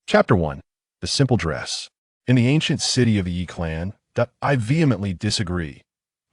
Chapter 1. The Simple Dress. In the ancient city of the Yi clan, I vehemently disagree.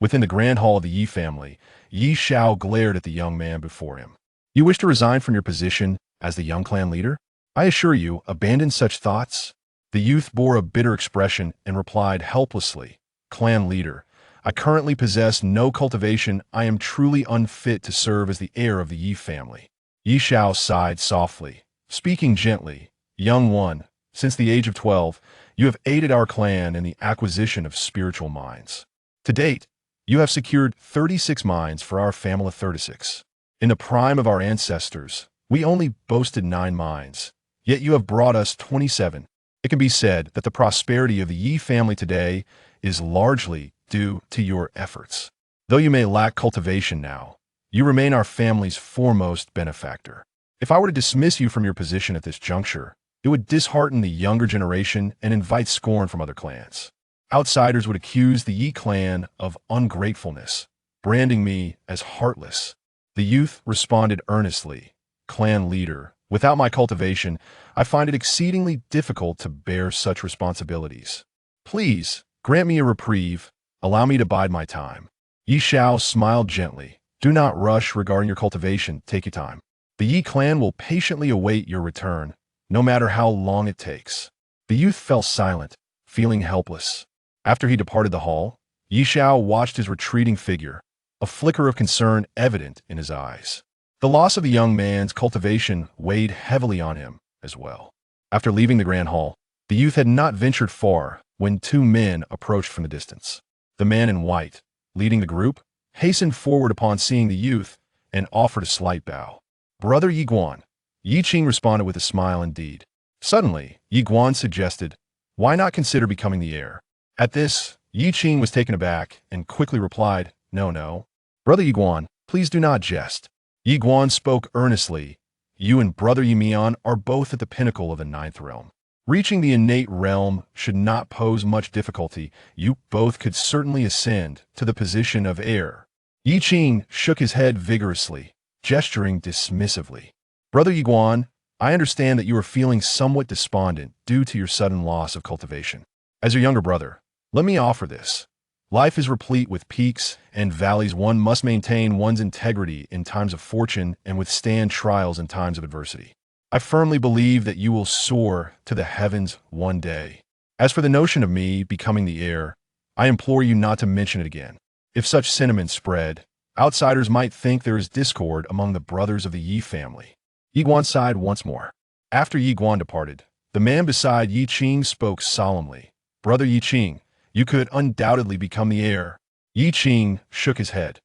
Within the grand hall of the Yi family, Ye Xuan glared at the young man before him. You wish to resign from your position as the young clan leader? I assure you, abandon such thoughts. The youth bore a bitter expression and replied helplessly, Clan leader, I currently possess no cultivation. I am truly unfit to serve as the heir of the Yi family. Ye Xuan sighed softly, speaking gently. Young one, since the age of 12, you have aided our clan in the acquisition of spiritual minds. To date, you have secured 36 minds for our family of 36. In the prime of our ancestors, we only boasted 9 minds, yet you have brought us 27. It can be said that the prosperity of the Yi family today is largely due to your efforts. Though you may lack cultivation now, you remain our family's foremost benefactor. If I were to dismiss you from your position at this juncture, it would dishearten the younger generation and invite scorn from other clans. Outsiders would accuse the Yi clan of ungratefulness, branding me as heartless. The youth responded earnestly, Clan leader, without my cultivation, I find it exceedingly difficult to bear such responsibilities. Please, grant me a reprieve, allow me to bide my time. Ye Xuan smiled gently. Do not rush regarding your cultivation, take your time. The Yi clan will patiently await your return, no matter how long it takes. The youth fell silent, feeling helpless. After he departed the hall, Ye Xuan watched his retreating figure, a flicker of concern evident in his eyes. The loss of the young man's cultivation weighed heavily on him as well. After leaving the grand hall, the youth had not ventured far when 2 men approached from the distance. The man in white, leading the group, hastened forward upon seeing the youth and offered a slight bow. Brother Ye Xuan. Yi Qing responded with a smile indeed. Suddenly, Ye Xuan suggested, why not consider becoming the heir? At this, Yi Qing was taken aback and quickly replied, No. Brother Ye Xuan, please do not jest. Ye Xuan spoke earnestly. You and Brother Ye Mian are both at the pinnacle of the 9th realm. Reaching the innate realm should not pose much difficulty. You both could certainly ascend to the position of heir. Yi Qing shook his head vigorously, gesturing dismissively. Brother Ye Xuan, I understand that you are feeling somewhat despondent due to your sudden loss of cultivation. As your younger brother, let me offer this. Life is replete with peaks and valleys. One must maintain one's integrity in times of fortune and withstand trials in times of adversity. I firmly believe that you will soar to the heavens one day. As for the notion of me becoming the heir, I implore you not to mention it again. If such sentiments spread, outsiders might think there is discord among the brothers of the Yi family. Ye Xuan sighed once more. After Ye Xuan departed, the man beside Yi Qing spoke solemnly. Brother Yi Qing, you could undoubtedly become the heir. Yi Qing shook his head.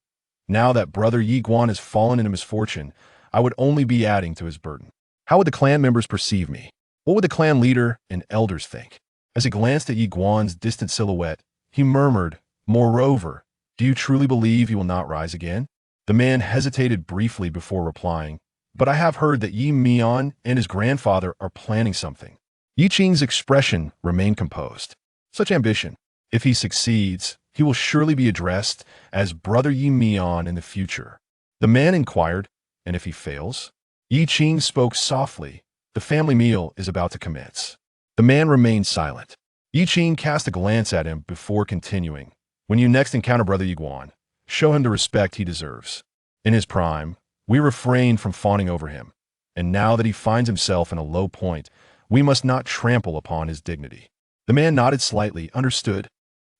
Now that Brother Ye Xuan has fallen into misfortune, I would only be adding to his burden. How would the clan members perceive me? What would the clan leader and elders think? As he glanced at Ye Xuan's distant silhouette, he murmured, Moreover, do you truly believe you will not rise again? The man hesitated briefly before replying, But I have heard that Ye Mian and his grandfather are planning something. Yi Qing's expression remained composed. Such ambition. If he succeeds, he will surely be addressed as Brother Ye Mian in the future. The man inquired, and if he fails? Yi Qing spoke softly. The family meal is about to commence. The man remained silent. Yi Qing cast a glance at him before continuing. When you next encounter Brother Ye Xuan, show him the respect he deserves. In his prime, we refrained from fawning over him, and now that he finds himself in a low point, we must not trample upon his dignity. The man nodded slightly, understood.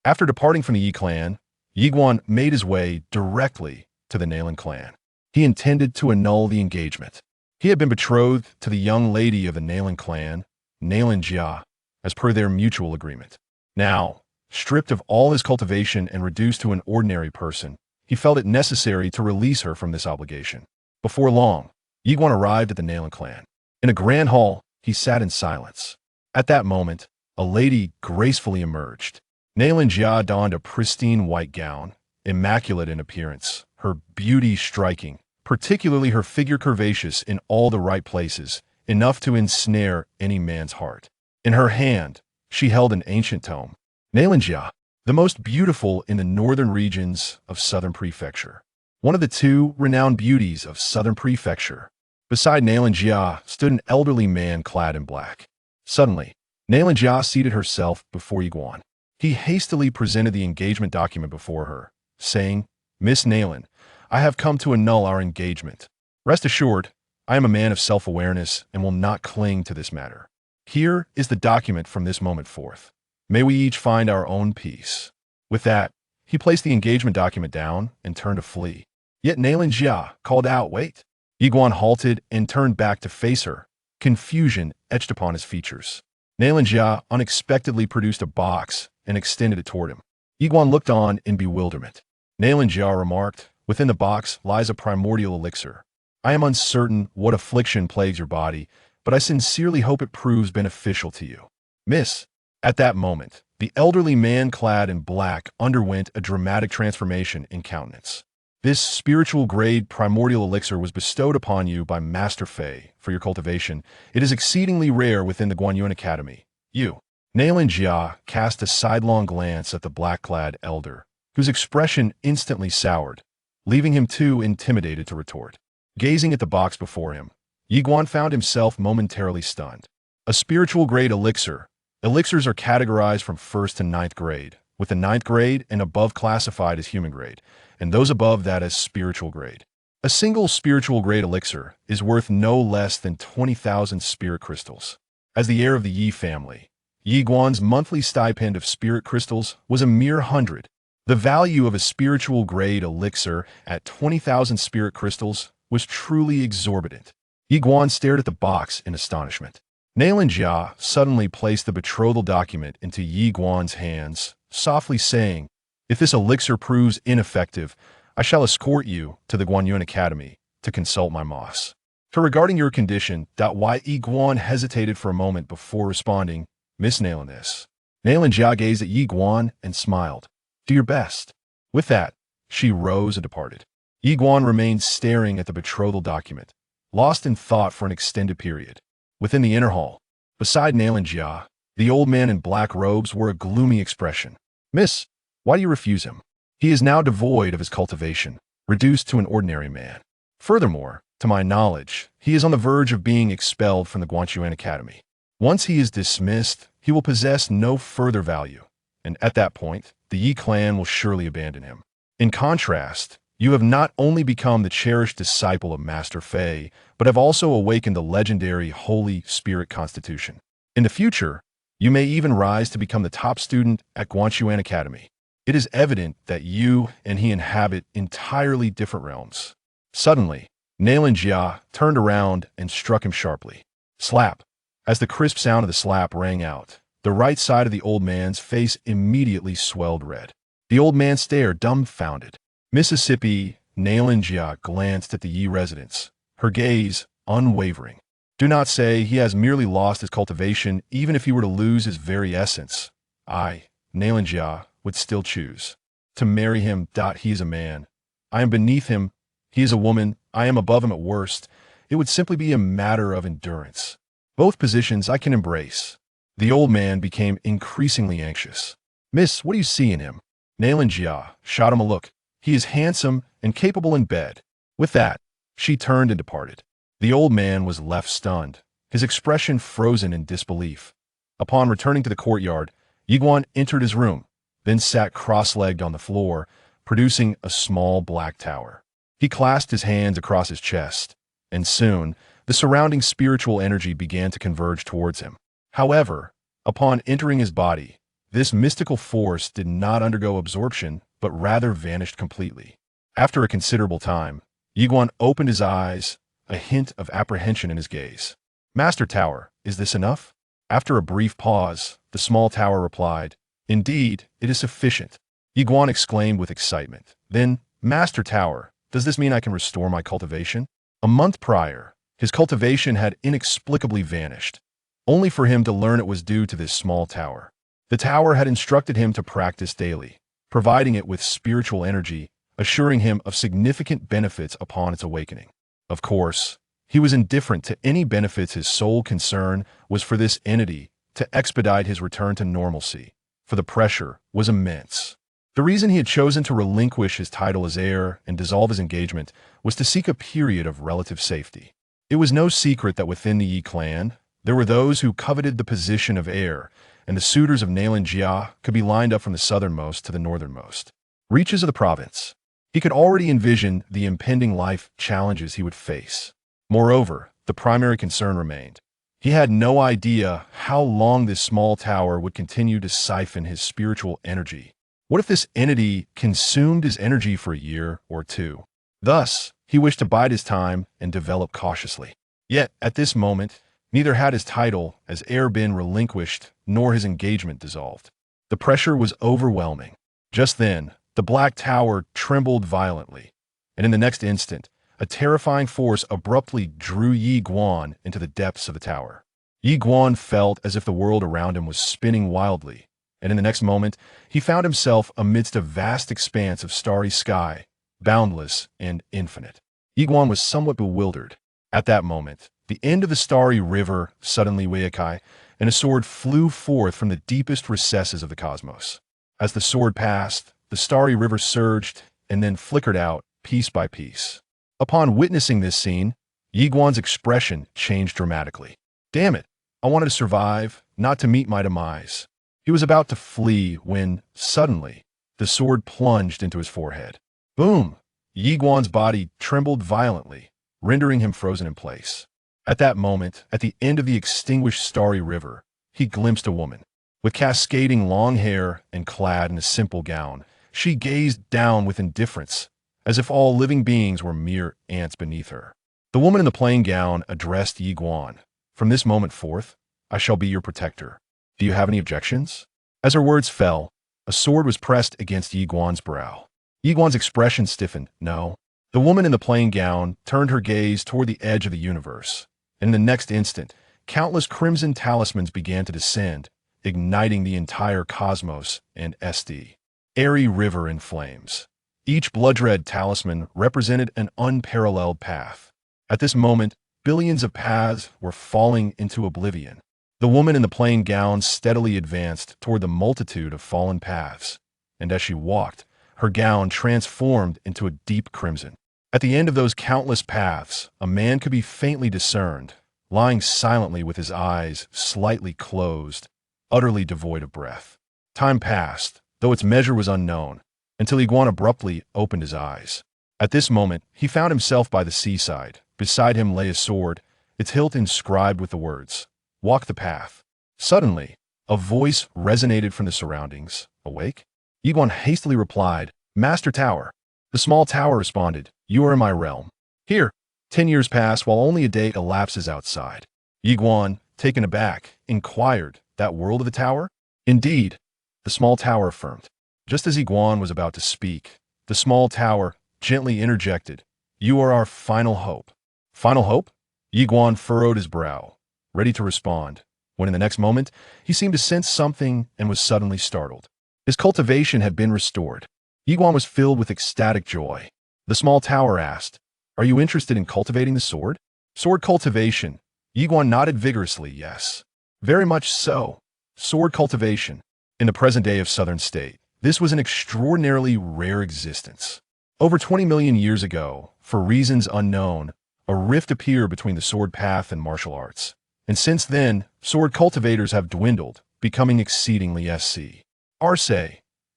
After departing from the Yi clan, Ye Xuan made his way directly to the Nalan clan. He intended to annul the engagement. He had been betrothed to the young lady of the Nalan clan, Nalan Jia, as per their mutual agreement. Now, stripped of all his cultivation and reduced to an ordinary person, he felt it necessary to release her from this obligation. Before long, Ye Xuan arrived at the Nalan clan. In a grand hall, he sat in silence. At that moment, a lady gracefully emerged. Nalan Jia donned a pristine white gown, immaculate in appearance, her beauty striking, particularly her figure curvaceous in all the right places, enough to ensnare any man's heart. In her hand, she held an ancient tome. Nalan Jia, the most beautiful in the northern regions of Southern Prefecture. One of the 2 renowned beauties of Southern Prefecture. Beside Nalan Jia stood an elderly man clad in black. Suddenly, Nalan Jia seated herself before Ye Xuan. He hastily presented the engagement document before her, saying, "Miss Nalan, I have come to annul our engagement. Rest assured, I am a man of self-awareness and will not cling to this matter. Here is the document from this moment forth. May we each find our own peace." With that, he placed the engagement document down and turned to flee. Yet Nalan Jia called out, "Wait." Ye Xuan halted and turned back to face her, confusion etched upon his features. Nalan Jia unexpectedly produced a box and extended it toward him. Ye Xuan looked on in bewilderment. Nalan Jia remarked, "Within the box lies a primordial elixir. I am uncertain what affliction plagues your body, but I sincerely hope it proves beneficial to you. Miss." At that moment, the elderly man clad in black underwent a dramatic transformation in countenance. "This spiritual-grade primordial elixir was bestowed upon you by Master Fei for your cultivation. It is exceedingly rare within the Guanxuan Academy. You." Nalan Jia cast a sidelong glance at the black-clad elder, whose expression instantly soured, leaving him too intimidated to retort. Gazing at the box before him, Ye Xuan found himself momentarily stunned. A spiritual-grade elixir. Elixirs are categorized from 1st to 9th grade, with the 9th grade and above classified as human grade, and those above that as spiritual grade. A single spiritual grade elixir is worth no less than 20,000 spirit crystals. As the heir of the Yi family, Ye Xuan's monthly stipend of spirit crystals was a mere 100. The value of a spiritual grade elixir at 20,000 spirit crystals was truly exorbitant. Ye Xuan stared at the box in astonishment. Nalan Jia suddenly placed the betrothal document into Ye Xuan's hands, softly saying, "If this elixir proves ineffective, I shall escort you to the Guanxuan Academy to consult my moss." Regarding your condition, Ye Xuan hesitated for a moment before responding, "Miss Nalan this." Nalan Jia gazed at Ye Xuan and smiled. "Do your best." With that, she rose and departed. Ye Xuan remained staring at the betrothal document, lost in thought for an extended period. Within the inner hall, beside Nalan Jia, the old man in black robes wore a gloomy expression. "Miss, why do you refuse him? He is now devoid of his cultivation, reduced to an ordinary man. Furthermore, to my knowledge, he is on the verge of being expelled from the Guanxuan Academy. Once he is dismissed, he will possess no further value, and at that point, the Yi clan will surely abandon him. In contrast, you have not only become the cherished disciple of Master Fei, but have also awakened the legendary Holy Spirit Constitution. In the future, you may even rise to become the top student at Guanxuan Academy. It is evident that you and he inhabit entirely different realms." Suddenly, Nalan Jia turned around and struck him sharply. Slap! As the crisp sound of the slap rang out, the right side of the old man's face immediately swelled red. The old man stared dumbfounded. Mississippi, Nalan Jia glanced at the Yi residence, her gaze unwavering. "Do not say he has merely lost his cultivation, even if he were to lose his very essence. I, Nalan Jia, would still choose to marry him. He is a man. I am beneath him. He is a woman. I am above him at worst. It would simply be a matter of endurance. Both positions I can embrace." The old man became increasingly anxious. "Miss, what do you see in him?" Nalan Jia shot him a look. "He is handsome and capable in bed." With that, she turned and departed. The old man was left stunned, his expression frozen in disbelief. Upon returning to the courtyard, Ye Xuan entered his room, then sat cross-legged on the floor, producing a small black tower. He clasped his hands across his chest, and soon, the surrounding spiritual energy began to converge towards him. However, upon entering his body, this mystical force did not undergo absorption, but rather vanished completely. After a considerable time, Ye Xuan opened his eyes, a hint of apprehension in his gaze. "Master Tower, is this enough?" After a brief pause, the small tower replied, "Indeed, it is sufficient." Ye Xuan exclaimed with excitement. Then, "Master Tower, does this mean I can restore my cultivation?" A month prior, his cultivation had inexplicably vanished, only for him to learn it was due to this small tower. The tower had instructed him to practice daily, providing it with spiritual energy, assuring him of significant benefits upon its awakening. Of course, he was indifferent to any benefits. His sole concern was for this entity to expedite his return to normalcy, for the pressure was immense. The reason he had chosen to relinquish his title as heir and dissolve his engagement was to seek a period of relative safety. It was no secret that within the Yi clan, There were those who coveted the position of heir, and the suitors of Nailan Jia could be lined up from the southernmost to the northernmost reaches of the province. He could already envision the impending life challenges he would face. Moreover, the primary concern remained. He had no idea how long this small tower would continue to siphon his spiritual energy. What if this entity consumed his energy for a year or two? Thus, he wished to bide his time and develop cautiously. Yet, at this moment, neither had his title as heir been relinquished nor his engagement dissolved. The pressure was overwhelming. Just then, the black tower trembled violently, and in the next instant, a terrifying force abruptly drew Ye Xuan into the depths of the tower. Ye Xuan felt as if the world around him was spinning wildly, and in the next moment, he found himself amidst a vast expanse of starry sky, boundless and infinite. Ye Xuan was somewhat bewildered. At that moment, the end of the starry river suddenly wakai, and a sword flew forth from the deepest recesses of the cosmos. As the sword passed, the starry river surged and then flickered out piece by piece. Upon witnessing this scene, Ye Xuan's expression changed dramatically. Damn it, I wanted to survive, not to meet my demise. He was about to flee when, suddenly, the sword plunged into his forehead. Boom! Ye Xuan's body trembled violently, rendering him frozen in place. At that moment, at the end of the extinguished starry river, he glimpsed a woman. With cascading long hair and clad in a simple gown, she gazed down with indifference, as if all living beings were mere ants beneath her. The woman in the plain gown addressed Ye Xuan. From this moment forth, I shall be your protector. Do you have any objections? As her words fell, a sword was pressed against Ye Xuan's brow. Ye Xuan's expression stiffened. No. The woman in the plain gown turned her gaze toward the edge of the universe, and in the next instant, countless crimson talismans began to descend, igniting the entire cosmos and St. Airy river in flames. Each blood-red talisman represented an unparalleled path. At this moment, billions of paths were falling into oblivion. The woman in the plain gown steadily advanced toward the multitude of fallen paths, and as she walked, her gown transformed into a deep crimson. At the end of those countless paths, a man could be faintly discerned, lying silently with his eyes slightly closed, utterly devoid of breath. Time passed, though its measure was unknown, until Ye Xuan abruptly opened his eyes. At this moment, he found himself by the seaside. Beside him lay a sword, its hilt inscribed with the words, "Walk the path." Suddenly, a voice resonated from the surroundings. Awake? Ye Xuan hastily replied, "Master Tower." The small tower responded, "You are in my realm." Here, 10 years pass while only a day elapses outside. Ye Xuan, taken aback, inquired, "That world of the tower?" "Indeed," the small tower affirmed. Just as Ye Xuan was about to speak, the small tower gently interjected, "You are our final hope." Final hope? Ye Xuan furrowed his brow, ready to respond, when in the next moment, he seemed to sense something and was suddenly startled. His cultivation had been restored. Ye Xuan was filled with ecstatic joy. The small tower asked, "Are you interested in cultivating the sword?" Sword cultivation. Ye Xuan nodded vigorously, yes. Very much so. Sword cultivation. In the present day of Southern State, this was an extraordinarily rare existence. Over 20 million years ago, for reasons unknown, a rift appeared between the sword path and martial arts. And since then, sword cultivators have dwindled, becoming exceedingly scarce.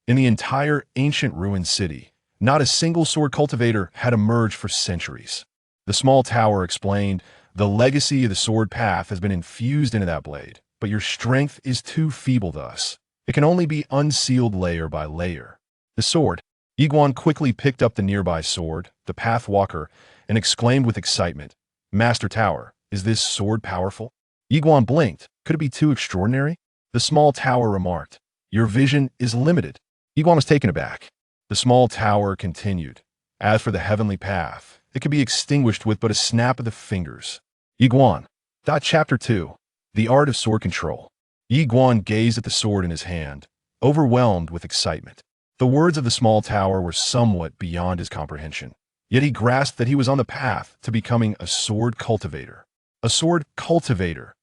In the entire ancient ruined city, not a single sword cultivator had emerged for centuries. The small tower explained, "The legacy of the sword path has been infused into that blade, but your strength is too feeble thus. It can only be unsealed layer by layer." The sword. Ye Xuan quickly picked up the nearby sword, the Pathwalker, and exclaimed with excitement, "Master Tower, is this sword powerful?" Ye Xuan blinked. Could it be too extraordinary? The small tower remarked, "Your vision is limited." Ye Xuan was taken aback. The small tower continued, "As for the heavenly path, it could be extinguished with but a snap of the fingers." Ye Xuan. Chapter 2. The Art of Sword Control. Ye Xuan gazed at the sword in his hand, overwhelmed with excitement. The words of the small tower were somewhat beyond his comprehension, yet he grasped that he was on the path to becoming a sword cultivator. A sword cultivator.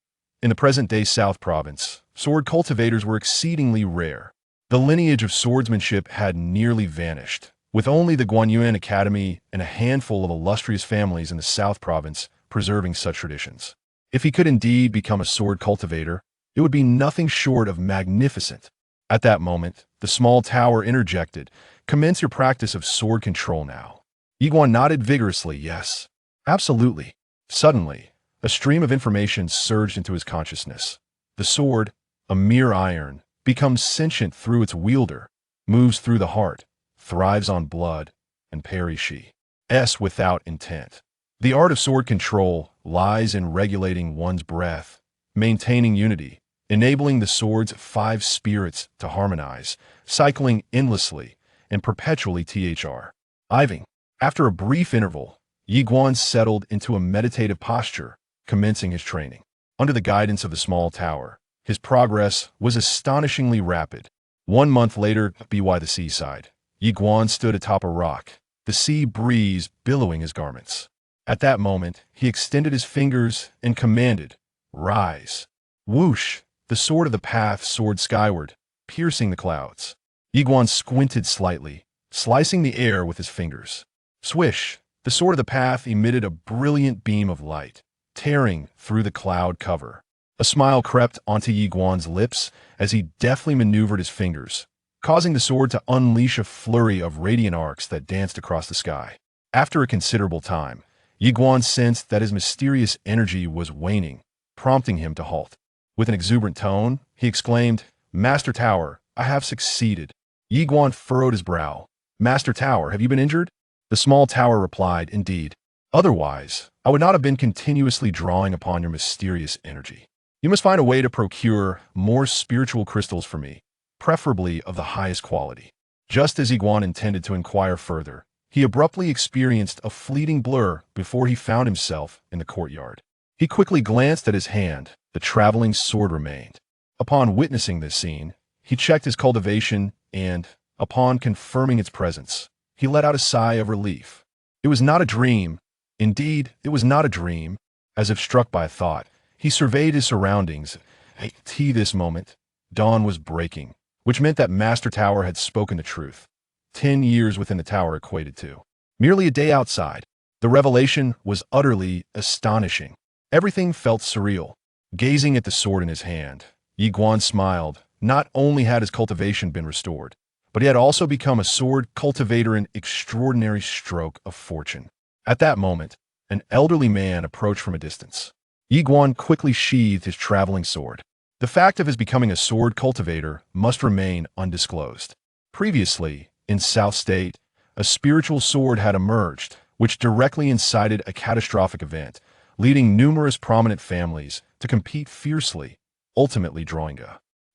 In the present-day South Province, sword cultivators were exceedingly rare. The lineage of swordsmanship had nearly vanished, with only the Guanxuan Academy and a handful of illustrious families in the South Province preserving such traditions. If he could indeed become a sword cultivator, it would be nothing short of magnificent. At that moment, the small tower interjected, "Commence your practice of sword control now." Ye Xuan nodded vigorously, "Yes, absolutely." Suddenly, a stream of information surged into his consciousness. The sword, a mere iron, becomes sentient through its wielder, moves through the heart, thrives on blood, and parries she's without intent. The art of sword control lies in regulating one's breath, maintaining unity, enabling the sword's 5 spirits to harmonize, cycling endlessly and perpetually thriving. After a brief interval, Ye Xuan settled into a meditative posture, commencing his training. Under the guidance of the small tower, his progress was astonishingly rapid. 1 month later, by the seaside, Ye Xuan stood atop a rock, the sea breeze billowing his garments. At that moment, he extended his fingers and commanded, "Rise." Whoosh! The sword of the path soared skyward, piercing the clouds. Ye Xuan squinted slightly, slicing the air with his fingers. Swish! The sword of the path emitted a brilliant beam of light, tearing through the cloud cover. A smile crept onto Ye Xuan's lips as he deftly maneuvered his fingers, causing the sword to unleash a flurry of radiant arcs that danced across the sky. After a considerable time, Ye Xuan sensed that his mysterious energy was waning, prompting him to halt. With an exuberant tone, he exclaimed, "Master Tower, I have succeeded." Ye Xuan furrowed his brow. "Master Tower, have you been injured?" The small tower replied, "Indeed. Otherwise, I would not have been continuously drawing upon your mysterious energy. You must find a way to procure more spiritual crystals for me, preferably of the highest quality." Just as Ye Xuan intended to inquire further, he abruptly experienced a fleeting blur before he found himself in the courtyard. He quickly glanced at his hand. The traveling sword remained. Upon witnessing this scene, he checked his cultivation and, upon confirming its presence, he let out a sigh of relief. It was not a dream. Indeed, it was not a dream. As if struck by a thought, he surveyed his surroundings. At this moment, dawn was breaking, which meant that Master Tower had spoken the truth. 10 years within the tower equated to merely a day outside. The revelation was utterly astonishing. Everything felt surreal. Gazing at the sword in his hand, Ye Xuan smiled. Not only had his cultivation been restored, but he had also become a sword cultivator, an extraordinary stroke of fortune. At that moment, an elderly man approached from a distance. Ye Xuan quickly sheathed his traveling sword. The fact of his becoming a sword cultivator must remain undisclosed. Previously, in South State, a spiritual sword had emerged, which directly incited a catastrophic event, leading numerous prominent families to compete fiercely, ultimately drawing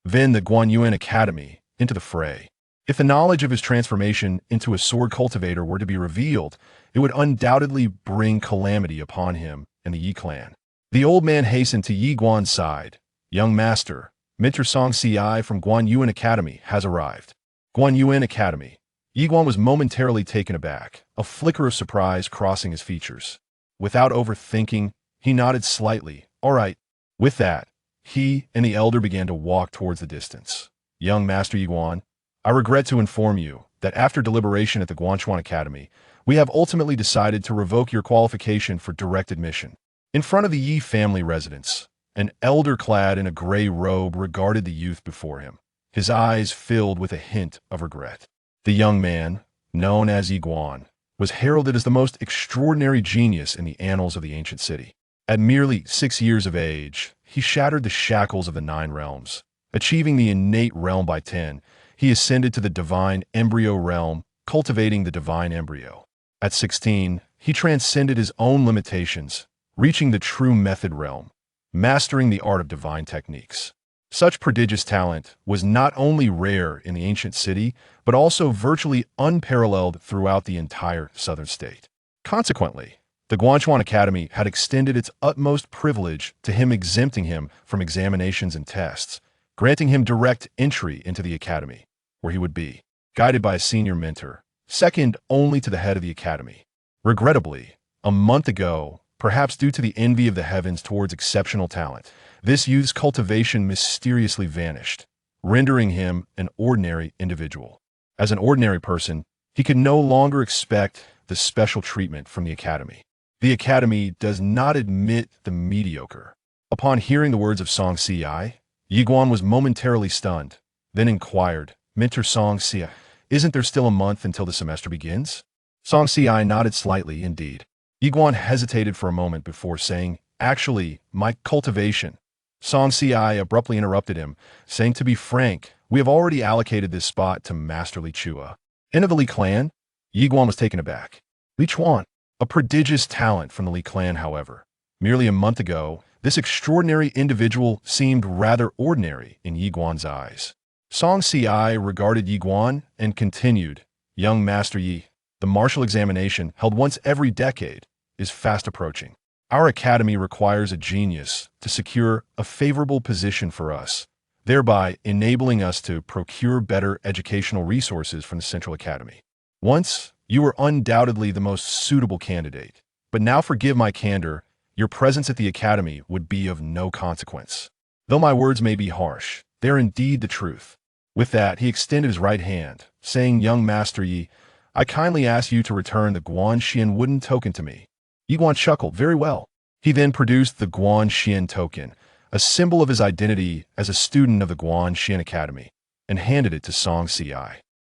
then the Guanxuan Academy into the fray. If the knowledge of his transformation into a sword cultivator were to be revealed, it would undoubtedly bring calamity upon him and the Yi clan. The old man hastened to Ye Xuan's side. "Young master, Mentor Song Ci from Guanxuan Academy has arrived." Guanxuan Academy. Ye Xuan was momentarily taken aback, a flicker of surprise crossing his features. Without overthinking, he nodded slightly. "All right." With that, he and the elder began to walk towards the distance. "Young Master Ye Xuan, I regret to inform you that after deliberation at the Guanxuan Academy, we have ultimately decided to revoke your qualification for direct admission." In front of the Yi family residence, an elder clad in a gray robe regarded the youth before him, his eyes filled with a hint of regret. The young man, known as Ye Xuan, was heralded as the most extraordinary genius in the annals of the ancient city. At merely 6 years of age, he shattered the shackles of the 9 realms. Achieving the innate realm by 10, he ascended to the divine embryo realm, cultivating the divine embryo. At 16, he transcended his own limitations, reaching the true method realm, mastering the art of divine techniques. Such prodigious talent was not only rare in the ancient city, but also virtually unparalleled throughout the entire southern state. Consequently, the Guanxuan Academy had extended its utmost privilege to him, exempting him from examinations and tests, granting him direct entry into the academy, where he would be guided by a senior mentor, second only to the head of the academy. Regrettably, a month ago, perhaps due to the envy of the heavens towards exceptional talent, this youth's cultivation mysteriously vanished, rendering him an ordinary individual. As an ordinary person, he could no longer expect the special treatment from the academy. The academy does not admit the mediocre. Upon hearing the words of Song Si, Ye Xuan was momentarily stunned, then inquired, Mentor Song Si, isn't there still a month until the semester begins? Song Si nodded slightly, indeed. Ye Xuan hesitated for a moment before saying, actually, my cultivation. Song Si abruptly interrupted him, saying, to be frank, we have already allocated this spot to Master Li Chua. End of the Li clan? Ye Xuan was taken aback. Li Chuan, a prodigious talent from the Li clan, however. Merely a month ago, this extraordinary individual seemed rather ordinary in Ye Xuan's eyes. Song Si regarded Ye Xuan and continued, young Master Yi, the martial examination held once every decade is fast approaching. Our academy requires a genius to secure a favorable position for us, thereby enabling us to procure better educational resources from the Central Academy. Once, you were undoubtedly the most suitable candidate, but now forgive my candor, your presence at the academy would be of no consequence. Though my words may be harsh, they're indeed the truth. With that, he extended his right hand, saying, young Master Yi, I kindly ask you to return the Guanxuan wooden token to me. Ye Xuan chuckled, very well. He then produced the Guanxuan token, a symbol of his identity as a student of the Guanxuan Academy, and handed it to Song Si.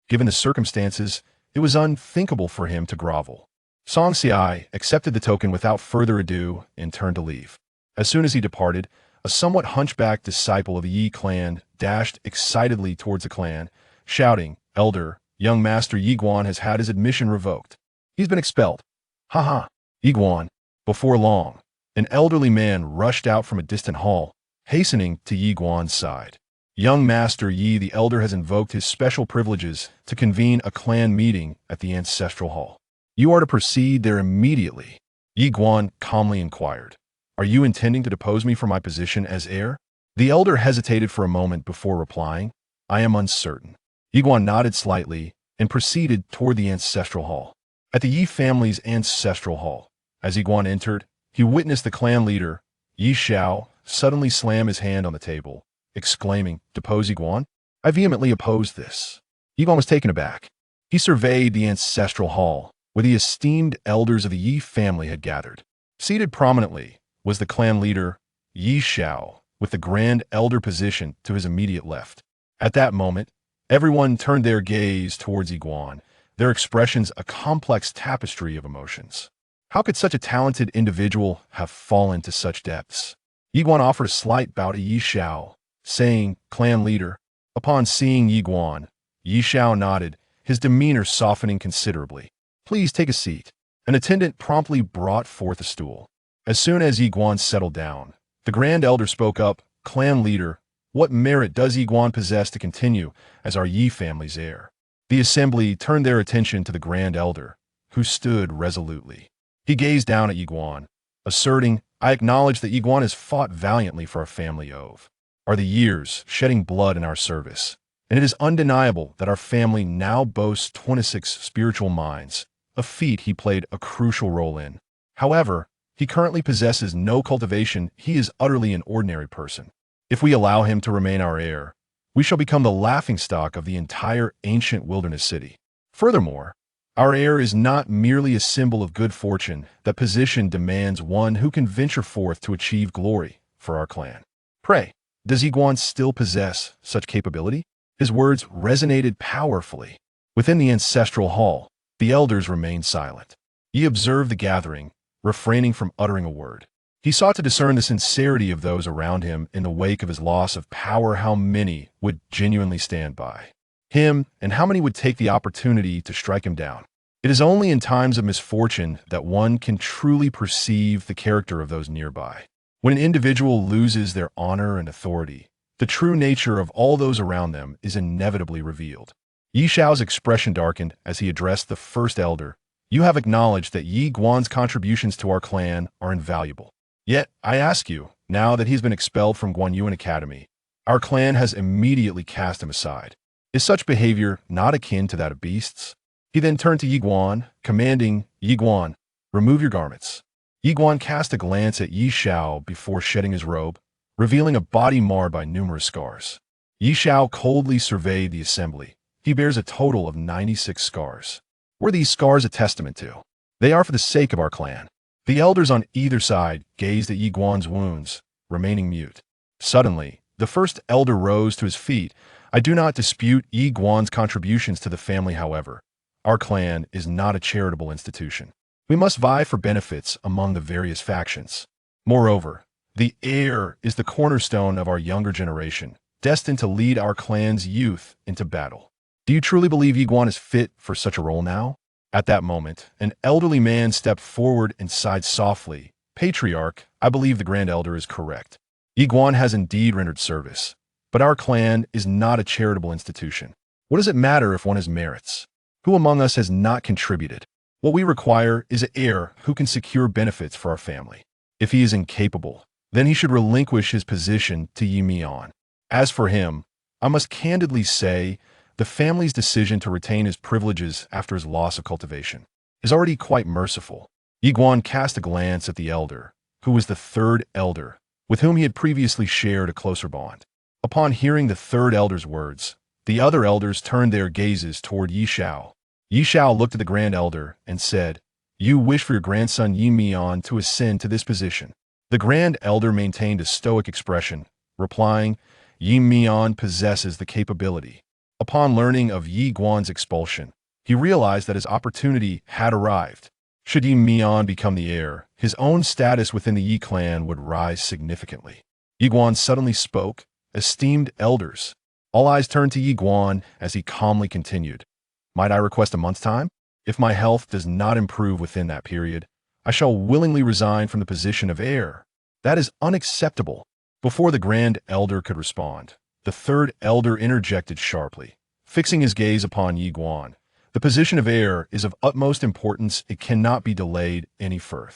Given the circumstances, it was unthinkable for him to grovel. Song Si accepted the token without further ado and turned to leave. As soon as he departed, a somewhat hunchbacked disciple of the Yi clan dashed excitedly towards the clan, shouting, elder, young Master Ye Xuan has had his admission revoked. He's been expelled. Ha ha. Ye Xuan. Before long, an elderly man rushed out from a distant hall, hastening to Ye Xuan's side. Young Master Yi the Elder has invoked his special privileges to convene a clan meeting at the ancestral hall. You are to proceed there immediately. Ye Xuan calmly inquired, are you intending to depose me from my position as heir? The elder hesitated for a moment before replying, I am uncertain. Ye Xuan nodded slightly and proceeded toward the ancestral hall. At the Yi family's ancestral hall, as Ye Xuan entered, he witnessed the clan leader, Ye Xiao, suddenly slam his hand on the table, exclaiming, depose Ye Xuan? I vehemently oppose this. Ye Xuan was taken aback. He surveyed the ancestral hall, where the esteemed elders of the Yi family had gathered. Seated prominently was the clan leader, Ye Xiao, with the grand elder position to his immediate left. At that moment, everyone turned their gaze towards Ye Xuan, their expressions a complex tapestry of emotions. How could such a talented individual have fallen to such depths? Ye Xuan offered a slight bow to Ye Xiao, saying, clan leader. Upon seeing Ye Xuan, Ye Xiao nodded, his demeanor softening considerably. Please take a seat. An attendant promptly brought forth a stool. As soon as Ye Xuan settled down, the grand elder spoke up, clan leader, what merit does Ye Xuan possess to continue as our Yi family's heir? The assembly turned their attention to the grand elder, who stood resolutely. He gazed down at Ye Xuan, asserting, I acknowledge that Ye Xuan has fought valiantly for our family of. Are the years shedding blood in our service, and it is undeniable that our family now boasts 26 spiritual minds, a feat he played a crucial role in. However, he currently possesses no cultivation. He is utterly an ordinary person. If we allow him to remain our heir, we shall become the laughingstock of the entire ancient wilderness city. Furthermore, our heir is not merely a symbol of good fortune. That position demands one who can venture forth to achieve glory for our clan. Pray, does Ye Xuan still possess such capability? His words resonated powerfully. Within the ancestral hall, the elders remained silent. He observed the gathering, refraining from uttering a word. He sought to discern the sincerity of those around him in the wake of his loss of power. How many would genuinely stand by him, and how many would take the opportunity to strike him down? It is only in times of misfortune that one can truly perceive the character of those nearby. When an individual loses their honor and authority, the true nature of all those around them is inevitably revealed. Ye Xiao's expression darkened as he addressed the first elder. You have acknowledged that Ye Xuan's contributions to our clan are invaluable. Yet, I ask you, now that he's been expelled from Guanxuan Academy, our clan has immediately cast him aside. Is such behavior not akin to that of beasts? He then turned to Ye Xuan, commanding, Ye Xuan, remove your garments. Ye Xuan cast a glance at Ye Xiao before shedding his robe, revealing a body marred by numerous scars. Ye Xiao coldly surveyed the assembly. He bears a total of 96 scars. What are these scars a testament to? They are for the sake of our clan. The elders on either side gazed at Ye Xuan's wounds, remaining mute. Suddenly, the first elder rose to his feet. I do not dispute Ye Guan's contributions to the family, however. Our clan is not a charitable institution. We must vie for benefits among the various factions. Moreover, the heir is the cornerstone of our younger generation, destined to lead our clan's youth into battle. Do you truly believe Ye Xuan is fit for such a role now? At that moment, an elderly man stepped forward and sighed softly. Patriarch, I believe the Grand Elder is correct. Ye Xuan has indeed rendered service, but our clan is not a charitable institution. What does it matter if one has merits? Who among us has not contributed? What we require is an heir who can secure benefits for our family. If he is incapable, then he should relinquish his position to Ye Xuan. As for him, I must candidly say, the family's decision to retain his privileges after his loss of cultivation is already quite merciful. Ye Xuan cast a glance at the elder, who was the third elder, with whom he had previously shared a closer bond. Upon hearing the third elder's words, the other elders turned their gazes toward Ye Xiao. Ye Xiao looked at the Grand Elder and said, "You wish for your grandson Ye Xuan to ascend to this position." The Grand Elder maintained a stoic expression, replying, "Ye Xuan possesses the capability." Upon learning of Ye Xuan's expulsion, he realized that his opportunity had arrived. Should Ye Xuan become the heir, his own status within the Ye clan would rise significantly. Ye Xuan suddenly spoke, "Esteemed elders." All eyes turned to Ye Xuan as he calmly continued, "Might I request a month's time? If my health does not improve within that period, I shall willingly resign from the position of heir." "That is unacceptable." Before the Grand Elder could respond, the third elder interjected sharply, fixing his gaze upon Ye Xuan. "The position of heir is of utmost importance. It cannot be delayed any further."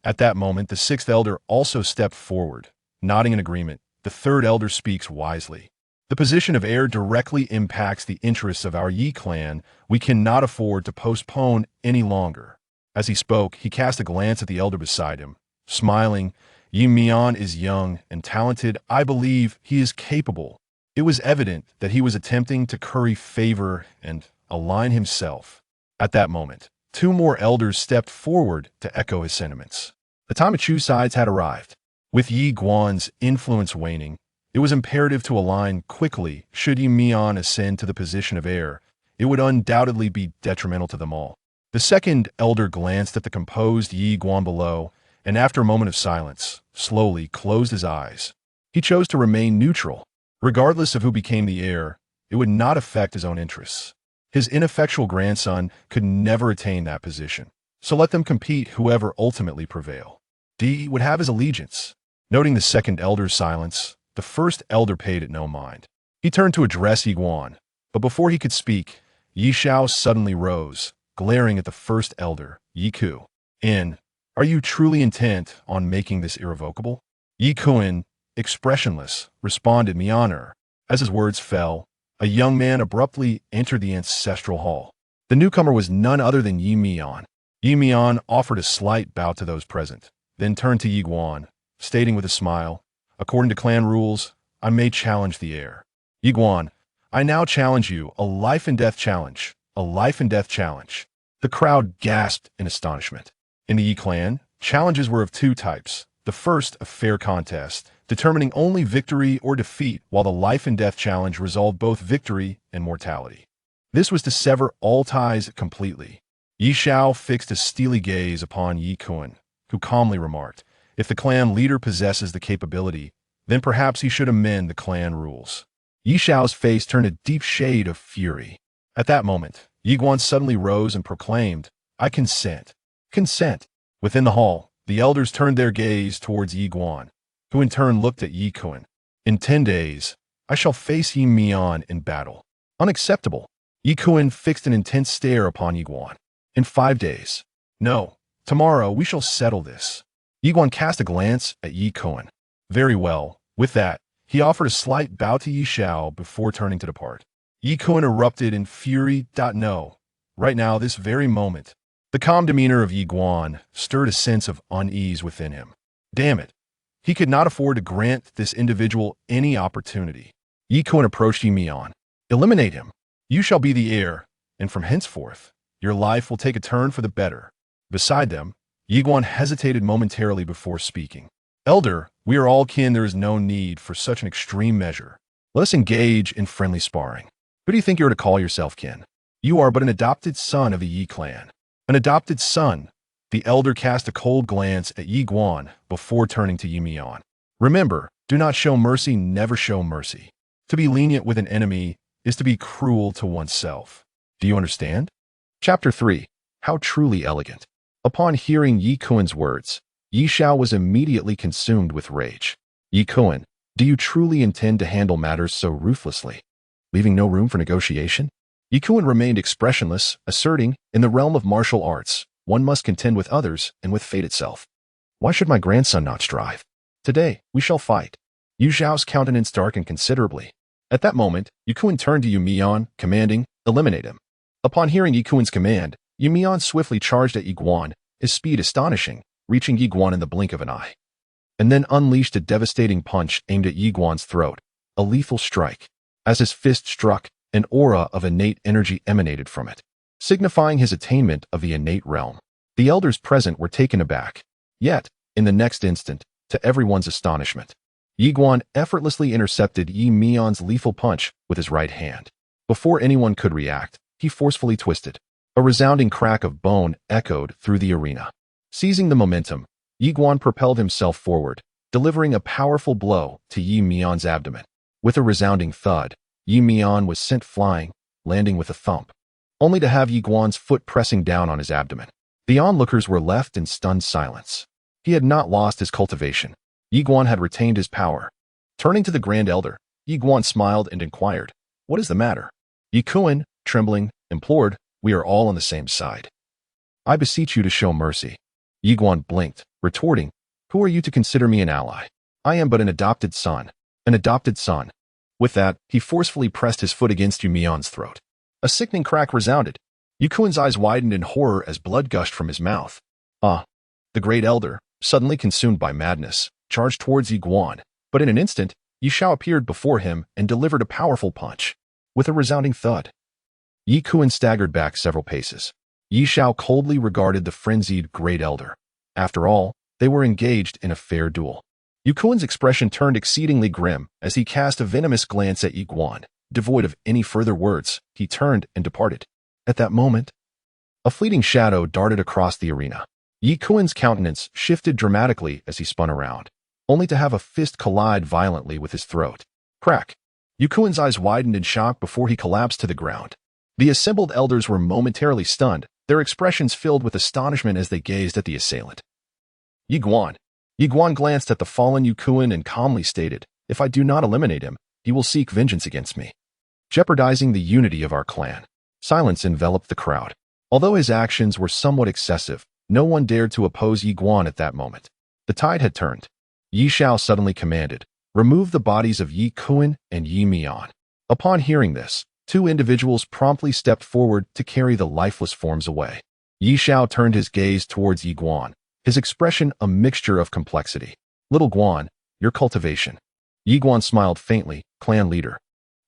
At that moment, the sixth elder also stepped forward, nodding in agreement. The third elder speaks wisely. The position of heir directly impacts the interests of our Ye clan. We cannot afford to postpone any longer. As he spoke, he cast a glance at the elder beside him, smiling. "Ye Xuan is young and talented. I believe he is capable." It was evident that he was attempting to curry favor and align himself. At that moment, two more elders stepped forward to echo his sentiments. The time to choose sides had arrived. With Ye Xuan's influence waning, it was imperative to align quickly. Should Ye Xuan ascend to the position of heir, it would undoubtedly be detrimental to them all. The second elder glanced at the composed Ye Xuan below, and after a moment of silence, slowly closed his eyes. He chose to remain neutral. Regardless of who became the heir, it would not affect his own interests. His ineffectual grandson could never attain that position, so let them compete, whoever ultimately prevail. D would have his allegiance. Noting the second elder's silence, the first elder paid it no mind. He turned to address Ye Xuan, but before he could speak, Ye Xiao suddenly rose, glaring at the first elder, Ye Xuan. "Are you truly intent on making this irrevocable?" Ye Xuan, expressionless, responded, "Me honor." As his words fell, a young man abruptly entered the ancestral hall. The newcomer was none other than Ye Xuan. Ye Xuan offered a slight bow to those present, then turned to Ye Xuan, stating with a smile, "According to clan rules, I may challenge the heir." "Ye Xuan, I now challenge you, a life-and-death challenge, a life-and-death challenge." The crowd gasped in astonishment. In the Ye clan, challenges were of two types. The first, a fair contest, determining only victory or defeat, while the life-and-death challenge resolved both victory and mortality. This was to sever all ties completely. Ye Xiao fixed a steely gaze upon Ye Xuan, who calmly remarked, "If the clan leader possesses the capability, then perhaps he should amend the clan rules." Ye Xiao's face turned a deep shade of fury. At that moment, Ye Xuan suddenly rose and proclaimed, "I consent." Consent. Within the hall, the elders turned their gaze towards Ye Xuan, who in turn looked at Ye Xuan. "In 10 days, I shall face Ye Xuan in battle." Unacceptable. Ye Xuan fixed an intense stare upon Ye Xuan. "In 5 days. No, tomorrow we shall settle this." Ye Xuan cast a glance at Ye Xuan. "Very well." With that, he offered a slight bow to Ye Xiao before turning to depart. Ye Xuan erupted in fury. "No. Right now, this very moment." The calm demeanor of Ye Xuan stirred a sense of unease within him. Damn it. He could not afford to grant this individual any opportunity. Ye Xuan approached Ye Xuan. "Eliminate him. You shall be the heir, and from henceforth, your life will take a turn for the better." Beside them, Ye Xuan hesitated momentarily before speaking. Elder, we are all kin. There is no need for such an extreme measure. Let us engage in friendly sparring. Who do you think you are to call yourself, kin? You are but an adopted son of the Yi clan. An adopted son. The elder cast a cold glance at Ye Xuan before turning to Ye Xuan. Remember, do not show mercy, never show mercy. To be lenient with an enemy is to be cruel to oneself. Do you understand? Chapter 3. How truly elegant. Upon hearing Ye Xuan's words, Ye Xiao was immediately consumed with rage. Ye Xuan, do you truly intend to handle matters so ruthlessly, leaving no room for negotiation? Ye Xuan remained expressionless, asserting, in the realm of martial arts, one must contend with others and with fate itself. Why should my grandson not strive? Today, we shall fight. Ye Xiao's countenance darkened considerably. At that moment, Ye Xuan turned to Ye Xuan, commanding, eliminate him. Upon hearing Ye Xuan's command, Ye Xuan swiftly charged at Ye Xuan, his speed astonishing, reaching Ye Xuan in the blink of an eye. And then unleashed a devastating punch aimed at Ye Xuan's throat, a lethal strike. As his fist struck, an aura of innate energy emanated from it, signifying his attainment of the innate realm. The elders present were taken aback. Yet, in the next instant, to everyone's astonishment, Ye Xuan effortlessly intercepted Ye Xuan's lethal punch with his right hand. Before anyone could react, he forcefully twisted. A resounding crack of bone echoed through the arena. Seizing the momentum, Ye Xuan propelled himself forward, delivering a powerful blow to Ye Xuan's abdomen. With a resounding thud, Ye Xuan was sent flying, landing with a thump, only to have Ye Xuan's foot pressing down on his abdomen. The onlookers were left in stunned silence. He had not lost his cultivation. Ye Xuan had retained his power. Turning to the Grand Elder, Ye Xuan smiled and inquired, "What is the matter?" Ye Xuan, trembling, implored, "We are all on the same side. I beseech you to show mercy." Ye Xuan blinked, retorting, "Who are you to consider me an ally? I am but an adopted son. An adopted son." With that, he forcefully pressed his foot against Ye Xuan's throat. A sickening crack resounded. Ye Xuan's eyes widened in horror as blood gushed from his mouth. The Great Elder, suddenly consumed by madness, charged towards Ye Xuan, but in an instant, Ye Xiao appeared before him and delivered a powerful punch. With a resounding thud, Ye Xuan staggered back several paces. Ye Xiao coldly regarded the frenzied Great Elder. After all, they were engaged in a fair duel. Ye Xuan's expression turned exceedingly grim as he cast a venomous glance at Ye Xuan. Devoid of any further words, he turned and departed. At that moment, a fleeting shadow darted across the arena. Ye Xuan's countenance shifted dramatically as he spun around, only to have a fist collide violently with his throat. Crack! Ye Xuan's eyes widened in shock before he collapsed to the ground. The assembled elders were momentarily stunned, their expressions filled with astonishment as they gazed at the assailant. Ye Xuan glanced at the fallen Ye Xuan and calmly stated, "If I do not eliminate him, he will seek vengeance against me, jeopardizing the unity of our clan." Silence enveloped the crowd. Although his actions were somewhat excessive, no one dared to oppose Ye Xuan at that moment. The tide had turned. Ye Xiao suddenly commanded, "Remove the bodies of Ye Xuan and Ye Xuan." Upon hearing this, two individuals promptly stepped forward to carry the lifeless forms away. Ye Xiao turned his gaze towards Ye Xuan, his expression a mixture of complexity. "Little Xuan, your cultivation." Ye Xuan smiled faintly, "Clan leader.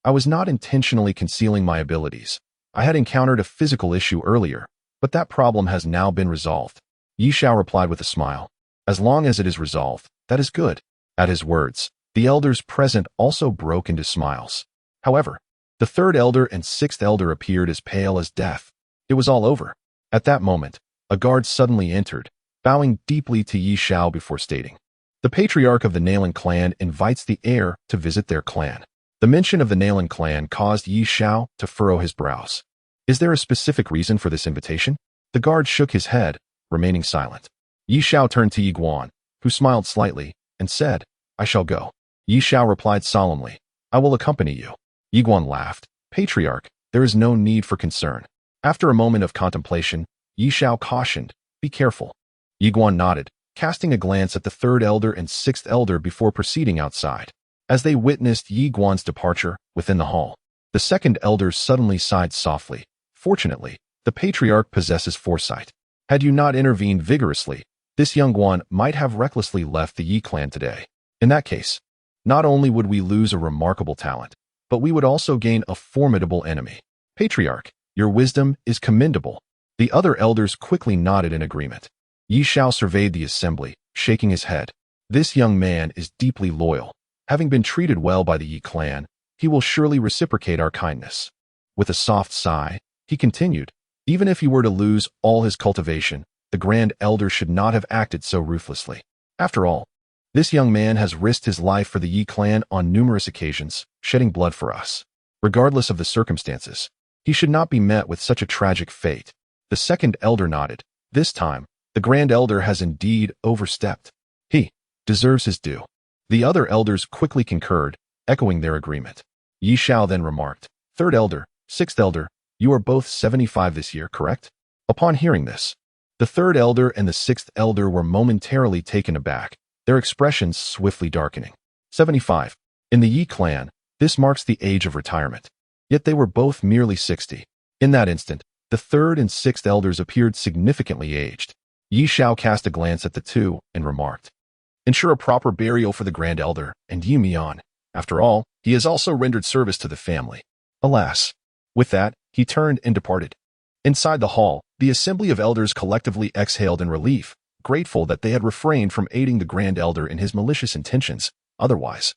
I was not intentionally concealing my abilities. I had encountered a physical issue earlier, but that problem has now been resolved." Ye Xiao replied with a smile, "As long as it is resolved, that is good." At his words, the elders present also broke into smiles. However, the third elder and sixth elder appeared as pale as death. It was all over. At that moment, a guard suddenly entered, bowing deeply to Ye Xiao before stating, "The patriarch of the Nalan clan invites the heir to visit their clan." The mention of the Nalan clan caused Ye Xiao to furrow his brows. "Is there a specific reason for this invitation?" The guard shook his head, remaining silent. Ye Xiao turned to Ye Xuan, who smiled slightly, and said, "I shall go." Ye Xiao replied solemnly, "I will accompany you." Ye Xuan laughed, "Patriarch, there is no need for concern." After a moment of contemplation, Ye Xiao cautioned, "Be careful." Ye Xuan nodded, casting a glance at the third elder and sixth elder before proceeding outside. As they witnessed Ye Xuan's departure within the hall, the second elder suddenly sighed softly. Fortunately, the patriarch possesses foresight. Had you not intervened vigorously, this young Xuan might have recklessly left the Yi clan today. In that case, not only would we lose a remarkable talent, but we would also gain a formidable enemy. Patriarch, your wisdom is commendable. The other elders quickly nodded in agreement. Ye Xiao surveyed the assembly, shaking his head. This young man is deeply loyal. Having been treated well by the Ye clan, he will surely reciprocate our kindness. With a soft sigh, he continued, even if he were to lose all his cultivation, the Grand Elder should not have acted so ruthlessly. After all, this young man has risked his life for the Ye clan on numerous occasions, shedding blood for us. Regardless of the circumstances, he should not be met with such a tragic fate. The second elder nodded. This time, the Grand Elder has indeed overstepped. He deserves his due. The other elders quickly concurred, echoing their agreement. Ye Xiao then remarked, Third elder, sixth elder, you are both 75 this year, correct? Upon hearing this, the third elder and the sixth elder were momentarily taken aback, their expressions swiftly darkening. 75. In the Ye clan, this marks the age of retirement. Yet they were both merely 60. In that instant, the third and sixth elders appeared significantly aged. Ye Xiao cast a glance at the two and remarked, ensure a proper burial for the Grand Elder and Ye Mian. After all, he has also rendered service to the family. Alas. With that, he turned and departed. Inside the hall, the assembly of elders collectively exhaled in relief, grateful that they had refrained from aiding the Grand Elder in his malicious intentions. Otherwise,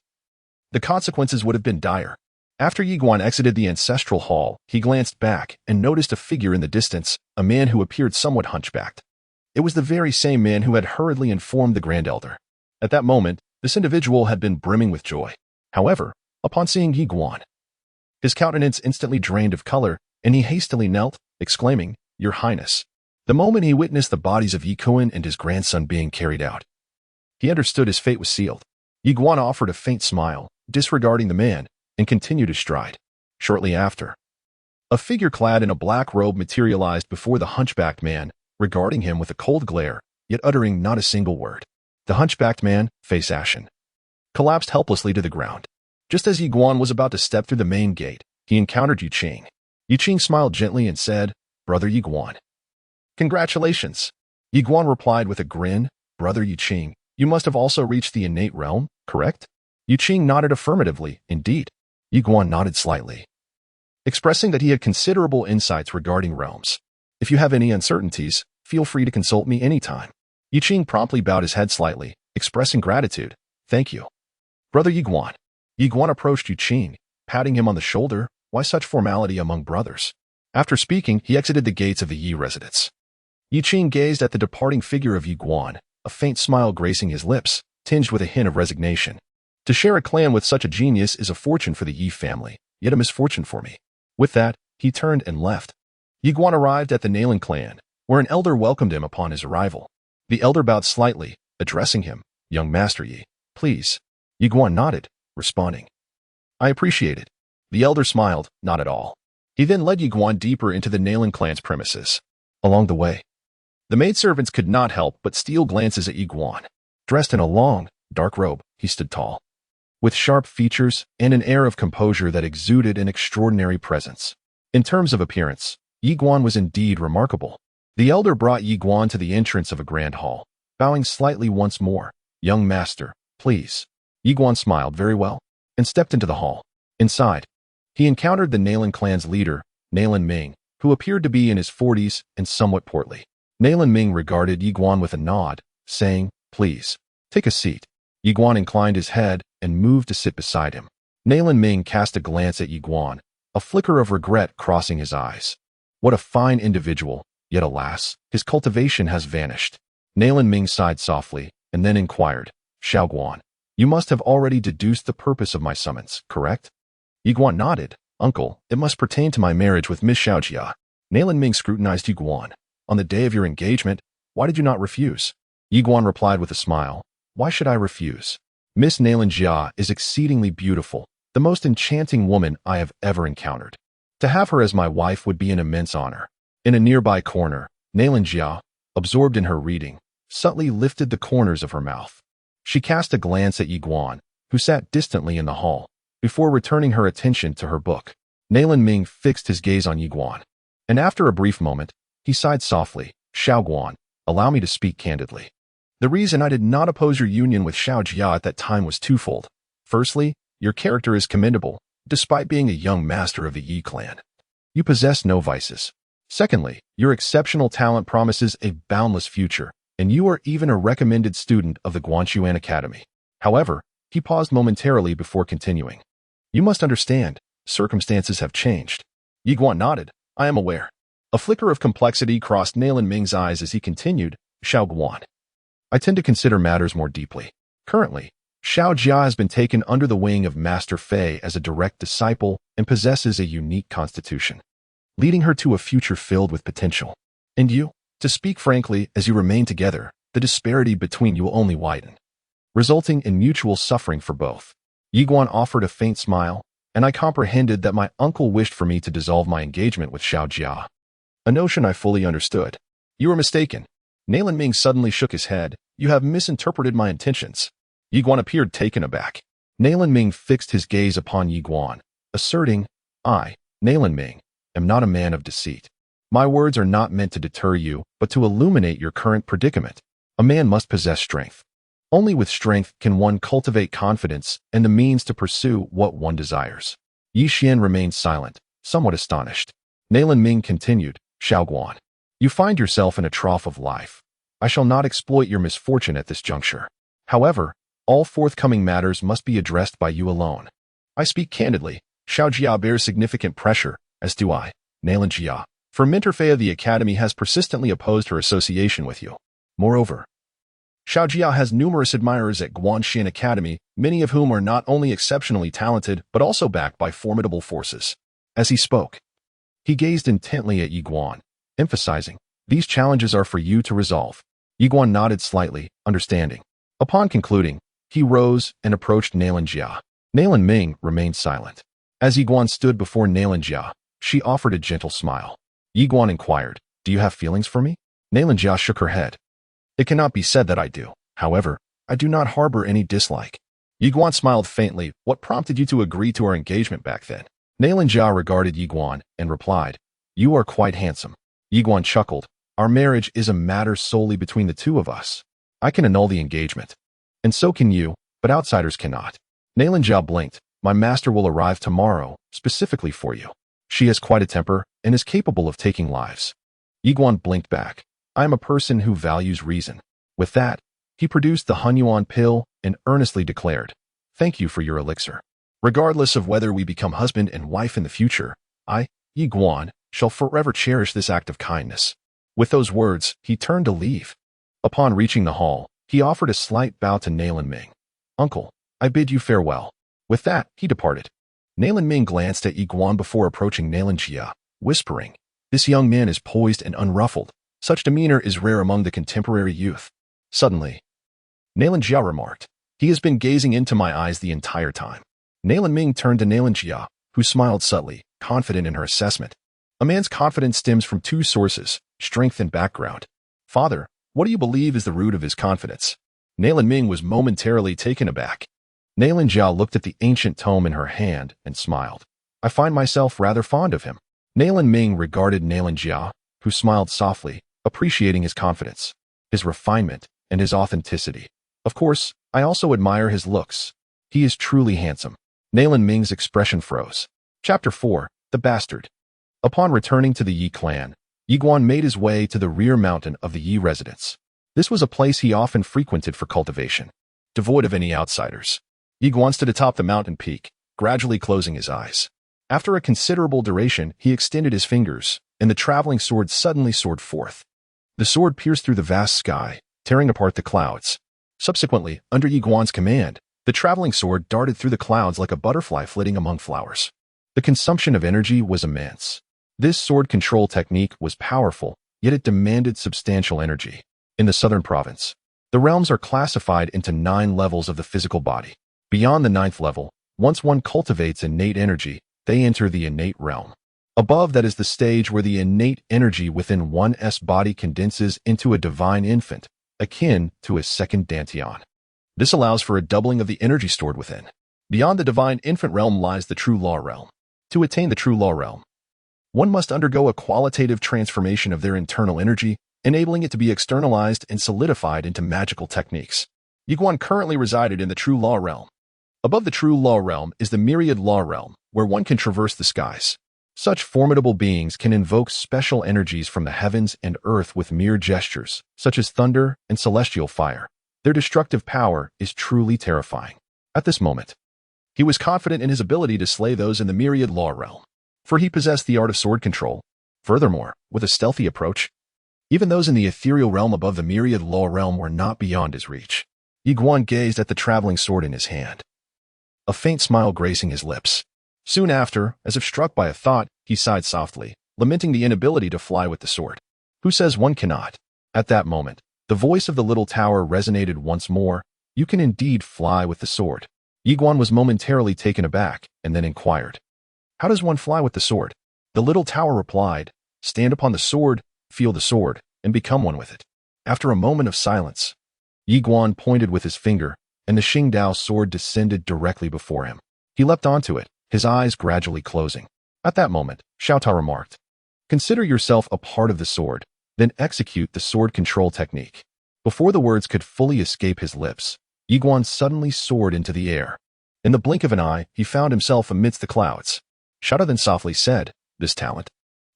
the consequences would have been dire. After Ye Xuan exited the ancestral hall, he glanced back and noticed a figure in the distance, a man who appeared somewhat hunchbacked. It was the very same man who had hurriedly informed the Grand Elder. At that moment, this individual had been brimming with joy. However, upon seeing Ye Xuan, his countenance instantly drained of color, and he hastily knelt, exclaiming, Your Highness. The moment he witnessed the bodies of Ye Xuan and his grandson being carried out, he understood his fate was sealed. Ye Xuan offered a faint smile, disregarding the man, and continued his stride. Shortly after, a figure clad in a black robe materialized before the hunchbacked man, regarding him with a cold glare, yet uttering not a single word. The hunchbacked man, face ashen, collapsed helplessly to the ground. Just as Ye Xuan was about to step through the main gate, he encountered Yu Qing. Yu Qing smiled gently and said, Brother Ye Xuan. Congratulations. Ye Xuan replied with a grin, Brother Yu Qing, you must have also reached the innate realm, correct? Yu Qing nodded affirmatively, indeed. Ye Xuan nodded slightly, expressing that he had considerable insights regarding realms. If you have any uncertainties, feel free to consult me anytime. Yu Qing promptly bowed his head slightly, expressing gratitude. Thank you. Brother Ye Xuan. Ye Xuan approached Yu Qing, patting him on the shoulder. Why such formality among brothers? After speaking, he exited the gates of the Yi residence. Yu Qing gazed at the departing figure of Ye Xuan, a faint smile gracing his lips, tinged with a hint of resignation. To share a clan with such a genius is a fortune for the Yi family, yet a misfortune for me. With that, he turned and left. Ye Xuan arrived at the Nalan clan, where an elder welcomed him upon his arrival. The elder bowed slightly, addressing him, Young Master Yi, please. Ye Xuan nodded, responding, I appreciate it. The elder smiled, not at all. He then led Ye Xuan deeper into the Nalan clan's premises. Along the way, the maidservants could not help but steal glances at Ye Xuan. Dressed in a long, dark robe, he stood tall, with sharp features and an air of composure that exuded an extraordinary presence. In terms of appearance, Ye Xuan was indeed remarkable. The elder brought Ye Xuan to the entrance of a grand hall, bowing slightly once more. Young master, please. Ye Xuan smiled very well and stepped into the hall. Inside, he encountered the Nalan clan's leader, Nalan Ming, who appeared to be in his 40s and somewhat portly. Nalan Ming regarded Ye Xuan with a nod, saying, Please, take a seat. Ye Xuan inclined his head and moved to sit beside him. Nalan Ming cast a glance at Ye Xuan, a flicker of regret crossing his eyes. What a fine individual, yet alas, his cultivation has vanished. Nalan Ming sighed softly, and then inquired, Xiao Guan, you must have already deduced the purpose of my summons, correct? Ye Xuan nodded. Uncle, it must pertain to my marriage with Miss Xiaojia. Nalan Ming scrutinized Ye Xuan. On the day of your engagement, why did you not refuse? Ye Xuan replied with a smile, Why should I refuse? Miss Nalan Jia is exceedingly beautiful, the most enchanting woman I have ever encountered. To have her as my wife would be an immense honor. In a nearby corner, Nalan Jia, absorbed in her reading, subtly lifted the corners of her mouth. She cast a glance at Ye Xuan, who sat distantly in the hall, before returning her attention to her book. Nalan Ming fixed his gaze on Ye Xuan, and after a brief moment, he sighed softly, Xiao Guan, allow me to speak candidly. The reason I did not oppose your union with Xiao Jia at that time was twofold. Firstly, your character is commendable, despite being a young master of the Yi clan. You possess no vices. Secondly, your exceptional talent promises a boundless future, and you are even a recommended student of the Guanxuan Academy. However, he paused momentarily before continuing. You must understand, circumstances have changed. Ye Xuan nodded. I am aware. A flicker of complexity crossed Nalan Ming's eyes as he continued, Xiao Guan. I tend to consider matters more deeply. Currently, Xiao Jia has been taken under the wing of Master Fei as a direct disciple and possesses a unique constitution, leading her to a future filled with potential. And you, to speak frankly, as you remain together, the disparity between you will only widen, resulting in mutual suffering for both. Ye Xuan offered a faint smile, and I comprehended that my uncle wished for me to dissolve my engagement with Xiao Jia, a notion I fully understood. You are mistaken. Nalan Ming suddenly shook his head. You have misinterpreted my intentions. Ye Xuan appeared taken aback. Nalan Ming fixed his gaze upon Ye Xuan, asserting, I, Nalan Ming, am not a man of deceit. My words are not meant to deter you, but to illuminate your current predicament. A man must possess strength. Only with strength can one cultivate confidence and the means to pursue what one desires. Ye Xuan remained silent, somewhat astonished. Nalan Ming continued, Xiao Guan, you find yourself in a trough of life. I shall not exploit your misfortune at this juncture. However, all forthcoming matters must be addressed by you alone. I speak candidly. Xiao Jia bears significant pressure, as do I, Nalan Jia. For Mentor Fei of the Academy has persistently opposed her association with you. Moreover, Xiao Jia has numerous admirers at Guanxuan Academy, many of whom are not only exceptionally talented, but also backed by formidable forces. As he spoke, he gazed intently at Ye Xuan, emphasizing, these challenges are for you to resolve. Ye Xuan nodded slightly, understanding. Upon concluding, he rose and approached Nalan Jia. Nalan Ming remained silent. As Ye Xuan stood before Nalan Jia, she offered a gentle smile. Ye Xuan inquired, do you have feelings for me? Nalan Jia shook her head. It cannot be said that I do. However, I do not harbor any dislike. Ye Xuan smiled faintly. What prompted you to agree to our engagement back then? Nalan Jia regarded Ye Xuan and replied, you are quite handsome. Ye Xuan chuckled. Our marriage is a matter solely between the two of us. I can annul the engagement. And so can you, but outsiders cannot. Nalan Jia blinked. My master will arrive tomorrow, specifically for you. She has quite a temper and is capable of taking lives. Ye Xuan blinked back. I am a person who values reason. With that, he produced the Hunyuan pill and earnestly declared, thank you for your elixir. Regardless of whether we become husband and wife in the future, I, Ye Xuan, shall forever cherish this act of kindness. With those words, he turned to leave. Upon reaching the hall, he offered a slight bow to Nalan Ming. Uncle, I bid you farewell. With that, he departed. Nalan Ming glanced at Ye Xuan before approaching Nalan Jia, whispering, this young man is poised and unruffled. Such demeanor is rare among the contemporary youth. Suddenly, Nalan Jia remarked, he has been gazing into my eyes the entire time. Nalan Ming turned to Nalan Jia, who smiled subtly, confident in her assessment. A man's confidence stems from two sources, strength and background. Father, what do you believe is the root of his confidence? Nalan Ming was momentarily taken aback. Nalan Jia looked at the ancient tome in her hand and smiled. I find myself rather fond of him. Nalan Ming regarded Nalan Jia, who smiled softly, appreciating his confidence, his refinement, and his authenticity. Of course, I also admire his looks. He is truly handsome. Nalan Ming's expression froze. Chapter 4, The Bastard. Upon returning to the Ye clan, Ye Xuan made his way to the rear mountain of the Ye residence. This was a place he often frequented for cultivation, devoid of any outsiders. Ye Xuan stood atop the mountain peak, gradually closing his eyes. After a considerable duration, he extended his fingers, and the traveling sword suddenly soared forth. The sword pierced through the vast sky, tearing apart the clouds. Subsequently, under Ye Xuan's command, the traveling sword darted through the clouds like a butterfly flitting among flowers. The consumption of energy was immense. This sword control technique was powerful, yet it demanded substantial energy. In the southern province, the realms are classified into 9 levels of the physical body. Beyond the 9th level, once one cultivates innate energy, they enter the innate realm. Above that is the stage where the innate energy within one's body condenses into a divine infant, akin to a second Dantian. This allows for a doubling of the energy stored within. Beyond the divine infant realm lies the true law realm. To attain the true law realm, one must undergo a qualitative transformation of their internal energy, enabling it to be externalized and solidified into magical techniques. Ye Xuan currently resided in the true law realm. Above the true law realm is the myriad law realm, where one can traverse the skies. Such formidable beings can invoke special energies from the heavens and earth with mere gestures, such as thunder and celestial fire. Their destructive power is truly terrifying. At this moment, he was confident in his ability to slay those in the myriad law realm, for he possessed the art of sword control. Furthermore, with a stealthy approach, even those in the ethereal realm above the myriad law realm were not beyond his reach. Ye Xuan gazed at the traveling sword in his hand, a faint smile gracing his lips. Soon after, as if struck by a thought, he sighed softly, lamenting the inability to fly with the sword. Who says one cannot? At that moment, the voice of the little tower resonated once more. You can indeed fly with the sword. Ye Xuan was momentarily taken aback, and then inquired, how does one fly with the sword? The little tower replied, stand upon the sword, feel the sword, and become one with it. After a moment of silence, Ye Xuan pointed with his finger, and the Qingdao sword descended directly before him. He leapt onto it, his eyes gradually closing. At that moment, Xiaotao remarked, consider yourself a part of the sword, then execute the sword control technique. Before the words could fully escape his lips, Ye Xuan suddenly soared into the air. In the blink of an eye, he found himself amidst the clouds. Xiaotao then softly said, this talent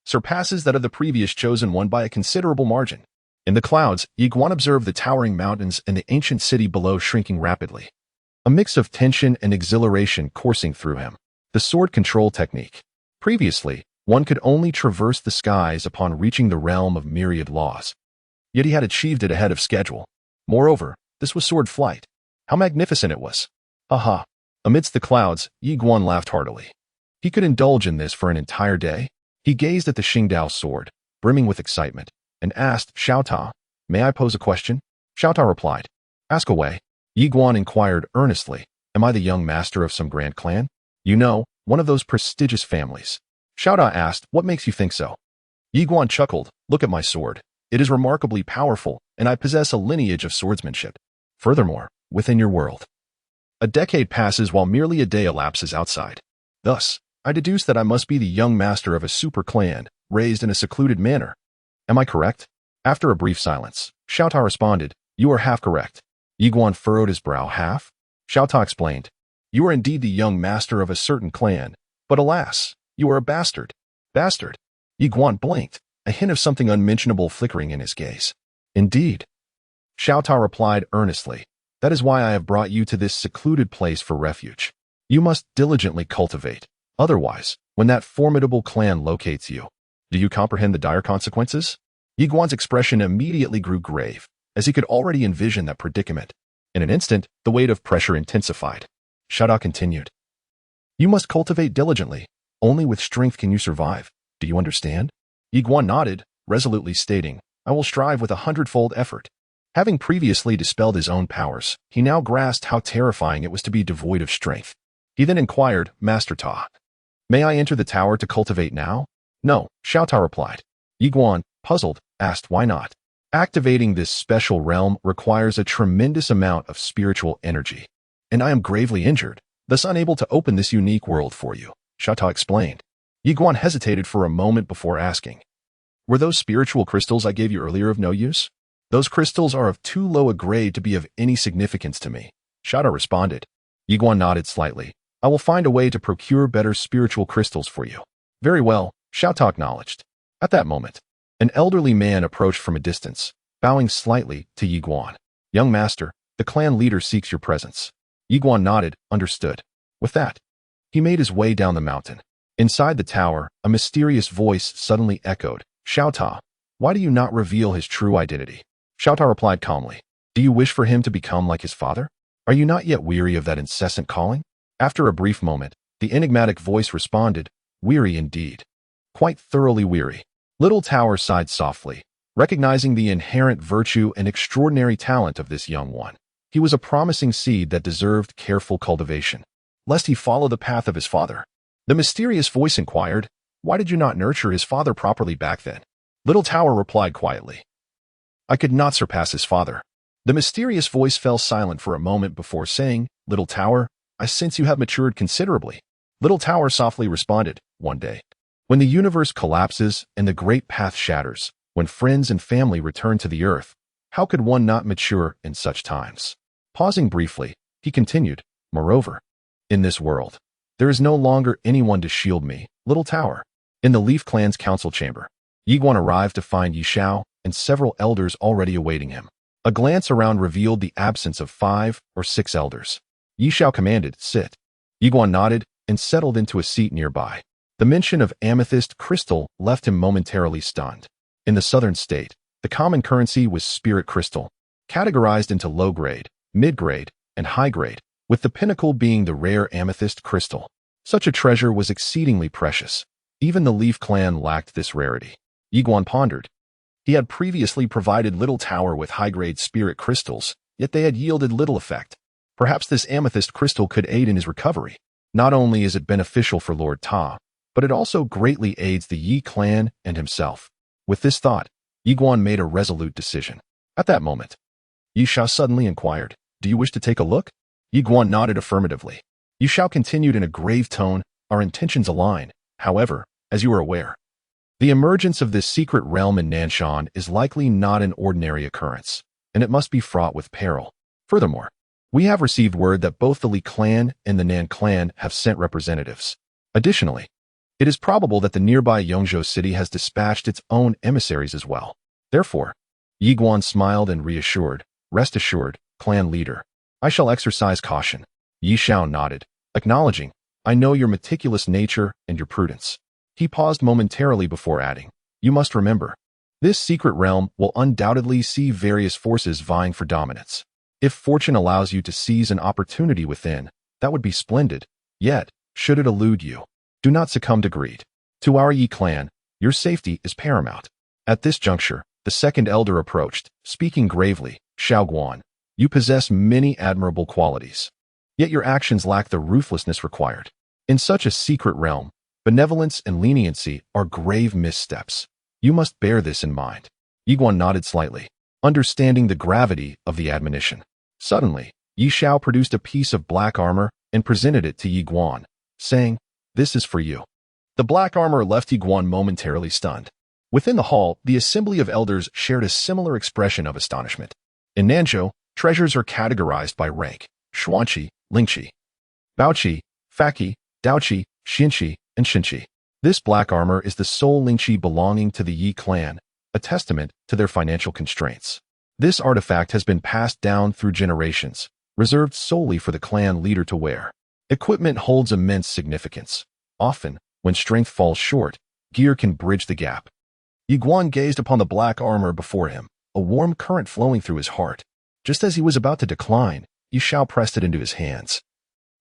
surpasses that of the previous chosen one by a considerable margin. In the clouds, Ye Xuan observed the towering mountains and the ancient city below shrinking rapidly. A mix of tension and exhilaration coursing through him. The sword control technique. Previously, one could only traverse the skies upon reaching the realm of myriad laws. Yet he had achieved it ahead of schedule. Moreover, this was sword flight. How magnificent it was. Aha! Amidst the clouds, Ye Xuan laughed heartily. He could indulge in this for an entire day. He gazed at the Qingdao sword, brimming with excitement, and asked Xiaotao, may I pose a question? Xiaotao replied, ask away. Ye Xuan inquired earnestly, am I the young master of some grand clan? You know, one of those prestigious families. Xiaotao asked, what makes you think so? Ye Xuan chuckled, look at my sword. It is remarkably powerful, and I possess a lineage of swordsmanship. Furthermore, within your world, a decade passes while merely a day elapses outside. Thus, I deduce that I must be the young master of a super clan, raised in a secluded manner. Am I correct? After a brief silence, Xiaotao responded, you are half correct. Ye Xuan furrowed his brow half. Xiaotao explained, you are indeed the young master of a certain clan, but alas, you are a bastard. Bastard. Ye Xuan blinked, a hint of something unmentionable flickering in his gaze. Indeed. Xiaotao replied earnestly, that is why I have brought you to this secluded place for refuge. You must diligently cultivate. Otherwise, when that formidable clan locates you, do you comprehend the dire consequences? Ye Xuan's expression immediately grew grave, as he could already envision that predicament. In an instant, the weight of pressure intensified. Xiaotao continued, you must cultivate diligently. Only with strength can you survive. Do you understand? Ye Xuan nodded, resolutely stating, I will strive with 100-fold effort. Having previously dispelled his own powers, he now grasped how terrifying it was to be devoid of strength. He then inquired, Master Ta, may I enter the tower to cultivate now? No, Xiaotao replied. Ye Xuan, puzzled, asked why not. Activating this special realm requires a tremendous amount of spiritual energy, and I am gravely injured, thus unable to open this unique world for you, Xiaotao explained. Ye Xuan hesitated for a moment before asking, were those spiritual crystals I gave you earlier of no use? Those crystals are of too low a grade to be of any significance to me, Xiaotao responded. Ye Xuan nodded slightly. I will find a way to procure better spiritual crystals for you. Very well, Xiaotao acknowledged. At that moment, an elderly man approached from a distance, bowing slightly to Ye Xuan. Young master, the clan leader seeks your presence. Ye Xuan nodded, understood. With that, he made his way down the mountain. Inside the tower, a mysterious voice suddenly echoed, Xiaotao, why do you not reveal his true identity? Xiaotao replied calmly, do you wish for him to become like his father? Are you not yet weary of that incessant calling? After a brief moment, the enigmatic voice responded, weary indeed. Quite thoroughly weary. Little Tower sighed softly, recognizing the inherent virtue and extraordinary talent of this young one. He was a promising seed that deserved careful cultivation, lest he follow the path of his father. The mysterious voice inquired, why did you not nurture his father properly back then? Little Tower replied quietly, I could not surpass his father. The mysterious voice fell silent for a moment before saying, Little Tower, I sense you have matured considerably. Little Tower softly responded, one day, when the universe collapses and the great path shatters, when friends and family return to the earth, how could one not mature in such times? Pausing briefly, he continued, moreover, in this world, there is no longer anyone to shield me, Little Tower. In the Leaf Clan's council chamber, Ye Xuan arrived to find Ye Xiao and several elders already awaiting him. A glance around revealed the absence of 5 or 6 elders. Ye Xiao commanded, "Sit." Ye Xuan nodded and settled into a seat nearby. The mention of amethyst crystal left him momentarily stunned. In the southern state, the common currency was spirit crystal, categorized into low-grade, mid-grade, and high-grade, with the pinnacle being the rare amethyst crystal. Such a treasure was exceedingly precious. Even the Leaf Clan lacked this rarity. Ye Xuan pondered. He had previously provided Little Tower with high-grade spirit crystals, yet they had yielded little effect. Perhaps this amethyst crystal could aid in his recovery. Not only is it beneficial for Lord Ta, but it also greatly aids the Ye Clan and himself. With this thought, Ye Xuan made a resolute decision. At that moment, Ye Xiao suddenly inquired, "Do you wish to take a look?" Ye Xuan nodded affirmatively. Ye Xiao continued in a grave tone, "Our intentions align. However, as you are aware, the emergence of this secret realm in Nanshan is likely not an ordinary occurrence, and it must be fraught with peril. Furthermore, we have received word that both the Li clan and the Nan clan have sent representatives. Additionally, it is probable that the nearby Yongzhou city has dispatched its own emissaries as well. Therefore," Ye Xuan smiled and reassured, "Rest assured, clan leader, I shall exercise caution." Ye Xiao nodded, acknowledging, "I know your meticulous nature and your prudence." He paused momentarily before adding, "You must remember, this secret realm will undoubtedly see various forces vying for dominance. If fortune allows you to seize an opportunity within, that would be splendid. Yet, should it elude you, do not succumb to greed. To our Ye clan, your safety is paramount." At this juncture, the second elder approached, speaking gravely, "Xiao Guan, you possess many admirable qualities. Yet your actions lack the ruthlessness required. In such a secret realm, benevolence and leniency are grave missteps. You must bear this in mind." Ye Xuan nodded slightly, understanding the gravity of the admonition. Suddenly, Ye Xiao produced a piece of black armor and presented it to Ye Xuan, saying, "This is for you." The black armor left Ye Xuan momentarily stunned. Within the hall, the assembly of elders shared a similar expression of astonishment. In Nanzhou, treasures are categorized by rank: Xuanqi, Lingqi, Baoqi, Faqi, Daoqi, Xinqi, and Shinqi. This black armor is the sole Lingqi belonging to the Ye clan, a testament to their financial constraints. This artifact has been passed down through generations, reserved solely for the clan leader to wear. Equipment holds immense significance. Often, when strength falls short, gear can bridge the gap. Ye Xuan gazed upon the black armor before him, a warm current flowing through his heart. Just as he was about to decline, Ye Xiao pressed it into his hands,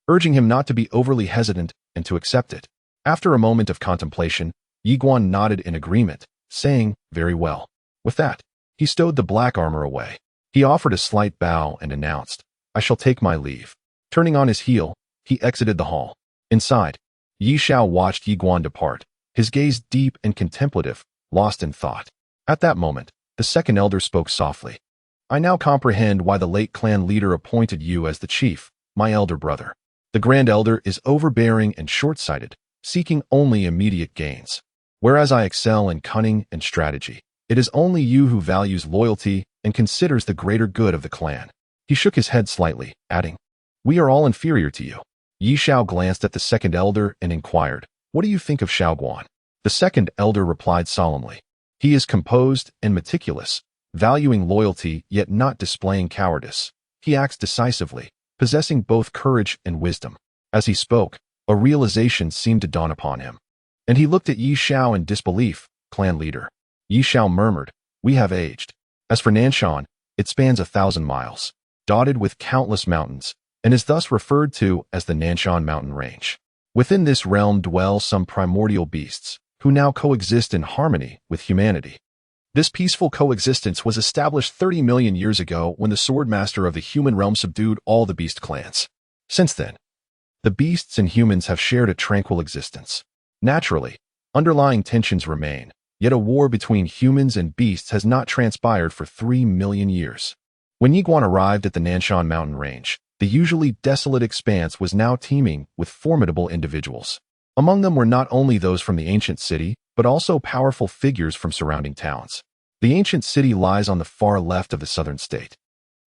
urging him not to be overly hesitant and to accept it. After a moment of contemplation, Ye Xuan nodded in agreement, saying, "Very well." With that, he stowed the black armor away. He offered a slight bow and announced, "I shall take my leave." Turning on his heel, he exited the hall. Inside, Ye Xiao watched Ye Xuan depart, his gaze deep and contemplative, lost in thought. At that moment, the second elder spoke softly. "I now comprehend why the late clan leader appointed you as the chief, my elder brother. The grand elder is overbearing and short-sighted, seeking only immediate gains. Whereas I excel in cunning and strategy, it is only you who values loyalty and considers the greater good of the clan." He shook his head slightly, adding, "We are all inferior to you." Ye Xiao glanced at the second elder and inquired, "What do you think of Xiao Guan?" The second elder replied solemnly, "He is composed and meticulous, valuing loyalty yet not displaying cowardice. He acts decisively, possessing both courage and wisdom." As he spoke, a realization seemed to dawn upon him, and he looked at Ye Xiao in disbelief. "Clan leader." Ye Xiao murmured, "We have aged. As for Nanshan, it spans 1,000 miles, dotted with countless mountains, and is thus referred to as the Nanshan Mountain Range. Within this realm dwell some primordial beasts, who now coexist in harmony with humanity. This peaceful coexistence was established 30 million years ago when the Swordmaster of the human realm subdued all the beast clans. Since then, the beasts and humans have shared a tranquil existence. Naturally, underlying tensions remain, yet a war between humans and beasts has not transpired for 3 million years. When Ye Xuan arrived at the Nanshan Mountain Range, the usually desolate expanse was now teeming with formidable individuals. Among them were not only those from the ancient city, but also powerful figures from surrounding towns. The ancient city lies on the far left of the southern state,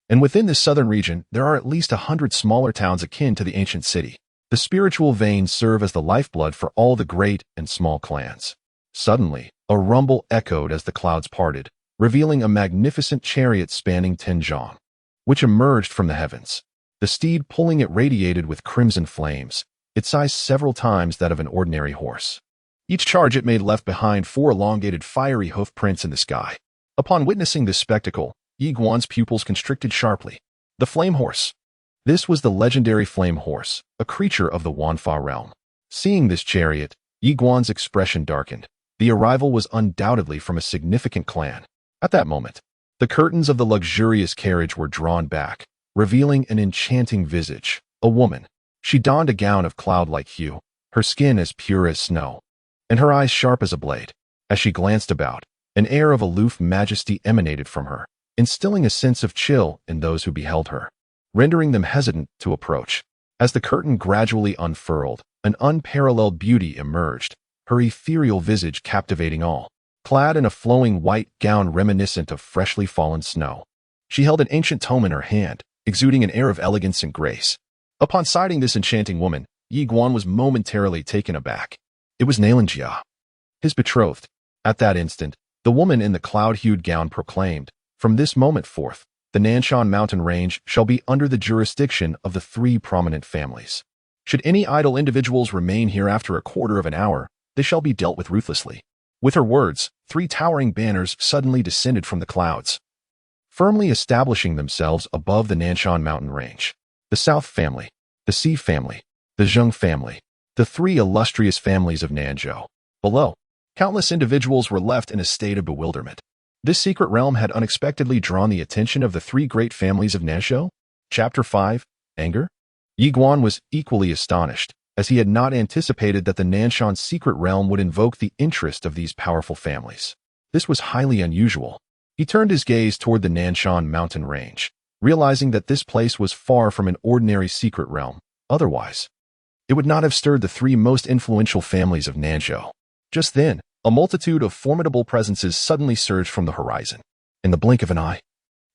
and within this southern region there are at least 100 smaller towns akin to the ancient city. The spiritual veins serve as the lifeblood for all the great and small clans. Suddenly, a rumble echoed as the clouds parted, revealing a magnificent chariot spanning 10 zhang, which emerged from the heavens. The steed pulling it radiated with crimson flames, its size several times that of an ordinary horse. Each charge it made left behind 4 elongated fiery hoof prints in the sky. Upon witnessing this spectacle, Ye Xuan's pupils constricted sharply. The flame horse. This was the legendary flame horse, a creature of the Wanfa realm. Seeing this chariot, Ye Xuan's expression darkened. The arrival was undoubtedly from a significant clan. At that moment, the curtains of the luxurious carriage were drawn back, revealing an enchanting visage, a woman. She donned a gown of cloud-like hue, her skin as pure as snow, and her eyes sharp as a blade. As she glanced about, an air of aloof majesty emanated from her, instilling a sense of chill in those who beheld her, rendering them hesitant to approach. As the curtain gradually unfurled, an unparalleled beauty emerged, her ethereal visage captivating all. Clad in a flowing white gown reminiscent of freshly fallen snow, she held an ancient tome in her hand, exuding an air of elegance and grace. Upon sighting this enchanting woman, Ye Xuan was momentarily taken aback. It was Yanhuang, his betrothed. At that instant, the woman in the cloud-hued gown proclaimed, "From this moment forth, the Nanshan mountain range shall be under the jurisdiction of the 3 prominent families. Should any idle individuals remain here after a quarter of an hour, they shall be dealt with ruthlessly." With her words, 3 towering banners suddenly descended from the clouds, firmly establishing themselves above the Nanshan mountain range. The South family, the Sea family, the Zheng family, the 3 illustrious families of Nanzhou. Below, countless individuals were left in a state of bewilderment. This secret realm had unexpectedly drawn the attention of the 3 great families of Nanzhou. Chapter 5, Anger? Ye Xuan was equally astonished, as he had not anticipated that the Nanshan secret realm would invoke the interest of these powerful families. This was highly unusual. He turned his gaze toward the Nanshan mountain range, realizing that this place was far from an ordinary secret realm. Otherwise, it would not have stirred the 3 most influential families of Nanzhou. Just then, a multitude of formidable presences suddenly surged from the horizon. In the blink of an eye,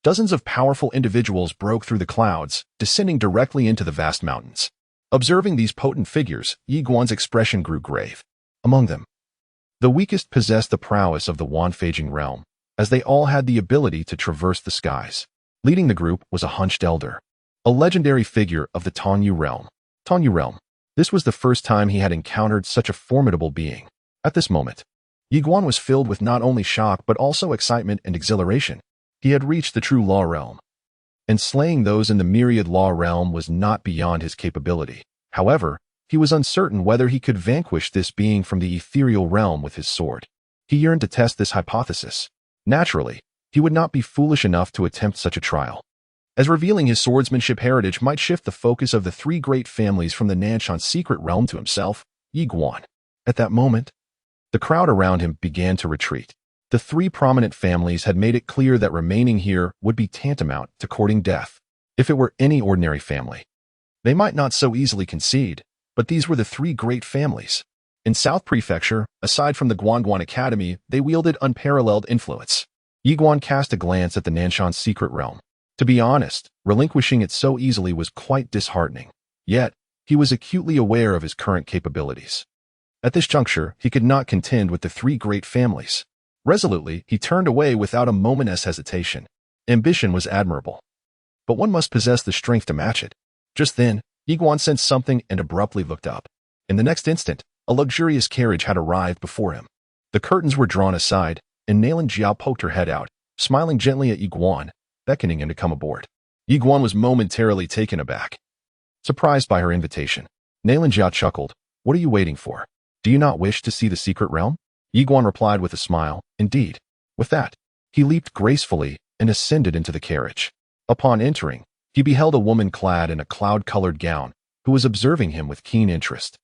dozens of powerful individuals broke through the clouds, descending directly into the vast mountains. Observing these potent figures, Ye Xuan's expression grew grave. Among them, the weakest possessed the prowess of the Wanfaging realm, as they all had the ability to traverse the skies. Leading the group was a hunched elder, a legendary figure of the Tongyu realm. Tongyu realm. This was the first time he had encountered such a formidable being. At this moment, Ye Xuan was filled with not only shock but also excitement and exhilaration. He had reached the true law realm, and slaying those in the myriad law realm was not beyond his capability. However, he was uncertain whether he could vanquish this being from the ethereal realm with his sword. He yearned to test this hypothesis. Naturally, he would not be foolish enough to attempt such a trial, as revealing his swordsmanship heritage might shift the focus of the 3 great families from the Nanshan secret realm to himself, Ye Xuan. At that moment, the crowd around him began to retreat. The 3 prominent families had made it clear that remaining here would be tantamount to courting death. If it were any ordinary family, they might not so easily concede, but these were the 3 great families. In South Prefecture, aside from the Guanxuan Academy, they wielded unparalleled influence. Ye Xuan cast a glance at the Nanshan secret realm. To be honest, relinquishing it so easily was quite disheartening. Yet, he was acutely aware of his current capabilities. At this juncture, he could not contend with the 3 great families. Resolutely, he turned away without a moment's hesitation. Ambition was admirable, but one must possess the strength to match it. Just then, Ye Xuan sensed something and abruptly looked up. In the next instant, a luxurious carriage had arrived before him. The curtains were drawn aside, and Yanhuang poked her head out, smiling gently at Ye Xuan, beckoning him to come aboard. Ye Xuan was momentarily taken aback. Surprised by her invitation, Yanhuang chuckled. "What are you waiting for? Do you not wish to see the secret realm?" Ye Xuan replied with a smile, "Indeed." With that, he leaped gracefully and ascended into the carriage. Upon entering, he beheld a woman clad in a cloud-colored gown, who was observing him with keen interest.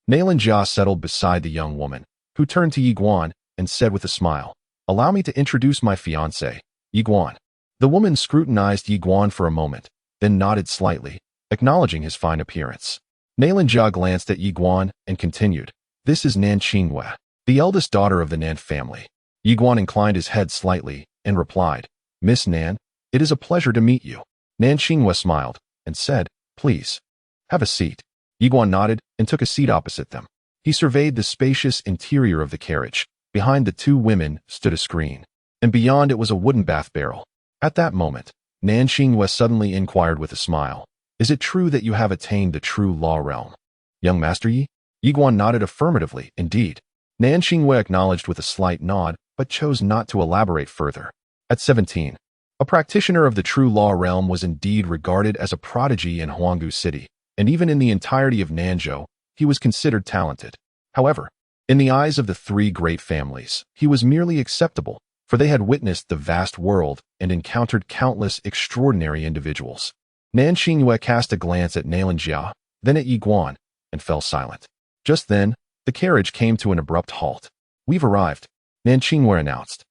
Yanhuang settled beside the young woman, who turned to Ye Xuan and said with a smile, "Allow me to introduce my fiancé, Ye Xuan." The woman scrutinized Ye Xuan for a moment, then nodded slightly, acknowledging his fine appearance. Yanhuang glanced at Ye Xuan and continued, "This is Nan Qinghua, the eldest daughter of the Nan family." Ye Xuan inclined his head slightly and replied, "Miss Nan, it is a pleasure to meet you." Nan Qinghua smiled and said, "Please, have a seat." Ye Xuan nodded and took a seat opposite them. He surveyed the spacious interior of the carriage, Behind the two women stood a screen, and beyond it was a wooden bath barrel. At that moment, Nanqing suddenly inquired with a smile, "Is it true that you have attained the true law realm?" "Young Master Yi?" Ye Xuan nodded affirmatively. "Indeed." Nanqing acknowledged with a slight nod, but chose not to elaborate further. At 17, a practitioner of the true law realm was indeed regarded as a prodigy in Huanggu City, and even in the entirety of Nanzhou, he was considered talented. However, in the eyes of the three great families, he was merely acceptable, for they had witnessed the vast world and encountered countless extraordinary individuals. Nanqing cast a glance at Nalanjia, then at Ye Xuan, and fell silent. Just then, the carriage came to an abrupt halt. "We've arrived," Nanqing announced.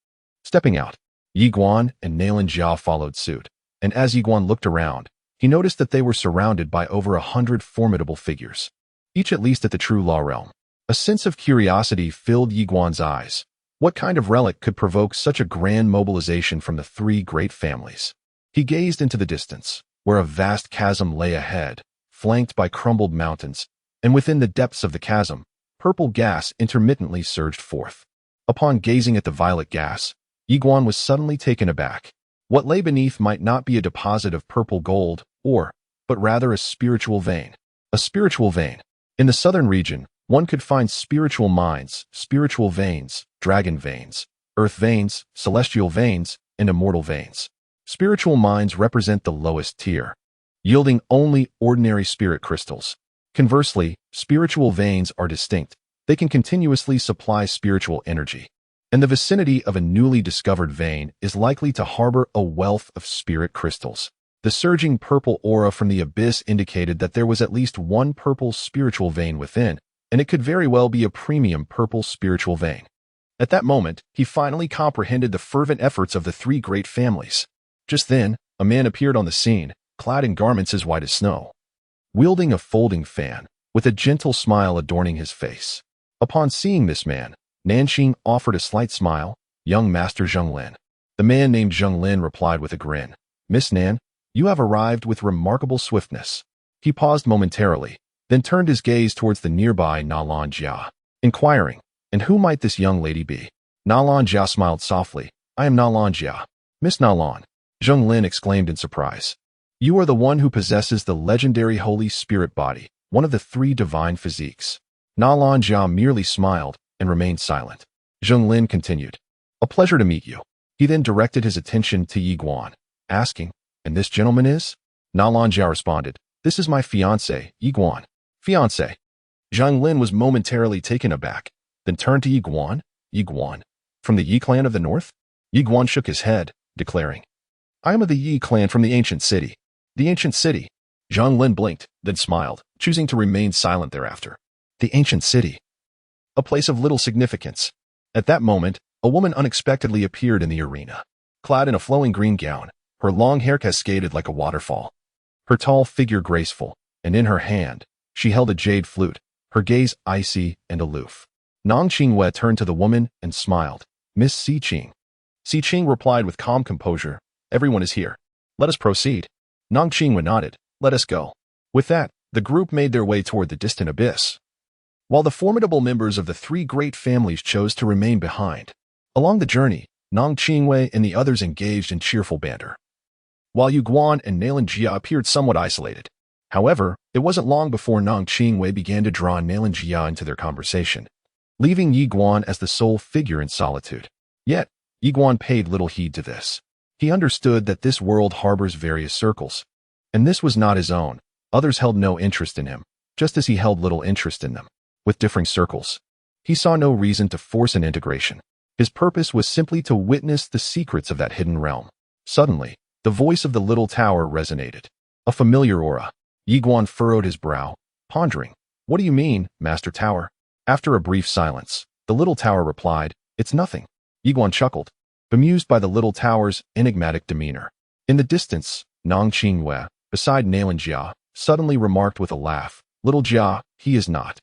Stepping out, Ye Xuan and Nalanjia followed suit, and as Ye Xuan looked around, he noticed that they were surrounded by over 100 formidable figures, each at least at the true law realm. A sense of curiosity filled Ye Xuan's eyes. What kind of relic could provoke such a grand mobilization from the three great families? He gazed into the distance, where a vast chasm lay ahead, flanked by crumbled mountains, and within the depths of the chasm, purple gas intermittently surged forth. Upon gazing at the violet gas, Ye Xuan was suddenly taken aback. What lay beneath might not be a deposit of purple gold, but rather a spiritual vein. A spiritual vein. In the southern region, one could find spiritual mines, spiritual veins, dragon veins, earth veins, celestial veins, and immortal veins. Spiritual mines represent the lowest tier, yielding only ordinary spirit crystals. Conversely, spiritual veins are distinct. They can continuously supply spiritual energy, and the vicinity of a newly discovered vein is likely to harbor a wealth of spirit crystals. The surging purple aura from the abyss indicated that there was at least one purple spiritual vein within, and it could very well be a premium purple spiritual vein. At that moment, he finally comprehended the fervent efforts of the three great families. Just then, a man appeared on the scene, clad in garments as white as snow, wielding a folding fan, with a gentle smile adorning his face. Upon seeing this man, Nanqing offered a slight smile. "Young Master Zhenglin." The man named Zhenglin replied with a grin, "Miss Nan, you have arrived with remarkable swiftness." He paused momentarily, then turned his gaze towards the nearby Nalanjia, inquiring, "And who might this young lady be?" Nalanjia smiled softly. "I am Nalanjia." "Miss Nalan," Zhenglin exclaimed in surprise. "You are the one who possesses the legendary Holy Spirit body, one of the three divine physiques." Nalanjia merely smiled and remained silent. Zhenglin continued, "A pleasure to meet you." He then directed his attention to Ye Xuan, asking, "And this gentleman is?" Nalanjia responded, "This is my fiancé, Ye Xuan." "Fiancé?" Zhenglin was momentarily taken aback, then turned to Ye Xuan. "Ye Xuan? From the Yi clan of the north?" Ye Xuan shook his head, declaring, "I am of the Yi clan from the ancient city." "The ancient city?" Zhenglin blinked, then smiled, choosing to remain silent thereafter. The ancient city. A place of little significance. At that moment, a woman unexpectedly appeared in the arena. Clad in a flowing green gown, her long hair cascaded like a waterfall, her tall figure graceful, and in her hand, she held a jade flute, her gaze icy and aloof. Nanqing turned to the woman and smiled. "Miss Xiqing." Xiqing replied with calm composure, "Everyone is here. Let us proceed." Nanqing nodded. "Let us go." With that, the group made their way toward the distant abyss, while the formidable members of the three great families chose to remain behind. Along the journey, Nanqing and the others engaged in cheerful banter, while Ye Xuan and Nalanjia appeared somewhat isolated. However, it wasn't long before Nanqing began to draw Nalanjia into their conversation, leaving Ye Xuan as the sole figure in solitude. Yet, Ye Xuan paid little heed to this. He understood that this world harbors various circles, and this was not his own. Others held no interest in him, just as he held little interest in them. With differing circles, he saw no reason to force an integration. His purpose was simply to witness the secrets of that hidden realm. Suddenly, the voice of the little tower resonated. A familiar aura. Ye Xuan furrowed his brow, pondering. "What do you mean, Master Tower?" After a brief silence, the little tower replied, "It's nothing." Ye Xuan chuckled, bemused by the little tower's enigmatic demeanor. In the distance, Nanqing, beside Nalanjia, suddenly remarked with a laugh, "Little Jia, he is not.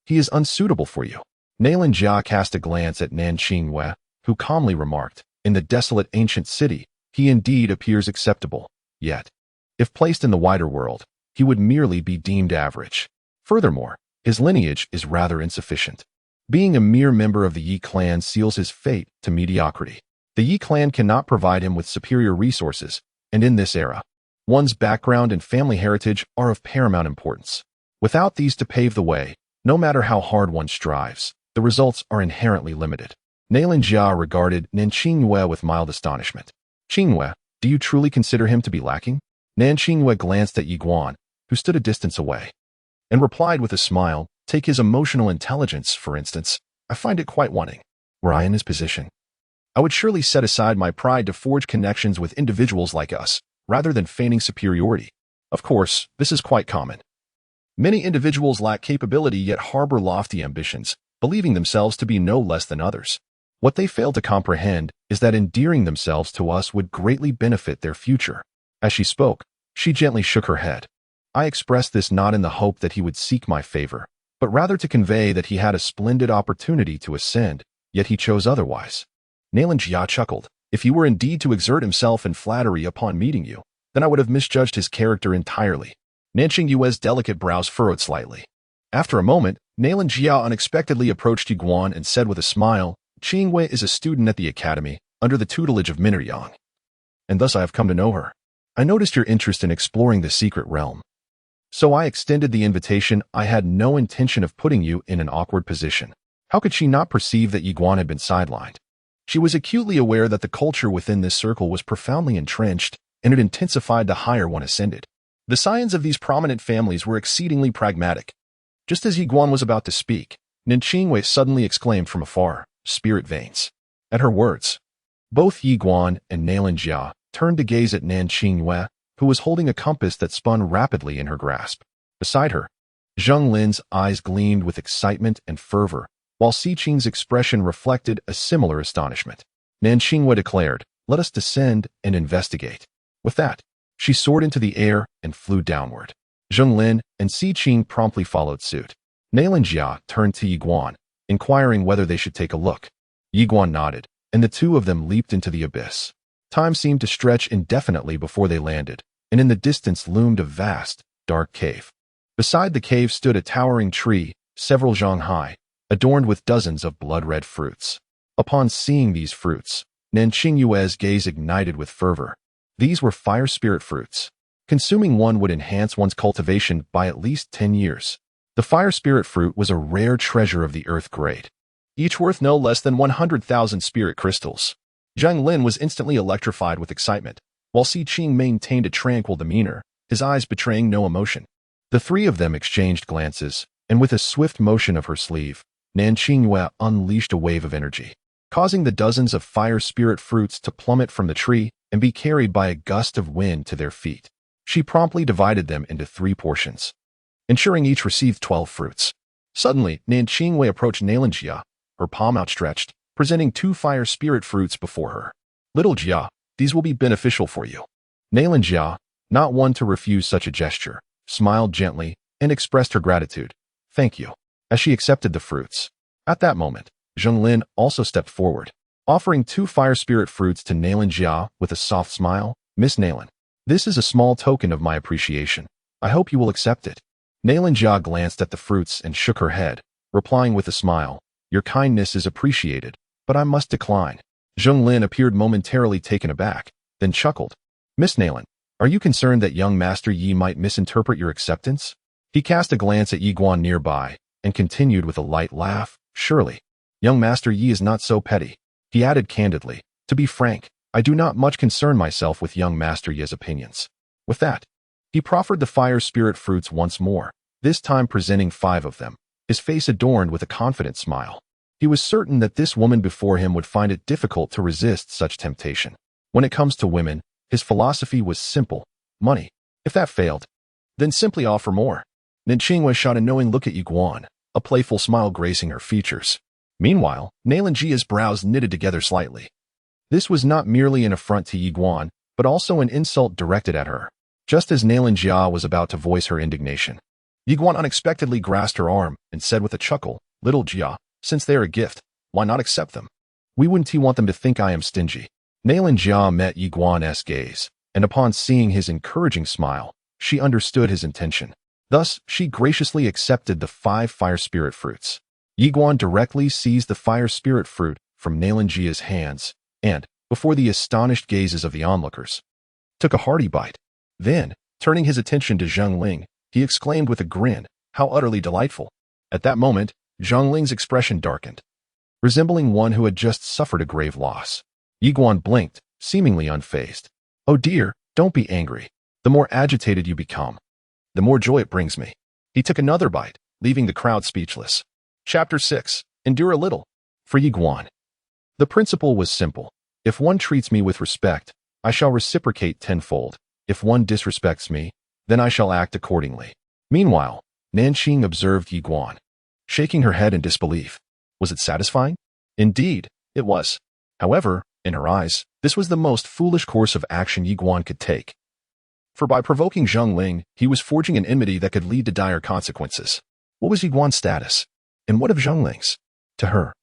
He is unsuitable for you." Nalanjia cast a glance at Nanqing, who calmly remarked, "In the desolate ancient city, he indeed appears acceptable. Yet, if placed in the wider world, he would merely be deemed average. Furthermore, his lineage is rather insufficient." Being a mere member of the Ye clan seals his fate to mediocrity. The Ye clan cannot provide him with superior resources, and in this era, one's background and family heritage are of paramount importance. Without these to pave the way, no matter how hard one strives, the results are inherently limited. Nailan Jia regarded Nan Qingyue with mild astonishment. Qingyue, do you truly consider him to be lacking? Nan Qingyue glanced at Ye Xuan, who stood a distance away, and replied with a smile, take his emotional intelligence, for instance. I find it quite wanting. Were I in his position, I would surely set aside my pride to forge connections with individuals like us, rather than feigning superiority. Of course, this is quite common. Many individuals lack capability yet harbor lofty ambitions, believing themselves to be no less than others. What they fail to comprehend is that endearing themselves to us would greatly benefit their future. As she spoke, she gently shook her head. I expressed this not in the hope that he would seek my favor, but rather to convey that he had a splendid opportunity to ascend, yet he chose otherwise. Nailan Jia chuckled. If he were indeed to exert himself in flattery upon meeting you, then I would have misjudged his character entirely. Nan Qingyue's delicate brows furrowed slightly. After a moment, Nailan Jia unexpectedly approached Ye Xuan and said with a smile, Qingyue is a student at the academy, under the tutelage of Yanhuang. And thus I have come to know her. I noticed your interest in exploring the secret realm. So I extended the invitation. I had no intention of putting you in an awkward position. How could she not perceive that Ye Xuan had been sidelined? She was acutely aware that the culture within this circle was profoundly entrenched, and it intensified the higher one ascended. The scions of these prominent families were exceedingly pragmatic. Just as Ye Xuan was about to speak, Nan Qingyue suddenly exclaimed from afar, spirit veins. At her words, both Ye Xuan and Nailan Jia turned to gaze at Nan Qingyue, who was holding a compass that spun rapidly in her grasp. Beside her, Zheng Lin's eyes gleamed with excitement and fervor, while Si Qing's expression reflected a similar astonishment. Nan Qingyue declared, let us descend and investigate. With that, she soared into the air and flew downward. Zheng Lin and Si Qing promptly followed suit. Nailan Jia turned to Ye Xuan, inquiring whether they should take a look. Ye Xuan nodded, and the two of them leaped into the abyss. Time seemed to stretch indefinitely before they landed, and in the distance loomed a vast, dark cave. Beside the cave stood a towering tree, several zhang high, adorned with dozens of blood-red fruits. Upon seeing these fruits, Nan Qingyue's gaze ignited with fervor. These were fire spirit fruits. Consuming one would enhance one's cultivation by at least 10 years. The fire spirit fruit was a rare treasure of the earth grade, each worth no less than 100,000 spirit crystals. Zheng Lin was instantly electrified with excitement, while Si Qing maintained a tranquil demeanor, his eyes betraying no emotion. The three of them exchanged glances, and with a swift motion of her sleeve, Nan Qingyue unleashed a wave of energy, causing the dozens of fire spirit fruits to plummet from the tree and be carried by a gust of wind to their feet. She promptly divided them into 3 portions, ensuring each received 12 fruits. Suddenly, Nan Qingyue approached Nailan Jia, her palm outstretched, presenting 2 fire spirit fruits before her. Little Jia, these will be beneficial for you. Nailan Jia, not one to refuse such a gesture, smiled gently and expressed her gratitude. Thank you, as she accepted the fruits. At that moment, Zheng Lin also stepped forward, offering 2 fire spirit fruits to Nailan Jia with a soft smile. Miss Nailan, this is a small token of my appreciation. I hope you will accept it. Nailan Jia glanced at the fruits and shook her head, replying with a smile, your kindness is appreciated, but I must decline. Zheng Lin appeared momentarily taken aback, then chuckled. Miss Nailan, are you concerned that young Master Yi might misinterpret your acceptance? He cast a glance at Ye Xuan nearby, and continued with a light laugh, surely. Young Master Yi is not so petty. He added candidly, to be frank, I do not much concern myself with young Master Yi's opinions. With that, he proffered the fire spirit fruits once more, this time presenting 5 of them, his face adorned with a confident smile. He was certain that this woman before him would find it difficult to resist such temptation. When it comes to women, his philosophy was simple, money. If that failed, then simply offer more. Nan Qingyue shot a knowing look at Ye Xuan, a playful smile gracing her features. Meanwhile, Nailan Jia's brows knitted together slightly. This was not merely an affront to Ye Xuan, but also an insult directed at her. Just as Nailan Jia was about to voice her indignation, Ye Xuan unexpectedly grasped her arm and said with a chuckle, Little Jia, since they are a gift, why not accept them? We wouldn't want them to think I am stingy. Nailan Jia met Ye Xuan's gaze, and upon seeing his encouraging smile, she understood his intention. Thus, she graciously accepted the 5 fire spirit fruits. Ye Xuan directly seized the fire spirit fruit from Nalinjia's hands and, before the astonished gazes of the onlookers, took a hearty bite. Then, turning his attention to Zheng Ling, he exclaimed with a grin, "How utterly delightful." At that moment, Zheng Ling's expression darkened, resembling one who had just suffered a grave loss. Ye Xuan blinked, seemingly unfazed. "Oh dear, don't be angry. The more agitated you become, the more joy it brings me." He took another bite, leaving the crowd speechless. Chapter 6. Endure a little. For Ye Xuan. The principle was simple. If one treats me with respect, I shall reciprocate tenfold. If one disrespects me, then I shall act accordingly. Meanwhile, Nanqing observed Ye Xuan, shaking her head in disbelief. Was it satisfying? Indeed, it was. However, in her eyes, this was the most foolish course of action Ye Xuan could take. For by provoking Zheng Ling, he was forging an enmity that could lead to dire consequences. What was Ye Xuan's status? And what of Zheng Ling's? To her,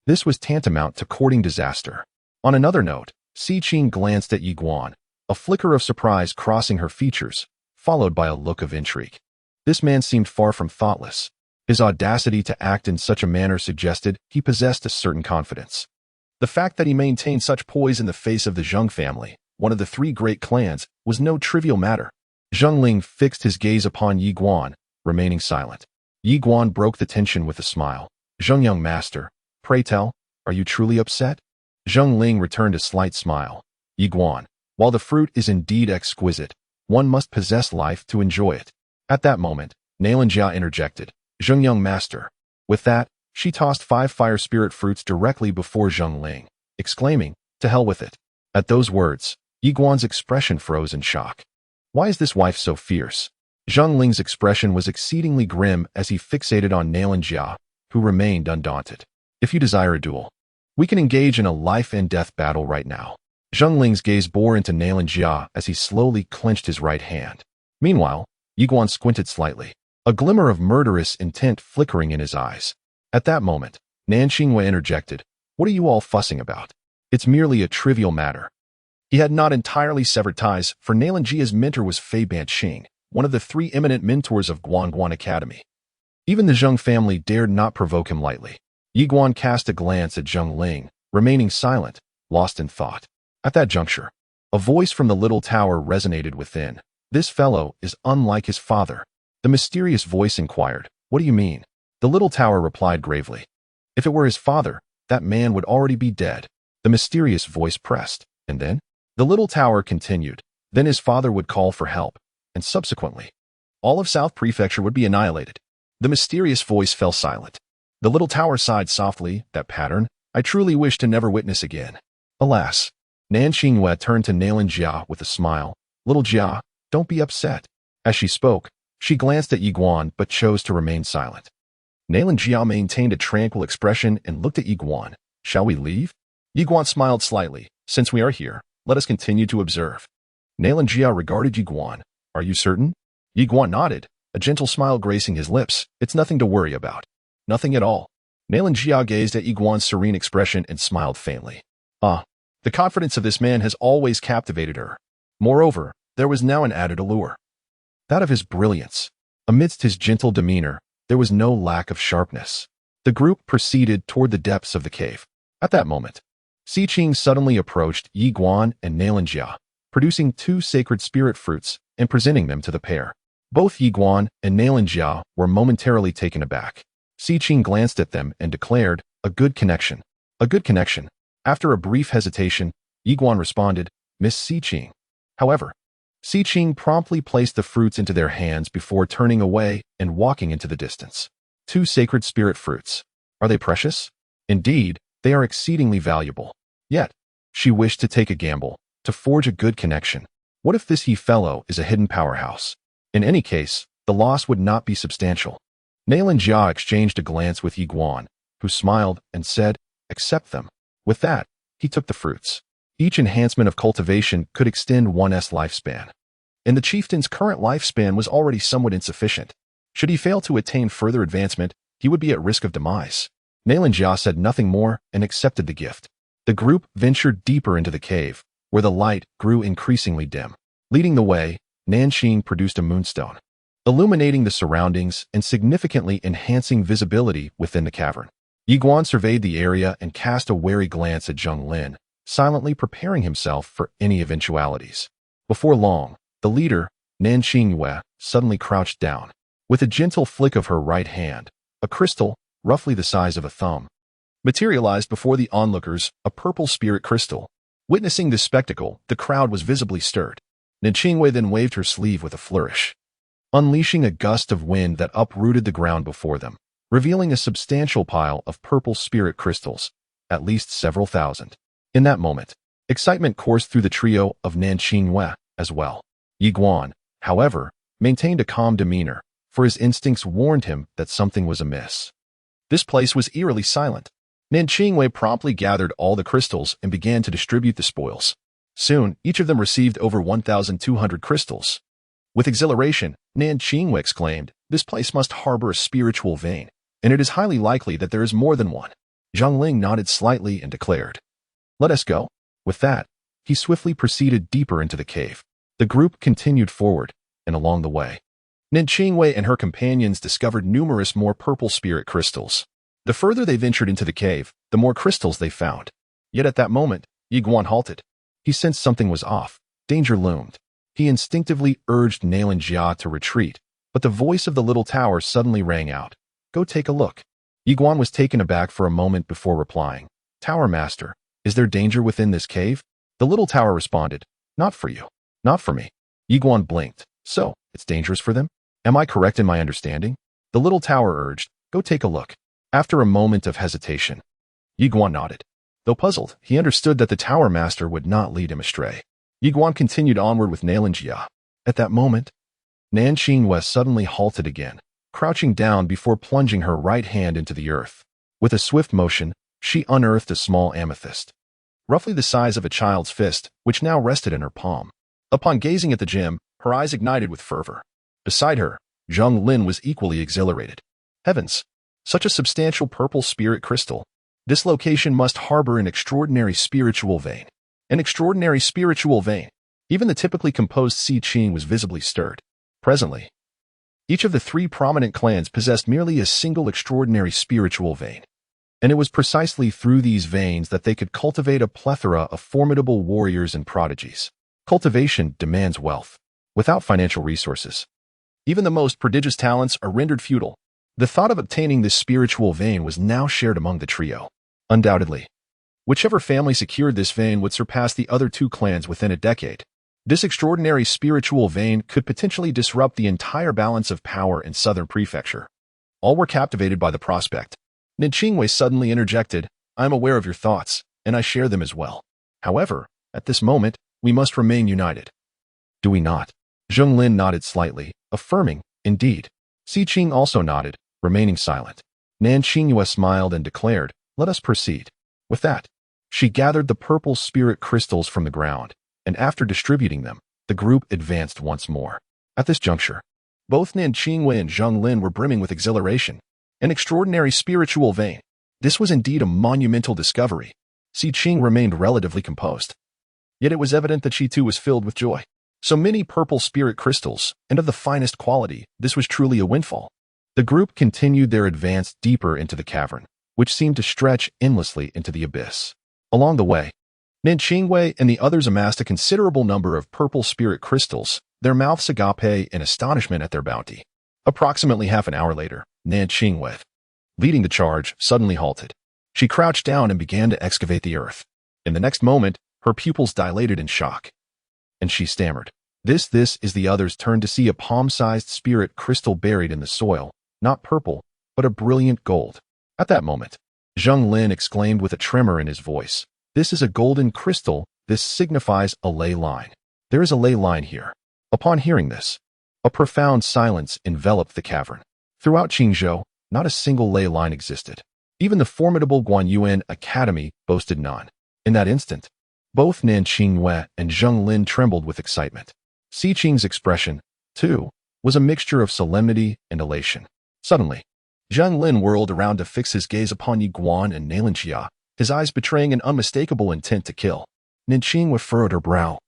this was tantamount to courting disaster. On another note, Qin glanced at Ye Xuan, a flicker of surprise crossing her features, followed by a look of intrigue. This man seemed far from thoughtless. His audacity to act in such a manner suggested he possessed a certain confidence. The fact that he maintained such poise in the face of the Zheng family, one of the three great clans, was no trivial matter. Zheng Ling fixed his gaze upon Ye Xuan, remaining silent. Ye Xuan broke the tension with a smile. "Zheng young master, pray tell, are you truly upset?" Zheng Ling returned a slight smile. "Ye Xuan, while the fruit is indeed exquisite, one must possess life to enjoy it." At that moment, Nalinjia interjected. "Zheng young master." With that, she tossed 5 fire spirit fruits directly before Zheng Ling, exclaiming, "To hell with it." At those words, Ye Xuan's expression froze in shock. Why is this wife so fierce? Zheng Ling's expression was exceedingly grim as he fixated on Nalinjia, who remained undaunted. "If you desire a duel, we can engage in a life-and-death battle right now." Zheng Ling's gaze bore into Nalinjia as he slowly clenched his right hand. Meanwhile, Ye Xuan squinted slightly, a glimmer of murderous intent flickering in his eyes. At that moment, Nanqing interjected, "What are you all fussing about? It's merely a trivial matter." He had not entirely severed ties, for Nalinjia's mentor was Fei Banqing, one of the 3 eminent mentors of Guanxuan Academy. Even the Zheng family dared not provoke him lightly. Ye Xuan cast a glance at Zheng Ling, remaining silent, lost in thought. At that juncture, a voice from the little tower resonated within. "This fellow is unlike his father." The mysterious voice inquired, "What do you mean?" The little tower replied gravely, "If it were his father, that man would already be dead." The mysterious voice pressed, "And then?" The little tower continued, "Then his father would call for help, and subsequently, all of South Prefecture would be annihilated." The mysterious voice fell silent. The little tower sighed softly, "That pattern, I truly wish to never witness again." Alas. Nanqing turned to Nalinjia with a smile. "Little Jia, don't be upset." As she spoke, she glanced at Ye Xuan but chose to remain silent. Nalinjia maintained a tranquil expression and looked at Ye Xuan. "Shall we leave?" Ye Xuan smiled slightly. "Since we are here, let us continue to observe." Nalinjia regarded Ye Xuan. "Are you certain?" Ye Xuan nodded, a gentle smile gracing his lips. "It's nothing to worry about." "Nothing at all." Nalinjia gazed at Ye Xuan's serene expression and smiled faintly. Ah, the confidence of this man has always captivated her. Moreover, there was now an added allure. That of his brilliance. Amidst his gentle demeanor, there was no lack of sharpness. The group proceeded toward the depths of the cave. At that moment, Qin suddenly approached Ye Xuan and Nalinjia, producing 2 sacred spirit fruits and presenting them to the pair. Both Ye Xuan and Nalinjia were momentarily taken aback. Qin glanced at them and declared, "A good connection." "A good connection." After a brief hesitation, Ye Xuan responded, "Miss Qin." However, Qin promptly placed the fruits into their hands before turning away and walking into the distance. 2 sacred spirit fruits. Are they precious? Indeed, they are exceedingly valuable. Yet, she wished to take a gamble, to forge a good connection. What if this he fellow is a hidden powerhouse? In any case, the loss would not be substantial. Nalinjia exchanged a glance with Ye Xuan, who smiled and said, "Accept them." With that, he took the fruits. Each enhancement of cultivation could extend one's lifespan. And the chieftain's current lifespan was already somewhat insufficient. Should he fail to attain further advancement, he would be at risk of demise. Nalinjia said nothing more and accepted the gift. The group ventured deeper into the cave, where the light grew increasingly dim. Leading the way, Nanqing produced a moonstone. illuminating the surroundings and significantly enhancing visibility within the cavern. Ye Xuan surveyed the area and cast a wary glance at Zheng Lin, silently preparing himself for any eventualities. Before long, the leader, Nanqing suddenly crouched down. With a gentle flick of her right hand, a crystal, roughly the size of a thumb, materialized before the onlookers, a purple spirit crystal. Witnessing this spectacle, the crowd was visibly stirred. Nanqing then waved her sleeve with a flourish, unleashing a gust of wind that uprooted the ground before them, revealing a substantial pile of purple spirit crystals, at least several thousand. In that moment, excitement coursed through the trio of Nanqing as well. Ye Xuan, however, maintained a calm demeanor, for his instincts warned him that something was amiss. This place was eerily silent. Nanqing promptly gathered all the crystals and began to distribute the spoils. Soon, each of them received over 1,200 crystals. With exhilaration, Nanqing exclaimed, "This place must harbor a spiritual vein, and it is highly likely that there is more than one." Zheng Ling nodded slightly and declared, "Let us go." With that, he swiftly proceeded deeper into the cave. The group continued forward, and along the way, Nanqing and her companions discovered numerous more purple spirit crystals. The further they ventured into the cave, the more crystals they found. Yet at that moment, Ye Xuan halted. He sensed something was off. Danger loomed. He instinctively urged Yanhuang to retreat, but the voice of the little tower suddenly rang out. "Go take a look." Ye Xuan was taken aback for a moment before replying. "Tower Master, is there danger within this cave?" The little tower responded, "Not for you. Not for me." Ye Xuan blinked. "So, it's dangerous for them? Am I correct in my understanding?" The little tower urged, "Go take a look." After a moment of hesitation, Ye Xuan nodded. Though puzzled, he understood that the Tower Master would not lead him astray. Ye Xuan continued onward with Yanhuang. At that moment, Nanqing suddenly halted again, crouching down before plunging her right hand into the earth. With a swift motion, she unearthed a small amethyst, roughly the size of a child's fist, which now rested in her palm. Upon gazing at the gem, her eyes ignited with fervor. Beside her, Zheng Lin was equally exhilarated. Heavens! Such a substantial purple spirit crystal. This location must harbor an extraordinary spiritual vein. An extraordinary spiritual vein. Even the typically composed Si Qing was visibly stirred. Presently, each of the three prominent clans possessed merely a single extraordinary spiritual vein. And it was precisely through these veins that they could cultivate a plethora of formidable warriors and prodigies. Cultivation demands wealth. Without financial resources, even the most prodigious talents are rendered futile. The thought of obtaining this spiritual vein was now shared among the trio. Undoubtedly, whichever family secured this vein would surpass the other two clans within a decade. This extraordinary spiritual vein could potentially disrupt the entire balance of power in Southern Prefecture. All were captivated by the prospect. Nanqing suddenly interjected, "I am aware of your thoughts, and I share them as well. However, at this moment, we must remain united." "Do we not?" Zheng Lin nodded slightly, affirming, "Indeed." Si Qing also nodded, remaining silent. Nanqing smiled and declared, "Let us proceed." With that, she gathered the purple spirit crystals from the ground, and after distributing them, the group advanced once more. At this juncture, both Nanqing and Zheng Lin were brimming with exhilaration. An extraordinary spiritual vein. This was indeed a monumental discovery. Si Qing remained relatively composed. Yet it was evident that she too was filled with joy. So many purple spirit crystals, and of the finest quality, this was truly a windfall. The group continued their advance deeper into the cavern, which seemed to stretch endlessly into the abyss. Along the way, Nanqing and the others amassed a considerable number of purple spirit crystals, their mouths agape in astonishment at their bounty. Approximately half an hour later, Nanqing, leading the charge, suddenly halted. She crouched down and began to excavate the earth. In the next moment, her pupils dilated in shock, and she stammered, This is the others' turn to see a palm-sized spirit crystal buried in the soil, not purple, but a brilliant gold. At that moment, Zheng Lin exclaimed with a tremor in his voice, "This is a golden crystal. This signifies a ley line. There is a ley line here." Upon hearing this, a profound silence enveloped the cavern. Throughout Qingzhou, not a single ley line existed. Even the formidable Guanxuan Academy boasted none. In that instant, both Nanqing and Zheng Lin trembled with excitement. Si Qing's expression, too, was a mixture of solemnity and elation. Suddenly, Zheng Lin whirled around to fix his gaze upon Ye Xuan and Nanqing, his eyes betraying an unmistakable intent to kill. Nanqing furrowed her brow.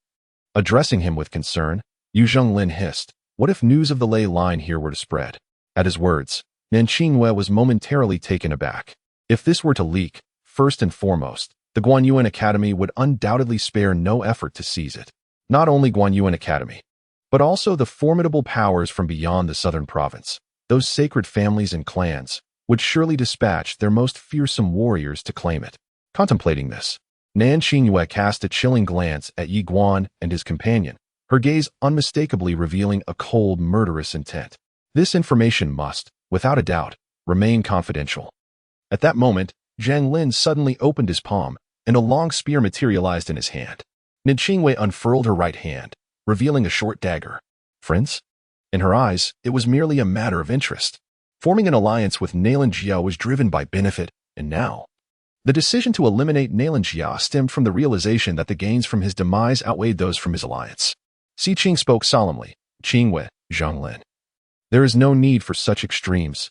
Addressing him with concern, Zheng Lin hissed, What if news of the ley line here were to spread? At his words, Nanqingwei was momentarily taken aback. If this were to leak, first and foremost, the Guanxuan Academy would undoubtedly spare no effort to seize it. Not only Guanxuan Academy, but also the formidable powers from beyond the southern province. Those sacred families and clans would surely dispatch their most fearsome warriors to claim it. Contemplating this, Nanqingwei cast a chilling glance at Ye Xuan and his companion, her gaze unmistakably revealing a cold, murderous intent. This information must, without a doubt, remain confidential. At that moment, Zhang Lin suddenly opened his palm, and a long spear materialized in his hand. Nanqingwei unfurled her right hand, revealing a short dagger. Friends? In her eyes, it was merely a matter of interest. Forming an alliance with Nailan Jia was driven by benefit, and now, the decision to eliminate Nailan Jia stemmed from the realization that the gains from his demise outweighed those from his alliance. Xi Qing spoke solemnly. Qingwei, Zhang Lin. There is no need for such extremes,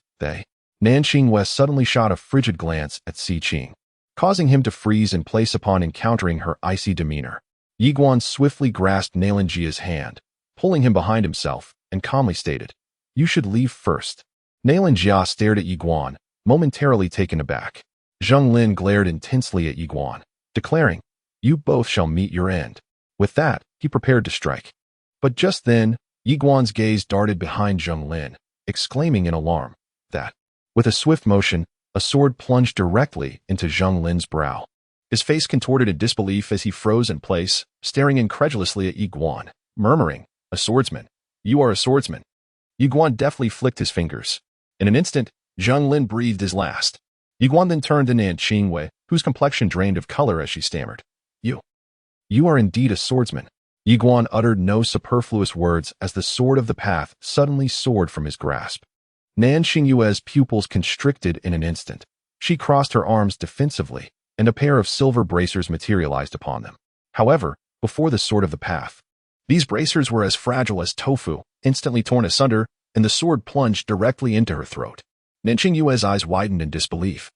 Nanqingwei suddenly shot a frigid glance at Xi Qing, causing him to freeze in place upon encountering her icy demeanor. Ye Xuan swiftly grasped Nailan Jia's hand, pulling him behind himself, and calmly stated, "You should leave first." Nailan Jia stared at Ye Xuan, momentarily taken aback. Zhang Lin glared intensely at Ye Xuan, declaring, "You both shall meet your end." With that, he prepared to strike. But just then, Ye Xuan's gaze darted behind Zhang Lin, exclaiming in alarm that, with a swift motion, a sword plunged directly into Zhang Lin's brow. His face contorted in disbelief as he froze in place, staring incredulously at Ye Xuan, murmuring, "A swordsman. You are a swordsman." Ye Xuan deftly flicked his fingers. In an instant, Zhang Lin breathed his last. Ye Xuan then turned to Nanqingwei, whose complexion drained of color as she stammered, You are indeed a swordsman." Ye Xuan uttered no superfluous words as the sword of the path suddenly soared from his grasp. Nanqingwei's pupils constricted in an instant. She crossed her arms defensively, and a pair of silver bracers materialized upon them. However, before the sword of the path, these bracers were as fragile as tofu, instantly torn asunder, and the sword plunged directly into her throat. Nanqingwei's eyes widened in disbelief,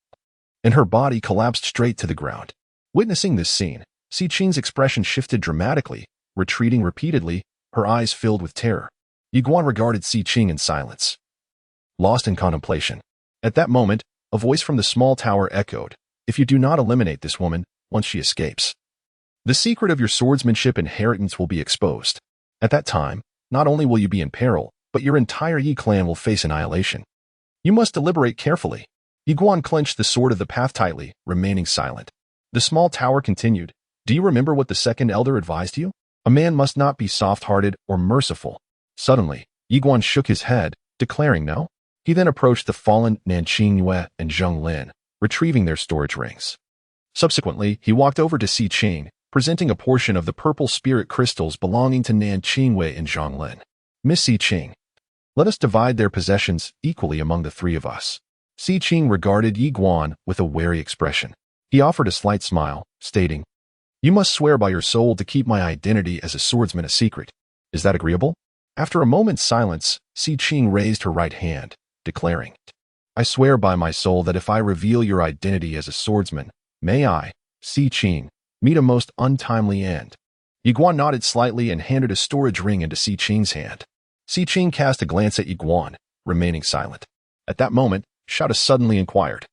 and her body collapsed straight to the ground. Witnessing this scene, Xi Qing's expression shifted dramatically, retreating repeatedly, her eyes filled with terror. Ye Xuan regarded Xi Qing in silence, lost in contemplation. At that moment, a voice from the small tower echoed, "If you do not eliminate this woman, once she escapes, the secret of your swordsmanship inheritance will be exposed. At that time, not only will you be in peril, but your entire Yi clan will face annihilation. You must deliberate carefully." Ye Xuan clenched the sword of the path tightly, remaining silent. The small tower continued, "Do you remember what the second elder advised you? A man must not be soft-hearted or merciful." Suddenly, Ye Xuan shook his head, declaring no. He then approached the fallen Nanqingwei and Zhang Lin, retrieving their storage rings. Subsequently, he walked over to Xi Qing, presenting a portion of the purple spirit crystals belonging to Nanqingwei and Zhang Lin. "Miss Xi Qing, let us divide their possessions equally among the three of us." Xi Qing regarded Ye Xuan with a wary expression. He offered a slight smile, stating, "You must swear by your soul to keep my identity as a swordsman a secret. Is that agreeable?" After a moment's silence, Xi Qing raised her right hand, declaring, "I swear by my soul that if I reveal your identity as a swordsman, may I, Xi Qing, meet a most untimely end." Ye Xuan nodded slightly and handed a storage ring into Xi Qing's hand. Xi Qing cast a glance at Ye Xuan, remaining silent. At that moment, Shouta suddenly inquired,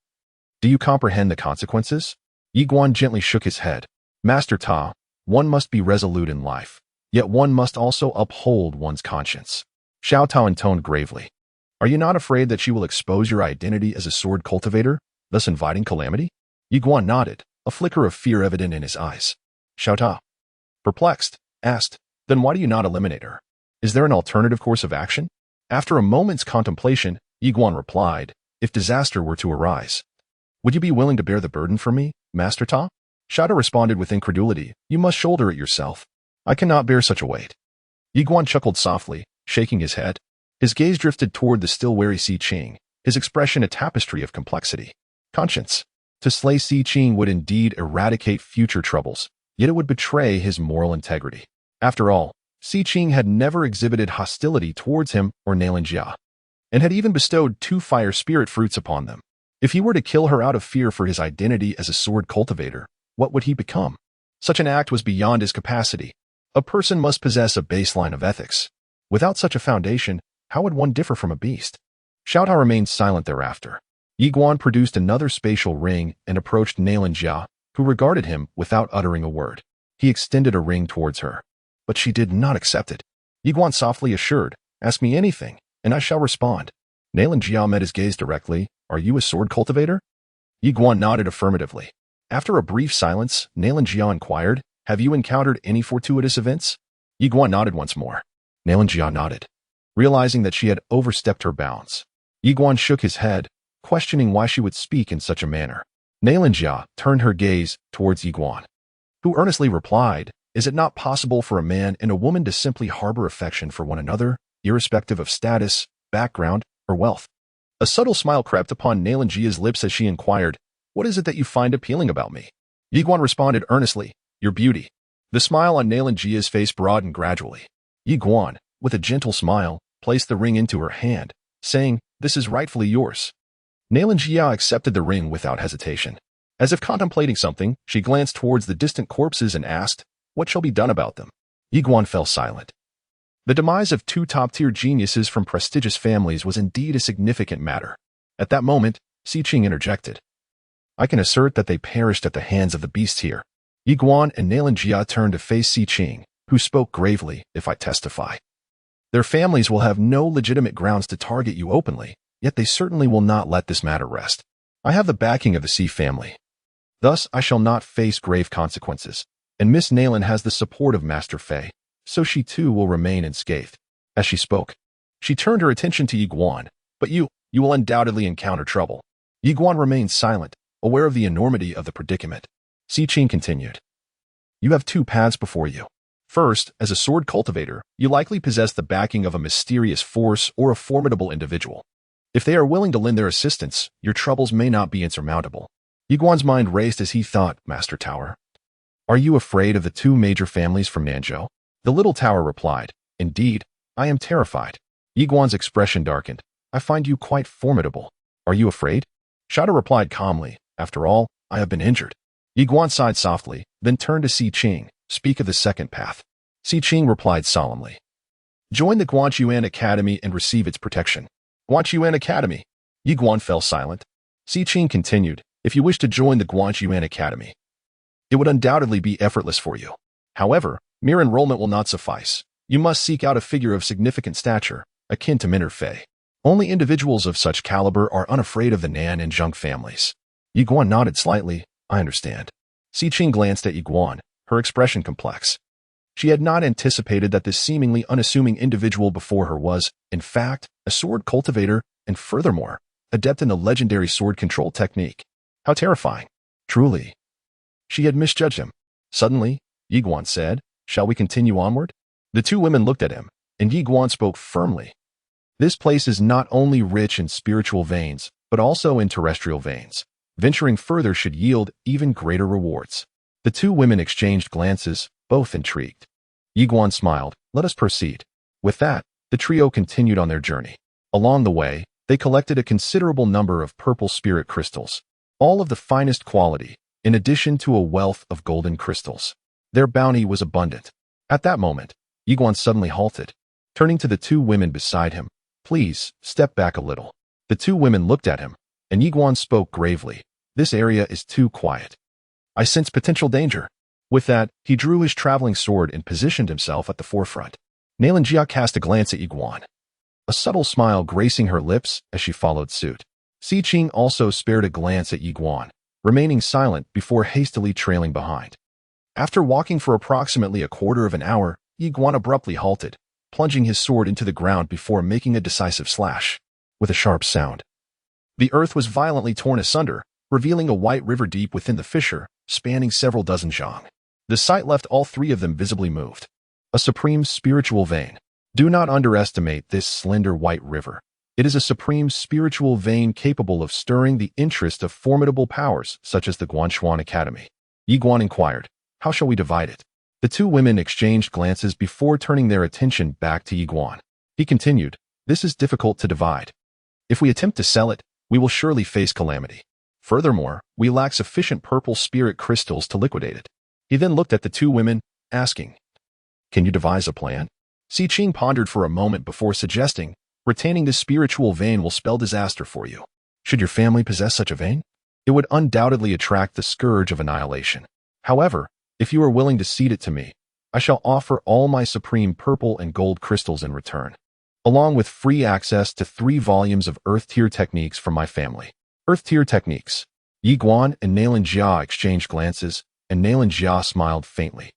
"Do you comprehend the consequences?" Ye Xuan gently shook his head. "Master Ta, one must be resolute in life, yet one must also uphold one's conscience." Xiao Tao intoned gravely, "Are you not afraid that she will expose your identity as a sword cultivator, thus inviting calamity?" Ye Xuan nodded, a flicker of fear evident in his eyes. Xiao Tao, perplexed, asked, "Then why do you not eliminate her? Is there an alternative course of action?" After a moment's contemplation, Ye Xuan replied, "If disaster were to arise, would you be willing to bear the burden for me, Master Ta?" Shouta responded with incredulity, "You must shoulder it yourself. I cannot bear such a weight." Ye Xuan chuckled softly, shaking his head. His gaze drifted toward the still wary Xi Qing, his expression a tapestry of complexity. Conscience. To slay Xi Qing would indeed eradicate future troubles, yet it would betray his moral integrity. After all, Xi Qing had never exhibited hostility towards him or Nailan Jia, and had even bestowed 2 fire spirit fruits upon them. If he were to kill her out of fear for his identity as a sword cultivator, what would he become? Such an act was beyond his capacity. A person must possess a baseline of ethics. Without such a foundation, how would one differ from a beast? Xiao Tao remained silent thereafter. Ye Xuan produced another spatial ring and approached Nailan Jia, who regarded him without uttering a word. He extended a ring towards her, but she did not accept it. Ye Xuan softly assured, "Ask me anything, and I shall respond." Nailan Jia met his gaze directly. "Are you a sword cultivator?" Ye Xuan nodded affirmatively. After a brief silence, Nailan Jia inquired, "Have you encountered any fortuitous events?" Ye Xuan nodded once more. Nailan Jia nodded, realizing that she had overstepped her bounds. Ye Xuan shook his head, questioning why she would speak in such a manner. Nailan Jia turned her gaze towards Ye Xuan, who earnestly replied, "Is it not possible for a man and a woman to simply harbor affection for one another, irrespective of status, background, or wealth?" A subtle smile crept upon Nailan Jia's lips as she inquired, "What is it that you find appealing about me?" Ye Xuan responded earnestly, "Your beauty." The smile on Nailan Jia's face broadened gradually. Ye Xuan, with a gentle smile, placed the ring into her hand, saying, "This is rightfully yours." Nailan Jia accepted the ring without hesitation. As if contemplating something, she glanced towards the distant corpses and asked, "What shall be done about them?" Ye Xuan fell silent. The demise of two top-tier geniuses from prestigious families was indeed a significant matter. At that moment, Si Qing interjected, "I can assert that they perished at the hands of the beasts here." Ye Xuan and Nailan Jia turned to face Si Qing, who spoke gravely, "If I testify, their families will have no legitimate grounds to target you openly, yet they certainly will not let this matter rest. I have the backing of the Si family. Thus, I shall not face grave consequences, and Miss Nailan has the support of Master Fei, so she too will remain unscathed." As she spoke, she turned her attention to Ye Xuan, "But you will undoubtedly encounter trouble." Ye Xuan remained silent, aware of the enormity of the predicament. Si Qing continued, "You have two paths before you. First, as a sword cultivator, you likely possess the backing of a mysterious force or a formidable individual. If they are willing to lend their assistance, your troubles may not be insurmountable." Ye Xuan's mind raced as he thought, "Master Tower, are you afraid of the two major families from Nanzhou?" The little tower replied, "Indeed, I am terrified." Ye Xuan's expression darkened. "I find you quite formidable. Are you afraid?" Shada replied calmly, "After all, I have been injured." Ye Xuan sighed softly, then turned to Si Qing, "Speak of the second path." Si Qing replied solemnly, "Join the Guanxuan Academy and receive its protection." Guanxuan Academy. Ye Xuan fell silent. Si Qing continued, "If you wish to join the Guanxuan Academy, it would undoubtedly be effortless for you. However, mere enrollment will not suffice. You must seek out a figure of significant stature, akin to Minor Fei. Only individuals of such caliber are unafraid of the Nan and Zheng families." Ye Xuan nodded slightly, "I understand." Si Qing glanced at Ye Xuan, her expression complex. She had not anticipated that this seemingly unassuming individual before her was, in fact, a sword cultivator and furthermore, adept in the legendary sword control technique. How terrifying. Truly. She had misjudged him. Suddenly, Ye Xuan said, "Shall we continue onward?" The two women looked at him, and Ye Xuan spoke firmly. "This place is not only rich in spiritual veins, but also in terrestrial veins. Venturing further should yield even greater rewards." The two women exchanged glances, both intrigued. Ye Xuan smiled, "Let us proceed." With that, the trio continued on their journey. Along the way, they collected a considerable number of purple spirit crystals, all of the finest quality, in addition to a wealth of golden crystals. Their bounty was abundant. At that moment, Ye Xuan suddenly halted, turning to the two women beside him. "Please, step back a little." The two women looked at him, and Ye Xuan spoke gravely, "This area is too quiet. I sense potential danger." With that, he drew his traveling sword and positioned himself at the forefront. Nailan Jia cast a glance at Ye Xuan, a subtle smile gracing her lips as she followed suit. Si Qing also spared a glance at Ye Xuan, remaining silent before hastily trailing behind. After walking for approximately a quarter of an hour, Ye Xuan abruptly halted, plunging his sword into the ground before making a decisive slash. With a sharp sound, the earth was violently torn asunder, revealing a white river deep within the fissure, spanning several dozen zhang. The sight left all three of them visibly moved. A supreme spiritual vein. Do not underestimate this slender white river. It is a supreme spiritual vein capable of stirring the interest of formidable powers such as the Guanxuan Academy. Ye Xuan inquired, "How shall we divide it?" The two women exchanged glances before turning their attention back to Ye Xuan. He continued, "This is difficult to divide. If we attempt to sell it, we will surely face calamity. Furthermore, we lack sufficient purple spirit crystals to liquidate it." He then looked at the two women, asking, "Can you devise a plan?" Si Qing pondered for a moment before suggesting, retaining this spiritual vein will spell disaster for you. Should your family possess such a vein? It would undoubtedly attract the scourge of annihilation. However, if you are willing to cede it to me, I shall offer all my supreme purple and gold crystals in return, along with free access to 3 volumes of Earth-tier techniques from my family. Earth-tier techniques. Ye Xuan and Yanhuang exchanged glances, and Yanhuang smiled faintly,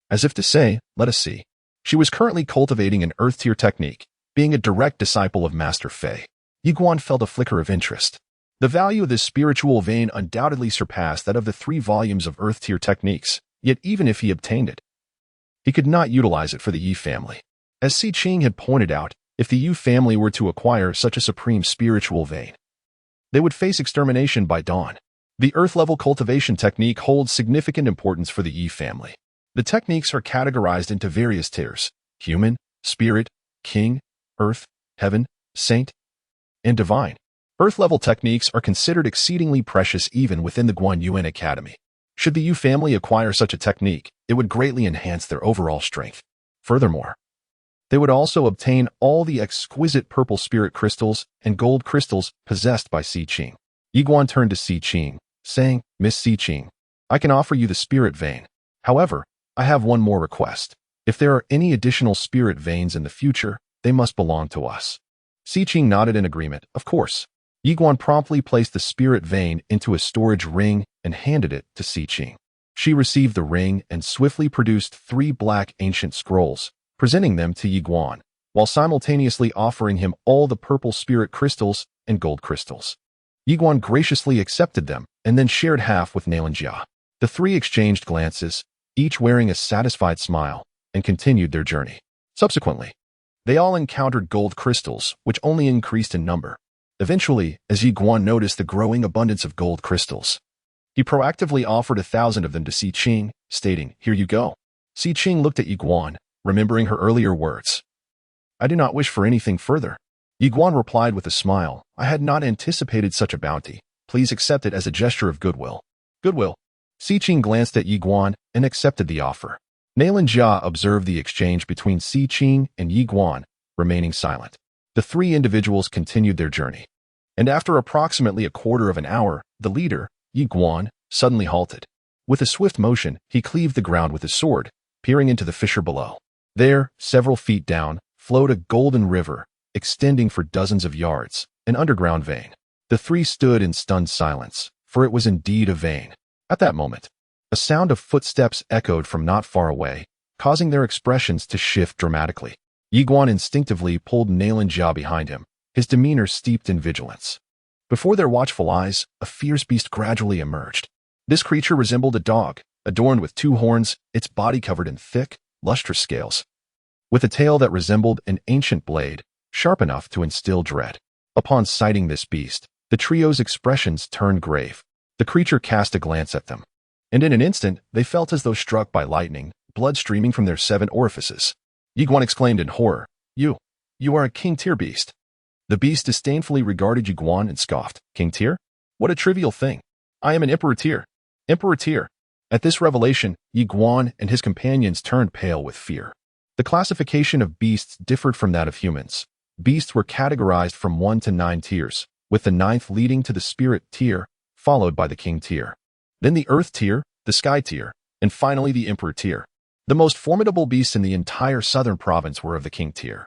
as if to say, let us see. She was currently cultivating an Earth-tier technique, being a direct disciple of Master Fei. Ye Xuan felt a flicker of interest. The value of this spiritual vein undoubtedly surpassed that of the 3 volumes of Earth-tier techniques, yet even if he obtained it, he could not utilize it for the Ye family. As Si Qing had pointed out, if the Ye family were to acquire such a supreme spiritual vein, they would face extermination by dawn. The Earth-level cultivation technique holds significant importance for the Ye family. The techniques are categorized into various tiers: human, spirit, king, earth, heaven, saint, and divine. Earth-level techniques are considered exceedingly precious even within the Guanxuan Academy. Should the Ye family acquire such a technique, it would greatly enhance their overall strength. Furthermore, they would also obtain all the exquisite purple spirit crystals and gold crystals possessed by Si Qing. Ye Xuan turned to Si Qing, saying, Miss Si Qing, I can offer you the spirit vein. However, I have one more request. If there are any additional spirit veins in the future, they must belong to us. Si Qing nodded in agreement, of course. Ye Xuan promptly placed the spirit vein into a storage ring and handed it to Si Qing. She received the ring and swiftly produced 3 black ancient scrolls, presenting them to Ye Xuan, while simultaneously offering him all the purple spirit crystals and gold crystals. Ye Xuan graciously accepted them and then shared half with Yanhuang. The 3 exchanged glances, each wearing a satisfied smile, and continued their journey. Subsequently, they all encountered gold crystals, which only increased in number. Eventually, as Ye Xuan noticed the growing abundance of gold crystals, he proactively offered 1,000 of them to Si Qing, stating, Here you go. Si Qing looked at Ye Xuan, remembering her earlier words. I do not wish for anything further. Ye Xuan replied with a smile, I had not anticipated such a bounty. Please accept it as a gesture of goodwill. Goodwill. Si Qing glanced at Ye Xuan and accepted the offer. Yanhuang observed the exchange between Si Qing and Ye Xuan, remaining silent. The 3 individuals continued their journey. And after approximately a quarter of an hour, the leader, Ye Xuan, suddenly halted. With a swift motion, he cleaved the ground with his sword, peering into the fissure below. There, several feet down, flowed a golden river, extending for dozens of yards, an underground vein. The 3 stood in stunned silence, for it was indeed a vein. At that moment, a sound of footsteps echoed from not far away, causing their expressions to shift dramatically. Ye Xuan instinctively pulled Yanhuang behind him, his demeanor steeped in vigilance. Before their watchful eyes, a fierce beast gradually emerged. This creature resembled a dog, adorned with 2 horns, its body covered in thick, lustrous scales, with a tail that resembled an ancient blade, sharp enough to instill dread. Upon sighting this beast, the trio's expressions turned grave. The creature cast a glance at them, and in an instant, they felt as though struck by lightning, blood streaming from their 7 orifices. Ye Xuan exclaimed in horror, You are a king-tier beast. The beast disdainfully regarded Ye Xuan and scoffed, King-tier? What a trivial thing. I am an emperor-tier. Emperor-tier. At this revelation, Ye Xuan and his companions turned pale with fear. The classification of beasts differed from that of humans. Beasts were categorized from 1 to 9 tiers, with the 9th leading to the spirit tier, followed by the king tier. Then the earth tier, the sky tier, and finally the emperor tier. The most formidable beasts in the entire southern province were of the king tier.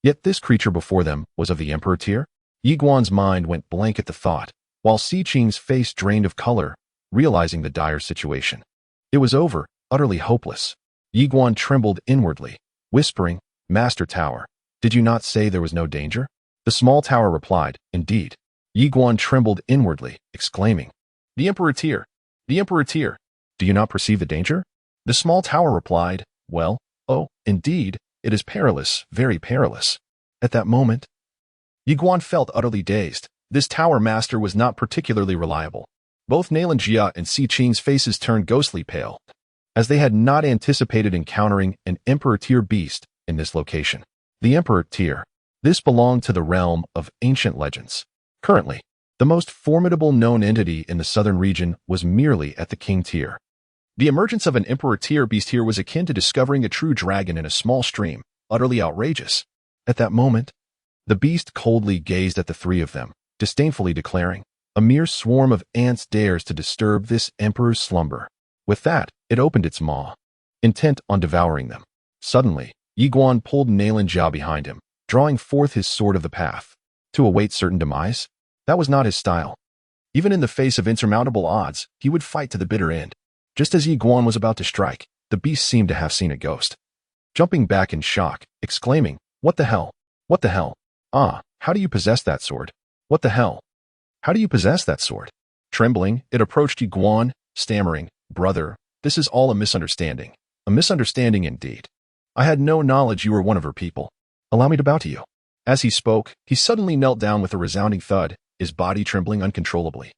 Yet this creature before them was of the emperor tier? Ye Xuan's mind went blank at the thought, while Si Qing's face drained of color, realizing the dire situation. It was over, utterly hopeless. Ye Xuan trembled inwardly, whispering, Master Tower, did you not say there was no danger? The small tower replied, Indeed. Ye Xuan trembled inwardly, exclaiming, The emperor tier! The emperor tier! Do you not perceive the danger? The small tower replied, Well, oh, indeed, it is perilous, very perilous. At that moment, Ye Xuan felt utterly dazed. This tower master was not particularly reliable. Both Yanhuang and Si Qing's faces turned ghostly pale, as they had not anticipated encountering an emperor-tier beast in this location. The emperor tier. This belonged to the realm of ancient legends. Currently, the most formidable known entity in the southern region was merely at the king tier. The emergence of an emperor tier beast here was akin to discovering a true dragon in a small stream, utterly outrageous. At that moment, the beast coldly gazed at the three of them, disdainfully declaring, "A mere swarm of ants dares to disturb this emperor's slumber." With that, it opened its maw, intent on devouring them. Suddenly, Ye Xuan pulled Nailan Jiao behind him, drawing forth his sword of the path. To await certain demise? That was not his style. Even in the face of insurmountable odds, he would fight to the bitter end. Just as Ye Xuan was about to strike, the beast seemed to have seen a ghost. Jumping back in shock, exclaiming, "What the hell? What the hell? Ah, how do you possess that sword? What the hell? How do you possess that sword?" Trembling, it approached Ye Xuan, stammering, "Brother, this is all a misunderstanding. A misunderstanding indeed. I had no knowledge you were one of her people. Allow me to bow to you." As he spoke, he suddenly knelt down with a resounding thud, his body trembling uncontrollably.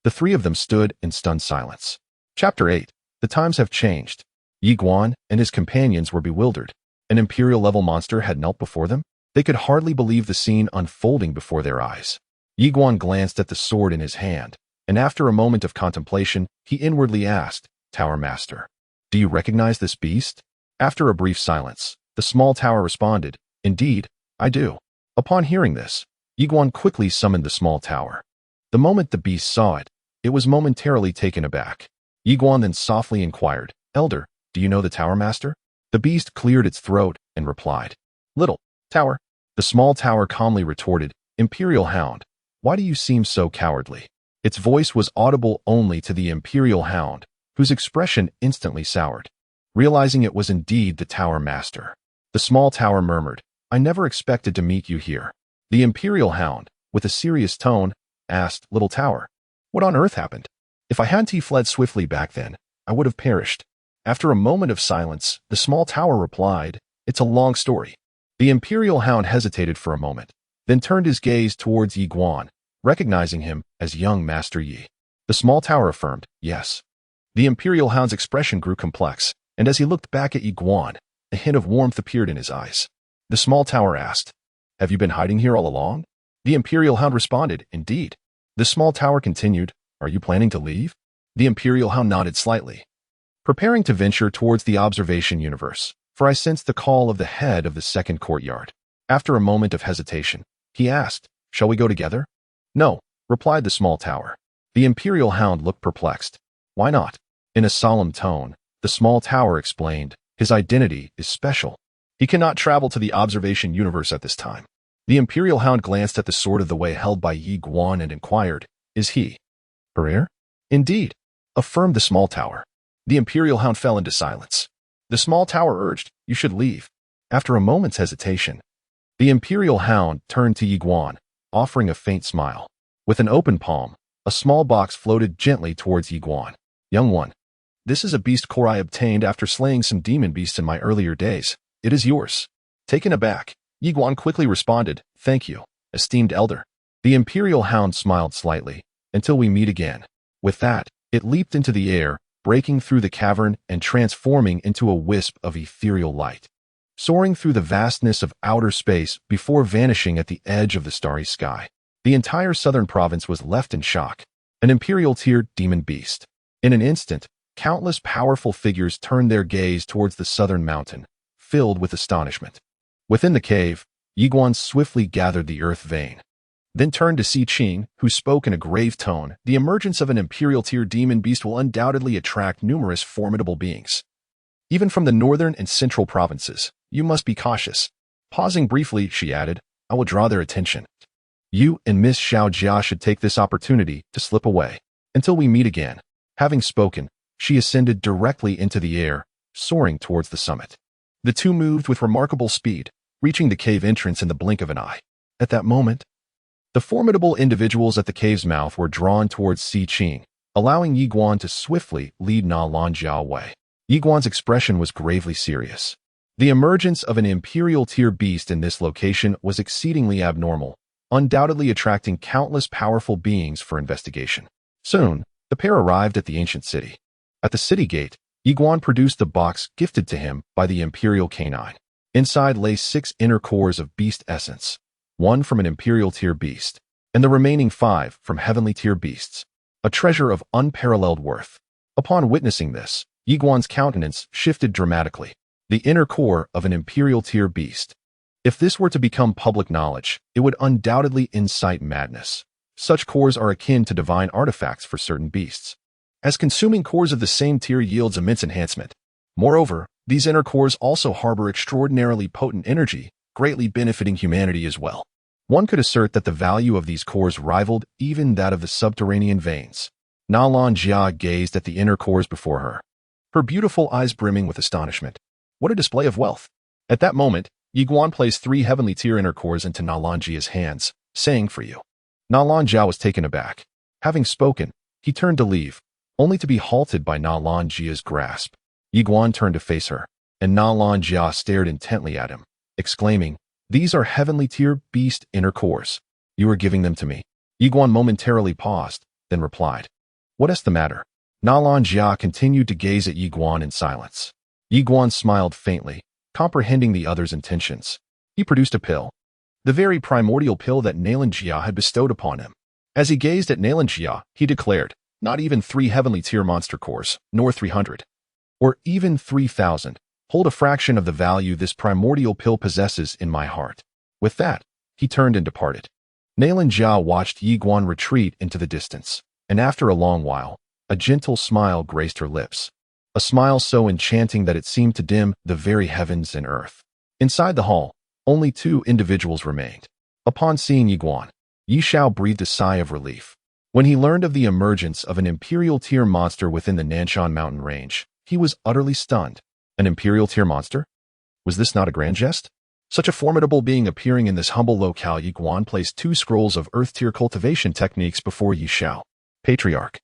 The three of them stood in stunned silence. Chapter 8. The times have changed. Ye Xuan and his companions were bewildered. An Imperial-level monster had knelt before them? They could hardly believe the scene unfolding before their eyes. Ye Xuan glanced at the sword in his hand, and after a moment of contemplation, he inwardly asked, "Tower Master, do you recognize this beast?" After a brief silence, the small tower responded, "Indeed, I do." Upon hearing this, Ye Xuan quickly summoned the small tower. The moment the beast saw it, it was momentarily taken aback. Ye Xuan then softly inquired, "Elder, do you know the Tower Master?" The beast cleared its throat and replied, "Little tower." The small tower calmly retorted, "Imperial Hound, why do you seem so cowardly?" Its voice was audible only to the Imperial Hound, whose expression instantly soured. Realizing it was indeed the Tower Master, the small tower murmured, "I never expected to meet you here." The Imperial Hound, with a serious tone, asked, "Little tower, what on earth happened? If I hadn't fled swiftly back then, I would have perished." After a moment of silence, the small tower replied, "It's a long story." The Imperial Hound hesitated for a moment, then turned his gaze towards Ye Xuan, recognizing him as young Master Yi. The small tower affirmed, "Yes." The Imperial Hound's expression grew complex, and as he looked back at Ye Xuan, a hint of warmth appeared in his eyes. The small tower asked, "Have you been hiding here all along?" The Imperial Hound responded, "Indeed." The small tower continued, "Are you planning to leave?" The Imperial Hound nodded slightly. "Preparing to venture towards the observation universe, for I sense the call of the head of the second courtyard." After a moment of hesitation, he asked, "Shall we go together?" "No," replied the small tower. The Imperial Hound looked perplexed. "Why not?" In a solemn tone, the small tower explained, "His identity is special. He cannot travel to the observation universe at this time." The Imperial Hound glanced at the sword of the way held by Ye Xuan and inquired, "Is he her heir?" "Indeed," affirmed the small tower. The Imperial Hound fell into silence. The small tower urged, "You should leave." After a moment's hesitation, the Imperial Hound turned to Ye Xuan, offering a faint smile. With an open palm, a small box floated gently towards Ye Xuan. "Young one, this is a beast core I obtained after slaying some demon beasts in my earlier days. It is yours." Taken aback, Ye Xuan quickly responded, "Thank you, esteemed elder." The Imperial Hound smiled slightly, "Until we meet again." With that, it leaped into the air, breaking through the cavern and transforming into a wisp of ethereal light, soaring through the vastness of outer space before vanishing at the edge of the starry sky. The entire southern province was left in shock. An Imperial-tier demon beast. In an instant, countless powerful figures turned their gaze towards the southern mountain, filled with astonishment. Within the cave, Ye Xuan swiftly gathered the earth vein, then turned to Si Qing, who spoke in a grave tone, "The emergence of an Imperial-tier demon beast will undoubtedly attract numerous formidable beings. Even from the northern and central provinces, you must be cautious." Pausing briefly, she added, "I will draw their attention. You and Miss Xiao Jia should take this opportunity to slip away. Until we meet again." Having spoken, she ascended directly into the air, soaring towards the summit. The two moved with remarkable speed, reaching the cave entrance in the blink of an eye. At that moment, the formidable individuals at the cave's mouth were drawn towards Si Qing, allowing Ye Xuan to swiftly lead Na Lanjiao away. Ye Xuan's expression was gravely serious. The emergence of an Imperial-tier beast in this location was exceedingly abnormal, undoubtedly attracting countless powerful beings for investigation. Soon, the pair arrived at the ancient city. At the city gate, Ye Xuan produced the box gifted to him by the Imperial Canine. Inside lay 6 inner cores of beast essence, 1 from an Imperial-tier beast, and the remaining 5 from heavenly-tier beasts, a treasure of unparalleled worth. Upon witnessing this, Ye Xuan's countenance shifted dramatically. the inner core of an imperial tier beast. If this were to become public knowledge, it would undoubtedly incite madness. Such cores are akin to divine artifacts for certain beasts, as consuming cores of the same tier yields immense enhancement. Moreover, these inner cores also harbor extraordinarily potent energy, greatly benefiting humanity as well. One could assert that the value of these cores rivaled even that of the subterranean veins. Nalan Jia gazed at the inner cores before her, her beautiful eyes brimming with astonishment. What a display of wealth! At that moment, Ye Xuan placed 3 heavenly tier inner cores into Nalan Jia's hands, saying, "For you." Nalan Jia was taken aback. Having spoken, he turned to leave, only to be halted by Nalan Jia's grasp. Ye Xuan turned to face her, and Nalan Jia stared intently at him, exclaiming, "These are heavenly tier beast inner cores. You are giving them to me." Ye Xuan momentarily paused, then replied, "What is the matter?" Nalan Jia continued to gaze at Ye Xuan in silence. Ye Xuan smiled faintly, comprehending the other's intentions. He produced a pill, the very primordial pill that Nalan Jia had bestowed upon him. As he gazed at Nalan Jia, he declared, "Not even 3 heavenly tier monster cores, nor 300, or even 3,000, hold a fraction of the value this primordial pill possesses in my heart." With that, he turned and departed. Nalan Jia watched Ye Xuan retreat into the distance, and after a long while, a gentle smile graced her lips. A smile so enchanting that it seemed to dim the very heavens and earth. Inside the hall, only 2 individuals remained. Upon seeing Ye Xuan, Ye Xiao breathed a sigh of relief. When he learned of the emergence of an imperial tier monster within the Nanshan mountain range, he was utterly stunned. An imperial tier monster? Was this not a grand jest? Such a formidable being appearing in this humble locale. Ye Xuan placed 2 scrolls of earth tier cultivation techniques before Ye Xiao. "Patriarch,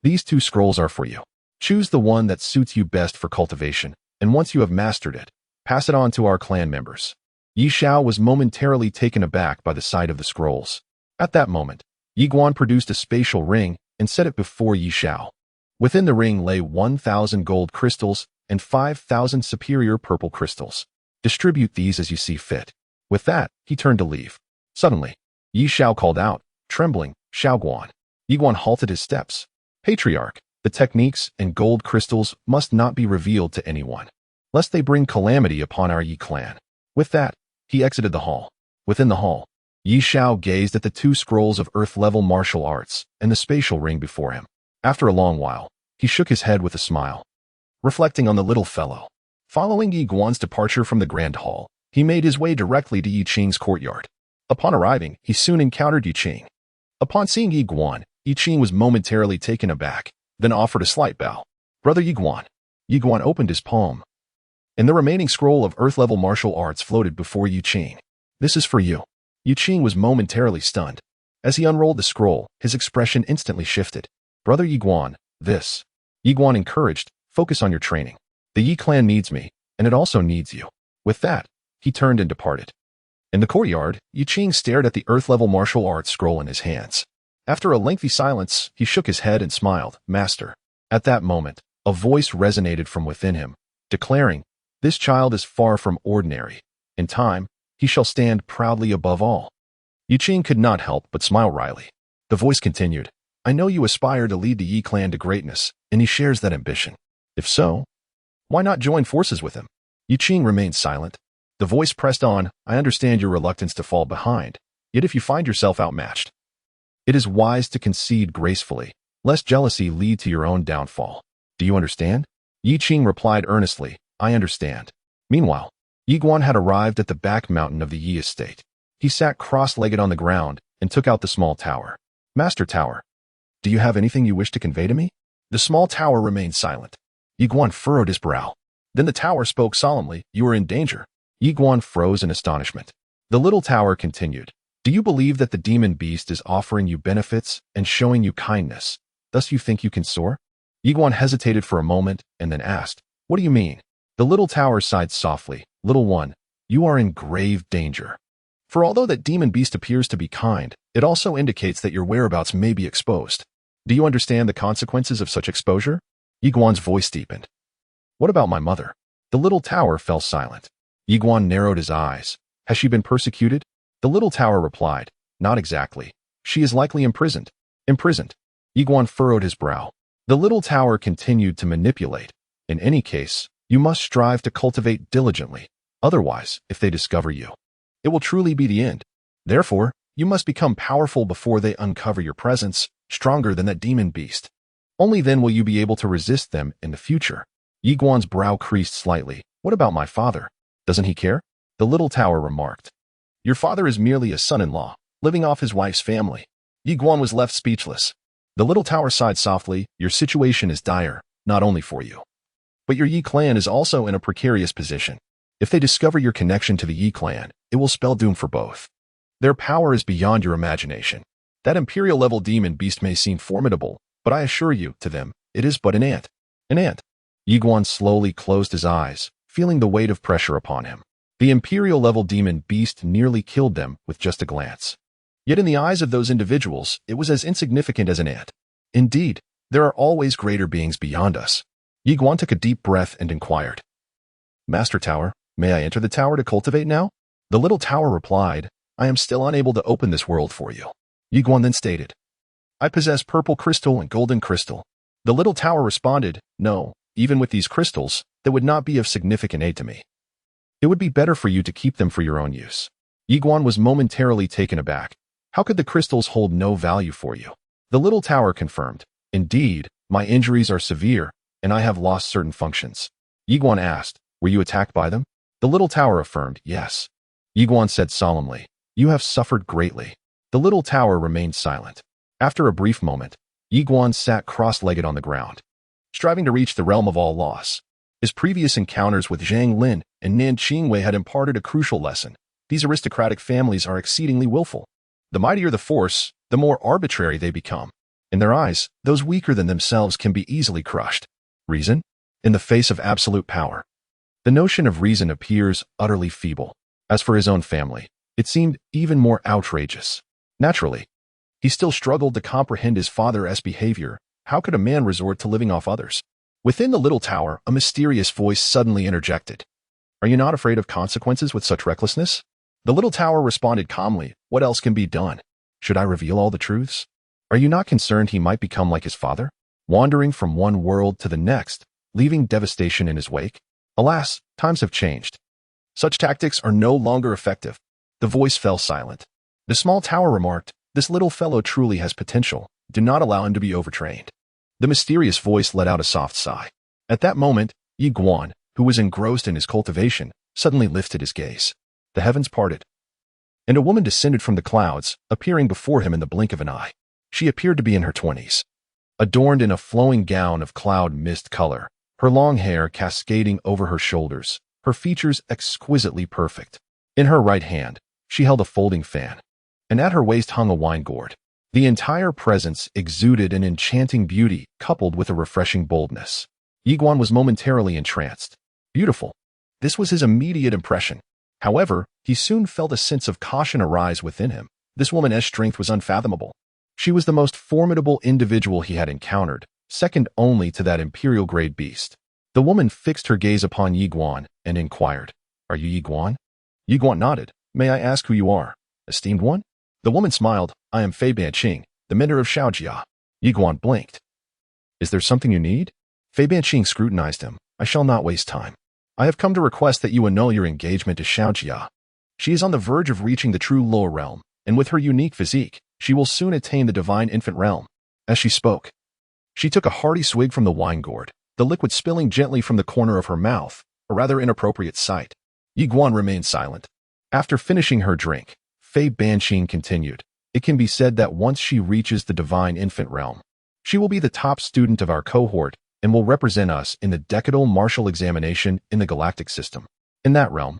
these 2 scrolls are for you. Choose the one that suits you best for cultivation, and once you have mastered it, pass it on to our clan members." Ye Xiao was momentarily taken aback by the sight of the scrolls. At that moment, Ye Xuan produced a spatial ring and set it before Ye Xiao. Within the ring lay 1,000 gold crystals and 5,000 superior purple crystals. "Distribute these as you see fit." With that, he turned to leave. Suddenly, Ye Xiao called out, trembling, "Xiao Guan." Ye Xuan halted his steps. "Patriarch, the techniques and gold crystals must not be revealed to anyone, lest they bring calamity upon our Yi clan." With that, he exited the hall. Within the hall, Ye Xiao gazed at the 2 scrolls of earth-level martial arts and the spatial ring before him. After a long while, he shook his head with a smile, reflecting on the little fellow. Following Ye Xuan's departure from the Grand Hall, he made his way directly to Yi Qing's courtyard. Upon arriving, he soon encountered Yi Qing. Upon seeing Ye Xuan, Yi Qing was momentarily taken aback, then offered a slight bow. "Brother Ye Xuan." Ye Xuan opened his palm, and the remaining scroll of earth-level martial arts floated before Yi Qing. "This is for you." Yi Qing was momentarily stunned. As he unrolled the scroll, his expression instantly shifted. "Brother Ye Xuan, this." Ye Xuan encouraged, "Focus on your training. The Yi clan needs me, and it also needs you." With that, he turned and departed. In the courtyard, Yi Qing stared at the earth-level martial arts scroll in his hands. After a lengthy silence, he shook his head and smiled, "Master." At that moment, a voice resonated from within him, declaring, "This child is far from ordinary. In time, he shall stand proudly above all." Yi Qing could not help but smile wryly. The voice continued, "I know you aspire to lead the Yi clan to greatness, and he shares that ambition. If so, why not join forces with him?" Yi Qing remained silent. The voice pressed on, "I understand your reluctance to fall behind, yet if you find yourself outmatched, it is wise to concede gracefully, lest jealousy lead to your own downfall. Do you understand?" Yi Qing replied earnestly, "I understand." Meanwhile, Ye Xuan had arrived at the back mountain of the Yi estate. He sat cross-legged on the ground and took out the small tower. "Master Tower, do you have anything you wish to convey to me?" The small tower remained silent. Ye Xuan furrowed his brow. Then the tower spoke solemnly, "You are in danger." Ye Xuan froze in astonishment. The little tower continued, "Do you believe that the demon beast is offering you benefits and showing you kindness? Thus you think you can soar?" Ye Xuan hesitated for a moment and then asked, "What do you mean?" The little tower sighed softly, "Little one, you are in grave danger. For although that demon beast appears to be kind, it also indicates that your whereabouts may be exposed. Do you understand the consequences of such exposure?" Ye Xuan's voice deepened. "What about my mother?" The little tower fell silent. Ye Xuan narrowed his eyes. "Has she been persecuted?" The little tower replied, "Not exactly. She is likely imprisoned." "Imprisoned?" Ye Xuan furrowed his brow. The little tower continued to manipulate. "In any case, You must strive to cultivate diligently. Otherwise, if they discover you, it will truly be the end. Therefore, you must become powerful before they uncover your presence, stronger than that demon beast. Only then will you be able to resist them in the future. Ye Xuan's brow creased slightly. What about my father? Doesn't he care? The little tower remarked. Your father is merely a son-in-law, living off his wife's family. Ye Xuan was left speechless. The little tower sighed softly. Your situation is dire, not only for you, but your Ye clan is also in a precarious position. If they discover your connection to the Ye clan, it will spell doom for both. Their power is beyond your imagination. That imperial-level demon beast may seem formidable, but I assure you, to them, it is but an ant. An ant. Ye Xuan slowly closed his eyes, feeling the weight of pressure upon him. The imperial-level demon beast nearly killed them with just a glance. Yet in the eyes of those individuals, it was as insignificant as an ant. Indeed, there are always greater beings beyond us. Ye Xuan took a deep breath and inquired. Master Tower, may I enter the tower to cultivate now? The little tower replied, I am still unable to open this world for you. Ye Xuan then stated, I possess purple crystal and golden crystal. The little tower responded, no, even with these crystals, they would not be of significant aid to me. It would be better for you to keep them for your own use. Ye Xuan was momentarily taken aback. How could the crystals hold no value for you? The little tower confirmed, indeed, my injuries are severe, and I have lost certain functions. Ye Xuan asked, were you attacked by them? The little tower affirmed, yes. Ye Xuan said solemnly, you have suffered greatly. The little tower remained silent. After a brief moment, Ye Xuan sat cross-legged on the ground, striving to reach the realm of all loss. His previous encounters with Zhang Lin and Nan Qingwei had imparted a crucial lesson. These aristocratic families are exceedingly willful. The mightier the force, the more arbitrary they become. In their eyes, those weaker than themselves can be easily crushed. Reason? In the face of absolute power. The notion of reason appears utterly feeble. As for his own family, it seemed even more outrageous. Naturally, he still struggled to comprehend his father's behavior. How could a man resort to living off others? Within the little tower, a mysterious voice suddenly interjected. Are you not afraid of consequences with such recklessness? The little tower responded calmly, what else can be done? Should I reveal all the truths? Are you not concerned he might become like his father, wandering from one world to the next, leaving devastation in his wake? Alas, times have changed. Such tactics are no longer effective. The voice fell silent. The small tower remarked, this little fellow truly has potential. Do not allow him to be overtrained. The mysterious voice let out a soft sigh. At that moment, Ye Xuan, who was engrossed in his cultivation, suddenly lifted his gaze. The heavens parted, and a woman descended from the clouds, appearing before him in the blink of an eye. She appeared to be in her 20s. Adorned in a flowing gown of cloud mist color, her long hair cascading over her shoulders, her features exquisitely perfect. In her right hand, she held a folding fan, and at her waist hung a wine gourd. The entire presence exuded an enchanting beauty coupled with a refreshing boldness. Ye Xuan was momentarily entranced. Beautiful. This was his immediate impression. However, he soon felt a sense of caution arise within him. This woman's strength was unfathomable. She was the most formidable individual he had encountered, second only to that imperial-grade beast. The woman fixed her gaze upon Ye Xuan and inquired, Are you Ye Xuan? Ye Xuan nodded. May I ask who you are? Esteemed one? The woman smiled. I am Fei Banqing, the mentor of Xiaojia. Ye Xuan blinked. Is there something you need? Fei Banqing scrutinized him. I shall not waste time. I have come to request that you annul your engagement to Xiaojia. She is on the verge of reaching the true lower realm, and with her unique physique, she will soon attain the divine infant realm. As she spoke, she took a hearty swig from the wine gourd, the liquid spilling gently from the corner of her mouth, a rather inappropriate sight. Ye Xuan remained silent. After finishing her drink, Fei Banqing continued, It can be said that once she reaches the divine infant realm, she will be the top student of our cohort and will represent us in the decadal martial examination in the galactic system. In that realm,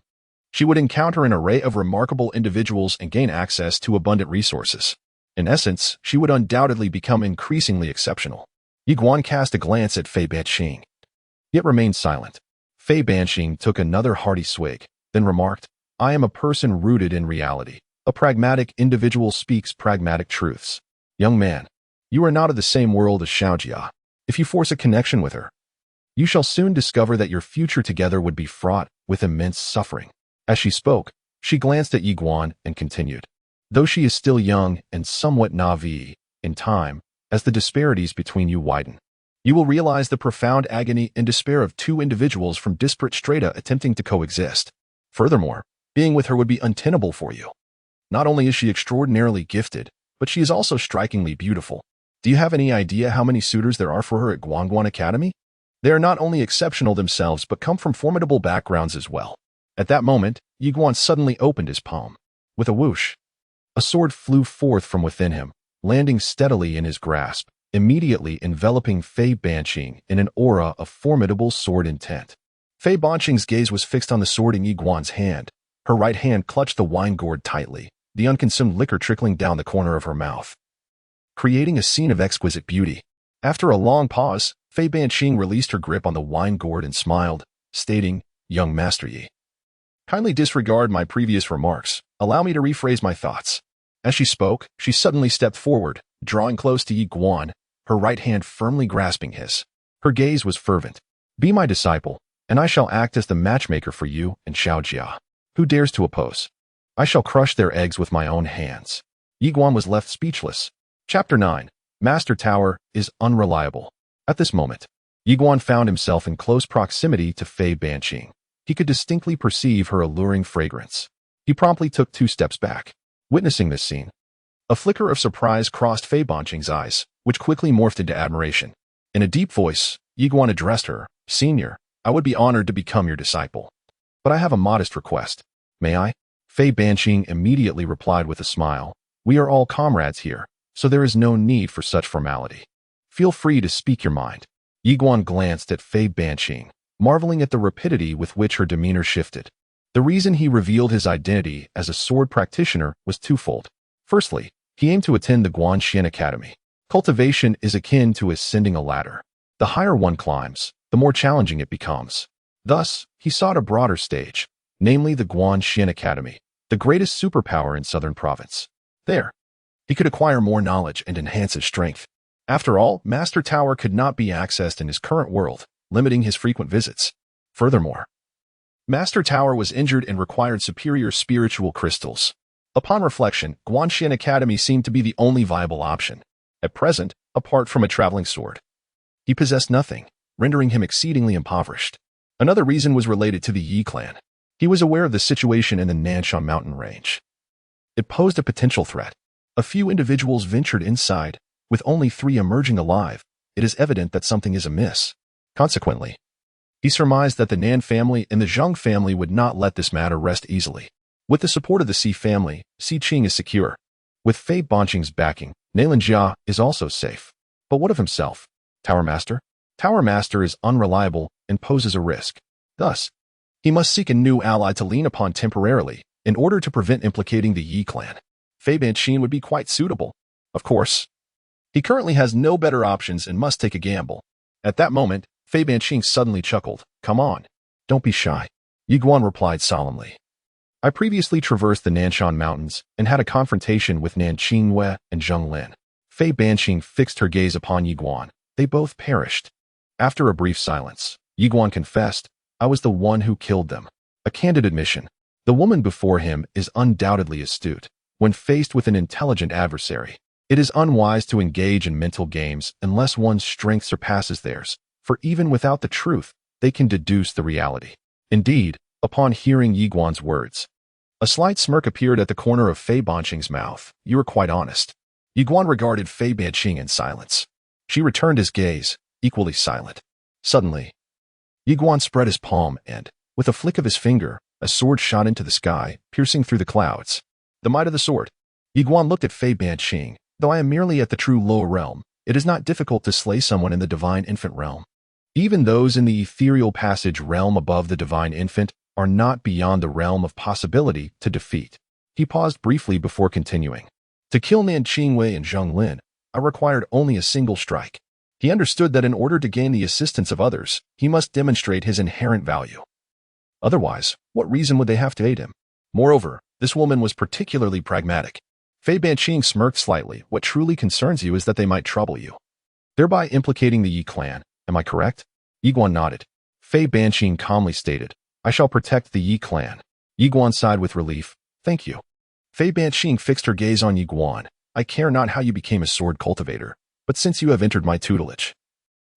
she would encounter an array of remarkable individuals and gain access to abundant resources. In essence, she would undoubtedly become increasingly exceptional. Ye Xuan cast a glance at Fei Banqing, yet remained silent. Fei Banqing took another hearty swig, then remarked, I am a person rooted in reality. A pragmatic individual speaks pragmatic truths. Young man, you are not of the same world as Xiaojia. If you force a connection with her, you shall soon discover that your future together would be fraught with immense suffering. As she spoke, she glanced at Ye Xuan and continued, Though she is still young and somewhat naive, in time, as the disparities between you widen, You will realize the profound agony and despair of two individuals from disparate strata attempting to coexist. Furthermore, being with her would be untenable for you. Not only is she extraordinarily gifted, but she is also strikingly beautiful. Do you have any idea how many suitors there are for her at Guanxuan Academy? They are not only exceptional themselves, but come from formidable backgrounds as well. At that moment, Ye Xuan suddenly opened his palm. With a whoosh, a sword flew forth from within him, landing steadily in his grasp, immediately enveloping Fei Banqing in an aura of formidable sword intent. Fei Banqing's gaze was fixed on the sword in Ye Xuan's hand. Her right hand clutched the wine gourd tightly, the unconsumed liquor trickling down the corner of her mouth, creating a scene of exquisite beauty. After a long pause, Fei Banqing released her grip on the wine gourd and smiled, stating, "Young Master Yi, kindly disregard my previous remarks. Allow me to rephrase my thoughts." As she spoke, she suddenly stepped forward, drawing close to Ye Xuan, her right hand firmly grasping his. Her gaze was fervent. "Be my disciple, and I shall act as the matchmaker for you and Xiao Jia. Who dares to oppose? I shall crush their eggs with my own hands." Ye Xuan was left speechless. Chapter 9. Master Tower is unreliable. At this moment, Ye Xuan found himself in close proximity to Fei Banqing. He could distinctly perceive her alluring fragrance. He promptly took 2 steps back. Witnessing this scene, a flicker of surprise crossed Fei Banqing's eyes, which quickly morphed into admiration. In a deep voice, Ye Xuan addressed her, "Senior, I would be honored to become your disciple. But I have a modest request. May I?" Fei Banqing immediately replied with a smile, "We are all comrades here, so there is no need for such formality. Feel free to speak your mind." Ye Xuan glanced at Fei Banqing, marveling at the rapidity with which her demeanor shifted. The reason he revealed his identity as a sword practitioner was twofold. Firstly, he aimed to attend the Guanxuan Academy. Cultivation is akin to ascending a ladder. The higher one climbs, the more challenging it becomes. Thus, he sought a broader stage, namely the Guanxuan Academy, the greatest superpower in Southern Province. There, he could acquire more knowledge and enhance his strength. After all, Master Tower could not be accessed in his current world, limiting his frequent visits. Furthermore, Master Tower was injured and required superior spiritual crystals. Upon reflection, Guanxuan Academy seemed to be the only viable option. At present, apart from a traveling sword, he possessed nothing, rendering him exceedingly impoverished. Another reason was related to the Yi clan. He was aware of the situation in the Nanshan mountain range. It posed a potential threat. A few individuals ventured inside, with only 3 emerging alive. It is evident that something is amiss. Consequently, he surmised that the Nan family and the Zheng family would not let this matter rest easily. With the support of the Si family, Si Qing is secure. With Fei Banqing's backing, Nailan Jia is also safe. But what of himself? Tower Master? Tower Master is unreliable and poses a risk. Thus, he must seek a new ally to lean upon temporarily in order to prevent implicating the Yi clan. Fei Banqing would be quite suitable. Of course, he currently has no better options and must take a gamble. At that moment, Fei Banqing suddenly chuckled. "Come on, don't be shy." Ye Xuan replied solemnly. "I previously traversed the Nanshan Mountains and had a confrontation with Nan Qingwei and Zheng Lin." Fei Banqing fixed her gaze upon Ye Xuan. They both perished. After a brief silence, Ye Xuan confessed, "I was the one who killed them." A candid admission. The woman before him is undoubtedly astute. When faced with an intelligent adversary, it is unwise to engage in mental games unless one's strength surpasses theirs, for even without the truth, they can deduce the reality. Indeed, upon hearing Ye Xuan's words, a slight smirk appeared at the corner of Fei Banqing's mouth. "You are quite honest." Ye Xuan regarded Fei Banqing in silence. She returned his gaze, equally silent. Suddenly, Ye Xuan spread his palm and, with a flick of his finger, a sword shot into the sky, piercing through the clouds. The might of the sword. Ye Xuan looked at Fei Banqing. "Though I am merely at the true lower realm, it is not difficult to slay someone in the divine infant realm. Even those in the ethereal passage realm above the divine infant are not beyond the realm of possibility to defeat." He paused briefly before continuing. "To kill Nan Qingwei and Zheng Lin, I required only a single strike." He understood that in order to gain the assistance of others, he must demonstrate his inherent value. Otherwise, what reason would they have to aid him? Moreover, this woman was particularly pragmatic. Fei Banqing smirked slightly. "What truly concerns you is that they might trouble you, thereby implicating the Yi clan. Am I correct?" Ye Xuan nodded. Fei Banqing calmly stated, "I shall protect the Yi clan." Ye Xuan sighed with relief. "Thank you." Fei Banqing fixed her gaze on Ye Xuan. "I care not how you became a sword cultivator, but since you have entered my tutelage,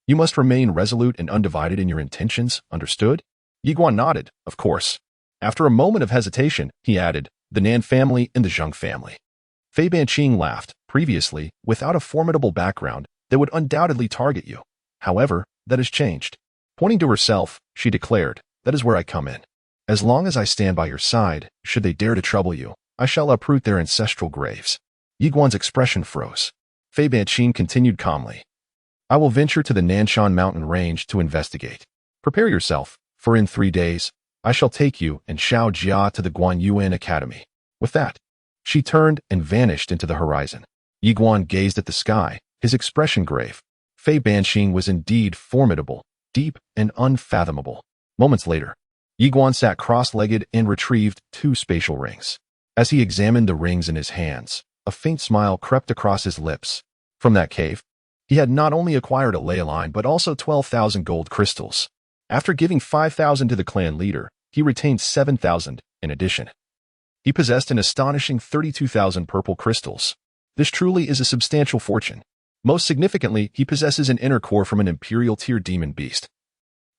You must remain resolute and undivided in your intentions, understood? Ye Xuan nodded, of course. After a moment of hesitation, he added, the Nan family and the Zheng family. Fei Banqing laughed. Previously, without a formidable background, they would undoubtedly target you. However, that has changed. Pointing to herself, she declared, that is where I come in. As long as I stand by your side, should they dare to trouble you, I shall uproot their ancestral graves. Ye Xuan's expression froze. Fei Banqing continued calmly. I will venture to the Nanshan mountain range to investigate. Prepare yourself, for in 3 days, I shall take you and Xiao Jia to the Guanxuan Academy. With that, she turned and vanished into the horizon. Ye Xuan gazed at the sky, his expression grave. Fei Banqing was indeed formidable, deep, and unfathomable. Moments later, Ye Xuan sat cross-legged and retrieved 2 spatial rings. As he examined the rings in his hands, a faint smile crept across his lips. From that cave, he had not only acquired a ley line but also 12,000 gold crystals. After giving 5,000 to the clan leader, he retained 7,000 in addition. He possessed an astonishing 32,000 purple crystals. This truly is a substantial fortune. Most significantly, he possesses an inner core from an imperial tier demon beast,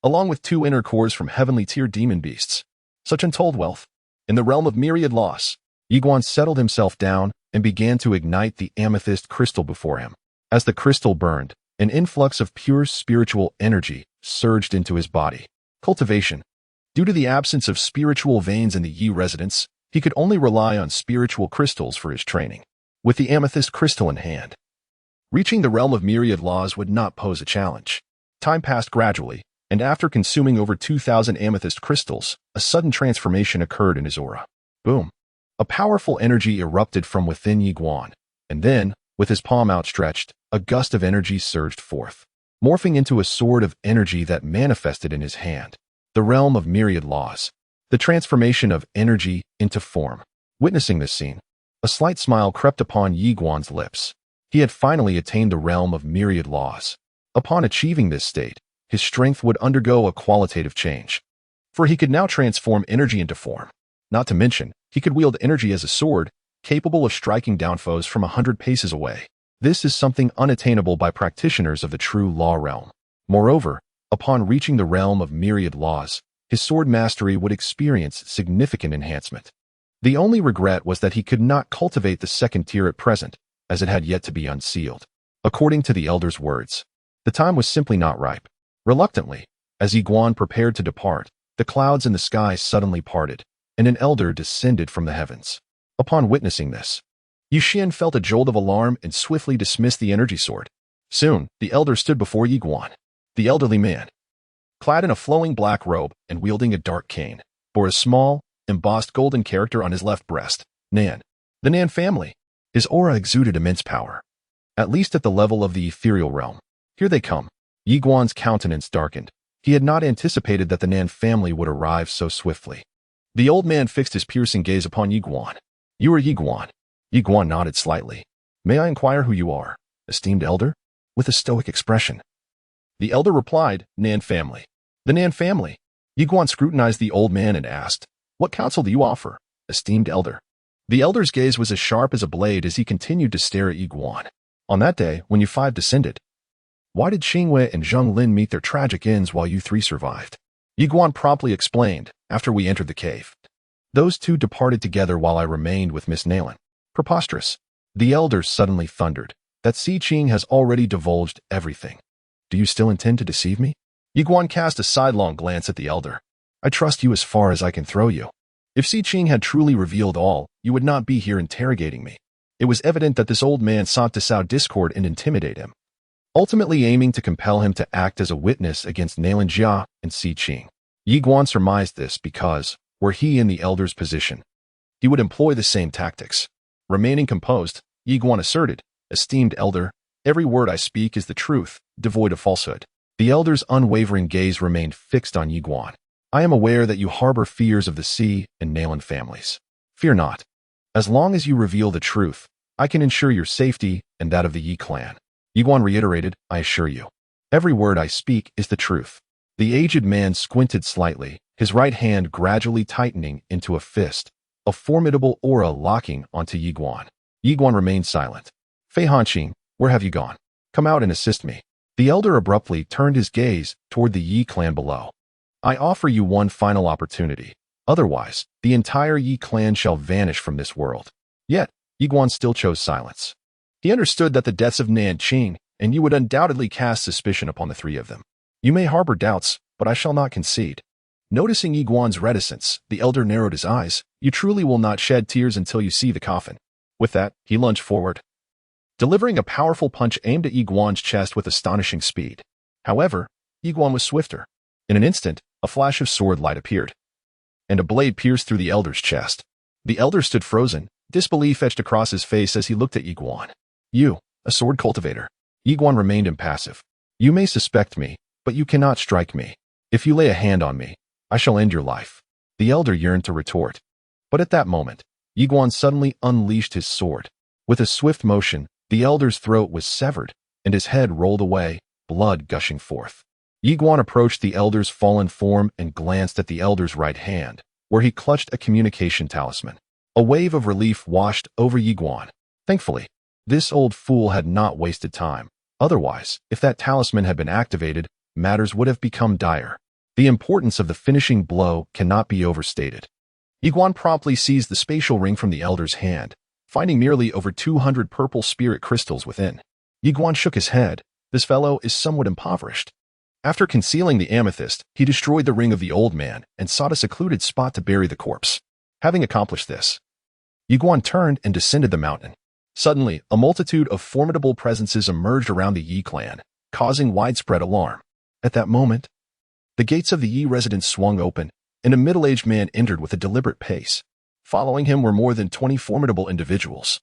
along with 2 inner cores from heavenly tier demon beasts. Such untold wealth. In the realm of myriad loss, Ye Xuan settled himself down and began to ignite the amethyst crystal before him. As the crystal burned, an influx of pure spiritual energy surged into his body. Cultivation. Due to the absence of spiritual veins in the Yi residence, he could only rely on spiritual crystals for his training. With the amethyst crystal in hand, reaching the realm of myriad laws would not pose a challenge. Time passed gradually, and after consuming over 2,000 amethyst crystals, a sudden transformation occurred in his aura. Boom. A powerful energy erupted from within Ye Xuan, and then, with his palm outstretched, a gust of energy surged forth, morphing into a sword of energy that manifested in his hand. The realm of myriad laws. The transformation of energy into form. Witnessing this scene, a slight smile crept upon Ye Xuan's lips. He had finally attained the realm of myriad laws. Upon achieving this state, his strength would undergo a qualitative change, for he could now transform energy into form. Not to mention, he could wield energy as a sword, capable of striking down foes from 100 paces away. This is something unattainable by practitioners of the true law realm. Moreover, upon reaching the realm of myriad laws, his sword mastery would experience significant enhancement. The only regret was that he could not cultivate the second tier at present, as it had yet to be unsealed. According to the elder's words, the time was simply not ripe. Reluctantly, as Ye Xuan prepared to depart, the clouds in the sky suddenly parted, and an elder descended from the heavens. Upon witnessing this, Ye Xuan felt a jolt of alarm and swiftly dismissed the energy sword. Soon, the elder stood before Ye Xuan. The elderly man, clad in a flowing black robe and wielding a dark cane, bore a small, embossed golden character on his left breast. Nan. The Nan family. His aura exuded immense power, at least at the level of the ethereal realm. Here they come. Ye Xuan's countenance darkened. He had not anticipated that the Nan family would arrive so swiftly. The old man fixed his piercing gaze upon Ye Xuan. You are Ye Xuan. Ye Xuan nodded slightly. May I inquire who you are, esteemed elder? With a stoic expression. The elder replied, Nan family. The Nan family. Ye Xuan scrutinized the old man and asked, what counsel do you offer, esteemed elder? The elder's gaze was as sharp as a blade as he continued to stare at Ye Xuan. On that day, when you 5 descended, why did Qingwei and Zheng Lin meet their tragic ends while you 3 survived? Ye Xuan promptly explained, after we entered the cave. Those 2 departed together while I remained with Miss Nalan. Preposterous. The elder suddenly thundered. That Si Qing has already divulged everything. Do you still intend to deceive me? Ye Xuan cast a sidelong glance at the elder. I trust you as far as I can throw you. If Si Qing had truly revealed all, you would not be here interrogating me. It was evident that this old man sought to sow discord and intimidate him, ultimately aiming to compel him to act as a witness against Nalan Jia and Si Qing. Ye Xuan surmised this because, were he in the elder's position, he would employ the same tactics. Remaining composed, Ye Xuan asserted, esteemed elder, every word I speak is the truth, devoid of falsehood. The elder's unwavering gaze remained fixed on Ye Xuan. I am aware that you harbor fears of the Si and Nalan families. Fear not. As long as you reveal the truth, I can ensure your safety and that of the Yi clan. Ye Xuan reiterated, I assure you. Every word I speak is the truth. The aged man squinted slightly, his right hand gradually tightening into a fist, a formidable aura locking onto Ye Xuan. Ye Xuan remained silent. Fei Hanqing, where have you gone? Come out and assist me. The elder abruptly turned his gaze toward the Ye clan below. I offer you one final opportunity. Otherwise, the entire Ye clan shall vanish from this world. Yet, Ye Xuan still chose silence. He understood that the deaths of Nanqing and you would undoubtedly cast suspicion upon the three of them. You may harbor doubts, but I shall not concede. Noticing Ye Xuan's reticence, the elder narrowed his eyes. You truly will not shed tears until you see the coffin. With that, he lunged forward, delivering a powerful punch aimed at Ye Xuan's chest with astonishing speed. However, Ye Xuan was swifter. In an instant, a flash of sword light appeared, and a blade pierced through the elder's chest. The elder stood frozen, disbelief etched across his face as he looked at Ye Xuan. You, a sword cultivator. Ye Xuan remained impassive. You may suspect me, but you cannot strike me. If you lay a hand on me, I shall end your life. The elder yearned to retort. But at that moment, Ye Xuan suddenly unleashed his sword. With a swift motion, the elder's throat was severed, and his head rolled away, blood gushing forth. Ye Xuan approached the elder's fallen form and glanced at the elder's right hand, where he clutched a communication talisman. A wave of relief washed over Ye Xuan. Thankfully, this old fool had not wasted time. Otherwise, if that talisman had been activated, matters would have become dire. The importance of the finishing blow cannot be overstated. Ye Xuan promptly seized the spatial ring from the elder's hand, finding nearly over 200 purple spirit crystals within. Ye Xuan shook his head. This fellow is somewhat impoverished. After concealing the amethyst, he destroyed the ring of the old man and sought a secluded spot to bury the corpse. Having accomplished this, Ye Xuan turned and descended the mountain. Suddenly, a multitude of formidable presences emerged around the Ye clan, causing widespread alarm. At that moment, the gates of the Ye residence swung open, and a middle-aged man entered with a deliberate pace. Following him were more than 20 formidable individuals.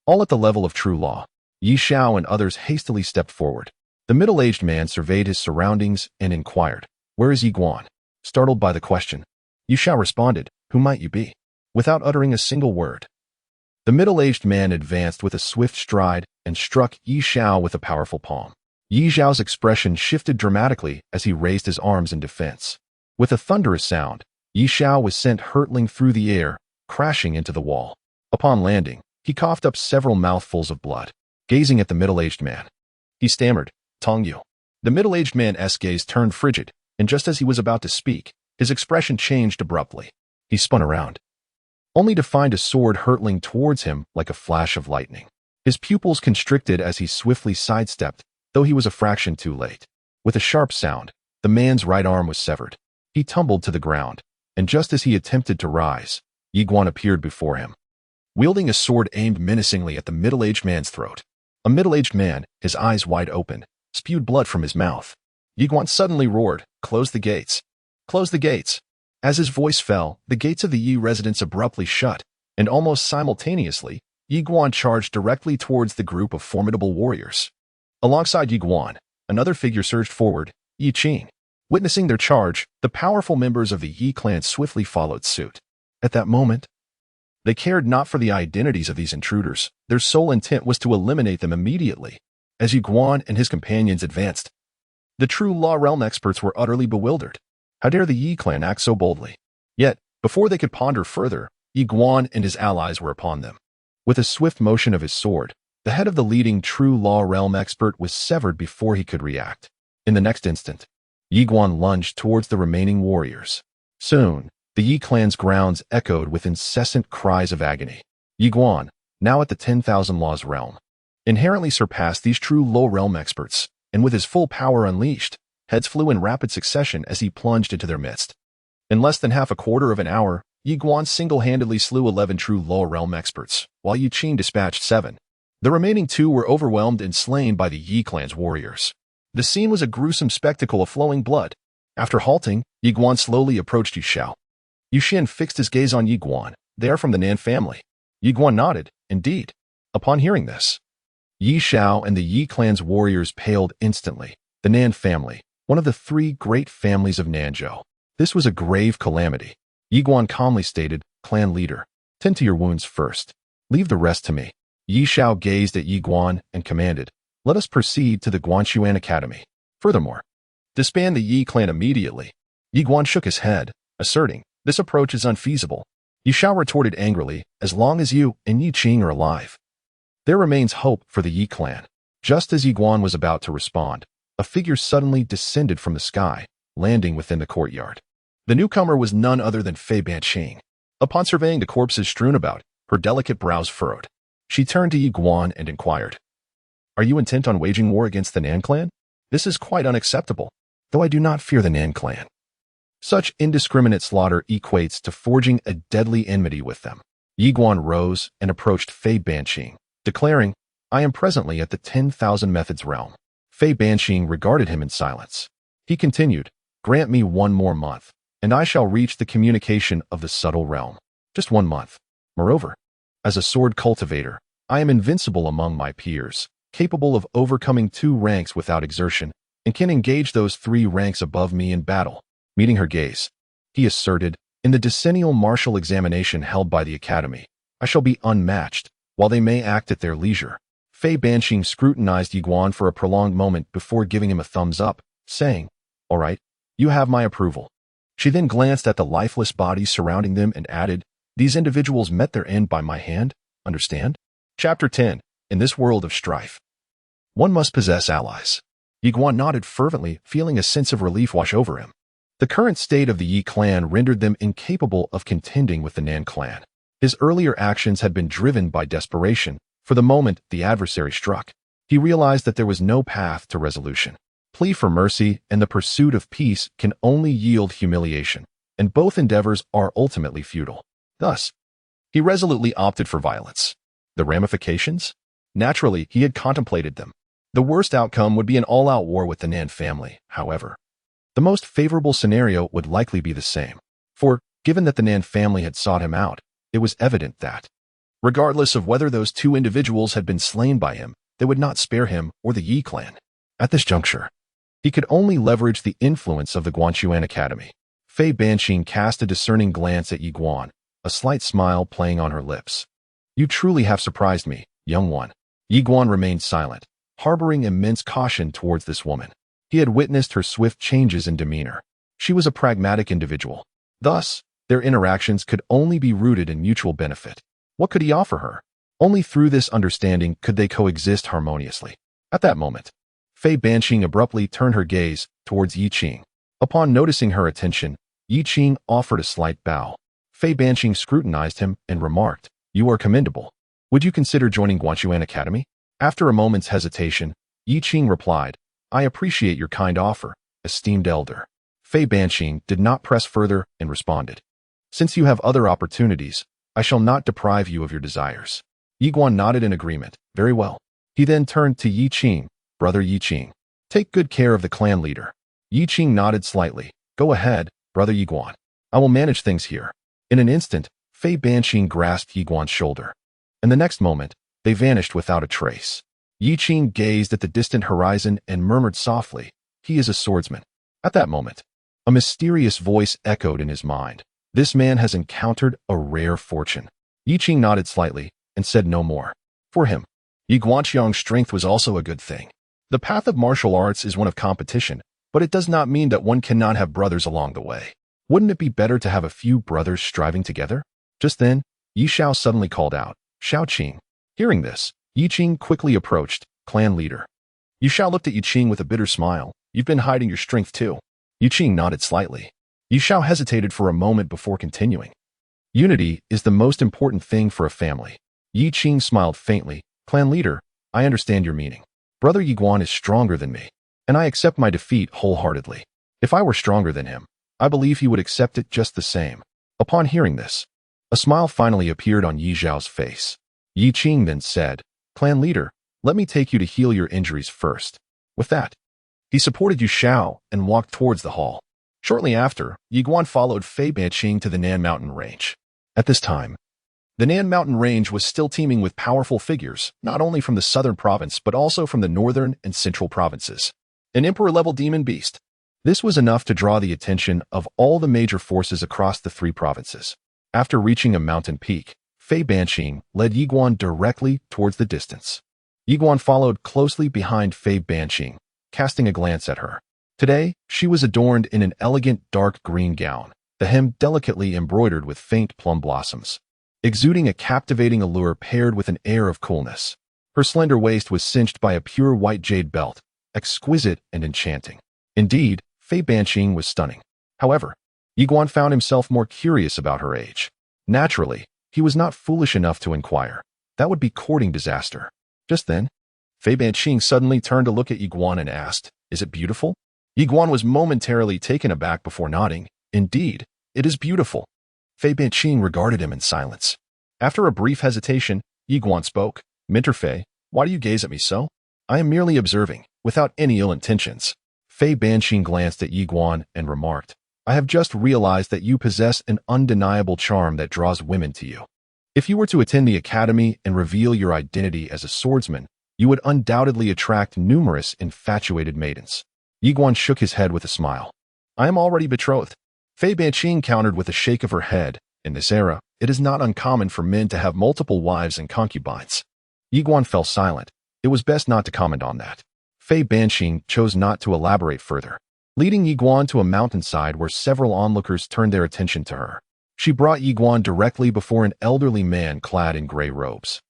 All at the level of true law, Ye Xiao and others hastily stepped forward. The middle-aged man surveyed his surroundings and inquired, "Where is Ye Xuan?" Startled by the question, Ye Xiao responded, "Who might you be?" Without uttering a single word. The middle-aged man advanced with a swift stride and struck Ye Xiao with a powerful palm. Ye Xiao's expression shifted dramatically as he raised his arms in defense. With a thunderous sound, Ye Xiao was sent hurtling through the air, crashing into the wall. Upon landing, he coughed up several mouthfuls of blood. Gazing at the middle-aged man, he stammered, "Tong Yu." The middle-aged man's gaze turned frigid, and just as he was about to speak, his expression changed abruptly. He spun around, only to find a sword hurtling towards him like a flash of lightning. His pupils constricted as he swiftly sidestepped, though he was a fraction too late. With a sharp sound, the man's right arm was severed. He tumbled to the ground, and just as he attempted to rise, Ye Xuan appeared before him, wielding a sword aimed menacingly at the middle-aged man's throat. A middle-aged man, his eyes wide open, spewed blood from his mouth. Ye Xuan suddenly roared, "Close the gates! Close the gates!" As his voice fell, the gates of the Ye residence abruptly shut, and almost simultaneously, Ye Xuan charged directly towards the group of formidable warriors. Alongside Ye Xuan, another figure surged forward, Ye Qing. Witnessing their charge, the powerful members of the Ye clan swiftly followed suit. At that moment, they cared not for the identities of these intruders. Their sole intent was to eliminate them immediately. As Ye Xuan and his companions advanced, the true law realm experts were utterly bewildered. How dare the Ye clan act so boldly? Yet, before they could ponder further, Ye Xuan and his allies were upon them. With a swift motion of his sword, the head of the leading true law realm expert was severed before he could react. In the next instant, Ye Xuan lunged towards the remaining warriors. Soon, the Ye clan's grounds echoed with incessant cries of agony. Ye Xuan, now at the 10,000 laws realm, inherently surpassed these true low realm experts, and with his full power unleashed, heads flew in rapid succession as he plunged into their midst. In less than half a quarter of an hour, Ye Xuan single-handedly slew 11 true low realm experts, while Ye Qing dispatched 7. The remaining 2 were overwhelmed and slain by the Ye clan's warriors. The scene was a gruesome spectacle of flowing blood. After halting, Ye Xuan slowly approached Ye Xiao. Yu Xin fixed his gaze on Ye Xuan. "They are from the Nan family." Ye Xuan nodded, indeed. Upon hearing this, Ye Xiao and the Ye clan's warriors paled instantly. The Nan family, one of the 3 great families of Nanzhou. This was a grave calamity. Ye Xuan calmly stated, "Clan leader, tend to your wounds first. Leave the rest to me." Ye Xiao gazed at Ye Xuan and commanded, "Let us proceed to the Guanxuan Academy. Furthermore, disband the Ye clan immediately." Ye Xuan shook his head, asserting, "This approach is unfeasible." Ye Xiao retorted angrily, "As long as you and Ye Qing are alive, there remains hope for the Ye clan." Just as Ye Xuan was about to respond, a figure suddenly descended from the sky, landing within the courtyard. The newcomer was none other than Fei Banqing. Upon surveying the corpses strewn about, her delicate brows furrowed. She turned to Ye Xuan and inquired, "Are you intent on waging war against the Nan clan? This is quite unacceptable, though I do not fear the Nan clan. Such indiscriminate slaughter equates to forging a deadly enmity with them." Ye Xuan rose and approached Fei Banqing, declaring, "I am presently at the 10,000 Methods realm." Fei Banqing regarded him in silence. He continued, "Grant me 1 more month, and I shall reach the communication of the subtle realm. Just 1 month. Moreover, as a sword cultivator, I am invincible among my peers, capable of overcoming 2 ranks without exertion, and can engage those 3 ranks above me in battle." Meeting her gaze, he asserted, "In the decennial martial examination held by the Academy, I shall be unmatched, while they may act at their leisure." Fei Banqing scrutinized Ye Xuan for a prolonged moment before giving him a thumbs up, saying, "All right, you have my approval." She then glanced at the lifeless bodies surrounding them and added, "These individuals met their end by my hand, understand?" Chapter 10. In this world of strife, one must possess allies. Ye Xuan nodded fervently, feeling a sense of relief wash over him. The current state of the Yi clan rendered them incapable of contending with the Nan clan. His earlier actions had been driven by desperation. For the moment the adversary struck, he realized that there was no path to resolution. Plea for mercy and the pursuit of peace can only yield humiliation, and both endeavors are ultimately futile. Thus, he resolutely opted for violence. The ramifications? Naturally, he had contemplated them. The worst outcome would be an all-out war with the Nan family, however. The most favorable scenario would likely be the same. For, given that the Nan family had sought him out, it was evident that, regardless of whether those 2 individuals had been slain by him, they would not spare him or the Yi clan. At this juncture, he could only leverage the influence of the Guanxuan Academy. Fei Banqing cast a discerning glance at Ye Xuan, a slight smile playing on her lips. "You truly have surprised me, young one." Ye Xuan remained silent, harboring immense caution towards this woman. He had witnessed her swift changes in demeanor. She was a pragmatic individual. Thus, their interactions could only be rooted in mutual benefit. What could he offer her? Only through this understanding could they coexist harmoniously. At that moment, Fei Banqing abruptly turned her gaze towards Yi Qing. Upon noticing her attention, Yi Qing offered a slight bow. Fei Banqing scrutinized him and remarked, "You are commendable. Would you consider joining Guanxuan Academy?" After a moment's hesitation, Yi Qing replied, "I appreciate your kind offer, esteemed elder." Fei Banqing did not press further and responded, "Since you have other opportunities, I shall not deprive you of your desires." Ye Xuan nodded in agreement. "Very well." He then turned to Yi Qing, "Brother Yi Qing, take good care of the clan leader." Yi Qing nodded slightly. "Go ahead, Brother Ye Xuan. I will manage things here." In an instant, Fei Banqing grasped Ye Xuan's shoulder, and the next moment, they vanished without a trace. Yi Qing gazed at the distant horizon and murmured softly, "He is a swordsman." At that moment, a mysterious voice echoed in his mind. "This man has encountered a rare fortune." Yi Qing nodded slightly and said no more. For him, Ye Guanxiang's strength was also a good thing. The path of martial arts is one of competition, but it does not mean that one cannot have brothers along the way. Wouldn't it be better to have a few brothers striving together? Just then, Yi Xiao suddenly called out, "Xiao Qing." Hearing this, Yi Qing quickly approached, clan leader. Yi Xiao looked at Yi Qing with a bitter smile. "You've been hiding your strength too." Yi Qing nodded slightly. Yi Xiao hesitated for a moment before continuing. "Unity is the most important thing for a family." Yi Qing smiled faintly. "Clan leader, I understand your meaning. Brother Ye Xuan is stronger than me, and I accept my defeat wholeheartedly. If I were stronger than him, I believe he would accept it just the same." Upon hearing this, a smile finally appeared on Yi Xiao's face. Yi Qing then said, "Clan leader, let me take you to heal your injuries first." With that, he supported Yi Xiao and walked towards the hall. Shortly after, Ye Xuan followed Fei Banqing to the Nan Mountain Range. At this time, the Nan Mountain Range was still teeming with powerful figures, not only from the southern province but also from the northern and central provinces. An emperor-level demon beast. This was enough to draw the attention of all the major forces across the 3 provinces. After reaching a mountain peak, Fei Banqing led Ye Xuan directly towards the distance. Ye Xuan followed closely behind Fei Banqing, casting a glance at her. Today, she was adorned in an elegant dark green gown, the hem delicately embroidered with faint plum blossoms, exuding a captivating allure paired with an air of coolness. Her slender waist was cinched by a pure white jade belt, exquisite and enchanting. Indeed, Fei Banqing was stunning. However, Ye Xuan found himself more curious about her age. Naturally, he was not foolish enough to inquire. That would be courting disaster. Just then, Fei Banqing suddenly turned to look at Ye Xuan and asked, "Is it beautiful?" Ye Xuan was momentarily taken aback before nodding. "Indeed, it is beautiful." Fei Banqing regarded him in silence. After a brief hesitation, Ye Xuan spoke, "Minter Fei, why do you gaze at me so? I am merely observing, without any ill intentions." Fei Banqing glanced at Ye Xuan and remarked, "I have just realized that you possess an undeniable charm that draws women to you. If you were to attend the academy and reveal your identity as a swordsman, you would undoubtedly attract numerous infatuated maidens." Ye Xuan shook his head with a smile. "I am already betrothed." Fei Banqing countered with a shake of her head. "In this era, it is not uncommon for men to have multiple wives and concubines." Ye Xuan fell silent. It was best not to comment on that. Fei Banqing chose not to elaborate further, leading Ye Xuan to a mountainside where several onlookers turned their attention to her. She brought Ye Xuan directly before an elderly man clad in gray robes.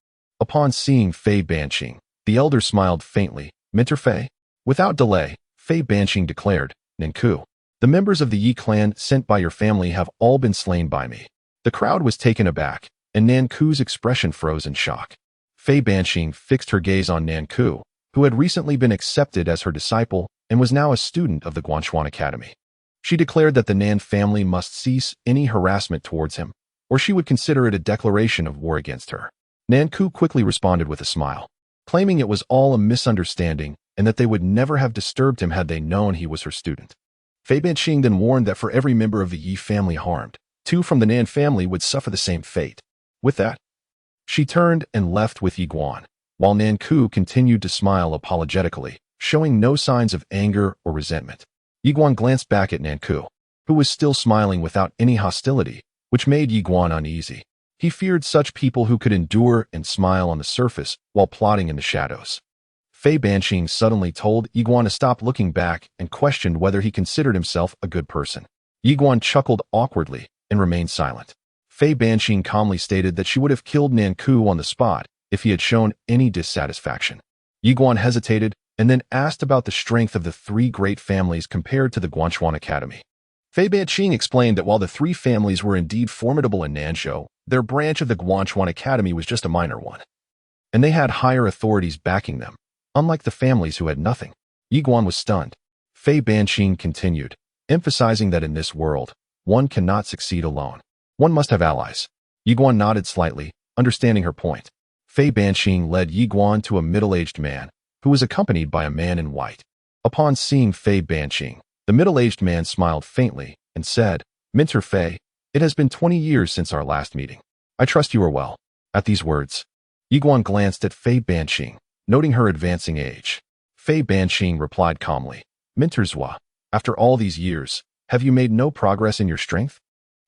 Upon seeing Fei Banqing, the elder smiled faintly. "Minter Fei?" Without delay, Fei Banqing declared, "Nanku, the members of the Yi clan sent by your family have all been slain by me." The crowd was taken aback, and Nanku's expression froze in shock. Fei Banqing fixed her gaze on Nanku, who had recently been accepted as her disciple and was now a student of the Guanxuan Academy. She declared that the Nan family must cease any harassment towards him, or she would consider it a declaration of war against her. Nanku quickly responded with a smile, claiming it was all a misunderstanding and that they would never have disturbed him had they known he was her student. Fei Banqing then warned that for every member of the Yi family harmed, 2 from the Nan family would suffer the same fate. With that, she turned and left with Ye Xuan, while Nanku continued to smile apologetically, showing no signs of anger or resentment. Ye Xuan glanced back at Nanku, who was still smiling without any hostility, which made Ye Xuan uneasy. He feared such people who could endure and smile on the surface while plotting in the shadows. Fei Banqing suddenly told Ye Xuan to stop looking back and questioned whether he considered himself a good person. Ye Xuan chuckled awkwardly and remained silent. Fei Banqing calmly stated that she would have killed Nanku on the spot if he had shown any dissatisfaction. Ye Xuan hesitated and then asked about the strength of the 3 great families compared to the Guanxuan Academy. Fei Banqing explained that while the 3 families were indeed formidable in Nanzhou, their branch of the Guanxuan Academy was just a minor one, and they had higher authorities backing them, unlike the families who had nothing. Ye Xuan was stunned. Fei Banqing continued, emphasizing that in this world, one cannot succeed alone. One must have allies. Ye Xuan nodded slightly, understanding her point. Fei Banqing led Ye Xuan to a middle-aged man, who was accompanied by a man in white. Upon seeing Fei Banqing, the middle-aged man smiled faintly and said, "Minter Fei, it has been 20 years since our last meeting. I trust you are well." At these words, Ye Xuan glanced at Fei Banqing, noting her advancing age. Fei Banqing replied calmly, "Minter Zhua, after all these years, have you made no progress in your strength?"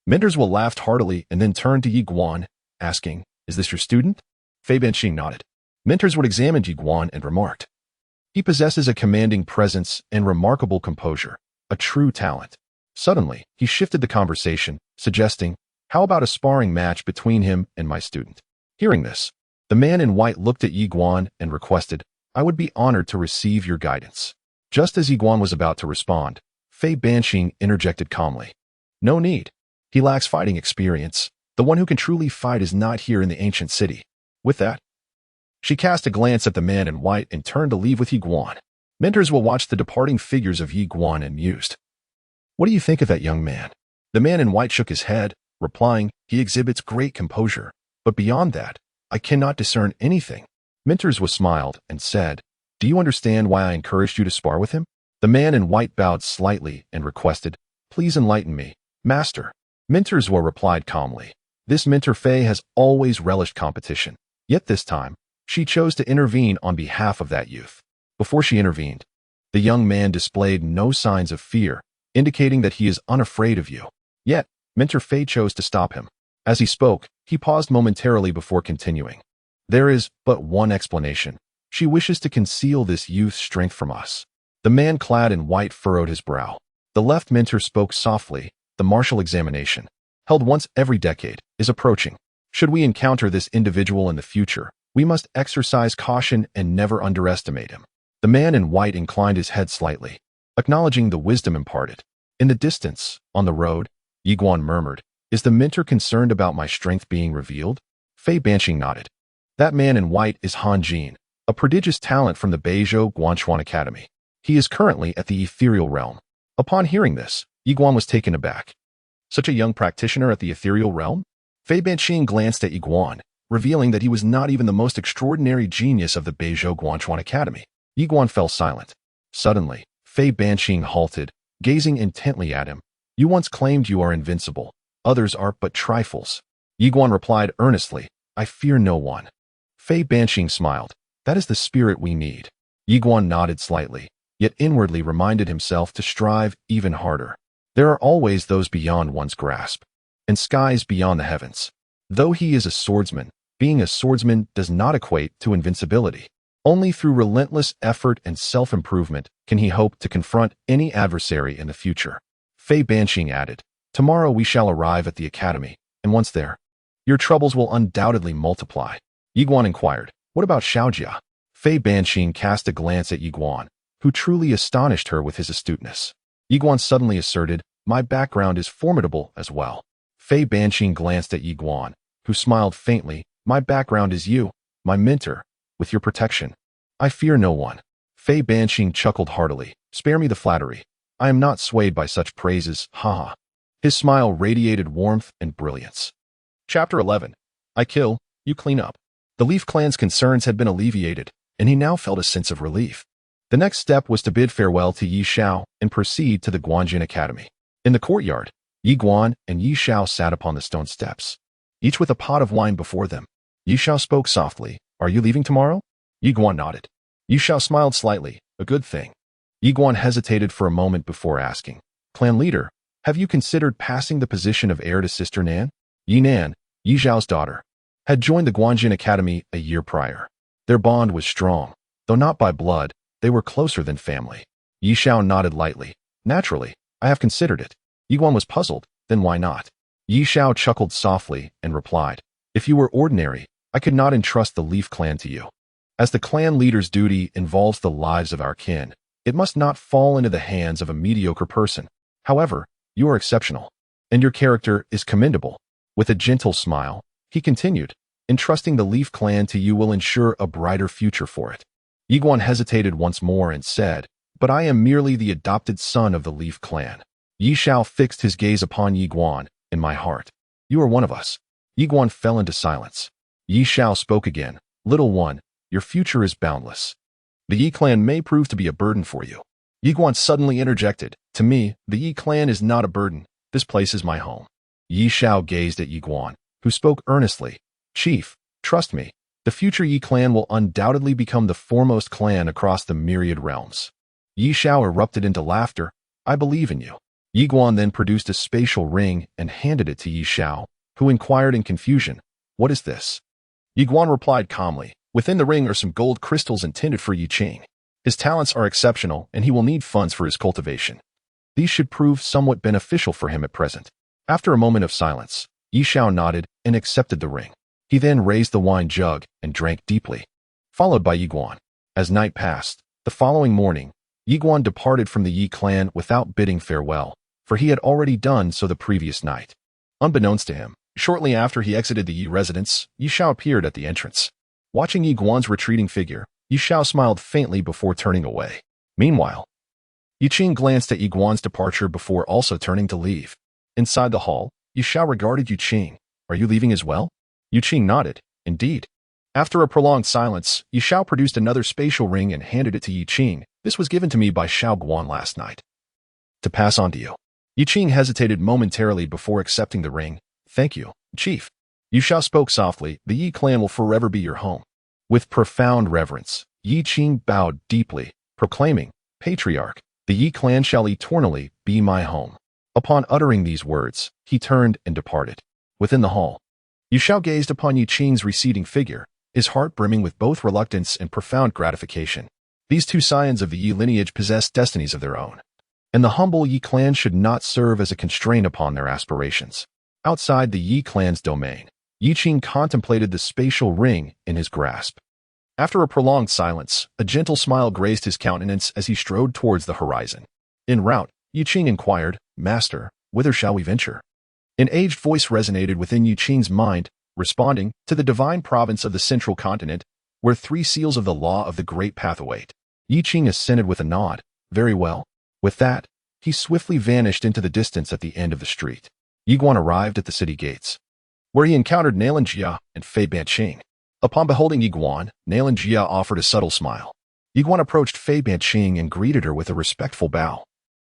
Minter Zhua laughed heartily and then turned to Ye Xuan, asking, "Is this your student?" Fei Banqing nodded. Minter Zhua examined Ye Xuan and remarked, "He possesses a commanding presence and remarkable composure, a true talent." Suddenly, he shifted the conversation, suggesting, "How about a sparring match between him and my student?" Hearing this, the man in white looked at Ye Xuan and requested, "I would be honored to receive your guidance." Just as Ye Xuan was about to respond, Fei Banqing interjected calmly, "No need. He lacks fighting experience. The one who can truly fight is not here in the ancient city." With that, she cast a glance at the man in white and turned to leave with Ye Xuan. Minter Zhua watched the departing figures of Ye Xuan and mused, "What do you think of that young man?" The man in white shook his head, replying, "He exhibits great composure, but beyond that, I cannot discern anything." Minter Zhua smiled and said, "Do you understand why I encouraged you to spar with him?" The man in white bowed slightly and requested, "Please enlighten me, master." Minter Zhua replied calmly, "This Minter Fei has always relished competition, yet this time, she chose to intervene on behalf of that youth." Before she intervened, the young man displayed no signs of fear, indicating that he is unafraid of you. Yet, Minter Fei chose to stop him. As he spoke, he paused momentarily before continuing. "There is but one explanation. She wishes to conceal this youth's strength from us." The man clad in white furrowed his brow. The left mentor spoke softly. "The martial examination, held once every decade, is approaching. Should we encounter this individual in the future, we must exercise caution and never underestimate him." The man in white inclined his head slightly, acknowledging the wisdom imparted. In the distance, on the road, Ye Xuan murmured, "Is the mentor concerned about my strength being revealed?" Fei Banqing nodded. "That man in white is Han Jin, a prodigious talent from the Beizhou Guanxuan Academy. He is currently at the ethereal realm." Upon hearing this, Ye Xuan was taken aback. Such a young practitioner at the ethereal realm? Fei Banqing glanced at Ye Xuan, revealing that he was not even the most extraordinary genius of the Beizhou Guanxuan Academy. Ye Xuan fell silent. Suddenly, Fei Banqing halted, gazing intently at him. "You once claimed you are invincible. Others are but trifles." Ye Xuan replied earnestly, "I fear no one." Fei Banqing smiled. "That is the spirit we need." Ye Xuan nodded slightly, yet inwardly reminded himself to strive even harder. There are always those beyond one's grasp, and skies beyond the heavens. Though he is a swordsman, being a swordsman does not equate to invincibility. Only through relentless effort and self-improvement can he hope to confront any adversary in the future. Fei Banqing added, "Tomorrow we shall arrive at the academy, and once there, your troubles will undoubtedly multiply." Ye Xuan inquired, "What about Xiaojia?" Fei Banqing cast a glance at Ye Xuan, who truly astonished her with his astuteness. Ye Xuan suddenly asserted, "My background is formidable as well." Fei Banqing glanced at Ye Xuan, who smiled faintly, "My background is you, my mentor. With your protection, I fear no one." Fei Banqing chuckled heartily. "Spare me the flattery. I am not swayed by such praises, haha." His smile radiated warmth and brilliance. Chapter 11. I kill, you clean up. The Leaf Clan's concerns had been alleviated, and he now felt a sense of relief. The next step was to bid farewell to Ye Xiao and proceed to the Guanxuan Academy. In the courtyard, Ye Xuan and Ye Xiao sat upon the stone steps, each with a pot of wine before them. Ye Xiao spoke softly, "Are you leaving tomorrow?" Ye Xuan nodded. Ye Xiao smiled slightly, "A good thing." Ye Xuan hesitated for a moment before asking, "Clan leader, have you considered passing the position of heir to Sister Nan?" Ye Nan, Ye Xiao's daughter, had joined the Guanxuan Academy a year prior. Their bond was strong. Though not by blood, they were closer than family. Ye Xiao nodded lightly. "Naturally, I have considered it." Ye Xuan was puzzled. "Then why not?" Ye Xiao chuckled softly and replied, "If you were ordinary, I could not entrust the Leaf Clan to you. As the clan leader's duty involves the lives of our kin, it must not fall into the hands of a mediocre person. However, you are exceptional, and your character is commendable." With a gentle smile, he continued, "Entrusting the Leaf Clan to you will ensure a brighter future for it." Ye Xuan hesitated once more and said, "But I am merely the adopted son of the Leaf Clan." Ye Xiao fixed his gaze upon Ye Xuan. "In my heart, you are one of us." Ye Xuan fell into silence. Ye Xiao spoke again, "Little one, your future is boundless. The Ye Clan may prove to be a burden for you." Ye Xuan suddenly interjected, "To me, the Ye Clan is not a burden. This place is my home." Ye Xiao gazed at Ye Xuan, who spoke earnestly, "Chief, trust me. The future Ye Clan will undoubtedly become the foremost clan across the myriad realms." Ye Xiao erupted into laughter. "I believe in you." Ye Xuan then produced a spatial ring and handed it to Ye Xiao, who inquired in confusion, "What is this?" Ye Xuan replied calmly, "Within the ring are some gold crystals intended for Ye Qing. His talents are exceptional, and he will need funds for his cultivation. These should prove somewhat beneficial for him at present." After a moment of silence, Ye Xiao nodded and accepted the ring. He then raised the wine jug and drank deeply, followed by Ye Xuan. As night passed, the following morning, Ye Xuan departed from the Ye Clan without bidding farewell, for he had already done so the previous night. Unbeknownst to him, shortly after he exited the Ye residence, Ye Xiao appeared at the entrance. Watching Ye Xuan's retreating figure, Ye Xiao smiled faintly before turning away. Meanwhile, Ye Qing glanced at Ye Xuan's departure before also turning to leave. Inside the hall, Ye Xiao regarded Ye Qing. "Are you leaving as well?" Ye Qing nodded. "Indeed." After a prolonged silence, Ye Xiao produced another spatial ring and handed it to Ye Qing. "This was given to me by Xiao Guan last night, to pass on to you." Ye Qing hesitated momentarily before accepting the ring. "Thank you, Chief." Ye Xiao spoke softly, "The Ye Clan will forever be your home." With profound reverence, Ye Qing bowed deeply, proclaiming, "Patriarch, the Ye Clan shall eternally be my home." Upon uttering these words, he turned and departed. Within the hall, Ye Xiao gazed upon Ye Qing's receding figure, his heart brimming with both reluctance and profound gratification. These two scions of the Ye lineage possessed destinies of their own, and the humble Ye Clan should not serve as a constraint upon their aspirations. Outside the Ye Clan's domain, Ye Qing contemplated the spatial ring in his grasp. After a prolonged silence, a gentle smile graced his countenance as he strode towards the horizon. En route, Yuqing inquired, "Master, whither shall we venture?" An aged voice resonated within Yuqing's mind, responding, "To the divine province of the central continent, where 3 seals of the law of the great path await." Yuqing assented with a nod. "Very well." With that, he swiftly vanished into the distance at the end of the street. Ye Xuan arrived at the city gates, where he encountered Nailan Jia and Fei Banqing. Upon beholding Ye Xuan, Nailan Jia offered a subtle smile. Ye Xuan approached Fei Banqing and greeted her with a respectful bow.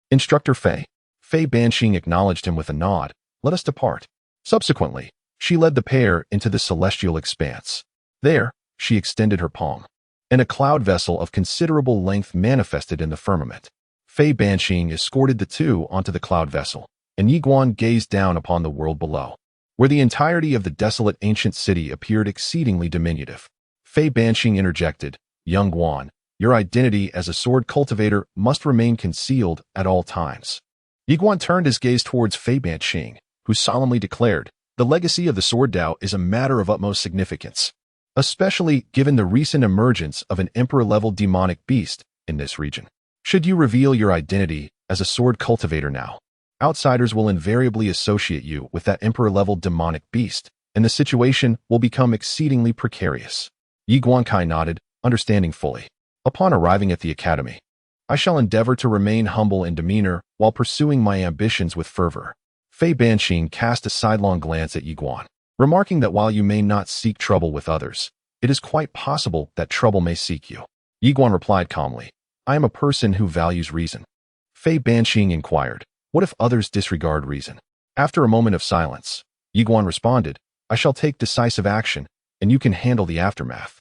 "Instructor Fei." Fei Banqing acknowledged him with a nod. "Let us depart." Subsequently, she led the pair into the celestial expanse. There, she extended her palm, and a cloud vessel of considerable length manifested in the firmament. Fei Banqing escorted the two onto the cloud vessel, and Ye Xuan gazed down upon the world below, where the entirety of the desolate ancient city appeared exceedingly diminutive. Fei Banqing interjected, "Young Guan, your identity as a sword cultivator must remain concealed at all times." Ye Xuan turned his gaze towards Fei Banqing, who solemnly declared, "The legacy of the Sword Dao is a matter of utmost significance, especially given the recent emergence of an emperor-level demonic beast in this region. Should you reveal your identity as a sword cultivator now, outsiders will invariably associate you with that emperor-level demonic beast, and the situation will become exceedingly precarious." Ye Xuan nodded, understanding fully. "Upon arriving at the academy, I shall endeavor to remain humble in demeanor while pursuing my ambitions with fervor." Fei Banqing cast a sidelong glance at Ye Xuan, remarking that while you may not seek trouble with others, it is quite possible that trouble may seek you. Ye Xuan replied calmly, "I am a person who values reason." Fei Banqing inquired, "What if others disregard reason?" After a moment of silence, Ye Xuan responded, "I shall take decisive action, and you can handle the aftermath."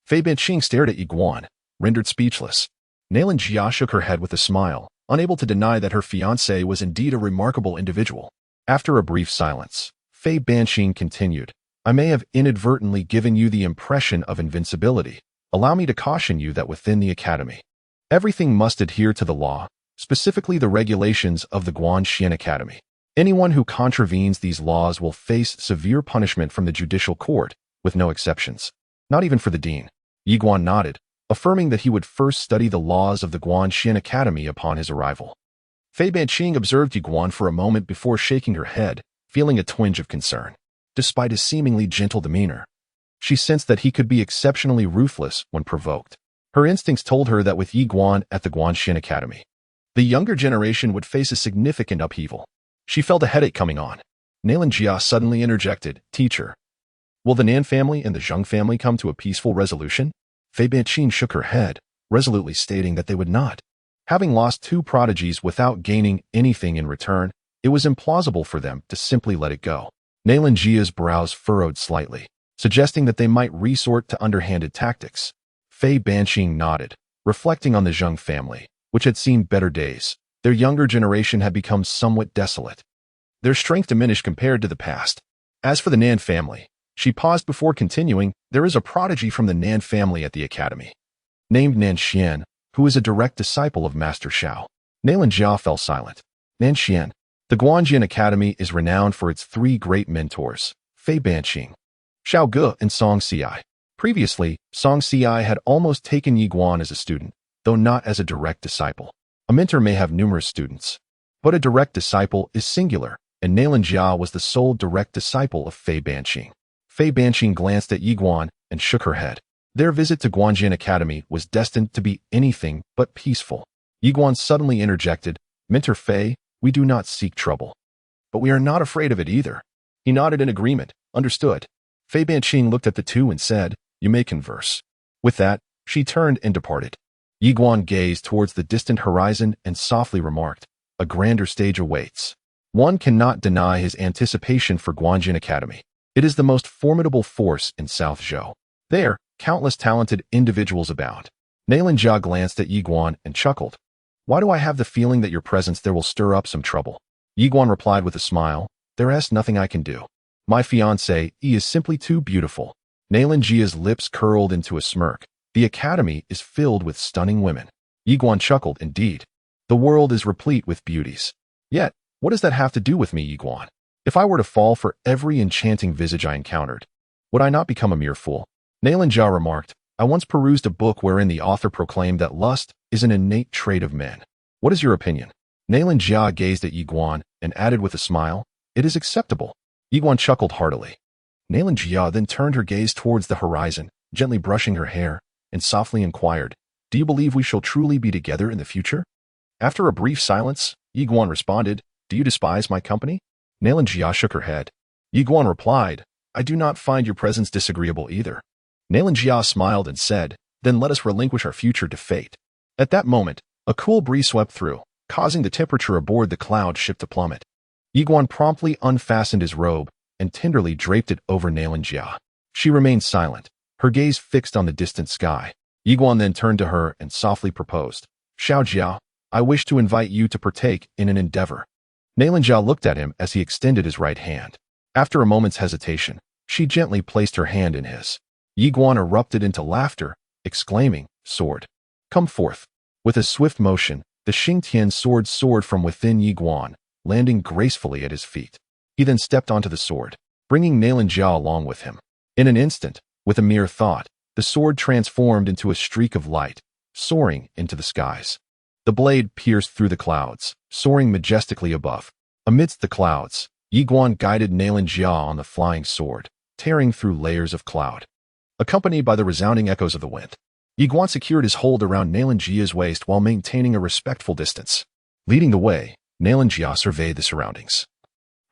Fei Banqing stared at Ye Xuan, rendered speechless. Nailan Jia shook her head with a smile, unable to deny that her fiancé was indeed a remarkable individual. After a brief silence, Fei Banqing continued, "I may have inadvertently given you the impression of invincibility. Allow me to caution you that within the academy, everything must adhere to the law, specifically the regulations of the Guanxuan Academy. Anyone who contravenes these laws will face severe punishment from the judicial court, with no exceptions. Not even for the dean." Ye Xuan nodded, affirming that he would first study the laws of the Guanxuan Academy upon his arrival. Fei Banqing observed Ye Xuan for a moment before shaking her head, feeling a twinge of concern. Despite his seemingly gentle demeanor, she sensed that he could be exceptionally ruthless when provoked. Her instincts told her that with Ye Xuan at the Guanxuan Academy, the younger generation would face a significant upheaval. She felt a headache coming on. Nailan Jia suddenly interjected, "Teacher, will the Nan family and the Zheng family come to a peaceful resolution?" Fei Banqing shook her head, resolutely stating that they would not. Having lost 2 prodigies without gaining anything in return, it was implausible for them to simply let it go. Nailan Jia's brows furrowed slightly, suggesting that they might resort to underhanded tactics. Fei Banqing nodded, reflecting on the Zheng family, which had seen better days. Their younger generation had become somewhat desolate, their strength diminished compared to the past. As for the Nan family, she paused before continuing, "There is a prodigy from the Nan family at the academy, named Nan Xian, who is a direct disciple of Master Xiao." Nailan Jia fell silent. Nan Xian. The Guanxuan Academy is renowned for its 3 great mentors, Fei Banqing, Xiao Ge, and Song Ci. Previously, Song Ci had almost taken Ye Xuan as a student, though not as a direct disciple. A mentor may have numerous students, but a direct disciple is singular, and Nailan Jia was the sole direct disciple of Fei Banqing. Fei Banqing glanced at Ye Xuan and shook her head. Their visit to Guanxuan Academy was destined to be anything but peaceful. Ye Xuan suddenly interjected, "Mentor Fei, we do not seek trouble, but we are not afraid of it either." He nodded in agreement. "Understood." Fei Banqing looked at the two and said, "You may converse." With that, she turned and departed. Ye Xuan gazed towards the distant horizon and softly remarked, "A grander stage awaits." One cannot deny his anticipation for Guanxuan Academy. It is the most formidable force in South Zhou. There, countless talented individuals abound. Nailan Jia glanced at Ye Xuan and chuckled. "Why do I have the feeling that your presence there will stir up some trouble?" Ye Xuan replied with a smile, "There is nothing I can do. My fiancée is simply too beautiful." Nailan Jia's lips curled into a smirk. "The academy is filled with stunning women." Ye Xuan chuckled, "Indeed. The world is replete with beauties. Yet, what does that have to do with me, Ye Xuan? If I were to fall for every enchanting visage I encountered, would I not become a mere fool?" Nailan Jia remarked, I once perused a book wherein the author proclaimed that lust is an innate trait of men. What is your opinion? Nailan Jia gazed at Ye Xuan and added with a smile, "It is acceptable." Ye Xuan chuckled heartily. Nailan Jia then turned her gaze towards the horizon, gently brushing her hair, and softly inquired, "Do you believe we shall truly be together in the future?" After a brief silence, Ye Xuan responded, "Do you despise my company?" Nailan Jia shook her head. Ye Xuan replied, "I do not find your presence disagreeable either." Nailan Jia smiled and said, "Then let us relinquish our future to fate." At that moment, a cool breeze swept through, causing the temperature aboard the cloud ship to plummet. Ye Xuan promptly unfastened his robe and tenderly draped it over Nailan Jia. She remained silent, her gaze fixed on the distant sky. Ye Xuan then turned to her and softly proposed, "Xiao Jia, I wish to invite you to partake in an endeavor." Nailan Jia looked at him as he extended his right hand. After a moment's hesitation, she gently placed her hand in his. Ye Xuan erupted into laughter, exclaiming, "Sword, come forth." With a swift motion, the Xingtian sword soared from within Ye Xuan, landing gracefully at his feet. He then stepped onto the sword, bringing Nailan Jia along with him. In an instant, with a mere thought, the sword transformed into a streak of light, soaring into the skies. The blade pierced through the clouds, soaring majestically above. Amidst the clouds, Ye Xuan guided Nailan Jia on the flying sword, tearing through layers of cloud. Accompanied by the resounding echoes of the wind, Ye Xuan secured his hold around Nailan Jia's waist while maintaining a respectful distance. Leading the way, Nailan Jia surveyed the surroundings.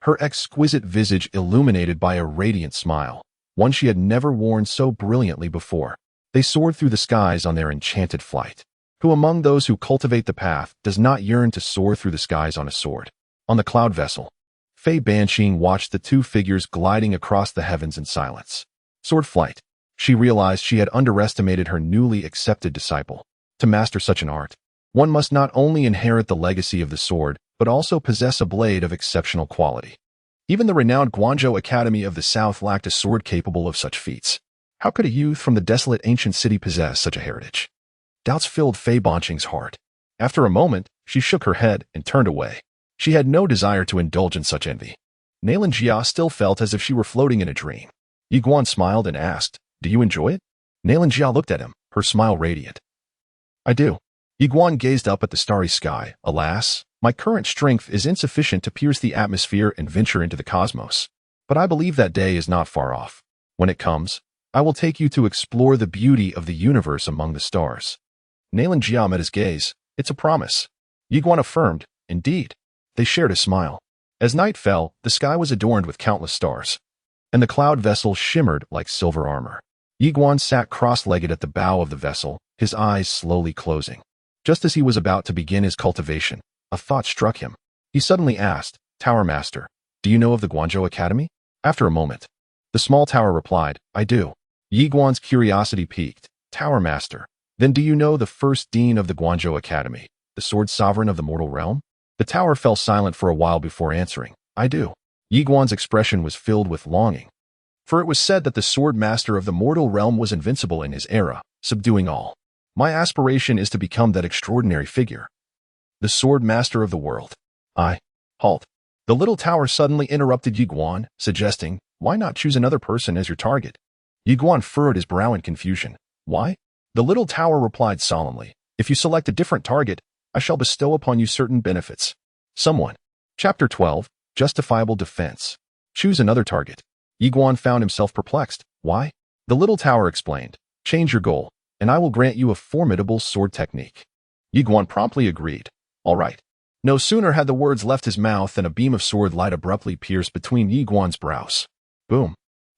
Her exquisite visage illuminated by a radiant smile, one she had never worn so brilliantly before. They soared through the skies on their enchanted flight. Who among those who cultivate the path does not yearn to soar through the skies on a sword? On the cloud vessel, Fei Banqing watched the two figures gliding across the heavens in silence. Sword flight. She realized she had underestimated her newly accepted disciple. To master such an art, one must not only inherit the legacy of the sword, but also possess a blade of exceptional quality. Even the renowned Guanxuan Academy of the South lacked a sword capable of such feats. How could a youth from the desolate ancient city possess such a heritage? Doubts filled Fei Banqing's heart. After a moment, she shook her head and turned away. She had no desire to indulge in such envy. Nailan Jia still felt as if she were floating in a dream. Ye Xuan smiled and asked, "Do you enjoy it?" Nailan Jia looked at him, her smile radiant. "I do." Ye Xuan gazed up at the starry sky. "Alas, my current strength is insufficient to pierce the atmosphere and venture into the cosmos. But I believe that day is not far off. When it comes, I will take you to explore the beauty of the universe among the stars." Nailan Jia met his gaze. "It's a promise." Ye Xuan affirmed, "Indeed." They shared a smile. As night fell, the sky was adorned with countless stars, and the cloud vessel shimmered like silver armor. Ye Xuan sat cross-legged at the bow of the vessel, his eyes slowly closing. Just as he was about to begin his cultivation, a thought struck him. He suddenly asked, "Tower Master, do you know of the Guanxuan Academy?" After a moment, the small tower replied, "I do." Ye Xuan's curiosity piqued. "Tower Master, then do you know the first dean of the Guanxuan Academy, the sword sovereign of the mortal realm?" The tower fell silent for a while before answering, "I do." Ye Xuan's expression was filled with longing. For it was said that the sword master of the mortal realm was invincible in his era, subduing all. My aspiration is to become that extraordinary figure, the sword master of the world. Halt. The little tower suddenly interrupted Ye Xuan, suggesting, "Why not choose another person as your target?" Ye Xuan furrowed his brow in confusion. "Why?" The little tower replied solemnly, "If you select a different target, I shall bestow upon you certain benefits." Someone. Chapter 12, Justifiable Defense. Choose another target. Ye Xuan found himself perplexed. Why? The little tower explained, "Change your goal, and I will grant you a formidable sword technique." Ye Xuan promptly agreed. "All right." No sooner had the words left his mouth than a beam of sword light abruptly pierced between Ye Xuan's brows. Boom.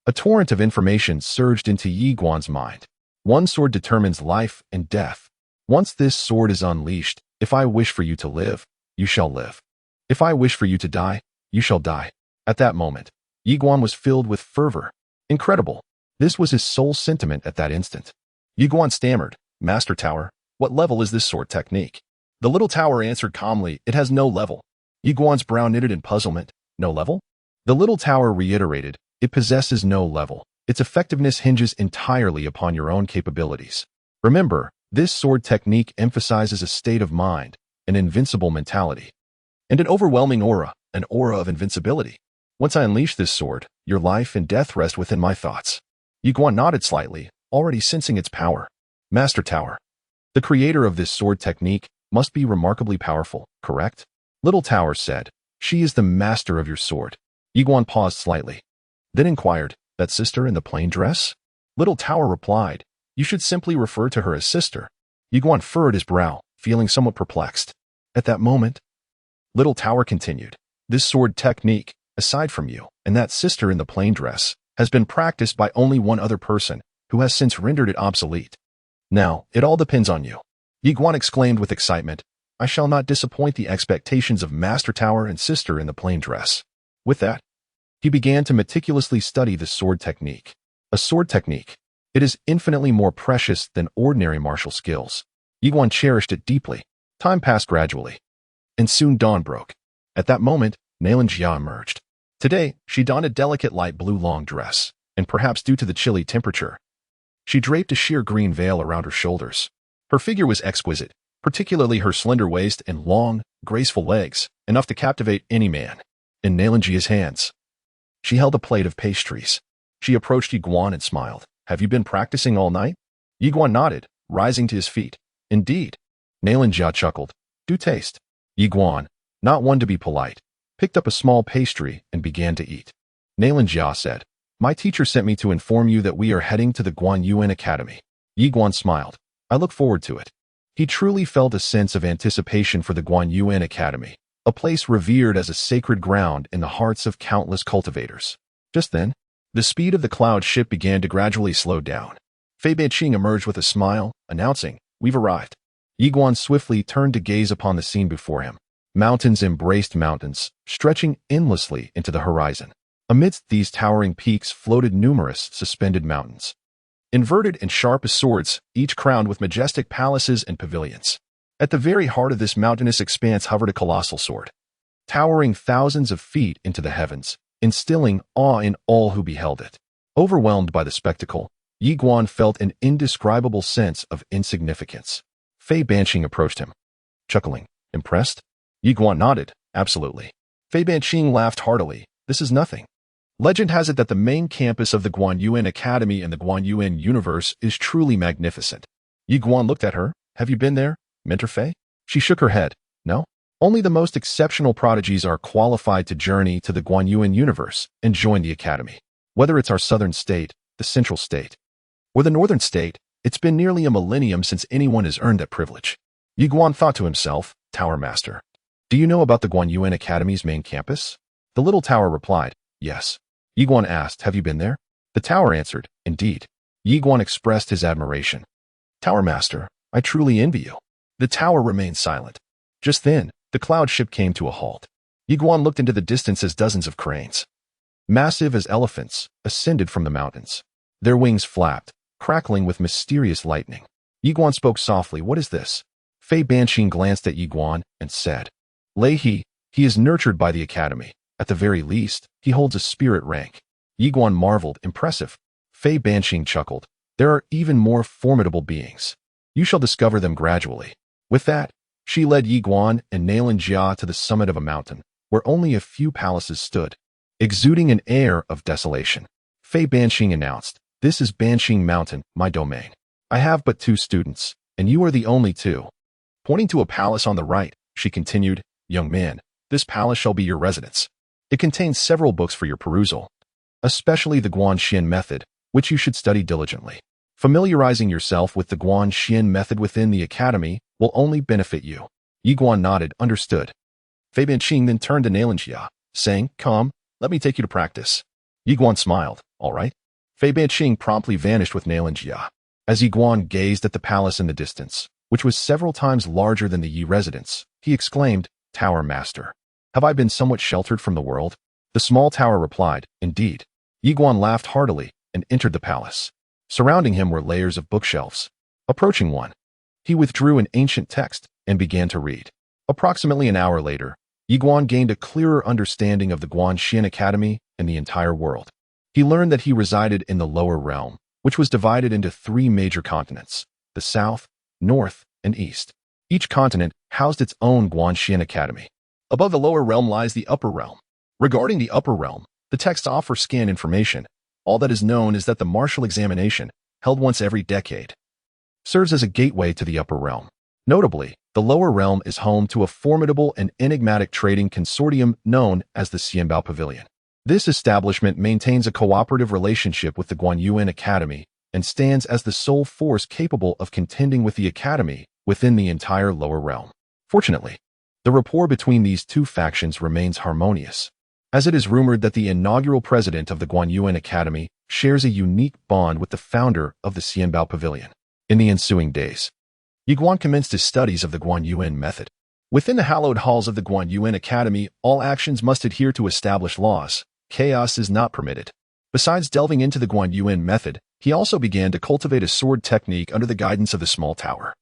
A torrent of information surged into Ye Xuan's mind. One sword determines life and death. Once this sword is unleashed, if I wish for you to live, you shall live. If I wish for you to die, you shall die. At that moment, Ye Xuan was filled with fervor. Incredible. This was his sole sentiment at that instant. Ye Xuan stammered, "Master Tower, what level is this sword technique?" The little tower answered calmly, "It has no level." Ye Xuan's brow knitted in puzzlement. "No level?" The little tower reiterated, "It possesses no level. Its effectiveness hinges entirely upon your own capabilities. Remember, this sword technique emphasizes a state of mind, an invincible mentality, and an overwhelming aura, an aura of invincibility. Once I unleash this sword, your life and death rest within my thoughts." Ye Xuan nodded slightly, already sensing its power. Master Tower. The creator of this sword technique must be remarkably powerful, correct? Little Tower said, she is the master of your sword. Ye Xuan paused slightly, then inquired, that sister in the plain dress? Little Tower replied, you should simply refer to her as sister. Ye Xuan furrowed his brow, feeling somewhat perplexed. At that moment, Little Tower continued, this sword technique, aside from you and that sister in the plain dress, has been practiced by only one other person, who has since rendered it obsolete. Now, it all depends on you. Ye Xuan exclaimed with excitement, I shall not disappoint the expectations of Master Tower and sister in the plain dress. With that, he began to meticulously study the sword technique. A sword technique. It is infinitely more precious than ordinary martial skills. Ye Xuan cherished it deeply. Time passed gradually, and soon dawn broke. At that moment, Yanhuang emerged. Today, she donned a delicate light blue long dress, and perhaps due to the chilly temperature, she draped a sheer green veil around her shoulders. Her figure was exquisite, particularly her slender waist and long, graceful legs, enough to captivate any man. In Yanhuang's hands, she held a plate of pastries. She approached Ye Xuan and smiled. Have you been practicing all night? Ye Xuan nodded, rising to his feet. Indeed. Yanhuang chuckled. Do taste. Ye Xuan, not one to be polite, picked up a small pastry and began to eat. Yanhuang said, my teacher sent me to inform you that we are heading to the Guanxuan Academy. Ye Xuan smiled. I look forward to it. He truly felt a sense of anticipation for the Guanxuan Academy, a place revered as a sacred ground in the hearts of countless cultivators. Just then, the speed of the cloud ship began to gradually slow down. Fei Banqing emerged with a smile, announcing, we've arrived. Ye Xuan swiftly turned to gaze upon the scene before him. Mountains embraced mountains, stretching endlessly into the horizon. Amidst these towering peaks floated numerous suspended mountains, inverted and sharp as swords, each crowned with majestic palaces and pavilions. At the very heart of this mountainous expanse hovered a colossal sword, towering thousands of feet into the heavens, instilling awe in all who beheld it. Overwhelmed by the spectacle, Ye Xuan felt an indescribable sense of insignificance. Fei Banqing approached him, chuckling. Impressed? Ye Xuan nodded. Absolutely. Fei Banqing laughed heartily. This is nothing. Legend has it that the main campus of the Guanxuan Academy and the Guanxuan universe is truly magnificent. Ye Xuan looked at her. Have you been there, Mentor Fei? She shook her head. No? Only the most exceptional prodigies are qualified to journey to the Guanxuan universe and join the academy. Whether it's our southern state, the central state, or the northern state, it's been nearly a millennium since anyone has earned that privilege. Ye Xuan thought to himself, Tower Master, do you know about the Guanxuan Academy's main campus? The little tower replied, yes. Ye Xuan asked, have you been there? The tower answered, indeed. Ye Xuan expressed his admiration. Tower Master, I truly envy you. The tower remained silent. Just then, the cloud ship came to a halt. Ye Xuan looked into the distance as dozens of cranes, massive as elephants, ascended from the mountains. Their wings flapped, crackling with mysterious lightning. Ye Xuan spoke softly, what is this? Fei Banqing glanced at Ye Xuan and said, Lei he is nurtured by the academy. At the very least, he holds a spirit rank. Ye Xuan marveled, impressive. Fei Banqing chuckled. There are even more formidable beings. You shall discover them gradually. With that, she led Ye Xuan and Yanhuang to the summit of a mountain, where only a few palaces stood, exuding an air of desolation. Fei Banqing announced, this is Banqing Mountain, my domain. I have but 2 students, and you are the only 2. Pointing to a palace on the right, she continued, young man, this palace shall be your residence. It contains several books for your perusal, especially the Guanxuan method, which you should study diligently. Familiarizing yourself with the Guanxuan method within the academy will only benefit you. Ye Xuan nodded, understood. Fei Banqing then turned to Yanhuang, saying, come, let me take you to practice. Ye Xuan smiled, all right. Fei Banqing promptly vanished with Yanhuang. As Ye Xuan gazed at the palace in the distance, which was several times larger than the Yi residence, he exclaimed, Tower Master, have I been somewhat sheltered from the world? The small tower replied, indeed. Ye Xuan laughed heartily and entered the palace. Surrounding him were layers of bookshelves. Approaching one, he withdrew an ancient text and began to read. Approximately an hour later, Ye Xuan gained a clearer understanding of the Guanxuan Academy and the entire world. He learned that he resided in the lower realm, which was divided into 3 major continents, the south, north, and east. Each continent housed its own Guanxuan Academy. Above the lower realm lies the upper realm. Regarding the upper realm, the texts offer scant information. All that is known is that the martial examination held once every decade, serves as a gateway to the upper realm. Notably, the lower realm is home to a formidable and enigmatic trading consortium known as the Xianbao Pavilion. This establishment maintains a cooperative relationship with the Guanxuan Academy and stands as the sole force capable of contending with the Academy within the entire lower realm. Fortunately, the rapport between these two factions remains harmonious, as it is rumored that the inaugural president of the Guanxuan Academy shares a unique bond with the founder of the Xianbao Pavilion. In the ensuing days, Ye Xuan commenced his studies of the Guanxuan method. Within the hallowed halls of the Guanxuan Academy, all actions must adhere to established laws. Chaos is not permitted. Besides delving into the Guanxuan method, he also began to cultivate a sword technique under the guidance of the small tower.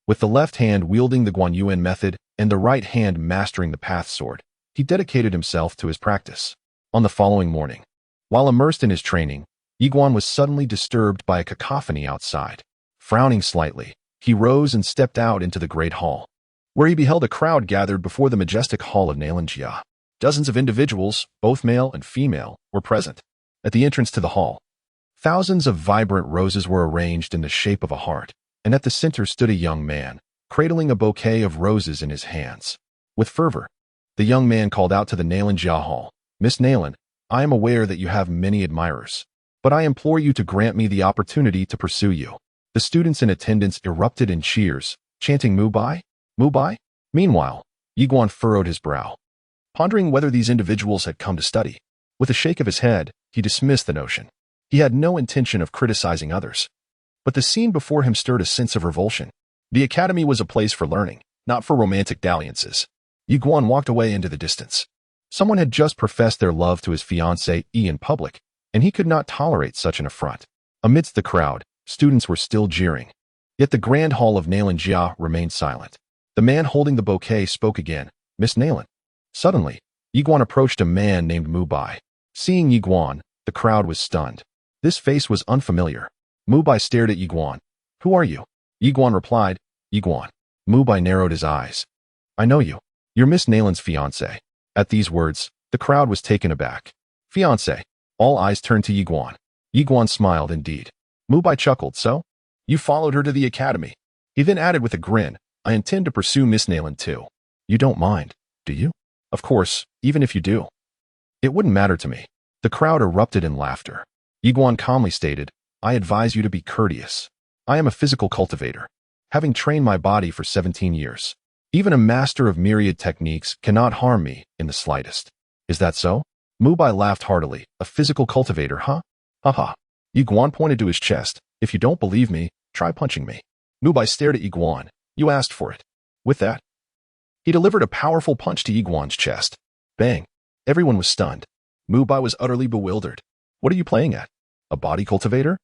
With the left hand wielding the Guanxuan method and the right hand mastering the path sword, he dedicated himself to his practice. On the following morning, while immersed in his training, Ye Xuan was suddenly disturbed by a cacophony outside. Frowning slightly, he rose and stepped out into the great hall, where he beheld a crowd gathered before the majestic hall of Yanhuang. Dozens of individuals, both male and female, were present. At the entrance to the hall, thousands of vibrant roses were arranged in the shape of a heart, and at the center stood a young man, cradling a bouquet of roses in his hands. With fervor, the young man called out to the Yanhuang hall, "Miss Yanhuang, I am aware that you have many admirers, but I implore you to grant me the opportunity to pursue you." The students in attendance erupted in cheers, chanting "Mubai? Mubai?" Meanwhile, Ye Xuan furrowed his brow, pondering whether these individuals had come to study. With a shake of his head, he dismissed the notion. He had no intention of criticizing others. But the scene before him stirred a sense of revulsion. The academy was a place for learning, not for romantic dalliances. Ye Xuan walked away into the distance. Someone had just professed their love to his fiancée in public, and he could not tolerate such an affront. Amidst the crowd, students were still jeering. Yet the grand hall of Yanhuang remained silent. The man holding the bouquet spoke again, "Miss Yanhuang." Suddenly, Ye Xuan approached a man named Mubai. Seeing Ye Xuan, the crowd was stunned. This face was unfamiliar. Mubai stared at Ye Xuan. "Who are you?" Ye Xuan replied, "Ye Xuan." Mubai narrowed his eyes. "I know you. You're Miss Yanhuang's fiancé." At these words, the crowd was taken aback. "Fiancé?" All eyes turned to Ye Xuan. Ye Xuan smiled indeed. Mubai chuckled, "So? You followed her to the academy." He then added with a grin, "I intend to pursue Miss Yanhuang too. You don't mind, do you?" "Of course, even if you do. It wouldn't matter to me." The crowd erupted in laughter. Ye Xuan calmly stated, "I advise you to be courteous. I am a physical cultivator, having trained my body for 17 years. Even a master of myriad techniques cannot harm me in the slightest." "Is that so?" Mubai laughed heartily. "A physical cultivator, huh? Haha." Ye Xuan pointed to his chest. "If you don't believe me, try punching me." Mubai stared at Ye Xuan. "You asked for it." With that, he delivered a powerful punch to Ye Xuan's chest. Bang! Everyone was stunned. Mubai was utterly bewildered. "What are you playing at? A body cultivator?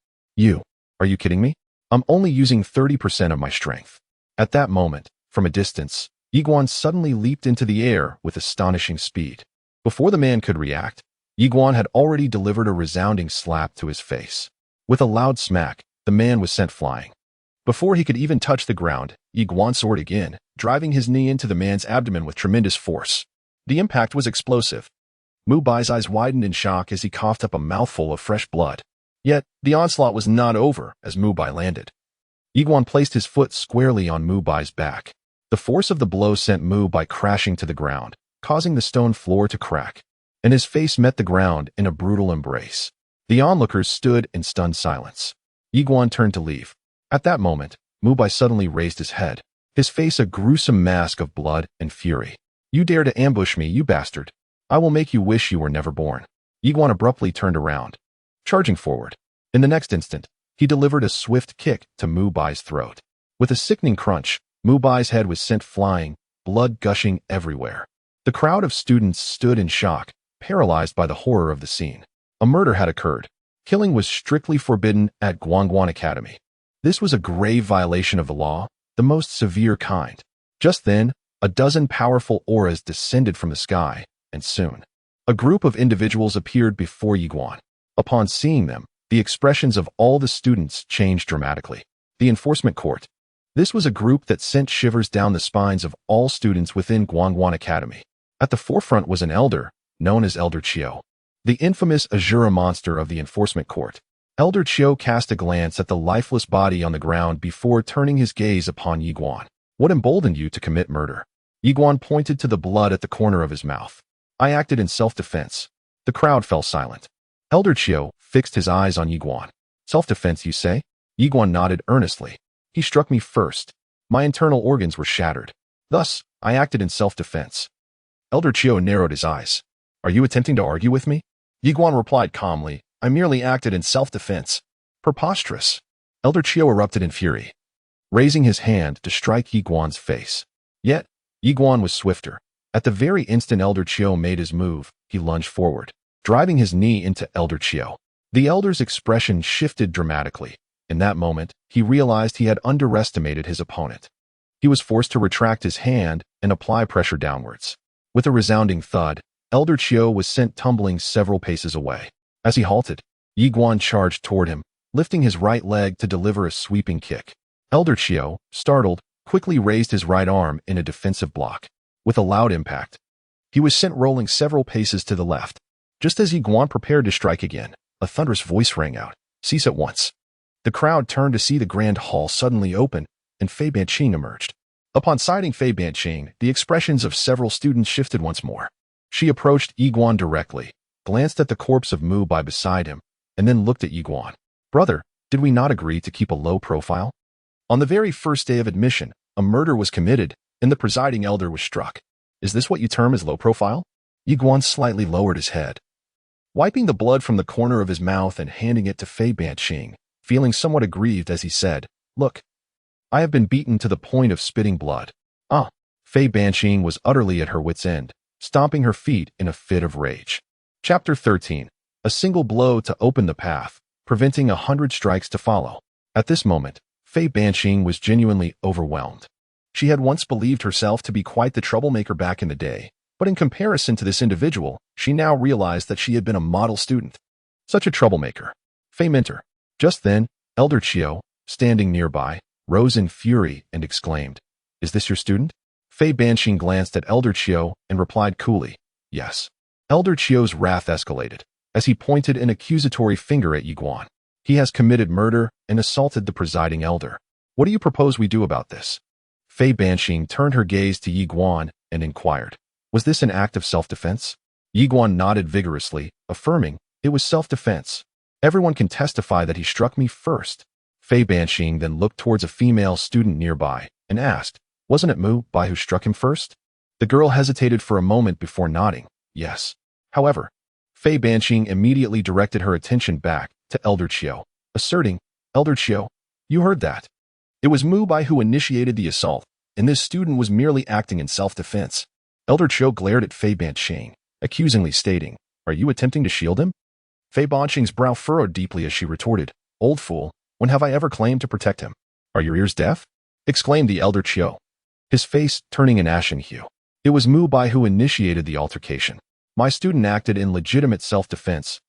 Are you kidding me? I'm only using 30% of my strength." At that moment, from a distance, Ye Xuan suddenly leaped into the air with astonishing speed. Before the man could react, Ye Xuan had already delivered a resounding slap to his face. With a loud smack, the man was sent flying. Before he could even touch the ground, Ye Xuan soared again, driving his knee into the man's abdomen with tremendous force. The impact was explosive. Mubai's eyes widened in shock as he coughed up a mouthful of fresh blood. Yet, the onslaught was not over as Mubai landed. Ye Xuan placed his foot squarely on Mubai's back. The force of the blow sent Mubai crashing to the ground, causing the stone floor to crack, and his face met the ground in a brutal embrace. The onlookers stood in stunned silence. Ye Xuan turned to leave. At that moment, Mubai suddenly raised his head, his face a gruesome mask of blood and fury. "You dare to ambush me, you bastard. I will make you wish you were never born." Ye Xuan abruptly turned around, charging forward. In the next instant, he delivered a swift kick to Mubai's throat. With a sickening crunch, Mubai's head was sent flying, blood gushing everywhere. The crowd of students stood in shock, paralyzed by the horror of the scene. A murder had occurred. Killing was strictly forbidden at Guanxuan Academy. This was a grave violation of the law, the most severe kind. Just then, a dozen powerful auras descended from the sky, and soon, a group of individuals appeared before Ye Xuan. Upon seeing them, the expressions of all the students changed dramatically. The enforcement court. This was a group that sent shivers down the spines of all students within Guanxuan Academy. At the forefront was an elder, known as Elder Chiu, the infamous Azura monster of the enforcement court. Elder Chiu cast a glance at the lifeless body on the ground before turning his gaze upon Ye Xuan. What emboldened you to commit murder? Ye Xuan pointed to the blood at the corner of his mouth. I acted in self-defense. The crowd fell silent. Elder Chiu fixed his eyes on Ye Xuan. Self-defense, you say? Ye Xuan nodded earnestly. He struck me first. My internal organs were shattered. Thus, I acted in self-defense. Elder Chiu narrowed his eyes. Are you attempting to argue with me? Ye Xuan replied calmly. I merely acted in self-defense. Preposterous. Elder Chiu erupted in fury, raising his hand to strike Ye Xuan's face. Yet, Ye Xuan was swifter. At the very instant Elder Chiu made his move, he lunged forward, driving his knee into Elder Chiu. The elder's expression shifted dramatically. In that moment, he realized he had underestimated his opponent. He was forced to retract his hand and apply pressure downwards. With a resounding thud, Elder Chiu was sent tumbling several paces away. As he halted, Ye Xuan charged toward him, lifting his right leg to deliver a sweeping kick. Elder Chiu, startled, quickly raised his right arm in a defensive block. With a loud impact, he was sent rolling several paces to the left. Just as Ye Xuan prepared to strike again, a thunderous voice rang out, "Cease at once." The crowd turned to see the grand hall suddenly open, and Fei Banqing emerged. Upon sighting Fei Banqing, the expressions of several students shifted once more. She approached Ye Xuan directly, glanced at the corpse of Mu Bai beside him, and then looked at Ye Xuan. Brother, did we not agree to keep a low profile? On the very first day of admission, a murder was committed, and the presiding elder was struck. Is this what you term as low profile? Ye Xuan slightly lowered his head, wiping the blood from the corner of his mouth and handing it to Fei Banqing, feeling somewhat aggrieved as he said, Look, I have been beaten to the point of spitting blood. Ah! Fei Banqing was utterly at her wit's end, stomping her feet in a fit of rage. Chapter 13. A single blow to open the path, preventing 100 strikes to follow. At this moment, Fei Banqing was genuinely overwhelmed. She had once believed herself to be quite the troublemaker back in the day, but in comparison to this individual, she now realized that she had been a model student. Such a troublemaker. Fei Mentor. Just then, Elder Chiu, standing nearby, rose in fury and exclaimed, Is this your student? Fei Banqing glanced at Elder Chiu and replied coolly, Yes. Elder Chiu's wrath escalated, as he pointed an accusatory finger at Ye Xuan. He has committed murder and assaulted the presiding elder. What do you propose we do about this? Fei Banqing turned her gaze to Ye Xuan and inquired, Was this an act of self-defense? Ye Xuan nodded vigorously, affirming, It was self-defense. Everyone can testify that he struck me first. Fei Banqing then looked towards a female student nearby and asked, Wasn't it Mu Bai who struck him first? The girl hesitated for a moment before nodding, Yes. However, Fei Banqing immediately directed her attention back to Elder Chiu, asserting, Elder Chiu, you heard that. It was Mu Bai who initiated the assault, and this student was merely acting in self-defense. Elder Chiu glared at Fei Banqing, accusingly stating, Are you attempting to shield him? Fei Banqing's brow furrowed deeply as she retorted, Old fool, when have I ever claimed to protect him? Are your ears deaf? Exclaimed the Elder Chiu, his face turning an ashen hue. It was Mu Bai who initiated the altercation. My student acted in legitimate self-defense.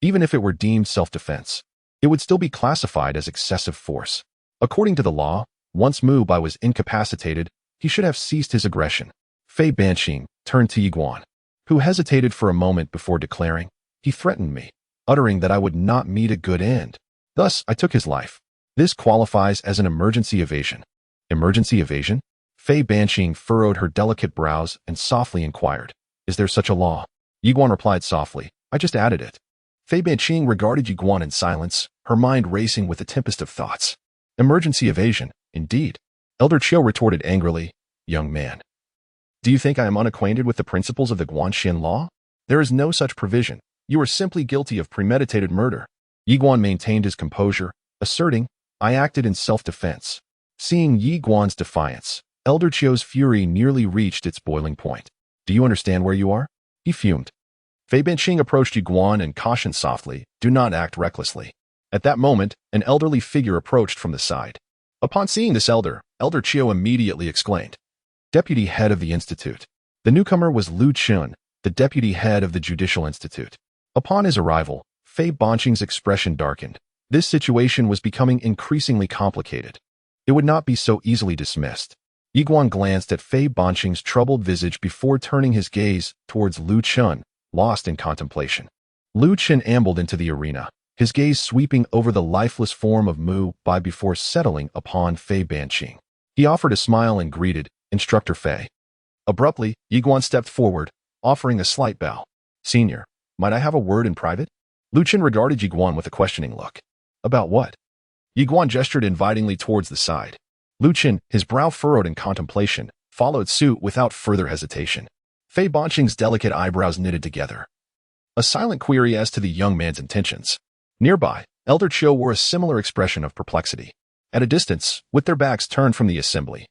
Even if it were deemed self-defense, it would still be classified as excessive force. According to the law, once Mu Bai was incapacitated, he should have ceased his aggression. Fei Banqing turned to Ye Xuan, who hesitated for a moment before declaring, He threatened me, uttering that I would not meet a good end. Thus, I took his life. This qualifies as an emergency evasion. Emergency evasion? Fei Banqing furrowed her delicate brows and softly inquired, Is there such a law? Ye Xuan replied softly, I just added it. Fei Banqing regarded Ye Xuan in silence, her mind racing with a tempest of thoughts. Emergency evasion, indeed. Elder Chiu retorted angrily, Young man, do you think I am unacquainted with the principles of the Guanxuan law? There is no such provision. You are simply guilty of premeditated murder. Ye Xuan maintained his composure, asserting, I acted in self-defense. Seeing Ye Xuan's defiance, Elder Chiu's fury nearly reached its boiling point. Do you understand where you are? He fumed. Fei Banqing approached Ye Xuan and cautioned softly, Do not act recklessly. At that moment, an elderly figure approached from the side. Upon seeing this Elder Chiu immediately exclaimed, Deputy head of the Institute. The newcomer was Lu Chun, the deputy head of the Judicial Institute. Upon his arrival, Fei Banqing's expression darkened. This situation was becoming increasingly complicated. It would not be so easily dismissed. Ye Xuan glanced at Fei Banqing's troubled visage before turning his gaze towards Lu Chun, lost in contemplation. Lu Qin ambled into the arena, his gaze sweeping over the lifeless form of Mu Bai before settling upon Fei Banqing. He offered a smile and greeted Instructor Fei. Abruptly, Ye Xuan stepped forward, offering a slight bow. Senior, might I have a word in private? Lu Qin regarded Ye Xuan with a questioning look. About what? Ye Xuan gestured invitingly towards the side. Lu Qin, his brow furrowed in contemplation, followed suit without further hesitation. Fei Banqing's delicate eyebrows knitted together. A silent query as to the young man's intentions. Nearby, Elder Chiu wore a similar expression of perplexity. At a distance, with their backs turned from the assembly,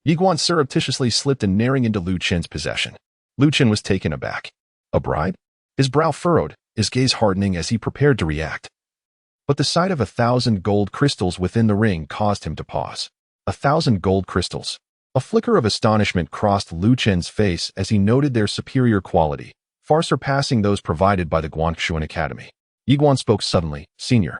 Ye Xuan surreptitiously slipped a naring into Lu Qin's possession. Lu Qin was taken aback. A bribe? His brow furrowed, his gaze hardening as he prepared to react. But the sight of 1,000 gold crystals within the ring caused him to pause. 1,000 gold crystals. A flicker of astonishment crossed Lu Qin's face as he noted their superior quality, far surpassing those provided by the Guanxuan Academy. Ye Xuan spoke suddenly. Senior,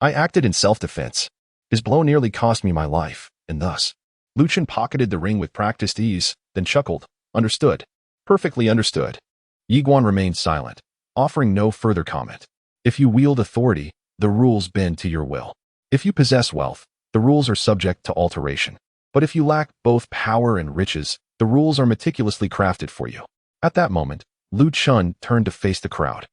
I acted in self-defense. His blow nearly cost me my life, and thus. Lu Qin pocketed the ring with practiced ease, then chuckled. Understood. Perfectly understood. Ye Xuan remained silent, offering no further comment. If you wield authority, the rules bend to your will. If you possess wealth, the rules are subject to alteration. But if you lack both power and riches, the rules are meticulously crafted for you. At that moment, Lu Qin turned to face the crowd.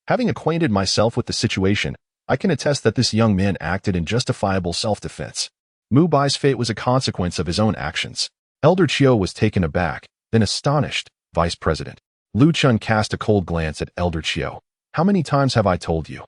Having acquainted myself with the situation, I can attest that this young man acted in justifiable self-defense. Mu Bai's fate was a consequence of his own actions. Elder Chiu was taken aback, then astonished. Vice President. Lu Qin cast a cold glance at Elder Chiu. How many times have I told you?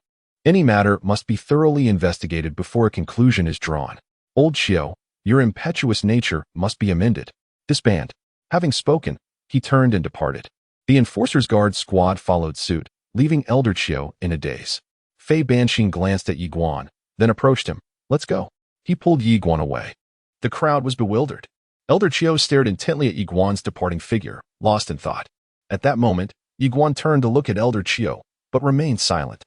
Any matter must be thoroughly investigated before a conclusion is drawn. Old Chiu, your impetuous nature must be amended. Disband. Having spoken, he turned and departed. The Enforcer's Guard squad followed suit, leaving Elder Chiu in a daze. Fei Banqing glanced at Ye Xuan, then approached him. Let's go. He pulled Ye Xuan away. The crowd was bewildered. Elder Chiu stared intently at Ye Xuan's departing figure, lost in thought. At that moment, Ye Xuan turned to look at Elder Chiu, but remained silent.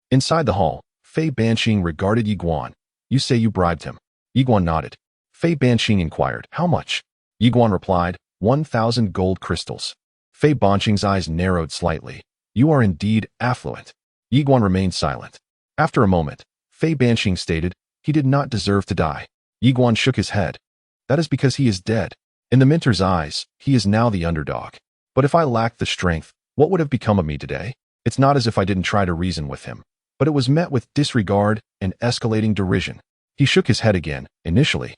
Inside the hall, Fei Banqing regarded Ye Xuan. You say you bribed him. Ye Xuan nodded. Fei Banqing inquired, how much? Ye Xuan replied, 1,000 gold crystals. Fei Banqing's eyes narrowed slightly. You are indeed affluent. Ye Xuan remained silent. After a moment, Fei Banqing stated, he did not deserve to die. Ye Xuan shook his head. That is because he is dead. In the mentor's eyes, he is now the underdog. But if I lacked the strength, what would have become of me today? It's not as if I didn't try to reason with him, but it was met with disregard and escalating derision. He shook his head again. Initially,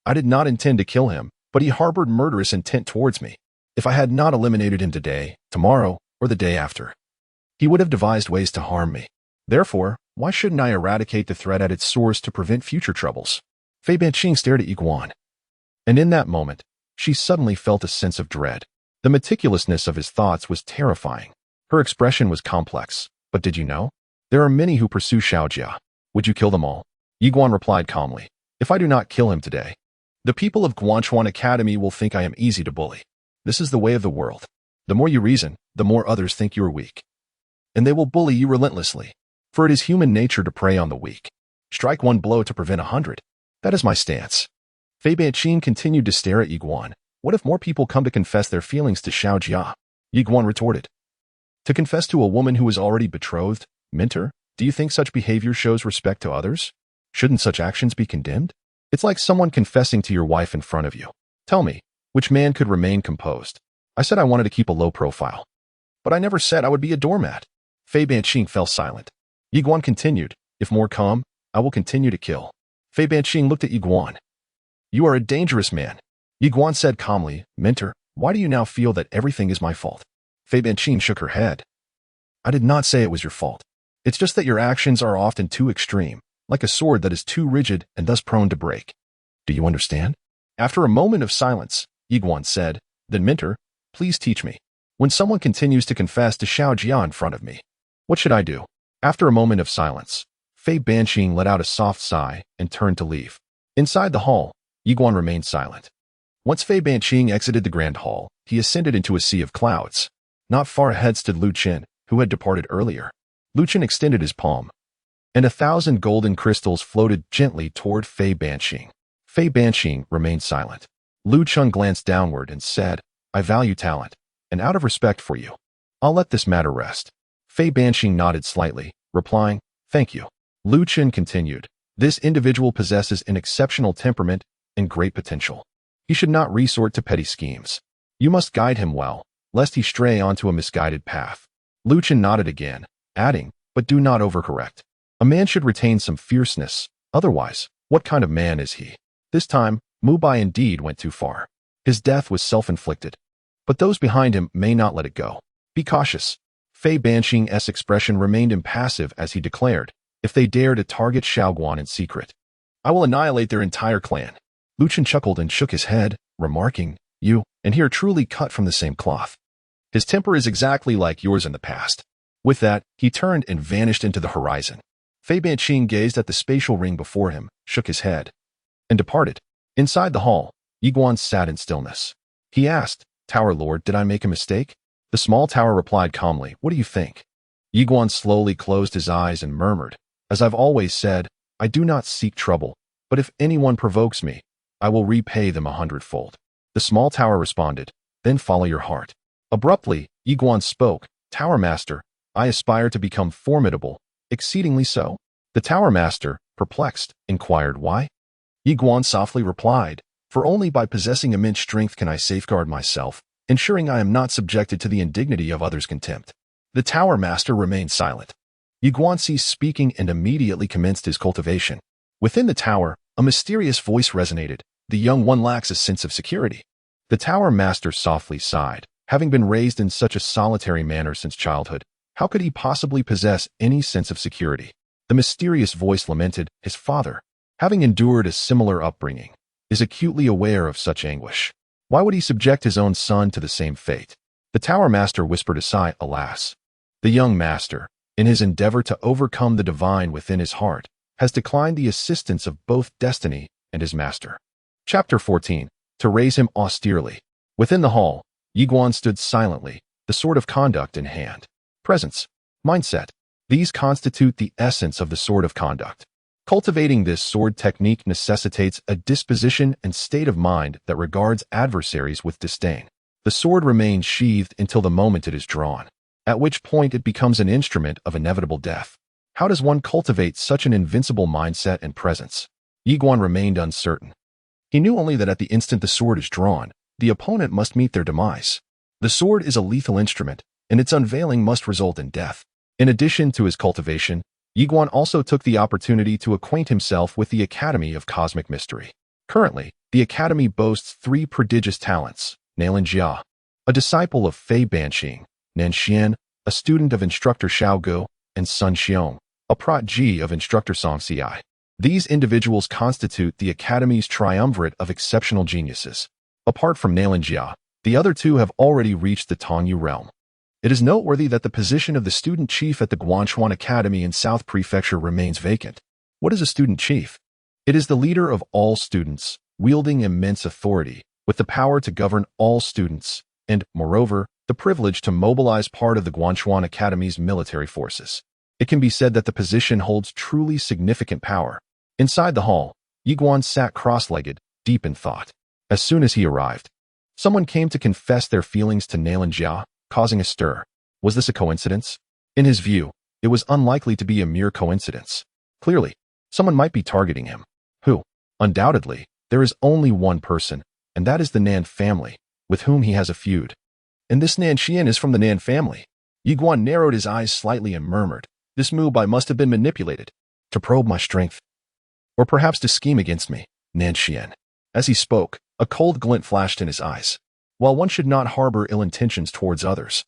I did not intend to kill him, but he harbored murderous intent towards me. If I had not eliminated him today, tomorrow, or the day after, he would have devised ways to harm me. Therefore, why shouldn't I eradicate the threat at its source to prevent future troubles? Fei Banqing stared at Ye Xuan. And in that moment, she suddenly felt a sense of dread. The meticulousness of his thoughts was terrifying. Her expression was complex. But did you know? There are many who pursue Xiaojia. Would you kill them all? Ye Xuan replied calmly. If I do not kill him today, the people of Guanxuan Academy will think I am easy to bully. This is the way of the world. The more you reason, the more others think you are weak. And they will bully you relentlessly. For it is human nature to prey on the weak. Strike one blow to prevent 100. That is my stance. Fei Banqing continued to stare at Ye Xuan. What if more people come to confess their feelings to Xiaojia? Ye Xuan retorted. To confess to a woman who is already betrothed? Mentor, do you think such behavior shows respect to others? Shouldn't such actions be condemned? It's like someone confessing to your wife in front of you. Tell me, which man could remain composed? I said I wanted to keep a low profile. But I never said I would be a doormat. Fei Banqing fell silent. Ye Xuan continued, if more come, I will continue to kill. Fei Banqing looked at Ye Xuan. You are a dangerous man. Ye Xuan said calmly, Mentor, why do you now feel that everything is my fault? Fei Banqing shook her head. I did not say it was your fault. It's just that your actions are often too extreme, like a sword that is too rigid and thus prone to break. Do you understand? After a moment of silence, Ye Xuan said, then Mentor, please teach me. When someone continues to confess to Xiaojia in front of me, what should I do? After a moment of silence, Fei Banqing let out a soft sigh and turned to leave. Inside the hall, Ye Xuan remained silent. Once Fei Banqing exited the grand hall, he ascended into a sea of clouds. Not far ahead stood Lu Qin, who had departed earlier. Lu Qin extended his palm, and 1,000 golden crystals floated gently toward Fei Banqing. Fei Banqing remained silent. Lu Qin glanced downward and said, I value talent, and out of respect for you, I'll let this matter rest. Fei Banqing nodded slightly, replying, "Thank you." Lu Chen continued, "This individual possesses an exceptional temperament and great potential. He should not resort to petty schemes. You must guide him well, lest he stray onto a misguided path." Lu Chen nodded again, adding, "But do not overcorrect. A man should retain some fierceness, otherwise, what kind of man is he?" This time, Mu Bai indeed went too far. His death was self-inflicted. But those behind him may not let it go. "Be cautious." Fei Banqing's expression remained impassive as he declared, "If they dare to target Xiaoguan in secret, I will annihilate their entire clan." Lu Chen chuckled and shook his head, remarking, "You and he are truly cut from the same cloth. His temper is exactly like yours in the past." With that, he turned and vanished into the horizon. Fei Banqing gazed at the spatial ring before him, shook his head, and departed. Inside the hall, Ye Xuan sat in stillness. He asked, "Tower Lord, did I make a mistake?" The small tower replied calmly, "What do you think?" Ye Xuan slowly closed his eyes and murmured, "As I've always said, I do not seek trouble, but if anyone provokes me, I will repay them 100-fold. The small tower responded, "Then follow your heart." Abruptly, Ye Xuan spoke, "Tower Master, I aspire to become formidable, exceedingly so." The Tower Master, perplexed, inquired why. Ye Xuan softly replied, "For only by possessing immense strength can I safeguard myself, ensuring I am not subjected to the indignity of others' contempt." The Tower Master remained silent. Ye Xuan ceased speaking and immediately commenced his cultivation. Within the tower, a mysterious voice resonated, "The young one lacks a sense of security." The Tower Master softly sighed. Having been raised in such a solitary manner since childhood, how could he possibly possess any sense of security? The mysterious voice lamented, "His father, having endured a similar upbringing, is acutely aware of such anguish. Why would he subject his own son to the same fate?" The Tower Master whispered a sigh, "Alas, the young master, in his endeavor to overcome the divine within his heart, has declined the assistance of both destiny and his master." Chapter 14. To raise him austerely. Within the hall, Ye Xuan stood silently, the sword of conduct in hand. Presence, mindset. These constitute the essence of the sword of conduct. Cultivating this sword technique necessitates a disposition and state of mind that regards adversaries with disdain. The sword remains sheathed until the moment it is drawn, at which point it becomes an instrument of inevitable death. How does one cultivate such an invincible mindset and presence? Ye Xuan remained uncertain. He knew only that at the instant the sword is drawn, the opponent must meet their demise. The sword is a lethal instrument, and its unveiling must result in death. In addition to his cultivation, Ye Xuan also took the opportunity to acquaint himself with the Academy of Cosmic Mystery. Currently, the Academy boasts 3 prodigious talents: Nailan Jia, a disciple of Fei Banqing; Nan Xian, a student of instructor Xiao Gu; and Sun Xiong, a protégé of instructor Song Ci. These individuals constitute the Academy's triumvirate of exceptional geniuses. Apart from Nailan Jia, the other 2 have already reached the Tongyu realm. It is noteworthy that the position of the student chief at the Guanxuan Academy in South Prefecture remains vacant. What is a student chief? It is the leader of all students, wielding immense authority, with the power to govern all students, and, moreover, the privilege to mobilize part of the Guanxuan Academy's military forces. It can be said that the position holds truly significant power. Inside the hall, Ye Xuan sat cross-legged, deep in thought. As soon as he arrived, someone came to confess their feelings to Nailan Jia, causing a stir. Was this a coincidence? In his view, it was unlikely to be a mere coincidence. Clearly, someone might be targeting him. Who? Undoubtedly, there is only one person, and that is the Nan family, with whom he has a feud. And this Nan Xian is from the Nan family. Ye Xuan narrowed his eyes slightly and murmured, "This Mu Bai must have been manipulated to probe my strength, or perhaps to scheme against me." Nan Xian. As he spoke, a cold glint flashed in his eyes. While one should not harbor ill intentions towards others,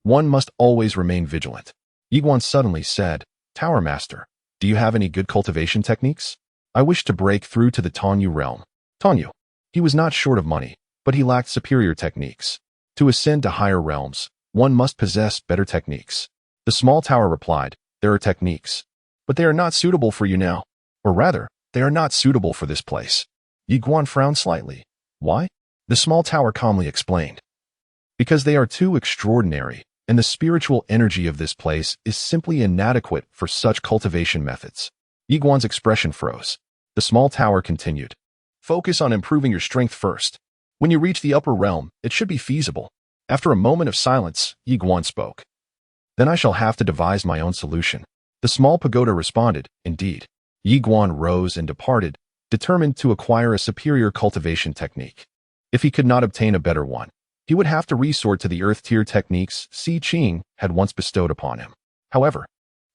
one must always remain vigilant. Ye Xuan suddenly said, "Tower Master, do you have any good cultivation techniques? I wish to break through to the Tongyu realm." Tongyu. He was not short of money, but he lacked superior techniques. To ascend to higher realms, one must possess better techniques. The small tower replied, "There are techniques, but they are not suitable for you now. Or rather, they are not suitable for this place." Ye Xuan frowned slightly. Why? The small tower calmly explained. "Because they are too extraordinary, and the spiritual energy of this place is simply inadequate for such cultivation methods." Ye Xuan's expression froze. The small tower continued, "Focus on improving your strength first. When you reach the upper realm, it should be feasible." After a moment of silence, Ye Xuan spoke. Then I shall have to devise my own solution. The small pagoda responded, indeed. Ye Xuan rose and departed, determined to acquire a superior cultivation technique. If he could not obtain a better one, he would have to resort to the earth-tier techniques Si Qing had once bestowed upon him. However,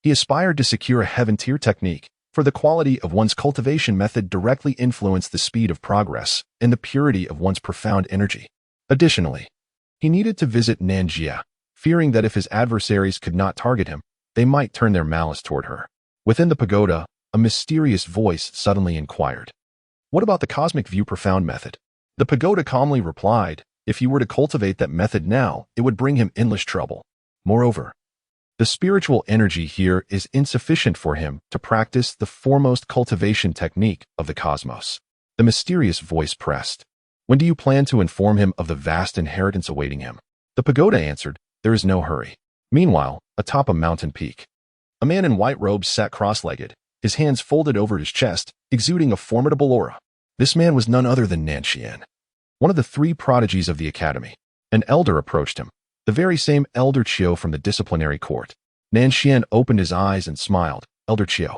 he aspired to secure a heaven-tier technique, for the quality of one's cultivation method directly influenced the speed of progress and the purity of one's profound energy. Additionally, he needed to visit Nanjia, fearing that if his adversaries could not target him, they might turn their malice toward her. Within the pagoda, a mysterious voice suddenly inquired, "What about the cosmic view profound method?" The pagoda calmly replied, "If he were to cultivate that method now, it would bring him endless trouble. Moreover, the spiritual energy here is insufficient for him to practice the foremost cultivation technique of the cosmos." The mysterious voice pressed, "When do you plan to inform him of the vast inheritance awaiting him?" The pagoda answered, "There is no hurry." Meanwhile, atop a mountain peak, a man in white robes sat cross-legged, his hands folded over his chest, exuding a formidable aura. This man was none other than Nanxian, one of the 3 prodigies of the academy. An elder approached him, the very same Elder Qiu from the disciplinary court. Nanxian opened his eyes and smiled. "Elder Qiu."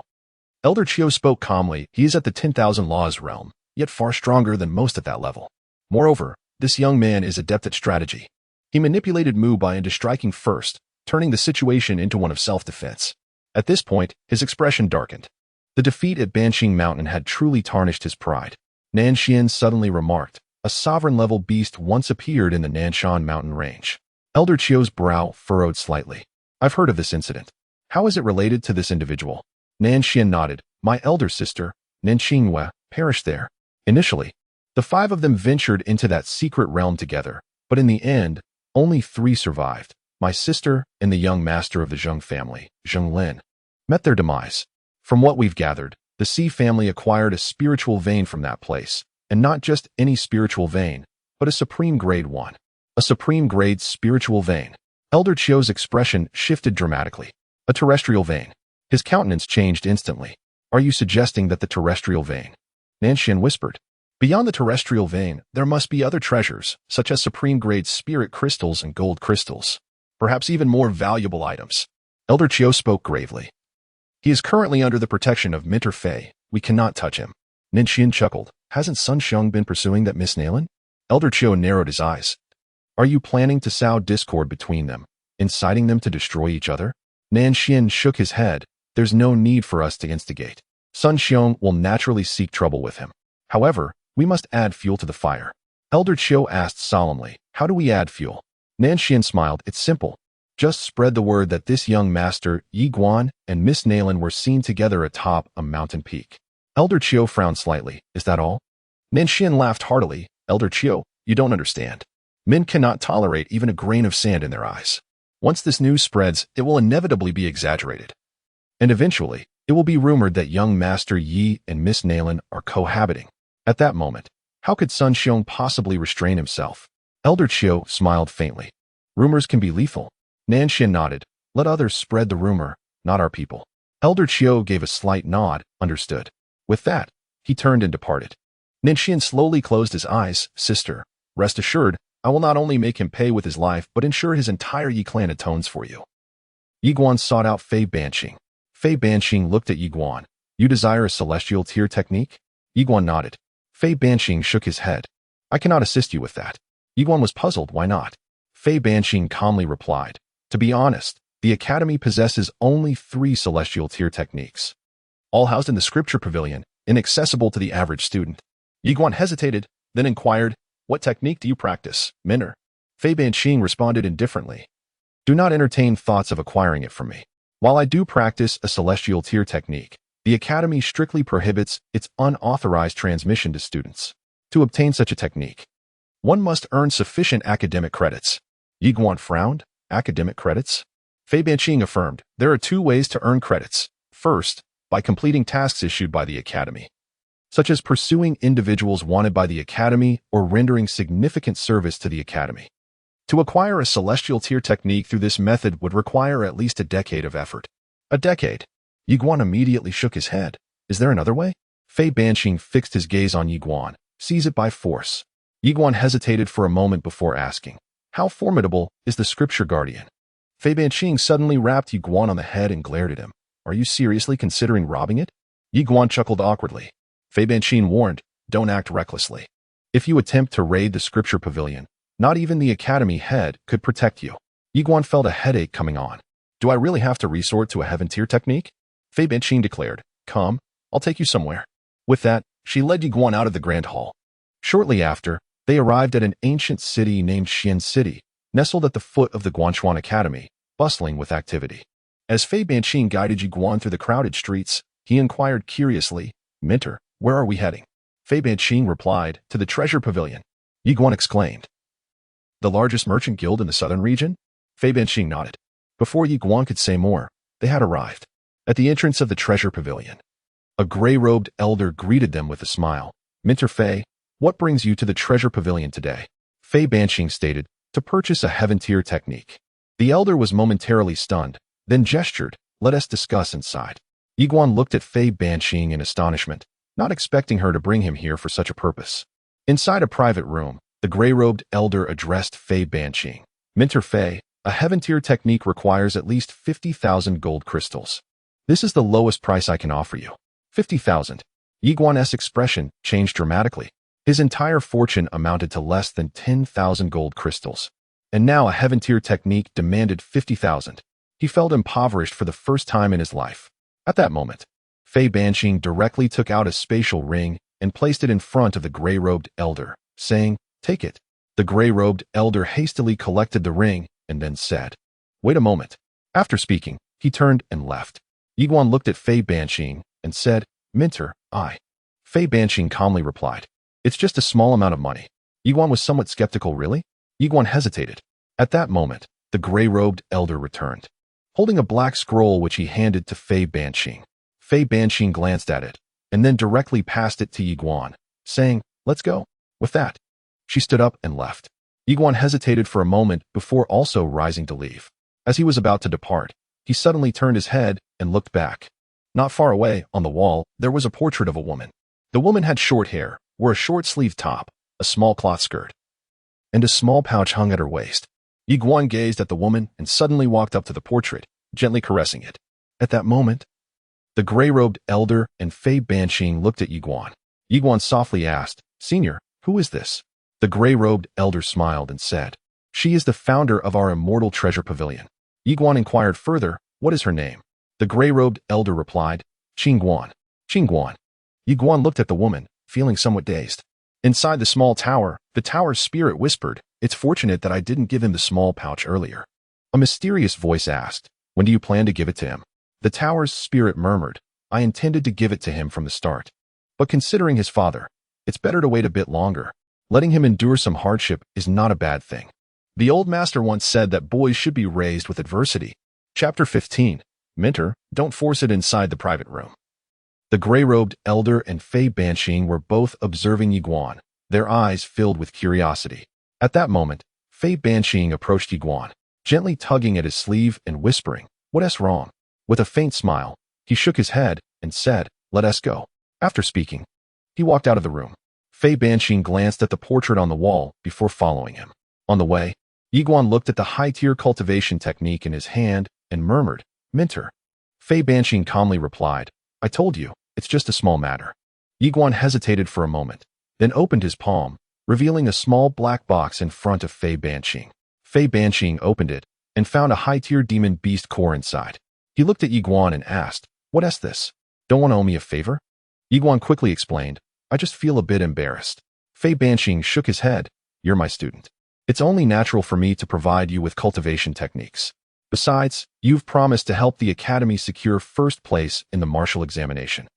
Elder Qiu spoke calmly. "He is at the 10,000 laws realm, yet far stronger than most at that level. Moreover, this young man is adept at strategy. He manipulated Mu Bai into striking first, turning the situation into one of self-defense." At this point, his expression darkened. The defeat at Banqing Mountain had truly tarnished his pride. Nanxian suddenly remarked, "A sovereign-level beast once appeared in the Nanshan mountain range." Elder Qiu's brow furrowed slightly. "I've heard of this incident. How is it related to this individual?" Nanxian nodded. "My elder sister, Nanqingwe, perished there. Initially, the 5 of them ventured into that secret realm together, but in the end, only 3 survived. My sister and the young master of the Zheng family, Zheng Lin, met their demise. From what we've gathered, the Si family acquired a spiritual vein from that place, and not just any spiritual vein, but a supreme grade one. A supreme grade spiritual vein." Elder Qiu's expression shifted dramatically. "A terrestrial vein." His countenance changed instantly. "Are you suggesting that the terrestrial vein?" Nanxian whispered. "Beyond the terrestrial vein, there must be other treasures, such as supreme grade spirit crystals and gold crystals. Perhaps even more valuable items." Elder Qiu spoke gravely. "He is currently under the protection of Minter Fei. We cannot touch him." Nanxian chuckled. "Hasn't Sun Xiong been pursuing that Miss Nalen?" Elder Qiu narrowed his eyes. "Are you planning to sow discord between them, inciting them to destroy each other?" Nanxian shook his head. "There's no need for us to instigate. Sun Xiong will naturally seek trouble with him. However, we must add fuel to the fire." Elder Qiu asked solemnly, "How do we add fuel?" Nanxian smiled. "It's simple. Just spread the word that this young master, Ye Xuan, and Miss Nalen were seen together atop a mountain peak." Elder Qiu frowned slightly. "Is that all?" Nanxian laughed heartily. "Elder Qiu, you don't understand. Men cannot tolerate even a grain of sand in their eyes. Once this news spreads, it will inevitably be exaggerated. And eventually, it will be rumored that young Master Yi and Miss Nalen are cohabiting. At that moment, how could Sun Xiong possibly restrain himself?" Elder Qiu smiled faintly. "Rumors can be lethal." Nanxian nodded. "Let others spread the rumor, not our people." Elder Qiu gave a slight nod. "Understood." With that, he turned and departed. Nanxian slowly closed his eyes. "Sister, rest assured, I will not only make him pay with his life, but ensure his entire Yi clan atones for you." Ye Xuan sought out Fei Banqing. Fei Banqing looked at Ye Xuan. "You desire a celestial tier technique?" Ye Xuan nodded. Fei Banqing shook his head. "I cannot assist you with that." Ye Xuan was puzzled. "Why not?" Fei Banqing calmly replied, "To be honest, the Academy possesses only 3 celestial tier techniques, all housed in the scripture pavilion, inaccessible to the average student." Ye Xuan hesitated, then inquired, "What technique do you practice, Minner?" Fei Banqing responded indifferently, "Do not entertain thoughts of acquiring it from me. While I do practice a celestial tier technique, the Academy strictly prohibits its unauthorized transmission to students. To obtain such a technique, one must earn sufficient academic credits." Ye Xuan frowned. "Academic credits?" Fei Banqing affirmed, "There are 2 ways to earn credits. First, by completing tasks issued by the Academy, such as pursuing individuals wanted by the Academy or rendering significant service to the Academy. To acquire a celestial tier technique through this method would require at least a decade of effort." "A decade?" Ye Xuan immediately shook his head. "Is there another way?" Fei Banqing fixed his gaze on Ye Xuan. "Seize it by force." Ye Xuan hesitated for a moment before asking, "How formidable is the scripture guardian?" Fei Banqing suddenly rapped Ye Xuan on the head and glared at him. Are you seriously considering robbing it? Ye Xuan chuckled awkwardly. Fei Banqing warned, don't act recklessly. If you attempt to raid the scripture pavilion, not even the academy head could protect you. Ye Xuan felt a headache coming on. Do I really have to resort to a heaven tier technique? Fei Banqing declared. Come, I'll take you somewhere. With that, she led Ye Xuan out of the grand hall. Shortly after, they arrived at an ancient city named Xian City, nestled at the foot of the Guanxuan Academy, bustling with activity. As Fei Banqing guided Ye Xuan through the crowded streets, he inquired curiously, Mentor, where are we heading? Fei Banqing replied, to the treasure pavilion. Ye Xuan exclaimed. The largest merchant guild in the southern region? Fei Banqing nodded. Before Ye Xuan could say more, they had arrived. At the entrance of the treasure pavilion, a gray-robed elder greeted them with a smile. Mentor Fei, what brings you to the treasure pavilion today? Fei Banqing stated, to purchase a heaven tier technique. The elder was momentarily stunned, then gestured, let us discuss inside. Ye Xuan looked at Fei Banqing in astonishment, not expecting her to bring him here for such a purpose. Inside a private room, the gray-robed elder addressed Fei Banqing. Mentor Fei, a heaven tier technique requires at least 50,000 gold crystals. This is the lowest price I can offer you. 50,000. Ye Xuan's expression changed dramatically. His entire fortune amounted to less than 10,000 gold crystals. And now a heaven tier technique demanded 50,000. He felt impoverished for the first time in his life. At that moment, Fei Banqing directly took out a spatial ring and placed it in front of the gray-robed elder, saying, take it. The gray-robed elder hastily collected the ring and then said, wait a moment. After speaking, he turned and left. Ye Xuan looked at Fei Banqing and said, Mentor, Fei Banqing calmly replied, it's just a small amount of money. Ye Xuan was somewhat skeptical. Really? Ye Xuan hesitated. At that moment, the gray-robed elder returned, holding a black scroll which he handed to Fei Banqing. Fei Banqing glanced at it, and then directly passed it to Ye Xuan, saying, let's go. With that, she stood up and left. Ye Xuan hesitated for a moment before also rising to leave. As he was about to depart, he suddenly turned his head and looked back. Not far away, on the wall, there was a portrait of a woman. The woman had short hair, wore a short-sleeved top, a small cloth skirt, and a small pouch hung at her waist. Ye Xuan gazed at the woman and suddenly walked up to the portrait, gently caressing it. At that moment, the gray-robed elder and Fei Banqing looked at Ye Xuan. Ye Xuan softly asked, Senior, who is this? The gray-robed elder smiled and said, she is the founder of our immortal treasure pavilion. Ye Xuan inquired further, what is her name? The gray-robed elder replied, Qin Guan. Qin Guan. Ye Xuan looked at the woman, feeling somewhat dazed. Inside the small tower, the tower's spirit whispered, it's fortunate that I didn't give him the small pouch earlier. A mysterious voice asked, when do you plan to give it to him? The tower's spirit murmured, I intended to give it to him from the start. But considering his father, it's better to wait a bit longer. Letting him endure some hardship is not a bad thing. The old master once said that boys should be raised with adversity. Chapter 15. Mentor, don't force it inside the private room. The gray-robed elder and Fei Banqing were both observing Ye Xuan, their eyes filled with curiosity. At that moment, Fei Banqing approached Ye Xuan, gently tugging at his sleeve and whispering, what's wrong? With a faint smile, he shook his head and said, let us go. After speaking, he walked out of the room. Fei Banqing glanced at the portrait on the wall before following him. On the way, Ye Xuan looked at the high-tier cultivation technique in his hand and murmured, Mentor. Fei Banqing calmly replied, I told you, it's just a small matter. Ye Xuan hesitated for a moment, then opened his palm, revealing a small black box in front of Fei Banqing. Fei Banqing opened it and found a high-tier demon beast core inside. He looked at Ye Xuan and asked, what's this? Don't want to owe me a favor? Ye Xuan quickly explained, I just feel a bit embarrassed. Fei Banqing shook his head, you're my student. It's only natural for me to provide you with cultivation techniques. Besides, you've promised to help the academy secure first place in the martial examination.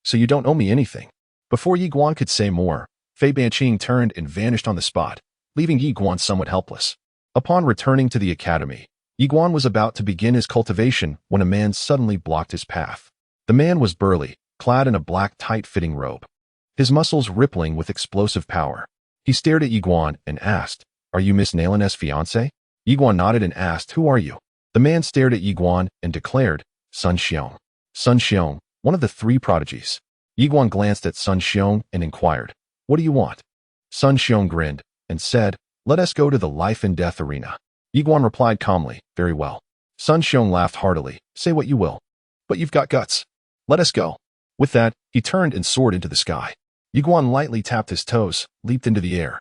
So you don't owe me anything. Before Ye Xuan could say more, Fei Banqing turned and vanished on the spot, leaving Ye Xuan somewhat helpless. Upon returning to the academy, Ye Xuan was about to begin his cultivation when a man suddenly blocked his path. The man was burly, clad in a black tight-fitting robe, his muscles rippling with explosive power. He stared at Ye Xuan and asked, are you Miss Nalin's fiancé? Ye Xuan nodded and asked, who are you? The man stared at Ye Xuan and declared, Sun Xiong. Sun Xiong, one of the three prodigies. Ye Xuan glanced at Sun Xiong and inquired, what do you want? Sun Xiong grinned and said, let us go to the life and death arena. Ye Xuan replied calmly, very well. Sun Xiong laughed heartily. Say what you will, but you've got guts. Let us go. With that, he turned and soared into the sky. Ye Xuan lightly tapped his toes, leaped into the air,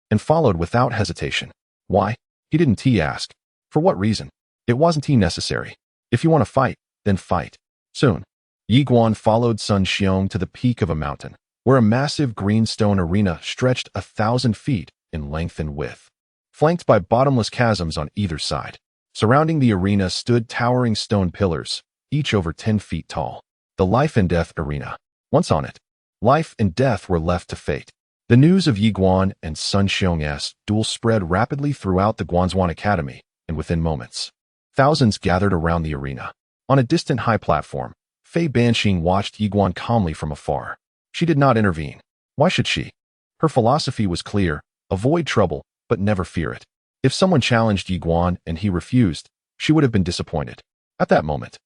and followed without hesitation. Why? He didn't ask. For what reason? It wasn't necessary. If you want to fight, then fight. Soon, Ye Xuan followed Sun Xiong to the peak of a mountain, where a massive green stone arena stretched 1,000 feet in length and width, flanked by bottomless chasms on either side. Surrounding the arena stood towering stone pillars, each over 10 feet tall. The life and death arena. Once on it, life and death were left to fate. The news of Ye Xuan and Sun Xiong's duel spread rapidly throughout the Guanxuan Academy, and within moments, thousands gathered around the arena. On a distant high platform, Fei Banxing watched Ye Xuan calmly from afar. She did not intervene. Why should she? Her philosophy was clear: avoid trouble, but never fear it. If someone challenged Ye Xuan and he refused, she would have been disappointed. At that moment,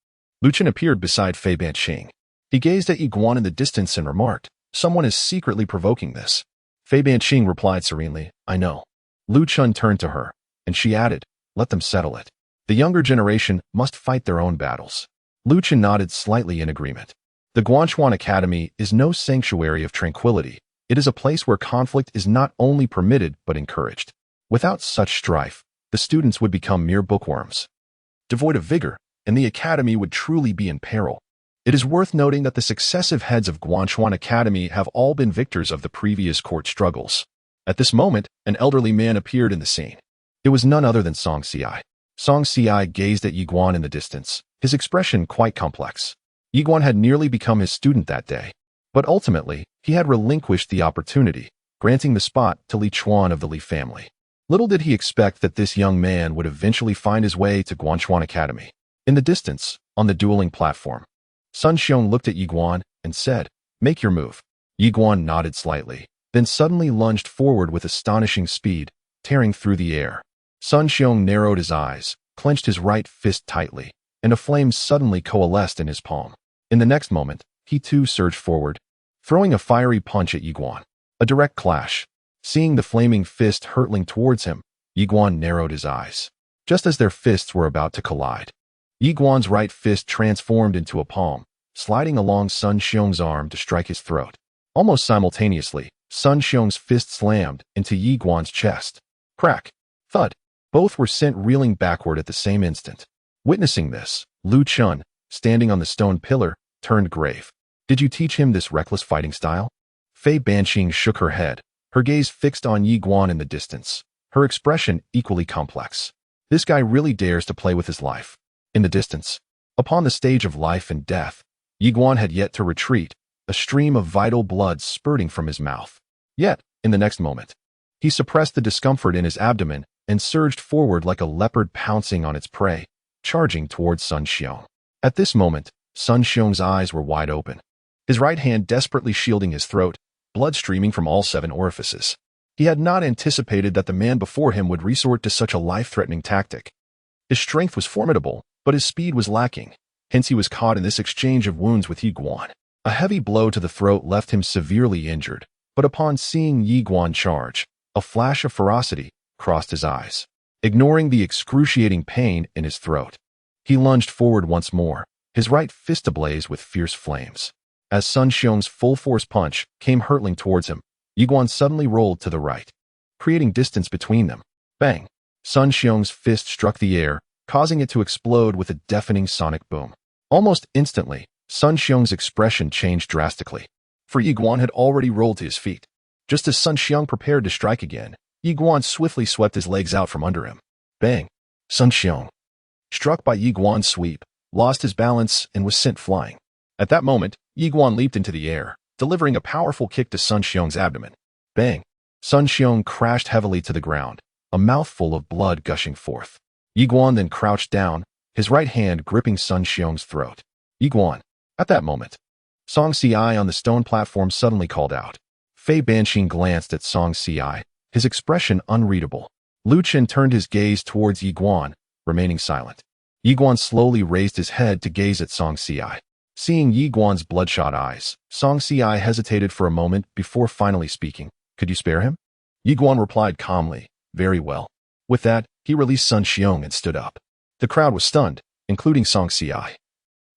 Lu Chen appeared beside Fei Banxing. He gazed at Ye Xuan in the distance and remarked, "Someone is secretly provoking this." Fei Banxing replied serenely, "I know." Lu Chen turned to her, and she added, "Let them settle it. The younger generation must fight their own battles." Lu Chen nodded slightly in agreement. The Guanxuan Academy is no sanctuary of tranquility. It is a place where conflict is not only permitted but encouraged. Without such strife, the students would become mere bookworms, devoid of vigor, and the academy would truly be in peril. It is worth noting that the successive heads of Guanxuan Academy have all been victors of the previous court struggles. At this moment, an elderly man appeared in the scene. It was none other than Song Ci. Song Ci gazed at Ye Xuan in the distance, his expression quite complex. Ye Xuan had nearly become his student that day, but ultimately, he had relinquished the opportunity, granting the spot to Ye Xuan of the Li family. Little did he expect that this young man would eventually find his way to Guanxuan Academy. In the distance, on the dueling platform, Sun Xiong looked at Ye Xuan and said, "Make your move." Ye Xuan nodded slightly, then suddenly lunged forward with astonishing speed, tearing through the air. Sun Xiong narrowed his eyes, clenched his right fist tightly, and a flame suddenly coalesced in his palm. In the next moment, he too surged forward, throwing a fiery punch at Ye Xuan. A direct clash. Seeing the flaming fist hurtling towards him, Ye Xuan narrowed his eyes. Just as their fists were about to collide, Ye Xuan's right fist transformed into a palm, sliding along Sun Xiong's arm to strike his throat. Almost simultaneously, Sun Xiong's fist slammed into Ye Xuan's chest. Crack! Thud! Both were sent reeling backward at the same instant. Witnessing this, Lu Chen, standing on the stone pillar, turned grave. "Did you teach him this reckless fighting style?" Fei Banxing shook her head, her gaze fixed on Ye Xuan in the distance, her expression equally complex. This guy really dares to play with his life. In the distance, upon the stage of life and death, Ye Xuan had yet to retreat, a stream of vital blood spurting from his mouth. Yet, in the next moment, he suppressed the discomfort in his abdomen and surged forward like a leopard pouncing on its prey, charging towards Sun Xiong. At this moment, Sun Xiong's eyes were wide open, his right hand desperately shielding his throat, blood streaming from all 7 orifices. He had not anticipated that the man before him would resort to such a life-threatening tactic. His strength was formidable, but his speed was lacking, hence he was caught in this exchange of wounds with Ye Xuan. A heavy blow to the throat left him severely injured, but upon seeing Ye Xuan charge, a flash of ferocity crossed his eyes. Ignoring the excruciating pain in his throat, he lunged forward once more, his right fist ablaze with fierce flames. As Sun Xiong's full-force punch came hurtling towards him, Ye Xuan suddenly rolled to the right, creating distance between them. Bang! Sun Xiong's fist struck the air, causing it to explode with a deafening sonic boom. Almost instantly, Sun Xiong's expression changed drastically, for Ye Xuan had already rolled to his feet. Just as Sun Xiong prepared to strike again, Ye Xuan swiftly swept his legs out from under him. Bang! Sun Xiong, struck by Ye Xuan's sweep, lost his balance and was sent flying. At that moment, Ye Xuan leaped into the air, delivering a powerful kick to Sun Xiong's abdomen. Bang! Sun Xiong crashed heavily to the ground, a mouthful of blood gushing forth. Ye Xuan then crouched down, his right hand gripping Sun Xiong's throat. Ye Xuan. At that moment, Song Ci on the stone platform suddenly called out. Fei Banxing glanced at Song Ci, his expression unreadable. Lu Chen turned his gaze towards Ye Xuan, remaining silent. Ye Xuan slowly raised his head to gaze at Song Ci. Seeing Ye Xuan's bloodshot eyes, Song Ci hesitated for a moment before finally speaking. "Could you spare him?" Ye Xuan replied calmly, "Very well." With that, he released Sun Xiong and stood up. The crowd was stunned, including Song Xiai,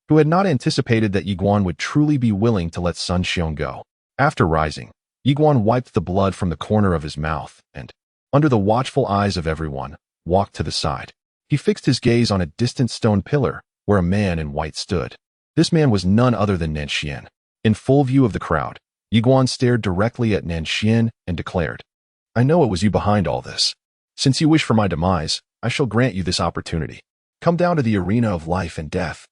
who had not anticipated that Ye Xuan would truly be willing to let Sun Xiong go. After rising, Ye Xuan wiped the blood from the corner of his mouth and, under the watchful eyes of everyone, walked to the side. He fixed his gaze on a distant stone pillar where a man in white stood. This man was none other than Nanxian. In full view of the crowd, Ye Xuan stared directly at Nanxian and declared, "I know it was you behind all this. Since you wish for my demise, I shall grant you this opportunity. Come down to the arena of life and death,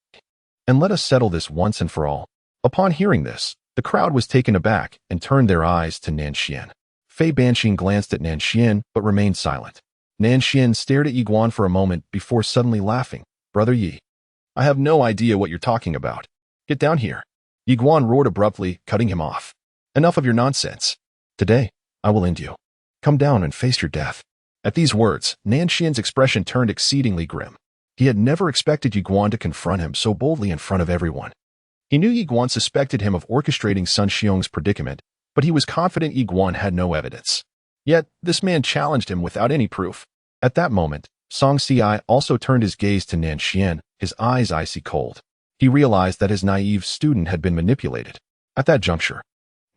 and let us settle this once and for all." Upon hearing this, the crowd was taken aback and turned their eyes to Nanxian. Fei Banqing glanced at Nanxian but remained silent. Nanxian stared at Ye Xuan for a moment before suddenly laughing. "Brother Yi, I have no idea what you're talking about. Get down here." Ye Xuan roared abruptly, cutting him off. "Enough of your nonsense. Today, I will end you. Come down and face your death." At these words, Nanxian's expression turned exceedingly grim. He had never expected Ye Xuan to confront him so boldly in front of everyone. He knew Ye Xuan suspected him of orchestrating Sun Xiong's predicament, but he was confident Ye Xuan had no evidence. Yet, this man challenged him without any proof. At that moment, Song Xiai also turned his gaze to Nanxian, his eyes icy cold. He realized that his naive student had been manipulated. At that juncture,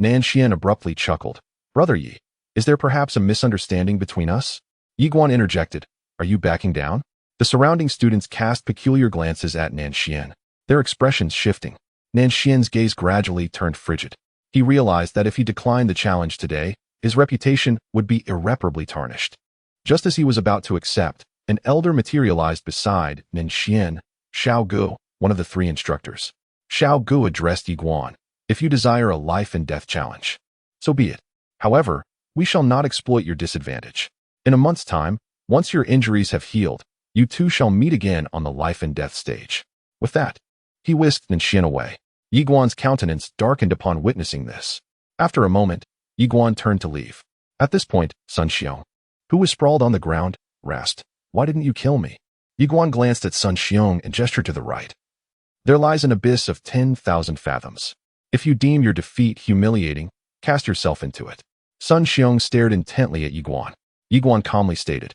Nanxian abruptly chuckled. "Brother Yi, is there perhaps a misunderstanding between us?" Ye Xuan interjected, "Are you backing down?" The surrounding students cast peculiar glances at Nanxian, their expressions shifting. Nanxian's gaze gradually turned frigid. He realized that if he declined the challenge today, his reputation would be irreparably tarnished. Just as he was about to accept, an elder materialized beside Nanxian, Xiao Gu, one of the three instructors. Xiao Gu addressed Ye Xuan, "If you desire a life and death challenge, so be it. However, we shall not exploit your disadvantage. In a month's time, once your injuries have healed, you two shall meet again on the life and death stage." With that, he whisked Nanxian away. Ye Xuan's countenance darkened upon witnessing this. After a moment, Ye Xuan turned to leave. At this point, Sun Xiong, who was sprawled on the ground, rasped, "Why didn't you kill me?" Ye Xuan glanced at Sun Xiong and gestured to the right. "There lies an abyss of 10,000 fathoms. If you deem your defeat humiliating, cast yourself into it." Sun Xiong stared intently at Ye Xuan. Ye Xuan calmly stated,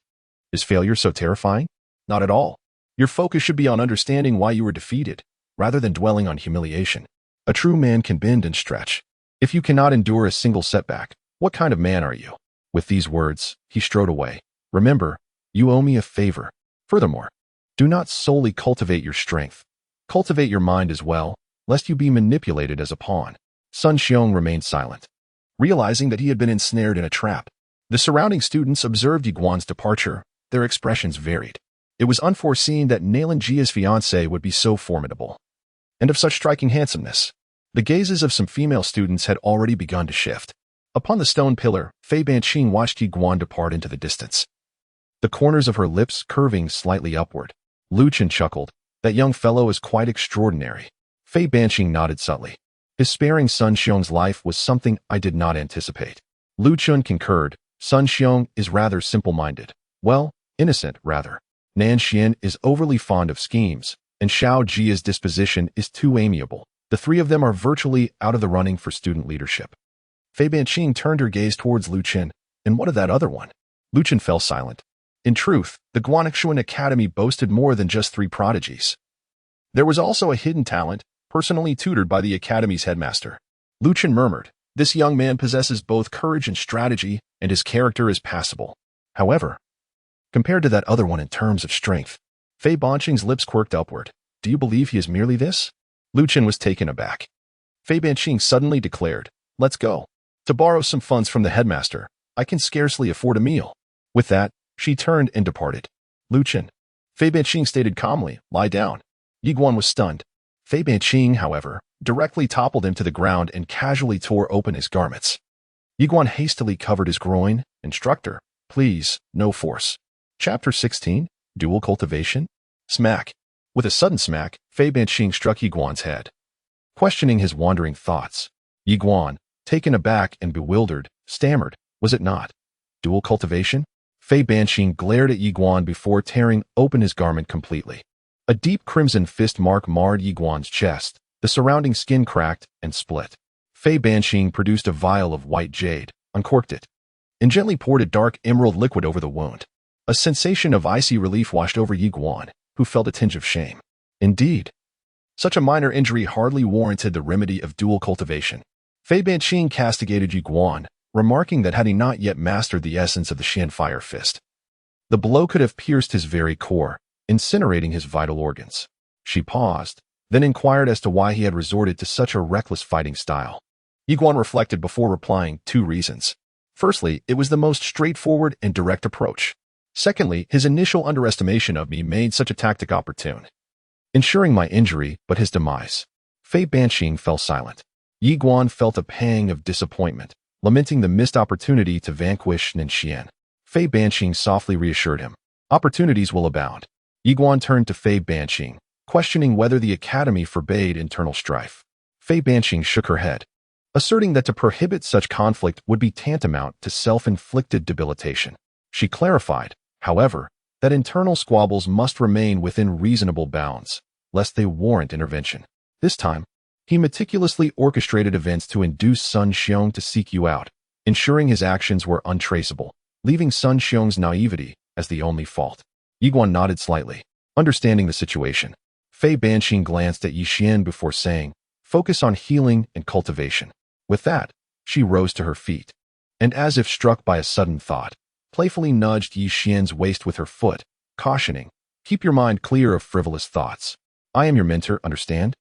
"Is failure so terrifying? Not at all. Your focus should be on understanding why you were defeated, rather than dwelling on humiliation. A true man can bend and stretch. If you cannot endure a single setback, what kind of man are you?" With these words, he strode away. "Remember, you owe me a favor. Furthermore, do not solely cultivate your strength. Cultivate your mind as well, lest you be manipulated as a pawn." Sun Xiong remained silent, realizing that he had been ensnared in a trap. The surrounding students observed Ye Xuan's departure. Their expressions varied. It was unforeseen that Nailan Jia's fiancé would be so formidable, and of such striking handsomeness. The gazes of some female students had already begun to shift. Upon the stone pillar, Fei Banqing watched Ye Xuan depart into the distance, the corners of her lips curving slightly upward. Lu Chen chuckled. "That young fellow is quite extraordinary." Fei Banqing nodded subtly. "His sparing Sun Xiong's life was something I did not anticipate." Lu Chen concurred. "Sun Xiong is rather simple-minded. Well, innocent, rather. Nanxian is overly fond of schemes, and Xiao Jia's disposition is too amiable. The three of them are virtually out of the running for student leadership." Fei Banqing turned her gaze towards Lu Chen. "And what of that other one?" Lu Chen fell silent. In truth, the Guanxuan Academy boasted more than just three prodigies. There was also a hidden talent, personally tutored by the Academy's headmaster. Lu Chen murmured, "This young man possesses both courage and strategy, and his character is passable. However, compared to that other one in terms of strength." Fei Banqing's lips quirked upward. "Do you believe he is merely this?" Lu Chen was taken aback. Fei Banqing suddenly declared, "Let's go. To borrow some funds from the headmaster, I can scarcely afford a meal." With that, she turned and departed. "Lu Chen," Fei Banqing stated calmly, "lie down." Ye Xuan was stunned. Fei Banqing, however, directly toppled him to the ground and casually tore open his garments. Ye Xuan hastily covered his groin. "Instructor, please, no force." Chapter 16, Dual Cultivation. Smack. With a sudden smack, Fei Banqing struck Ye Xuan's head, questioning his wandering thoughts. Ye Xuan, taken aback and bewildered, stammered, "Was it not dual cultivation?" Fei Banqing glared at Ye Xuan before tearing open his garment completely. A deep crimson fist mark marred Ye Xuan's chest. The surrounding skin cracked and split. Fei Banqing produced a vial of white jade, uncorked it, and gently poured a dark emerald liquid over the wound. A sensation of icy relief washed over Ye Xuan. who felt a tinge of shame. Indeed, such a minor injury hardly warranted the remedy of dual cultivation. Fei Banqing castigated Ye Xuan, remarking that had he not yet mastered the essence of the Xian Fire Fist, the blow could have pierced his very core, incinerating his vital organs. She paused, then inquired as to why he had resorted to such a reckless fighting style. Ye Xuan reflected before replying 2 reasons. Firstly, it was the most straightforward and direct approach. Secondly, his initial underestimation of me made such a tactic opportune, ensuring my injury but his demise. Fei Banqing fell silent. Ye Xuan felt a pang of disappointment, lamenting the missed opportunity to vanquish Nenshian. Fei Banqing softly reassured him. Opportunities will abound. Ye Xuan turned to Fei Banqing, questioning whether the academy forbade internal strife. Fei Banqing shook her head, asserting that to prohibit such conflict would be tantamount to self-inflicted debilitation. She clarified, however, that internal squabbles must remain within reasonable bounds, lest they warrant intervention. This time, he meticulously orchestrated events to induce Sun Xiong to seek you out, ensuring his actions were untraceable, leaving Sun Xiong's naivety as the only fault. Ye Xuan nodded slightly, understanding the situation. Fei Banqing glanced at Ye Xuan before saying, "Focus on healing and cultivation." With that, she rose to her feet, and as if struck by a sudden thought, playfully nudged Ye Xuan's waist with her foot, cautioning, "Keep your mind clear of frivolous thoughts. I am your mentor, understand?"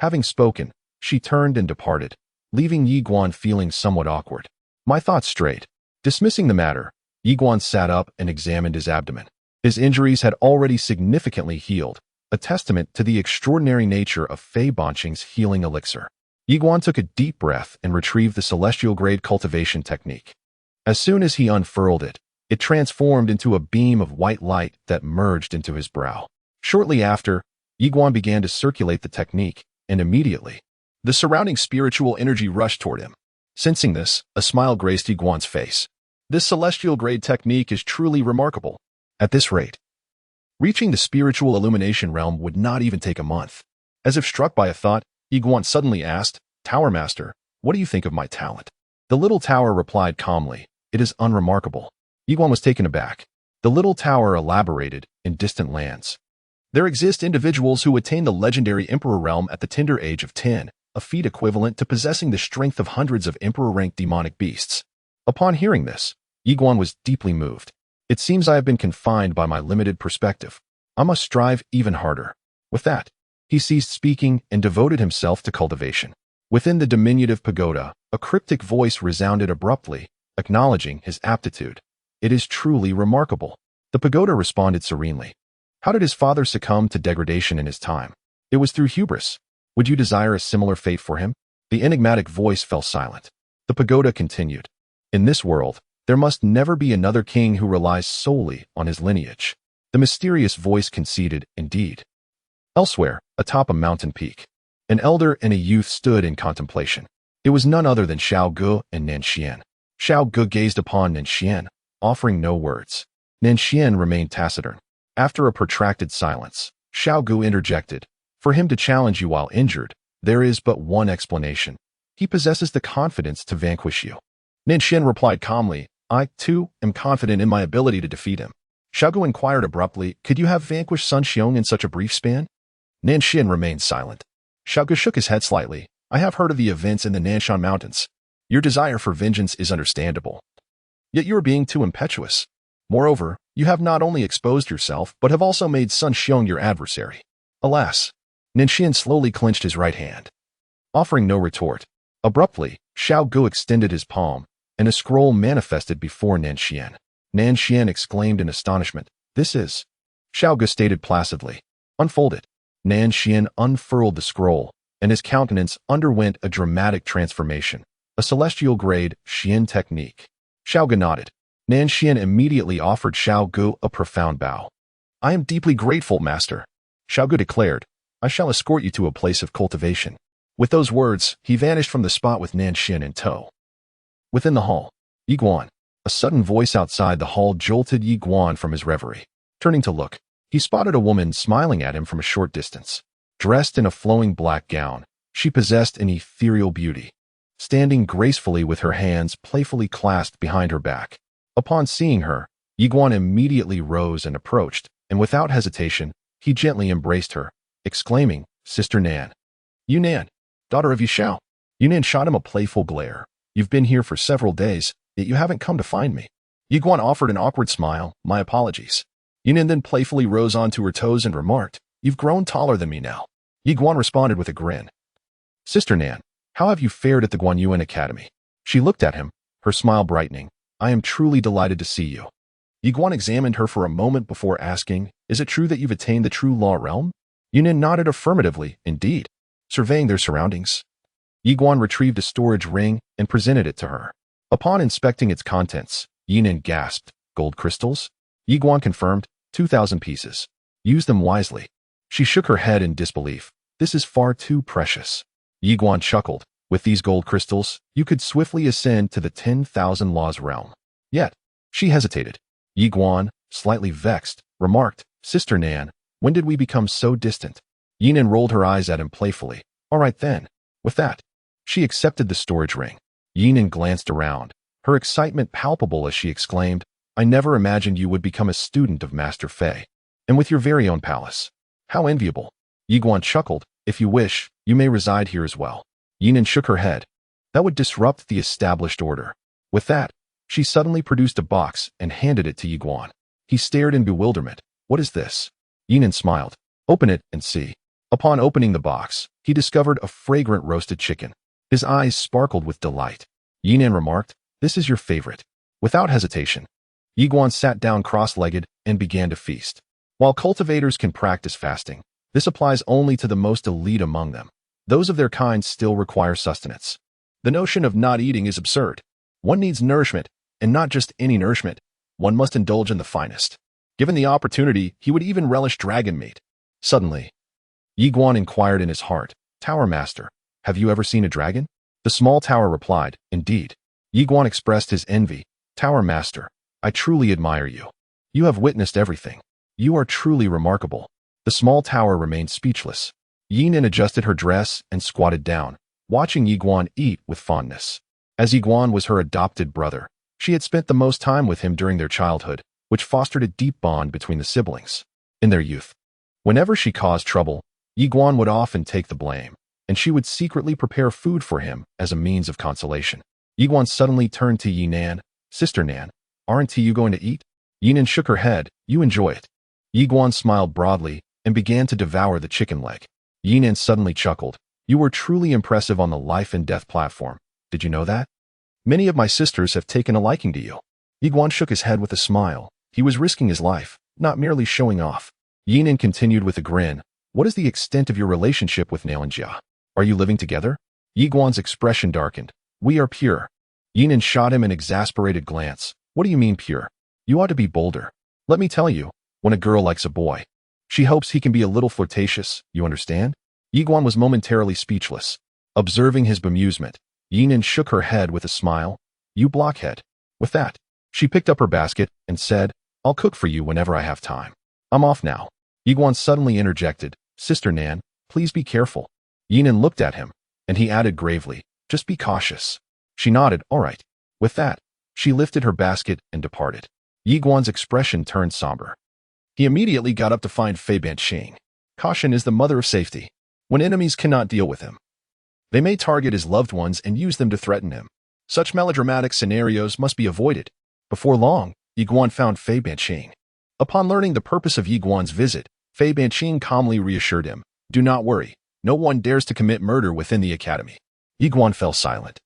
Having spoken, she turned and departed, leaving Ye Xuan feeling somewhat awkward. My thoughts straight. Dismissing the matter, Ye Xuan sat up and examined his abdomen. His injuries had already significantly healed, a testament to the extraordinary nature of Fei Banqing's healing elixir. Ye Xuan took a deep breath and retrieved the celestial-grade cultivation technique. As soon as he unfurled it, it transformed into a beam of white light that merged into his brow. Shortly after, Ye Xuan began to circulate the technique, and immediately, the surrounding spiritual energy rushed toward him. Sensing this, a smile graced Ye Xuan's face. This celestial-grade technique is truly remarkable. At this rate, reaching the spiritual illumination realm would not even take a month. As if struck by a thought, Ye Xuan suddenly asked, "Tower Master, what do you think of my talent?" The little tower replied calmly, "It is unremarkable." Ye Xuan was taken aback. The little tower elaborated, "In distant lands, there exist individuals who attain the legendary Emperor realm at the tender age of 10, a feat equivalent to possessing the strength of hundreds of Emperor-ranked demonic beasts." Upon hearing this, Ye Xuan was deeply moved. "It seems I have been confined by my limited perspective. I must strive even harder." With that, he ceased speaking and devoted himself to cultivation. Within the diminutive pagoda, a cryptic voice resounded abruptly, acknowledging his aptitude. "It is truly remarkable." The pagoda responded serenely. "How did his father succumb to degradation in his time?" "It was through hubris. Would you desire a similar fate for him?" The enigmatic voice fell silent. The pagoda continued. "In this world, there must never be another king who relies solely on his lineage." The mysterious voice conceded, "Indeed." Elsewhere, atop a mountain peak, an elder and a youth stood in contemplation. It was none other than Xiao Gu and Nenshian. Xiao Gu gazed upon Nenshian, offering no words. Nenshian remained taciturn. After a protracted silence, Xiao Gu interjected, "For him to challenge you while injured, there is but one explanation. He possesses the confidence to vanquish you." Nenshian replied calmly, "I, too, am confident in my ability to defeat him." Xiao Gu inquired abruptly, "Could you have vanquished Sun Xiong in such a brief span?" Nenshian remained silent. Xiao Gu shook his head slightly. "I have heard of the events in the Nanshan Mountains. Your desire for vengeance is understandable. Yet you are being too impetuous. Moreover, you have not only exposed yourself, but have also made Sun Xiong your adversary." Alas! Nenshian slowly clenched his right hand, offering no retort. Abruptly, Xiao Gu extended his palm, and a scroll manifested before Nenshian. Nenshian exclaimed in astonishment, "This is..." Xiao Gu stated placidly, "Unfold it." Nenshian unfurled the scroll, and his countenance underwent a dramatic transformation, a celestial-grade Xian technique. Xiao Gu nodded. Nenshian immediately offered Xiao Gu a profound bow. "I am deeply grateful, master." Xiao Gu declared, "I shall escort you to a place of cultivation." With those words, he vanished from the spot with Nenshian in tow. Within the hall, Ye Xuan. A sudden voice outside the hall jolted Ye Xuan from his reverie. Turning to look, he spotted a woman smiling at him from a short distance. Dressed in a flowing black gown, she possessed an ethereal beauty, standing gracefully with her hands playfully clasped behind her back. Upon seeing her, Ye Xuan immediately rose and approached, and without hesitation, He gently embraced her, exclaiming, "Sister Nan." "Yunan, daughter of Ye Xuan." Yunan shot him a playful glare. "You've been here for several days, yet you haven't come to find me." Ye Xuan offered an awkward smile. "My apologies." Yunan then playfully rose onto her toes and remarked, "You've grown taller than me now." Ye Xuan responded with a grin. "Sister Nan, how have you fared at the Guanxuan Academy?" She looked at him, her smile brightening. "I am truly delighted to see you." Ye Xuan examined her for a moment before asking, "Is it true that you've attained the true law realm?" Yunan nodded affirmatively, indeed. Surveying their surroundings, Ye Xuan retrieved a storage ring and presented it to her. Upon inspecting its contents, Yunan gasped, "Gold crystals?" Ye Xuan confirmed, 2,000 pieces. "Use them wisely." She shook her head in disbelief. "This is far too precious." Ye Xuan chuckled. "With these gold crystals, you could swiftly ascend to the 10,000 laws realm." Yet, she hesitated. Ye Xuan, slightly vexed, remarked, "Sister Nan, when did we become so distant?" Yinan rolled her eyes at him playfully. "All right then." With that, she accepted the storage ring. Yinan glanced around, her excitement palpable as she exclaimed, "I never imagined you would become a student of Master Fei. And with your very own palace. How enviable." Ye Xuan chuckled, "If you wish, you may reside here as well." Yinan shook her head. "That would disrupt the established order." With that, she suddenly produced a box and handed it to Ye Xuan. He stared in bewilderment. "What is this?" Yinan smiled. "Open it and see." Upon opening the box, he discovered a fragrant roasted chicken. His eyes sparkled with delight. Yinan remarked, "This is your favorite." Without hesitation, Ye Xuan sat down cross-legged and began to feast. While cultivators can practice fasting, this applies only to the most elite among them. Those of their kind still require sustenance. The notion of not eating is absurd. One needs nourishment, and not just any nourishment. One must indulge in the finest. Given the opportunity, he would even relish dragon meat. Suddenly, Ye Xuan inquired in his heart, "Tower Master, have you ever seen a dragon?" The small tower replied, "Indeed." Ye Xuan expressed his envy. "Tower Master, I truly admire you. You have witnessed everything. You are truly remarkable." The small tower remained speechless. Yinan adjusted her dress and squatted down, watching Ye Xuan eat with fondness. As Ye Xuan was her adopted brother, she had spent the most time with him during their childhood, which fostered a deep bond between the siblings. In their youth, whenever she caused trouble, Ye Xuan would often take the blame, and she would secretly prepare food for him as a means of consolation. Ye Xuan suddenly turned to Yinan. "Sister Nan, aren't you going to eat?" Yinan shook her head. "You enjoy it." Ye Xuan smiled broadly and began to devour the chicken leg. Yinan suddenly chuckled. "You were truly impressive on the life and death platform. Did you know that? Many of my sisters have taken a liking to you." Ye Xuan shook his head with a smile. He was risking his life, not merely showing off. Yinan continued with a grin. "What is the extent of your relationship with Naolinjia? Are you living together?" Ye Xuan's expression darkened. "We are pure." Yinan shot him an exasperated glance. "What do you mean pure? You ought to be bolder. Let me tell you, when a girl likes a boy, she hopes he can be a little flirtatious, you understand?" Ye Xuan was momentarily speechless. Observing his bemusement, Yinan shook her head with a smile. "You blockhead." With that, she picked up her basket and said, "I'll cook for you whenever I have time. I'm off now." Ye Xuan suddenly interjected, "Sister Nan, please be careful." Yinan looked at him, and he added gravely, "Just be cautious." She nodded, "All right." With that, she lifted her basket and departed. Ye Xuan's expression turned somber. He immediately got up to find Fei Banqing. Caution is the mother of safety. When enemies cannot deal with him, they may target his loved ones and use them to threaten him. Such melodramatic scenarios must be avoided. Before long, Ye Xuan found Fei Banqing. Upon learning the purpose of Ye Xuan's visit, Fei Banqing calmly reassured him, "Do not worry. No one dares to commit murder within the academy." Ye Xuan fell silent.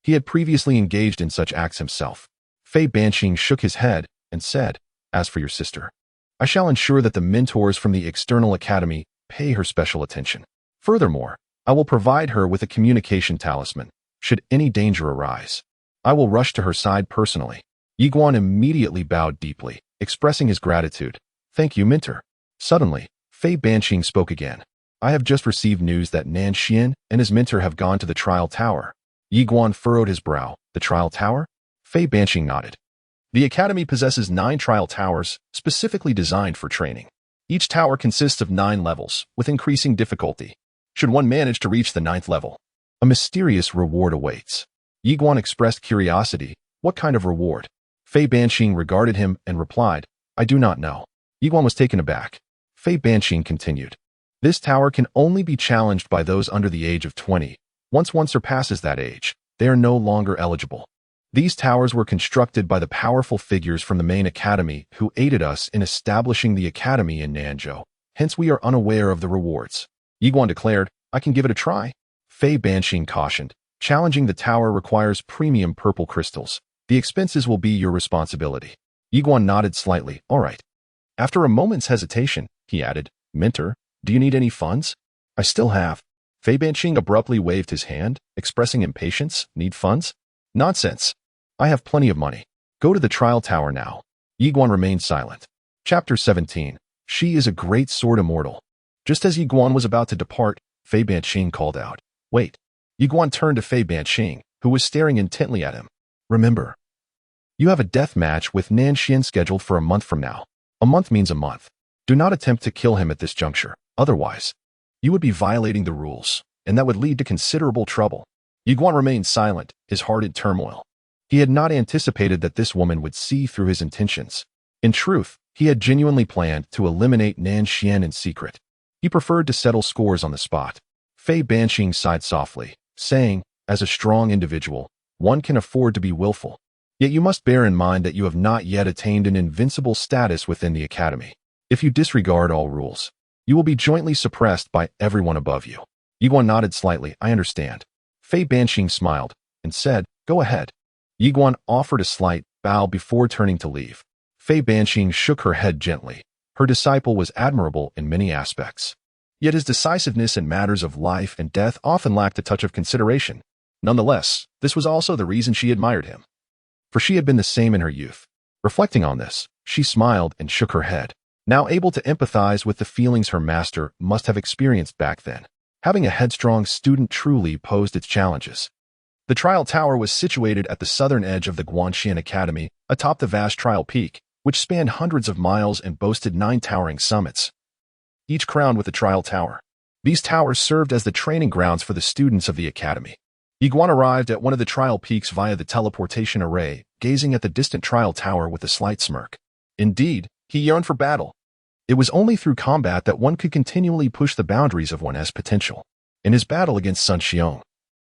He had previously engaged in such acts himself. Fei Banqing shook his head and said, "As for your sister, I shall ensure that the mentors from the external academy pay her special attention. Furthermore, I will provide her with a communication talisman, should any danger arise. I will rush to her side personally." Ye Xuan immediately bowed deeply, expressing his gratitude. "Thank you, mentor." Suddenly, Fei Banqing spoke again. "I have just received news that Nan Xian and his mentor have gone to the trial tower." Ye Xuan furrowed his brow. "The trial tower?" Fei Banqing nodded. The academy possesses 9 trial towers, specifically designed for training. Each tower consists of 9 levels, with increasing difficulty. Should one manage to reach the 9th level, a mysterious reward awaits. Ye Xuan expressed curiosity. "What kind of reward?" Fei Banqing regarded him and replied, "I do not know." Ye Xuan was taken aback. Fei Banqing continued. This tower can only be challenged by those under the age of 20. Once one surpasses that age, they are no longer eligible. These towers were constructed by the powerful figures from the main academy who aided us in establishing the academy in Nanzhou. Hence we are unaware of the rewards. Ye Xuan declared, I can give it a try. Fei Banqing cautioned, challenging the tower requires premium purple crystals. The expenses will be your responsibility. Ye Xuan nodded slightly, all right. After a moment's hesitation, he added, Mentor, do you need any funds? I still have. Fei Banqing abruptly waved his hand, expressing impatience. Need funds? Nonsense. I have plenty of money. Go to the trial tower now. Ye Xuan remained silent. Chapter 17. She is a great sword immortal. Just as Ye Xuan was about to depart, Fei Banqing called out, Wait. Ye Xuan turned to Fei Banqing, who was staring intently at him. Remember, you have a death match with Nanxian scheduled for a month from now. A month means a month. Do not attempt to kill him at this juncture. Otherwise, you would be violating the rules, and that would lead to considerable trouble. Ye Xuan remained silent, his heart in turmoil. He had not anticipated that this woman would see through his intentions. In truth, he had genuinely planned to eliminate Nanxian in secret. He preferred to settle scores on the spot. Fei Banqing sighed softly, saying, as a strong individual, one can afford to be willful. Yet you must bear in mind that you have not yet attained an invincible status within the academy. If you disregard all rules, you will be jointly suppressed by everyone above you. Ye Xuan nodded slightly, I understand. Fei Banqing smiled and said, Go ahead. Ye Xuan offered a slight bow before turning to leave. Fei Banqing shook her head gently. Her disciple was admirable in many aspects. Yet his decisiveness in matters of life and death often lacked a touch of consideration. Nonetheless, this was also the reason she admired him. For she had been the same in her youth. Reflecting on this, she smiled and shook her head, now able to empathize with the feelings her master must have experienced back then. Having a headstrong student truly posed its challenges. The trial tower was situated at the southern edge of the Guanxuan Academy, atop the vast trial peak, which spanned hundreds of miles and boasted 9 towering summits, each crowned with a trial tower. These towers served as the training grounds for the students of the academy. Ye Xuan arrived at one of the trial peaks via the teleportation array, gazing at the distant trial tower with a slight smirk. Indeed, he yearned for battle. It was only through combat that one could continually push the boundaries of one's potential. In his battle against Sun Xiong,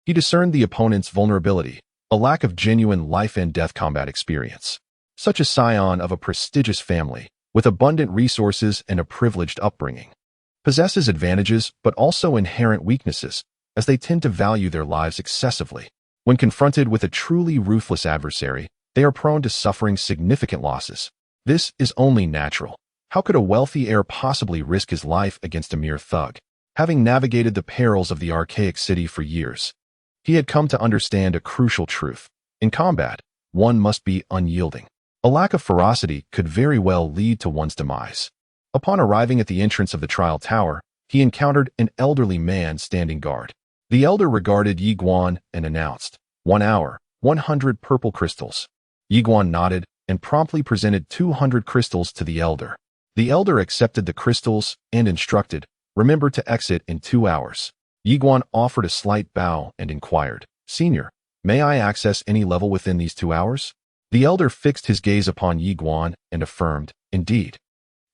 he discerned the opponent's vulnerability, a lack of genuine life-and-death combat experience. Such a scion of a prestigious family, with abundant resources and a privileged upbringing, possesses advantages but also inherent weaknesses, as they tend to value their lives excessively. When confronted with a truly ruthless adversary, they are prone to suffering significant losses. This is only natural. How could a wealthy heir possibly risk his life against a mere thug? Having navigated the perils of the archaic city for years, he had come to understand a crucial truth. In combat, one must be unyielding. A lack of ferocity could very well lead to one's demise. Upon arriving at the entrance of the trial tower, he encountered an elderly man standing guard. The elder regarded Ye Xuan and announced, 1 hour, 100 purple crystals. Ye Xuan nodded and promptly presented 200 crystals to the elder. The elder accepted the crystals and instructed, remember to exit in 2 hours. Ye Xuan offered a slight bow and inquired, Senior, may I access any level within these 2 hours? The elder fixed his gaze upon Ye Xuan and affirmed, Indeed,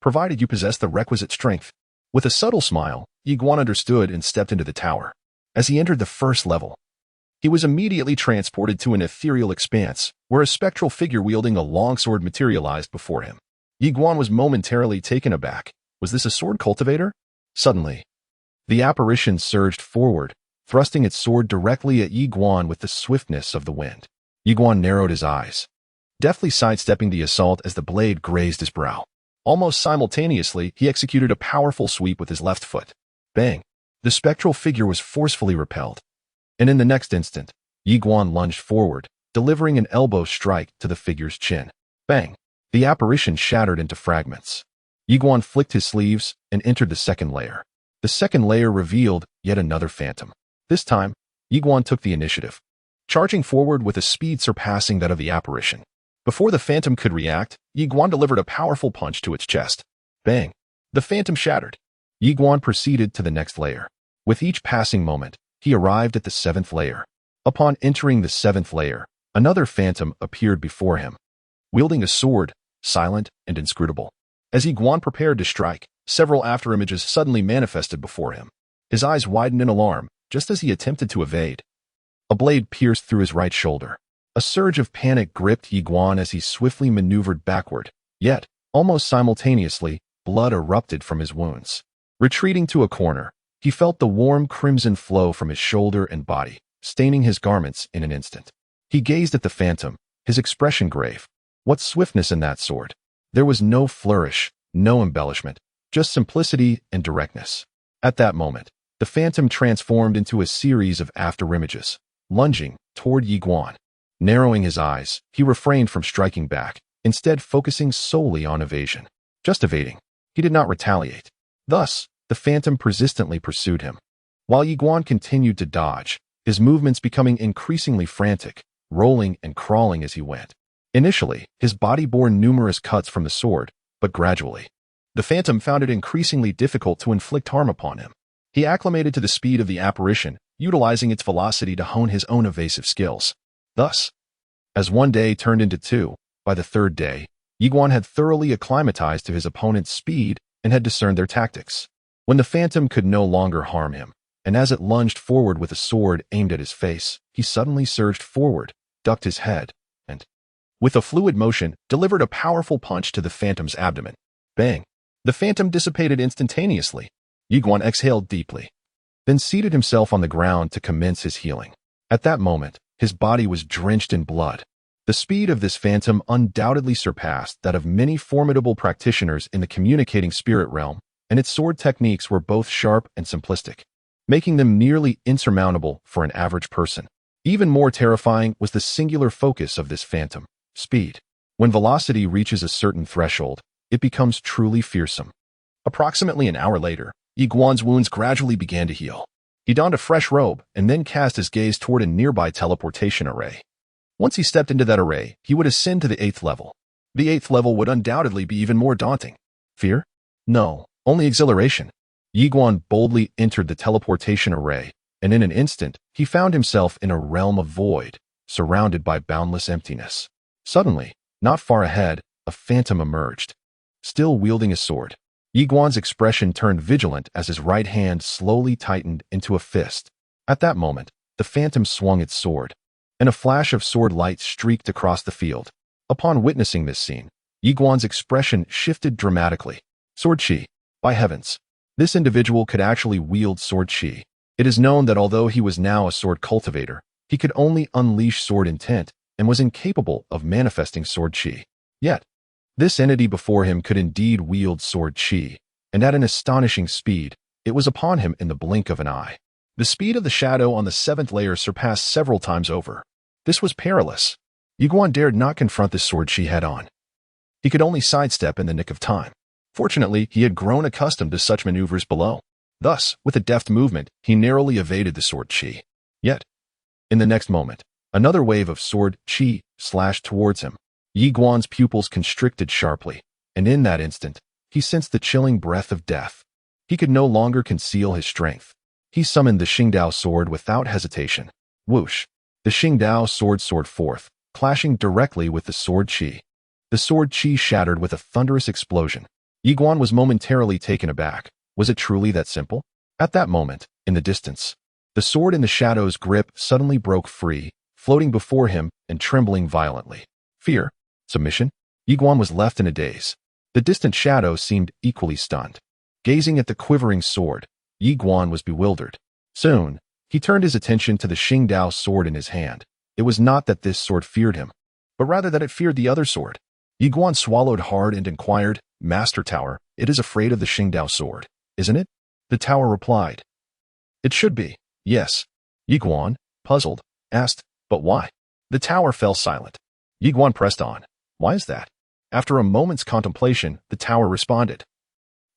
provided you possess the requisite strength. With a subtle smile, Ye Xuan understood and stepped into the tower. As he entered the first level, he was immediately transported to an ethereal expanse, where a spectral figure wielding a longsword materialized before him. Ye Xuan was momentarily taken aback. Was this a sword cultivator? Suddenly, the apparition surged forward, thrusting its sword directly at Ye Xuan with the swiftness of the wind. Ye Xuan narrowed his eyes, deftly sidestepping the assault as the blade grazed his brow. Almost simultaneously, he executed a powerful sweep with his left foot. Bang! The spectral figure was forcefully repelled. And in the next instant, Ye Xuan lunged forward, delivering an elbow strike to the figure's chin. Bang! The apparition shattered into fragments. Ye Xuan flicked his sleeves and entered the second layer. The second layer revealed yet another phantom. This time, Ye Xuan took the initiative, charging forward with a speed surpassing that of the apparition. Before the phantom could react, Ye Xuan delivered a powerful punch to its chest. Bang! The phantom shattered. Ye Xuan proceeded to the next layer. With each passing moment, he arrived at the 7th layer. Upon entering the 7th layer, another phantom appeared before him, wielding a sword, silent and inscrutable. As Ye Xuan prepared to strike, Several afterimages suddenly manifested before him. His eyes widened in alarm, just as he attempted to evade. A blade pierced through his right shoulder. A surge of panic gripped Ye Xuan as he swiftly maneuvered backward. Yet, almost simultaneously, blood erupted from his wounds. Retreating to a corner, he felt the warm crimson flow from his shoulder and body, staining his garments in an instant. He gazed at the phantom, his expression grave. What swiftness in that sword! There was no flourish, no embellishment, just simplicity and directness. At that moment, the phantom transformed into a series of afterimages, lunging toward Ye Xuan. Narrowing his eyes, he refrained from striking back, instead focusing solely on evasion. Just evading. He did not retaliate. Thus, the phantom persistently pursued him. While Ye Xuan continued to dodge, his movements becoming increasingly frantic, rolling and crawling as he went. Initially, his body bore numerous cuts from the sword, but gradually, the phantom found it increasingly difficult to inflict harm upon him. He acclimated to the speed of the apparition, utilizing its velocity to hone his own evasive skills. Thus, as one day turned into two, by the third day, Ye Xuan had thoroughly acclimatized to his opponent's speed and had discerned their tactics. When the phantom could no longer harm him, and as it lunged forward with a sword aimed at his face, he suddenly surged forward, ducked his head, and, with a fluid motion, delivered a powerful punch to the phantom's abdomen. Bang! The phantom dissipated instantaneously. Ye Xuan exhaled deeply, then seated himself on the ground to commence his healing. At that moment, his body was drenched in blood. The speed of this phantom undoubtedly surpassed that of many formidable practitioners in the communicating spirit realm, and its sword techniques were both sharp and simplistic, making them nearly insurmountable for an average person. Even more terrifying was the singular focus of this phantom: speed. When velocity reaches a certain threshold, it becomes truly fearsome. Approximately an hour later, Ye Xuan's wounds gradually began to heal. He donned a fresh robe and then cast his gaze toward a nearby teleportation array. Once he stepped into that array, he would ascend to the 8th level. The 8th level would undoubtedly be even more daunting. Fear? No, only exhilaration. Ye Xuan boldly entered the teleportation array, and in an instant, he found himself in a realm of void, surrounded by boundless emptiness. Suddenly, not far ahead, a phantom emerged. Still wielding a sword, Ye Xuan's expression turned vigilant as his right hand slowly tightened into a fist. At that moment, the phantom swung its sword, and a flash of sword light streaked across the field. Upon witnessing this scene, Ye Xuan's expression shifted dramatically. Sword chi. By heavens! This individual could actually wield sword chi. It is known that although he was now a sword cultivator, he could only unleash sword intent and was incapable of manifesting sword chi. Yet, this entity before him could indeed wield sword chi, and at an astonishing speed, it was upon him in the blink of an eye. The speed of the shadow on the 7th layer surpassed several times over. This was perilous. Ye Xuan dared not confront this sword chi head-on. He could only sidestep in the nick of time. Fortunately, he had grown accustomed to such maneuvers below. Thus, with a deft movement, he narrowly evaded the sword chi. Yet, in the next moment, another wave of sword chi slashed towards him. Ye Xuan's pupils constricted sharply, and in that instant, he sensed the chilling breath of death. He could no longer conceal his strength. He summoned the Xingdao sword without hesitation. Whoosh! The Xingdao sword soared forth, clashing directly with the sword chi. The sword chi shattered with a thunderous explosion. Ye Xuan was momentarily taken aback. Was it truly that simple? At that moment, in the distance, the sword in the shadow's grip suddenly broke free, floating before him and trembling violently. Fear? Submission? Ye Xuan was left in a daze. The distant shadow seemed equally stunned. Gazing at the quivering sword, Ye Xuan was bewildered. Soon, he turned his attention to the Xingdao sword in his hand. It was not that this sword feared him, but rather that it feared the other sword. Ye Xuan swallowed hard and inquired, "Master Tower, it is afraid of the Xingdao sword, isn't it?" The tower replied, "It should be, yes." Ye Xuan, puzzled, asked, "But why?" The tower fell silent. Ye Xuan pressed on. "Why is that?" After a moment's contemplation, the tower responded,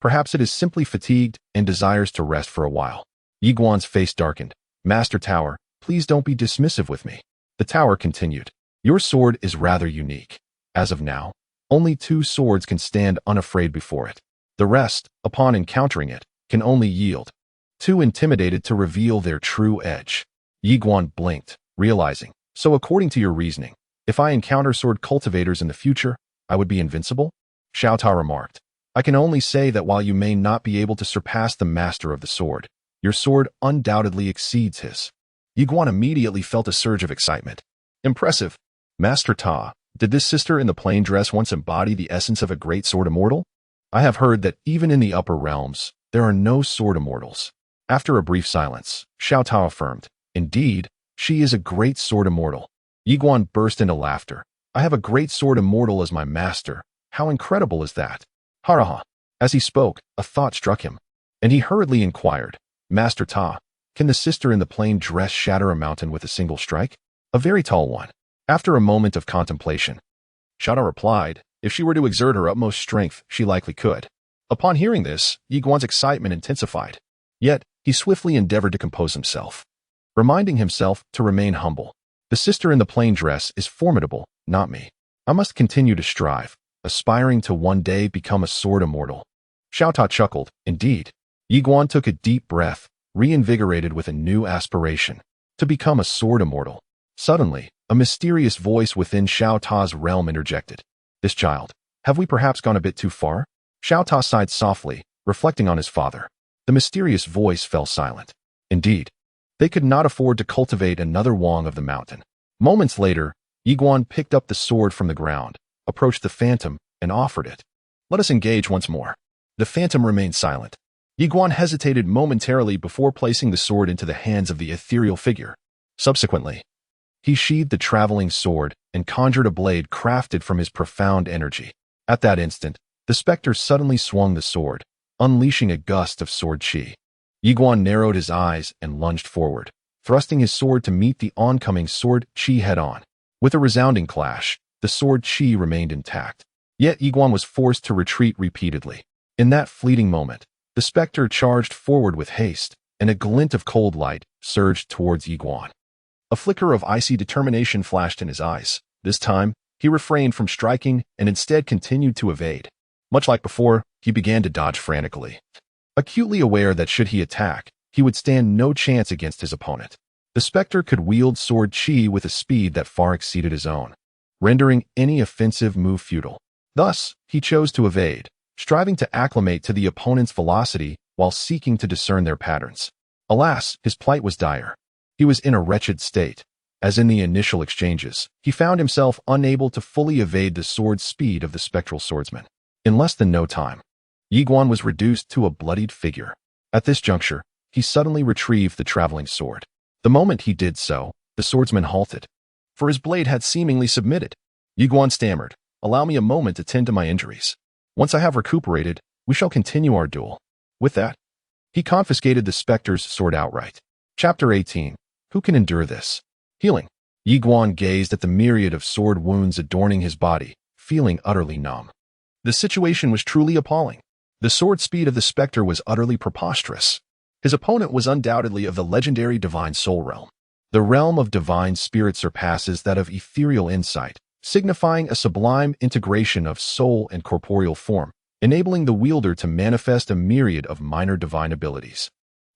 "Perhaps it is simply fatigued and desires to rest for a while." Ye Xuan's face darkened. "Master Tower, please don't be dismissive with me." The tower continued, "Your sword is rather unique. As of now, only 2 swords can stand unafraid before it. The rest, upon encountering it, can only yield, too intimidated to reveal their true edge." Ye Xuan blinked, realizing, "So according to your reasoning, if I encounter sword cultivators in the future, I would be invincible?" Xiao Tao remarked, I can only say that while you may not be able to surpass the master of the sword, your sword undoubtedly exceeds his. Ye Xuan immediately felt a surge of excitement. Impressive. Master Ta, did this sister in the plain dress once embody the essence of a great sword immortal? I have heard that even in the upper realms, there are no sword immortals. After a brief silence, Xiao Tao affirmed, indeed, she is a great sword immortal. Ye Xuan burst into laughter. I have a great sword immortal as my master. How incredible is that? Haraha. As he spoke, a thought struck him, and he hurriedly inquired, Master Ta, can the sister in the plain dress shatter a mountain with a single strike? A very tall one. After a moment of contemplation, Xiao Tao replied, if she were to exert her utmost strength, she likely could. Upon hearing this, Ye Xuan's excitement intensified. Yet, he swiftly endeavored to compose himself, reminding himself to remain humble. The sister in the plain dress is formidable, not me. I must continue to strive, aspiring to one day become a sword immortal. Xiao Tao chuckled, indeed. Ye Xuan took a deep breath, reinvigorated with a new aspiration, to become a sword immortal. Suddenly, a mysterious voice within Xiao Tao's realm interjected. This child, have we perhaps gone a bit too far? Xiao Tao sighed softly, reflecting on his father. The mysterious voice fell silent. Indeed, they could not afford to cultivate another Wang of the mountain. Moments later, Ye Xuan picked up the sword from the ground, approached the phantom, and offered it. Let us engage once more. The phantom remained silent. Ye Xuan hesitated momentarily before placing the sword into the hands of the ethereal figure. Subsequently, he sheathed the traveling sword and conjured a blade crafted from his profound energy. At that instant, the specter suddenly swung the sword, unleashing a gust of sword chi. Ye Xuan narrowed his eyes and lunged forward, thrusting his sword to meet the oncoming sword chi head-on. With a resounding clash, the sword chi remained intact. Yet Ye Xuan was forced to retreat repeatedly. In that fleeting moment, the specter charged forward with haste, and a glint of cold light surged towards Ye Xuan. A flicker of icy determination flashed in his eyes. This time, he refrained from striking and instead continued to evade. Much like before, he began to dodge frantically, acutely aware that should he attack, he would stand no chance against his opponent. The specter could wield sword chi with a speed that far exceeded his own, rendering any offensive move futile. Thus, he chose to evade, striving to acclimate to the opponent's velocity while seeking to discern their patterns. Alas, his plight was dire. He was in a wretched state. As in the initial exchanges, he found himself unable to fully evade the sword speed of the spectral swordsman. In less than no time, Ye Xuan was reduced to a bloodied figure. At this juncture, he suddenly retrieved the traveling sword. The moment he did so, the swordsman halted, for his blade had seemingly submitted. Ye Xuan stammered, allow me a moment to tend to my injuries. Once I have recuperated, we shall continue our duel. With that, he confiscated the specter's sword outright. Chapter 18. Who can endure this? Healing. Ye Xuan gazed at the myriad of sword wounds adorning his body, feeling utterly numb. The situation was truly appalling. The sword speed of the specter was utterly preposterous. His opponent was undoubtedly of the legendary divine soul realm. The realm of divine spirit surpasses that of ethereal insight, signifying a sublime integration of soul and corporeal form, enabling the wielder to manifest a myriad of minor divine abilities.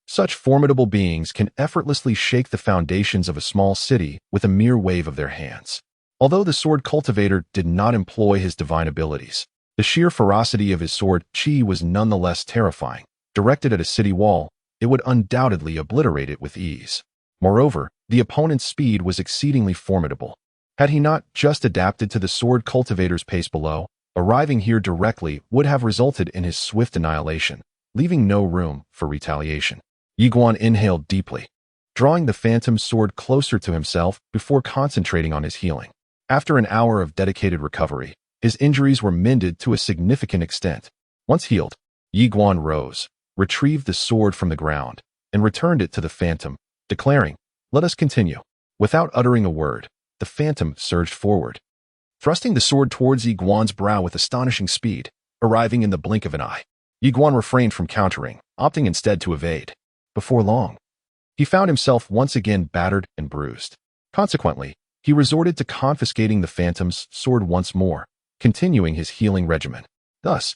Such formidable beings can effortlessly shake the foundations of a small city with a mere wave of their hands. Although the sword cultivator did not employ his divine abilities, the sheer ferocity of his sword chi was nonetheless terrifying. Directed at a city wall, it would undoubtedly obliterate it with ease. Moreover, the opponent's speed was exceedingly formidable. Had he not just adapted to the sword cultivator's pace below, arriving here directly would have resulted in his swift annihilation, leaving no room for retaliation. Ye Xuan inhaled deeply, drawing the phantom sword closer to himself before concentrating on his healing. After an hour of dedicated recovery, his injuries were mended to a significant extent. Once healed, Ye Xuan rose, retrieved the sword from the ground, and returned it to the phantom, declaring, "Let us continue." Without uttering a word, the phantom surged forward, thrusting the sword towards Ye Xuan's brow with astonishing speed, arriving in the blink of an eye. Ye Xuan refrained from countering, opting instead to evade. Before long, he found himself once again battered and bruised. Consequently, he resorted to confiscating the phantom's sword once more, continuing his healing regimen. Thus,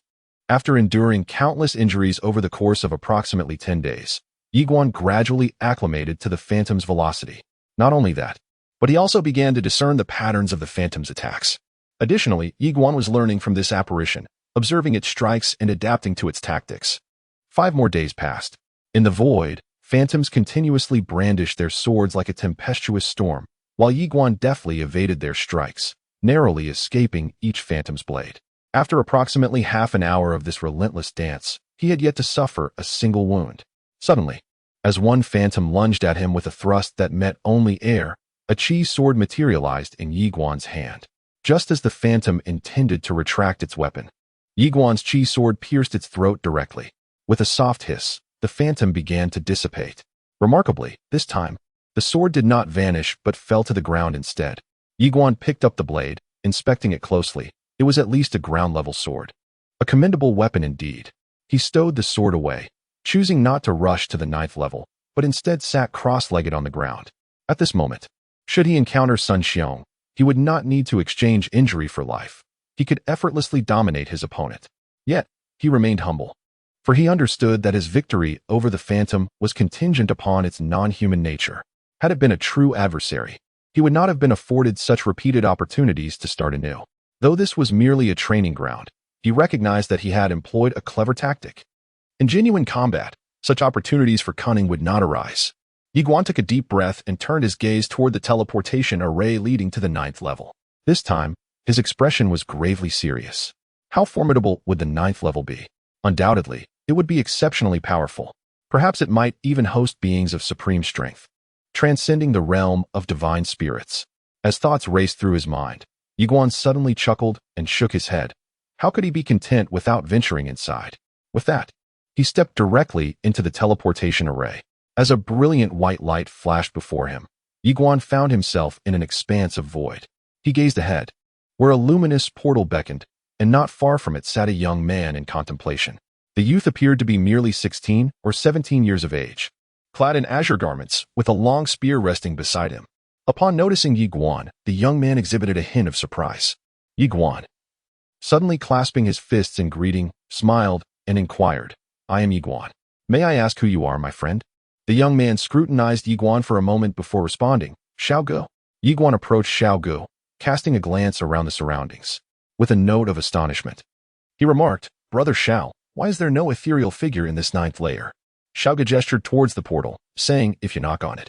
after enduring countless injuries over the course of approximately 10 days, Ye Xuan gradually acclimated to the phantom's velocity. Not only that, but he also began to discern the patterns of the phantom's attacks. Additionally, Ye Xuan was learning from this apparition observing its strikes and adapting to its tactics. 5 more days passed. In the void, phantoms continuously brandished their swords like a tempestuous storm, while Ye Xuan deftly evaded their strikes, narrowly escaping each phantom's blade. After approximately half an hour of this relentless dance, he had yet to suffer a single wound. Suddenly, as one phantom lunged at him with a thrust that met only air, a chi sword materialized in Ye Xuan's hand. Just as the phantom intended to retract its weapon, Ye Xuan's chi sword pierced its throat directly. With a soft hiss, the phantom began to dissipate. Remarkably, this time, the sword did not vanish but fell to the ground instead. Ye Xuan picked up the blade, inspecting it closely. It was at least a ground-level sword. A commendable weapon indeed. He stowed the sword away, choosing not to rush to the 9th level, but instead sat cross-legged on the ground. At this moment, should he encounter Sun Xiong, he would not need to exchange injury for life. He could effortlessly dominate his opponent. Yet, he remained humble, for he understood that his victory over the phantom was contingent upon its non-human nature. Had it been a true adversary, he would not have been afforded such repeated opportunities to start anew. Though this was merely a training ground, he recognized that he had employed a clever tactic. In genuine combat, such opportunities for cunning would not arise. Ye Xuan took a deep breath and turned his gaze toward the teleportation array leading to the 9th level. This time, his expression was gravely serious. How formidable would the 9th level be? Undoubtedly, it would be exceptionally powerful. Perhaps it might even host beings of supreme strength, transcending the realm of divine spirits. As thoughts raced through his mind, Ye Xuan suddenly chuckled and shook his head. How could he be content without venturing inside? With that, he stepped directly into the teleportation array. As a brilliant white light flashed before him, Ye Xuan found himself in an expanse of void. He gazed ahead, where a luminous portal beckoned, and not far from it sat a young man in contemplation. The youth appeared to be merely 16 or 17 years of age, clad in azure garments, with a long spear resting beside him. Upon noticing Ye Xuan, the young man exhibited a hint of surprise. Ye Xuan, suddenly clasping his fists in greeting, smiled and inquired, "I am Ye Xuan. May I ask who you are, my friend?" The young man scrutinized Ye Xuan for a moment before responding, "Xiao Gu." Ye Xuan approached Xiao Gu, casting a glance around the surroundings. With a note of astonishment, he remarked, "Brother Xiao, why is there no ethereal figure in this 9th layer?" Xiao Gu gestured towards the portal, saying, "If you knock on it,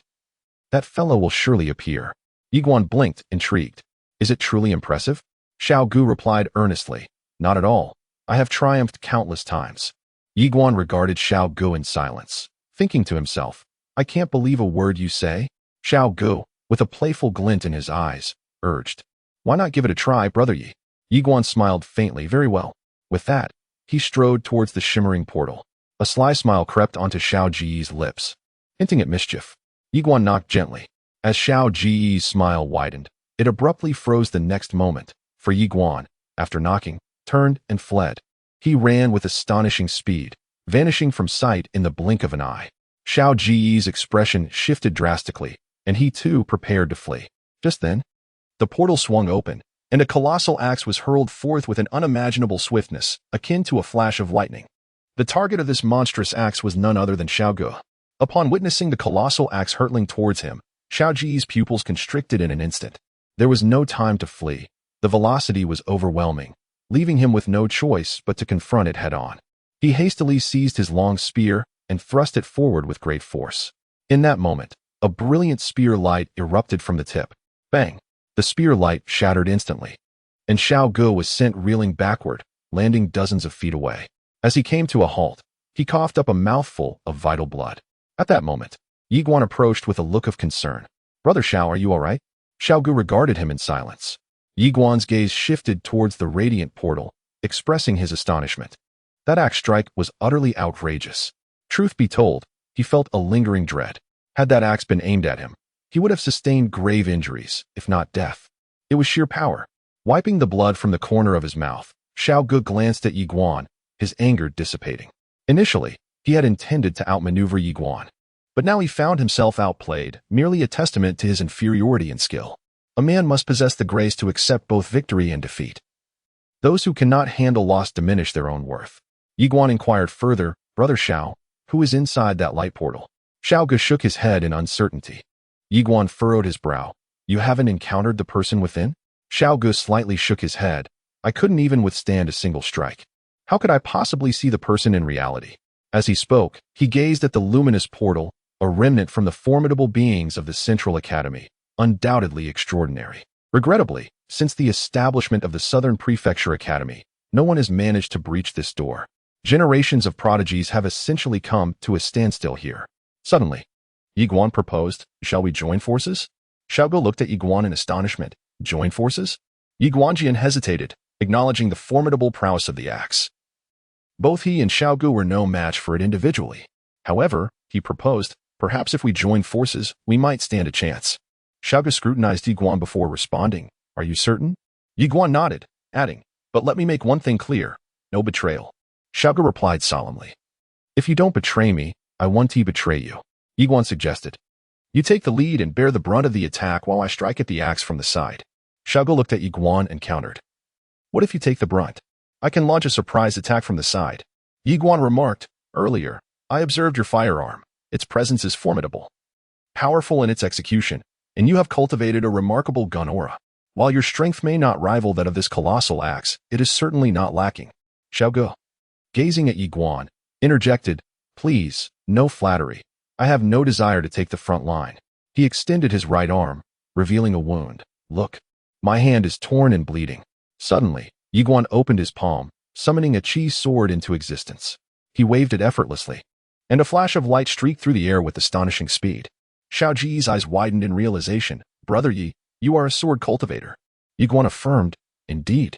that fellow will surely appear." Ye Xuan blinked, intrigued. "Is it truly impressive?" Xiao Gu replied earnestly, "Not at all. I have triumphed countless times." Ye Xuan regarded Xiao Gu in silence, thinking to himself, "I can't believe a word you say." Xiao Gu, with a playful glint in his eyes, urged, "Why not give it a try, brother Ye?" Ye Xuan smiled faintly. "Very well." With that, he strode towards the shimmering portal. A sly smile crept onto Xiao Ji's lips, hinting at mischief. Ye Xuan knocked gently. As Xiao Ji's smile widened, it abruptly froze the next moment, for Ye Xuan, after knocking, turned and fled. He ran with astonishing speed, vanishing from sight in the blink of an eye. Xiao Ji's expression shifted drastically, and he too prepared to flee. Just then, the portal swung open, and a colossal axe was hurled forth with an unimaginable swiftness, akin to a flash of lightning. The target of this monstrous axe was none other than Xiao Gu. Upon witnessing the colossal axe hurtling towards him, Xiao Ji's pupils constricted in an instant. There was no time to flee. The velocity was overwhelming, leaving him with no choice but to confront it head-on. He hastily seized his long spear and thrust it forward with great force. In that moment, a brilliant spear light erupted from the tip. Bang! The spear light shattered instantly, and Xiao Gu was sent reeling backward, landing dozens of feet away. As he came to a halt, he coughed up a mouthful of vital blood. At that moment, Ye Xuan approached with a look of concern. "Brother Xiao, are you all right?" Xiao Gu regarded him in silence. Ye Xuan's gaze shifted towards the radiant portal, expressing his astonishment. That axe strike was utterly outrageous. Truth be told, he felt a lingering dread. Had that axe been aimed at him, he would have sustained grave injuries, if not death. It was sheer power. Wiping the blood from the corner of his mouth, Xiao Gu glanced at Ye Xuan, his anger dissipating. Initially, he had intended to outmaneuver Ye Xuan, but now he found himself outplayed, merely a testament to his inferiority in skill. A man must possess the grace to accept both victory and defeat. Those who cannot handle loss diminish their own worth. Ye Xuan inquired further, "Brother Xiao, who is inside that light portal?" Xiao Gu shook his head in uncertainty. Ye Xuan furrowed his brow. "You haven't encountered the person within?" Xiao Gu slightly shook his head. "I couldn't even withstand a single strike." How could I possibly see the person in reality? As he spoke, he gazed at the luminous portal, a remnant from the formidable beings of the Central Academy, undoubtedly extraordinary. Regrettably, since the establishment of the Southern Prefecture Academy, no one has managed to breach this door. Generations of prodigies have essentially come to a standstill here. Suddenly, Ye Xuan proposed, "Shall we join forces?" Xiaogu looked at Ye Xuan in astonishment. Join forces? Ye Xuanjian hesitated, acknowledging the formidable prowess of the axe. Both he and Xiaogu were no match for it individually. However, he proposed, perhaps if we join forces, we might stand a chance. Xiaogu scrutinized Ye Xuan before responding. Are you certain? Ye Xuan nodded, adding, but let me make one thing clear. No betrayal. Xiaogu replied solemnly. If you don't betray me, I won't betray you. Ye Xuan suggested. You take the lead and bear the brunt of the attack while I strike at the axe from the side. Xiaogu looked at Ye Xuan and countered. What if you take the brunt? I can launch a surprise attack from the side. Ye Xuan remarked, earlier, I observed your firearm. Its presence is formidable. Powerful in its execution, and you have cultivated a remarkable gun aura. While your strength may not rival that of this colossal axe, it is certainly not lacking. Xiaogu, gazing at Ye Xuan, interjected, please, no flattery. I have no desire to take the front line. He extended his right arm, revealing a wound. Look, my hand is torn and bleeding. Suddenly, Ye Xuan opened his palm, summoning a chi sword into existence. He waved it effortlessly, and a flash of light streaked through the air with astonishing speed. Xiao Ji's eyes widened in realization. Brother Yi, you are a sword cultivator. Ye Xuan affirmed, indeed.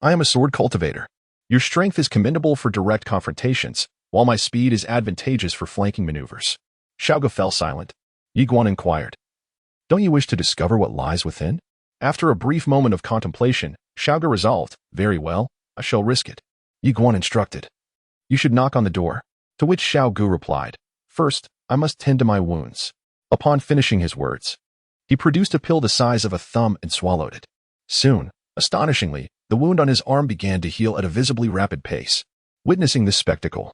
I am a sword cultivator. Your strength is commendable for direct confrontations, while my speed is advantageous for flanking maneuvers. Xiaogu fell silent. Ye Xuan inquired, don't you wish to discover what lies within? After a brief moment of contemplation, Xiaogu resolved, very well, I shall risk it. Ye Xuan instructed, you should knock on the door. To which Xiaogu replied, first, I must tend to my wounds. Upon finishing his words, he produced a pill the size of a thumb and swallowed it. Soon, astonishingly, the wound on his arm began to heal at a visibly rapid pace. Witnessing this spectacle,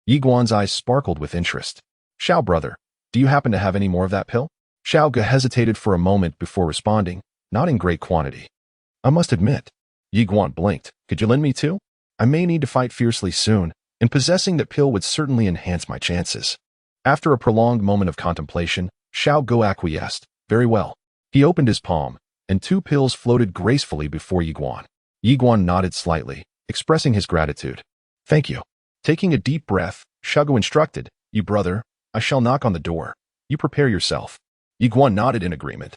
Ye Xuan's eyes sparkled with interest. Xiao brother, do you happen to have any more of that pill? Xiaogu hesitated for a moment before responding, not in great quantity. I must admit. Ye Xuan blinked. Could you lend me two? I may need to fight fiercely soon, and possessing that pill would certainly enhance my chances. After a prolonged moment of contemplation, Xiaogu acquiesced. Very well. He opened his palm, and two pills floated gracefully before Ye Xuan. Ye Xuan nodded slightly, expressing his gratitude. Thank you. Taking a deep breath, Xiaogu instructed, you brother, I shall knock on the door. You prepare yourself. Ye Xuan nodded in agreement.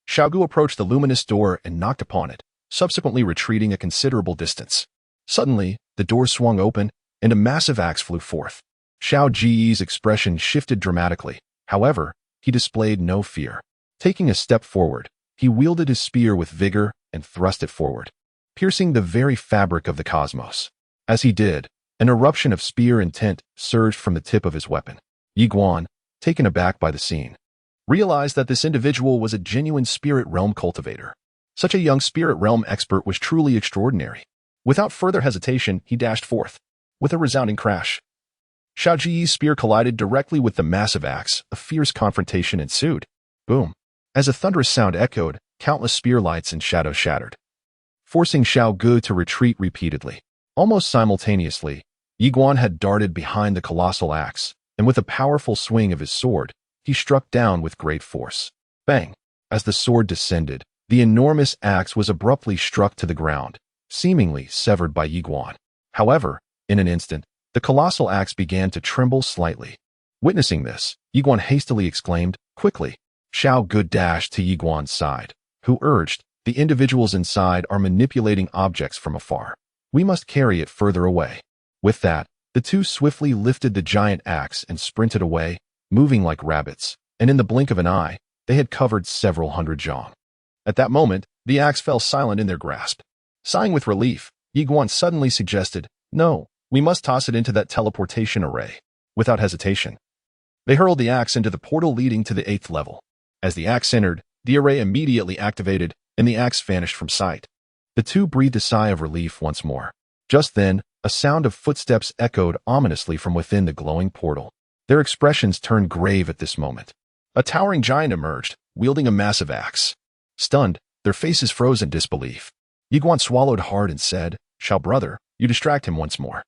Xiaogu approached the luminous door and knocked upon it, subsequently retreating a considerable distance. Suddenly, the door swung open, and a massive axe flew forth. Xiao Ji's expression shifted dramatically. However, he displayed no fear. Taking a step forward, he wielded his spear with vigor and thrust it forward, piercing the very fabric of the cosmos. As he did, an eruption of spear intent surged from the tip of his weapon. Ye Xuan, taken aback by the scene, realized that this individual was a genuine spirit realm cultivator. Such a young spirit realm expert was truly extraordinary. Without further hesitation, he dashed forth. With a resounding crash, Xiao Ji's spear collided directly with the massive axe. A fierce confrontation ensued. Boom. As a thunderous sound echoed, countless spear lights and shadows shattered, forcing Xiaogu to retreat repeatedly. Almost simultaneously, Ye Xuan had darted behind the colossal axe, and with a powerful swing of his sword, he struck down with great force. Bang! As the sword descended, the enormous axe was abruptly struck to the ground, seemingly severed by Ye Xuan. However, in an instant, the colossal axe began to tremble slightly. Witnessing this, Ye Xuan hastily exclaimed, quickly. Xiaogu dashed to Ye Xuan's side, who urged, the individuals inside are manipulating objects from afar. We must carry it further away. With that, the two swiftly lifted the giant axe and sprinted away, moving like rabbits, and in the blink of an eye, they had covered several hundred zhang. At that moment, the axe fell silent in their grasp. Sighing with relief, Ye Xuan suddenly suggested, no, we must toss it into that teleportation array. Without hesitation, they hurled the axe into the portal leading to the 8th level. As the axe entered, the array immediately activated, and the axe vanished from sight. The two breathed a sigh of relief once more. Just then, a sound of footsteps echoed ominously from within the glowing portal. Their expressions turned grave at this moment. A towering giant emerged, wielding a massive axe. Stunned, their faces froze in disbelief. Ye Xuan swallowed hard and said, Xiao brother, You distract him once more.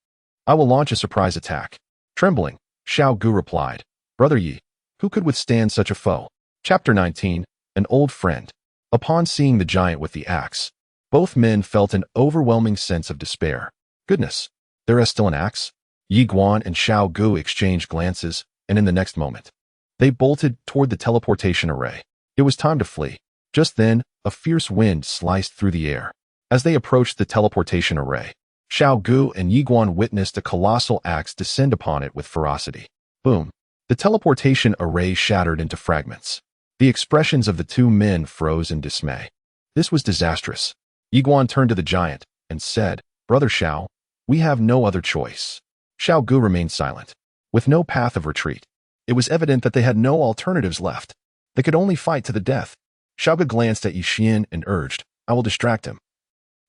I will launch a surprise attack. Trembling, Xiao Gu replied, Brother Yi, who could withstand such a foe? Chapter 19, An Old Friend. Upon seeing the giant with the axe, both men felt an overwhelming sense of despair. Goodness, there is still an axe? Ye Xuan and Xiao Gu exchanged glances, and in the next moment, they bolted toward the teleportation array. It was time to flee. Just then, a fierce wind sliced through the air. As they approached the teleportation array, Xiao Gu and Ye Xuan witnessed a colossal axe descend upon it with ferocity. Boom! The teleportation array shattered into fragments. The expressions of the two men froze in dismay. This was disastrous. Ye Xuan turned to the giant and said, Brother Xiao, we have no other choice. Xiao Gu remained silent, with no path of retreat. It was evident that they had no alternatives left. They could only fight to the death. Xiao Gu glanced at Ye Xuan and urged, I will distract him.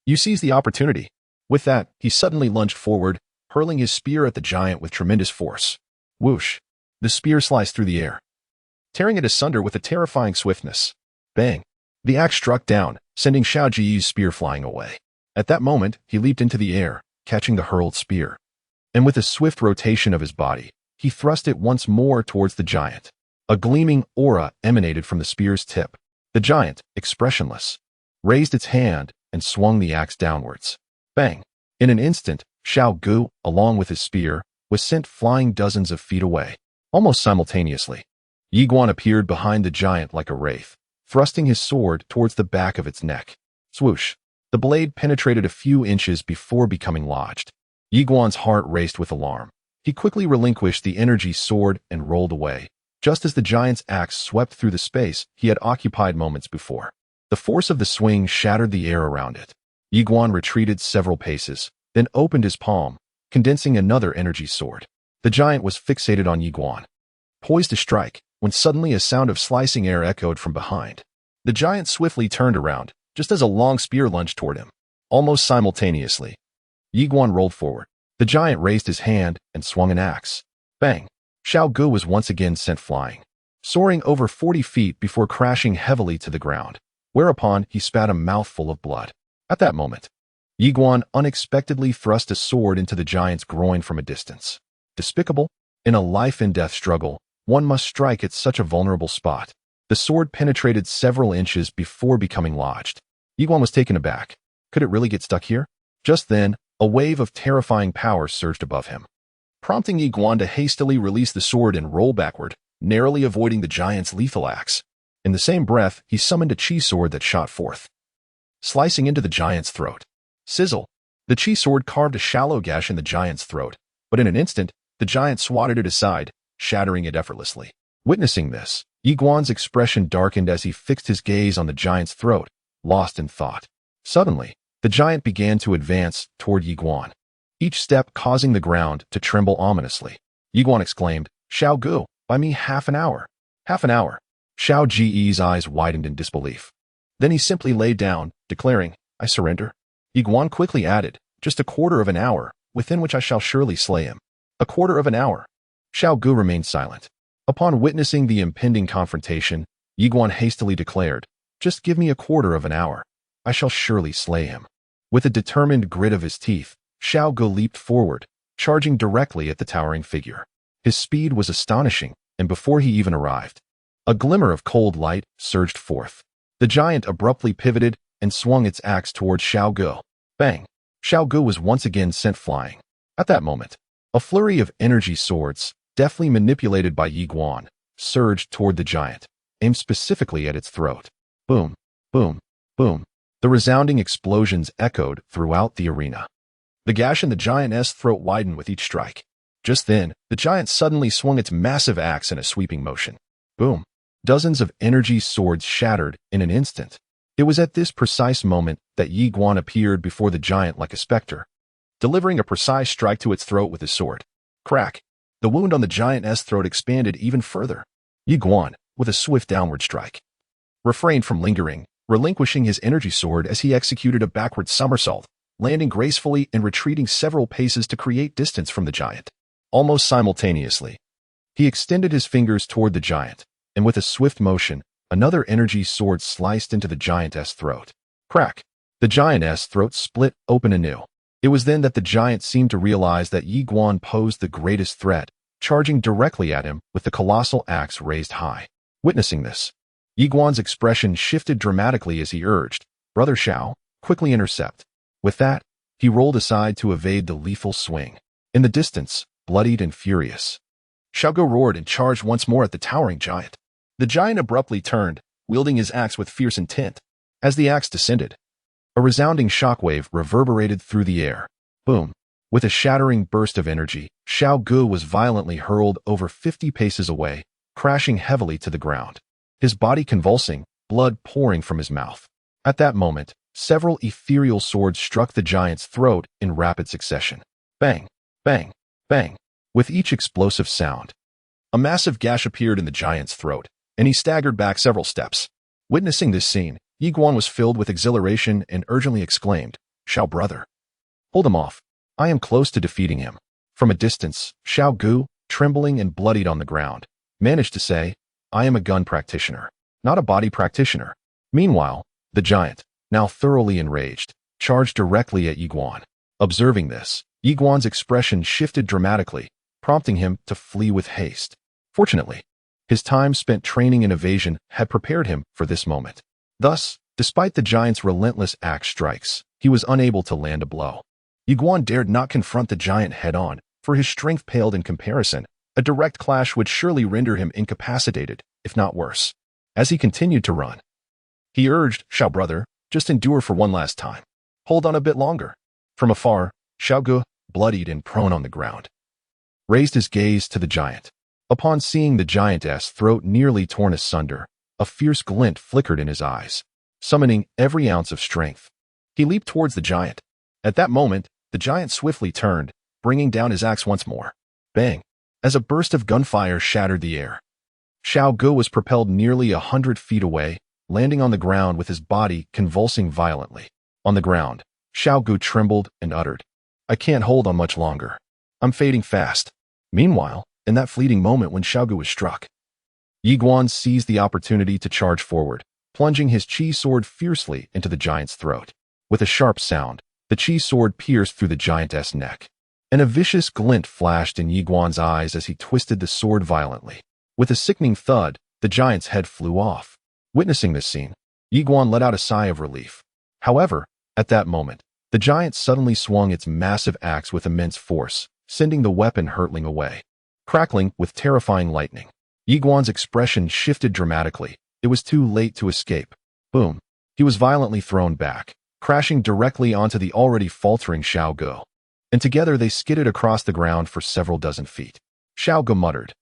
You seize the opportunity. With that, he suddenly lunged forward, hurling his spear at the giant with tremendous force. Whoosh! The spear sliced through the air, tearing it asunder with a terrifying swiftness. Bang! The axe struck down, sending Xiao Ji's spear flying away. At that moment, he leaped into the air, catching the hurled spear. And with a swift rotation of his body, he thrust it once more towards the giant. A gleaming aura emanated from the spear's tip. The giant, expressionless, raised its hand and swung the axe downwards. Bang! In an instant, Xiao Gu, along with his spear, was sent flying dozens of feet away. Almost simultaneously, Ye Xuan appeared behind the giant like a wraith, thrusting his sword towards the back of its neck. Swoosh! The blade penetrated a few inches before becoming lodged. Ye Xuan's heart raced with alarm. He quickly relinquished the energy sword and rolled away, just as the giant's axe swept through the space he had occupied moments before. The force of the swing shattered the air around it. Ye Xuan retreated several paces, then opened his palm, condensing another energy sword. The giant was fixated on Ye Xuan, poised to strike, when suddenly a sound of slicing air echoed from behind. The giant swiftly turned around, just as a long spear lunged toward him. Almost simultaneously, Ye Xuan rolled forward. The giant raised his hand and swung an axe. Bang! Xiao Gu was once again sent flying, soaring over 40 feet before crashing heavily to the ground, whereupon he spat a mouthful of blood. At that moment, Ye Xuan unexpectedly thrust a sword into the giant's groin from a distance. Despicable? In a life-and-death struggle, one must strike at such a vulnerable spot. The sword penetrated several inches before becoming lodged. Ye Xuan was taken aback. Could it really get stuck here? Just then, a wave of terrifying power surged above him, prompting Ye Xuan to hastily release the sword and roll backward, narrowly avoiding the giant's lethal axe. In the same breath, he summoned a chi sword that shot forth, slicing into the giant's throat. Sizzle! The chi sword carved a shallow gash in the giant's throat, but in an instant, the giant swatted it aside, shattering it effortlessly. Witnessing this, Ye Xuan's expression darkened as he fixed his gaze on the giant's throat, lost in thought. Suddenly, the giant began to advance toward Ye Xuan, each step causing the ground to tremble ominously. Ye Xuan exclaimed, Xiao Gu, buy me half an hour. Half an hour. Xiao Ji's eyes widened in disbelief. Then he simply lay down, declaring, I surrender. Ye Xuan quickly added, just a quarter of an hour, within which I shall surely slay him. A quarter of an hour. Xiao Gu remained silent. Upon witnessing the impending confrontation, Ye Xuan hastily declared, just give me a quarter of an hour. I shall surely slay him. With a determined grit of his teeth, Xiao Gu leaped forward, charging directly at the towering figure. His speed was astonishing, and before he even arrived, a glimmer of cold light surged forth. The giant abruptly pivoted and swung its axe towards Xiao Gu. Bang! Xiao Gu was once again sent flying. At that moment, a flurry of energy swords, deftly manipulated by Ye Xuan, surged toward the giant, aimed specifically at its throat. Boom! Boom! Boom! The resounding explosions echoed throughout the arena. The gash in the giant's throat widened with each strike. Just then, the giant suddenly swung its massive axe in a sweeping motion. Boom! Dozens of energy swords shattered in an instant. It was at this precise moment that Ye Xuan appeared before the giant like a specter, delivering a precise strike to its throat with his sword. Crack! The wound on the giant's throat expanded even further. Ye Xuan, with a swift downward strike, refrained from lingering, relinquishing his energy sword as he executed a backward somersault, landing gracefully and retreating several paces to create distance from the giant. Almost simultaneously, he extended his fingers toward the giant, and with a swift motion, another energy sword sliced into the giant's throat. Crack! The giant's throat split open anew. It was then that the giant seemed to realize that Ye Xuan posed the greatest threat, charging directly at him with the colossal axe raised high. Witnessing this, Ye Xuan's expression shifted dramatically as he urged, "Brother Xiao, quickly intercept." With that, he rolled aside to evade the lethal swing. In the distance, bloodied and furious, Xiao Gu roared and charged once more at the towering giant. The giant abruptly turned, wielding his axe with fierce intent. As the axe descended, a resounding shockwave reverberated through the air. Boom! With a shattering burst of energy, Xiao Gu was violently hurled over 50 paces away, crashing heavily to the ground. His body convulsing, blood pouring from his mouth. At that moment, several ethereal swords struck the giant's throat in rapid succession. Bang! Bang! Bang! With each explosive sound, a massive gash appeared in the giant's throat, and he staggered back several steps. Witnessing this scene, Ye Xuan was filled with exhilaration and urgently exclaimed, "Xiao brother, hold him off. I am close to defeating him." From a distance, Xiao Gu, trembling and bloodied on the ground, managed to say, "I am a gun practitioner, not a body practitioner." Meanwhile, the giant, now thoroughly enraged, charged directly at Ye Xuan. Observing this, Ye Xuan's expression shifted dramatically, prompting him to flee with haste. Fortunately, his time spent training in evasion had prepared him for this moment. Thus, despite the giant's relentless axe strikes, he was unable to land a blow. Ye Xuan dared not confront the giant head-on, for his strength paled in comparison. A direct clash would surely render him incapacitated, if not worse. As he continued to run, he urged, "Xiao brother, just endure for one last time. Hold on a bit longer." From afar, Xiao Gu, bloodied and prone on the ground, raised his gaze to the giant. Upon seeing the giantess' throat nearly torn asunder, a fierce glint flickered in his eyes. Summoning every ounce of strength, he leaped towards the giant. At that moment, the giant swiftly turned, bringing down his axe once more. Bang! As a burst of gunfire shattered the air, Xiao Gu was propelled nearly 100 feet away, landing on the ground with his body convulsing violently. On the ground, Xiao Gu trembled and uttered, "I can't hold on much longer. I'm fading fast." Meanwhile, in that fleeting moment when Xiao Gu was struck, Ye Xuan seized the opportunity to charge forward, plunging his chi sword fiercely into the giant's throat. With a sharp sound, the chi sword pierced through the giantess' neck, and a vicious glint flashed in Ye Xuan's eyes as he twisted the sword violently. With a sickening thud, the giant's head flew off. Witnessing this scene, Ye Xuan let out a sigh of relief. However, at that moment, the giant suddenly swung its massive axe with immense force, sending the weapon hurtling away. Crackling with terrifying lightning, Ye Xuan's expression shifted dramatically. It was too late to escape. Boom! He was violently thrown back, crashing directly onto the already faltering Xiao Gu. And together they skidded across the ground for several dozen feet. Xiao Gu muttered.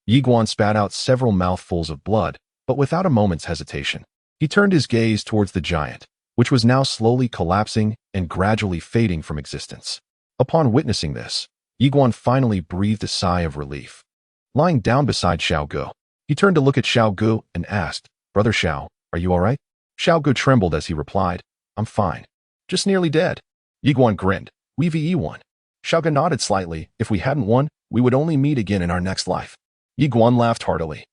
Ye Xuan spat out several mouthfuls of blood, but without a moment's hesitation. He turned his gaze towards the giant, which was now slowly collapsing and gradually fading from existence. Upon witnessing this, Ye Xuan finally breathed a sigh of relief. Lying down beside Xiao Gu, he turned to look at Xiao Gu and asked, "Brother Xiao, are you all right?" Xiao Gu trembled as he replied, "I'm fine. Just nearly dead." Ye Xuan grinned. "We've won." Xiao Gu nodded slightly. "If we hadn't won, we would only meet again in our next life." Ye Xuan laughed heartily.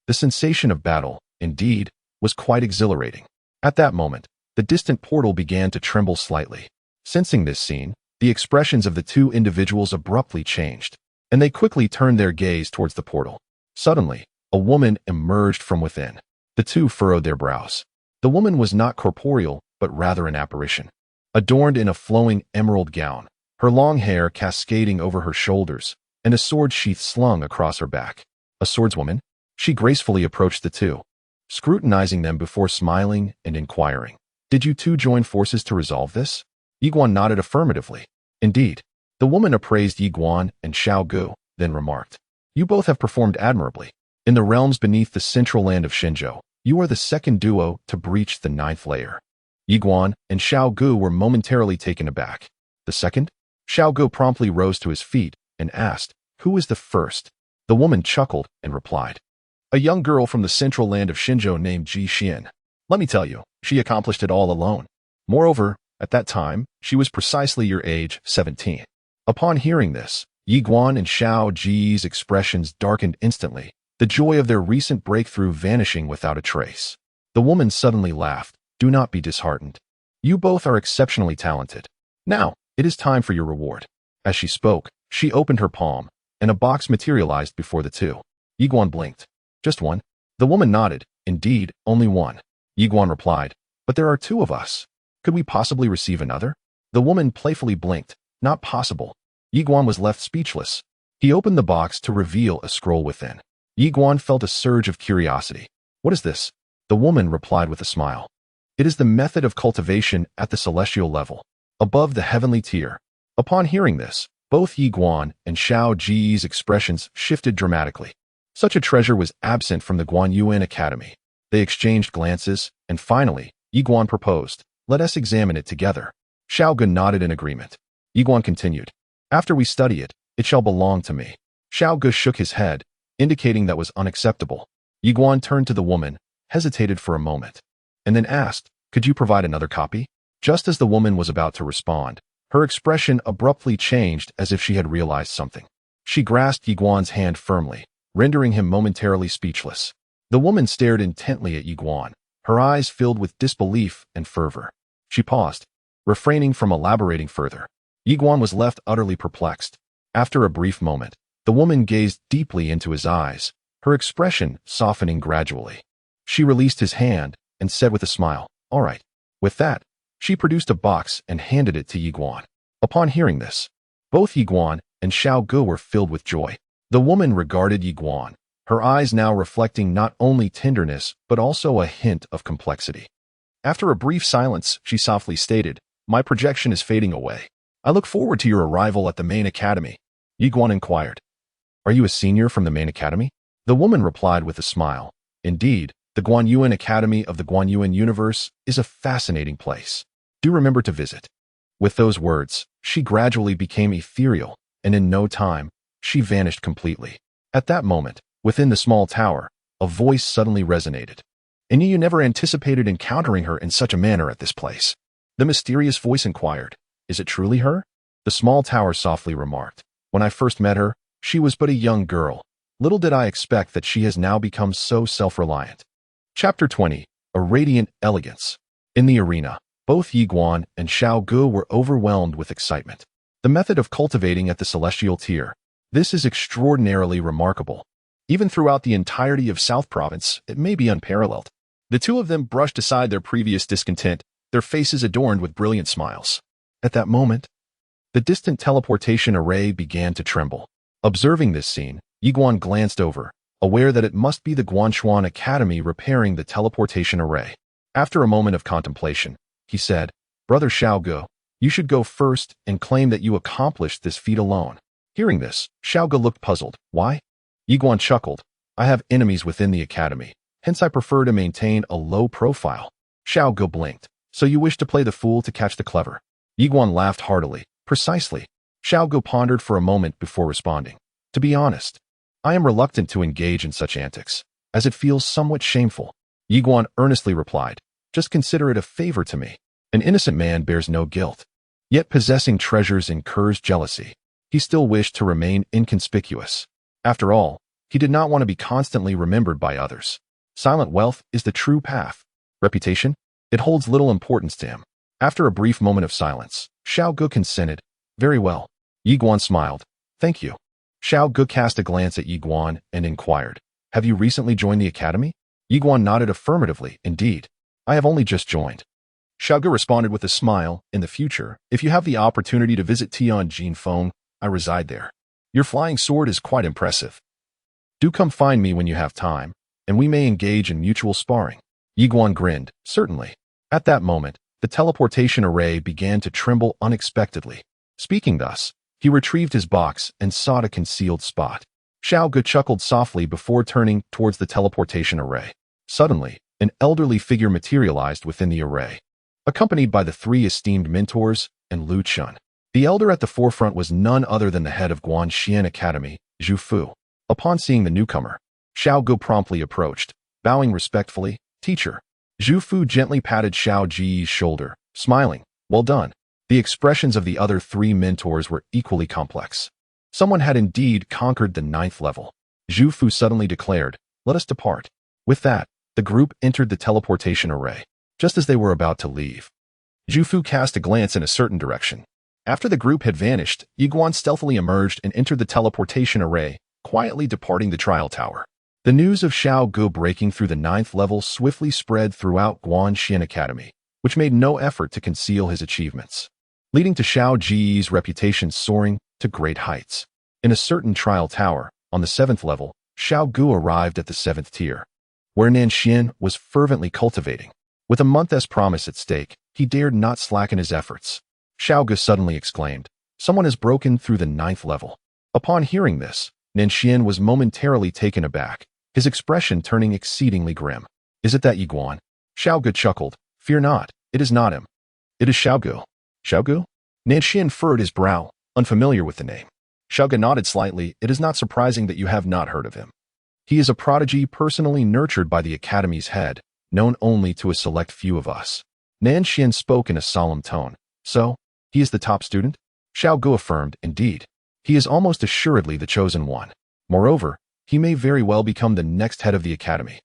The sensation of battle, indeed, was quite exhilarating. At that moment, the distant portal began to tremble slightly. Sensing this scene, the expressions of the two individuals abruptly changed, and they quickly turned their gaze towards the portal. Suddenly, a woman emerged from within. The two furrowed their brows. The woman was not corporeal, but rather an apparition. Adorned in a flowing emerald gown, her long hair cascading over her shoulders, and a sword sheath slung across her back. A swordswoman, she gracefully approached the two, scrutinizing them before smiling and inquiring, "Did you two join forces to resolve this?" Ye Xuan nodded affirmatively. Indeed, the woman appraised Ye Xuan and Xiao Gu, then remarked, "You both have performed admirably. In the realms beneath the central land of Shenzhou, you are the second duo to breach the 9th layer." Ye Xuan and Xiao Gu were momentarily taken aback. "The second?" Xiao Gu promptly rose to his feet and asked, "Who is the first?" The woman chuckled and replied, "A young girl from the central land of Shenzhou named Ye Xuan. Let me tell you, she accomplished it all alone. Moreover, at that time, she was precisely your age, 17. Upon hearing this, Ye Xuan and Xiao Ji's expressions darkened instantly, the joy of their recent breakthrough vanishing without a trace. The woman suddenly laughed. "Do not be disheartened. You both are exceptionally talented. Now, It is time for your reward. As she spoke, she opened her palm, and a box materialized before the two. Ye Xuan blinked. Just one? The woman nodded. Indeed, only one. Ye Xuan replied, but there are two of us. Could we possibly receive another? The woman playfully blinked. Not possible. Ye Xuan was left speechless. He opened the box to reveal a scroll within. Ye Xuan felt a surge of curiosity. What is this? The woman replied with a smile. It is the method of cultivation at the celestial level, above the heavenly tier. Upon hearing this, both Ye Xuan and Xiao Ji's expressions shifted dramatically. Such a treasure was absent from the Guanxuan Academy. They exchanged glances, and finally, Ye Xuan proposed, let us examine it together. Xiao Ge nodded in agreement. Ye Xuan continued, after we study it, it shall belong to me. Xiao Ge shook his head, indicating that was unacceptable. Ye Xuan turned to the woman, hesitated for a moment, and then asked, could you provide another copy? Just as the woman was about to respond, her expression abruptly changed as if she had realized something. She grasped Ye Xuan's hand firmly, rendering him momentarily speechless. The woman stared intently at Ye Xuan, her eyes filled with disbelief and fervor. She paused, refraining from elaborating further. Ye Xuan was left utterly perplexed. After a brief moment, the woman gazed deeply into his eyes, her expression softening gradually. She released his hand and said with a smile, all right. With that, she produced a box and handed it to Ye Xuan. Upon hearing this, both Ye Xuan and Xiao Ge were filled with joy. The woman regarded Ye Xuan, her eyes now reflecting not only tenderness but also a hint of complexity. After a brief silence, she softly stated, my projection is fading away. I look forward to your arrival at the main academy. Ye Xuan inquired, are you a senior from the main academy? The woman replied with a smile, indeed, the Guanxuan Academy of the Guanxuan universe is a fascinating place. Do remember to visit. With those words, she gradually became ethereal, and in no time, she vanished completely. At that moment, within the small tower, a voice suddenly resonated. And you never anticipated encountering her in such a manner at this place. The mysterious voice inquired, is it truly her? The small tower softly remarked, when I first met her, she was but a young girl. Little did I expect that she has now become so self-reliant. Chapter 20. A Radiant Elegance. In the arena, both Ye Xuan and Xiao Ge were overwhelmed with excitement. The method of cultivating at the celestial tier. This is extraordinarily remarkable. Even throughout the entirety of South Province, it may be unparalleled. The two of them brushed aside their previous discontent, their faces adorned with brilliant smiles. At that moment, the distant teleportation array began to tremble. Observing this scene, Ye Xuan glanced over, aware that it must be the Guanxuan Academy repairing the teleportation array. After a moment of contemplation, he said, Brother Xiao Ge, you should go first and claim that you accomplished this feat alone. Hearing this, Xiao Ge looked puzzled. Why? Ye Xuan chuckled. I have enemies within the academy, hence I prefer to maintain a low profile. Xiao Ge blinked. So you wish to play the fool to catch the clever? Ye Xuan laughed heartily. Precisely. Xiao Ge pondered for a moment before responding. To be honest, I am reluctant to engage in such antics, as it feels somewhat shameful. Ye Xuan earnestly replied, just consider it a favor to me. An innocent man bears no guilt. Yet possessing treasures incurs jealousy. He still wished to remain inconspicuous. After all, he did not want to be constantly remembered by others. Silent wealth is the true path. Reputation? It holds little importance to him. After a brief moment of silence, Xiao Ge consented. Very well. Ye Xuan smiled. Thank you. Xiao Ge cast a glance at Ye Xuan and inquired, have you recently joined the academy? Ye Xuan nodded affirmatively. Indeed. I have only just joined. Xiao Ge responded with a smile. In the future, if you have the opportunity to visit Tianjin, I reside there. Your flying sword is quite impressive. Do come find me when you have time, and we may engage in mutual sparring. Ye Xuan grinned. Certainly. At that moment, the teleportation array began to tremble unexpectedly. Speaking thus, he retrieved his box and sought a concealed spot. Xiao Ge chuckled softly before turning towards the teleportation array. Suddenly, an elderly figure materialized within the array, accompanied by the three esteemed mentors and Lu Chun. The elder at the forefront was none other than the head of Guanxuan Academy, Zhu Fu. Upon seeing the newcomer, Xiao Ge promptly approached, bowing respectfully, Teacher. Zhu Fu gently patted Xiao Ji's shoulder, smiling. Well done. The expressions of the other three mentors were equally complex. Someone had indeed conquered the 9th level. Zhu Fu suddenly declared, let us depart. With that, the group entered the teleportation array. Just as they were about to leave, Zhu Fu cast a glance in a certain direction. After the group had vanished, Ye Xuan stealthily emerged and entered the teleportation array, quietly departing the trial tower. The news of Xiao Gu breaking through the 9th level swiftly spread throughout Guanxuan Academy, which made no effort to conceal his achievements, leading to Xiao Ji's reputation soaring to great heights. In a certain trial tower, on the 7th level, Xiao Gu arrived at the 7th tier, where Nanxian was fervently cultivating. With a month as promise at stake, he dared not slacken his efforts. Xiao Gu suddenly exclaimed, "Someone has broken through the 9th level." Upon hearing this, Nanxian was momentarily taken aback, his expression turning exceedingly grim. "Is it that Ye Xuan?" Xiao Gu chuckled. "Fear not, it is not him. It is Xiao Gu." "Xiao Gu?" Nanxian furrowed his brow, unfamiliar with the name. Xiao Gu nodded slightly. "It is not surprising that you have not heard of him. He is a prodigy personally nurtured by the Academy's head, known only to a select few of us." Nanxian spoke in a solemn tone. "So, he is the top student?" Xiao Gu affirmed, "Indeed. He is almost assuredly the chosen one. Moreover, he may very well become the next head of the Academy."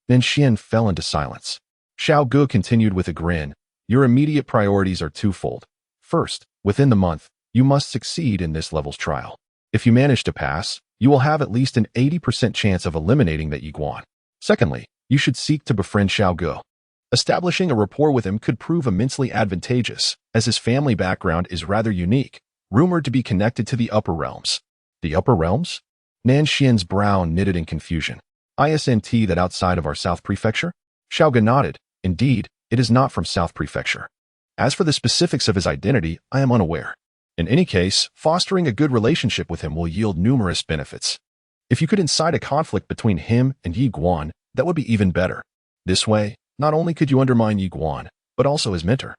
Nanxian fell into silence. Xiao Gu continued with a grin, "Your immediate priorities are twofold. First, within the month, you must succeed in this level's trial. If you manage to pass, you will have at least an 80% chance of eliminating that Ye Xuan. Secondly, you should seek to befriend Xiao Gu. Establishing a rapport with him could prove immensely advantageous, as his family background is rather unique, rumored to be connected to the upper realms." "The upper realms?" Nanxian's brow knitted in confusion. "Isn't that outside of our South Prefecture?" Xiao Gu nodded. "Indeed, it is not from South Prefecture. As for the specifics of his identity, I am unaware. In any case, fostering a good relationship with him will yield numerous benefits. If you could incite a conflict between him and Ye Xuan, that would be even better. This way, not only could you undermine Ye Xuan, but also his mentor."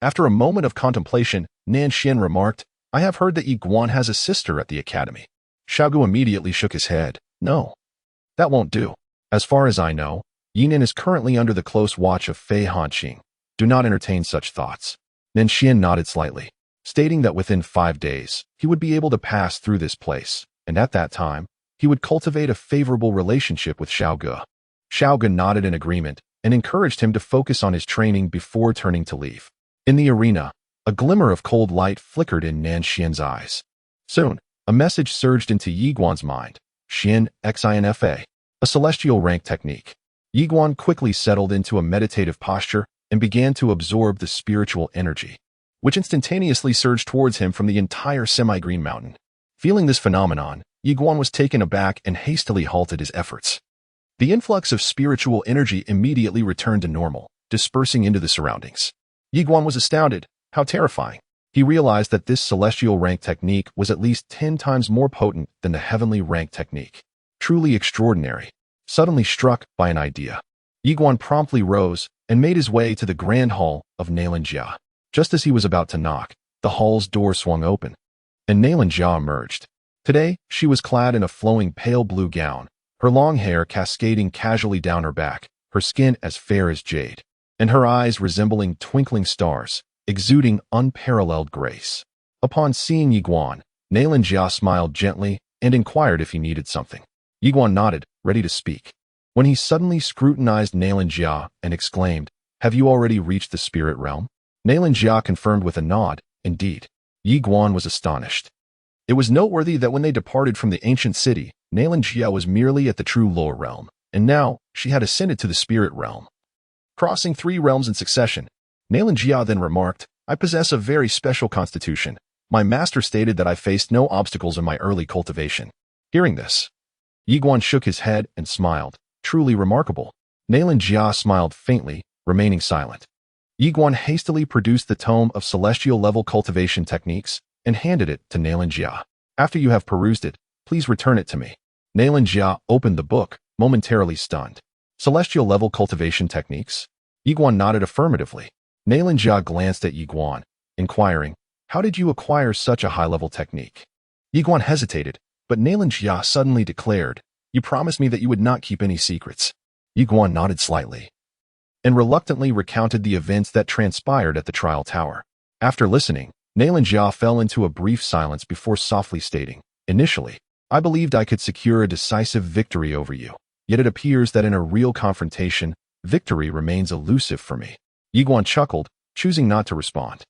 After a moment of contemplation, Nanxian remarked, "I have heard that Ye Xuan has a sister at the Academy." Xiao Gu immediately shook his head. "No, that won't do. As far as I know, Yinan is currently under the close watch of Fei Hanqing. Do not entertain such thoughts." Nanxian nodded slightly, stating that within 5 days, he would be able to pass through this place, and at that time, he would cultivate a favorable relationship with Xiao Gu. Xiao Gu nodded in agreement and encouraged him to focus on his training before turning to leave. In the arena, a glimmer of cold light flickered in Nanxian's eyes. Soon, a message surged into Ye Xuan's mind. "Xin Xinfa, a celestial rank technique." Ye Xuan quickly settled into a meditative posture and began to absorb the spiritual energy, which instantaneously surged towards him from the entire semi-green mountain. Feeling this phenomenon, Ye Xuan was taken aback and hastily halted his efforts. The influx of spiritual energy immediately returned to normal, dispersing into the surroundings. Ye Xuan was astounded. How terrifying. He realized that this celestial rank technique was at least 10 times more potent than the heavenly rank technique. Truly extraordinary. Suddenly struck by an idea, Ye Xuan promptly rose and made his way to the grand hall of Yanhuang. Just as he was about to knock, the hall's door swung open, and Yanhuang emerged. Today, she was clad in a flowing pale blue gown, her long hair cascading casually down her back, her skin as fair as jade, and her eyes resembling twinkling stars, exuding unparalleled grace. Upon seeing Ye Xuan, Yanhuang smiled gently and inquired if he needed something. Ye Xuan nodded, ready to speak, when he suddenly scrutinized Yanhuang and exclaimed, "Have you already reached the spirit realm?" Yanhuang confirmed with a nod, "Indeed." Ye Xuan was astonished. It was noteworthy that when they departed from the ancient city, Yanhuang was merely at the true lower realm, and now she had ascended to the spirit realm, crossing 3 realms in succession. Yanhuang then remarked, "I possess a very special constitution. My master stated that I faced no obstacles in my early cultivation." Hearing this, Ye Xuan shook his head and smiled. "Truly remarkable." Yanhuang smiled faintly, remaining silent. Ye Xuan hastily produced the tome of celestial level cultivation techniques and handed it to Yanhuang. "After you have perused it, please return it to me." Yanhuang opened the book, momentarily stunned. "Celestial level cultivation techniques?" Ye Xuan nodded affirmatively. Yanhuang glanced at Ye Xuan, inquiring, "How did you acquire such a high-level technique?" Ye Xuan hesitated, but Yanhuang suddenly declared, "You promised me that you would not keep any secrets." Ye Xuan nodded slightly and reluctantly recounted the events that transpired at the trial tower. After listening, Yanhuang fell into a brief silence before softly stating, "Initially, I believed I could secure a decisive victory over you, yet it appears that in a real confrontation, victory remains elusive for me." Ye Xuan chuckled, choosing not to respond.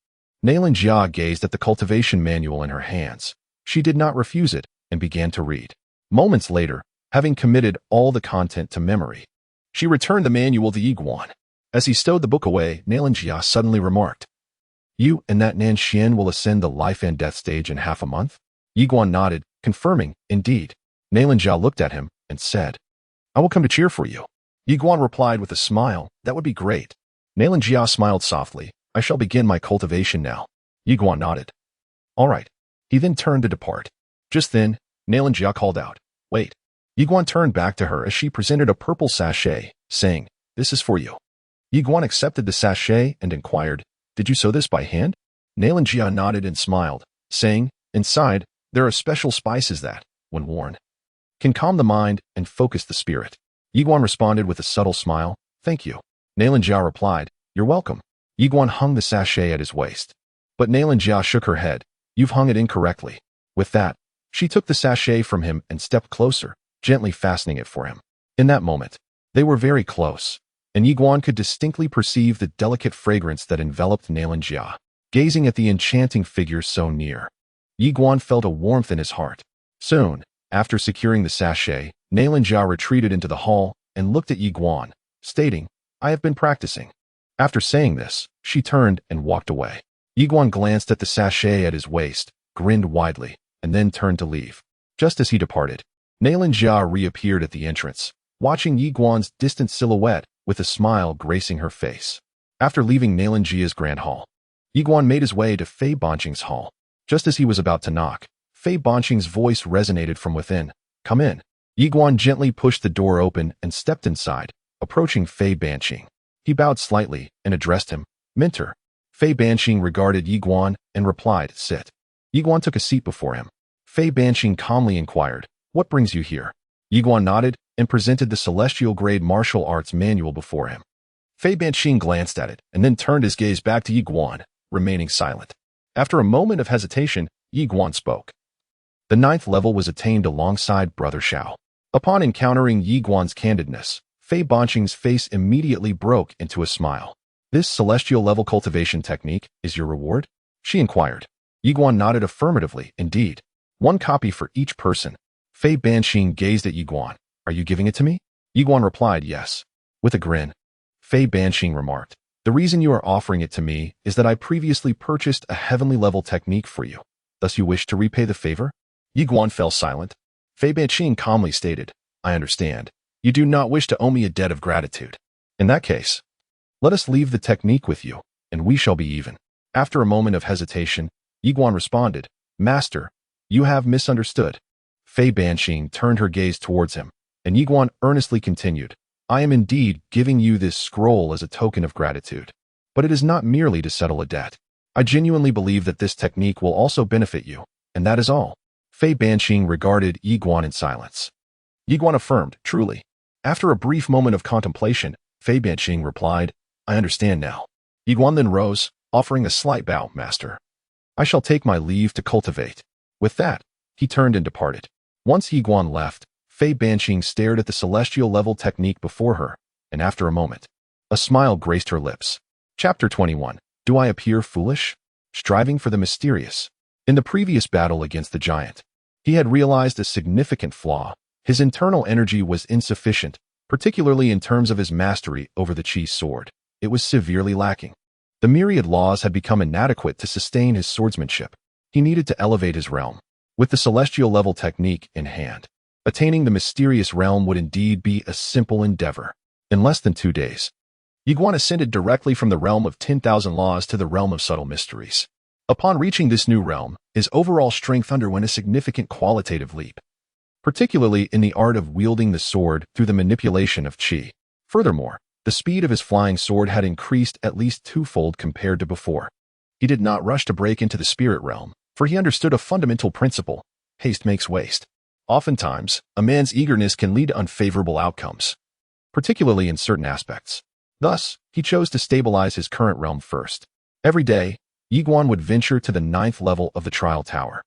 Nailin Jia gazed at the cultivation manual in her hands. She did not refuse it and began to read. Moments later, having committed all the content to memory, she returned the manual to Ye Xuan. As he stowed the book away, Nailin Jia suddenly remarked, "You and that Nan Xian will ascend the life and death stage in half a month?" Ye Xuan nodded, confirming, "Indeed." Nailin Jia looked at him and said, "I will come to cheer for you." Ye Xuan replied with a smile, "That would be great." Nailin Jia smiled softly, "I shall begin my cultivation now." Ye Xuan nodded. "All right." He then turned to depart. Just then, Nailin Jia called out, "Wait." Ye Xuan turned back to her as she presented a purple sachet, saying, "This is for you." Ye Xuan accepted the sachet and inquired, "Did you sew this by hand?" Nailin Jia nodded and smiled, saying, "Inside, there are special spices that, when worn, can calm the mind and focus the spirit." Ye Xuan responded with a subtle smile, "Thank you." Nailin Jia replied, "You're welcome." Ye Xuan hung the sachet at his waist. But Nailin Jia shook her head, "You've hung it incorrectly." With that, she took the sachet from him and stepped closer, gently fastening it for him. In that moment, they were very close, and Ye Xuan could distinctly perceive the delicate fragrance that enveloped Nailin Jia. Gazing at the enchanting figure so near, Ye Xuan felt a warmth in his heart. Soon, after securing the sachet, Nailin Jia retreated into the hall and looked at Ye Xuan, stating, "I have been practicing." After saying this, she turned and walked away. Ye Xuan glanced at the sachet at his waist, grinned widely, and then turned to leave. Just as he departed, Nailin Jia reappeared at the entrance, watching Ye Xuan's distant silhouette with a smile gracing her face. After leaving Nailin Jia's grand hall, Ye Xuan made his way to Fei Banqing's hall. Just as he was about to knock, Fei Banqing's voice resonated from within, "Come in." Ye Xuan gently pushed the door open and stepped inside, approaching Fei Banqing. He bowed slightly and addressed him, "Mentor." Fei Banqing regarded Ye Xuan and replied, "Sit." Ye Xuan took a seat before him. Fei Banqing calmly inquired, "What brings you here?" Ye Xuan nodded and presented the celestial grade martial arts manual before him. Fei Banqing glanced at it and then turned his gaze back to Ye Xuan, remaining silent. After a moment of hesitation, Ye Xuan spoke. The 9th level was attained alongside Brother Xiao. Upon encountering Ye Xuan's candidness, Fei Banqing's face immediately broke into a smile. "This celestial level cultivation technique is your reward?" she inquired. Ye Xuan nodded affirmatively, "Indeed. 1 copy for each person." Fei Banqing gazed at Ye Xuan. "Are you giving it to me?" Ye Xuan replied, "Yes." With a grin, Fei Banqing remarked, "The reason you are offering it to me is that I previously purchased a heavenly level technique for you. Thus you wish to repay the favor?" Ye Xuan fell silent. Fei Banqing calmly stated, "I understand. You do not wish to owe me a debt of gratitude. In that case, let us leave the technique with you, and we shall be even." After a moment of hesitation, Ye Xuan responded, "Master, you have misunderstood." Fei Banqing turned her gaze towards him, and Ye Xuan earnestly continued, "I am indeed giving you this scroll as a token of gratitude, but it is not merely to settle a debt. I genuinely believe that this technique will also benefit you, and that is all." Fei Banqing regarded Ye Xuan in silence. Ye Xuan affirmed, "Truly." After a brief moment of contemplation, Fei Banqing replied, "I understand now." Ye Xuan then rose, offering a slight bow, "Master, I shall take my leave to cultivate." With that, he turned and departed. Once Ye Xuan left, Fei Banqing stared at the celestial level technique before her, and after a moment, a smile graced her lips. Chapter 21. Do I appear foolish? Striving for the mysterious. In the previous battle against the giant, he had realized a significant flaw. His internal energy was insufficient, particularly in terms of his mastery over the Qi sword. It was severely lacking. The myriad laws had become inadequate to sustain his swordsmanship. He needed to elevate his realm. With the celestial level technique in hand, attaining the mysterious realm would indeed be a simple endeavor. In less than 2 days, Ye Xuan ascended directly from the realm of 10,000 laws to the realm of subtle mysteries. Upon reaching this new realm, his overall strength underwent a significant qualitative leap, particularly in the art of wielding the sword through the manipulation of Qi. Furthermore, the speed of his flying sword had increased at least 2-fold compared to before. He did not rush to break into the spirit realm, for he understood a fundamental principle: haste makes waste. Oftentimes, a man's eagerness can lead to unfavorable outcomes, particularly in certain aspects. Thus, he chose to stabilize his current realm first. Every day, Ye Xuan would venture to the 9th level of the trial tower.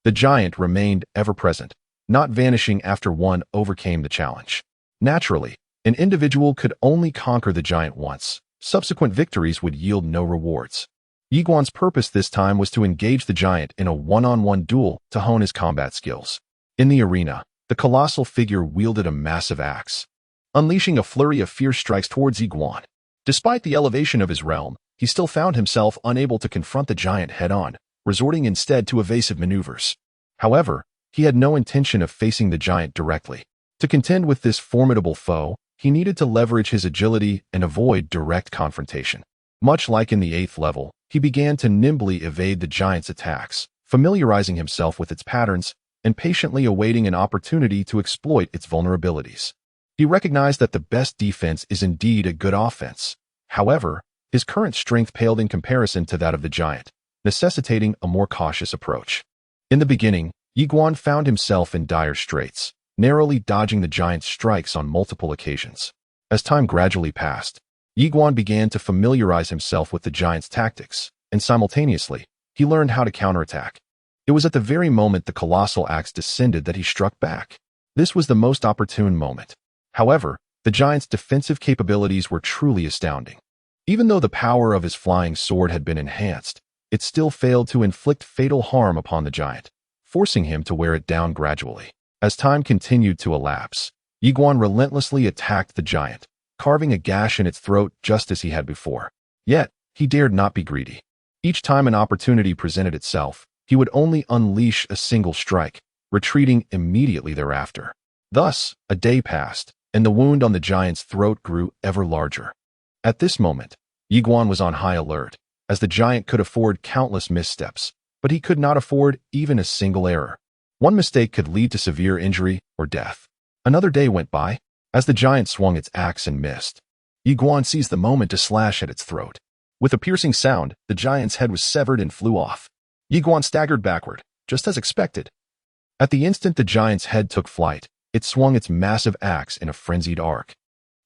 The giant remained ever present, not vanishing after one overcame the challenge. Naturally, an individual could only conquer the giant once. Subsequent victories would yield no rewards. Ye Xuan's purpose this time was to engage the giant in a one-on-one duel to hone his combat skills. In the arena, the colossal figure wielded a massive axe, unleashing a flurry of fierce strikes towards Ye Xuan. Despite the elevation of his realm, he still found himself unable to confront the giant head-on, resorting instead to evasive maneuvers. However, he had no intention of facing the giant directly. To contend with this formidable foe, he needed to leverage his agility and avoid direct confrontation. Much like in the 8th level, he began to nimbly evade the giant's attacks, familiarizing himself with its patterns and patiently awaiting an opportunity to exploit its vulnerabilities. He recognized that the best defense is indeed a good offense. However, his current strength paled in comparison to that of the giant, necessitating a more cautious approach. In the beginning, Ye Xuan found himself in dire straits, narrowly dodging the giant's strikes on multiple occasions. As time gradually passed, Ye Xuan began to familiarize himself with the giant's tactics, and simultaneously, he learned how to counterattack. It was at the very moment the colossal axe descended that he struck back. This was the most opportune moment. However, the giant's defensive capabilities were truly astounding. Even though the power of his flying sword had been enhanced, it still failed to inflict fatal harm upon the giant, forcing him to wear it down gradually. As time continued to elapse, Ye Xuan relentlessly attacked the giant, carving a gash in its throat just as he had before. Yet, he dared not be greedy. Each time an opportunity presented itself, he would only unleash a single strike, retreating immediately thereafter. Thus, a day passed, and the wound on the giant's throat grew ever larger. At this moment, Ye Xuan was on high alert, as the giant could afford countless missteps, but he could not afford even a single error. One mistake could lead to severe injury or death. Another day went by, as the giant swung its axe and missed. Ye Xuan seized the moment to slash at its throat. With a piercing sound, the giant's head was severed and flew off. Ye Xuan staggered backward, just as expected. At the instant the giant's head took flight, it swung its massive axe in a frenzied arc.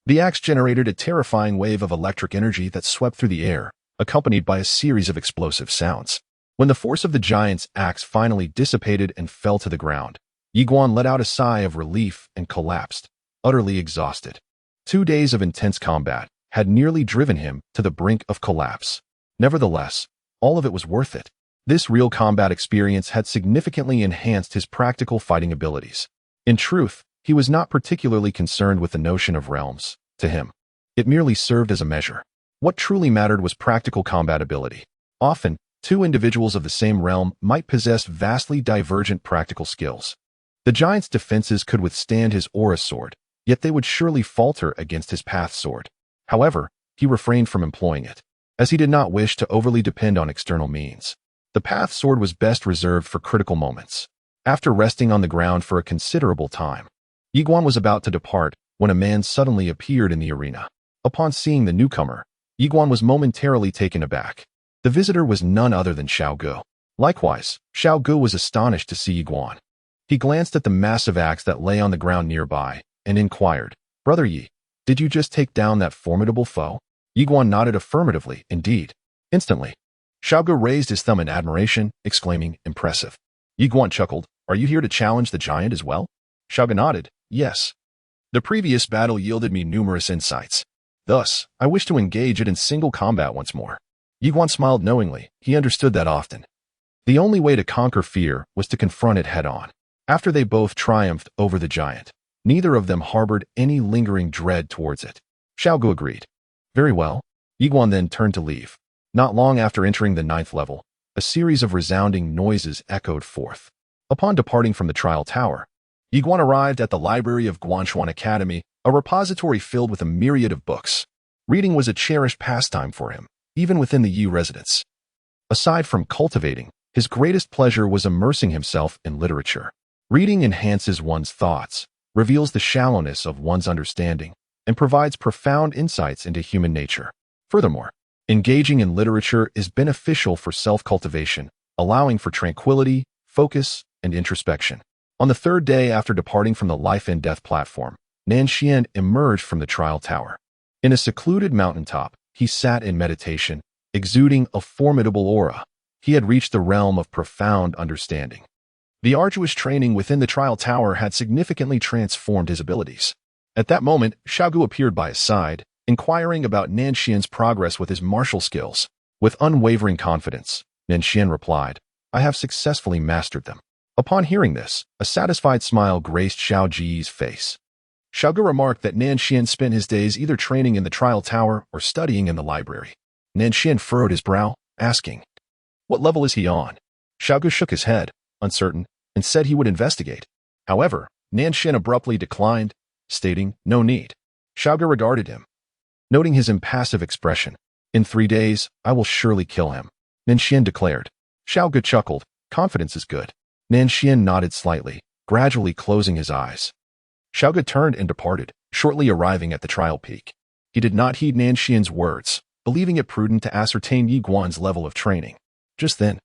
The axe generated a terrifying wave of electric energy that swept through the air, accompanied by a series of explosive sounds. When the force of the giant's axe finally dissipated and fell to the ground, Ye Xuan let out a sigh of relief and collapsed, utterly exhausted. 2 days of intense combat had nearly driven him to the brink of collapse. Nevertheless, all of it was worth it. This real combat experience had significantly enhanced his practical fighting abilities. In truth, he was not particularly concerned with the notion of realms. To him, it merely served as a measure. What truly mattered was practical combat ability. Often, 2 individuals of the same realm might possess vastly divergent practical skills. The giant's defenses could withstand his aura sword, yet they would surely falter against his path sword. However, he refrained from employing it, as he did not wish to overly depend on external means. The path sword was best reserved for critical moments. After resting on the ground for a considerable time, Ye Xuan was about to depart when a man suddenly appeared in the arena. Upon seeing the newcomer, Ye Xuan was momentarily taken aback. The visitor was none other than Xiao Gu. Likewise, Xiao Gu was astonished to see Ye Xuan. He glanced at the massive axe that lay on the ground nearby and inquired, "Brother Yi, did you just take down that formidable foe?" Ye Xuan nodded affirmatively, indeed. Instantly, Xiao Gu raised his thumb in admiration, exclaiming, "Impressive." Ye Xuan chuckled, "Are you here to challenge the giant as well?" Xiao Gu nodded, "Yes. The previous battle yielded me numerous insights. Thus, I wish to engage it in single combat once more." Ye Xuan smiled knowingly. He understood that often. The only way to conquer fear was to confront it head-on. After they both triumphed over the giant, neither of them harbored any lingering dread towards it. Xiao Gu agreed. "Very well." Ye Xuan then turned to leave. Not long after entering the 9th level, a series of resounding noises echoed forth. Upon departing from the trial tower, Ye Xuan arrived at the library of Guanxuan Academy, a repository filled with a myriad of books. Reading was a cherished pastime for him, even within the Yi residence. Aside from cultivating, his greatest pleasure was immersing himself in literature. Reading enhances one's thoughts, reveals the shallowness of one's understanding, and provides profound insights into human nature. Furthermore, engaging in literature is beneficial for self-cultivation, allowing for tranquility, focus, and introspection. On the 3rd day after departing from the life and death platform, Nanxian emerged from the trial tower. In a secluded mountaintop, he sat in meditation, exuding a formidable aura. He had reached the realm of profound understanding. The arduous training within the trial tower had significantly transformed his abilities. At that moment, Xiao Gu appeared by his side, inquiring about Nanxian's progress with his martial skills. With unwavering confidence, Nanxian replied, I have successfully mastered them. Upon hearing this, a satisfied smile graced Xiao Ji's face. Xiao Gu remarked that Nanxian spent his days either training in the trial tower or studying in the library. Nanxian furrowed his brow, asking, what level is he on? Xiao Gu shook his head, uncertain, and said he would investigate. However, Nanxian abruptly declined, stating, no need. Xiao Gu regarded him. Noting his impassive expression, in 3 days, I will surely kill him, Nanxian declared. Xiao Gu chuckled, confidence is good. Nanxian nodded slightly, gradually closing his eyes. Xiao Gu turned and departed, shortly arriving at the trial peak. He did not heed Nanxian's words, believing it prudent to ascertain Ye Xuan's level of training. Just then,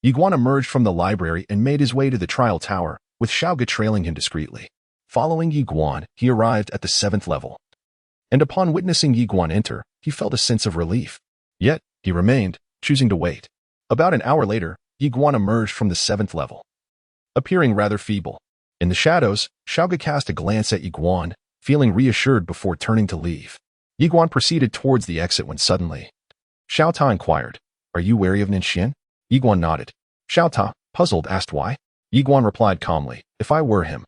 Ye Xuan emerged from the library and made his way to the trial tower, with Xiao Gu trailing him discreetly. Following Ye Xuan, he arrived at the 7th level. And upon witnessing Ye Xuan enter, he felt a sense of relief. Yet, he remained, choosing to wait. About an hour later, Ye Xuan emerged from the 7th level, appearing rather feeble. In the shadows, Xiao Gu cast a glance at Ye Xuan, feeling reassured before turning to leave. Ye Xuan proceeded towards the exit when suddenly, Xiao Ta inquired, are you wary of Nanxian? Ye Xuan nodded. Xiao Ta, puzzled, asked why. Ye Xuan replied calmly, if I were him,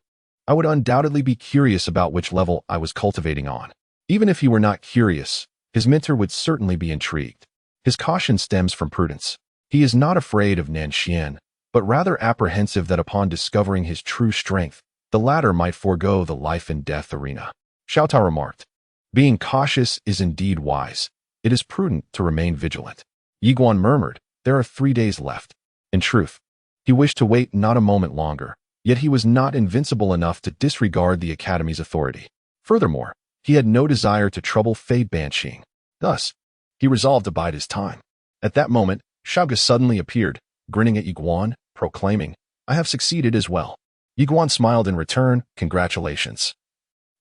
I would undoubtedly be curious about which level I was cultivating on. Even if he were not curious, his mentor would certainly be intrigued. His caution stems from prudence. He is not afraid of Nanxian, but rather apprehensive that upon discovering his true strength, the latter might forego the life-and-death arena. Xiao Ta remarked, being cautious is indeed wise. It is prudent to remain vigilant. Ye Xuan murmured, there are 3 days left. In truth, he wished to wait not a moment longer, yet he was not invincible enough to disregard the Academy's authority. Furthermore, he had no desire to trouble Fei Banqing. Thus, he resolved to bide his time. At that moment, Xiao Gu suddenly appeared, grinning at Ye Xuan, proclaiming, I have succeeded as well. Ye Xuan smiled in return, congratulations.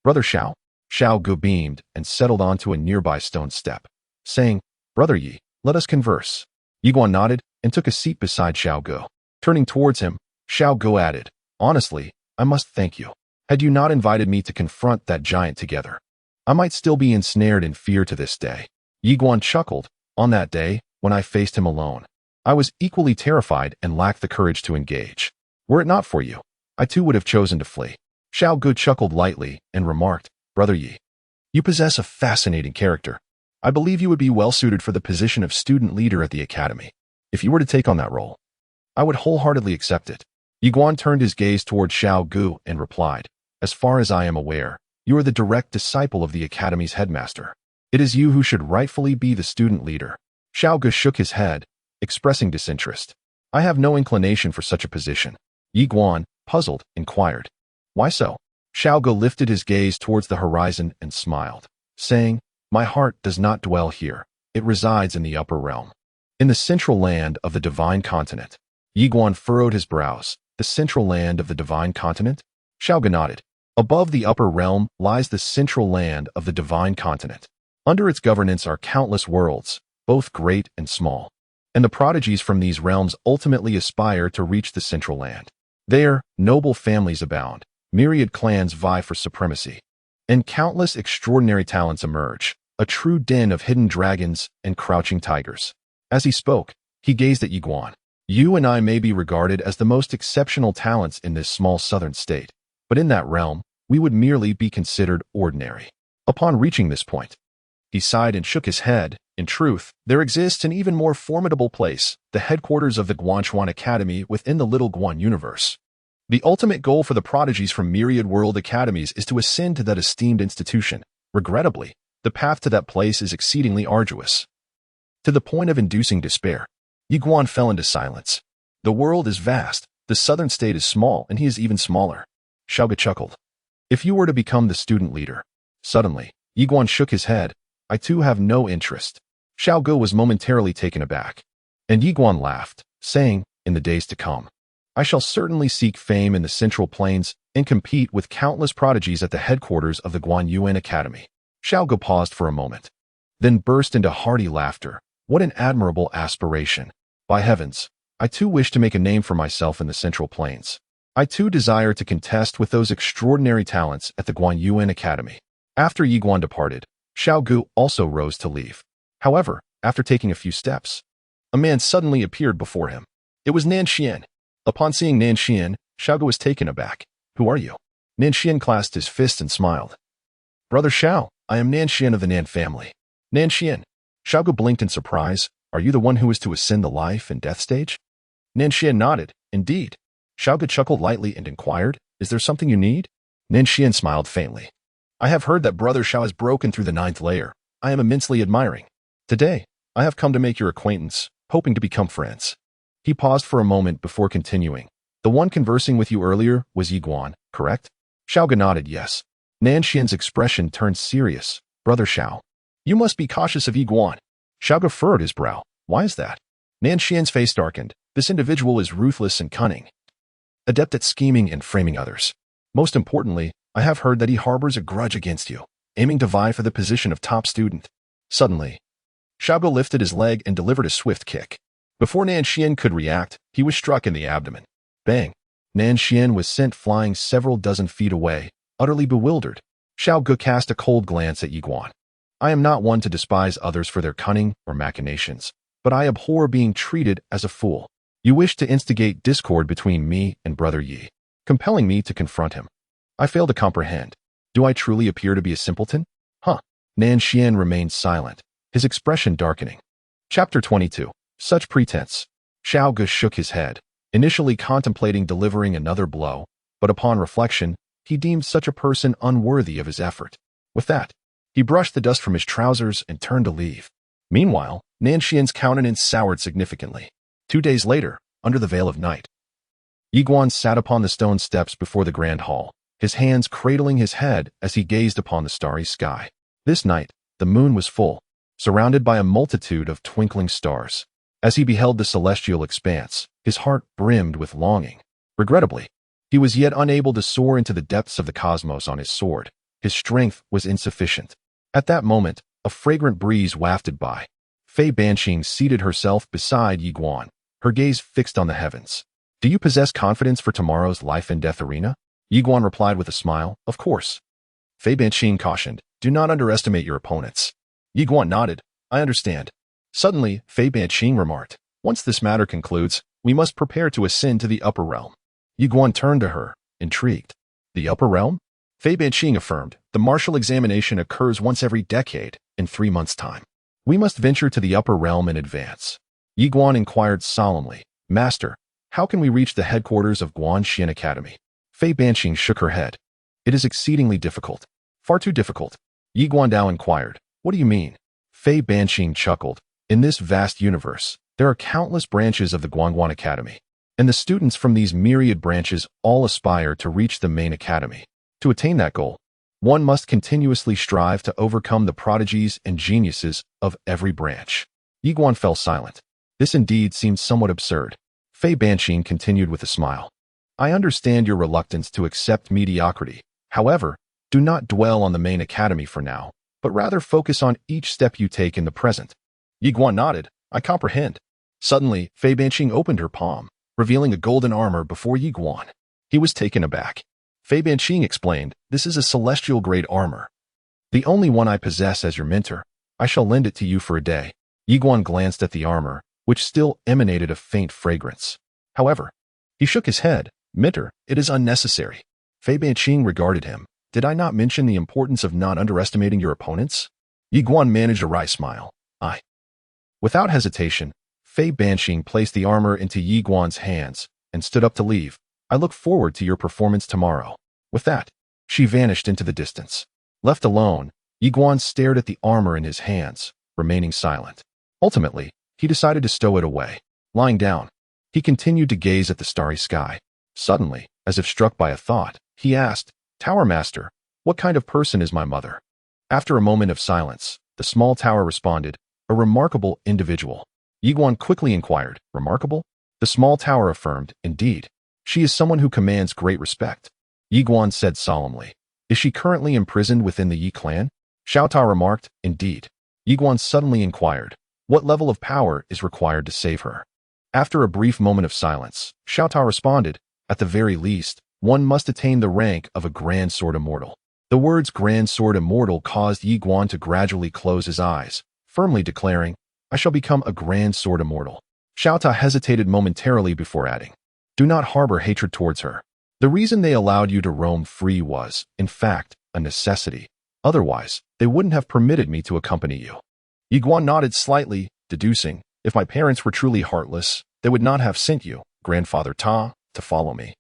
Brother Xiao. Xiao Gu beamed and settled onto a nearby stone step, saying, Brother Yi, let us converse. Ye Xuan nodded and took a seat beside Xiao Gu. Turning towards him, Xiao Gu added, honestly, I must thank you. Had you not invited me to confront that giant together, I might still be ensnared in fear to this day. Ye Xuan chuckled. On that day, when I faced him alone, I was equally terrified and lacked the courage to engage. Were it not for you, I too would have chosen to flee. Xiao Gu chuckled lightly and remarked, Brother Yi, you possess a fascinating character. I believe you would be well suited for the position of student leader at the Academy. If you were to take on that role, I would wholeheartedly accept it. Ye Xuan turned his gaze toward Xiao Gu and replied, as far as I am aware, you are the direct disciple of the Academy's headmaster. It is you who should rightfully be the student leader. Xiao Gu shook his head, expressing disinterest. I have no inclination for such a position. Ye Xuan, puzzled, inquired, why so? Xiao Gu lifted his gaze towards the horizon and smiled, saying, my heart does not dwell here. It resides in the upper realm, in the central land of the divine continent. Ye Xuan furrowed his brows. The central land of the divine continent? Xiao Gu nodded. Above the upper realm lies the central land of the divine continent. Under its governance are countless worlds, both great and small, and the prodigies from these realms ultimately aspire to reach the central land. There, noble families abound, myriad clans vie for supremacy, and countless extraordinary talents emerge, a true den of hidden dragons and crouching tigers. As he spoke, he gazed at Ye Xuan. You and I may be regarded as the most exceptional talents in this small southern state, but in that realm, we would merely be considered ordinary. Upon reaching this point, he sighed and shook his head. In truth, there exists an even more formidable place, the headquarters of the Guanxuan Academy within the Little Guan universe. The ultimate goal for the prodigies from myriad world academies is to ascend to that esteemed institution. Regrettably, the path to that place is exceedingly arduous, to the point of inducing despair. Ye Xuan fell into silence. The world is vast, the southern state is small, and he is even smaller. Xiao Gu chuckled. If you were to become the student leader. Suddenly, Ye Xuan shook his head. I too have no interest. Xiao Gu was momentarily taken aback. And Ye Xuan laughed, saying, in the days to come, I shall certainly seek fame in the Central Plains and compete with countless prodigies at the headquarters of the Guanxuan Academy. Xiao Gu paused for a moment, then burst into hearty laughter. What an admirable aspiration. By heavens, I too wish to make a name for myself in the Central Plains. I too desire to contest with those extraordinary talents at the Guanxuan Academy. After Ye Xuan departed, Xiao Gu also rose to leave. However, after taking a few steps, a man suddenly appeared before him. It was Nanxian. Upon seeing Nanxian, Xiaoge was taken aback. "Who are you?" Nanxian clasped his fist and smiled. "Brother Xiao, I am Nanxian of the Nan family." "Nanxian." Xiaoge blinked in surprise. "Are you the one who is to ascend the life and death stage?" Nanxian nodded. "Indeed." Xiaoge chuckled lightly and inquired, "Is there something you need?" Nanxian smiled faintly. "I have heard that Brother Xiao has broken through the 9th layer. I am immensely admiring. Today, I have come to make your acquaintance, hoping to become friends." He paused for a moment before continuing. "The one conversing with you earlier was Ye Xuan, correct?" Xiaoge nodded yes. Nanxian's expression turned serious. "Brother Xiao, you must be cautious of Ye Xuan." Xiaoge furrowed his brow. "Why is that?" Nanxian's face darkened. "This individual is ruthless and cunning, adept at scheming and framing others. Most importantly, I have heard that he harbors a grudge against you, aiming to vie for the position of top student." Suddenly, Xiaoge lifted his leg and delivered a swift kick. Before Nanxian could react, he was struck in the abdomen. Bang! Nanxian was sent flying several dozen feet away, utterly bewildered. Xiaoge cast a cold glance at Ye Xuan. "I am not one to despise others for their cunning or machinations, but I abhor being treated as a fool. You wish to instigate discord between me and Brother Yi, compelling me to confront him. I fail to comprehend. Do I truly appear to be a simpleton?" "Huh." Nanxian remained silent, his expression darkening. Chapter 22. Such pretense. Xiaoge shook his head, initially contemplating delivering another blow, but upon reflection, he deemed such a person unworthy of his effort. With that, he brushed the dust from his trousers and turned to leave. Meanwhile, Nanxian's countenance soured significantly. 2 days later, under the veil of night, Ye Xuan sat upon the stone steps before the grand hall, his hands cradling his head as he gazed upon the starry sky. This night, the moon was full, surrounded by a multitude of twinkling stars. As he beheld the celestial expanse, his heart brimmed with longing. Regrettably, he was yet unable to soar into the depths of the cosmos on his sword. His strength was insufficient. At that moment, a fragrant breeze wafted by. Fei Banqing seated herself beside Ye Xuan, her gaze fixed on the heavens. "Do you possess confidence for tomorrow's life and death arena?" Ye Xuan replied with a smile. "Of course." Fei Banqing cautioned, "Do not underestimate your opponents." Ye Xuan nodded. "I understand." Suddenly, Fei Banqing remarked, "Once this matter concludes, we must prepare to ascend to the upper realm." Ye Xuan turned to her, intrigued. "The upper realm?" Fei Banqing affirmed, "The martial examination occurs once every decade, in 3 months' time. We must venture to the upper realm in advance." Ye Xuan inquired solemnly, "Master, how can we reach the headquarters of Guanxuan Academy?" Fei Banqing shook her head. "It is exceedingly difficult. Far too difficult." Ye Guandao inquired, "What do you mean?" Fei Banqing chuckled. "In this vast universe, there are countless branches of the Guanxuan Academy, and the students from these myriad branches all aspire to reach the main academy. To attain that goal, one must continuously strive to overcome the prodigies and geniuses of every branch." Ye Xuan fell silent. This indeed seemed somewhat absurd. Fei Banqing continued with a smile. "I understand your reluctance to accept mediocrity. However, do not dwell on the main academy for now, but rather focus on each step you take in the present." Ye Xuan nodded. "I comprehend." Suddenly, Fei Banqing opened her palm, revealing a golden armor before Ye Xuan. He was taken aback. Fei Banqing explained, "This is a celestial-grade armor. The only one I possess as your mentor. I shall lend it to you for a day." Ye Xuan glanced at the armor, which still emanated a faint fragrance. However, he shook his head. "Mentor, it is unnecessary." Fei Banqing regarded him. "Did I not mention the importance of not underestimating your opponents?" Ye Xuan managed a wry smile. "I." Without hesitation, Fei Banqing placed the armor into Ye Xuan's hands and stood up to leave. "I look forward to your performance tomorrow." With that, she vanished into the distance. Left alone, Ye Xuan stared at the armor in his hands, remaining silent. Ultimately, he decided to stow it away. Lying down, he continued to gaze at the starry sky. Suddenly, as if struck by a thought, he asked, "Tower Master, what kind of person is my mother?" After a moment of silence, the small tower responded, "A remarkable individual." Ye Xuan quickly inquired, "Remarkable?" The small tower affirmed, "Indeed. She is someone who commands great respect." Ye Xuan said solemnly, "Is she currently imprisoned within the Yi clan?" Xiao Tao remarked, "Indeed." Ye Xuan suddenly inquired, "What level of power is required to save her?" After a brief moment of silence, Xiao Tao responded, "At the very least, one must attain the rank of a Grand Sword Immortal." The words Grand Sword Immortal caused Ye Xuan to gradually close his eyes, firmly declaring, "I shall become a Grand Sword Immortal." Xiao Ta hesitated momentarily before adding, "Do not harbor hatred towards her. The reason they allowed you to roam free was, in fact, a necessity. Otherwise, they wouldn't have permitted me to accompany you." Ye Xuan nodded slightly, deducing, "If my parents were truly heartless, they would not have sent you, Grandfather Ta, to follow me.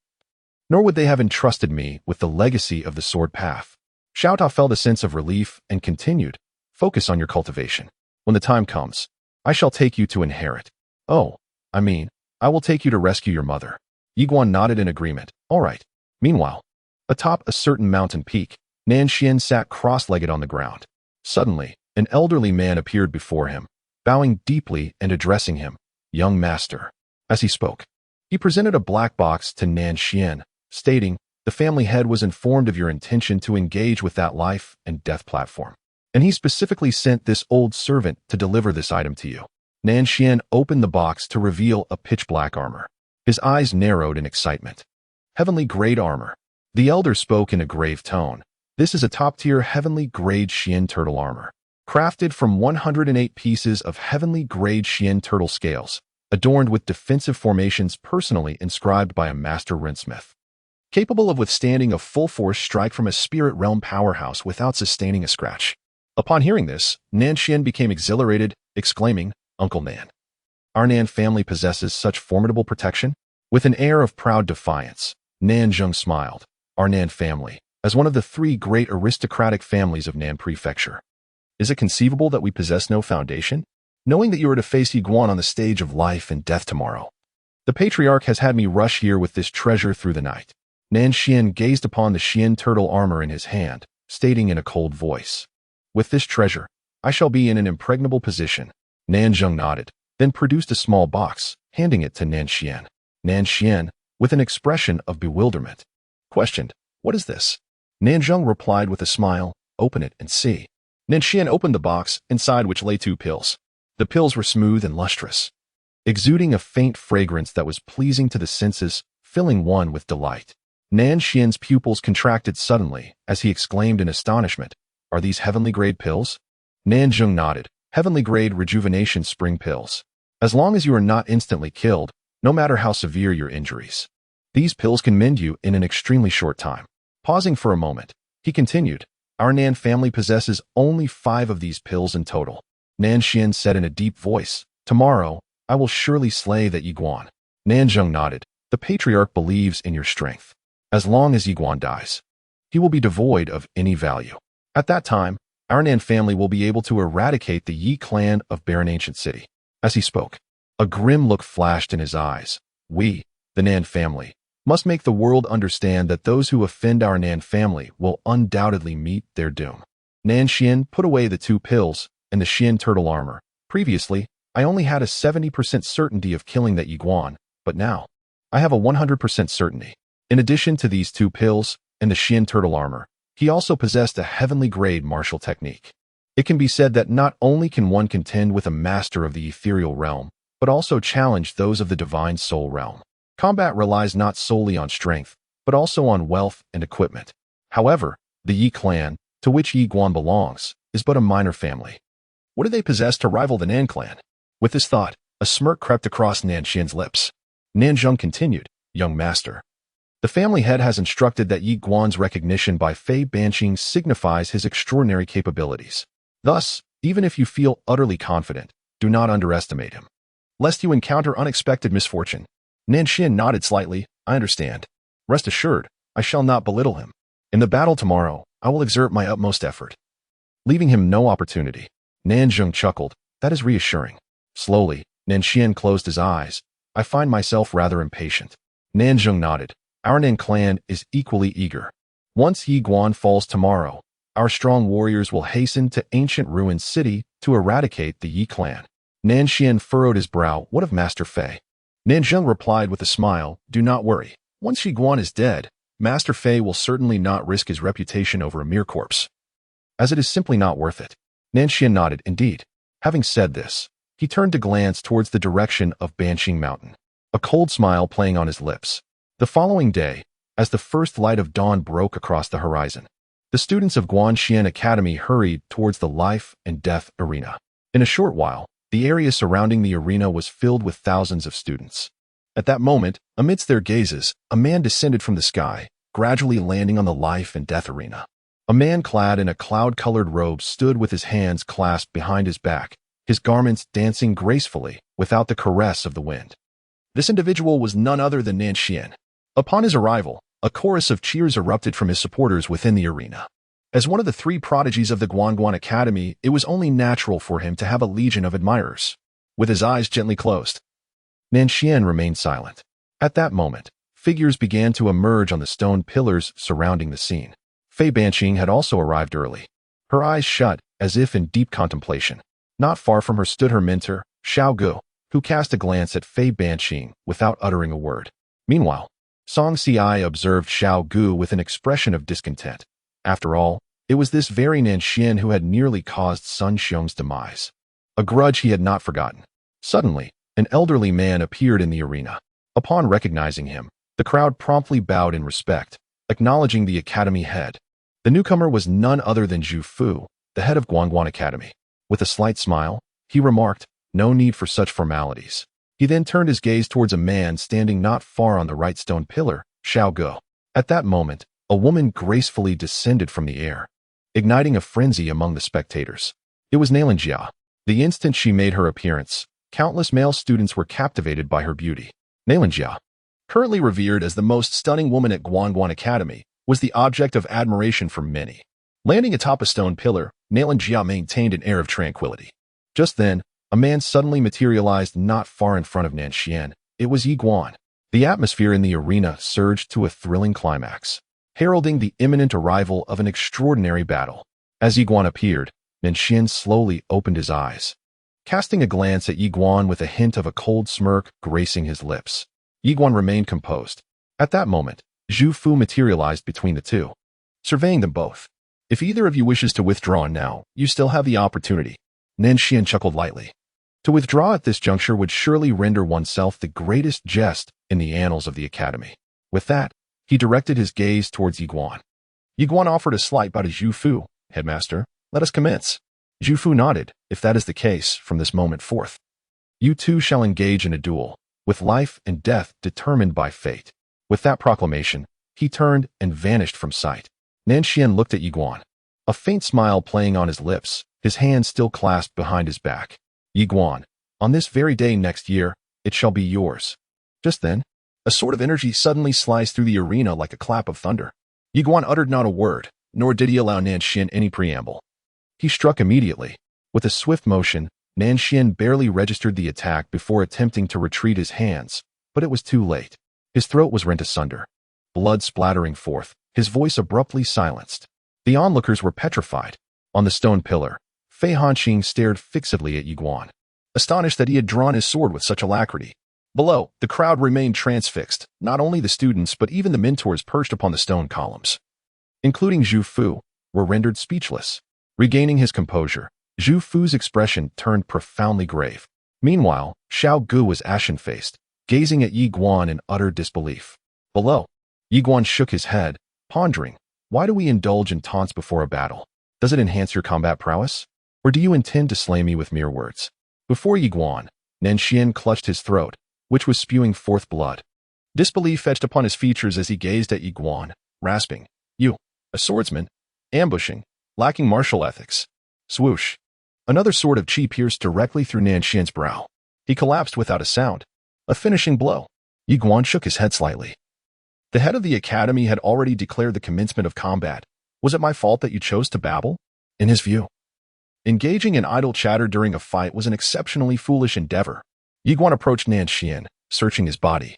Nor would they have entrusted me with the legacy of the sword path." Xiao Ta felt a sense of relief and continued, "Focus on your cultivation. When the time comes, I shall take you to inherit. I will take you to rescue your mother." Ye Xuan nodded in agreement. "All right." Meanwhile, atop a certain mountain peak, Nanxian sat cross-legged on the ground. Suddenly, an elderly man appeared before him, bowing deeply and addressing him, "Young master." As he spoke, he presented a black box to Nanxian, stating, "The family head was informed of your intention to engage with that life and death platform, and he specifically sent this old servant to deliver this item to you." Nanxian opened the box to reveal a pitch-black armor. His eyes narrowed in excitement. "Heavenly-grade armor." The elder spoke in a grave tone. "This is a top-tier heavenly-grade Xian turtle armor, crafted from 108 pieces of heavenly-grade Xian turtle scales, adorned with defensive formations personally inscribed by a master rinsmith, capable of withstanding a full-force strike from a spirit realm powerhouse without sustaining a scratch." Upon hearing this, Nanxian became exhilarated, exclaiming, "Uncle Nan, our Nan family possesses such formidable protection?" With an air of proud defiance, Nanzheng smiled. "Our Nan family, as one of the 3 great aristocratic families of Nan Prefecture. Is it conceivable that we possess no foundation? Knowing that you are to face Ye Xuan on the stage of life and death tomorrow, the patriarch has had me rush here with this treasure through the night." Nanxian gazed upon the Xian turtle armor in his hand, stating in a cold voice, "With this treasure, I shall be in an impregnable position." Nanzheng nodded, then produced a small box, handing it to Nanxian. Nanxian, with an expression of bewilderment, questioned, "What is this?" Nanzheng replied with a smile, "Open it and see." Nanxian opened the box, inside which lay 2 pills. The pills were smooth and lustrous, exuding a faint fragrance that was pleasing to the senses, filling one with delight. Nanxian's pupils contracted suddenly as he exclaimed in astonishment, "Are these heavenly-grade pills?" Nanzheng nodded. "Heavenly-grade rejuvenation spring pills. As long as you are not instantly killed, no matter how severe your injuries, these pills can mend you in an extremely short time." Pausing for a moment, he continued, "Our Nan family possesses only 5 of these pills in total." Nanxian said in a deep voice, "Tomorrow, I will surely slay that Ye Xuan." Nanzheng nodded. "The patriarch believes in your strength. As long as Ye Xuan dies, he will be devoid of any value. At that time, our Nan family will be able to eradicate the Yi clan of Barren Ancient City." As he spoke, a grim look flashed in his eyes. "We, the Nan family, must make the world understand that those who offend our Nan family will undoubtedly meet their doom." Nanxian put away the 2 pills and the Xian turtle armor. "Previously, I only had a 70% certainty of killing that Ye Xuan, but now, I have a 100% certainty." In addition to these 2 pills and the Xian turtle armor, he also possessed a heavenly-grade martial technique. It can be said that not only can one contend with a master of the ethereal realm, but also challenge those of the divine soul realm. Combat relies not solely on strength, but also on wealth and equipment. However, the Yi clan, to which Ye Xuan belongs, is but a minor family. What do they possess to rival the Nan clan? With this thought, a smirk crept across Nanxian's lips. Nanzheng continued, "Young master, the family head has instructed that Ye Xuan's recognition by Fei Banqing signifies his extraordinary capabilities. Thus, even if you feel utterly confident, do not underestimate him, lest you encounter unexpected misfortune." Nanxian nodded slightly. "I understand. Rest assured, I shall not belittle him. In the battle tomorrow, I will exert my utmost effort, leaving him no opportunity." Nanzheng chuckled. "That is reassuring." Slowly, Nanxian closed his eyes. "I find myself rather impatient." Nanzheng nodded. "Our Nan clan is equally eager. Once Ye Xuan falls tomorrow, our strong warriors will hasten to ancient ruined city to eradicate the Yi clan." Nanxian furrowed his brow. "What of Master Fei?" Nanzheng replied with a smile, "Do not worry. Once Ye Xuan is dead, Master Fei will certainly not risk his reputation over a mere corpse, as it is simply not worth it." Nanxian nodded. "Indeed." Having said this, he turned to glance towards the direction of Banqing Mountain, a cold smile playing on his lips. The following day, as the first light of dawn broke across the horizon, the students of Guanxuan Academy hurried towards the life and death arena. In a short while, The area surrounding the arena was filled with thousands of students. At that moment, amidst their gazes, a man descended from the sky, gradually landing on the life and death arena. A man clad in a cloud-colored robe stood with his hands clasped behind his back, his garments dancing gracefully without the caress of the wind. This individual was none other than Nanxian. Upon his arrival, a chorus of cheers erupted from his supporters within the arena. As one of the 3 prodigies of the Guanxuan Academy, it was only natural for him to have a legion of admirers. With his eyes gently closed, Nanxian remained silent. At that moment, figures began to emerge on the stone pillars surrounding the scene. Fei Banqing had also arrived early, her eyes shut as if in deep contemplation. Not far from her stood her mentor, Xiao Gu, who cast a glance at Fei Banqing without uttering a word. Meanwhile, Song Xiai observed Xiao Gu with an expression of discontent. After all, it was this very Nanxian who had nearly caused Sun Xiong's demise, a grudge he had not forgotten. Suddenly, an elderly man appeared in the arena. Upon recognizing him, the crowd promptly bowed in respect, acknowledging the academy head. The newcomer was none other than Zhu Fu, the head of Guanxuan Academy. With a slight smile, he remarked, "No need for such formalities." He then turned his gaze towards a man standing not far on the right stone pillar, Xiao Gu. At that moment, a woman gracefully descended from the air, igniting a frenzy among the spectators. It was Nalinjia. The instant she made her appearance, countless male students were captivated by her beauty. Nalinjia, currently revered as the most stunning woman at Guanxuan Academy, was the object of admiration for many. Landing atop a stone pillar, Nalinjia maintained an air of tranquility. Just then, a man suddenly materialized not far in front of Nanxian. It was Ye Xuan. The atmosphere in the arena surged to a thrilling climax, heralding the imminent arrival of an extraordinary battle. As Ye Xuan appeared, Nanxian slowly opened his eyes, casting a glance at Ye Xuan with a hint of a cold smirk gracing his lips. Ye Xuan remained composed. At that moment, Zhu Fu materialized between the two, surveying them both. "If either of you wishes to withdraw now, you still have the opportunity." Nanxian chuckled lightly. To withdraw at this juncture would surely render oneself the greatest jest in the annals of the academy. With that, he directed his gaze towards Ye Xuan. Ye Xuan offered a slight bow to Zhu Fu. "Headmaster, let us commence." Zhu Fu nodded. "If that is the case, from this moment forth, you two shall engage in a duel, with life and death determined by fate." With that proclamation, he turned and vanished from sight. Nanxian looked at Ye Xuan, a faint smile playing on his lips, his hands still clasped behind his back. "Ye Xuan, on this very day next year, it shall be yours." Just then, a sort of energy suddenly sliced through the arena like a clap of thunder. Ye Xuan uttered not a word, nor did he allow Nanxian any preamble. He struck immediately. With a swift motion, Nanxian barely registered the attack before attempting to retreat his hands, but it was too late. His throat was rent asunder, blood splattering forth, his voice abruptly silenced. The onlookers were petrified. On the stone pillar, Fei Hanqing stared fixedly at Ye Xuan, astonished that he had drawn his sword with such alacrity. Below, the crowd remained transfixed, not only the students but even the mentors perched upon the stone columns, including Zhu Fu, were rendered speechless. Regaining his composure, Zhu Fu's expression turned profoundly grave. Meanwhile, Xiao Gu was ashen-faced, gazing at Ye Xuan in utter disbelief. Below, Ye Xuan shook his head, pondering, "Why do we indulge in taunts before a battle? Does it enhance your combat prowess? Or do you intend to slay me with mere words?" Before Ye Xuan, Nanxian clutched his throat, which was spewing forth blood. Disbelief etched upon his features as he gazed at Ye Xuan, rasping, "You, a swordsman, ambushing, lacking martial ethics." Swoosh. Another sword of chi pierced directly through Nanxian's brow. He collapsed without a sound. A finishing blow. Ye Xuan shook his head slightly. The head of the academy had already declared the commencement of combat. "Was it my fault that you chose to babble?" In his view, engaging in idle chatter during a fight was an exceptionally foolish endeavor. Ye Xuan approached Nanxian, searching his body.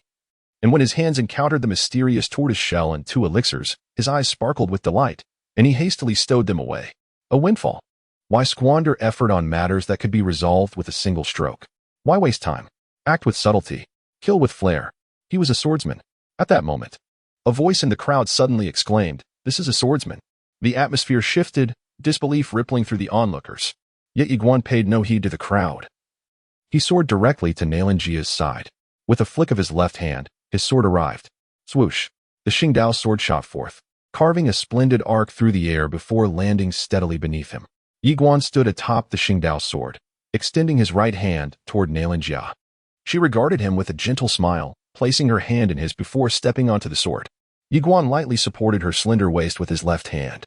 And when his hands encountered the mysterious tortoise shell and 2 elixirs, his eyes sparkled with delight, and he hastily stowed them away. A windfall. Why squander effort on matters that could be resolved with a single stroke? Why waste time? Act with subtlety. Kill with flair. He was a swordsman. At that moment, a voice in the crowd suddenly exclaimed, "This is a swordsman." The atmosphere shifted, disbelief rippling through the onlookers. Yet Ye Xuan paid no heed to the crowd. He soared directly to Nalinjia's side. With a flick of his left hand, his sword arrived. Swoosh. The Xingdao sword shot forth, carving a splendid arc through the air before landing steadily beneath him. Ye Xuan stood atop the Xingdao sword, extending his right hand toward Jia. She regarded him with a gentle smile, placing her hand in his before stepping onto the sword. Ye Xuan lightly supported her slender waist with his left hand,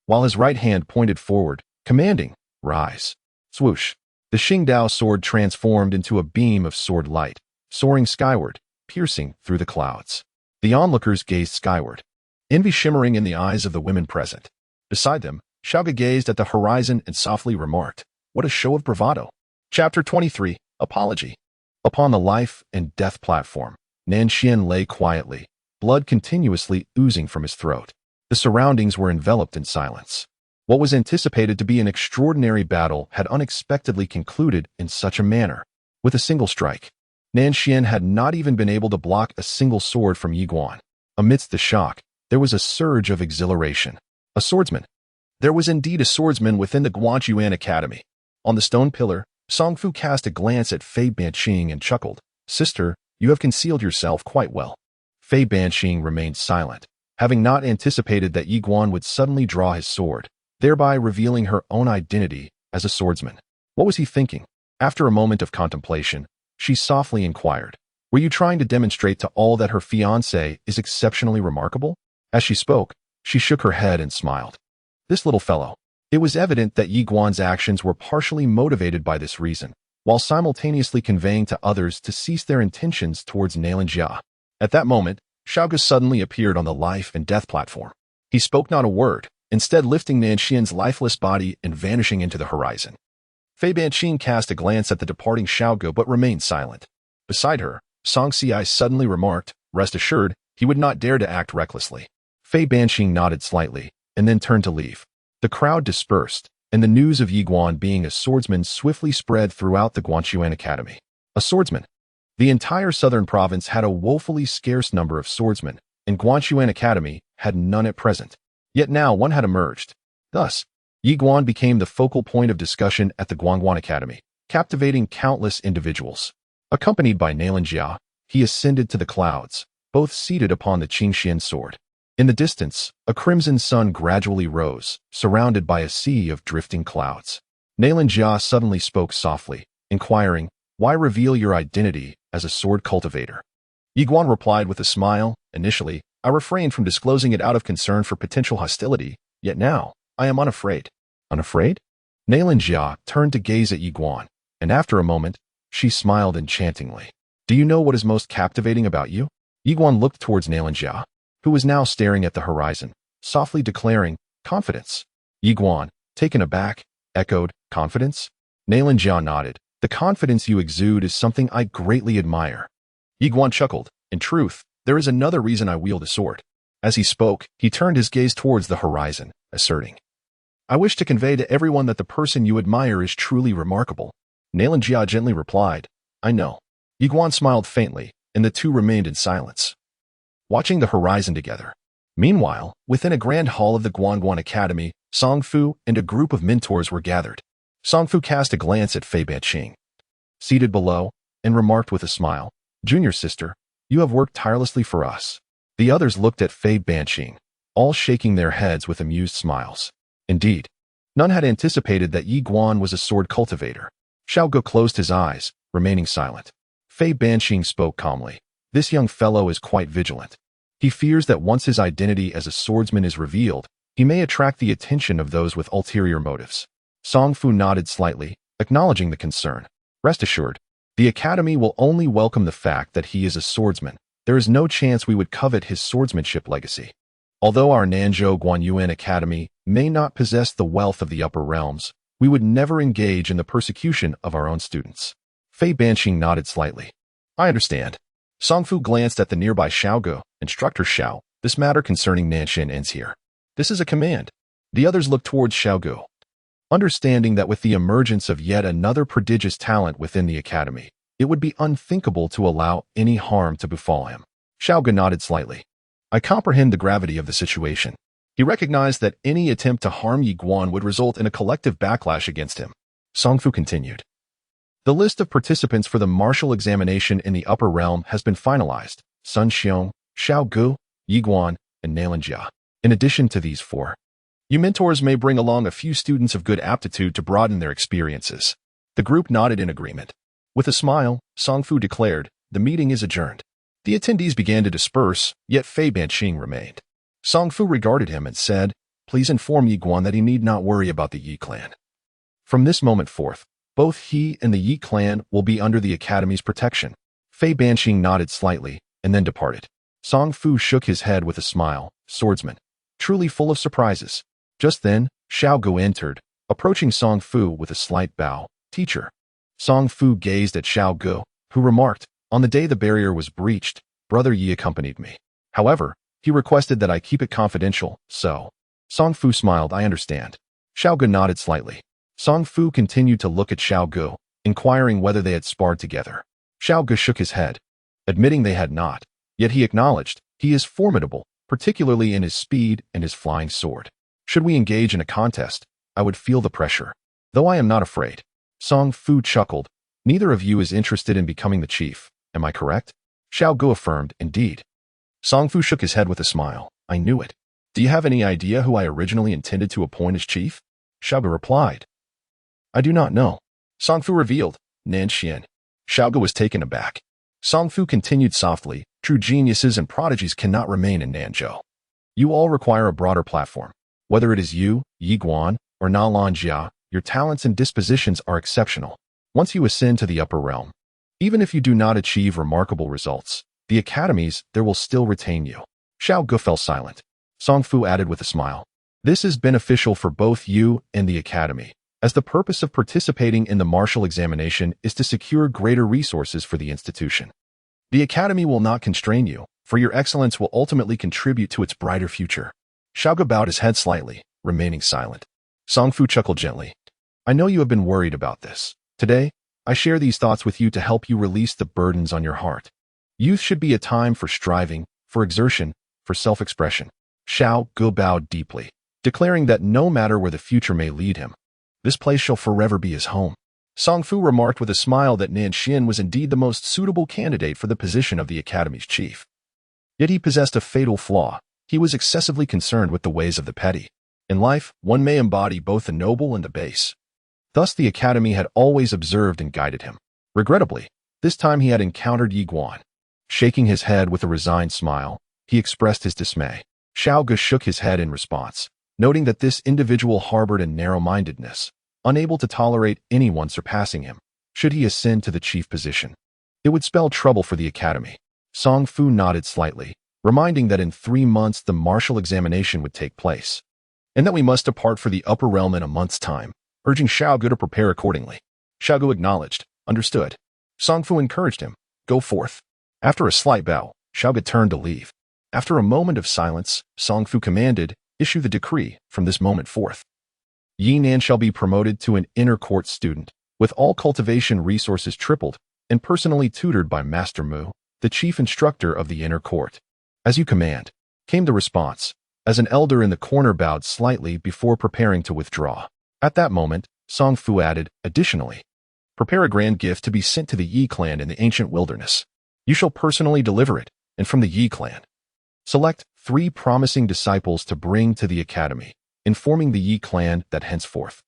while his right hand pointed forward, commanding, "Rise." Swoosh. The Xingdao sword transformed into a beam of sword light, soaring skyward, piercing through the clouds. The onlookers gazed skyward, envy shimmering in the eyes of the women present. Beside them, Xiaoge gazed at the horizon and softly remarked, "What a show of bravado." Chapter 23, Apology. Upon the life and death platform, Nanxian lay quietly, blood continuously oozing from his throat. The surroundings were enveloped in silence. What was anticipated to be an extraordinary battle had unexpectedly concluded in such a manner. With a single strike, Nanxian had not even been able to block a single sword from Ye Xuan. Amidst the shock, there was a surge of exhilaration. A swordsman. There was indeed a swordsman within the Guanxuan Academy. On the stone pillar, Songfu cast a glance at Fei Banqing and chuckled, "Sister, you have concealed yourself quite well." Fei Banqing remained silent, having not anticipated that Ye Xuan would suddenly draw his sword, thereby revealing her own identity as a swordsman. What was he thinking? After a moment of contemplation, she softly inquired, "Were you trying to demonstrate to all that her fiancé is exceptionally remarkable?" As she spoke, she shook her head and smiled. This little fellow. It was evident that Ye Xuan's actions were partially motivated by this reason, while simultaneously conveying to others to cease their intentions towards Jia. At that moment, Xiaoge suddenly appeared on the life and death platform. He spoke not a word, instead lifting Nanxian's lifeless body and vanishing into the horizon. Fei Banqing cast a glance at the departing Xiaoge but remained silent. Beside her, Song Xiai suddenly remarked, "Rest assured, he would not dare to act recklessly." Fei Banqing nodded slightly, and then turned to leave. The crowd dispersed, and the news of Ye Xuan being a swordsman swiftly spread throughout the Guanxuan Academy. A swordsman. The entire southern province had a woefully scarce number of swordsmen, and Guanxuan Academy had none at present. Yet now one had emerged. Thus, Ye Xuan became the focal point of discussion at the Guanxuan Academy, captivating countless individuals. Accompanied by Jia, he ascended to the clouds, both seated upon the Qingxian sword. In the distance, a crimson sun gradually rose, surrounded by a sea of drifting clouds. Jia suddenly spoke softly, inquiring, "Why reveal your identity as a sword cultivator?" Ye Xuan replied with a smile, "Initially, I refrained from disclosing it out of concern for potential hostility, yet now, I am unafraid." Unafraid? Jia turned to gaze at Ye Xuan, and after a moment, she smiled enchantingly. "Do you know what is most captivating about you?" Ye Xuan looked towards Jia, who was now staring at the horizon, softly declaring, "Confidence." Ye Xuan, taken aback, echoed, "Confidence?" Jia nodded. "The confidence you exude is something I greatly admire." Ye Xuan chuckled, "In truth, there is another reason I wield a sword." As he spoke, he turned his gaze towards the horizon, asserting, "I wish to convey to everyone that the person you admire is truly remarkable." Jia gently replied, "I know." Ye Xuan smiled faintly, and the two remained in silence, watching the horizon together. Meanwhile, within a grand hall of the Guanxuan Academy, Songfu and a group of mentors were gathered. Songfu cast a glance at Fei Banqing, seated below, and remarked with a smile, "Junior sister, you have worked tirelessly for us." The others looked at Fei Banqing, all shaking their heads with amused smiles. Indeed, none had anticipated that Ye Xuan was a sword cultivator. Xiaoge closed his eyes, remaining silent. Fei Banqing spoke calmly, "This young fellow is quite vigilant. He fears that once his identity as a swordsman is revealed, he may attract the attention of those with ulterior motives." Songfu nodded slightly, acknowledging the concern. "Rest assured, the Academy will only welcome the fact that he is a swordsman. There is no chance we would covet his swordsmanship legacy. Although our Nanzhou Guanyuan Academy may not possess the wealth of the upper realms, we would never engage in the persecution of our own students." Fei Banqing nodded slightly. "I understand." Songfu glanced at the nearby Xiaoge, Instructor Xiao, "This matter concerning Nanxian ends here. This is a command." The others looked towards Xiaoge, understanding that with the emergence of yet another prodigious talent within the academy, it would be unthinkable to allow any harm to befall him. Xiaoge nodded slightly. "I comprehend the gravity of the situation." He recognized that any attempt to harm Ye Xuan would result in a collective backlash against him. Songfu continued, "The list of participants for the martial examination in the upper realm has been finalized. Sun Xiong, Xiaoge, Ye Xuan, and Jia. In addition to these four, you mentors may bring along a few students of good aptitude to broaden their experiences." The group nodded in agreement. With a smile, Song Fu declared, "The meeting is adjourned." The attendees began to disperse, yet Fei Banqing remained. Song Fu regarded him and said, "Please inform Ye Xuan that he need not worry about the Yi clan. From this moment forth, both he and the Yi clan will be under the Academy's protection." Fei Banqing nodded slightly and then departed. Song Fu shook his head with a smile, "Swordsman, truly full of surprises." Just then, Xiao Gu entered, approaching Song Fu with a slight bow. "Teacher." Song Fu gazed at Xiao Gu, who remarked, "On the day the barrier was breached, Brother Yi accompanied me. However, he requested that I keep it confidential, so." Song Fu smiled, "I understand." Xiao Gu nodded slightly. Song Fu continued to look at Xiao Gu, inquiring whether they had sparred together. Xiao Gu shook his head, admitting they had not, yet he acknowledged, "He is formidable, particularly in his speed and his flying sword. Should we engage in a contest, I would feel the pressure, though I am not afraid." Song Fu chuckled, "Neither of you is interested in becoming the chief, am I correct?" Xiao Gu affirmed, "Indeed." Song Fu shook his head with a smile, "I knew it. Do you have any idea who I originally intended to appoint as chief?" Xiao Gu replied, "I do not know." Song Fu revealed, "Nanxian." Xiao Gu was taken aback. Song Fu continued softly, "True geniuses and prodigies cannot remain in Nanzhou. You all require a broader platform. Whether it is you, Ye Xuan, or Na Lanjia, your talents and dispositions are exceptional. Once you ascend to the upper realm, even if you do not achieve remarkable results, the academies there will still retain you." Xiao Gu fell silent. Song Fu added with a smile, "This is beneficial for both you and the academy, as the purpose of participating in the martial examination is to secure greater resources for the institution. The academy will not constrain you, for your excellence will ultimately contribute to its brighter future." Xiao Gu bowed his head slightly, remaining silent. Song Fu chuckled gently, "I know you have been worried about this. Today, I share these thoughts with you to help you release the burdens on your heart. Youth should be a time for striving, for exertion, for self-expression." Xiao Gu bowed deeply, declaring that no matter where the future may lead him, this place shall forever be his home. Song Fu remarked with a smile that Nanxian was indeed the most suitable candidate for the position of the academy's chief. Yet he possessed a fatal flaw. He was excessively concerned with the ways of the petty. In life, one may embody both the noble and the base. Thus the academy had always observed and guided him. Regrettably, this time he had encountered Ye Xuan. Shaking his head with a resigned smile, he expressed his dismay. Xiao Gu shook his head in response, noting that this individual harbored a narrow-mindedness, unable to tolerate anyone surpassing him. Should he ascend to the chief position, it would spell trouble for the academy. Song Fu nodded slightly, reminding that in 3 months the martial examination would take place, and that we must depart for the upper realm in a month's time, urging Xiao Gu to prepare accordingly. Xiao Gu acknowledged, "Understood." Song Fu encouraged him, "Go forth." After a slight bow, Xiao Gu turned to leave. After a moment of silence, Song Fu commanded, "Issue the decree from this moment forth. Yi Nan shall be promoted to an inner court student, with all cultivation resources tripled, and personally tutored by Master Mu, the chief instructor of the inner court." "As you command," came the response, as an elder in the corner bowed slightly before preparing to withdraw. At that moment, Song Fu added, "Additionally, prepare a grand gift to be sent to the Yi clan in the ancient wilderness. You shall personally deliver it, and from the Yi clan, select 3 promising disciples to bring to the academy, informing the Yi clan that henceforth,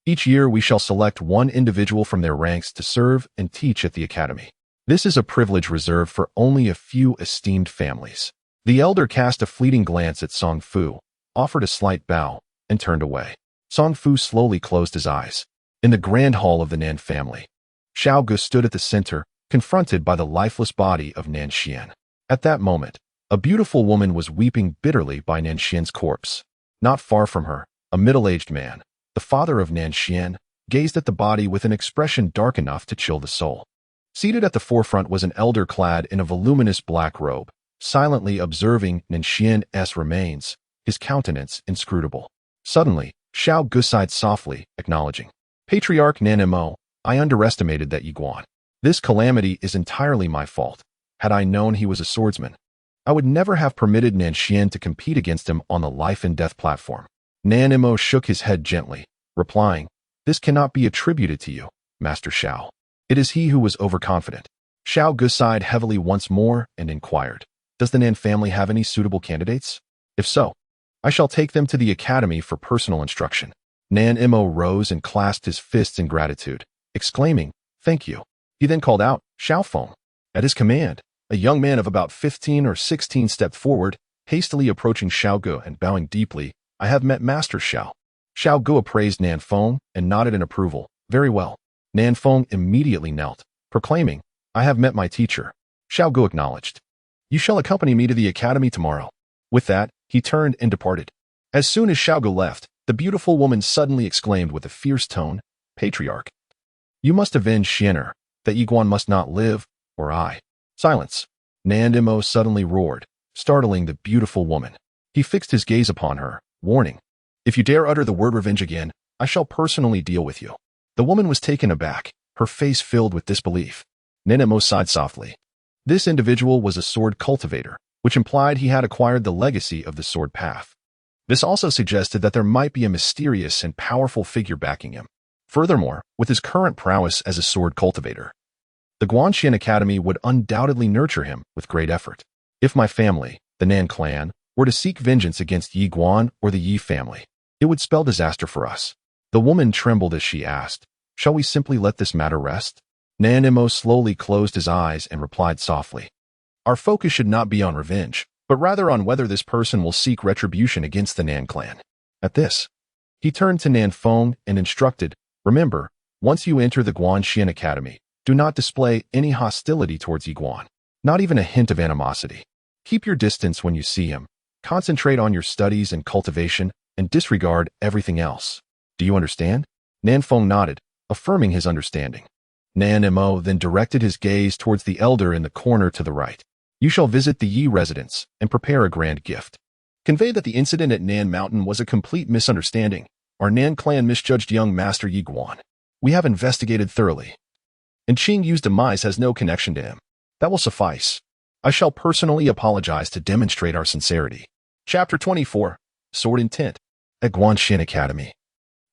each year we shall select 1 individual from their ranks to serve and teach at the academy. This is a privilege reserved for only a few esteemed families." The elder cast a fleeting glance at Song Fu, offered a slight bow, and turned away. Song Fu slowly closed his eyes. In the grand hall of the Nan family, Xiao Gu stood at the center, confronted by the lifeless body of Nanxian. At that moment, a beautiful woman was weeping bitterly by Nanxian's corpse. Not far from her, a middle-aged man, the father of Nanxian, gazed at the body with an expression dark enough to chill the soul. Seated at the forefront was an elder clad in a voluminous black robe, silently observing Nanxian's remains, his countenance inscrutable. Suddenly, Xiao Gu sighed softly, acknowledging, "Patriarch Nanmo, I underestimated that Ye Xuan. This calamity is entirely my fault. Had I known he was a swordsman, I would never have permitted Nanxian to compete against him on the life-and-death platform." Nanmo shook his head gently, replying, "This cannot be attributed to you, Master Xiao. It is he who was overconfident." Xiao Gu sighed heavily once more and inquired, "Does the Nan family have any suitable candidates? If so, I shall take them to the academy for personal instruction." Nanmo rose and clasped his fists in gratitude, exclaiming, "Thank you." He then called out, "Xiaofeng." At his command, a young man of about 15 or 16 stepped forward, hastily approaching Xiaogu and bowing deeply. "I have met Master Xiao." Xiaogu appraised Nanfeng and nodded in approval. "Very well." Nanfeng immediately knelt, proclaiming, "I have met my teacher." Xiaogu acknowledged. "You shall accompany me to the academy tomorrow." With that, he turned and departed. As soon as Xiaogu left, the beautiful woman suddenly exclaimed with a fierce tone, "Patriarch, you must avenge Xianer, that Ye Xuan must not live, or I." Silence. Nandimo suddenly roared, startling the beautiful woman. He fixed his gaze upon her, warning, "If you dare utter the word revenge again, I shall personally deal with you." The woman was taken aback, her face filled with disbelief. Nandimo sighed softly. This individual was a sword cultivator, which implied he had acquired the legacy of the sword path. This also suggested that there might be a mysterious and powerful figure backing him. Furthermore, with his current prowess as a sword cultivator, the Guanxuan Academy would undoubtedly nurture him with great effort. If my family, the Nan clan, were to seek vengeance against Ye Xuan or the Yi family, it would spell disaster for us. The woman trembled as she asked, "Shall we simply let this matter rest?" Nanimo slowly closed his eyes and replied softly, "Our focus should not be on revenge, but rather on whether this person will seek retribution against the Nan clan." At this, he turned to Nanfeng and instructed, "Remember, once you enter the Guanxuan Academy, do not display any hostility towards Ye Xuan, not even a hint of animosity. Keep your distance when you see him, concentrate on your studies and cultivation, and disregard everything else. Do you understand?" Nanfeng nodded, affirming his understanding. Nanimo then directed his gaze towards the elder in the corner to the right. "You shall visit the Yi residence and prepare a grand gift. Convey that the incident at Nan Mountain was a complete misunderstanding. Our Nan clan misjudged young Master Ye Xuan. We have investigated thoroughly, and Qing Yu's demise has no connection to him. That will suffice. I shall personally apologize to demonstrate our sincerity." Chapter 24. Sword Intent. At Guanxuan Academy.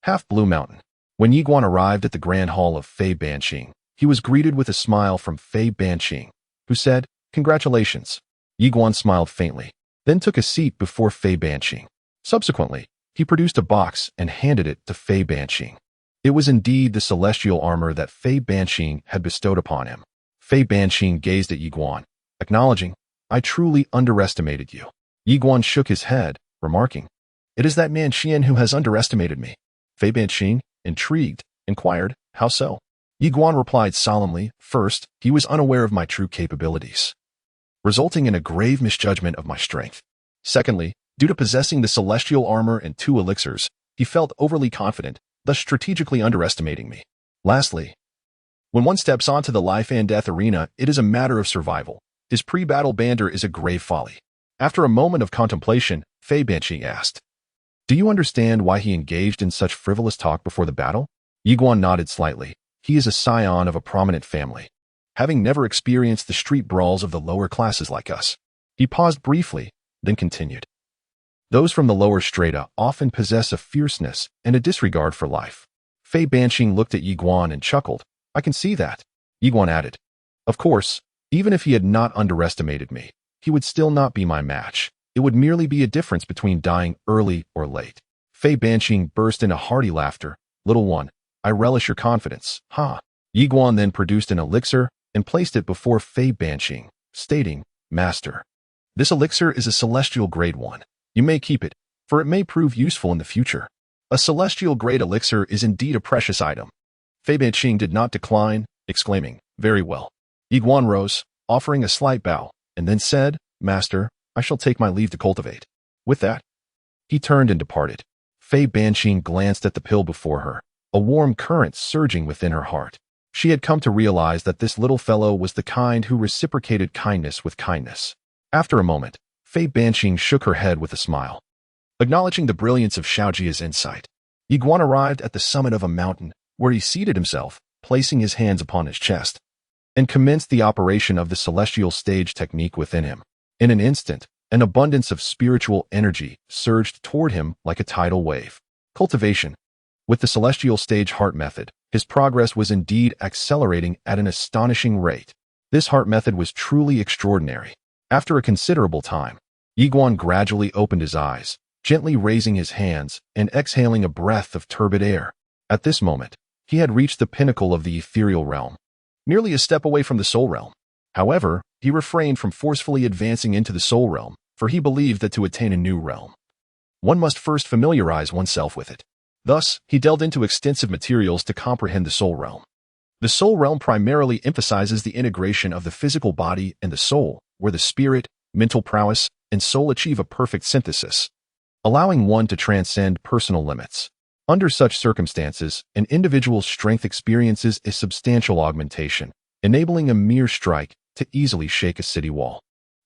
Half Blue Mountain. When Ye Xuan arrived at the Grand Hall of Fei Banqing, he was greeted with a smile from Fei Banqing, who said, "Congratulations." Ye Xuan smiled faintly, then took a seat before Fei Banqing. Subsequently, he produced a box and handed it to Fei Banqing. It was indeed the celestial armor that Fei Banqing had bestowed upon him. Fei Banqing gazed at Ye Xuan, acknowledging, "I truly underestimated you." Ye Xuan shook his head, remarking, "It is that man Xian who has underestimated me." Fei Banqing, intrigued, inquired, "How so?" Ye Xuan replied solemnly, "First, he was unaware of my true capabilities, resulting in a grave misjudgment of my strength. Secondly, due to possessing the celestial armor and 2 elixirs, he felt overly confident, thus strategically underestimating me. Lastly, when one steps onto the life and death arena, it is a matter of survival. His pre-battle banter is a grave folly." After a moment of contemplation, Fei Banqing asked, "Do you understand why he engaged in such frivolous talk before the battle?" Ye Xuan nodded slightly. He is a scion of a prominent family, having never experienced the street brawls of the lower classes like us. He paused briefly, then continued, "Those from the lower strata often possess a fierceness and a disregard for life." Fei Banqing looked at Ye Xuan and chuckled. "I can see that." Ye Xuan added, "Of course, even if he had not underestimated me, he would still not be my match. It would merely be a difference between dying early or late." Fei Banqing burst into hearty laughter. "Little one, I relish your confidence, ha." Ye Xuan then produced an elixir and placed it before Fei Banqing, stating, "Master, this elixir is a celestial grade one. You may keep it, for it may prove useful in the future." A celestial grade elixir is indeed a precious item. Fei Banqing did not decline, exclaiming, "Very well." Ye Xuan rose, offering a slight bow, and then said, "Master, I shall take my leave to cultivate." With that, he turned and departed. Fei Banqing glanced at the pill before her, a warm current surging within her heart. She had come to realize that this little fellow was the kind who reciprocated kindness with kindness. After a moment, Fei Banqing shook her head with a smile, acknowledging the brilliance of Xiaojia's insight. Ye Xuan arrived at the summit of a mountain, where he seated himself, placing his hands upon his chest, and commenced the operation of the celestial stage technique within him. In an instant, an abundance of spiritual energy surged toward him like a tidal wave. Cultivation. With the celestial stage heart method, his progress was indeed accelerating at an astonishing rate. This heart method was truly extraordinary. After a considerable time, Ye Xuan gradually opened his eyes, gently raising his hands and exhaling a breath of turbid air. At this moment, He had reached the pinnacle of the ethereal realm, nearly a step away from the soul realm. However, he refrained from forcefully advancing into the soul realm, for he believed that to attain a new realm, one must first familiarize oneself with it. Thus, he delved into extensive materials to comprehend the soul realm. The soul realm primarily emphasizes the integration of the physical body and the soul, where the spirit, mental prowess, and soul achieve a perfect synthesis, allowing one to transcend personal limits. Under such circumstances, an individual's strength experiences a substantial augmentation, enabling a mere strike to easily shake a city wall.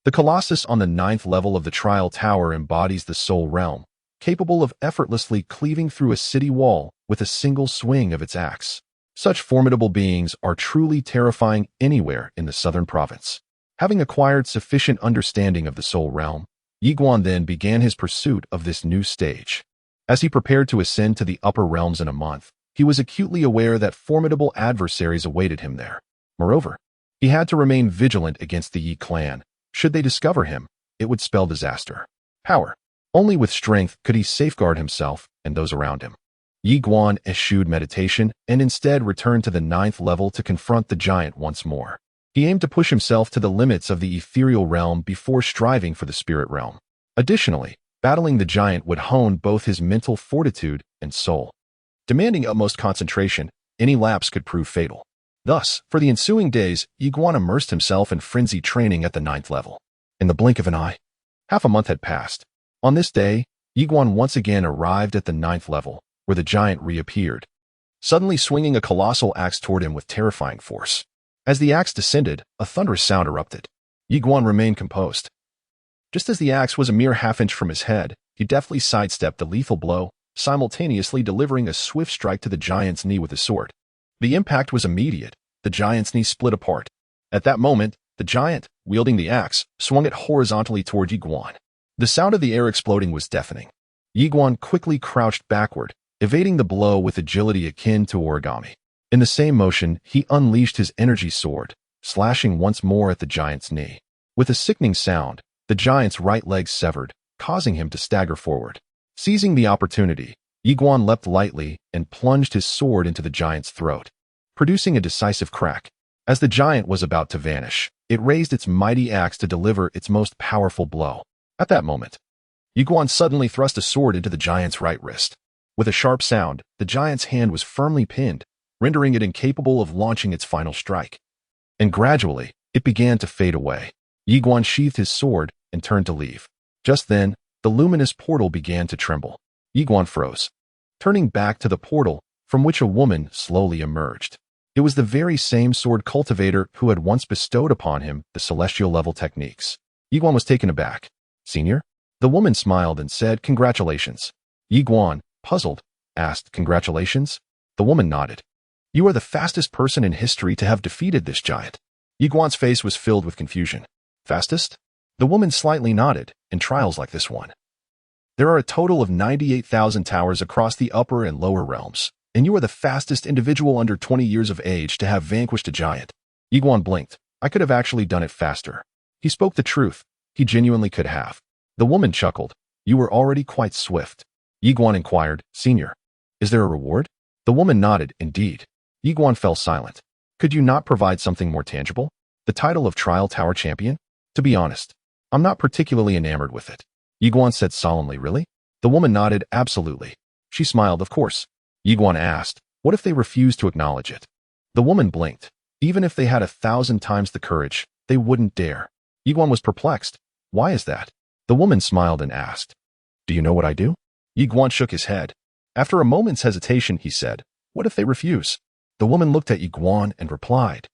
The Colossus on the 9th level of the Trial Tower embodies the soul realm, capable of effortlessly cleaving through a city wall with a single swing of its axe. Such formidable beings are truly terrifying anywhere in the southern province. Having acquired sufficient understanding of the soul realm, Ye Xuan then began his pursuit of this new stage. As he prepared to ascend to the upper realms in a month, he was acutely aware that formidable adversaries awaited him there. Moreover, he had to remain vigilant against the Ye clan. Should they discover him, it would spell disaster. Power. Only with strength could he safeguard himself and those around him. Ye Xuan eschewed meditation and instead returned to the 9th level to confront the giant once more. He aimed to push himself to the limits of the ethereal realm before striving for the spirit realm. Additionally, battling the giant would hone both his mental fortitude and soul. Demanding utmost concentration, any lapse could prove fatal. Thus, for the ensuing days, Ye Xuan immersed himself in frenzied training at the 9th level. In the blink of an eye, half a month had passed. On this day, Ye Xuan once again arrived at the 9th level, where the giant reappeared, suddenly swinging a colossal axe toward him with terrifying force. As the axe descended, a thunderous sound erupted. Ye Xuan remained composed. Just as the axe was a mere half-inch from his head, he deftly sidestepped the lethal blow, simultaneously delivering a swift strike to the giant's knee with his sword. The impact was immediate. The giant's knee split apart. At that moment, the giant, wielding the axe, swung it horizontally toward Ye Xuan. The sound of the air exploding was deafening. Ye Xuan quickly crouched backward, evading the blow with agility akin to origami. In the same motion, he unleashed his energy sword, slashing once more at the giant's knee. With a sickening sound, the giant's right leg severed, causing him to stagger forward. Seizing the opportunity, Ye Xuan leapt lightly and plunged his sword into the giant's throat, producing a decisive crack. As the giant was about to vanish, it raised its mighty axe to deliver its most powerful blow. At that moment, Ye Xuan suddenly thrust a sword into the giant's right wrist. With a sharp sound, the giant's hand was firmly pinned, rendering it incapable of launching its final strike. And gradually, it began to fade away. Ye Xuan sheathed his sword and turned to leave. Just then, the luminous portal began to tremble. Ye Xuan froze, turning back to the portal, from which a woman slowly emerged. It was the very same sword cultivator who had once bestowed upon him the celestial level techniques. Ye Xuan was taken aback. "Senior?" The woman smiled and said, "Congratulations." Ye Xuan, puzzled, asked, "Congratulations?" The woman nodded. "You are the fastest person in history to have defeated this giant." Ye Xuan's face was filled with confusion. "Fastest?" The woman slightly nodded. "In trials like this one, there are a total of 98,000 towers across the upper and lower realms, and you are the fastest individual under 20 years of age to have vanquished a giant." Ye Xuan blinked. "I could have actually done it faster." He spoke the truth. He genuinely could have. The woman chuckled. "You were already quite swift." Ye Xuan inquired, "Senior, is there a reward?" The woman nodded, "Indeed." Ye Xuan fell silent. "Could you not provide something more tangible? The title of Trial Tower Champion? To be honest, I'm not particularly enamored with it." Ye Xuan said solemnly, "Really?" The woman nodded, "Absolutely." She smiled, "Of course." Ye Xuan asked, "What if they refuse to acknowledge it?" The woman blinked. Even if they had 1,000 times the courage, they wouldn't dare. Ye Xuan was perplexed. "Why is that?" The woman smiled and asked, "Do you know what I do?" Ye Xuan shook his head. After a moment's hesitation, he said, "What if they refuse?" The woman looked at Ye Xuan and replied,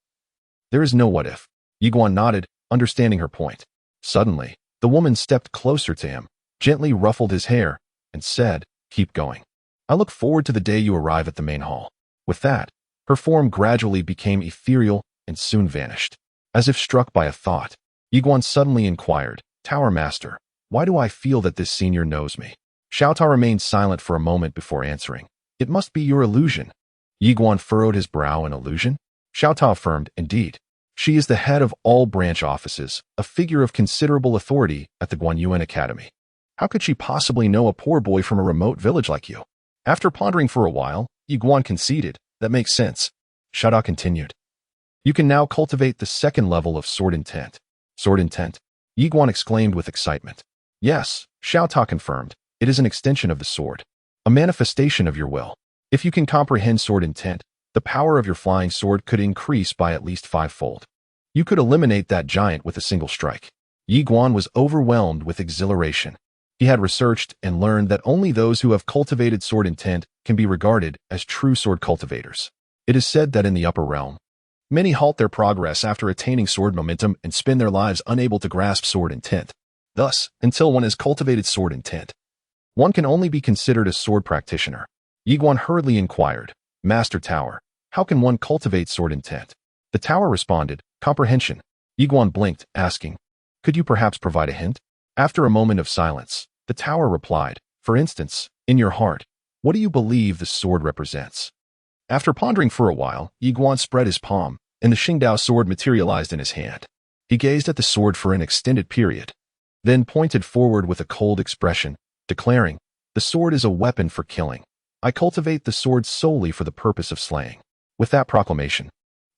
"There is no what if." Ye Xuan nodded, understanding her point. Suddenly, the woman stepped closer to him, gently ruffled his hair, and said, "Keep going. I look forward to the day you arrive at the main hall." With that, her form gradually became ethereal and soon vanished. As if struck by a thought, Ye Xuan suddenly inquired, "Tower Master, why do I feel that this senior knows me?" Xiaotao remained silent for a moment before answering. "It must be your illusion." Ye Xuan furrowed his brow. "An illusion?" Xiaotao affirmed, "Indeed. She is the head of all branch offices, a figure of considerable authority at the Guanxuan Academy. How could she possibly know a poor boy from a remote village like you?" After pondering for a while, Ye Xuan conceded, That makes sense. Xiaodao continued. You can now cultivate the second level of sword intent. Sword intent? Ye Xuan exclaimed with excitement. Yes, Xiaodao confirmed. It is an extension of the sword. A manifestation of your will. If you can comprehend sword intent, the power of your flying sword could increase by at least 5-fold. You could eliminate that giant with a single strike. Ye Xuan was overwhelmed with exhilaration. He had researched and learned that only those who have cultivated sword intent can be regarded as true sword cultivators. It is said that in the upper realm, many halt their progress after attaining sword momentum and spend their lives unable to grasp sword intent. Thus, until one has cultivated sword intent, one can only be considered a sword practitioner. Ye Xuan hurriedly inquired, Master Tower, how can one cultivate sword intent? The tower responded, comprehension. Ye Xuan blinked, asking, could you perhaps provide a hint? After a moment of silence, the tower replied, for instance, in your heart, what do you believe the sword represents? After pondering for a while, Ye Xuan spread his palm, and the Qingdao sword materialized in his hand. He gazed at the sword for an extended period, then pointed forward with a cold expression, declaring, the sword is a weapon for killing. I cultivate the sword solely for the purpose of slaying. With that proclamation,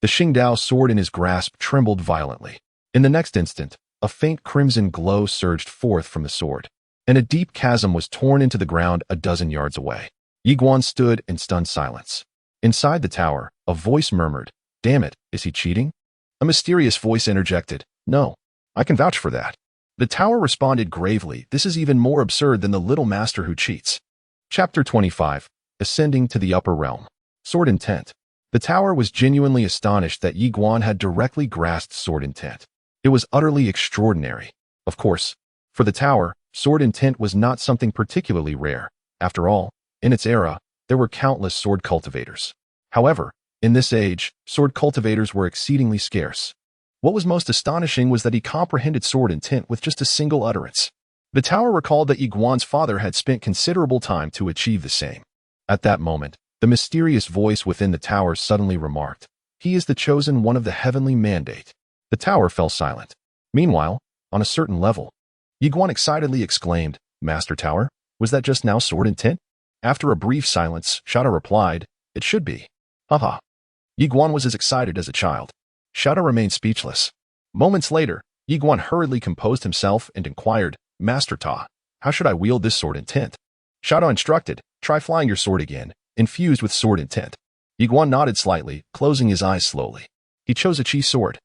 the Qingdao sword in his grasp trembled violently. In the next instant, a faint crimson glow surged forth from the sword, and a deep chasm was torn into the ground a dozen yards away. Ye Xuan stood in stunned silence. Inside the tower, a voice murmured, damn it, is he cheating? A mysterious voice interjected, no, I can vouch for that. The tower responded gravely, this is even more absurd than the little master who cheats. Chapter 25, Ascending to the Upper Realm. Sword Intent. The tower was genuinely astonished that Ye Xuan had directly grasped sword intent. It was utterly extraordinary. Of course, for the tower, sword intent was not something particularly rare. After all, in its era, there were countless sword cultivators. However, in this age, sword cultivators were exceedingly scarce. What was most astonishing was that he comprehended sword intent with just a single utterance. The tower recalled that Ye Xuan's father had spent considerable time to achieve the same. At that moment, the mysterious voice within the tower suddenly remarked, he is the chosen one of the heavenly mandate. The tower fell silent. Meanwhile, on a certain level, Ye Xuan excitedly exclaimed, Master Tower, was that just now sword intent? After a brief silence, Xiaodao replied, it should be. Haha. Ye Xuan was as excited as a child. Xiaodao remained speechless. Moments later, Ye Xuan hurriedly composed himself and inquired, Master Ta, how should I wield this sword intent? Xiaodao instructed, try flying your sword again, infused with sword intent. Ye Xuan nodded slightly, closing his eyes slowly. He chose a Qi sword,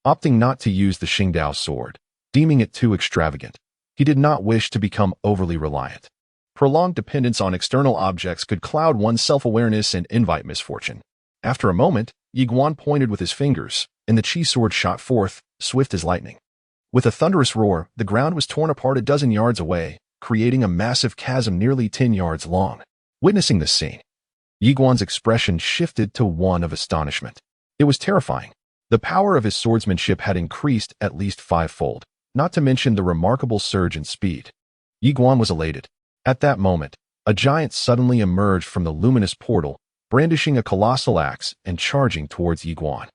opting not to use the Qingdao sword, deeming it too extravagant. He did not wish to become overly reliant. Prolonged dependence on external objects could cloud one's self-awareness and invite misfortune. After a moment, Ye Xuan pointed with his fingers, and the Qi sword shot forth, swift as lightning. With a thunderous roar, the ground was torn apart a dozen yards away, creating a massive chasm nearly 10 yards long. Witnessing this scene, Ye Xuan's expression shifted to one of astonishment. It was terrifying. The power of his swordsmanship had increased at least 5-fold, not to mention the remarkable surge in speed. Ye Xuan was elated. At that moment, a giant suddenly emerged from the luminous portal, brandishing a colossal axe and charging towards Ye Xuan.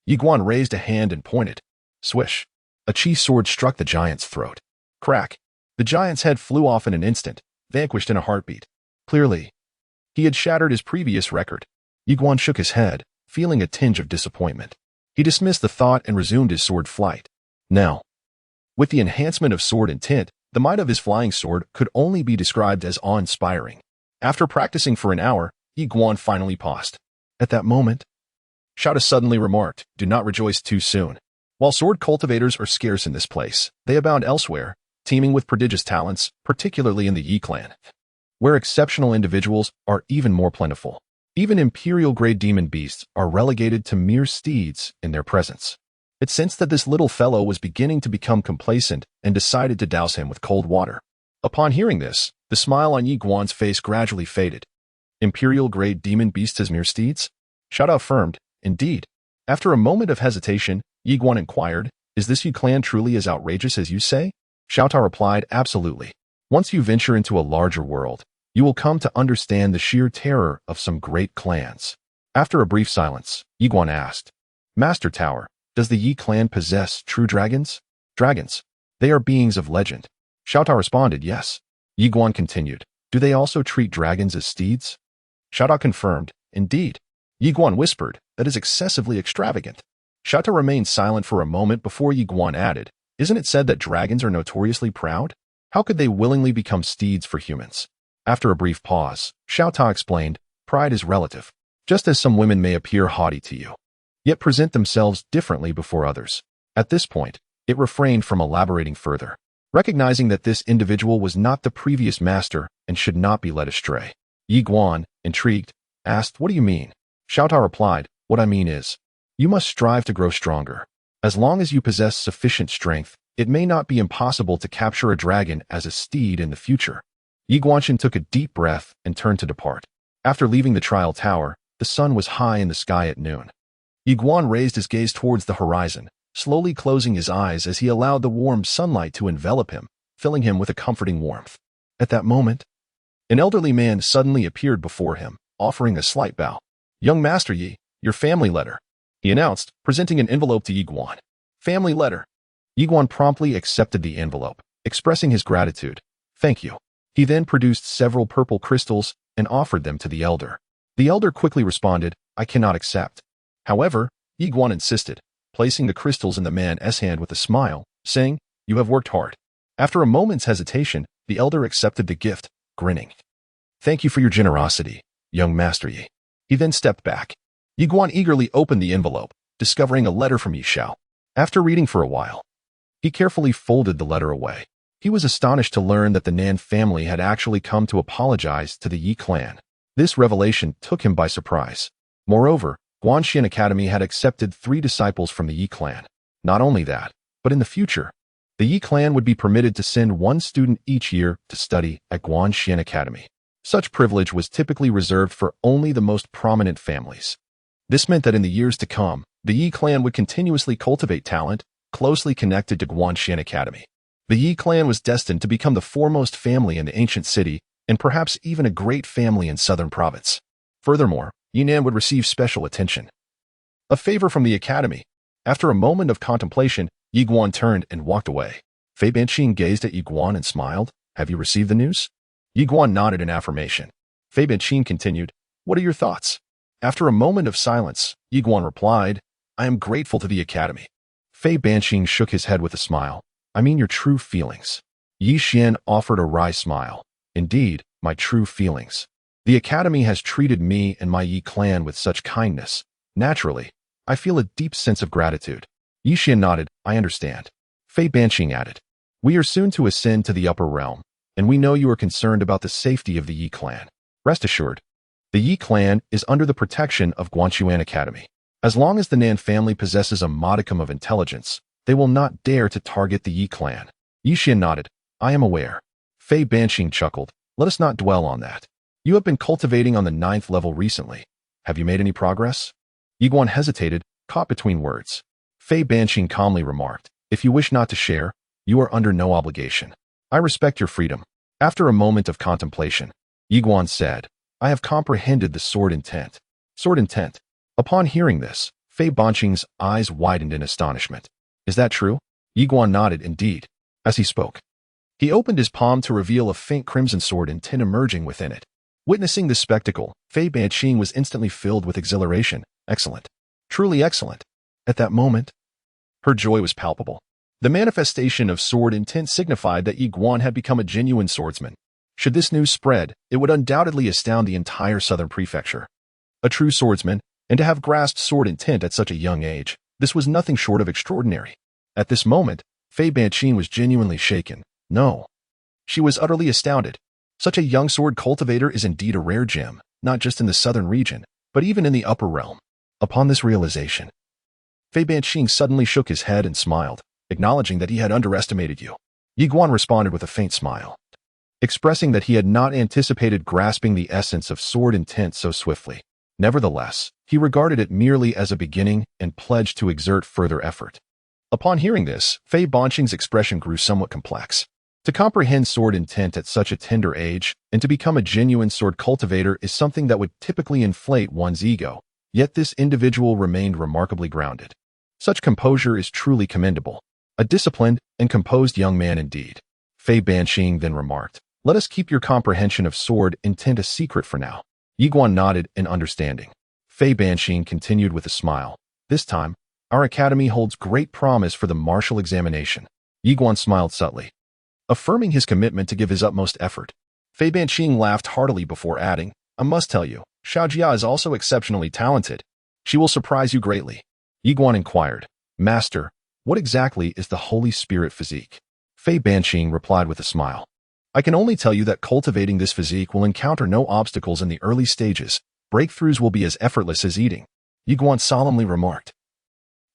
Ye Xuan raised a hand and pointed. Swish. A Qi sword struck the giant's throat. Crack. The giant's head flew off in an instant, vanquished in a heartbeat. Clearly, he had shattered his previous record. Ye Xuan shook his head, feeling a tinge of disappointment. He dismissed the thought and resumed his sword flight. Now, with the enhancement of sword intent, the might of his flying sword could only be described as awe-inspiring. After practicing for an hour, Ye Xuan finally paused. At that moment, Xiaodao suddenly remarked, do not rejoice too soon. While sword cultivators are scarce in this place, they abound elsewhere, teeming with prodigious talents, particularly in the Yi clan, where exceptional individuals are even more plentiful. Even imperial-grade demon beasts are relegated to mere steeds in their presence. It sensed that this little fellow was beginning to become complacent and decided to douse him with cold water. Upon hearing this, the smile on Ye Xuan's face gradually faded. Imperial-grade demon beasts as mere steeds? Xiaodao affirmed, indeed. After a moment of hesitation, Ye Xuan inquired, is this Yi clan truly as outrageous as you say? Xiaodao replied, absolutely. Once you venture into a larger world, you will come to understand the sheer terror of some great clans. After a brief silence, Ye Xuan asked, Master Tower, does the Yi clan possess true dragons? Dragons. They are beings of legend. Xiaodao responded, yes. Ye Xuan continued, do they also treat dragons as steeds? Xiaodao confirmed, indeed. Ye Xuan whispered, "That is excessively extravagant." Xiao Tao remained silent for a moment before Ye Xuan added, "Isn't it said that dragons are notoriously proud? How could they willingly become steeds for humans?" After a brief pause, Xiao Tao explained, "Pride is relative. Just as some women may appear haughty to you, yet present themselves differently before others." At this point, it refrained from elaborating further, recognizing that this individual was not the previous master and should not be led astray. Ye Xuan, intrigued, asked, "What do you mean?" Xiao Tao replied, "What I mean is, you must strive to grow stronger. As long as you possess sufficient strength, it may not be impossible to capture a dragon as a steed in the future." Ye Guanxuan took a deep breath and turned to depart. After leaving the trial tower, the sun was high in the sky at noon. Ye Xuan raised his gaze towards the horizon, slowly closing his eyes as he allowed the warm sunlight to envelop him, filling him with a comforting warmth. At that moment, an elderly man suddenly appeared before him, offering a slight bow. "Young Master Yi, your family letter," he announced, presenting an envelope to Ye Xuan. "Family letter." Ye Xuan promptly accepted the envelope, expressing his gratitude. "Thank you." He then produced several purple crystals and offered them to the elder. The elder quickly responded, "I cannot accept." However, Ye Xuan insisted, placing the crystals in the man's hand with a smile, saying, "You have worked hard." After a moment's hesitation, the elder accepted the gift, grinning. "Thank you for your generosity, young Master Yi." He then stepped back. Ye Xuan eagerly opened the envelope, discovering a letter from Ye Xiao. After reading for a while, he carefully folded the letter away. He was astonished to learn that the Nan family had actually come to apologize to the Yi clan. This revelation took him by surprise. Moreover, Guanxuan Academy had accepted 3 disciples from the Yi clan. Not only that, but in the future, the Yi clan would be permitted to send 1 student each year to study at Guanxuan Academy. Such privilege was typically reserved for only the most prominent families. This meant that in the years to come, the Yi clan would continuously cultivate talent closely connected to Guanxuan Academy. The Yi clan was destined to become the foremost family in the ancient city and perhaps even a great family in southern province. Furthermore, Yunnan would receive special attention. A favor from the academy. After a moment of contemplation, Ye Xuan turned and walked away. Fei Banqing gazed at Ye Xuan and smiled. "Have you received the news?" Ye Xuan nodded in affirmation. Fei Banqing continued, "What are your thoughts?" After a moment of silence, Ye Xuan replied, "I am grateful to the academy." Fei Banqing shook his head with a smile. "I mean your true feelings." Yi Xian offered a wry smile. "Indeed, my true feelings. The academy has treated me and my Yi clan with such kindness. Naturally, I feel a deep sense of gratitude." Yi Xian nodded, "I understand." Fei Banqing added, "We are soon to ascend to the upper realm, and we know you are concerned about the safety of the Yi clan. Rest assured, the Yi clan is under the protection of Guanxuan Academy. As long as the Nan family possesses a modicum of intelligence, they will not dare to target the Yi clan." Yi Xian nodded, "I am aware." Fei Banqing chuckled, "Let us not dwell on that. You have been cultivating on the 9th level recently. Have you made any progress?" Ye Xuan hesitated, caught between words. Fei Banqing calmly remarked, "If you wish not to share, you are under no obligation. I respect your freedom." After a moment of contemplation, Ye Xuan said, "I have comprehended the sword intent." Sword intent. Upon hearing this, Fei Banqing's eyes widened in astonishment. "Is that true?" Ye Xuan nodded, "Indeed." As he spoke, he opened his palm to reveal a faint crimson sword intent emerging within it. Witnessing this spectacle, Fei Banqing was instantly filled with exhilaration. Excellent. Truly excellent. At that moment, her joy was palpable. The manifestation of sword intent signified that Ye Xuan had become a genuine swordsman. Should this news spread, it would undoubtedly astound the entire southern prefecture. A true swordsman, and to have grasped sword intent at such a young age, this was nothing short of extraordinary. At this moment, Fei Banqing was genuinely shaken. No. She was utterly astounded. Such a young sword cultivator is indeed a rare gem, not just in the southern region, but even in the upper realm. Upon this realization, Fei Banqing suddenly shook his head and smiled, acknowledging that he had underestimated you. Ye Xuan responded with a faint smile, expressing that he had not anticipated grasping the essence of sword intent so swiftly. Nevertheless, he regarded it merely as a beginning and pledged to exert further effort. Upon hearing this, Fei Banqing's expression grew somewhat complex. To comprehend sword intent at such a tender age and to become a genuine sword cultivator is something that would typically inflate one's ego, yet this individual remained remarkably grounded. Such composure is truly commendable. A disciplined and composed young man indeed. Fei Banqing then remarked, "Let us keep your comprehension of sword intent a secret for now." Ye Xuan nodded in understanding. Fei Banqing continued with a smile. This time, our academy holds great promise for the martial examination. Ye Xuan smiled subtly, affirming his commitment to give his utmost effort. Fei Banqing laughed heartily before adding, I must tell you, Xiao Jia is also exceptionally talented. She will surprise you greatly. Ye Xuan inquired, Master, what exactly is the Holy Spirit physique? Fei Banqing replied with a smile. I can only tell you that cultivating this physique will encounter no obstacles in the early stages. Breakthroughs will be as effortless as eating. Ye Xuan solemnly remarked.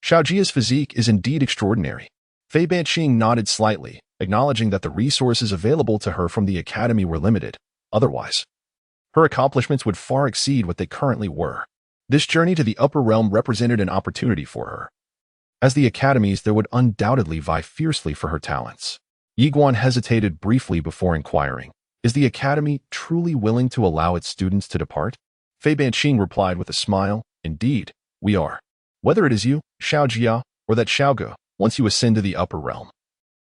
Xiao Jia's physique is indeed extraordinary. Fei Banqing nodded slightly, acknowledging that the resources available to her from the academy were limited. Otherwise, her accomplishments would far exceed what they currently were. This journey to the upper realm represented an opportunity for her. As the academies, there would undoubtedly vie fiercely for her talents. Ye Xuan hesitated briefly before inquiring, is the academy truly willing to allow its students to depart? Fei Banqing replied with a smile, Indeed, we are. Whether it is you, Xiao Jia, or that Xiao Ge, once you ascend to the upper realm,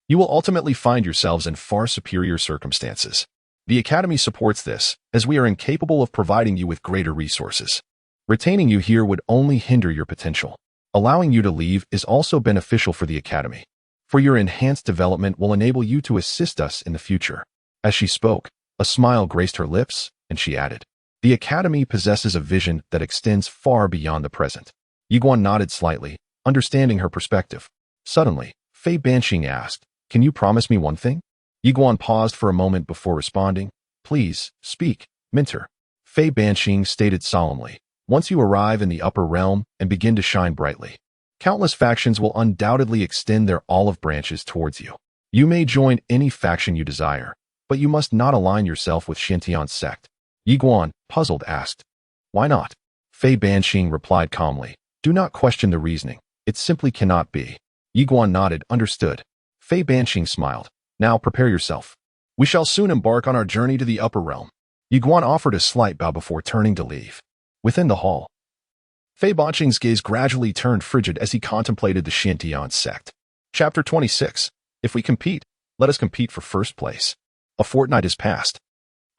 you will ultimately find yourselves in far superior circumstances. The academy supports this, as we are incapable of providing you with greater resources. Retaining you here would only hinder your potential. Allowing you to leave is also beneficial for the academy, for your enhanced development will enable you to assist us in the future. As she spoke, a smile graced her lips, and she added, The academy possesses a vision that extends far beyond the present. Ye Xuan nodded slightly, understanding her perspective. Suddenly, Fei Banqing asked, Can you promise me one thing? Ye Xuan paused for a moment before responding, Please, speak, mentor. Fei Banqing stated solemnly, Once you arrive in the upper realm and begin to shine brightly, countless factions will undoubtedly extend their olive branches towards you. You may join any faction you desire, but you must not align yourself with Xintian's sect. Ye Xuan, puzzled, asked, Why not? Fei Banqing replied calmly, Do not question the reasoning. It simply cannot be. Ye Xuan nodded, understood. Fei Banqing smiled. Now prepare yourself. We shall soon embark on our journey to the upper realm. Ye Xuan offered a slight bow before turning to leave. Within the hall, Fei Banqing's gaze gradually turned frigid as he contemplated the Xintian sect. Chapter 26. If we compete, let us compete for first place. A fortnight has passed.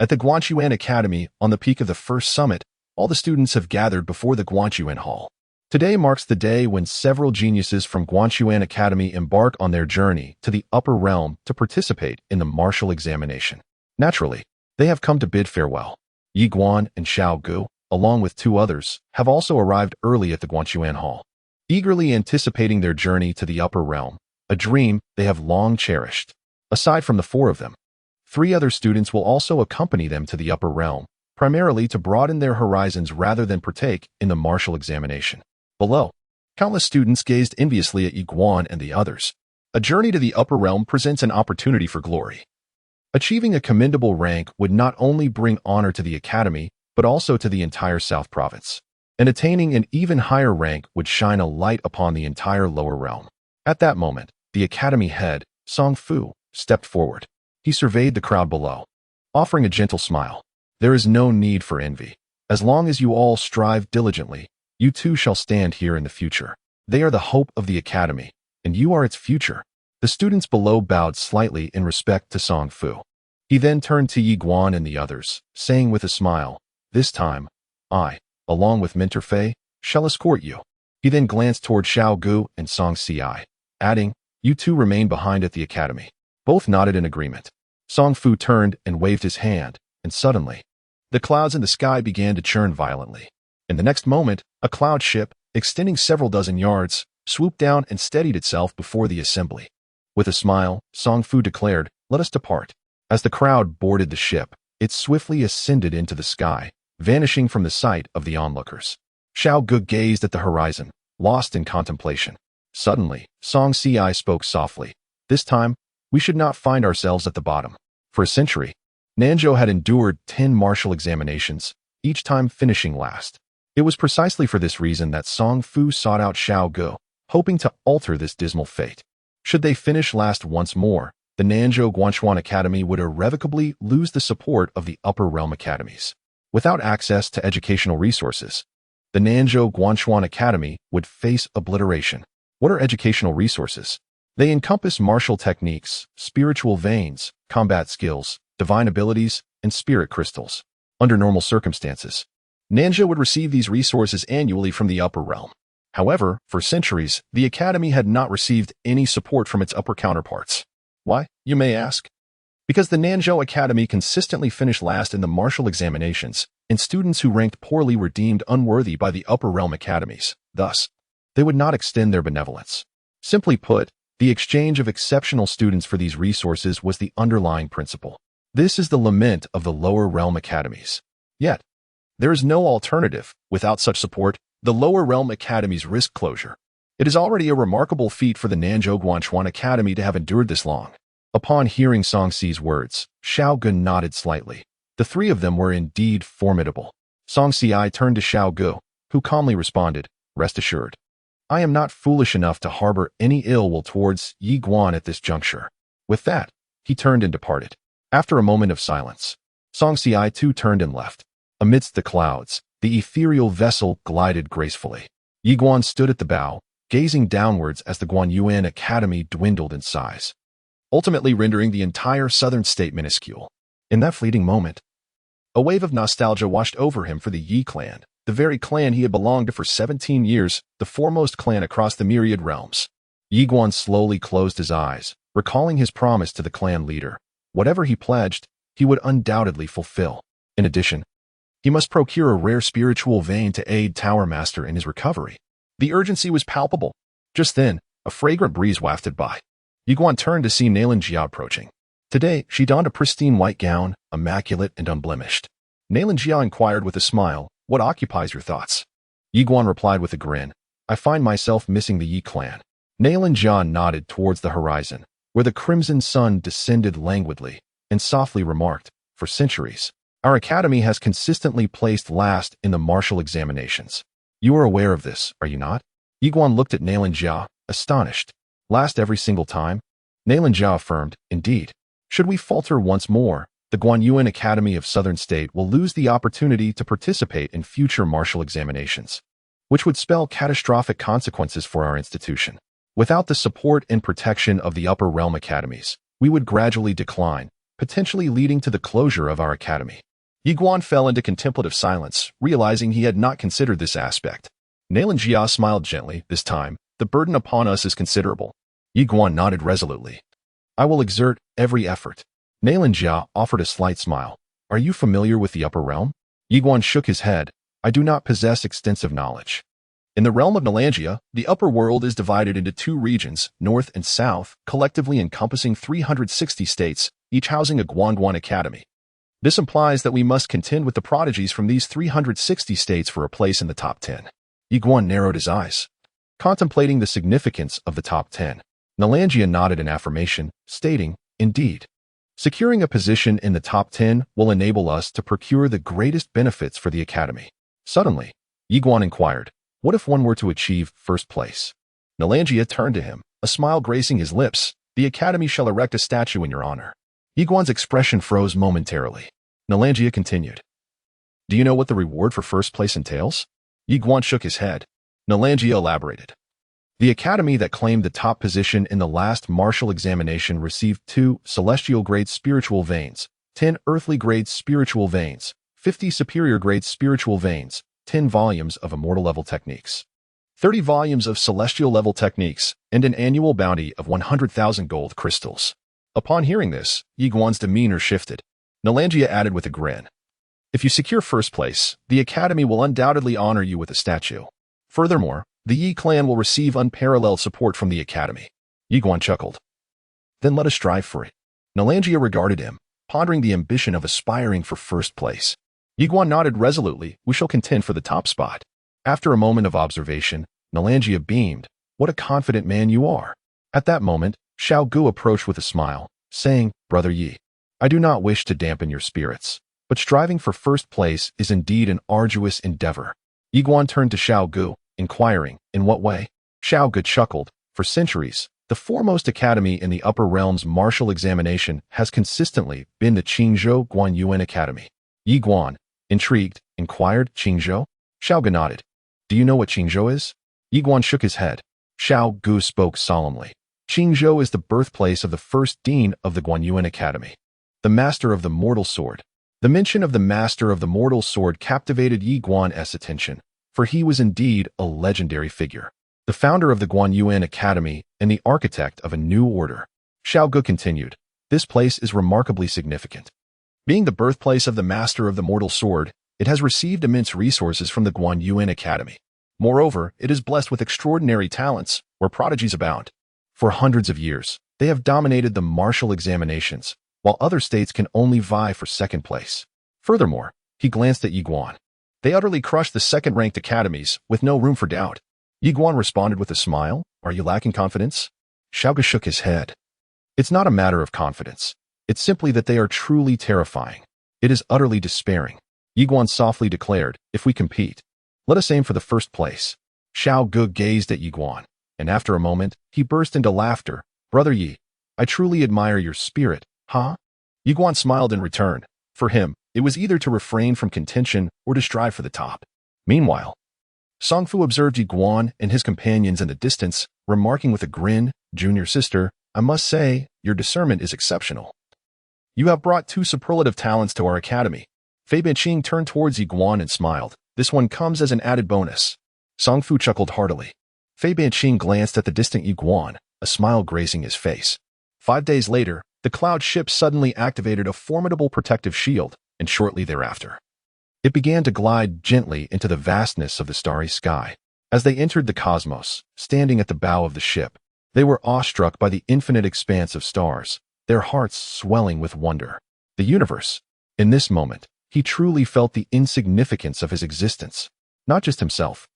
At the Guanxuan Academy, on the peak of the first summit, all the students have gathered before the Guanxuan Hall. Today marks the day when several geniuses from Guanxuan Academy embark on their journey to the upper realm to participate in the martial examination. Naturally, they have come to bid farewell. Ye Xuan and Xiao Ge, along with two others, have also arrived early at the Guanxuan Hall, eagerly anticipating their journey to the upper realm, a dream they have long cherished. Aside from the four of them, 3 other students will also accompany them to the upper realm, primarily to broaden their horizons rather than partake in the martial examination. Below, countless students gazed enviously at Ye Xuan and the others. A journey to the upper realm presents an opportunity for glory. Achieving a commendable rank would not only bring honor to the academy, but also to the entire South Province. And attaining an even higher rank would shine a light upon the entire lower realm. At that moment, the academy head, Song Fu, stepped forward. He surveyed the crowd below, offering a gentle smile. There is no need for envy. As long as you all strive diligently, you too shall stand here in the future. They are the hope of the academy, and you are its future. The students below bowed slightly in respect to Song Fu. He then turned to Ye Xuan and the others, saying with a smile, This time, I, along with Mentor Fei, shall escort you. He then glanced toward Xiao Ge and Song Ci, adding, You two remain behind at the academy. Both nodded in agreement. Song Fu turned and waved his hand, and suddenly, the clouds in the sky began to churn violently. In the next moment, a cloud ship, extending several dozen yards, swooped down and steadied itself before the assembly. With a smile, Song Fu declared, Let us depart. As the crowd boarded the ship, it swiftly ascended into the sky, vanishing from the sight of the onlookers. Xiao Ge gazed at the horizon, lost in contemplation. Suddenly, Song Ci spoke softly. This time, we should not find ourselves at the bottom. For a century, Nanzhou had endured 10 martial examinations, each time finishing last. It was precisely for this reason that Song Fu sought out Xiao Ge, hoping to alter this dismal fate. Should they finish last once more, the Nanzhou Guanxuan Academy would irrevocably lose the support of the upper realm academies. Without access to educational resources, the Nanzhou Guanxuan Academy would face obliteration. What are educational resources? They encompass martial techniques, spiritual veins, combat skills, divine abilities, and spirit crystals. Under normal circumstances, Ninja would receive these resources annually from the upper realm. However, for centuries, the academy had not received any support from its upper counterparts. Why, you may ask? Because the Nanzhou Academy consistently finished last in the martial examinations, and students who ranked poorly were deemed unworthy by the upper realm academies. Thus, they would not extend their benevolence. Simply put, the exchange of exceptional students for these resources was the underlying principle. This is the lament of the lower realm academies. Yet, there is no alternative. Without such support, the lower realm academies risk closure. It is already a remarkable feat for the Nanzhou Guanxuan Academy to have endured this long. Upon hearing Songxi's words, Xiao Gu nodded slightly. The three of them were indeed formidable. Songxi turned to Xiao Gu, who calmly responded, "Rest assured. I am not foolish enough to harbor any ill will towards Ye Xuan at this juncture." With that, he turned and departed. After a moment of silence, Songxi too turned and left. Amidst the clouds, the ethereal vessel glided gracefully. Ye Xuan stood at the bow, gazing downwards as the Guanxuan Academy dwindled in size, ultimately rendering the entire southern state minuscule. In that fleeting moment, a wave of nostalgia washed over him for the Yi clan, the very clan he had belonged to for 17 years, the foremost clan across the myriad realms. Ye Xuan slowly closed his eyes, recalling his promise to the clan leader. Whatever he pledged, he would undoubtedly fulfill. In addition, he must procure a rare spiritual vein to aid Tower Master in his recovery. The urgency was palpable. Just then, a fragrant breeze wafted by. Ye Xuan turned to see Nailin Jia approaching. Today, she donned a pristine white gown, immaculate and unblemished. Nailin Jia inquired with a smile, "What occupies your thoughts?" Ye Xuan replied with a grin, "I find myself missing the Yi clan." Nailin Jia nodded towards the horizon, where the crimson sun descended languidly, and softly remarked, "For centuries, our academy has consistently placed last in the martial examinations. You are aware of this, are you not?" Ye Xuan looked at Nailin Jia, astonished. "Last every single time?" Nailin Jia affirmed, "Indeed. Should we falter once more, the Guanxuan Academy of Southern State will lose the opportunity to participate in future martial examinations, which would spell catastrophic consequences for our institution. Without the support and protection of the upper realm academies, we would gradually decline, potentially leading to the closure of our academy." Ye Xuan fell into contemplative silence, realizing he had not considered this aspect. Nailin Jia smiled gently. "This time, the burden upon us is considerable." Ye Xuan nodded resolutely. "I will exert every effort." Nailin Jia offered a slight smile. "Are you familiar with the upper realm?" Ye Xuan shook his head. "I do not possess extensive knowledge. In the realm of Nalangia, the upper world is divided into two regions, north and south, collectively encompassing 360 states, each housing a Guanxuan Academy. This implies that we must contend with the prodigies from these 360 states for a place in the top 10. Ye Xuan narrowed his eyes, contemplating the significance of the top 10. Nalangia nodded in affirmation, stating, "Indeed. Securing a position in the top 10 will enable us to procure the greatest benefits for the academy." Suddenly, Ye Xuan inquired, "What if one were to achieve first place?" Nalangia turned to him, a smile gracing his lips. "The academy shall erect a statue in your honor." Ye Xuan's expression froze momentarily. Nalangia continued, "Do you know what the reward for first place entails?" Ye Xuan shook his head. Nalangia elaborated. "The academy that claimed the top position in the last martial examination received 2 celestial-grade spiritual veins, 10 earthly-grade spiritual veins, 50 superior-grade spiritual veins, 10 volumes of immortal-level techniques, 30 volumes of celestial-level techniques, and an annual bounty of 100,000 gold crystals." Upon hearing this, Ye Xuan's demeanor shifted. Nalangia added with a grin, "If you secure first place, the academy will undoubtedly honor you with a statue. Furthermore, the Yi clan will receive unparalleled support from the academy." Ye Xuan chuckled. "Then let us strive for it." Nalangia regarded him, pondering the ambition of aspiring for first place. Ye Xuan nodded resolutely. "We shall contend for the top spot." After a moment of observation, Nalangia beamed. "What a confident man you are." At that moment, Xiao Gu approached with a smile, saying, "Brother Yi, I do not wish to dampen your spirits, but striving for first place is indeed an arduous endeavor." Ye Xuan turned to Xiao Gu, inquiring, "In what way?" Xiao Gu chuckled. "For centuries, the foremost academy in the upper realm's martial examination has consistently been the Qingzhou Guanxuan Academy." Ye Xuan, intrigued, inquired, "Qingzhou?" Xiao Gu nodded. "Do you know what Qingzhou is?" Ye Xuan shook his head. Xiao Gu spoke solemnly. "Qingzhou is the birthplace of the first dean of the Guanxuan Academy, the master of the mortal sword. The mention of the master of the mortal sword captivated Ye Xuan's attention, for he was indeed a legendary figure. The founder of the Guanxuan Academy and the architect of a new order. Xiao Gu continued, this place is remarkably significant. Being the birthplace of the master of the mortal sword, it has received immense resources from the Guanxuan Academy. Moreover, it is blessed with extraordinary talents, where prodigies abound. For hundreds of years, they have dominated the martial examinations, while other states can only vie for second place. Furthermore, he glanced at Ye Xuan. They utterly crushed the second-ranked academies, with no room for doubt. Ye Xuan responded with a smile, are you lacking confidence? Xiao Gu shook his head. It's not a matter of confidence. It's simply that they are truly terrifying. It is utterly despairing. Ye Xuan softly declared, if we compete, let us aim for the first place. Xiao Gu gazed at Ye Xuan, and after a moment, he burst into laughter. Brother Yi, I truly admire your spirit, huh? Ye Xuan smiled in return. For him, it was either to refrain from contention or to strive for the top. Meanwhile, Song Fu observed Ye Xuan and his companions in the distance, remarking with a grin, Junior sister, I must say, your discernment is exceptional. You have brought 2 superlative talents to our academy. Fei Banqing turned towards Ye Xuan and smiled. This one comes as an added bonus. Song Fu chuckled heartily. Fei Banqing glanced at the distant Ye Xuan, a smile gracing his face. 5 days later, the cloud ship suddenly activated a formidable protective shield, and shortly thereafter, it began to glide gently into the vastness of the starry sky. As they entered the cosmos, standing at the bow of the ship, they were awestruck by the infinite expanse of stars, their hearts swelling with wonder. The universe. In this moment, he truly felt the insignificance of his existence. Not just himself.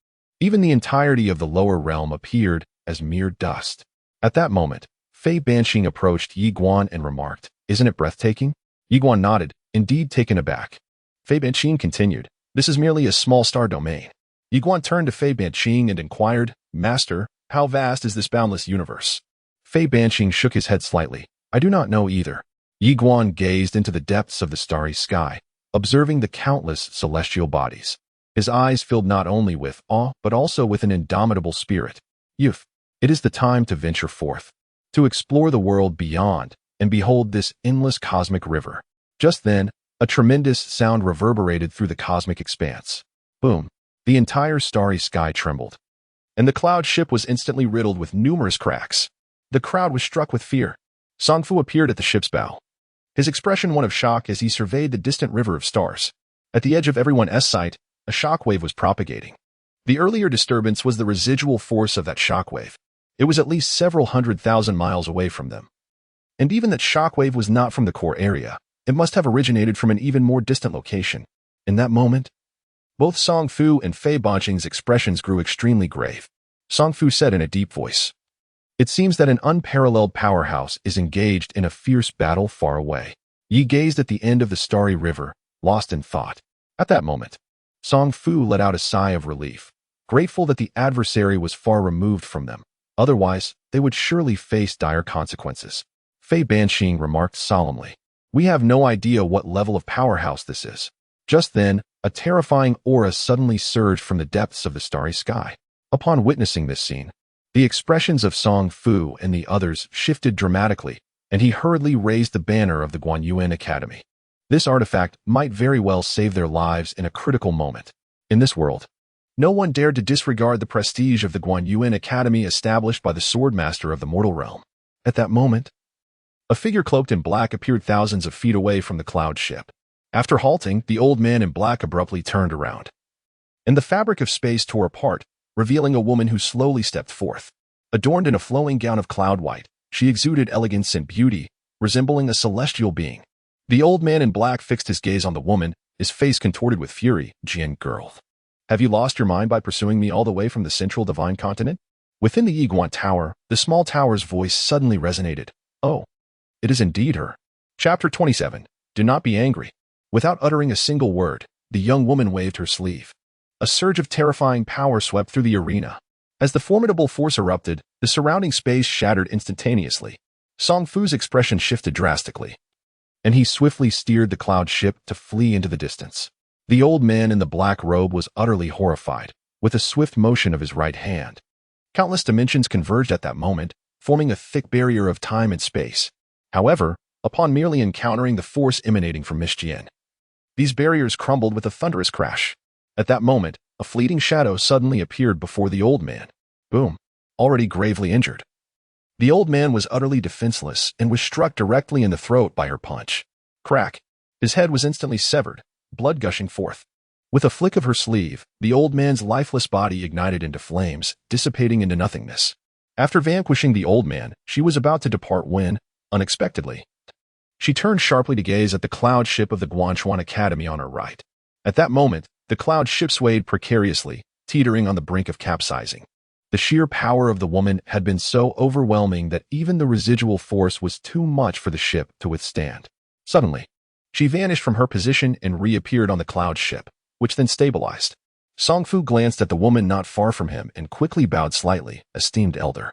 Even the entirety of the lower realm appeared as mere dust. At that moment, Fei Banqing approached Ye Xuan and remarked, isn't it breathtaking? Ye Xuan nodded, indeed taken aback. Fei Banqing continued, this is merely a small star domain. Ye Xuan turned to Fei Banqing and inquired, Master, how vast is this boundless universe? Fei Banqing shook his head slightly. I do not know either. Ye Xuan gazed into the depths of the starry sky, observing the countless celestial bodies. His eyes filled not only with awe, but also with an indomitable spirit. Youth, it is the time to venture forth, to explore the world beyond, and behold this endless cosmic river. Just then, a tremendous sound reverberated through the cosmic expanse. Boom! The entire starry sky trembled, and the cloud ship was instantly riddled with numerous cracks. The crowd was struck with fear. Song Fu appeared at the ship's bow, his expression one of shock as he surveyed the distant river of stars. At the edge of everyone's sight, a shockwave was propagating. The earlier disturbance was the residual force of that shockwave. It was at least several 100,000 miles away from them. And even that shockwave was not from the core area. It must have originated from an even more distant location. In that moment, both Song Fu and Fei Banqing's expressions grew extremely grave. Song Fu said in a deep voice, it seems that an unparalleled powerhouse is engaged in a fierce battle far away. Ye gazed at the end of the starry river, lost in thought. At that moment, Song Fu let out a sigh of relief, grateful that the adversary was far removed from them. Otherwise, they would surely face dire consequences. Fei Banqing remarked solemnly, we have no idea what level of powerhouse this is. Just then, a terrifying aura suddenly surged from the depths of the starry sky. Upon witnessing this scene, the expressions of Song Fu and the others shifted dramatically, and he hurriedly raised the banner of the Guanxuan Academy. This artifact might very well save their lives in a critical moment. In this world, no one dared to disregard the prestige of the Guanxuan Academy established by the swordmaster of the mortal realm. At that moment, a figure cloaked in black appeared thousands of feet away from the cloud ship. After halting, the old man in black abruptly turned around, and the fabric of space tore apart, revealing a woman who slowly stepped forth. Adorned in a flowing gown of cloud white, she exuded elegance and beauty, resembling a celestial being. The old man in black fixed his gaze on the woman, his face contorted with fury. Jian girl, have you lost your mind by pursuing me all the way from the central divine continent? Within the Ye Xuan Tower, the small tower's voice suddenly resonated. Oh, it is indeed her. Chapter 27. Do not be angry. Without uttering a single word, the young woman waved her sleeve. A surge of terrifying power swept through the arena. As the formidable force erupted, the surrounding space shattered instantaneously. Song Fu's expression shifted drastically, and he swiftly steered the cloud ship to flee into the distance. The old man in the black robe was utterly horrified, with a swift motion of his right hand. Countless dimensions converged at that moment, forming a thick barrier of time and space. However, upon merely encountering the force emanating from Miss Jian, These barriers crumbled with a thunderous crash. At that moment, a fleeting shadow suddenly appeared before the old man. Boom. Already gravely injured. The old man was utterly defenseless and was struck directly in the throat by her punch. Crack. His head was instantly severed, blood gushing forth. With a flick of her sleeve, the old man's lifeless body ignited into flames, dissipating into nothingness. After vanquishing the old man, she was about to depart when, unexpectedly, she turned sharply to gaze at the cloud ship of the Guanxuan Academy on her right. At that moment, the cloud ship swayed precariously, teetering on the brink of capsizing. The sheer power of the woman had been so overwhelming that even the residual force was too much for the ship to withstand. Suddenly, she vanished from her position and reappeared on the cloud ship, which then stabilized. Song Fu glanced at the woman not far from him and quickly bowed slightly, esteemed elder.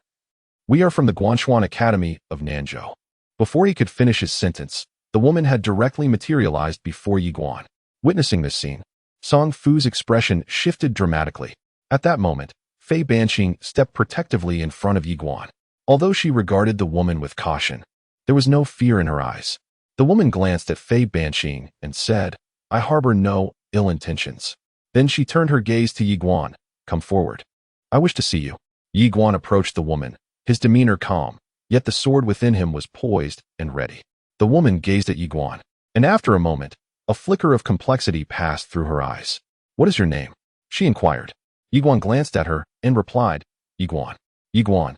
We are from the Guanxuan Academy of Nanzhou. Before he could finish his sentence, the woman had directly materialized before Ye Xuan. Witnessing this scene, Song Fu's expression shifted dramatically. At that moment, Fei Banqing stepped protectively in front of Ye Xuan. Although she regarded the woman with caution, there was no fear in her eyes. The woman glanced at Fei Banqing and said, I harbor no ill intentions. Then she turned her gaze to Ye Xuan. Come forward. I wish to see you. Ye Xuan approached the woman, his demeanor calm, yet the sword within him was poised and ready. The woman gazed at Ye Xuan, and after a moment, a flicker of complexity passed through her eyes. What is your name? She inquired. Ye Xuan glanced at her and replied, Ye Xuan. Ye Xuan.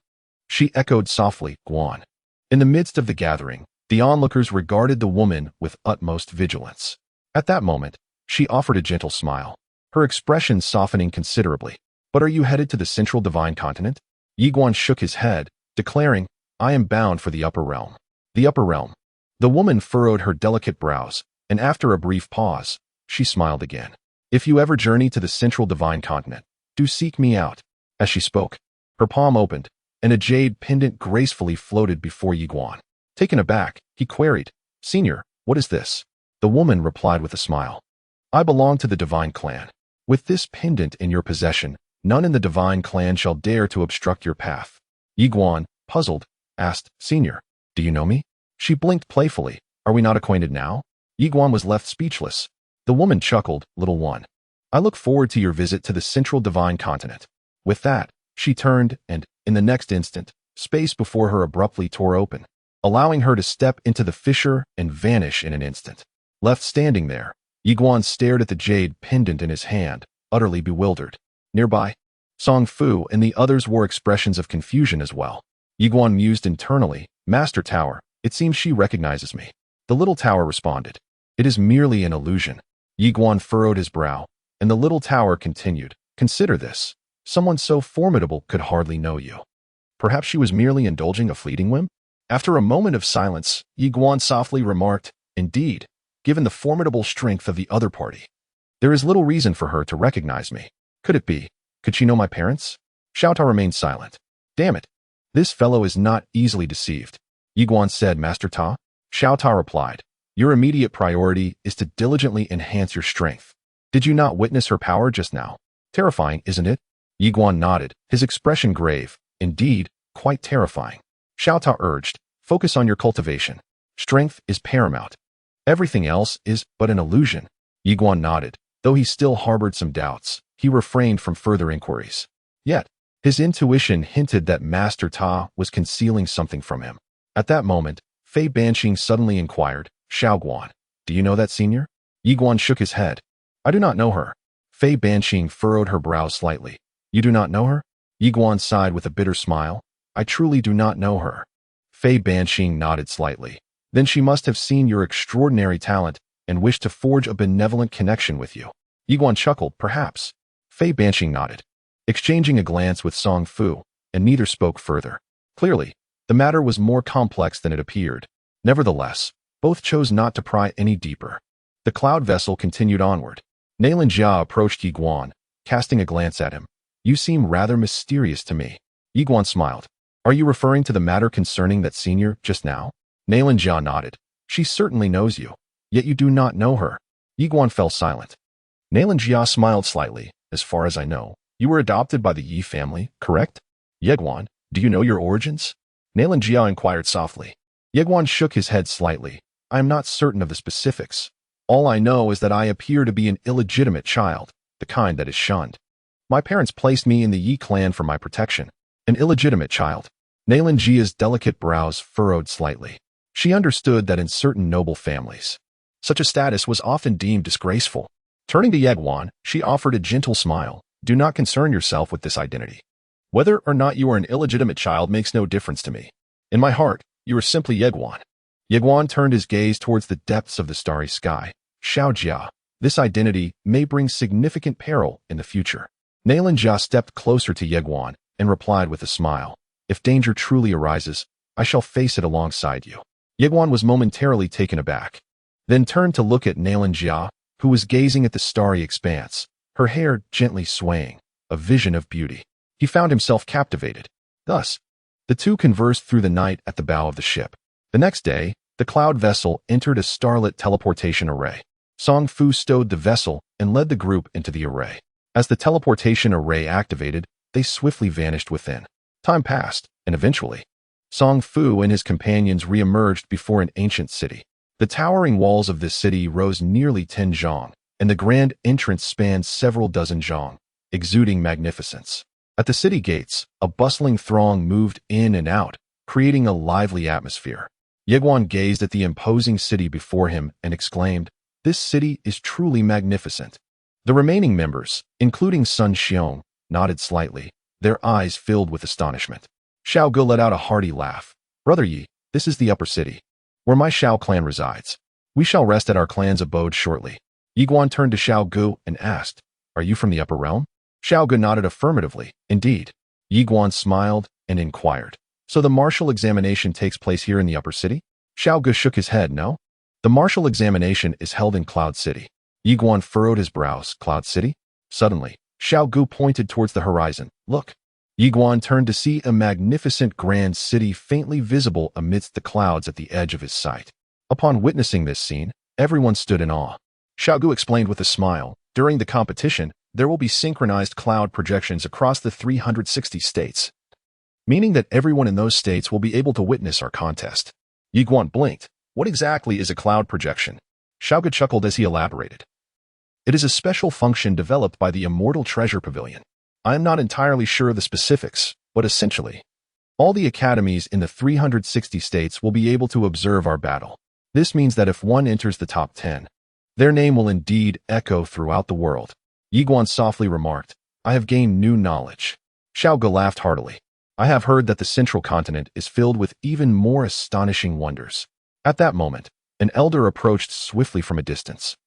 She echoed softly, Guan. In the midst of the gathering, the onlookers regarded the woman with utmost vigilance. At that moment, she offered a gentle smile, her expression softening considerably. But are you headed to the central divine continent? Ye Xuan shook his head, declaring, I am bound for the upper realm. The upper realm. The woman furrowed her delicate brows, and after a brief pause, she smiled again. If you ever journey to the central divine continent, do seek me out. As she spoke, her palm opened, and a jade pendant gracefully floated before Ye Xuan. Taken aback, he queried, Senior, what is this? The woman replied with a smile. I belong to the divine clan. With this pendant in your possession, none in the divine clan shall dare to obstruct your path. Ye Xuan, puzzled, asked, Senior, do you know me? She blinked playfully. Are we not acquainted now? Ye Xuan was left speechless. The woman chuckled, Little one. I look forward to your visit to the central divine continent. With that, she turned and, in the next instant, space before her abruptly tore open, allowing her to step into the fissure and vanish in an instant. Left standing there, Ye Xuan stared at the jade pendant in his hand, utterly bewildered. Nearby, Song Fu and the others wore expressions of confusion as well. Ye Xuan mused internally, Master Tower, it seems she recognizes me. The little tower responded. It is merely an illusion. Ye Xuan furrowed his brow, and the little tower continued. Consider this. Someone so formidable could hardly know you. Perhaps she was merely indulging a fleeting whim? After a moment of silence, Ye Xuan softly remarked, Indeed, given the formidable strength of the other party, there is little reason for her to recognize me. Could it be? Could she know my parents? Xiao Tao remained silent. Damn it. This fellow is not easily deceived. Ye Xuan said, Master Ta. Xiao Tao replied, Your immediate priority is to diligently enhance your strength. Did you not witness her power just now? Terrifying, isn't it? Ye Xuan nodded, his expression grave. Indeed, quite terrifying. Xiao Tao urged, Focus on your cultivation. Strength is paramount. Everything else is but an illusion. Ye Xuan nodded. Though he still harbored some doubts, he refrained from further inquiries. Yet, his intuition hinted that Master Ta was concealing something from him. At that moment, Fei Banqing suddenly inquired, Xiao Guan, do you know that senior? Ye Xuan shook his head. I do not know her. Fei Banqing furrowed her brows slightly. You do not know her? Ye Xuan sighed with a bitter smile. I truly do not know her. Fei Banqing nodded slightly. Then she must have seen your extraordinary talent and wished to forge a benevolent connection with you. Ye Xuan chuckled, perhaps. Fei Banqing nodded, exchanging a glance with Song Fu, and neither spoke further. Clearly, the matter was more complex than it appeared. Nevertheless, both chose not to pry any deeper. The cloud vessel continued onward. Nailan Jia approached Ye Xuan, casting a glance at him. You seem rather mysterious to me. Ye Xuan smiled. Are you referring to the matter concerning that senior just now? Nailan Jia nodded. She certainly knows you, yet you do not know her. Ye Xuan fell silent. Nailan Jia smiled slightly. As far as I know, you were adopted by the Yi family, correct? Ye Xuan, do you know your origins? Nailan Jia inquired softly. Ye Xuan shook his head slightly. I am not certain of the specifics. All I know is that I appear to be an illegitimate child, the kind that is shunned. My parents placed me in the Ye clan for my protection. An illegitimate child. Nalan Jia's delicate brows furrowed slightly. She understood that in certain noble families, such a status was often deemed disgraceful. Turning to Ye Xuan, she offered a gentle smile. Do not concern yourself with this identity. Whether or not you are an illegitimate child makes no difference to me. In my heart, you are simply Ye Xuan. Ye Xuan turned his gaze towards the depths of the starry sky. Xiao Jia, this identity may bring significant peril in the future. Nalan Jia stepped closer to Ye Xuan and replied with a smile. If danger truly arises, I shall face it alongside you. Ye Xuan was momentarily taken aback, then turned to look at Nalan Jia, who was gazing at the starry expanse, her hair gently swaying, a vision of beauty. He found himself captivated. Thus, the two conversed through the night at the bow of the ship. The next day, the cloud vessel entered a starlit teleportation array. Song Fu stowed the vessel and led the group into the array. As the teleportation array activated, they swiftly vanished within. Time passed, and eventually, Song Fu and his companions re-emerged before an ancient city. The towering walls of this city rose nearly 10 zhang, and the grand entrance spanned several dozen zhang, exuding magnificence. At the city gates, a bustling throng moved in and out, creating a lively atmosphere. Ye Xuan gazed at the imposing city before him and exclaimed, "This city is truly magnificent." The remaining members, including Sun Xiong, nodded slightly, their eyes filled with astonishment. Xiao Gu let out a hearty laugh. "Brother Yi, this is the upper city, where my Xiao clan resides. We shall rest at our clan's abode shortly." Ye Xuan turned to Xiao Gu and asked, "Are you from the upper realm?" Xiao Gu nodded affirmatively. "Indeed." Ye Xuan smiled and inquired, "So the martial examination takes place here in the upper city?" Xiao Gu shook his head. "No. The martial examination is held in Cloud City." Ye Xuan furrowed his brows. "Cloud City?" Suddenly, Xiao Gu pointed towards the horizon. "Look." Ye Xuan turned to see a magnificent grand city faintly visible amidst the clouds at the edge of his sight. Upon witnessing this scene, everyone stood in awe. Xiao Gu explained with a smile, "During the competition, there will be synchronized cloud projections across the 360 states, meaning that everyone in those states will be able to witness our contest." Ye Xuan blinked. "What exactly is a cloud projection?" Xiao Gu chuckled as he elaborated. "It is a special function developed by the Immortal Treasure Pavilion. I am not entirely sure of the specifics, but essentially, all the academies in the 360 states will be able to observe our battle. This means that if one enters the top 10, their name will indeed echo throughout the world." Ye Xuan softly remarked, "I have gained new knowledge." Xiao Gu laughed heartily. "I have heard that the central continent is filled with even more astonishing wonders." At that moment, an elder approached swiftly from a distance.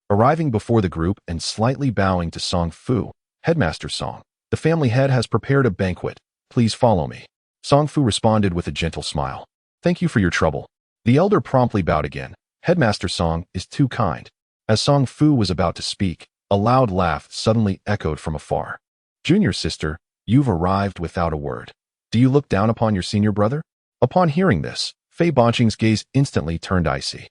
Arriving before the group and slightly bowing to Song Fu, "Headmaster Song, the family head has prepared a banquet. Please follow me." Song Fu responded with a gentle smile. "Thank you for your trouble." The elder promptly bowed again. "Headmaster Song is too kind." As Song Fu was about to speak, a loud laugh suddenly echoed from afar. "Junior sister, you've arrived without a word. Do you look down upon your senior brother?" Upon hearing this, Fei Banqing's gaze instantly turned icy.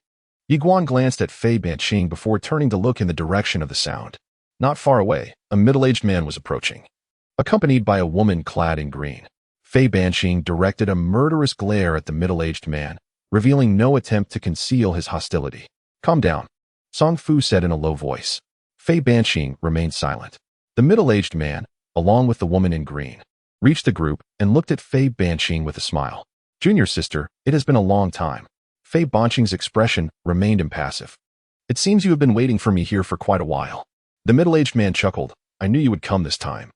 Ye Xuan glanced at Fei Banqing before turning to look in the direction of the sound. Not far away, a middle-aged man was approaching, accompanied by a woman clad in green. Fei Banqing directed a murderous glare at the middle-aged man, revealing no attempt to conceal his hostility. "Calm down," Song Fu said in a low voice. Fei Banqing remained silent. The middle-aged man, along with the woman in green, reached the group and looked at Fei Banqing with a smile. "Junior sister, it has been a long time." Fei Banqing's expression remained impassive. "It seems you have been waiting for me here for quite a while." The middle-aged man chuckled. "I knew you would come this time,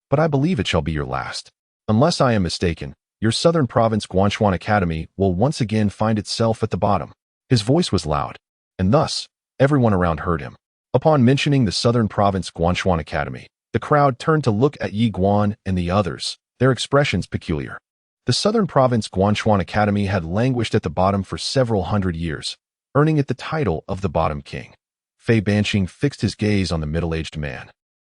but I believe it shall be your last. Unless I am mistaken, your southern province Guanxuan Academy will once again find itself at the bottom." His voice was loud, and thus, everyone around heard him. Upon mentioning the southern province Guanxuan Academy, the crowd turned to look at Ye Xuan and the others, their expressions peculiar. The southern province Guanxuan Academy had languished at the bottom for several hundred years, earning it the title of the Bottom King. Fei Banqing fixed his gaze on the middle-aged man,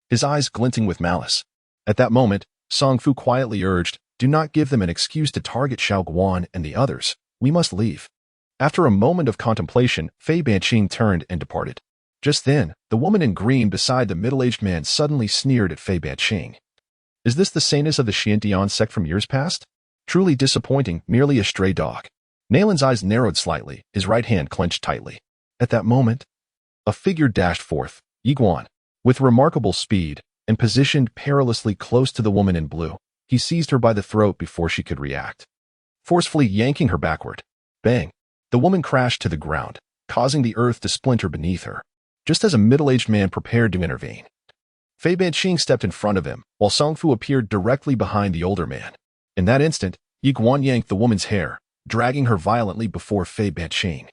his eyes glinting with malice. At that moment, Song Fu quietly urged, "Do not give them an excuse to target Xiao Guan and the others. We must leave." After a moment of contemplation, Fei Banqing turned and departed. Just then, the woman in green beside the middle-aged man suddenly sneered at Fei Banqing. "Is this the saneness of the Xiantian sect from years past? Truly disappointing, merely a stray dog." Nalan's eyes narrowed slightly, his right hand clenched tightly. At that moment, A figure dashed forth, Ye Xuan. With remarkable speed, and positioned perilously close to the woman in blue, he seized her by the throat before she could react, forcefully yanking her backward. Bang! The woman crashed to the ground, causing the earth to splinter beneath her, just as a middle-aged man prepared to intervene. Fei Banqing stepped in front of him, while Song Fu appeared directly behind the older man. In that instant, Ye Xuan yanked the woman's hair, dragging her violently before Fei Banqing.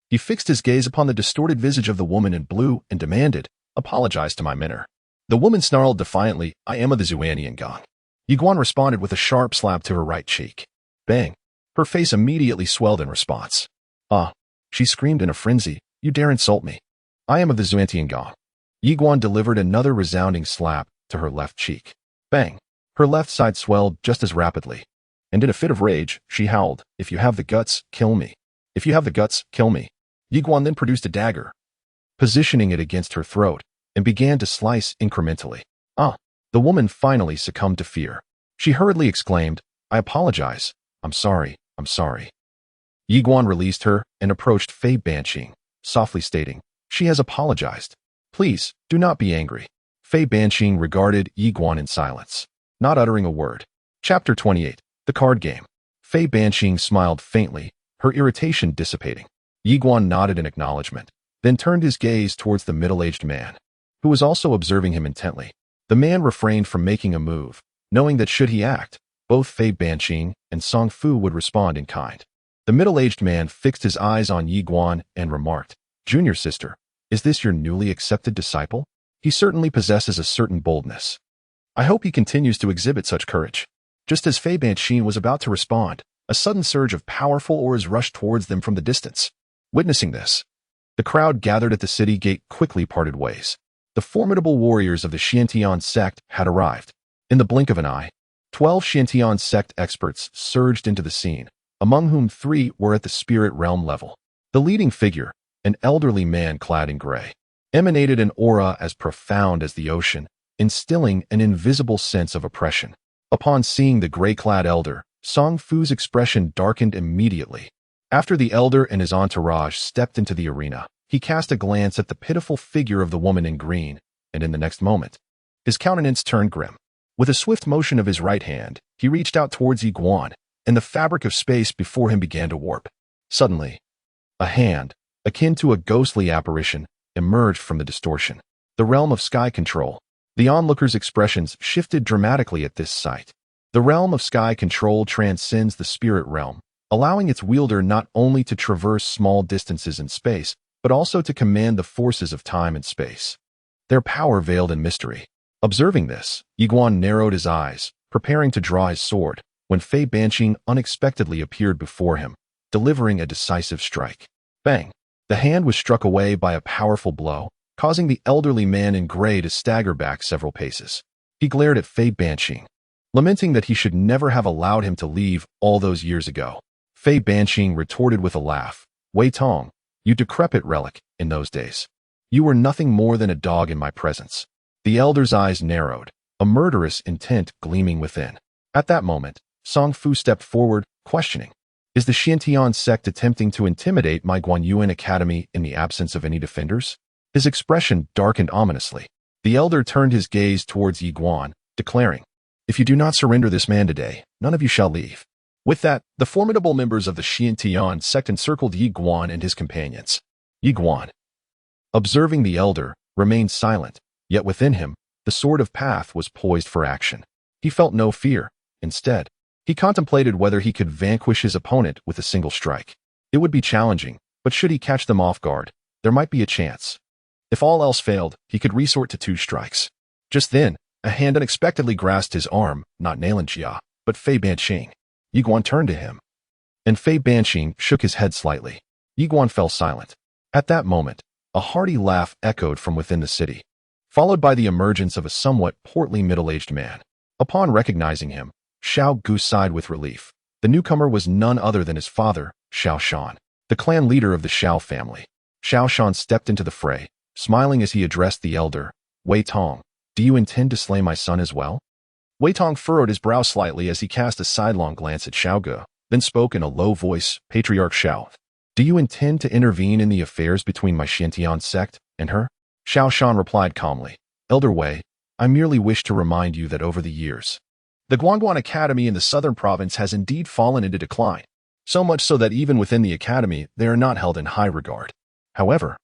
He fixed his gaze upon the distorted visage of the woman in blue and demanded, "Apologize to my mentor." The woman snarled defiantly, "I am of the Yanhuang." Ye Xuan responded with a sharp slap to her right cheek. Bang! Her face immediately swelled in response. "Ah!" She screamed in a frenzy, "You dare insult me? I am of the Yanhuang." Ye Xuan delivered another resounding slap to her left cheek. Bang! Her left side swelled just as rapidly. And in a fit of rage, she howled, "If you have the guts, kill me. If you have the guts, kill me." Ye Xuan then produced a dagger, positioning it against her throat, and began to slice incrementally. "Ah!" The woman finally succumbed to fear. She hurriedly exclaimed, "I apologize. I'm sorry. I'm sorry." Ye Xuan released her and approached Fei Banqing, softly stating, "She has apologized. Please, do not be angry." Fei Banqing regarded Ye Xuan in silence, not uttering a word. Chapter 28. The Card Game. Fei Banqing smiled faintly, her irritation dissipating. Ye Xuan nodded in acknowledgement, then turned his gaze towards the middle-aged man, who was also observing him intently. The man refrained from making a move, knowing that should he act, both Fei Banqing and Song Fu would respond in kind. The middle-aged man fixed his eyes on Ye Xuan and remarked, "Junior sister, is this your newly accepted disciple? He certainly possesses a certain boldness. I hope he continues to exhibit such courage." Just as Fei Banqing was about to respond, a sudden surge of powerful auras rushed towards them from the distance. Witnessing this, the crowd gathered at the city gate quickly parted ways. The formidable warriors of the Xiantian sect had arrived. In the blink of an eye, 12 Xiantian sect experts surged into the scene, among whom 3 were at the spirit realm level. The leading figure, an elderly man clad in gray, emanated an aura as profound as the ocean, instilling an invisible sense of oppression. Upon seeing the gray-clad elder, Song Fu's expression darkened immediately. After the elder and his entourage stepped into the arena, he cast a glance at the pitiful figure of the woman in green, and in the next moment, his countenance turned grim. With a swift motion of his right hand, he reached out towards Ye Xuan, and the fabric of space before him began to warp. Suddenly, a hand, akin to a ghostly apparition, emerged from the distortion. The realm of sky control. The onlookers' expressions shifted dramatically at this sight. The realm of sky control transcends the spirit realm, allowing its wielder not only to traverse small distances in space, but also to command the forces of time and space. Their power veiled in mystery. Observing this, Ye Xuan narrowed his eyes, preparing to draw his sword, when Fei Banqing unexpectedly appeared before him, delivering a decisive strike. Bang! The hand was struck away by a powerful blow, causing the elderly man in gray to stagger back several paces. He glared at Fei Banqing, lamenting that he should never have allowed him to leave all those years ago. Fei Banqing retorted with a laugh, "Wei Tong, you decrepit relic, in those days. You were nothing more than a dog in my presence." The elder's eyes narrowed, a murderous intent gleaming within. At that moment, Song Fu stepped forward, questioning, "Is the Xiantian sect attempting to intimidate my Guanxuan Academy in the absence of any defenders?" His expression darkened ominously. The elder turned his gaze towards Ye Xuan, declaring, "If you do not surrender this man today, none of you shall leave." With that, the formidable members of the Xiantian sect encircled Ye Xuan and his companions. Ye Xuan, observing the elder, remained silent, yet within him, the sword of path was poised for action. He felt no fear. Instead, he contemplated whether he could vanquish his opponent with a single strike. It would be challenging, but should he catch them off guard, there might be a chance. If all else failed, he could resort to 2 strikes. Just then, a hand unexpectedly grasped his arm, not Nalan Jia, but Fei Banqing. Ye Xuan turned to him, and Fei Banqing shook his head slightly. Ye Xuan fell silent. At that moment, a hearty laugh echoed from within the city, followed by the emergence of a somewhat portly middle-aged man. Upon recognizing him, Xiao Gu sighed with relief. The newcomer was none other than his father, Xiao Shan, the clan leader of the Xiao family. Xiao Shan stepped into the fray, smiling as he addressed the elder. "Wei Tong, do you intend to slay my son as well?" Wei Tong furrowed his brow slightly as he cast a sidelong glance at Xiao Gu, then spoke in a low voice, "Patriarch Xiao, do you intend to intervene in the affairs between my Xiantian sect And her? Xiao Shan replied calmly. Elder Wei, I merely wish to remind you that over the years, the Guanxuan Academy in the southern province has indeed fallen into decline, so much so that even within the academy they are not held in high regard. However,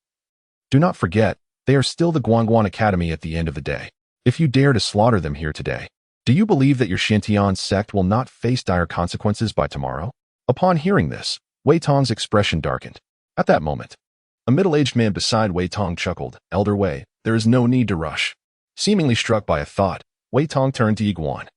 do not forget, they are still the Guanxuan Academy at the end of the day. If you dare to slaughter them here today, do you believe that your Xintian sect will not face dire consequences by tomorrow? Upon hearing this, Wei Tong's expression darkened. At that moment, a middle-aged man beside Wei Tong chuckled. Elder Wei, there is no need to rush. Seemingly struck by a thought, Wei Tong turned to Ye Xuan.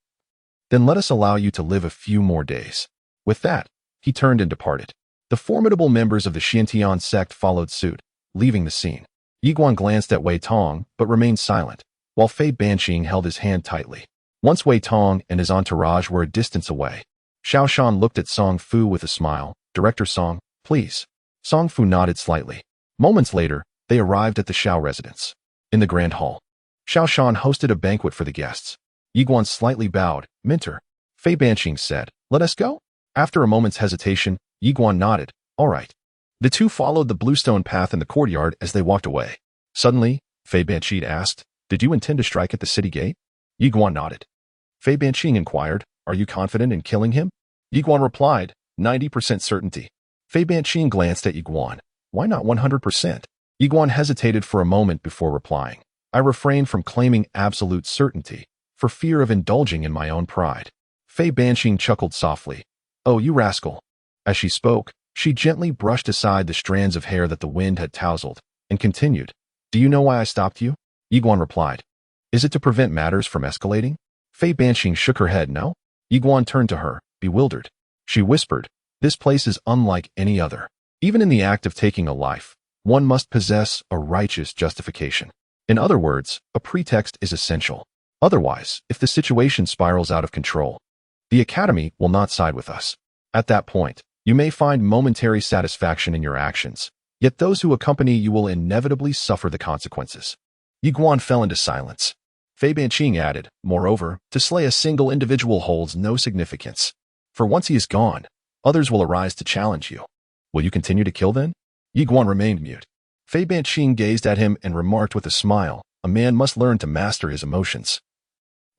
Then let us allow you to live a few more days. With that, he turned and departed. The formidable members of the Xintian sect followed suit, leaving the scene. Ye Xuan glanced at Wei Tong, but remained silent, while Fei Banqing held his hand tightly. Once Wei Tong and his entourage were a distance away, Xiao Shan looked at Song Fu with a smile. Director Song, please. Song Fu nodded slightly. Moments later, they arrived at the Xiao residence. In the grand hall, Xiao Shan hosted a banquet for the guests. Ye Xuan slightly bowed. Minter, Fei Banqing said, let us go? After a moment's hesitation, Ye Xuan nodded. All right. The two followed the bluestone path in the courtyard as they walked away. Suddenly, Fei Banqing asked, did you intend to strike at the city gate? Ye Xuan nodded. Fei Banqing inquired, are you confident in killing him? Ye Xuan replied, 90% certainty. Fei Banqing glanced at Ye Xuan. Why not 100%? Ye Xuan hesitated for a moment before replying. I refrain from claiming absolute certainty, for fear of indulging in my own pride. Fei Banqing chuckled softly. Oh, you rascal. As she spoke, she gently brushed aside the strands of hair that the wind had tousled, and continued. Do you know why I stopped you? Ye Xuan replied. Is it to prevent matters from escalating? Fei Banqing shook her head. No? Ye Xuan turned to her, bewildered. She whispered, this place is unlike any other. Even in the act of taking a life, one must possess a righteous justification. In other words, a pretext is essential. Otherwise, if the situation spirals out of control, the Academy will not side with us. At that point, you may find momentary satisfaction in your actions, yet those who accompany you will inevitably suffer the consequences. Ye Xuan fell into silence. Fei Banqing added, moreover, to slay a single individual holds no significance. For once he is gone, others will arise to challenge you. Will you continue to kill then? Ye Xuan remained mute. Fei Banqing gazed at him and remarked with a smile, a man must learn to master his emotions.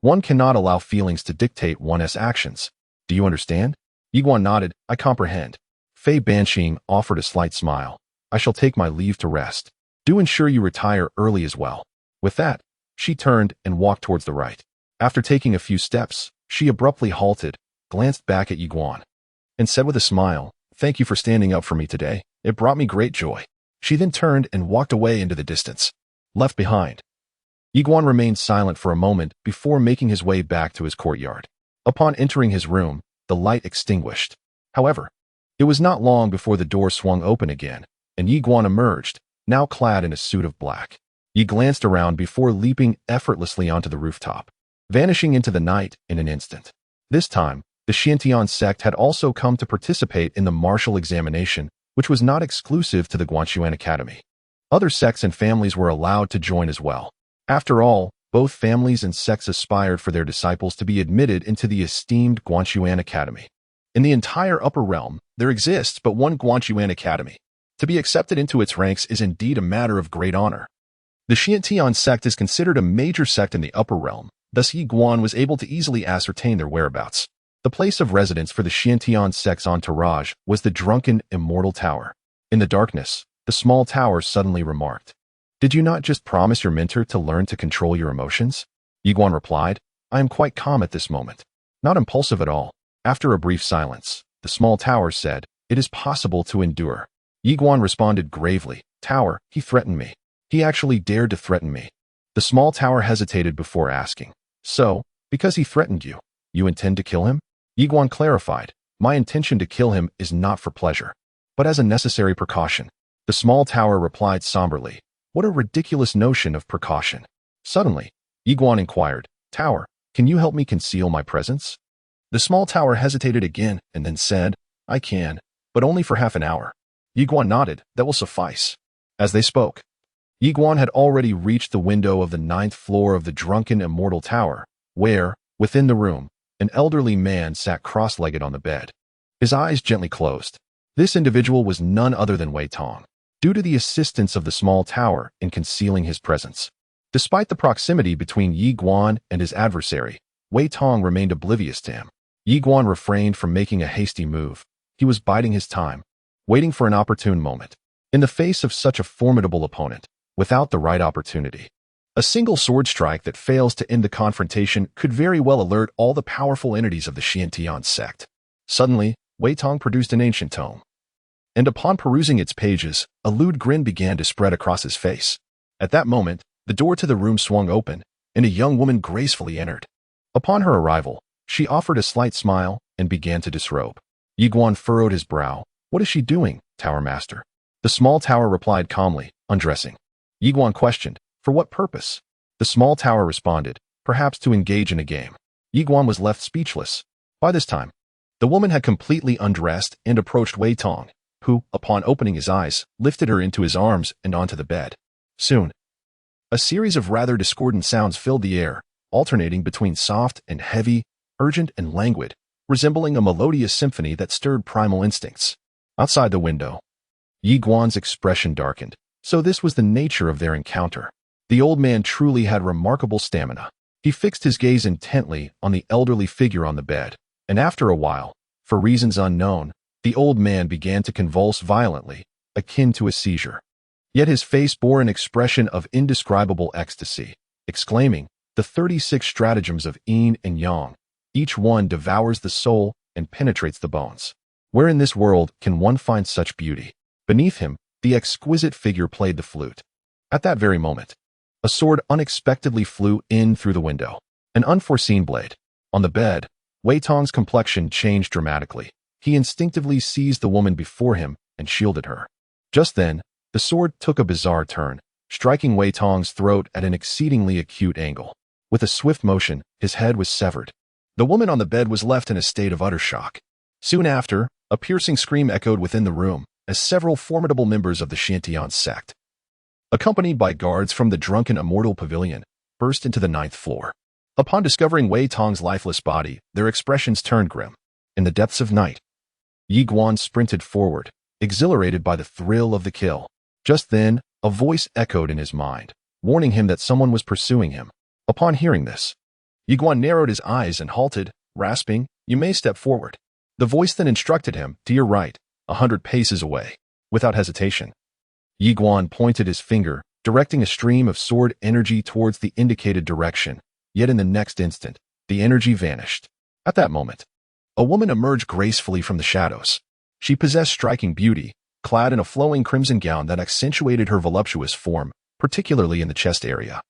One cannot allow feelings to dictate one's actions. Do you understand? Ye Xuan nodded, I comprehend. Fei Banqing offered a slight smile. I shall take my leave to rest. Do ensure you retire early as well. With that, she turned and walked towards the right. After taking a few steps, she abruptly halted, glanced back at Ye Xuan, and said with a smile, thank you for standing up for me today. It brought me great joy. She then turned and walked away into the distance. Left behind, Ye Xuan remained silent for a moment before making his way back to his courtyard. Upon entering his room, the light extinguished. However, it was not long before the door swung open again, and Ye Xuan emerged, now clad in a suit of black. He glanced around before leaping effortlessly onto the rooftop, vanishing into the night in an instant. This time, the Xintian sect had also come to participate in the martial examination, which was not exclusive to the Guanxuan Academy. Other sects and families were allowed to join as well. After all, both families and sects aspired for their disciples to be admitted into the esteemed Guanxuan Academy. In the entire upper realm, there exists but one Guanxuan Academy. To be accepted into its ranks is indeed a matter of great honor. The Xintian sect is considered a major sect in the upper realm, thus Ye Xuan was able to easily ascertain their whereabouts. The place of residence for the Xintian sect's entourage was the drunken immortal tower. In the darkness, the small tower suddenly remarked, "Did you not just promise your mentor to learn to control your emotions?" Ye Xuan replied, "I am quite calm at this moment, not impulsive at all." After a brief silence, the small tower said, "It is possible to endure." Ye Xuan responded gravely, "Tower, he threatened me. He actually dared to threaten me." The small tower hesitated before asking, "So, because he threatened you, you intend to kill him?" Ye Xuan clarified, "My intention to kill him is not for pleasure, but as a necessary precaution." The small tower replied somberly, "What a ridiculous notion of precaution." Suddenly, Ye Xuan inquired, "Tower, can you help me conceal my presence?" The small tower hesitated again and then said, "I can, but only for half an hour." Ye Xuan nodded, "That will suffice." As they spoke, Ye Xuan had already reached the window of the 9th floor of the drunken immortal tower, where, within the room, an elderly man sat cross-legged on the bed, his eyes gently closed. This individual was none other than Wei Tong. due to the assistance of the small tower in concealing his presence. Despite the proximity between Ye Xuan and his adversary, Wei Tong remained oblivious to him. Ye Xuan refrained from making a hasty move. He was biding his time, waiting for an opportune moment. In the face of such a formidable opponent, without the right opportunity, a single sword strike that fails to end the confrontation could very well alert all the powerful entities of the Xiantian sect. Suddenly, Wei Tong produced an ancient tome, and upon perusing its pages, a lewd grin began to spread across his face. At that moment, the door to the room swung open, and a young woman gracefully entered. Upon her arrival, she offered a slight smile and began to disrobe. Ye Xuan furrowed his brow. "What is she doing, Tower Master?" The small tower replied calmly, "Undressing." Ye Xuan questioned, "For what purpose?" The small tower responded, "Perhaps to engage in a game." Ye Xuan was left speechless. By this time, the woman had completely undressed and approached Wei Tong, who, upon opening his eyes, lifted her into his arms and onto the bed. Soon, a series of rather discordant sounds filled the air, alternating between soft and heavy, urgent and languid, resembling a melodious symphony that stirred primal instincts. Outside the window, Ye Xuan's expression darkened. So this was the nature of their encounter. The old man truly had remarkable stamina. He fixed his gaze intently on the elderly figure on the bed, and after a while, for reasons unknown, the old man began to convulse violently, akin to a seizure. Yet his face bore an expression of indescribable ecstasy, exclaiming, "The 36 stratagems of yin and yang, each one devours the soul and penetrates the bones. Where in this world can one find such beauty?" Beneath him, the exquisite figure played the flute. At that very moment, a sword unexpectedly flew in through the window, an unforeseen blade. On the bed, Wei Tong's complexion changed dramatically. He instinctively seized the woman before him and shielded her. Just then, the sword took a bizarre turn, striking Wei Tong's throat at an exceedingly acute angle. With a swift motion, his head was severed. The woman on the bed was left in a state of utter shock. Soon after, a piercing scream echoed within the room as several formidable members of the Xiantian sect, accompanied by guards from the drunken immortal pavilion, burst into the 9th floor. Upon discovering Wei Tong's lifeless body, their expressions turned grim. In the depths of night, Ye Xuan sprinted forward, exhilarated by the thrill of the kill. Just then, a voice echoed in his mind, warning him that someone was pursuing him. Upon hearing this, Ye Xuan narrowed his eyes and halted, rasping, "You may step forward." The voice then instructed him, "To your right, 100 paces away." Without hesitation, Ye Xuan pointed his finger, directing a stream of sword energy towards the indicated direction. Yet in the next instant, the energy vanished. At that moment, a woman emerged gracefully from the shadows. She possessed striking beauty, clad in a flowing crimson gown that accentuated her voluptuous form, particularly in the chest area,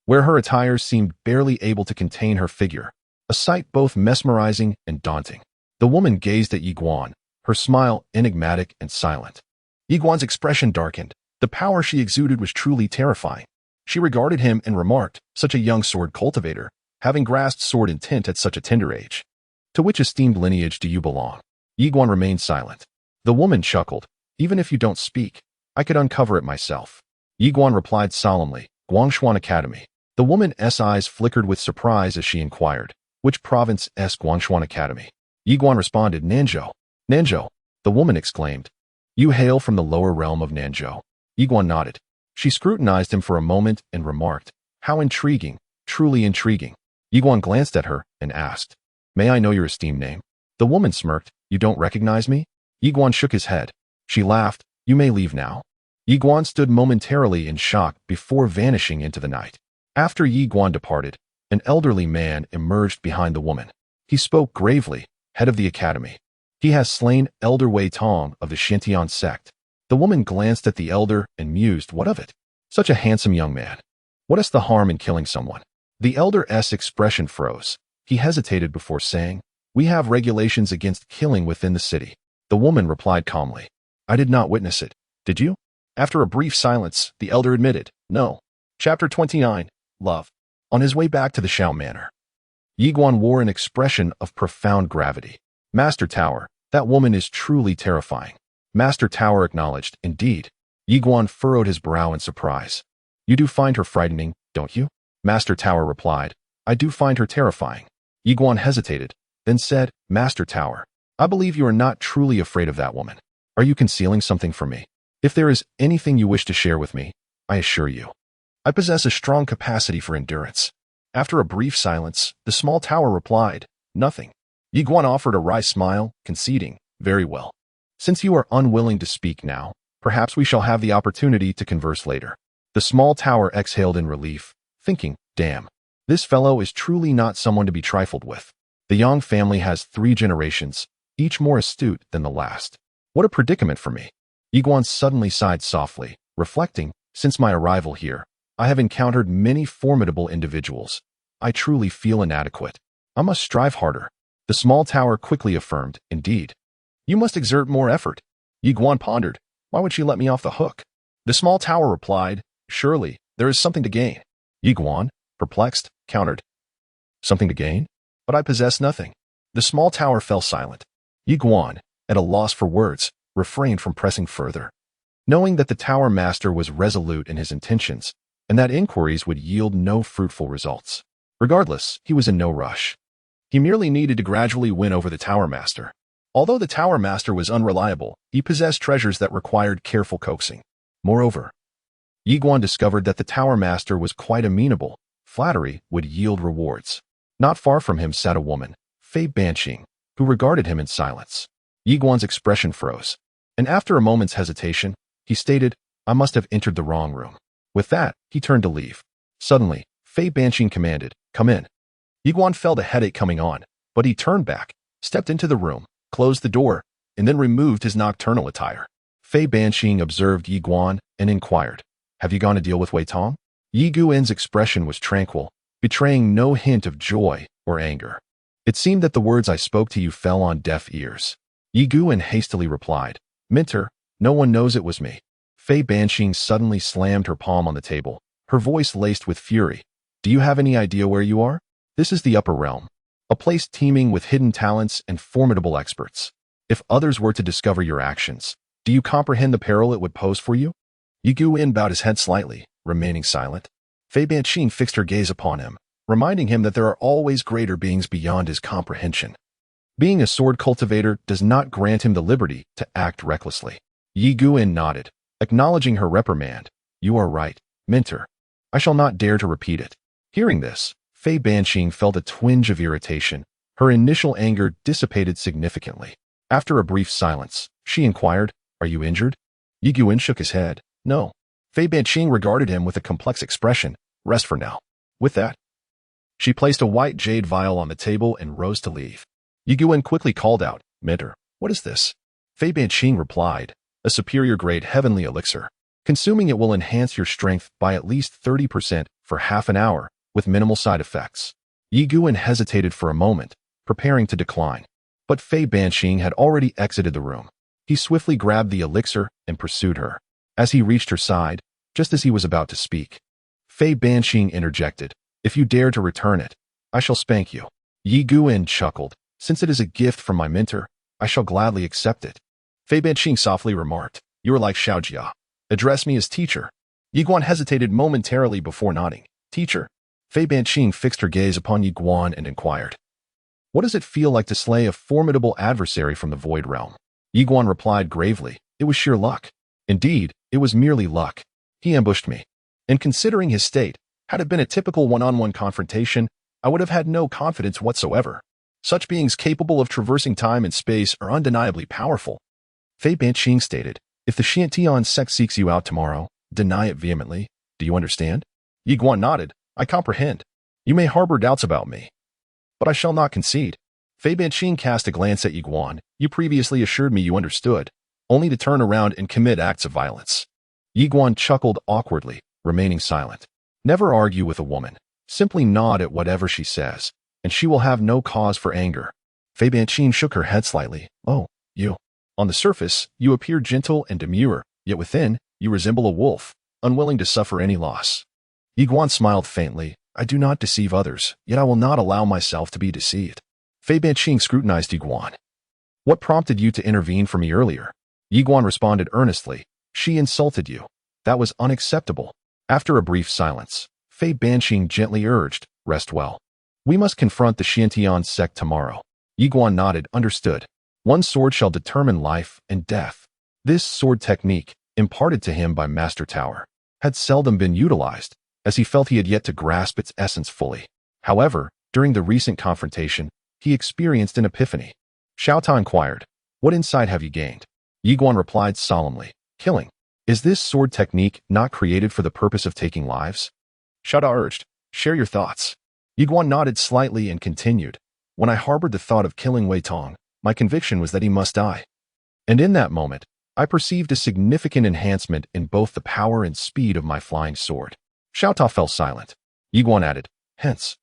where her attire seemed barely able to contain her figure, a sight both mesmerizing and daunting. The woman gazed at Ye Xuan, her smile enigmatic and silent. Ye Xuan's expression darkened. The power she exuded was truly terrifying. She regarded him and remarked, "Such a young sword cultivator, having grasped sword intent at such a tender age. To which esteemed lineage do you belong?" Ye Xuan remained silent. The woman chuckled, "Even if you don't speak, I could uncover it myself." Ye Xuan replied solemnly, "Guanxuan Academy." The woman's eyes flickered with surprise as she inquired, "Which province is Guanxuan Academy?" Ye Xuan responded, "Nanzhou." "Nanzhou," the woman exclaimed. "You hail from the lower realm of Nanzhou." Ye Xuan nodded. She scrutinized him for a moment and remarked, "How intriguing, truly intriguing." Ye Xuan glanced at her and asked, "May I know your esteemed name?" The woman smirked, "You don't recognize me?" Ye Xuan shook his head. She laughed, "You may leave now." Ye Xuan stood momentarily in shock before vanishing into the night. After Ye Xuan departed, an elderly man emerged behind the woman. He spoke gravely, "Head of the academy. He has slain Elder Wei Tong of the Xiantian sect." The woman glanced at the elder and mused, "What of it? Such a handsome young man. What is the harm in killing someone?" The elder's expression froze. He hesitated before saying, "We have regulations against killing within the city." The woman replied calmly, "I did not witness it. Did you?" After a brief silence, the elder admitted, "No." Chapter 29, Love. On his way back to the Shao Manor, Ye Xuan wore an expression of profound gravity. "Master Tower, that woman is truly terrifying." Master Tower acknowledged, "Indeed." Ye Xuan furrowed his brow in surprise. "You do find her frightening, don't you?" Master Tower replied, "I do find her terrifying." Ye Xuan hesitated, then said, "Master Tower, I believe you are not truly afraid of that woman. Are you concealing something from me?" If there is anything you wish to share with me, I assure you, I possess a strong capacity for endurance. After a brief silence, the small tower replied, nothing. Ye Xuan offered a wry smile, conceding, very well. Since you are unwilling to speak now, perhaps we shall have the opportunity to converse later. The small tower exhaled in relief, thinking, damn, this fellow is truly not someone to be trifled with. The Yang family has 3 generations, each more astute than the last. What a predicament for me. Ye Xuan suddenly sighed softly, reflecting, since my arrival here, I have encountered many formidable individuals. I truly feel inadequate. I must strive harder. The small tower quickly affirmed, indeed. You must exert more effort. Ye Xuan pondered, why would she let me off the hook? The small tower replied, surely, there is something to gain. Ye Xuan, perplexed, countered, something to gain? But I possess nothing. The small tower fell silent. Ye Xuan, at a loss for words, refrained from pressing further. Knowing that the tower master was resolute in his intentions, and that inquiries would yield no fruitful results. Regardless, he was in no rush. He merely needed to gradually win over the tower master. Although the tower master was unreliable, he possessed treasures that required careful coaxing. Moreover, Ye Xuan discovered that the tower master was quite amenable. Flattery would yield rewards. Not far from him sat a woman, Fei Banqing, who regarded him in silence. Ye Xuan's expression froze, and after a moment's hesitation, he stated, I must have entered the wrong room. With that, he turned to leave. Suddenly, Fei Banqing commanded, come in. Ye Xuan felt a headache coming on, but he turned back, stepped into the room, closed the door, and then removed his nocturnal attire. Fei Banqing observed Ye Xuan and inquired, have you gone to deal with Wei Tong? Ye Xuan's expression was tranquil, betraying no hint of joy or anger. It seemed that the words I spoke to you fell on deaf ears. Ye Xuan hastily replied, Minter, no one knows it was me. Fei Banqing suddenly slammed her palm on the table, her voice laced with fury. Do you have any idea where you are? This is the upper realm, a place teeming with hidden talents and formidable experts. If others were to discover your actions, do you comprehend the peril it would pose for you? Ye Xuan bowed his head slightly, remaining silent. Fei Banqing fixed her gaze upon him, reminding him that there are always greater beings beyond his comprehension. Being a sword cultivator does not grant him the liberty to act recklessly. Ye Xuan nodded, acknowledging her reprimand. You are right, Minter. I shall not dare to repeat it. Hearing this, Fei Banqing felt a twinge of irritation. Her initial anger dissipated significantly. After a brief silence, she inquired, are you injured? Ye Xuan shook his head. No. Fei Banqing regarded him with a complex expression. Rest for now. With that, she placed a white jade vial on the table and rose to leave. Ye Xuan quickly called out, Minter, what is this? Fei Banqing replied, a superior grade heavenly elixir. Consuming it will enhance your strength by at least 30% for half an hour, with minimal side effects. Ye Xuan hesitated for a moment, preparing to decline. But Fei Banqing had already exited the room. He swiftly grabbed the elixir and pursued her. As he reached her side, just as he was about to speak, Fei Banqing interjected, if you dare to return it, I shall spank you. Ye Xuan chuckled, since it is a gift from my mentor, I shall gladly accept it. Fei Banqing softly remarked, you are like Xiaojia. Address me as teacher. Ye Xuan hesitated momentarily before nodding. Teacher. Fei Banqing fixed her gaze upon Ye Xuan and inquired, what does it feel like to slay a formidable adversary from the void realm? Ye Xuan replied gravely, it was sheer luck. Indeed, it was merely luck. He ambushed me. And considering his state, had it been a typical one-on-one confrontation, I would have had no confidence whatsoever. Such beings capable of traversing time and space are undeniably powerful. Fei Banqing stated, if the Xiantian sect seeks you out tomorrow, deny it vehemently. Do you understand? Ye Xuan nodded. I comprehend. You may harbor doubts about me, but I shall not concede. Fei Banqing cast a glance at Ye Xuan. You previously assured me you understood, only to turn around and commit acts of violence. Ye Xuan chuckled awkwardly, remaining silent. Never argue with a woman. Simply nod at whatever she says, and she will have no cause for anger. Fei Banqing shook her head slightly. Oh, you. On the surface, you appear gentle and demure, yet within, you resemble a wolf, unwilling to suffer any loss. Ye Xuan smiled faintly. I do not deceive others, yet I will not allow myself to be deceived. Fei Banqing scrutinized Ye Xuan. What prompted you to intervene for me earlier? Ye Xuan responded earnestly. She insulted you. That was unacceptable. After a brief silence, Fei Banqing gently urged, rest well. We must confront the Xiantian sect tomorrow. Ye Xuan nodded, understood. One sword shall determine life and death. This sword technique, imparted to him by Master Tower, had seldom been utilized, as he felt he had yet to grasp its essence fully. However, during the recent confrontation, he experienced an epiphany. Xiao Ta inquired, "What insight have you gained?" Ye Xuan replied solemnly, "Killing. Is this sword technique not created for the purpose of taking lives?" Xiao Ta urged, "Share your thoughts." Ye Xuan nodded slightly and continued, "When I harbored the thought of killing Wei Tong, my conviction was that he must die. And in that moment, I perceived a significant enhancement in both the power and speed of my flying sword." Xiao Ta fell silent. Ye Xuan added, "Hence,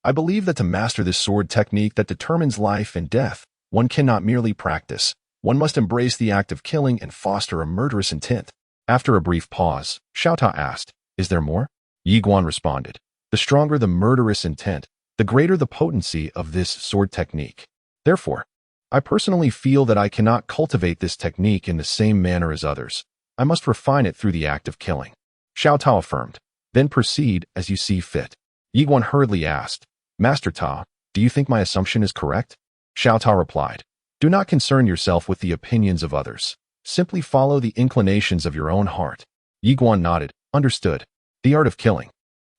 I believe that to master this sword technique that determines life and death, one cannot merely practice. One must embrace the act of killing and foster a murderous intent." After a brief pause, Xiao Ta asked, "Is there more?" Ye Xuan responded, "The stronger the murderous intent, the greater the potency of this sword technique. Therefore, I personally feel that I cannot cultivate this technique in the same manner as others. I must refine it through the act of killing." Xiao Ta affirmed, "Then proceed as you see fit." Ye Xuan hurriedly asked, "Master Ta, do you think my assumption is correct?" Xiao Ta replied, "Do not concern yourself with the opinions of others. Simply follow the inclinations of your own heart." Ye Xuan nodded, "Understood." The art of killing.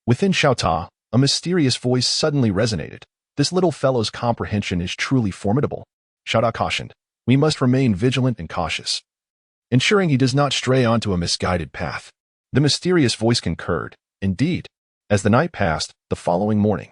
Within Xiao Ta, a mysterious voice suddenly resonated. "This little fellow's comprehension is truly formidable." Xiao Ta cautioned, "We must remain vigilant and cautious, ensuring he does not stray onto a misguided path." The mysterious voice concurred. Indeed, as the night passed, the following morning,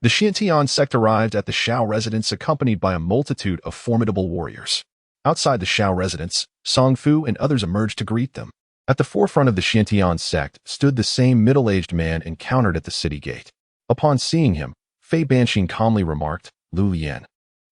the Xintian sect arrived at the Shao residence accompanied by a multitude of formidable warriors. Outside the Shao residence, Song Fu and others emerged to greet them. At the forefront of the Xintian sect stood the same middle-aged man encountered at the city gate. Upon seeing him, Fei Banqing calmly remarked, "Lu Lian,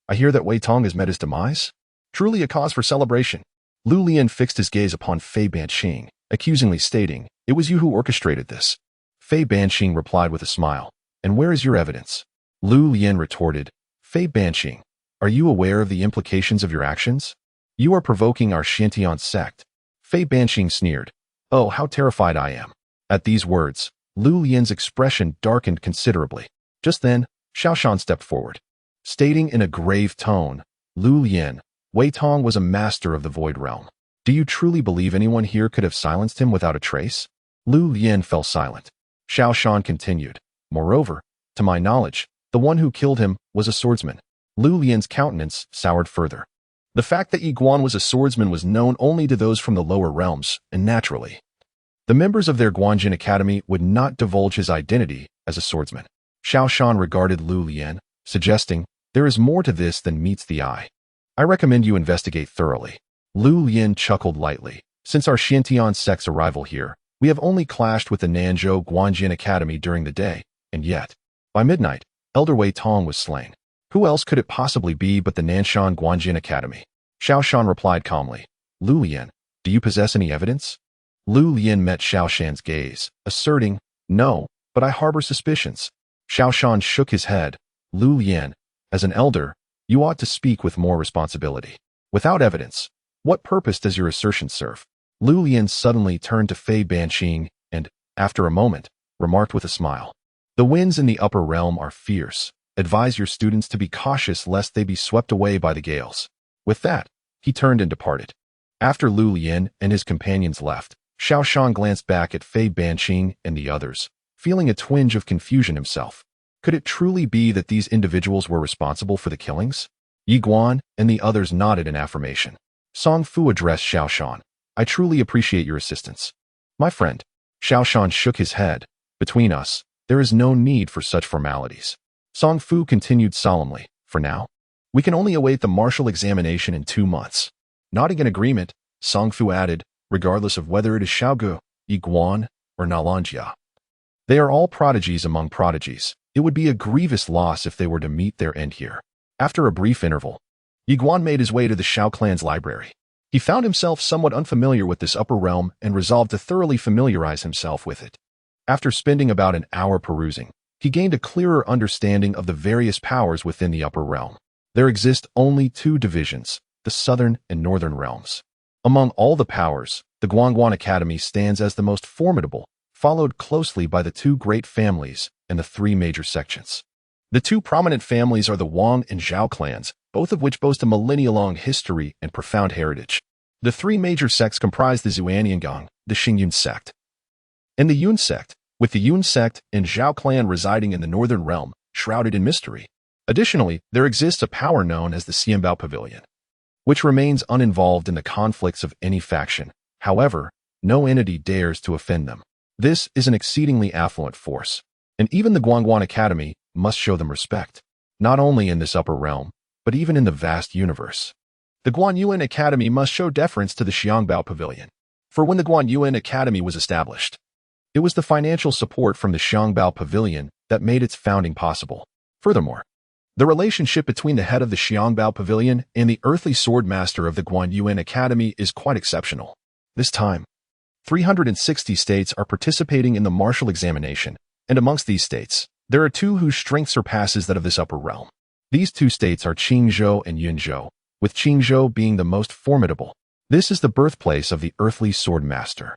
I hear that Wei Tong has met his demise? Truly a cause for celebration." Lu Lian fixed his gaze upon Fei Banqing, accusingly stating, "It was you who orchestrated this." Fei Banqing replied with a smile, "And where is your evidence?" Lu Lian retorted, "Fei Banqing, are you aware of the implications of your actions? You are provoking our Xintian sect." Fei Banqing sneered, "Oh, how terrified I am." At these words, Lu Lian's expression darkened considerably. Just then, Xiao Shan stepped forward. Stating in a grave tone, "Lu Lian, Wei Tong was a master of the Void Realm. Do you truly believe anyone here could have silenced him without a trace?" Lu Lian fell silent. Xiao Shan continued, "Moreover, to my knowledge, the one who killed him was a swordsman." Lu Lian's countenance soured further. The fact that Ye Xuan was a swordsman was known only to those from the lower realms, and naturally, the members of their Guanxuan Academy would not divulge his identity as a swordsman. Xiao Shan regarded Lu Lian, suggesting, "There is more to this than meets the eye. I recommend you investigate thoroughly." Lu Lian chuckled lightly. "Since our Xintian sect's arrival here, we have only clashed with the Nanzhou Guanxuan Academy during the day, and yet, by midnight, Elder Wei Tong was slain. Who else could it possibly be but the Nanshan Guanxuan Academy?" Xiao Shan replied calmly, "Lu Lian, do you possess any evidence?" Lu Lian met Xiao Shan's gaze, asserting, "No, but I harbor suspicions." Xiao Shan shook his head. "Lu Lian, as an elder, you ought to speak with more responsibility. Without evidence, what purpose does your assertion serve?" Lu Lian suddenly turned to Fei Banqing and, after a moment, remarked with a smile, "The winds in the upper realm are fierce. Advise your students to be cautious lest they be swept away by the gales." With that, he turned and departed. After Lu Lian and his companions left, Xiao Shan glanced back at Fei Banqing and the others, feeling a twinge of confusion himself. Could it truly be that these individuals were responsible for the killings? Ye Xuan and the others nodded in affirmation. Song Fu addressed Xiao Shan, "I truly appreciate your assistance." "My friend." Xiao Shan shook his head. "Between us, there is no need for such formalities." Song Fu continued solemnly, "For now, we can only await the martial examination in 2 months." Nodding in agreement, Song Fu added, "Regardless of whether it is Xiaogu, Ye Xuan, or Nalanjia. They are all prodigies among prodigies. It would be a grievous loss if they were to meet their end here." After a brief interval, Ye Xuan made his way to the Shao clan's library. He found himself somewhat unfamiliar with this upper realm and resolved to thoroughly familiarize himself with it. After spending about an hour perusing, he gained a clearer understanding of the various powers within the upper realm. There exist only 2 divisions, the southern and northern realms. Among all the powers, the Guanxuan Academy stands as the most formidable, followed closely by the 2 great families and the 3 major sections. The 2 prominent families are the Wang and Zhao clans, both of which boast a millennia-long history and profound heritage. The three major sects comprise the Yanhuang, the Xingyun sect, and the Yun sect, with the Yun sect and Zhao clan residing in the northern realm, shrouded in mystery. Additionally, there exists a power known as the Xianbao Pavilion, which remains uninvolved in the conflicts of any faction. However, no entity dares to offend them. This is an exceedingly affluent force, and even the Guanxuan Academy must show them respect, not only in this upper realm, but even in the vast universe. The Guanxuan Academy must show deference to the Xianbao Pavilion. For when the Guanxuan Academy was established, it was the financial support from the Xianbao Pavilion that made its founding possible. Furthermore, the relationship between the head of the Xianbao Pavilion and the earthly sword master of the Guanxuan Academy is quite exceptional. This time, 360 states are participating in the martial examination, and amongst these states, there are two whose strength surpasses that of this upper realm. These two states are Qingzhou and Yunzhou, with Qingzhou being the most formidable. This is the birthplace of the earthly sword master,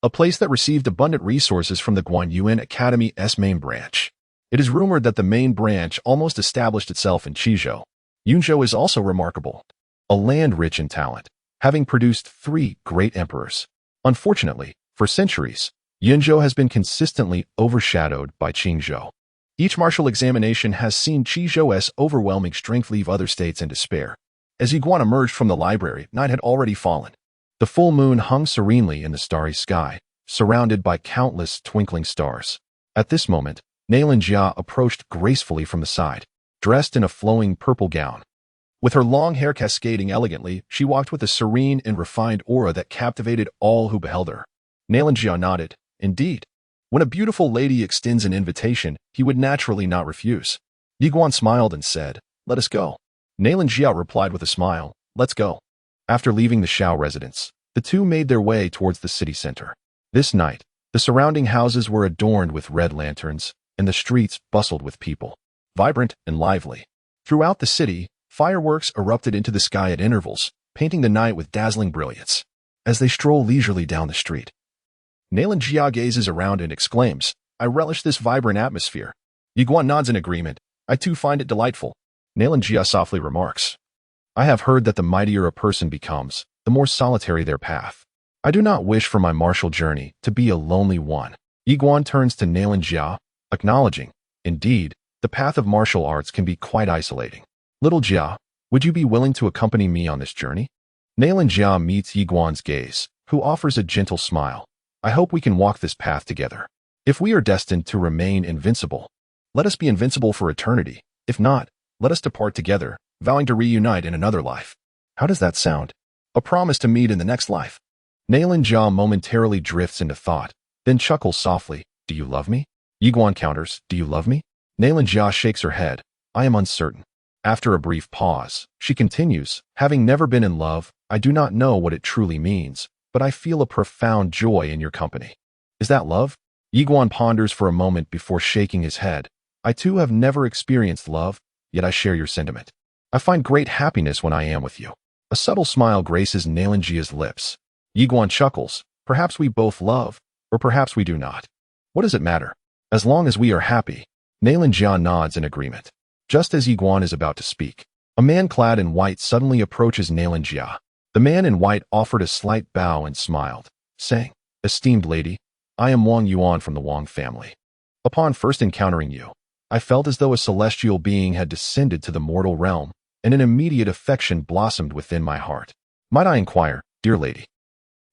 a place that received abundant resources from the Guanxuan Academy's main branch. It is rumored that the main branch almost established itself in Qizhou. Yunzhou is also remarkable, a land rich in talent, having produced 3 great emperors. Unfortunately, for centuries, Yunzhou has been consistently overshadowed by Qingzhou. Each martial examination has seen Qizhou's overwhelming strength leave other states in despair. As Ye Xuan emerged from the library, night had already fallen. The full moon hung serenely in the starry sky, surrounded by countless twinkling stars. At this moment, Nailan Jia approached gracefully from the side, dressed in a flowing purple gown. With her long hair cascading elegantly, she walked with a serene and refined aura that captivated all who beheld her. Nailan Jia nodded. Indeed, when a beautiful lady extends an invitation, he would naturally not refuse. Ye Xuan smiled and said, "Let us go." Nailan Jia replied with a smile, "Let's go." After leaving the Shao residence, the two made their way towards the city center. This night, the surrounding houses were adorned with red lanterns, and the streets bustled with people, vibrant and lively. Throughout the city, fireworks erupted into the sky at intervals, painting the night with dazzling brilliance. As they stroll leisurely down the street, Nailan Jia gazes around and exclaims, "I relish this vibrant atmosphere." Ye Xuan nods in agreement. "I too find it delightful." Nailan Jia softly remarks, "I have heard that the mightier a person becomes, the more solitary their path. I do not wish for my martial journey to be a lonely one." Ye Xuan turns to Nailan Jia, acknowledging, "Indeed, the path of martial arts can be quite isolating. Little Jia, would you be willing to accompany me on this journey?" Nailan Jia meets Ye Xuan's gaze, who offers a gentle smile. "I hope we can walk this path together. If we are destined to remain invincible, let us be invincible for eternity. If not, let us depart together, vowing to reunite in another life." How does that sound? A promise to meet in the next life. Nailan Jia momentarily drifts into thought, then chuckles softly. "Do you love me?" Ye Xuan counters, "Do you love me?" Nailan Jia shakes her head. "I am uncertain." After a brief pause, she continues, "Having never been in love, I do not know what it truly means, but I feel a profound joy in your company." Is that love? Ye Xuan ponders for a moment before shaking his head. "I too have never experienced love, yet I share your sentiment. I find great happiness when I am with you." A subtle smile graces Nailan Jia's lips. Ye Xuan chuckles. "Perhaps we both love, or perhaps we do not. What does it matter? As long as we are happy." Nailan Jia nods in agreement. Just as Ye Xuan is about to speak, a man clad in white suddenly approaches Nailan Jia. The man in white offered a slight bow and smiled, saying, "Esteemed lady, I am Wang Yuan from the Wang family. Upon first encountering you, I felt as though a celestial being had descended to the mortal realm, and an immediate affection blossomed within my heart. Might I inquire, dear lady?"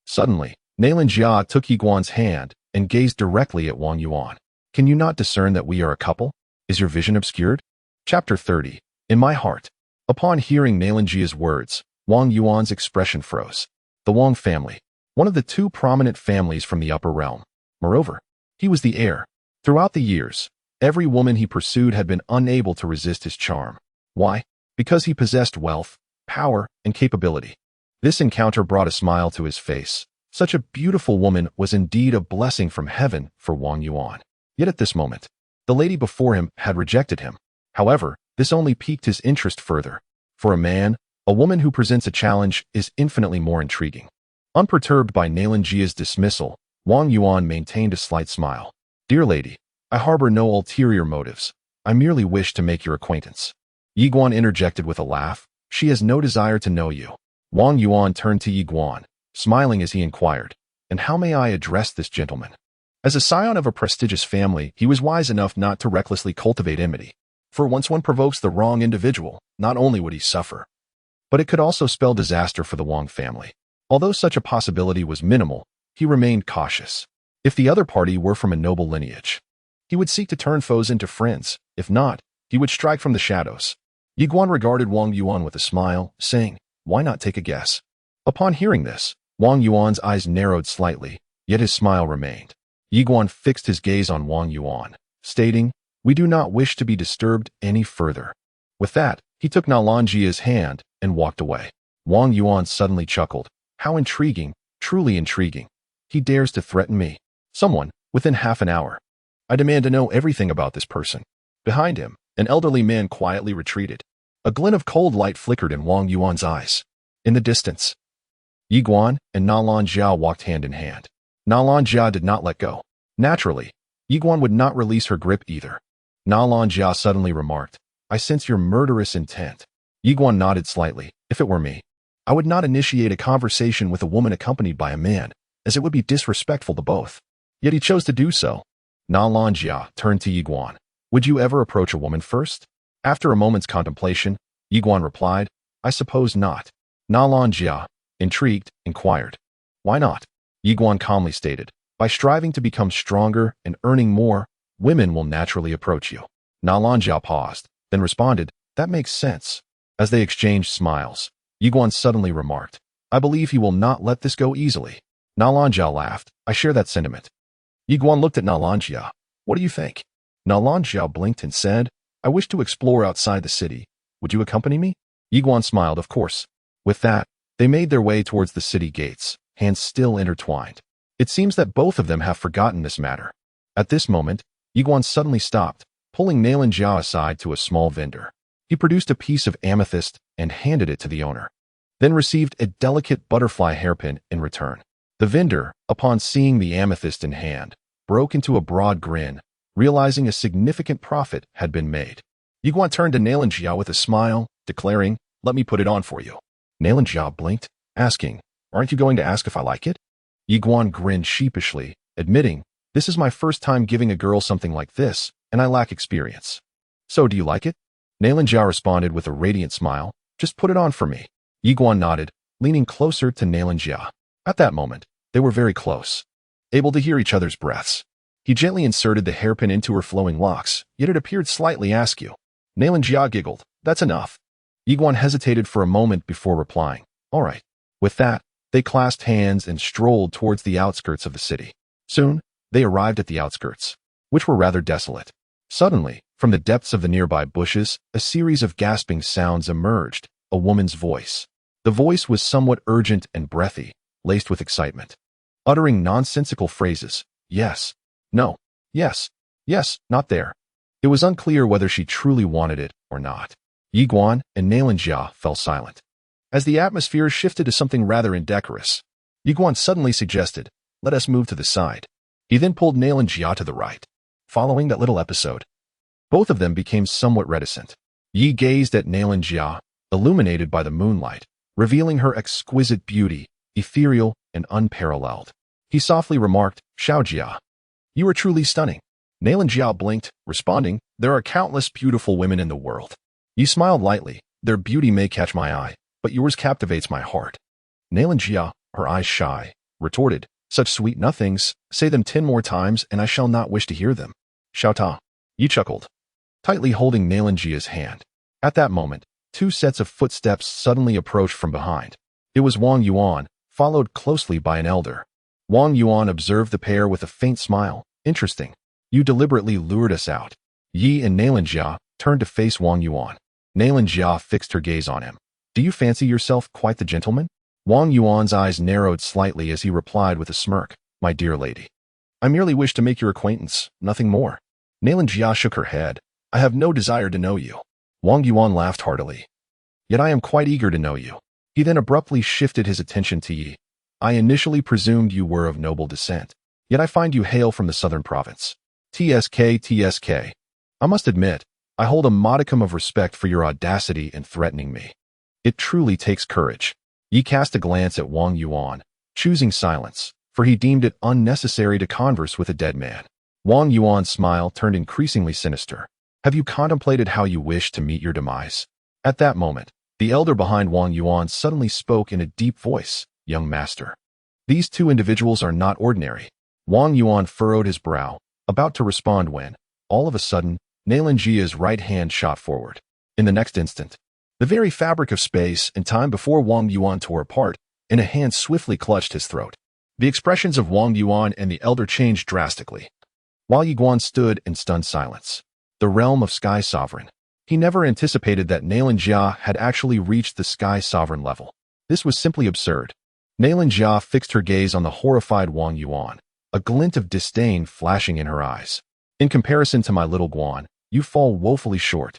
Suddenly, Nailan Jia took Ye Xuan's hand and gazed directly at Wang Yuan. "Can you not discern that we are a couple? Is your vision obscured?" Chapter 30. In my heart. Upon hearing Nailan Jia's words, Wang Yuan's expression froze. The Wang family, one of the 2 prominent families from the upper realm. Moreover, he was the heir. Throughout the years, every woman he pursued had been unable to resist his charm. Why? Because he possessed wealth, power, and capability. This encounter brought a smile to his face. Such a beautiful woman was indeed a blessing from heaven for Wang Yuan. Yet at this moment, the lady before him had rejected him. However, this only piqued his interest further. For a man, a woman who presents a challenge is infinitely more intriguing. Unperturbed by Nailan Jia's dismissal, Wang Yuan maintained a slight smile. "Dear lady, I harbor no ulterior motives. I merely wish to make your acquaintance." Ye Xuan interjected with a laugh. "She has no desire to know you. Wang Yuan turned to Ye Xuan, smiling as he inquired, "And how may I address this gentleman?" As a scion of a prestigious family, he was wise enough not to recklessly cultivate enmity. For once one provokes the wrong individual, not only would he suffer, but it could also spell disaster for the Wang family. Although such a possibility was minimal, he remained cautious. If the other party were from a noble lineage, he would seek to turn foes into friends. If not, he would strike from the shadows. Ye Xuan regarded Wang Yuan with a smile, saying, "Why not take a guess?" Upon hearing this, Wang Yuan's eyes narrowed slightly, yet his smile remained. Ye Xuan fixed his gaze on Wang Yuan, stating, "We do not wish to be disturbed any further." With that, he took Nalanjia's hand and walked away. Wang Yuan suddenly chuckled. "How intriguing, truly intriguing. He dares to threaten me. Someone, within half an hour. I demand to know everything about this person." Behind him, an elderly man quietly retreated. A glint of cold light flickered in Wang Yuan's eyes. In the distance, Ye Xuan and Nalanjia walked hand in hand. Nalanjia did not let go. Naturally, Ye Xuan would not release her grip either. Nalanjia suddenly remarked, "I sense your murderous intent." Ye Xuan nodded slightly. "If it were me, I would not initiate a conversation with a woman accompanied by a man, as it would be disrespectful to both." Yet he chose to do so. Nalanjia turned to Ye Xuan. "Would you ever approach a woman first?" After a moment's contemplation, Ye Xuan replied, "I suppose not." Nalanjia, intrigued, inquired, "Why not?" Ye Xuan calmly stated, "By striving to become stronger and earning more, women will naturally approach you." Nalanjia paused, then responded, "That makes sense." As they exchanged smiles, Ye Xuan suddenly remarked, "I believe he will not let this go easily." Nalanjia laughed, "I share that sentiment." Ye Xuan looked at Nalanjia. "What do you think?" Nalanjia blinked and said, "I wish to explore outside the city. Would you accompany me?" Ye Xuan smiled, "Of course." With that, they made their way towards the city gates, hands still intertwined. It seems that both of them have forgotten this matter. At this moment, Ye Xuan suddenly stopped, pulling Nalanjia aside to a small vendor. He produced a piece of amethyst and handed it to the owner, then received a delicate butterfly hairpin in return. The vendor, upon seeing the amethyst in hand, broke into a broad grin, realizing a significant profit had been made. Ye Xuan turned to Nalanjia with a smile, declaring, "Let me put it on for you." Nalanjia blinked, asking, "Aren't you going to ask if I like it?" Ye Xuan grinned sheepishly, admitting, "This is my first time giving a girl something like this, and I lack experience." "So do you like it?" Nalanjia responded with a radiant smile, "Just put it on for me." Ye Xuan nodded, leaning closer to Nalanjia. At that moment, they were very close, able to hear each other's breaths. He gently inserted the hairpin into her flowing locks, yet it appeared slightly askew. Nalanjia giggled, "That's enough." Ye Xuan hesitated for a moment before replying, "All right." With that, they clasped hands and strolled towards the outskirts of the city. Soon, they arrived at the outskirts, which were rather desolate. Suddenly, from the depths of the nearby bushes, a series of gasping sounds emerged, a woman's voice. The voice was somewhat urgent and breathy, laced with excitement, uttering nonsensical phrases. "Yes. No. Yes. Yes. Not there." It was unclear whether she truly wanted it or not. Ye Xuan and Nalanjia fell silent. As the atmosphere shifted to something rather indecorous, Ye Xuan suddenly suggested, "Let us move to the side." He then pulled Nalanjia to the right. Following that little episode, both of them became somewhat reticent. Yi gazed at Nalanjia, illuminated by the moonlight, revealing her exquisite beauty, ethereal and unparalleled. He softly remarked, "Xiaojia, you are truly stunning." Nalanjia blinked, responding, "There are countless beautiful women in the world." Yi smiled lightly, "Their beauty may catch my eye, but yours captivates my heart." Nalanjia, her eyes shy, retorted, "Such sweet nothings, say them 10 more times and I shall not wish to hear them." "Xiaota." Yi chuckled, tightly holding Nalanjia's hand. At that moment, 2 sets of footsteps suddenly approached from behind. It was Wang Yuan, followed closely by an elder. Wang Yuan observed the pair with a faint smile. "Interesting. You deliberately lured us out." Yi and Nalanjia turned to face Wang Yuan. Nalanjia fixed her gaze on him. "Do you fancy yourself quite the gentleman?" Wang Yuan's eyes narrowed slightly as he replied with a smirk, "My dear lady, I merely wish to make your acquaintance, nothing more." Nalanjia shook her head. "I have no desire to know you." Wang Yuan laughed heartily. "Yet I am quite eager to know you." He then abruptly shifted his attention to Yi. "I initially presumed you were of noble descent, yet I find you hail from the southern province. TSK. I must admit, I hold a modicum of respect for your audacity in threatening me. It truly takes courage." Yi cast a glance at Wang Yuan, choosing silence, for he deemed it unnecessary to converse with a dead man. Wang Yuan's smile turned increasingly sinister. Have you contemplated how you wish to meet your demise? At that moment, the elder behind Wang Yuan suddenly spoke in a deep voice. Young master, these two individuals are not ordinary. Wang Yuan furrowed his brow, about to respond when, all of a sudden, Nailanjia's right hand shot forward. In the next instant, the very fabric of space and time before Wang Yuan tore apart, and a hand swiftly clutched his throat. The expressions of Wang Yuan and the elder changed drastically, while Ye Xuan stood in stunned silence. The realm of Sky Sovereign. He never anticipated that Nailanjia had actually reached the Sky Sovereign level. This was simply absurd. Nailanjia fixed her gaze on the horrified Wang Yuan, a glint of disdain flashing in her eyes. In comparison to my little Guan, you fall woefully short.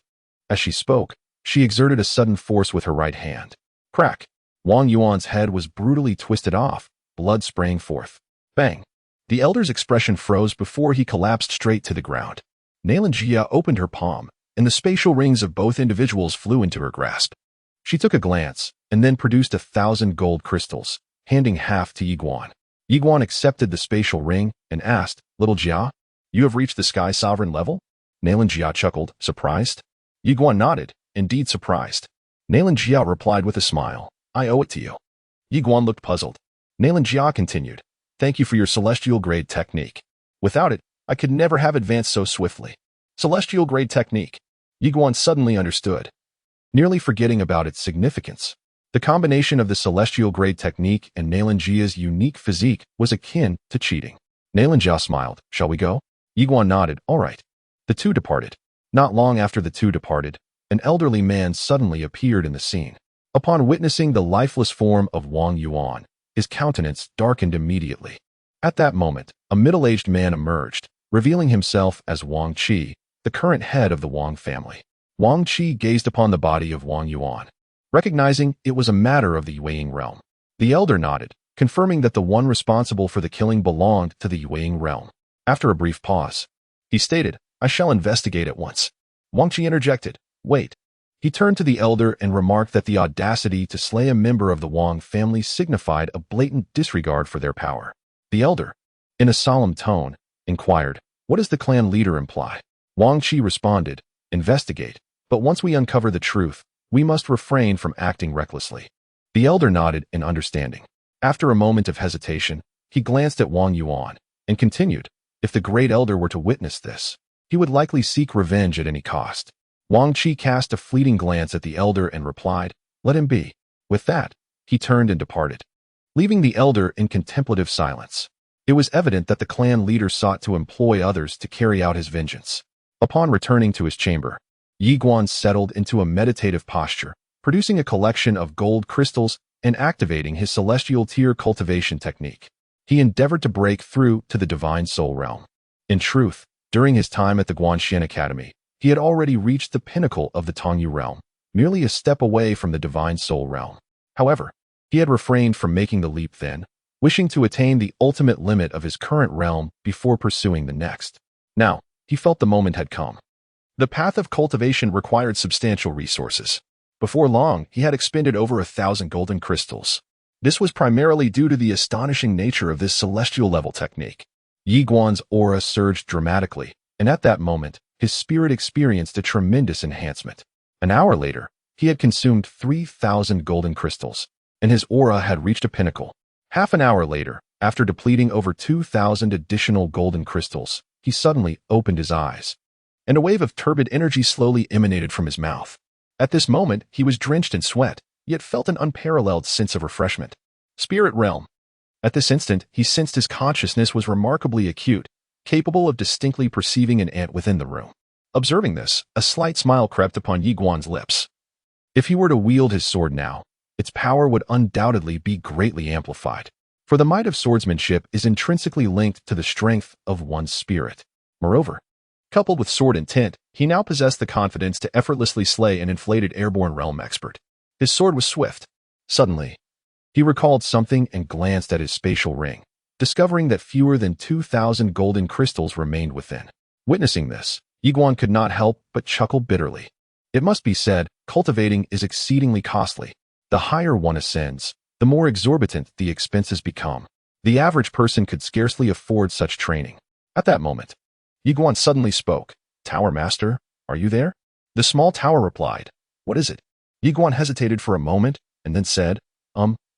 As she spoke, she exerted a sudden force with her right hand. Crack! Wang Yuan's head was brutally twisted off, blood spraying forth. Bang! The elder's expression froze before he collapsed straight to the ground. Nailanjia opened her palm, and the spatial rings of both individuals flew into her grasp. She took a glance, and then produced 1,000 gold crystals, handing half to Ye Xuan. Ye Xuan accepted the spatial ring and asked, Little Jia, you have reached the Sky Sovereign level? Nailanjia chuckled, surprised. Ye Xuan nodded, indeed surprised. Nailanjia replied with a smile, I owe it to you. Ye Xuan looked puzzled. Nailanjia continued, thank you for your celestial grade technique. Without it, I could never have advanced so swiftly. Celestial grade technique. Ye Xuan suddenly understood, nearly forgetting about its significance. The combination of the celestial grade technique and Nailanjia's unique physique was akin to cheating. Nailanjia smiled. Shall we go? Ye Xuan nodded. All right. The two departed. Not long after the two departed, an elderly man suddenly appeared in the scene. Upon witnessing the lifeless form of Wang Yuan, his countenance darkened immediately. At that moment, a middle-aged man emerged, revealing himself as Wang Qi, the current head of the Wang family. Wang Qi gazed upon the body of Wang Yuan, recognizing it was a matter of the Yueying realm. The elder nodded, confirming that the one responsible for the killing belonged to the Yueying realm. After a brief pause, he stated, I shall investigate at once. Wang Qi interjected, wait. He turned to the elder and remarked that the audacity to slay a member of the Wang family signified a blatant disregard for their power. The elder, in a solemn tone, inquired, what does the clan leader imply? Wang Qi responded, investigate, but once we uncover the truth, we must refrain from acting recklessly. The elder nodded in understanding. After a moment of hesitation, he glanced at Wang Yuan and continued, if the great elder were to witness this, he would likely seek revenge at any cost. Wang Qi cast a fleeting glance at the elder and replied, let him be. With that, he turned and departed, leaving the elder in contemplative silence. It was evident that the clan leader sought to employ others to carry out his vengeance. Upon returning to his chamber, Ye Xuan settled into a meditative posture, producing a collection of gold crystals and activating his celestial tier cultivation technique. He endeavored to break through to the divine soul realm. In truth, during his time at the Guanxuan Academy, he had already reached the pinnacle of the Tongyu realm, merely a step away from the divine soul realm. However, he had refrained from making the leap then, wishing to attain the ultimate limit of his current realm before pursuing the next. Now, he felt the moment had come. The path of cultivation required substantial resources. Before long, he had expended over 1,000 golden crystals. This was primarily due to the astonishing nature of this celestial level technique. Ye Xuan's aura surged dramatically, and at that moment, his spirit experienced a tremendous enhancement. An hour later, he had consumed 3,000 golden crystals, and his aura had reached a pinnacle. Half an hour later, after depleting over 2,000 additional golden crystals, he suddenly opened his eyes, and a wave of turbid energy slowly emanated from his mouth. At this moment, he was drenched in sweat, yet felt an unparalleled sense of refreshment. Spirit realm. At this instant, he sensed his consciousness was remarkably acute, capable of distinctly perceiving an ant within the room. Observing this, a slight smile crept upon Ye Xuan's lips. If he were to wield his sword now, its power would undoubtedly be greatly amplified, for the might of swordsmanship is intrinsically linked to the strength of one's spirit. Moreover, coupled with sword intent, he now possessed the confidence to effortlessly slay an inflated airborne realm expert. His sword was swift. Suddenly, he recalled something and glanced at his spatial ring, discovering that fewer than 2,000 golden crystals remained within. Witnessing this, Ye Xuan could not help but chuckle bitterly. It must be said, cultivating is exceedingly costly. The higher one ascends, the more exorbitant the expenses become. The average person could scarcely afford such training. At that moment, Ye Xuan suddenly spoke. "Tower Master, are you there?" The small tower replied, "What is it?" Ye Xuan hesitated for a moment and then said,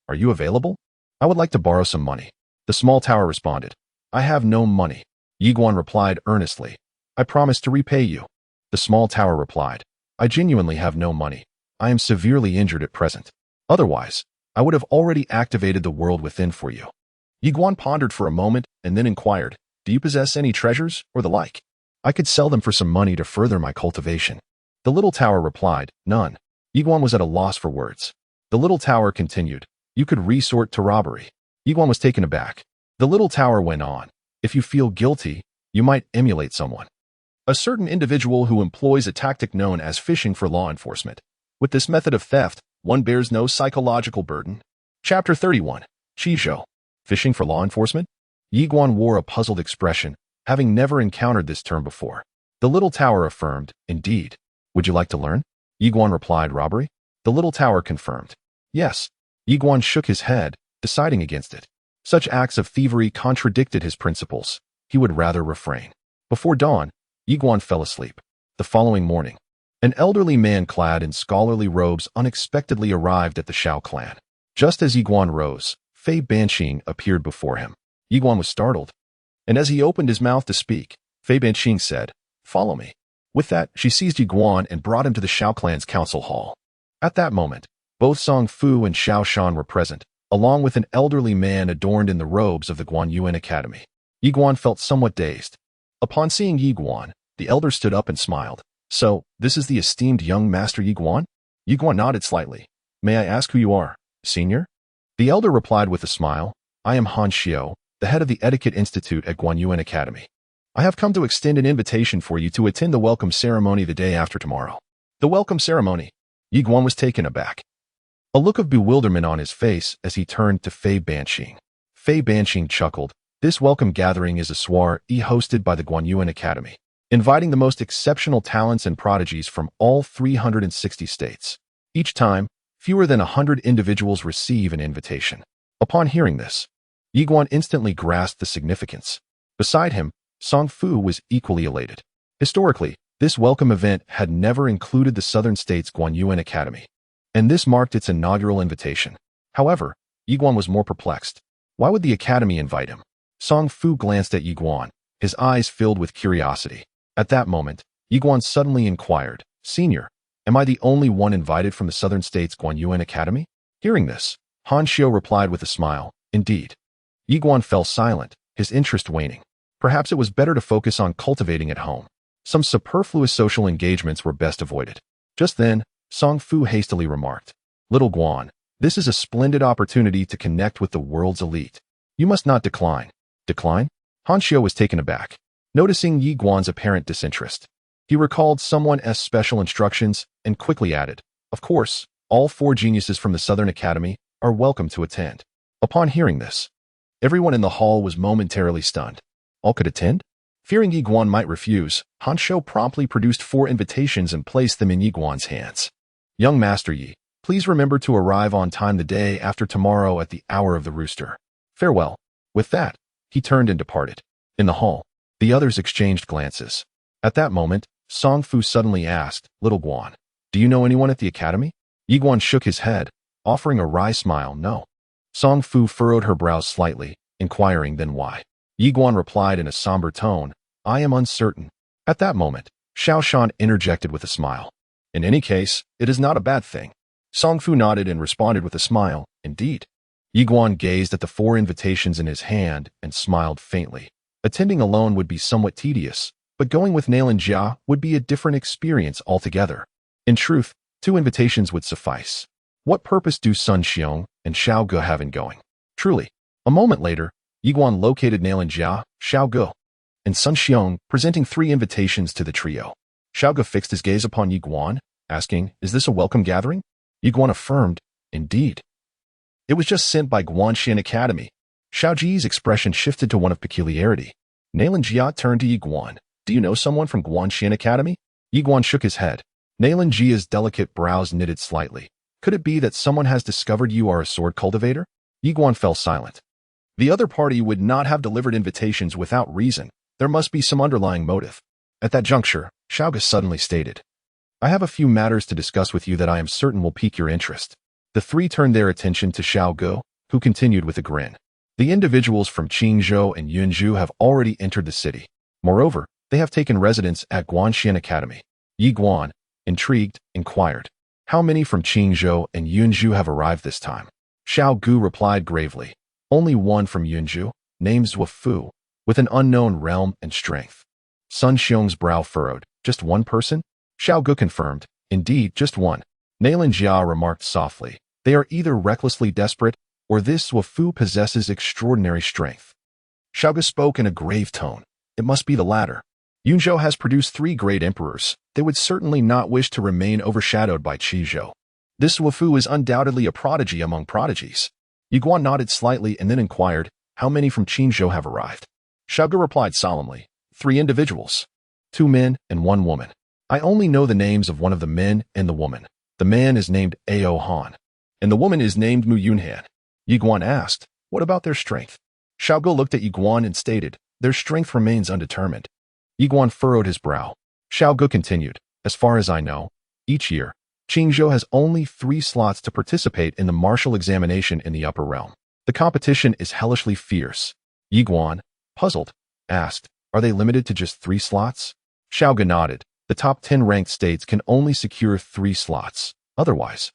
Are you available? I would like to borrow some money." The small tower responded, "I have no money." Ye Xuan replied earnestly, "I promise to repay you." The small tower replied, "I genuinely have no money. I am severely injured at present. Otherwise, I would have already activated the world within for you." Ye Xuan pondered for a moment and then inquired, "Do you possess any treasures or the like? I could sell them for some money to further my cultivation." The little tower replied, "None." Ye Xuan was at a loss for words. The little tower continued, "You could resort to robbery." Ye Xuan was taken aback. The little tower went on, "If you feel guilty, you might emulate someone. A certain individual who employs a tactic known as fishing for law enforcement. With this method of theft, one bears no psychological burden." Chapter 31. Qizhou. Fishing for law enforcement? Ye Xuan wore a puzzled expression, having never encountered this term before. The little tower affirmed, "Indeed. Would you like to learn?" Ye Xuan replied, "Robbery?" The little tower confirmed, "Yes." Ye Xuan shook his head, deciding against it. Such acts of thievery contradicted his principles. He would rather refrain. Before dawn, Ye Xuan fell asleep. The following morning, an elderly man clad in scholarly robes unexpectedly arrived at the Shao clan. Just as Ye Xuan rose, Fei Banqing appeared before him. Ye Xuan was startled, and as he opened his mouth to speak, Fei Banqing said, "Follow me." With that, she seized Ye Xuan and brought him to the Shao clan's council hall. At that moment, both Song Fu and Xiao Shan were present, along with an elderly man adorned in the robes of the Guanxuan Academy. Ye Xuan felt somewhat dazed. Upon seeing Ye Xuan, the elder stood up and smiled. "So, this is the esteemed young master Ye Xuan?" Ye Xuan nodded slightly. "May I ask who you are, senior?" The elder replied with a smile, "I am Han Xiao, the head of the Etiquette Institute at Guanxuan Academy. I have come to extend an invitation for you to attend the welcome ceremony the day after tomorrow." The welcome ceremony? Ye Xuan was taken aback. A look of bewilderment on his face as he turned to Fei Banqing. Fei Banqing chuckled. "This welcome gathering is a soiree hosted by the Guanxuan Academy, inviting the most exceptional talents and prodigies from all 360 states. Each time, fewer than 100 individuals receive an invitation." Upon hearing this, Ye Xuan instantly grasped the significance. Beside him, Song Fu was equally elated. Historically, this welcome event had never included the Southern States Guanxuan Academy, and this marked its inaugural invitation. However, Ye Xuan was more perplexed. Why would the Academy invite him? Song Fu glanced at Ye Xuan, his eyes filled with curiosity. At that moment, Ye Xuan suddenly inquired, "Senior, am I the only one invited from the Southern States Guanxuan Academy?" Hearing this, Han Xiao replied with a smile, "Indeed." Ye Xuan fell silent, his interest waning. Perhaps it was better to focus on cultivating at home. Some superfluous social engagements were best avoided. Just then, Song Fu hastily remarked, "Little Xuan, this is a splendid opportunity to connect with the world's elite. You must not decline." "Decline?" Han Xiao was taken aback, noticing Ye Xuan's apparent disinterest. He recalled someone's special instructions and quickly added, "Of course, all 4 geniuses from the Southern Academy are welcome to attend." Upon hearing this, everyone in the hall was momentarily stunned. All could attend? Fearing Ye Xuan might refuse, Han Xiao promptly produced 4 invitations and placed them in Ye Xuan's hands. "Young Master Yi, please remember to arrive on time the day after tomorrow at the hour of the rooster. Farewell." With that, he turned and departed. In the hall, the others exchanged glances. At that moment, Song Fu suddenly asked, "Little Xuan, do you know anyone at the academy?" Ye Xuan shook his head, offering a wry smile, "No." Song Fu furrowed her brows slightly, inquiring then why. Ye Xuan replied in a somber tone, "I am uncertain." At that moment, Xiao Shan interjected with a smile. "In any case, it is not a bad thing." Song Fu nodded and responded with a smile, "Indeed." Ye Xuan gazed at the 4 invitations in his hand and smiled faintly. Attending alone would be somewhat tedious, but going with Nailan Jia would be a different experience altogether. In truth, 2 invitations would suffice. What purpose do Sun Xiong and Xiao Ge have in going? Truly. A moment later, Ye Xuan located Nailan Jia, Xiao Ge, and Sun Xiong, presenting 3 invitations to the trio. Xiao Ge fixed his gaze upon Ye Xuan, asking, "Is this a welcome gathering?" Ye Xuan affirmed, "Indeed." "It was just sent by Guanxuan Academy." Xiao Ji's expression shifted to one of peculiarity. Nailan Jia turned to Ye Xuan. "Do you know someone from Guanxuan Academy?" Ye Xuan shook his head. Nailan Jia's delicate brows knitted slightly. Could it be that someone has discovered you are a sword cultivator? Ye Xuan fell silent. The other party would not have delivered invitations without reason. There must be some underlying motive. At that juncture, Xiaoge suddenly stated, I have a few matters to discuss with you that I am certain will pique your interest. The three turned their attention to Xiaoge, who continued with a grin. The individuals from Qingzhou and Yunzhou have already entered the city. Moreover, they have taken residence at Guanxuan Academy. Ye Xuan, intrigued, inquired, how many from Qingzhou and Yunzhou have arrived this time? Xiaoge replied gravely, only one from Yunzhou, named Zuofu, with an unknown realm and strength. Sun Xiong's brow furrowed. Just one person? Xiaoge confirmed, indeed, just one. Nailan Jia remarked softly, they are either recklessly desperate, or this Zuofu possesses extraordinary strength. Xiaoge spoke in a grave tone. It must be the latter. Yunzhou has produced 3 great emperors. They would certainly not wish to remain overshadowed by Qizhou. This Zuofu is undoubtedly a prodigy among prodigies. Ye Xuan nodded slightly and then inquired, how many from Qingzhou have arrived? Xiaoge replied solemnly, 3 individuals. 2 men and 1 woman. I only know the names of one of the men and the woman. The man is named Ao Han, and the woman is named Mu Yunhan. Ye Xuan asked, what about their strength? Xiaoge looked at Ye Xuan and stated, their strength remains undetermined. Ye Xuan furrowed his brow. Xiaoge continued, as far as I know, each year, Qingzhou has only 3 slots to participate in the martial examination in the upper realm. The competition is hellishly fierce. Ye Xuan, puzzled, asked, are they limited to just 3 slots? Xiaoge nodded. The top 10 ranked states can only secure 3 slots. Otherwise,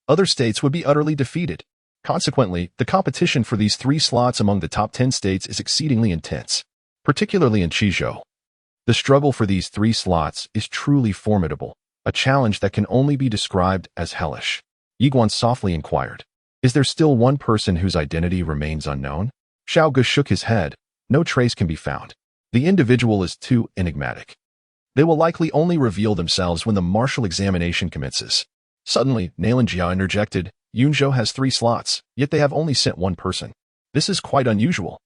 other states would be utterly defeated. Consequently, the competition for these 3 slots among the top 10 states is exceedingly intense, particularly in Qizhou. The struggle for these 3 slots is truly formidable, a challenge that can only be described as hellish. Ye Xuan softly inquired, is there still one person whose identity remains unknown? Xiaoge shook his head. No trace can be found. The individual is too enigmatic. They will likely only reveal themselves when the martial examination commences. Suddenly, Nailan Jia interjected, Yunzhou has 3 slots, yet they have only sent 1 person. This is quite unusual.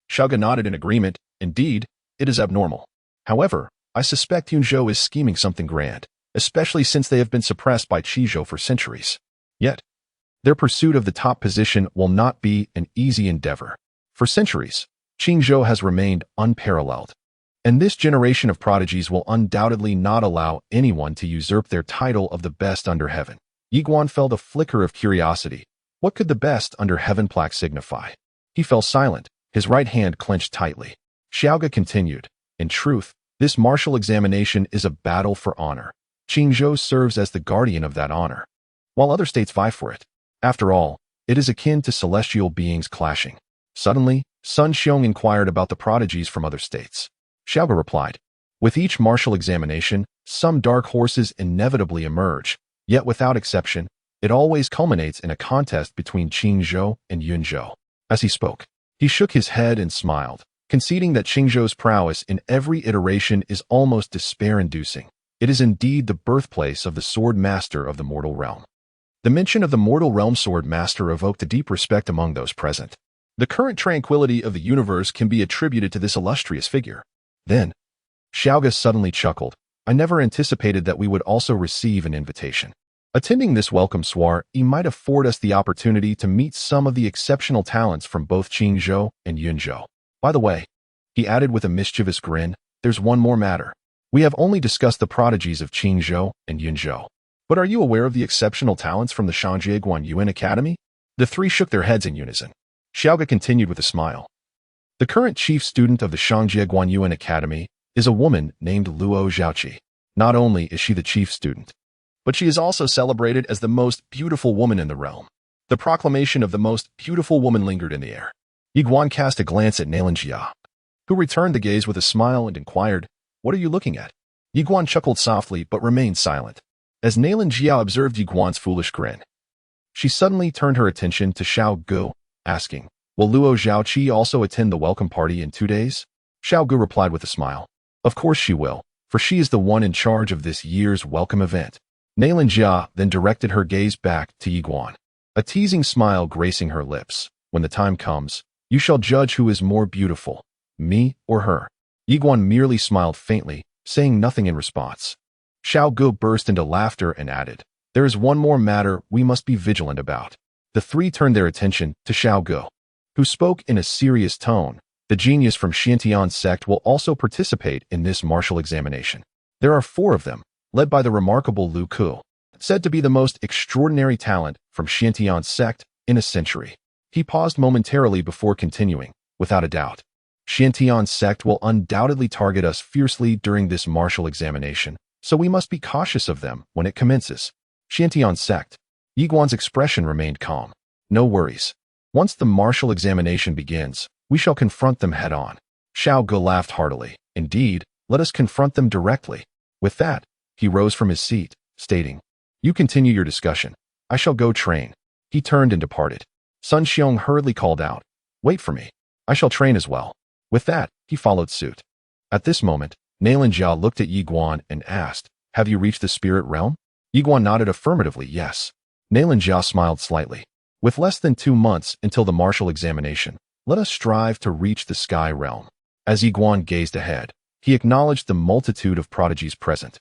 Xiaoge nodded in agreement. Indeed, it is abnormal. However, I suspect Yunzhou is scheming something grand, especially since they have been suppressed by Qizhou for centuries. Yet, their pursuit of the top position will not be an easy endeavor. For centuries, Qingzhou has remained unparalleled, and this generation of prodigies will undoubtedly not allow anyone to usurp their title of the best under heaven. Ye Xuan felt a flicker of curiosity. What could the best under heaven plaque signify? He fell silent, his right hand clenched tightly. Xiaoge continued, in truth, this martial examination is a battle for honor. Qingzhou serves as the guardian of that honor, while other states vie for it. After all, it is akin to celestial beings clashing. Suddenly, Sun Xiong inquired about the prodigies from other states. Xiaoge replied, with each martial examination, some dark horses inevitably emerge, yet without exception, it always culminates in a contest between Qingzhou and Yunzhou. As he spoke, he shook his head and smiled, conceding that Qingzhou's prowess in every iteration is almost despair-inducing. It is indeed the birthplace of the sword master of the mortal realm. The mention of the mortal realm sword master evoked a deep respect among those present. The current tranquility of the universe can be attributed to this illustrious figure. Then, Xiaoge suddenly chuckled. I never anticipated that we would also receive an invitation. Attending this welcome soiree might afford us the opportunity to meet some of the exceptional talents from both Qingzhou and Yunzhou. By the way, he added with a mischievous grin, there's one more matter. We have only discussed the prodigies of Qingzhou and Yunzhou. But are you aware of the exceptional talents from the Guanxuan Academy? The 3 shook their heads in unison. Xiaoge continued with a smile. The current chief student of the Guanxuan Academy is a woman named Luo Zhaoqi. Not only is she the chief student, but she is also celebrated as the most beautiful woman in the realm. The proclamation of the most beautiful woman lingered in the air. Ye Xuan cast a glance at Nailan Jia, who returned the gaze with a smile and inquired, what are you looking at? Ye Xuan chuckled softly but remained silent. As Nailan Jia observed Ye Xuan's foolish grin, she suddenly turned her attention to Xiaoge, asking, will Luo Zhaoqi also attend the welcome party in 2 days? Xiaoge replied with a smile. Of course she will, for she is the one in charge of this year's welcome event. Nailan Jia then directed her gaze back to Ye Xuan, a teasing smile gracing her lips. When the time comes, you shall judge who is more beautiful, me or her. Ye Xuan merely smiled faintly, saying nothing in response. Xiaoge burst into laughter and added, There is one more matter we must be vigilant about. The three turned their attention to Xiao Gu, who spoke in a serious tone. The genius from Xiantian's sect will also participate in this martial examination. There are 4 of them, led by the remarkable Lu Ku, said to be the most extraordinary talent from Xiantian's sect in a century. He paused momentarily before continuing, without a doubt. Xiantian's sect will undoubtedly target us fiercely during this martial examination, so we must be cautious of them when it commences. Xiantian's sect. Ye Xuan's expression remained calm. No worries. Once the martial examination begins, we shall confront them head-on. Xiao Gu laughed heartily. Indeed, let us confront them directly. With that, he rose from his seat, stating, "You continue your discussion. I shall go train." He turned and departed. Sun Xiong hurriedly called out, "Wait for me. I shall train as well." With that, he followed suit. At this moment, Nailan Jia looked at Ye Xuan and asked, "Have you reached the spirit realm?" Ye Xuan nodded affirmatively, yes. Nailan Jia smiled slightly. With less than 2 months until the martial examination, let us strive to reach the sky realm. As Ye Xuan gazed ahead, he acknowledged the multitude of prodigies present,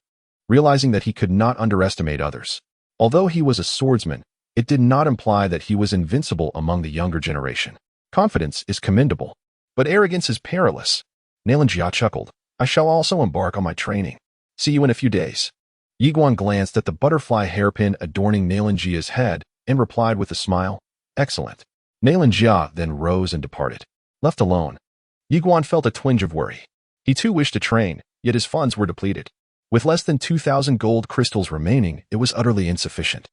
realizing that he could not underestimate others. Although he was a swordsman, it did not imply that he was invincible among the younger generation. Confidence is commendable, but arrogance is perilous. Nailan Jia chuckled. "I shall also embark on my training. See you in a few days." Ye Xuan glanced at the butterfly hairpin adorning Nailan Jia's head and replied with a smile, "Excellent." Nailan Jia then rose and departed. Left alone, Ye Xuan felt a twinge of worry. He too wished to train, yet his funds were depleted. With less than 2,000 gold crystals remaining, it was utterly insufficient,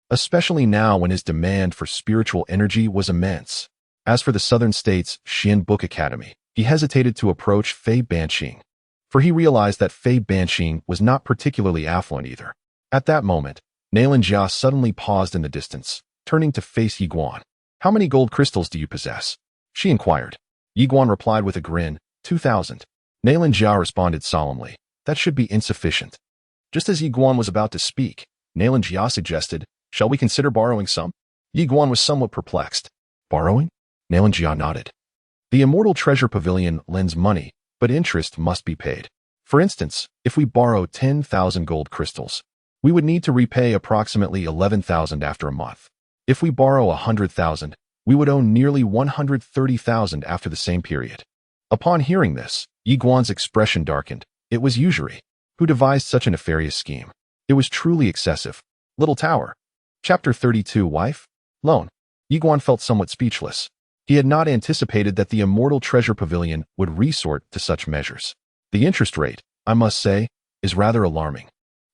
especially now when his demand for spiritual energy was immense. As for the Southern States' Guanxuan Academy, he hesitated to approach Fei Banqing, for he realized that Fei Banqing was not particularly affluent either. At that moment, Nailan Jia suddenly paused in the distance, turning to face Ye Xuan. "How many gold crystals do you possess?" she inquired. Ye Xuan replied with a grin, 2,000. Nailan Jia responded solemnly, "That should be insufficient." Just as Ye Xuan was about to speak, Nailan Jia suggested, "Shall we consider borrowing some?" Ye Xuan was somewhat perplexed. "Borrowing?" Nailan Jia nodded. "The Immortal Treasure Pavilion lends money, but interest must be paid. For instance, if we borrow 10,000 gold crystals, we would need to repay approximately 11,000 after a month. If we borrow 100,000, we would owe nearly 130,000 after the same period." Upon hearing this, Ye Xuan's expression darkened. It was usury who devised such a nefarious scheme. It was truly excessive. Little Tower. Chapter 32 Wife? Loan. Ye Xuan felt somewhat speechless. He had not anticipated that the Immortal Treasure Pavilion would resort to such measures. The interest rate, I must say, is rather alarming.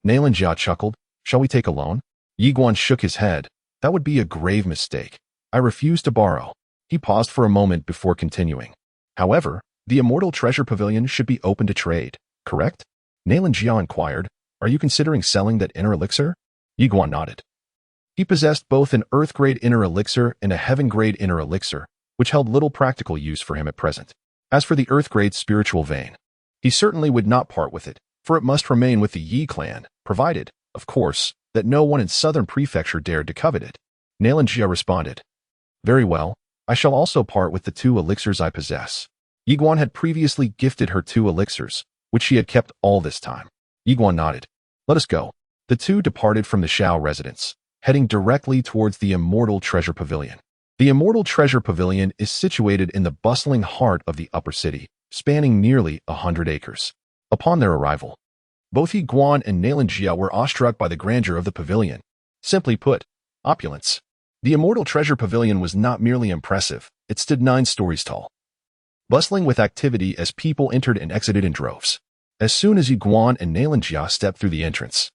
Nailan Jia chuckled. "Shall we take a loan?" Ye Xuan shook his head. "That would be a grave mistake. I refuse to borrow." He paused for a moment before continuing. "However, the Immortal Treasure Pavilion should be open to trade, correct?" Nailan Jia inquired. "Are you considering selling that inner elixir?" Ye Xuan nodded. He possessed both an earth-grade inner elixir and a heaven-grade inner elixir, which held little practical use for him at present. As for the earth-grade spiritual vein, he certainly would not part with it, for it must remain with the Yi clan, provided, of course, that no one in Southern Prefecture dared to covet it. Nailan Jia responded, "Very well, I shall also part with the 2 elixirs I possess." Ye Xuan had previously gifted her 2 elixirs, which she had kept all this time. Ye Xuan nodded. "Let us go." The 2 departed from the Shao residence, heading directly towards the Immortal Treasure Pavilion. The Immortal Treasure Pavilion is situated in the bustling heart of the upper city, spanning nearly 100 acres. Upon their arrival, both Ye Xuan and Nailan Jia were awestruck by the grandeur of the pavilion. Simply put, opulence. The Immortal Treasure Pavilion was not merely impressive, it stood 9 stories tall, bustling with activity as people entered and exited in droves. As soon as Ye Xuan and Nailan Jia stepped through the entrance,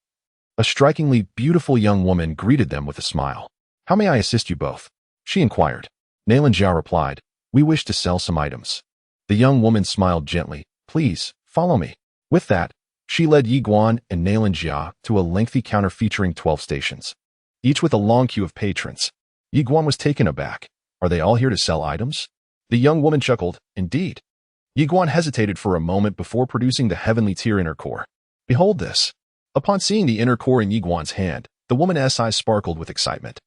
a strikingly beautiful young woman greeted them with a smile. "How may I assist you both?" she inquired. Nailan Jia replied, "We wish to sell some items." The young woman smiled gently. "Please, follow me." With that, she led Ye Xuan and Nailan Jia to a lengthy counter featuring 12 stations, each with a long queue of patrons. Ye Xuan was taken aback. "Are they all here to sell items?" The young woman chuckled. "Indeed." Ye Xuan hesitated for a moment before producing the heavenly tier inner core. "Behold this." Upon seeing the inner core in Ye Xuan's hand, the woman's eyes sparkled with excitement.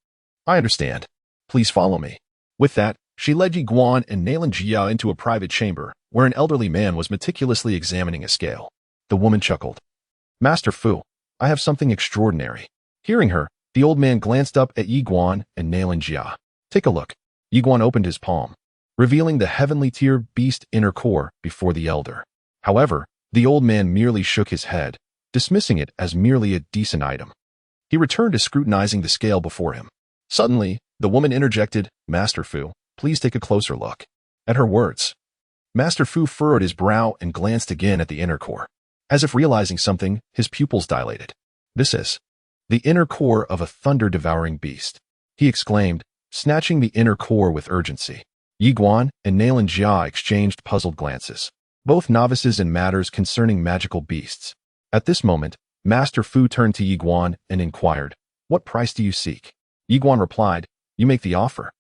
"I understand. Please follow me." With that, she led Ye Xuan and Nailan Jia into a private chamber, where an elderly man was meticulously examining a scale. The woman chuckled. "Master Fu, I have something extraordinary." Hearing her, the old man glanced up at Ye Xuan and Jia. Take a look. Ye Xuan opened his palm, revealing the heavenly tier beast inner core before the elder. However, the old man merely shook his head, dismissing it as merely a decent item. He returned to scrutinizing the scale before him. Suddenly, the woman interjected, Master Fu, please take a closer look. At her words, Master Fu furrowed his brow and glanced again at the inner core. As if realizing something, his pupils dilated. This is the inner core of a thunder-devouring beast, he exclaimed, snatching the inner core with urgency. Ye Xuan and Jia exchanged puzzled glances, both novices in matters concerning magical beasts. At this moment, Master Fu turned to Ye Xuan and inquired, What price do you seek? Ye Xuan replied, You make the offer.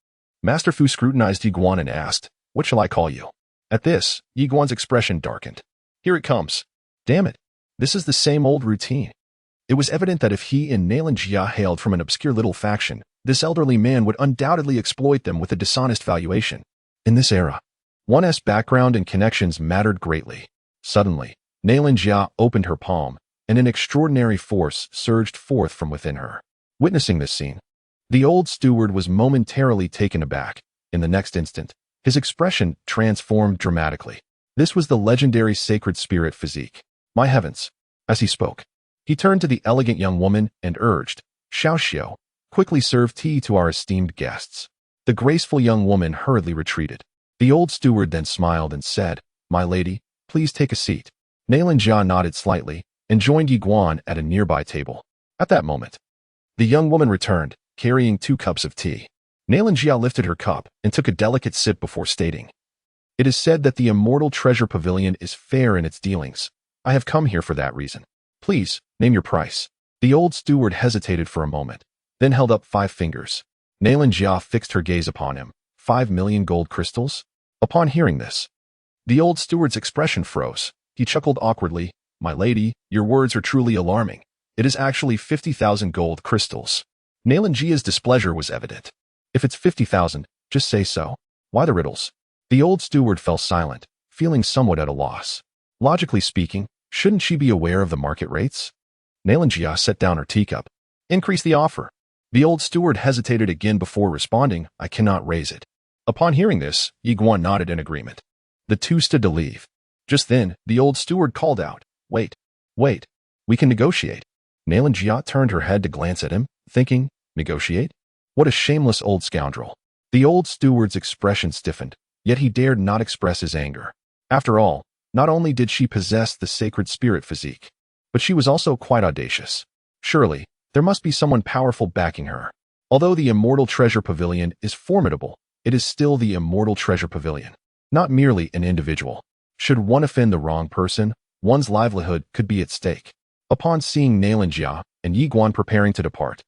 Master Fu scrutinized Ye Xuan and asked, What shall I call you? At this, Ye Xuan's expression darkened. Here it comes. Damn it. This is the same old routine. It was evident that if he and Jia hailed from an obscure little faction, this elderly man would undoubtedly exploit them with a dishonest valuation. In this era, one's background and connections mattered greatly. Suddenly, Jia opened her palm, and an extraordinary force surged forth from within her. Witnessing this scene, the old steward was momentarily taken aback. In the next instant, his expression transformed dramatically. This was the legendary sacred spirit physique. My heavens! As he spoke, he turned to the elegant young woman and urged, Xiao, quickly serve tea to our esteemed guests. The graceful young woman hurriedly retreated. The old steward then smiled and said, My lady, please take a seat. Jia nodded slightly and joined Ye Xuan at a nearby table. At that moment, the young woman returned, carrying 2 cups of tea. Jia lifted her cup and took a delicate sip before stating, It is said that the immortal treasure pavilion is fair in its dealings. I have come here for that reason. Please, name your price. The old steward hesitated for a moment, then held up 5 fingers. Jia fixed her gaze upon him. 5 million gold crystals? Upon hearing this, the old steward's expression froze. He chuckled awkwardly. My lady, your words are truly alarming. It is actually 50,000 gold crystals. Jia's displeasure was evident. If it's 50,000, just say so. Why the riddles? The old steward fell silent, feeling somewhat at a loss. Logically speaking, shouldn't she be aware of the market rates? Jia set down her teacup. Increase the offer. The old steward hesitated again before responding, I cannot raise it. Upon hearing this, Ye Xuan nodded in agreement. The two stood to leave. Just then, the old steward called out, Wait, we can negotiate. Jia turned her head to glance at him, thinking, Negotiate? What a shameless old scoundrel. The old steward's expression stiffened, yet he dared not express his anger. After all, not only did she possess the sacred spirit physique, but she was also quite audacious. Surely, there must be someone powerful backing her. Although the Immortal Treasure Pavilion is formidable, it is still the Immortal Treasure Pavilion, not merely an individual. Should one offend the wrong person, one's livelihood could be at stake. Upon seeing Jia and Ye Xuan preparing to depart,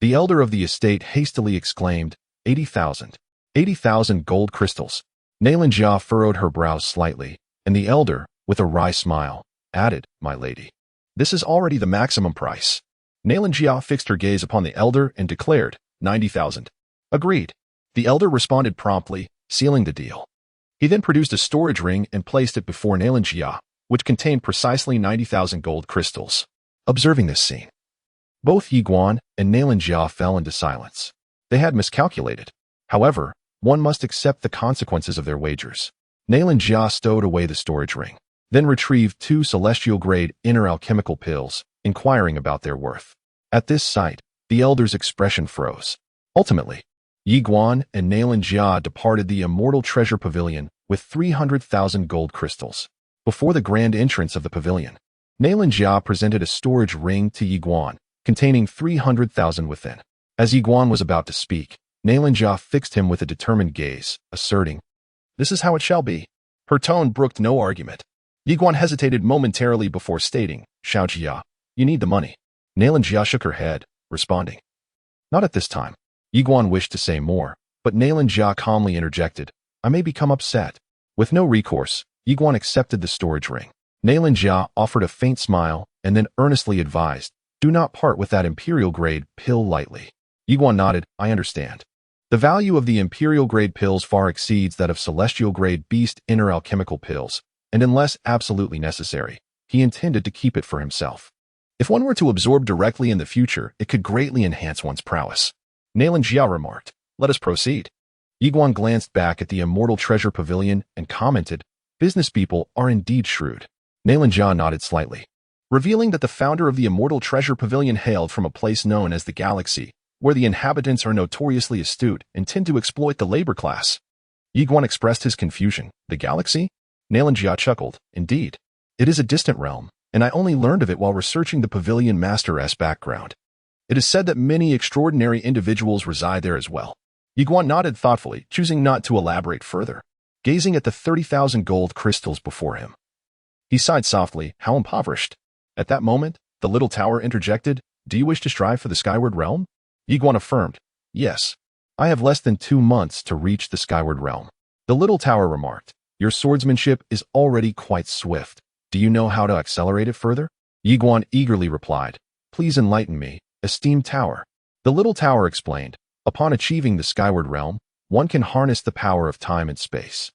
the elder of the estate hastily exclaimed, 80,000. 80,000 gold crystals. Jia furrowed her brows slightly, and the elder, with a wry smile, added, My lady, this is already the maximum price. Jia fixed her gaze upon the elder and declared, 90,000. Agreed. The elder responded promptly, sealing the deal. He then produced a storage ring and placed it before Jia, which contained precisely 90,000 gold crystals. Observing this scene, both Ye Xuan and Jia fell into silence. They had miscalculated. However, one must accept the consequences of their wagers. Jia stowed away the storage ring, then retrieved 2 celestial-grade inner alchemical pills, inquiring about their worth. At this sight, the elder's expression froze. Ultimately, Ye Xuan and Jia departed the Immortal Treasure Pavilion with 300,000 gold crystals. Before the grand entrance of the pavilion, Jia presented a storage ring to Ye Xuan, containing 300,000 within. As Ye Xuan was about to speak, Jia fixed him with a determined gaze, asserting, This is how it shall be. Her tone brooked no argument. Ye Xuan hesitated momentarily before stating, Xiao, you need the money. Jia shook her head, responding, Not at this time. Ye Xuan wished to say more, but Jia calmly interjected, I may become upset. With no recourse, Ye Xuan accepted the storage ring. Jia offered a faint smile and then earnestly advised, Do not part with that imperial-grade pill lightly. Ye Xuan nodded, I understand. The value of the imperial-grade pills far exceeds that of celestial-grade beast inner alchemical pills, and unless absolutely necessary, he intended to keep it for himself. If one were to absorb directly in the future, it could greatly enhance one's prowess. Nailan Jia remarked, "Let us proceed." Ye Xuan glanced back at the immortal treasure pavilion and commented, "Business people are indeed shrewd." Nailan Jia nodded slightly, revealing that the founder of the immortal treasure pavilion hailed from a place known as the Galaxy, where the inhabitants are notoriously astute and tend to exploit the labor class. Ye Xuan expressed his confusion. "The Galaxy?" Nailan Jia chuckled. "Indeed. It is a distant realm, and I only learned of it while researching the pavilion master's background. It is said that many extraordinary individuals reside there as well." Ye Xuan nodded thoughtfully, choosing not to elaborate further, gazing at the 30,000 gold crystals before him. He sighed softly. "How impoverished." At that moment, the little tower interjected, "Do you wish to strive for the skyward realm?" Ye Xuan affirmed, "Yes. I have less than 2 months to reach the skyward realm." The little tower remarked, "Your swordsmanship is already quite swift. Do you know how to accelerate it further?" Ye Xuan eagerly replied, "Please enlighten me, esteemed tower." The little tower explained, "Upon achieving the skyward realm, one can harness the power of time and space,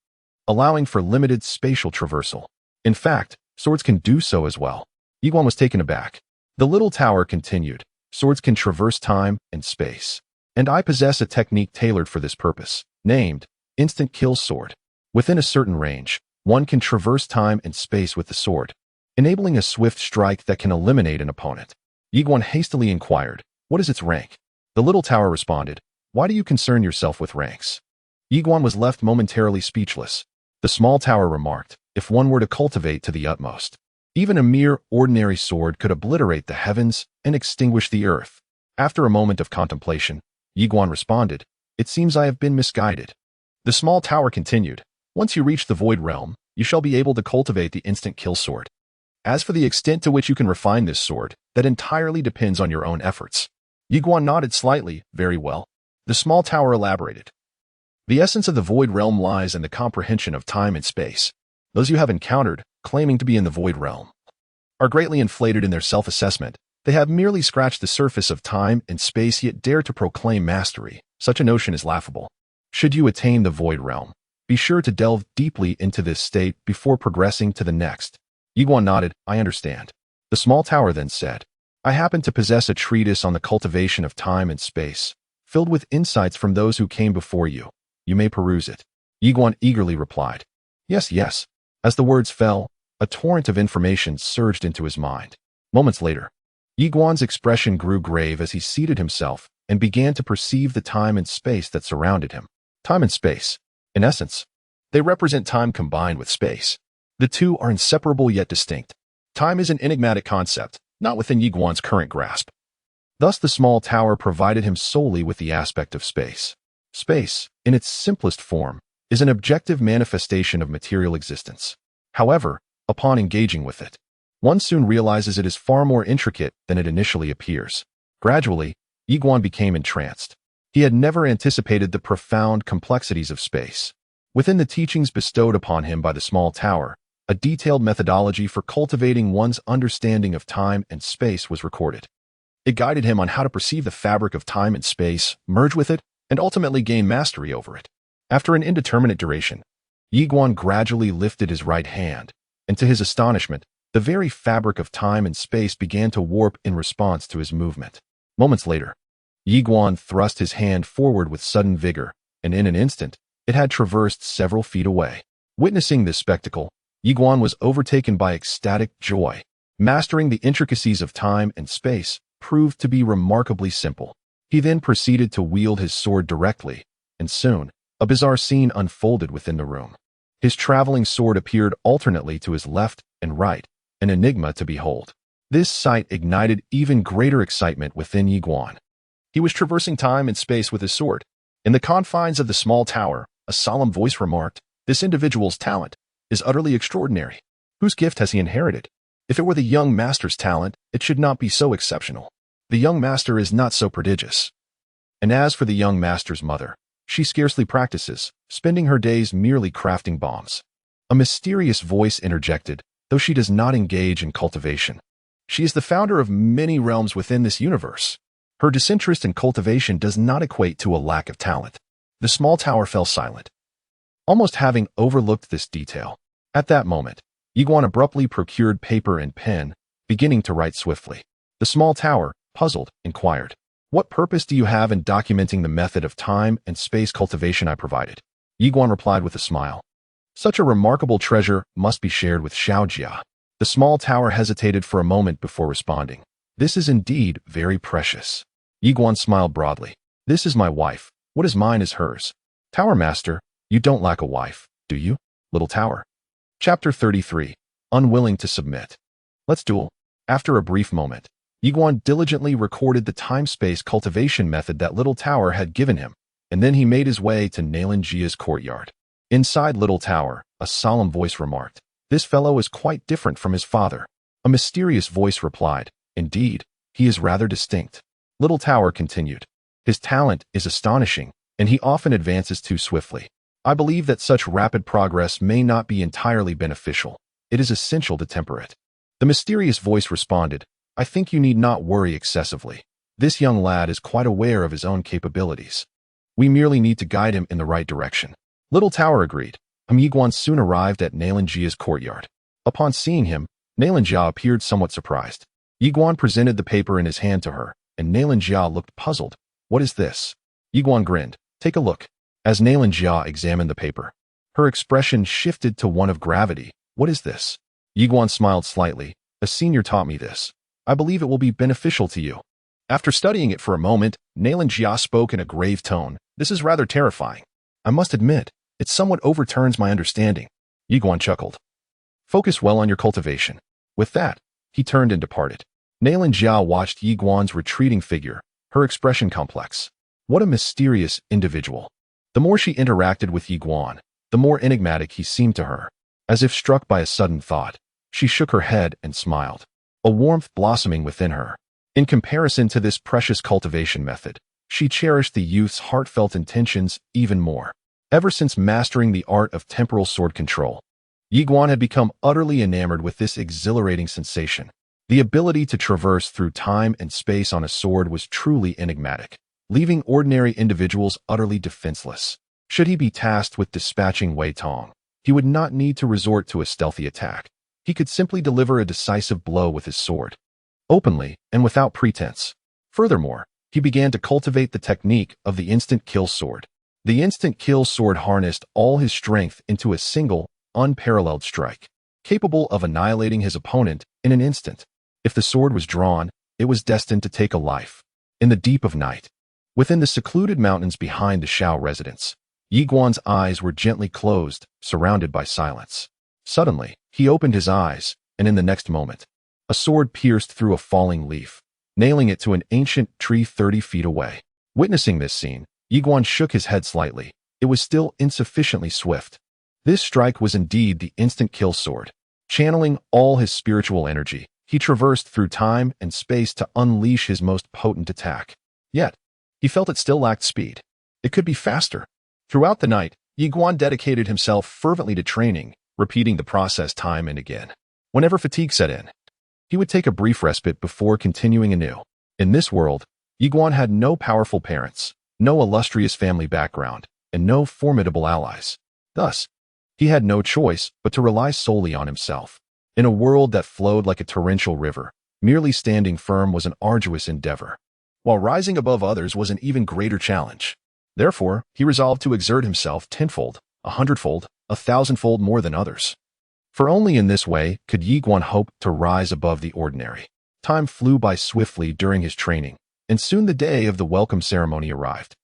allowing for limited spatial traversal. In fact, swords can do so as well." Ye Xuan was taken aback. The little tower continued, "Swords can traverse time and space, and I possess a technique tailored for this purpose, named Instant Kill Sword. Within a certain range, one can traverse time and space with the sword, enabling a swift strike that can eliminate an opponent." Ye Xuan hastily inquired, "What is its rank?" The little tower responded, "Why do you concern yourself with ranks?" Ye Xuan was left momentarily speechless. The small tower remarked, "If one were to cultivate to the utmost, even a mere ordinary sword could obliterate the heavens and extinguish the earth." After a moment of contemplation, Ye Xuan responded, "It seems I have been misguided." The small tower continued, "Once you reach the void realm, you shall be able to cultivate the instant kill sword. As for the extent to which you can refine this sword, that entirely depends on your own efforts." Ye Xuan nodded slightly. "Very well." The small tower elaborated, "The essence of the void realm lies in the comprehension of time and space. Those you have encountered, claiming to be in the void realm, are greatly inflated in their self-assessment. They have merely scratched the surface of time and space yet dare to proclaim mastery. Such a notion is laughable. Should you attain the void realm, be sure to delve deeply into this state before progressing to the next." Ye Xuan nodded, "I understand." The small tower then said, "I happen to possess a treatise on the cultivation of time and space, filled with insights from those who came before you. You may peruse it." Ye Xuan eagerly replied, "Yes, yes." As the words fell, a torrent of information surged into his mind. Moments later, Ye Xuan's expression grew grave as he seated himself and began to perceive the time and space that surrounded him. Time and space, in essence, they represent time combined with space. The two are inseparable yet distinct. Time is an enigmatic concept, not within Ye Xuan's current grasp. Thus the small tower provided him solely with the aspect of space. Space, in its simplest form, is an objective manifestation of material existence. However, upon engaging with it, one soon realizes it is far more intricate than it initially appears. Gradually, Ye Xuan became entranced. He had never anticipated the profound complexities of space. Within the teachings bestowed upon him by the small tower, a detailed methodology for cultivating one's understanding of time and space was recorded. It guided him on how to perceive the fabric of time and space, merge with it, and ultimately gain mastery over it. After an indeterminate duration, Ye Xuan gradually lifted his right hand, and to his astonishment, the very fabric of time and space began to warp in response to his movement. Moments later, Ye Xuan thrust his hand forward with sudden vigor, and in an instant, it had traversed several feet away. Witnessing this spectacle, Ye Xuan was overtaken by ecstatic joy. Mastering the intricacies of time and space proved to be remarkably simple. He then proceeded to wield his sword directly, and soon, a bizarre scene unfolded within the room. His traveling sword appeared alternately to his left and right, an enigma to behold. This sight ignited even greater excitement within Ye Xuan. He was traversing time and space with his sword. In the confines of the small tower, a solemn voice remarked, "This individual's talent is utterly extraordinary. Whose gift has he inherited? If it were the young master's talent, it should not be so exceptional. The young master is not so prodigious. And as for the young master's mother, she scarcely practices, spending her days merely crafting bombs." A mysterious voice interjected, "Though she does not engage in cultivation, she is the founder of many realms within this universe. Her disinterest in cultivation does not equate to a lack of talent." The small tower fell silent, almost having overlooked this detail. At that moment, Ye Xuan abruptly procured paper and pen, beginning to write swiftly. The small tower, puzzled, inquired, "What purpose do you have in documenting the method of time and space cultivation I provided?" Ye Xuan replied with a smile, "Such a remarkable treasure must be shared with Xiaojia." The small tower hesitated for a moment before responding, "This is indeed very precious." Ye Xuan smiled broadly. "This is my wife. What is mine is hers." Tower Master, you don't lack a wife, do you, little tower? Chapter 33. Unwilling to submit. Let's duel. After a brief moment, Ye Xuan diligently recorded the time-space cultivation method that Little Tower had given him, and then he made his way to Nailanjia's courtyard. Inside Little Tower, a solemn voice remarked, "This fellow is quite different from his father." A mysterious voice replied, "Indeed, he is rather distinct." Little Tower continued, "His talent is astonishing, and he often advances too swiftly. I believe that such rapid progress may not be entirely beneficial. It is essential to temper it." The mysterious voice responded, "I think you need not worry excessively. This young lad is quite aware of his own capabilities. We merely need to guide him in the right direction." Little Tower agreed. Ye Xuan soon arrived at Nailanjia's courtyard. Upon seeing him, Nailanjia appeared somewhat surprised. Ye Xuan presented the paper in his hand to her, and Nailanjia looked puzzled. "What is this?" Ye Xuan grinned. "Take a look." As Nailanjia examined the paper, her expression shifted to one of gravity. "What is this?" Ye Xuan smiled slightly. "A senior taught me this. I believe it will be beneficial to you." After studying it for a moment, Nailanjia spoke in a grave tone. "This is rather terrifying. I must admit, it somewhat overturns my understanding." Ye Xuan chuckled. "Focus well on your cultivation." With that, he turned and departed. Nailanjia watched Ye Xuan's retreating figure, her expression complex. What a mysterious individual. The more she interacted with Ye Xuan, the more enigmatic he seemed to her. As if struck by a sudden thought, she shook her head and smiled, a warmth blossoming within her. In comparison to this precious cultivation method, she cherished the youth's heartfelt intentions even more. Ever since mastering the art of temporal sword control, Ye Xuan had become utterly enamored with this exhilarating sensation. The ability to traverse through time and space on a sword was truly enigmatic, leaving ordinary individuals utterly defenseless. Should he be tasked with dispatching Wei Tong, he would not need to resort to a stealthy attack. He could simply deliver a decisive blow with his sword, openly and without pretense. Furthermore, he began to cultivate the technique of the instant kill sword. The instant kill sword harnessed all his strength into a single, unparalleled strike, capable of annihilating his opponent in an instant. If the sword was drawn, it was destined to take a life. In the deep of night, within the secluded mountains behind the Shao residence, Ye Xuan's eyes were gently closed, surrounded by silence. Suddenly, he opened his eyes, and in the next moment, a sword pierced through a falling leaf, nailing it to an ancient tree 30 feet away. Witnessing this scene, Ye Xuan shook his head slightly. It was still insufficiently swift. This strike was indeed the instant kill sword. Channeling all his spiritual energy, he traversed through time and space to unleash his most potent attack. Yet, he felt it still lacked speed. It could be faster. Throughout the night, Ye Xuan dedicated himself fervently to training, repeating the process time and again. Whenever fatigue set in, he would take a brief respite before continuing anew. In this world, Ye Xuan had no powerful parents, no illustrious family background, and no formidable allies. Thus, he had no choice but to rely solely on himself. In a world that flowed like a torrential river, merely standing firm was an arduous endeavor, while rising above others was an even greater challenge. Therefore, he resolved to exert himself tenfold, 100-fold, 1,000-fold more than others. For only in this way could Ye Xuan hope to rise above the ordinary. Time flew by swiftly during his training, and soon the day of the welcome ceremony arrived.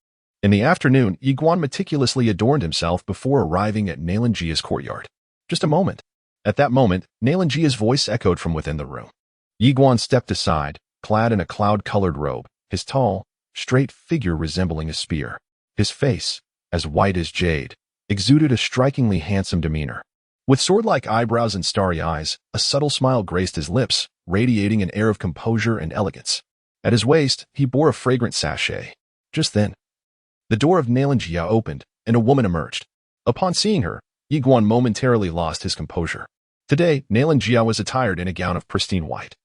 In the afternoon, Ye Xuan meticulously adorned himself before arriving at Nailanjia's courtyard. Just a moment. At that moment, Nailanjia's voice echoed from within the room. Ye Xuan stepped aside, clad in a cloud-colored robe, his tall, straight figure resembling a spear. His face, as white as jade, exuded a strikingly handsome demeanor. With sword-like eyebrows and starry eyes, a subtle smile graced his lips, radiating an air of composure and elegance. At his waist, he bore a fragrant sachet. Just then, the door of Nailanjia opened, and a woman emerged. Upon seeing her, Ye Xuan momentarily lost his composure. Today, Nailanjia was attired in a gown of pristine white.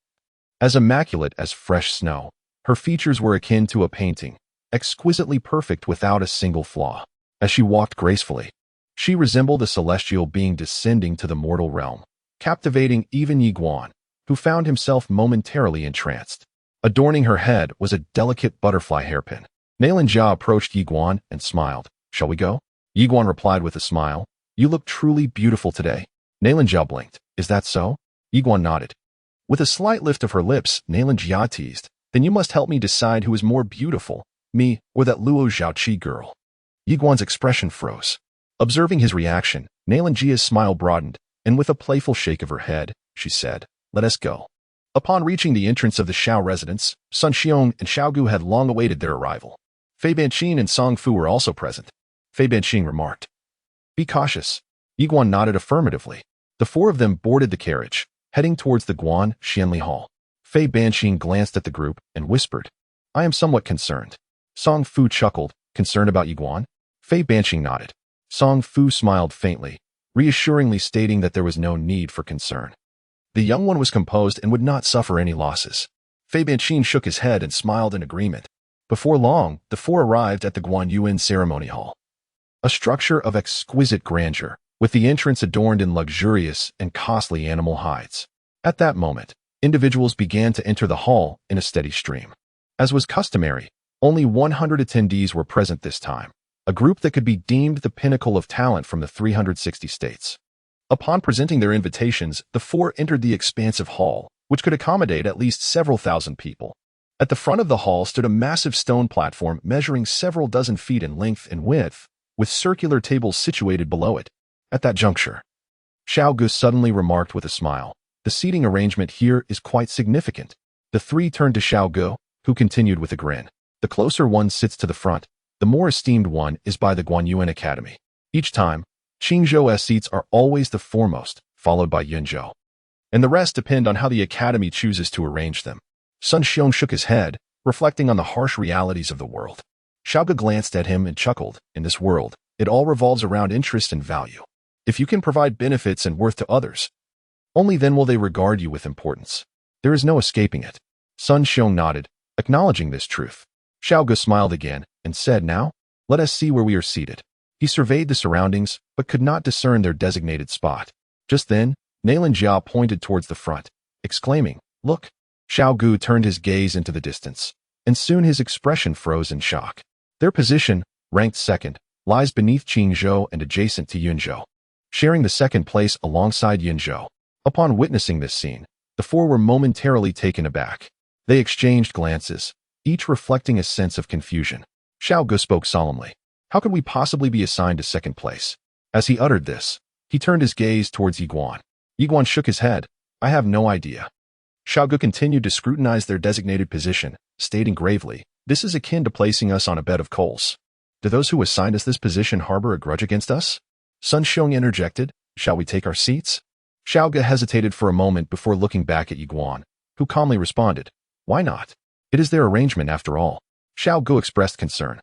As immaculate as fresh snow, her features were akin to a painting, exquisitely perfect without a single flaw. As she walked gracefully, she resembled a celestial being descending to the mortal realm, captivating even Ye Xuan, who found himself momentarily entranced. Adorning her head was a delicate butterfly hairpin. Nailan Jia approached Ye Xuan and smiled. Shall we go? Ye Xuan replied with a smile. You look truly beautiful today. Nailan Jia blinked. Is that so? Ye Xuan nodded. With a slight lift of her lips, Nailan Jia teased. Then you must help me decide who is more beautiful, me or that Luo Zhaoqi girl. Ye Xuan's expression froze. Observing his reaction, Nailan Jia's smile broadened, and with a playful shake of her head, she said, let us go. Upon reaching the entrance of the Xiao residence, Sun Xiong and Xiao Gu had long awaited their arrival. Fei Banqing and Song Fu were also present. Fei Banqing remarked, be cautious. Ye Xuan nodded affirmatively. The four of them boarded the carriage, heading towards the Guan Xianli Hall. Fei Banqing glanced at the group and whispered, I am somewhat concerned. Song Fu chuckled, concerned about Ye Xuan? Fei Banqing nodded. Song Fu smiled faintly, reassuringly stating that there was no need for concern. The young one was composed and would not suffer any losses. Fei Banqing shook his head and smiled in agreement. Before long, the four arrived at the Guanyuan Ceremony Hall. A structure of exquisite grandeur, with the entrance adorned in luxurious and costly animal hides. At that moment, individuals began to enter the hall in a steady stream. As was customary, only 100 attendees were present this time, a group that could be deemed the pinnacle of talent from the 360 states. Upon presenting their invitations, the four entered the expansive hall, which could accommodate at least several thousand people. At the front of the hall stood a massive stone platform measuring several dozen feet in length and width, with circular tables situated below it. At that juncture, Xiao Gu suddenly remarked with a smile, the seating arrangement here is quite significant. The three turned to Xiao Gu, who continued with a grin. The closer one sits to the front, the more esteemed one is by the Guanxuan Academy. Each time, Qingzhou's seats are always the foremost, followed by Yunzhou. And the rest depend on how the Academy chooses to arrange them. Sun Xiong shook his head, reflecting on the harsh realities of the world. Xiao Gu glanced at him and chuckled. In this world, it all revolves around interest and value. If you can provide benefits and worth to others, only then will they regard you with importance. There is no escaping it. Sun Xiong nodded, acknowledging this truth. Xiao Gu smiled again and said, now, let us see where we are seated. He surveyed the surroundings, but could not discern their designated spot. Just then, Nailan Jia pointed towards the front, exclaiming, look. Xiao Gu turned his gaze into the distance, and soon his expression froze in shock. Their position, ranked second, lies beneath Qingzhou and adjacent to Yunzhou, sharing the second place alongside Yunzhou. Upon witnessing this scene, the four were momentarily taken aback. They exchanged glances, each reflecting a sense of confusion. Xiao Gu spoke solemnly. How could we possibly be assigned to second place? As he uttered this, he turned his gaze towards Ye Xuan. Ye Xuan shook his head. I have no idea. Xiao Gu continued to scrutinize their designated position, stating gravely, this is akin to placing us on a bed of coals. Do those who assigned us this position harbor a grudge against us? Sun Xiong interjected, shall we take our seats? Xiao Gu hesitated for a moment before looking back at Ye Xuan, who calmly responded, why not? It is their arrangement after all. Xiao Gu expressed concern.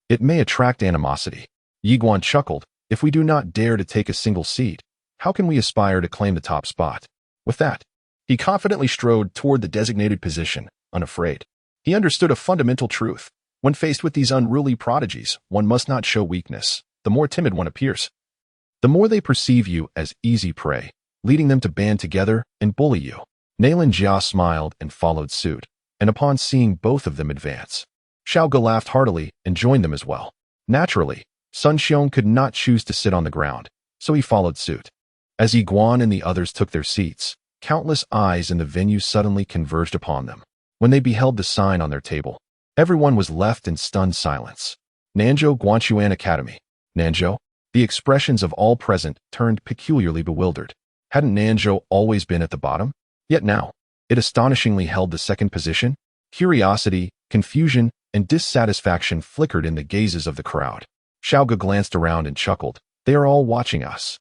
It may attract animosity. Ye Xuan chuckled, if we do not dare to take a single seat, how can we aspire to claim the top spot? With that, he confidently strode toward the designated position, unafraid. He understood a fundamental truth. When faced with these unruly prodigies, one must not show weakness. The more timid one appears, the more they perceive you as easy prey, leading them to band together and bully you. Nailan Jia smiled and followed suit, and upon seeing both of them advance, Xiao Gu laughed heartily and joined them as well. Naturally, Sun Xiong could not choose to sit on the ground, so he followed suit. As Ye Xuan and the others took their seats, countless eyes in the venue suddenly converged upon them. When they beheld the sign on their table, everyone was left in stunned silence. Nanzhou Guanxuan Academy. Nanzhou? The expressions of all present turned peculiarly bewildered. Hadn't Nanzhou always been at the bottom? Yet now, it astonishingly held the second position. Curiosity, confusion, and dissatisfaction flickered in the gazes of the crowd. Xiao Gu glanced around and chuckled. They are all watching us.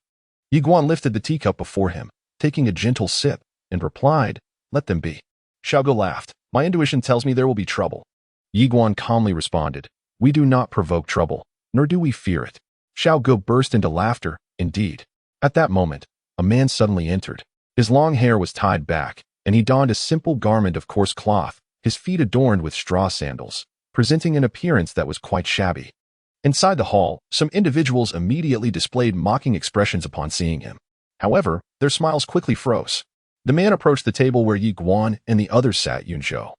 Ye Xuan lifted the teacup before him, taking a gentle sip, and replied, let them be. Xiao Gu laughed. My intuition tells me there will be trouble. Ye Xuan calmly responded, we do not provoke trouble, nor do we fear it. Xiao Gu burst into laughter, indeed. At that moment, a man suddenly entered. His long hair was tied back, and he donned a simple garment of coarse cloth, his feet adorned with straw sandals, presenting an appearance that was quite shabby. Inside the hall, some individuals immediately displayed mocking expressions upon seeing him. However, their smiles quickly froze. The man approached the table where Ye Xuan and the others sat Yunzhou.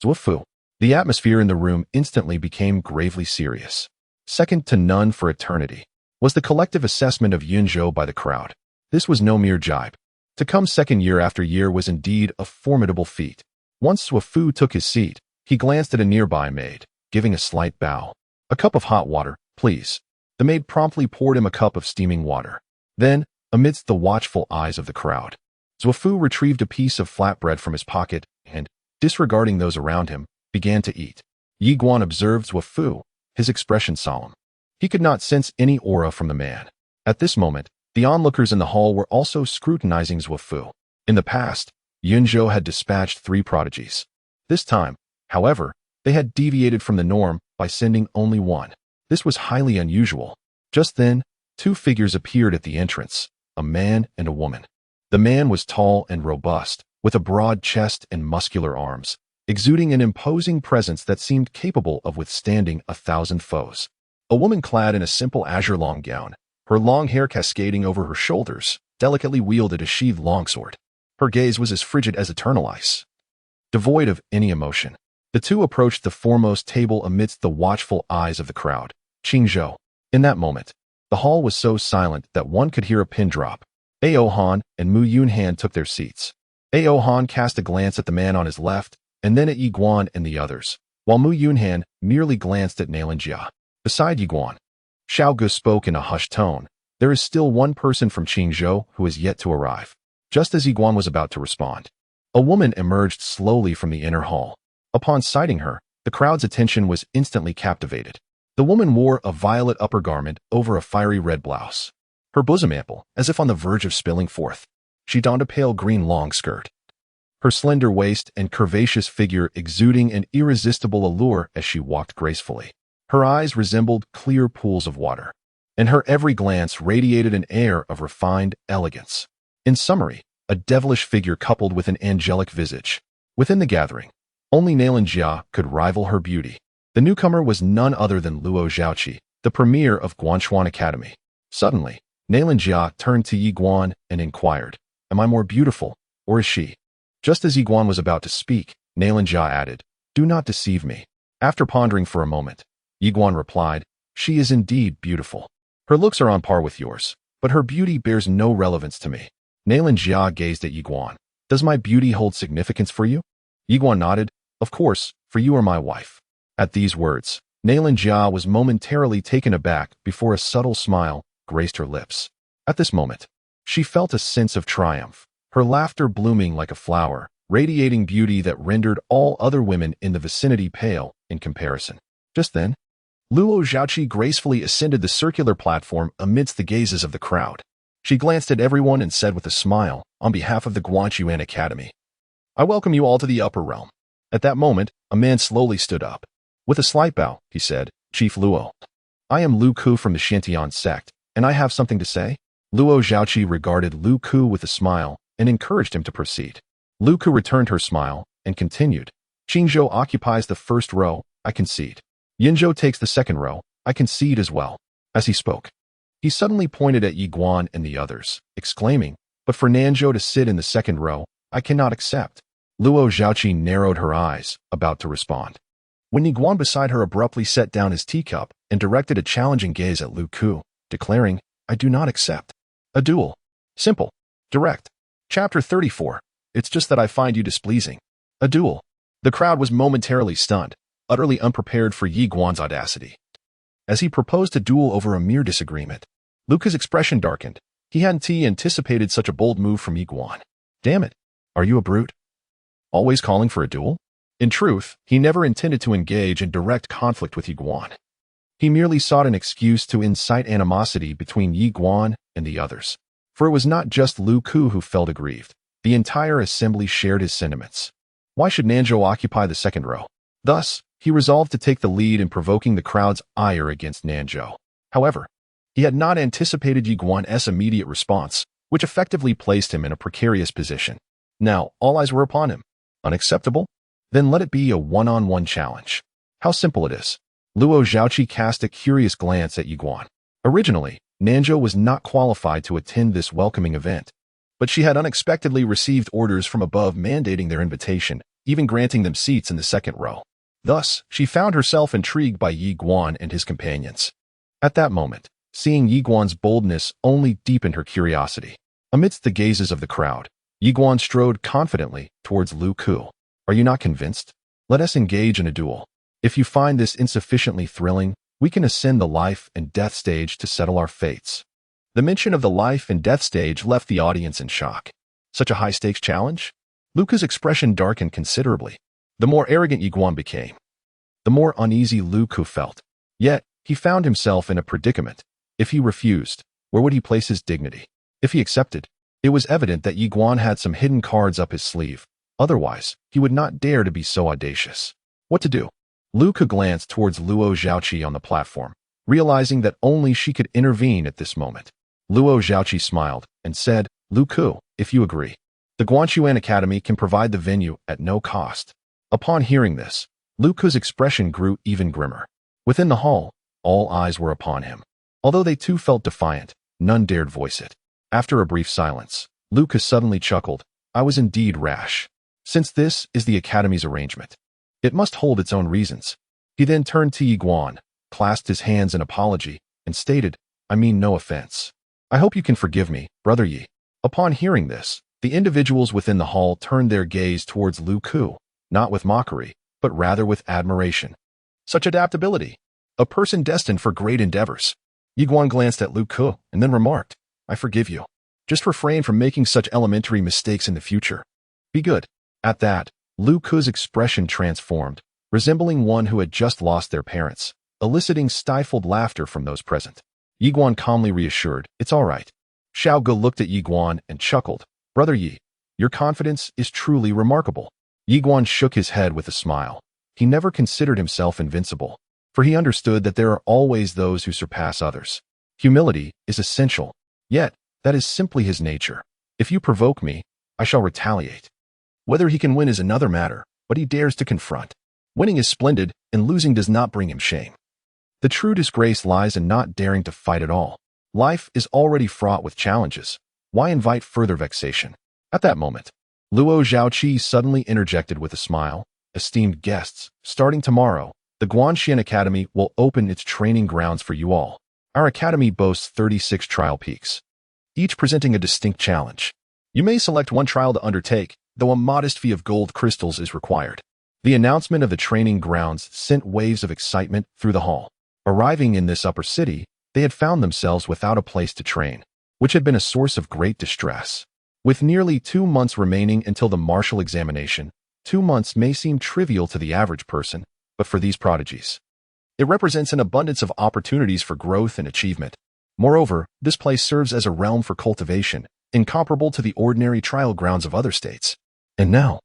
Zhuofu. The atmosphere in the room instantly became gravely serious. Second to none for eternity was the collective assessment of Yunzhou by the crowd. This was no mere jibe. To come second year after year was indeed a formidable feat. Once Zhuofu took his seat, he glanced at a nearby maid, giving a slight bow. "A cup of hot water, please." The maid promptly poured him a cup of steaming water. Then, amidst the watchful eyes of the crowd, Zhuofu retrieved a piece of flatbread from his pocket and, disregarding those around him, began to eat. Ye Xuan observed Zhuofu, his expression solemn. He could not sense any aura from the man. At this moment, the onlookers in the hall were also scrutinizing Zhuofu. In the past, Yunzhou had dispatched 3 prodigies. This time, however, they had deviated from the norm by sending only 1. This was highly unusual. Just then, 2 figures appeared at the entrance, a man and a woman. The man was tall and robust, with a broad chest and muscular arms, exuding an imposing presence that seemed capable of withstanding 1,000 foes. A woman clad in a simple azure long gown, her long hair cascading over her shoulders, delicately wielded a sheathed longsword. Her gaze was as frigid as eternal ice, devoid of any emotion. The two approached the foremost table amidst the watchful eyes of the crowd. Qingzhou. In that moment, the hall was so silent that one could hear a pin drop. Aohan and Mu Yunhan took their seats. Aohan cast a glance at the man on his left, and then at Ye Xuan and the others, while Mu Yunhan merely glanced at Nalinjia. Beside Ye Xuan, Xiao Gu spoke in a hushed tone. "There is still one person from Qingzhou who is yet to arrive." Just as Ye Xuan was about to respond, a woman emerged slowly from the inner hall. Upon sighting her, the crowd's attention was instantly captivated. The woman wore a violet upper garment over a fiery red blouse. Her bosom ample, as if on the verge of spilling forth. She donned a pale green long skirt. Her slender waist and curvaceous figure exuding an irresistible allure as she walked gracefully. Her eyes resembled clear pools of water, and her every glance radiated an air of refined elegance. In summary, a devilish figure coupled with an angelic visage. Within the gathering, only Nalinjia could rival her beauty. The newcomer was none other than Luo Zhaoqi, the premier of Guanxuan Academy. Suddenly, Nalinjia turned to Ye Xuan and inquired, "Am I more beautiful, or is she?" Just as Ye Xuan was about to speak, Nalinjia added, "Do not deceive me." After pondering for a moment, Ye Xuan replied, "She is indeed beautiful. Her looks are on par with yours, but her beauty bears no relevance to me." Nalinjia gazed at Ye Xuan. "Does my beauty hold significance for you?" Ye Xuan nodded, "Of course, for you are my wife." At these words, Nalinjia was momentarily taken aback before a subtle smile graced her lips. At this moment, she felt a sense of triumph, her laughter blooming like a flower, radiating beauty that rendered all other women in the vicinity pale in comparison. Just then, Luo Zhaoqi gracefully ascended the circular platform amidst the gazes of the crowd. She glanced at everyone and said with a smile, "On behalf of the Guanxuan Academy, I welcome you all to the upper realm." At that moment, a man slowly stood up. With a slight bow, he said, "Chief Luo, I am Lu Ku from the Shantian sect, and I have something to say." Luo Zhaoqi regarded Lu Ku with a smile and encouraged him to proceed. Lu Ku returned her smile and continued, "Qingzhou occupies the first row, I concede. Yunzhou takes the second row, I concede as well." As he spoke, he suddenly pointed at Ye Xuan and the others, exclaiming, "But for Nanzhou to sit in the second row, I cannot accept." Luo Zhaoqi narrowed her eyes, about to respond, when Ye Xuan beside her abruptly set down his teacup and directed a challenging gaze at Lu Ku, declaring, "I do not accept. A duel. Simple. Direct." Chapter 34. It's just that I find you displeasing. A duel. The crowd was momentarily stunned, utterly unprepared for Ye Xuan's audacity. As he proposed a duel over a mere disagreement, Luca's expression darkened. He hadn't anticipated such a bold move from Ye Xuan. "Damn it. Are you a brute? Always calling for a duel?" In truth, he never intended to engage in direct conflict with Ye Xuan. He merely sought an excuse to incite animosity between Ye Xuan and the others. For it was not just Lu Ku who felt aggrieved. The entire assembly shared his sentiments. Why should Nanzhou occupy the second row? Thus, he resolved to take the lead in provoking the crowd's ire against Nanzhou. However, he had not anticipated Ye Xuan's immediate response, which effectively placed him in a precarious position. Now, all eyes were upon him. Unacceptable? Then let it be a one-on-one challenge. How simple it is. Luo Zhaoqi cast a curious glance at Ye Xuan. Originally, Nanzhou was not qualified to attend this welcoming event, but she had unexpectedly received orders from above mandating their invitation, even granting them seats in the second row. Thus, she found herself intrigued by Ye Xuan and his companions. At that moment, seeing Ye Xuan's boldness only deepened her curiosity. Amidst the gazes of the crowd, Ye Xuan strode confidently towards Lu Ku. Are you not convinced? Let us engage in a duel. If you find this insufficiently thrilling, we can ascend the life and death stage to settle our fates. The mention of the life and death stage left the audience in shock. Such a high-stakes challenge? Lu Ku's expression darkened considerably. The more arrogant Ye Xuan became, the more uneasy Lu Ku felt. Yet, he found himself in a predicament. If he refused, where would he place his dignity? If he accepted, it was evident that Ye Xuan had some hidden cards up his sleeve. Otherwise, he would not dare to be so audacious. What to do? Lu Ku glanced towards Luo Zhaoqi on the platform, realizing that only she could intervene at this moment. Luo Zhaoqi smiled and said, Lu Ku, if you agree, the Guanxuan Academy can provide the venue at no cost. Upon hearing this, Lu Ku's expression grew even grimmer. Within the hall, all eyes were upon him. Although they too felt defiant, none dared voice it. After a brief silence, Lu Ku suddenly chuckled. I was indeed rash. Since this is the Academy's arrangement, it must hold its own reasons. He then turned to Ye Xuan, clasped his hands in apology, and stated, I mean no offense. I hope you can forgive me, Brother Yi. Upon hearing this, the individuals within the hall turned their gaze towards Lu Ku, not with mockery, but rather with admiration. Such adaptability. A person destined for great endeavors. Ye Xuan glanced at Lu Ku and then remarked, I forgive you. Just refrain from making such elementary mistakes in the future. Be good. At that, Lu Ku's expression transformed, resembling one who had just lost their parents, eliciting stifled laughter from those present. Ye Xuan calmly reassured, it's all right. Xiao Ge looked at Ye Xuan and chuckled, Brother Yi, your confidence is truly remarkable. Ye Xuan shook his head with a smile. He never considered himself invincible, for he understood that there are always those who surpass others. Humility is essential, yet that is simply his nature. If you provoke me, I shall retaliate. Whether he can win is another matter, but he dares to confront. Winning is splendid, and losing does not bring him shame. The true disgrace lies in not daring to fight at all. Life is already fraught with challenges. Why invite further vexation? At that moment, Luo Zhaoqi suddenly interjected with a smile. Esteemed guests, starting tomorrow, the Guanxuan Academy will open its training grounds for you all. Our academy boasts 36 trial peaks, each presenting a distinct challenge. You may select one trial to undertake, though a modest fee of gold crystals is required. The announcement of the training grounds sent waves of excitement through the hall. Arriving in this upper city, they had found themselves without a place to train, which had been a source of great distress. With nearly 2 months remaining until the martial examination, 2 months may seem trivial to the average person, but for these prodigies, it represents an abundance of opportunities for growth and achievement. Moreover, this place serves as a realm for cultivation, incomparable to the ordinary trial grounds of other states. And now,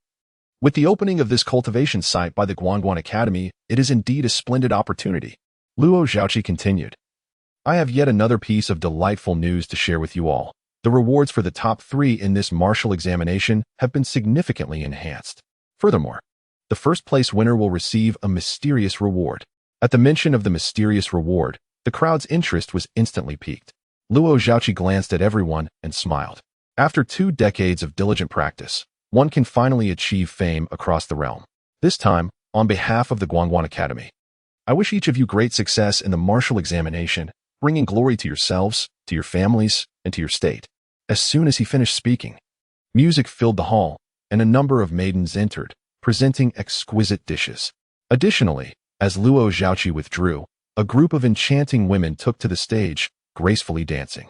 with the opening of this cultivation site by the Guanxuan Academy, it is indeed a splendid opportunity. Luo Zhaoqi continued. I have yet another piece of delightful news to share with you all. The rewards for the top 3 in this martial examination have been significantly enhanced. Furthermore, the first place winner will receive a mysterious reward. At the mention of the mysterious reward, the crowd's interest was instantly piqued. Luo Zhaoqi glanced at everyone and smiled. After 2 decades of diligent practice, one can finally achieve fame across the realm. This time, on behalf of the Guanxuan Academy, I wish each of you great success in the martial examination, bringing glory to yourselves, to your families, and to your state. As soon as he finished speaking, music filled the hall, and a number of maidens entered, presenting exquisite dishes. Additionally, as Luo Zhaoqi withdrew, a group of enchanting women took to the stage, gracefully dancing.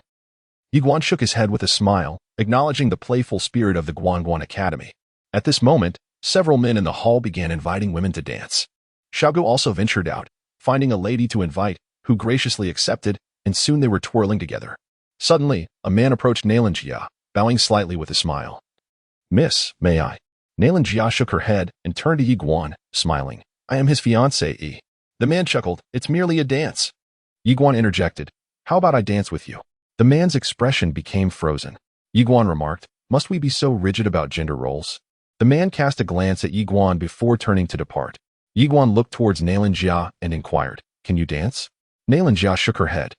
Ye Xuan shook his head with a smile, acknowledging the playful spirit of the Guanxuan Academy. At this moment, several men in the hall began inviting women to dance. Xiao Ge also ventured out, finding a lady to invite, who graciously accepted, and soon they were twirling together. Suddenly, a man approached Nalan Jia, bowing slightly with a smile. Miss, may I? Nalan Jia shook her head and turned to Ye Xuan, smiling. I am his fiancé, Yi. The man chuckled, it's merely a dance. Ye Xuan interjected, how about I dance with you? The man's expression became frozen. Ye Xuan remarked, must we be so rigid about gender roles? The man cast a glance at Ye Xuan before turning to depart. Ye Xuan looked towards Nalan Jia and inquired, can you dance? Nalan Jia shook her head.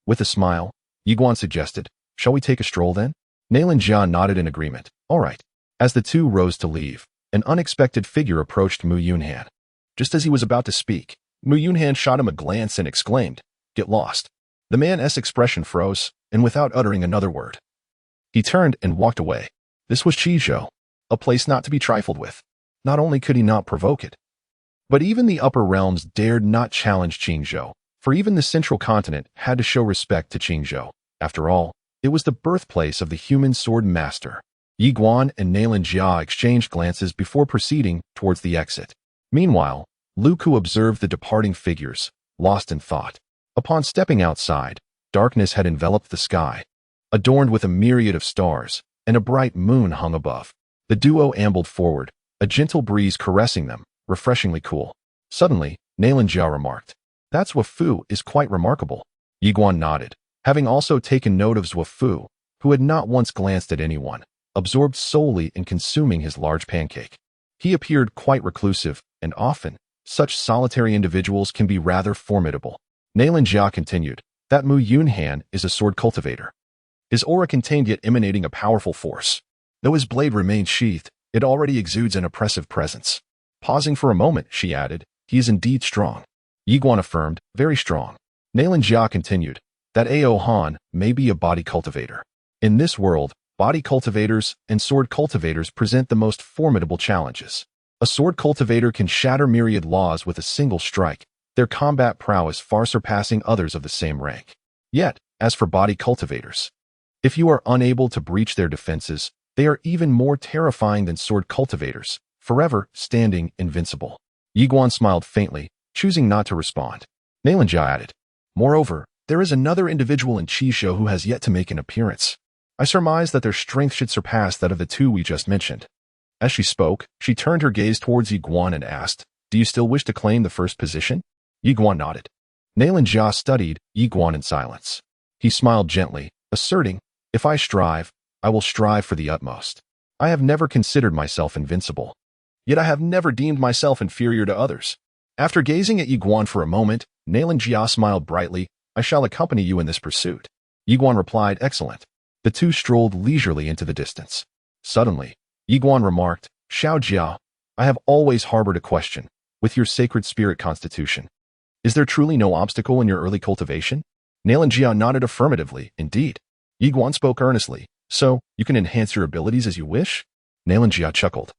With a smile, Ye Xuan suggested, shall we take a stroll then? Nalan Jia nodded in agreement. All right. As the two rose to leave, an unexpected figure approached Mu Yunhan. Just as he was about to speak, Mu Yunhan shot him a glance and exclaimed, "Get lost." The man's expression froze, and without uttering another word, he turned and walked away. This was Qizhou, a place not to be trifled with. Not only could he not provoke it, but even the upper realms dared not challenge Qingzhou, for even the central continent had to show respect to Qingzhou. After all, it was the birthplace of the human sword master. Ye Xuan and Nalin Jia exchanged glances before proceeding towards the exit. Meanwhile, Lu Ku observed the departing figures, lost in thought. Upon stepping outside, darkness had enveloped the sky, adorned with a myriad of stars, and a bright moon hung above. The duo ambled forward, a gentle breeze caressing them, refreshingly cool. Suddenly, Nalin Jia remarked, "That Zhuo Fu is quite remarkable." Ye Xuan nodded, having also taken note of Zhuo Fu, who had not once glanced at anyone, absorbed solely in consuming his large pancake. He appeared quite reclusive, and often, such solitary individuals can be rather formidable. Nalin Jia continued, "That Mu Yunhan is a sword cultivator." His aura contained yet emanating a powerful force. Though his blade remained sheathed, it already exudes an oppressive presence. Pausing for a moment, she added, "He is indeed strong." Ye Xuan affirmed, "Very strong." Nalin Jia continued, "That Ao Han may be a body cultivator. In this world, body cultivators and sword cultivators present the most formidable challenges. A sword cultivator can shatter myriad laws with a single strike, their combat prowess far surpassing others of the same rank. Yet, as for body cultivators, if you are unable to breach their defenses, they are even more terrifying than sword cultivators, forever standing invincible." Ye Xuan smiled faintly, choosing not to respond. Nalin Jia added, "Moreover, there is another individual in Qizhou who has yet to make an appearance. I surmise that their strength should surpass that of the two we just mentioned." As she spoke, she turned her gaze towards Ye Xuan and asked, "Do you still wish to claim the first position?" Ye Xuan nodded. Nalin Jia studied Ye Xuan in silence. He smiled gently, asserting, "If I strive, I will strive for the utmost. I have never considered myself invincible. Yet I have never deemed myself inferior to others." After gazing at Ye Xuan for a moment, Nalin Jia smiled brightly, "I shall accompany you in this pursuit." Ye Xuan replied, "Excellent." The two strolled leisurely into the distance. Suddenly, Ye Xuan remarked, "Xiao Jia, I have always harbored a question. With your sacred spirit constitution, is there truly no obstacle in your early cultivation?" Nalin Jia nodded affirmatively, "Indeed." Ye Xuan spoke earnestly, "So, you can enhance your abilities as you wish?" Nalin Jia chuckled.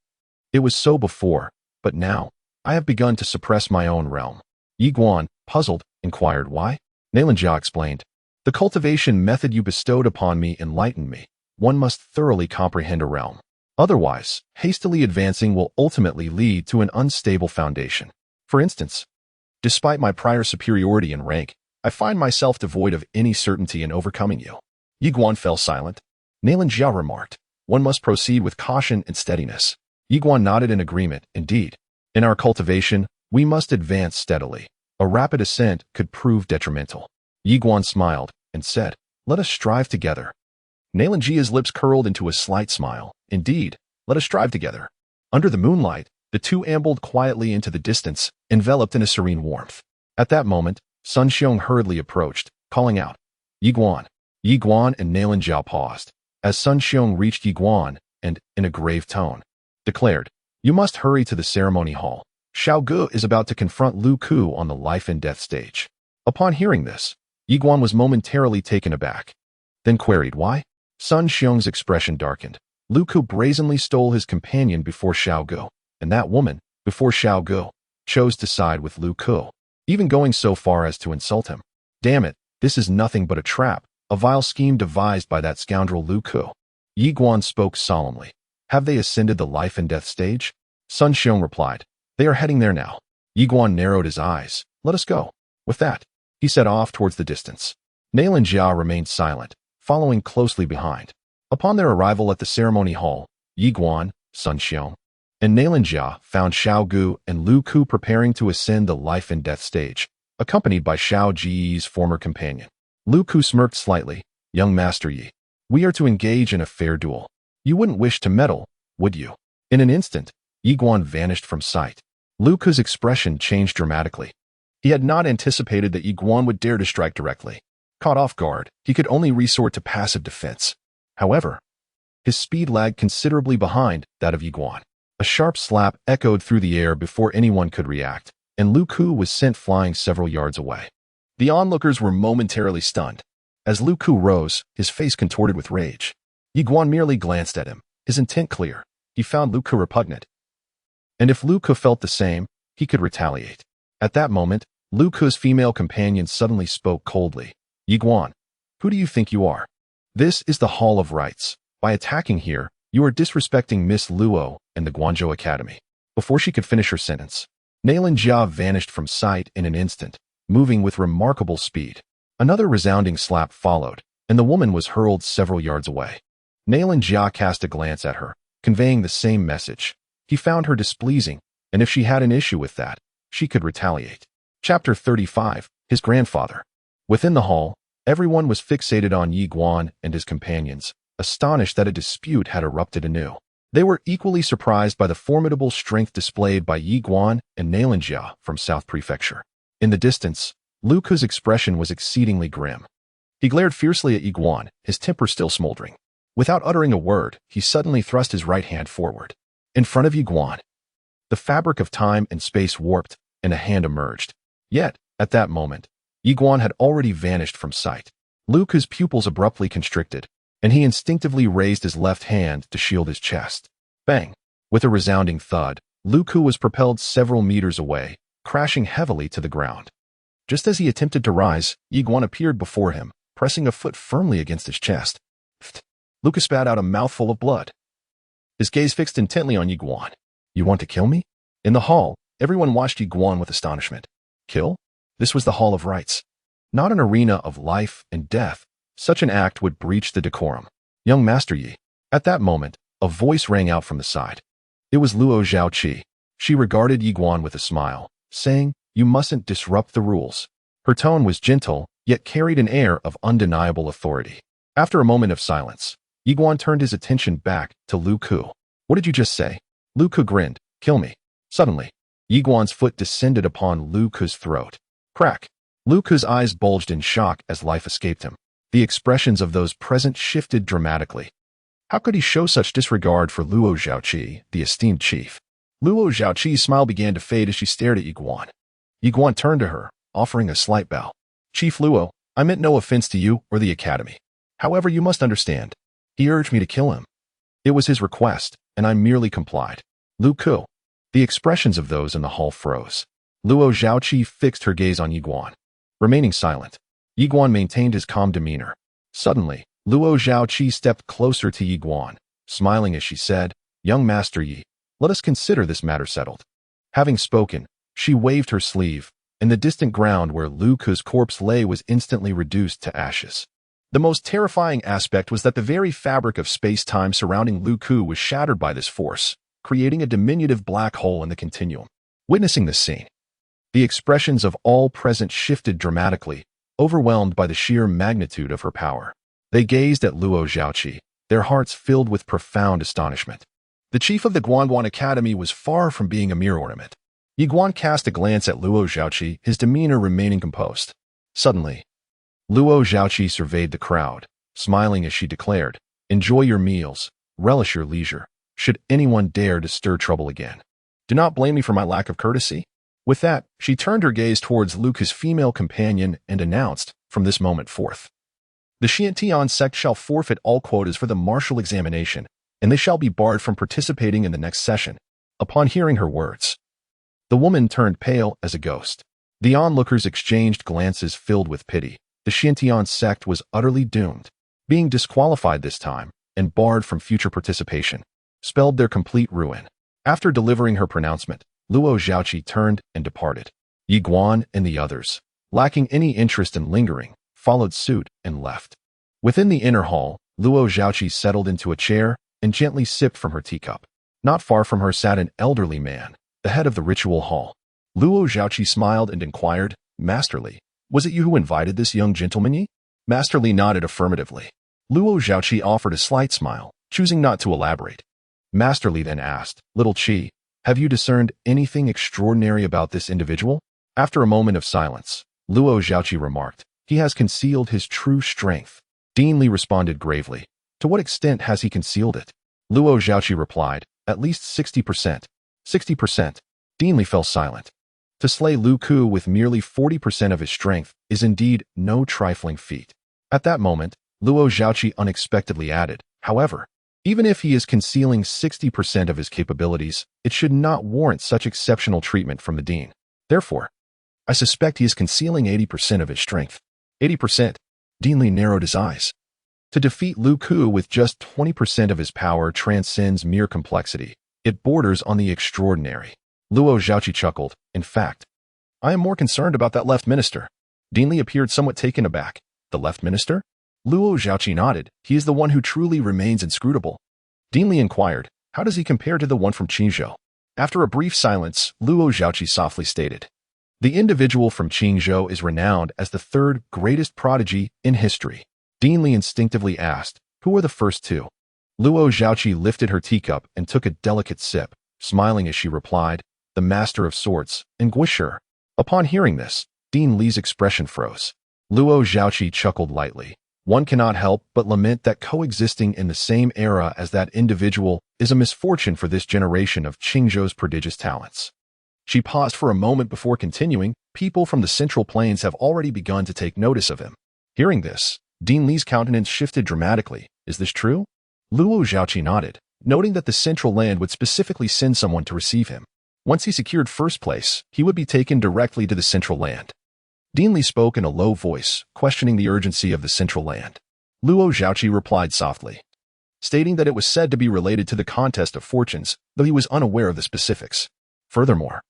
"It was so before, but now, I have begun to suppress my own realm." Ye Xuan, puzzled, inquired why. Nalin Jia explained, "The cultivation method you bestowed upon me enlightened me. One must thoroughly comprehend a realm. Otherwise, hastily advancing will ultimately lead to an unstable foundation. For instance, despite my prior superiority in rank, I find myself devoid of any certainty in overcoming you." Ye Xuan fell silent. Nalin Jia remarked, "One must proceed with caution and steadiness." Ye Xuan nodded in agreement, "Indeed. In our cultivation, we must advance steadily. A rapid ascent could prove detrimental." Ye Xuan smiled and said, "Let us strive together." Nalin Jia's lips curled into a slight smile. "Indeed, let us strive together." Under the moonlight, the two ambled quietly into the distance, enveloped in a serene warmth. At that moment, Sun Xiong hurriedly approached, calling out, "Ye Xuan." Ye Xuan and Nalin Jia paused, as Sun Xiong reached Ye Xuan and, in a grave tone, declared, "You must hurry to the ceremony hall. Xiao Gu is about to confront Lu Ku on the life and death stage." Upon hearing this, Ye Xuan was momentarily taken aback, then queried why. Sun Xiong's expression darkened. Lu Ku brazenly stole his companion before Xiao Gu, and that woman, before Xiao Gu, chose to side with Lu Ku, even going so far as to insult him. Damn it, this is nothing but a trap, a vile scheme devised by that scoundrel Lu Ku. Ye Xuan spoke solemnly. "Have they ascended the life and death stage?" Sun Xiong replied, "They are heading there now." Ye Xuan narrowed his eyes. "Let us go." With that, he set off towards the distance. Nalin Jia remained silent, following closely behind. Upon their arrival at the ceremony hall, Ye Xuan, Sun Xiong, and Nalin Jia found Xiao Gu and Lu Ku preparing to ascend the life and death stage, accompanied by Xiao Ji's former companion. Lu Ku smirked slightly. "Young Master Yi, we are to engage in a fair duel. You wouldn't wish to meddle, would you?" In an instant, Ye Xuan vanished from sight. Lu Ku's expression changed dramatically. He had not anticipated that Ye Xuan would dare to strike directly. Caught off guard, he could only resort to passive defense. However, his speed lagged considerably behind that of Ye Xuan. A sharp slap echoed through the air before anyone could react, and Lu Ku was sent flying several yards away. The onlookers were momentarily stunned. As Lu Ku rose, his face contorted with rage. Ye Xuan merely glanced at him, his intent clear. He found Lu Ku repugnant. And if Lu Ku felt the same, he could retaliate. At that moment, Lu Ku's female companion suddenly spoke coldly. Ye Xuan, who do you think you are? This is the Hall of Rites. By attacking here, you are disrespecting Miss Luo and the Guanxuan Academy. Before she could finish her sentence, Nailan Jia vanished from sight in an instant, moving with remarkable speed. Another resounding slap followed, and the woman was hurled several yards away. Nailan Jia cast a glance at her, conveying the same message. He found her displeasing, and if she had an issue with that, she could retaliate. Chapter 35, His Grandfather. Within the hall, everyone was fixated on Ye Xuan and his companions, astonished that a dispute had erupted anew. They were equally surprised by the formidable strength displayed by Ye Xuan and Nailan Jia from South Prefecture. In the distance, Lu Ku's expression was exceedingly grim. He glared fiercely at Ye Xuan, his temper still smoldering. Without uttering a word, he suddenly thrust his right hand forward. In front of Ye Xuan, the fabric of time and space warped, and a hand emerged. Yet, at that moment, Ye Xuan had already vanished from sight. Lu Ku's pupils abruptly constricted, and he instinctively raised his left hand to shield his chest. Bang! With a resounding thud, Lu Ku was propelled several meters away, crashing heavily to the ground. Just as he attempted to rise, Ye Xuan appeared before him, pressing a foot firmly against his chest. Lu Ku spat out a mouthful of blood. His gaze fixed intently on Ye Xuan. You want to kill me? In the hall, everyone watched Ye Xuan with astonishment. Kill? This was the Hall of Rites. Not an arena of life and death. Such an act would breach the decorum. Young Master Yi. At that moment, a voice rang out from the side. It was Luo Zhaoqi. She regarded Ye Xuan with a smile, saying, You mustn't disrupt the rules. Her tone was gentle, yet carried an air of undeniable authority. After a moment of silence, Ye Xuan turned his attention back to Lu Ku. What did you just say? Lu Ku grinned. Kill me. Suddenly, Ye Xuan's foot descended upon Lu Ku's throat. Crack! Lu Ku's eyes bulged in shock as life escaped him. The expressions of those present shifted dramatically. How could he show such disregard for Luo Zhaoqi, the esteemed chief? Luo Zhaoqi's smile began to fade as she stared at Ye Xuan. Ye Xuan turned to her, offering a slight bow. Chief Luo, I meant no offense to you or the academy. However, you must understand. He urged me to kill him. It was his request, and I merely complied. Lu Ku. The expressions of those in the hall froze. Luo Zhaoqi fixed her gaze on Ye Xuan. Remaining silent, Ye Xuan maintained his calm demeanor. Suddenly, Luo Zhaoqi stepped closer to Ye Xuan, smiling as she said, Young Master Yi, let us consider this matter settled. Having spoken, she waved her sleeve, and the distant ground where Lu Ku's corpse lay was instantly reduced to ashes. The most terrifying aspect was that the very fabric of space-time surrounding Lu Ku was shattered by this force, creating a diminutive black hole in the continuum. Witnessing this scene, the expressions of all present shifted dramatically, overwhelmed by the sheer magnitude of her power. They gazed at Luo Zhaoqi, their hearts filled with profound astonishment. The chief of the Guanxuan Academy was far from being a mere ornament. Ye Xuan cast a glance at Luo Zhaoqi, his demeanor remaining composed. Suddenly, Luo Zhaoqi surveyed the crowd, smiling as she declared, Enjoy your meals, relish your leisure. Should anyone dare to stir trouble again, do not blame me for my lack of courtesy. With that, she turned her gaze towards Luke's female companion and announced, from this moment forth, the Xiantian sect shall forfeit all quotas for the martial examination, and they shall be barred from participating in the next session. Upon hearing her words, the woman turned pale as a ghost. The onlookers exchanged glances filled with pity. The Xiantian sect was utterly doomed. Being disqualified this time, and barred from future participation, spelled their complete ruin. After delivering her pronouncement, Luo Zhaoqi turned and departed. Ye Xuan and the others, lacking any interest in lingering, followed suit and left. Within the inner hall, Luo Zhaoqi settled into a chair and gently sipped from her teacup. Not far from her sat an elderly man, the head of the ritual hall. Luo Zhaoqi smiled and inquired, Master Li, was it you who invited this young gentleman Yi? Master Li nodded affirmatively. Luo Zhaoqi offered a slight smile, choosing not to elaborate. Master Li then asked, Little Qi, have you discerned anything extraordinary about this individual? After a moment of silence, Luo Zhaoqi remarked, He has concealed his true strength. Dean Li responded gravely, To what extent has he concealed it? Luo Zhaoqi replied, At least 60%. 60%. Dean Li fell silent. To slay Lu Ku with merely 40% of his strength is indeed no trifling feat. At that moment, Luo Zhaoqi unexpectedly added, however, even if he is concealing 60% of his capabilities, it should not warrant such exceptional treatment from the dean. Therefore, I suspect he is concealing 80% of his strength. 80%. Dean Li narrowed his eyes. To defeat Lu Ku with just 20% of his power transcends mere complexity. It borders on the extraordinary. Luo Zhaoqi chuckled. In fact, I am more concerned about that left minister. Dean Li appeared somewhat taken aback. The left minister? Luo Zhaoqi nodded. He is the one who truly remains inscrutable. Dean Li inquired, how does he compare to the one from Qingzhou? After a brief silence, Luo Zhaoqi softly stated, the individual from Qingzhou is renowned as the third greatest prodigy in history. Dean Li instinctively asked, who are the first two? Luo Zhaoqi lifted her teacup and took a delicate sip, smiling as she replied, the master of sorts, and Guisher. Upon hearing this, Dean Li's expression froze. Luo Zhaoqi chuckled lightly. One cannot help but lament that coexisting in the same era as that individual is a misfortune for this generation of Qingzhou's prodigious talents. She paused for a moment before continuing. People from the Central Plains have already begun to take notice of him. Hearing this, Dean Li's countenance shifted dramatically. Is this true? Luo Zhaoqi nodded, noting that the Central Land would specifically send someone to receive him. Once he secured first place, he would be taken directly to the Central Land. Dean Li spoke in a low voice, questioning the urgency of the Central Land. Luo Zhaoqi replied softly, stating that it was said to be related to the contest of fortunes, though he was unaware of the specifics. Furthermore,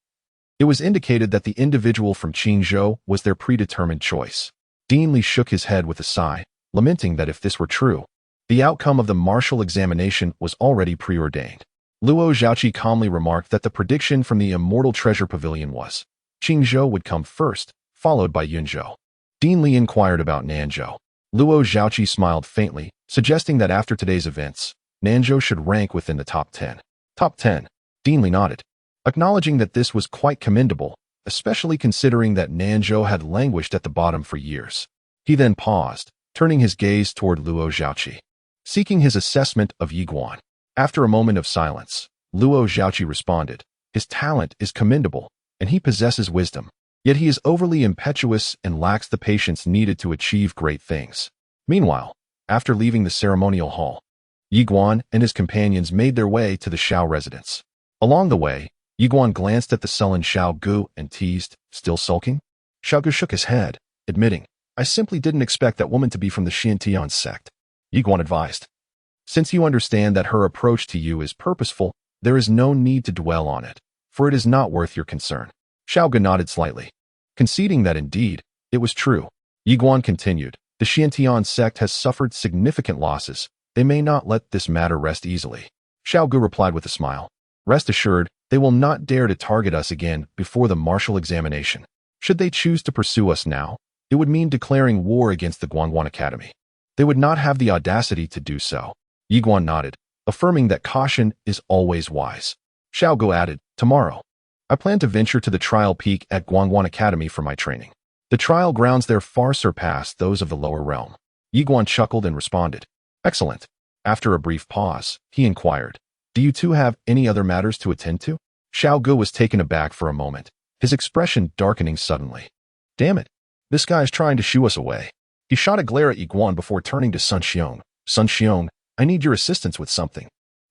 it was indicated that the individual from Qingzhou was their predetermined choice. Dean Li shook his head with a sigh, lamenting that if this were true, the outcome of the martial examination was already preordained. Luo Zhaoqi calmly remarked that the prediction from the Immortal Treasure Pavilion was Qingzhou would come first, followed by Yunzhou. Dean Li inquired about Nanzhou. Luo Zhaoqi smiled faintly, suggesting that after today's events, Nanzhou should rank within the top 10. Top 10. Dean Li nodded, acknowledging that this was quite commendable, especially considering that Nanzhou had languished at the bottom for years. He then paused, turning his gaze toward Luo Zhaoqi, seeking his assessment of Ye Xuan. After a moment of silence, Luo Zhaoqi responded, his talent is commendable, and he possesses wisdom. Yet he is overly impetuous and lacks the patience needed to achieve great things. Meanwhile, after leaving the ceremonial hall, Ye Xuan and his companions made their way to the Shao residence. Along the way, Ye Xuan glanced at the sullen Shao Gu and teased, still sulking? Shao Gu shook his head, admitting, I simply didn't expect that woman to be from the Xiantian sect. Ye Xuan advised, since you understand that her approach to you is purposeful, there is no need to dwell on it, for it is not worth your concern. Shao Gu nodded slightly, conceding that indeed, it was true. Ye Xuan continued, the Xiantian sect has suffered significant losses. They may not let this matter rest easily. Shao Gu replied with a smile, rest assured, they will not dare to target us again before the martial examination. Should they choose to pursue us now, it would mean declaring war against the Guanxuan Academy. They would not have the audacity to do so. Ye Xuan nodded, affirming that caution is always wise. Shao Gu added, tomorrow, I plan to venture to the trial peak at Guanxuan Academy for my training. The trial grounds there far surpass those of the lower realm. Ye Xuan chuckled and responded, excellent. After a brief pause, he inquired, do you two have any other matters to attend to? Shao Gu was taken aback for a moment, his expression darkening suddenly. Damn it, this guy is trying to shoo us away. He shot a glare at Ye Xuan before turning to Sun Xiong. Sun Xiong, I need your assistance with something.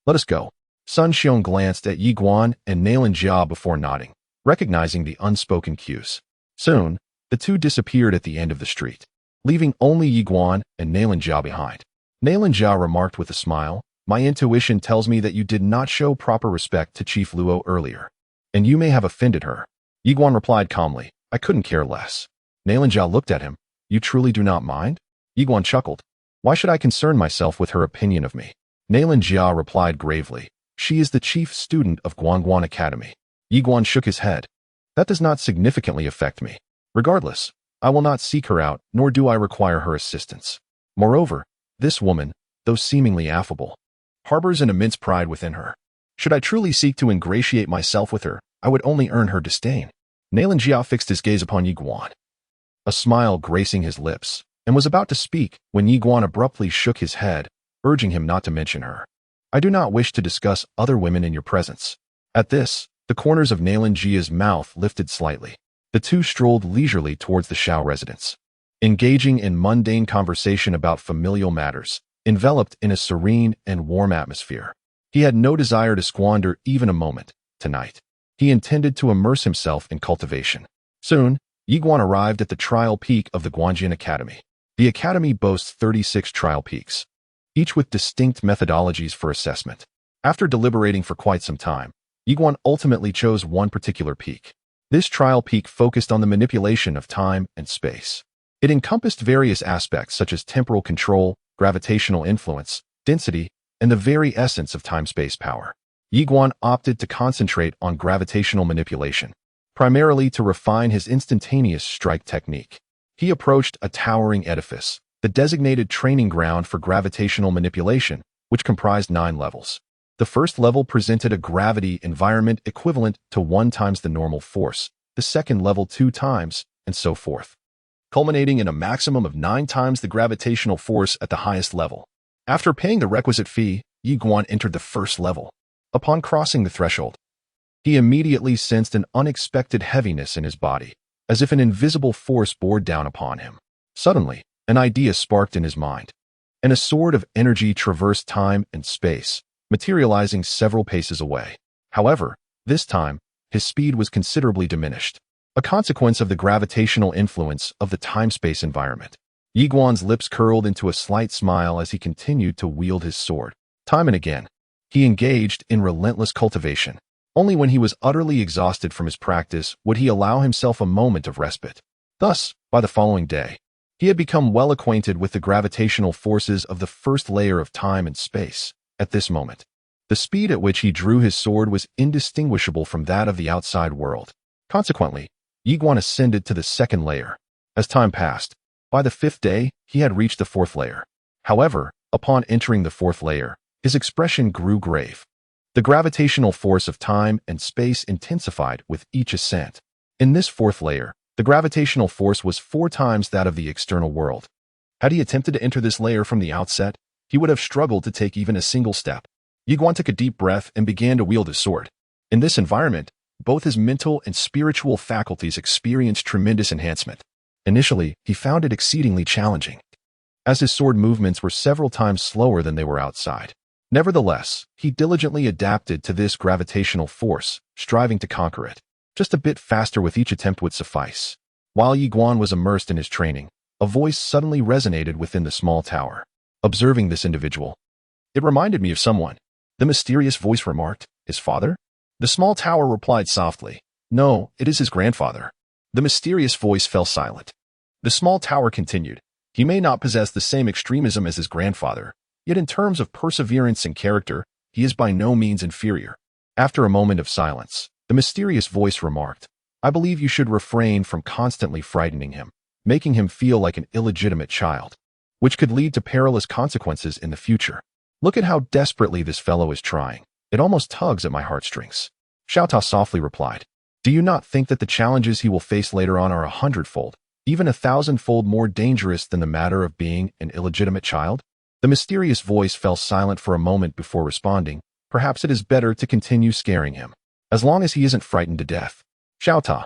Let us go. Sun Xiong glanced at Ye Xuan and Nailan Jia before nodding, recognizing the unspoken cues. Soon, the two disappeared at the end of the street, leaving only Ye Xuan and Nailan Jia behind. Nailan Jia remarked with a smile, my intuition tells me that you did not show proper respect to Chief Luo earlier, and you may have offended her. Ye Xuan replied calmly, I couldn't care less. Nailan Jia looked at him, you truly do not mind? Ye Xuan chuckled, why should I concern myself with her opinion of me? Nailan Jia replied gravely, she is the chief student of Guanxuan Academy. Ye Xuan shook his head. That does not significantly affect me. Regardless, I will not seek her out, nor do I require her assistance. Moreover, this woman, though seemingly affable, harbors an immense pride within her. Should I truly seek to ingratiate myself with her, I would only earn her disdain. Nailan Jia fixed his gaze upon Ye Xuan, a smile gracing his lips, and was about to speak when Ye Xuan abruptly shook his head, urging him not to mention her. I do not wish to discuss other women in your presence. At this, the corners of Nalan Jia's mouth lifted slightly. The two strolled leisurely towards the Shao residence, engaging in mundane conversation about familial matters, enveloped in a serene and warm atmosphere. He had no desire to squander even a moment tonight. He intended to immerse himself in cultivation. Soon, Ye Xuan arrived at the trial peak of the Guanxuan Academy. The academy boasts 36 trial peaks, each with distinct methodologies for assessment. After deliberating for quite some time, Ye Xuan ultimately chose one particular peak. This trial peak focused on the manipulation of time and space. It encompassed various aspects such as temporal control, gravitational influence, density, and the very essence of time-space power. Ye Xuan opted to concentrate on gravitational manipulation, primarily to refine his instantaneous strike technique. He approached a towering edifice, the designated training ground for gravitational manipulation, which comprised 9 levels. The first level presented a gravity environment equivalent to 1 times the normal force, the second level 2 times, and so forth, culminating in a maximum of 9 times the gravitational force at the highest level. After paying the requisite fee, Ye Xuan entered the first level. Upon crossing the threshold, he immediately sensed an unexpected heaviness in his body, as if an invisible force bore down upon him. Suddenly, an idea sparked in his mind, and a sword of energy traversed time and space, materializing several paces away. However, this time, his speed was considerably diminished, a consequence of the gravitational influence of the time-space environment. Ye Xuan's lips curled into a slight smile as he continued to wield his sword. Time and again, he engaged in relentless cultivation. Only when he was utterly exhausted from his practice would he allow himself a moment of respite. Thus, by the following day, he had become well acquainted with the gravitational forces of the first layer of time and space. At this moment, the speed at which he drew his sword was indistinguishable from that of the outside world. Consequently, Ye Xuan ascended to the second layer. As time passed, by the 5th day, he had reached the 4th layer. However, upon entering the 4th layer, his expression grew grave. The gravitational force of time and space intensified with each ascent. In this 4th layer, the gravitational force was 4 times that of the external world. Had he attempted to enter this layer from the outset, he would have struggled to take even a single step. Ye Xuan took a deep breath and began to wield his sword. In this environment, both his mental and spiritual faculties experienced tremendous enhancement. Initially, he found it exceedingly challenging, as his sword movements were several times slower than they were outside. Nevertheless, he diligently adapted to this gravitational force, striving to conquer it. Just a bit faster with each attempt would suffice. While Ye Xuan was immersed in his training, a voice suddenly resonated within the small tower. Observing this individual, "It reminded me of someone," the mysterious voice remarked. "His father?" The small tower replied softly, "No, it is his grandfather." The mysterious voice fell silent. The small tower continued, "He may not possess the same extremism as his grandfather, yet in terms of perseverance and character, he is by no means inferior." After a moment of silence, the mysterious voice remarked, "I believe you should refrain from constantly frightening him, making him feel like an illegitimate child, which could lead to perilous consequences in the future. Look at how desperately this fellow is trying. It almost tugs at my heartstrings." Xiaota softly replied, "Do you not think that the challenges he will face later on are 100-fold, even 1,000-fold more dangerous than the matter of being an illegitimate child?" The mysterious voice fell silent for a moment before responding, "Perhaps it is better to continue scaring him, as long as he isn't frightened to death." Xiaota.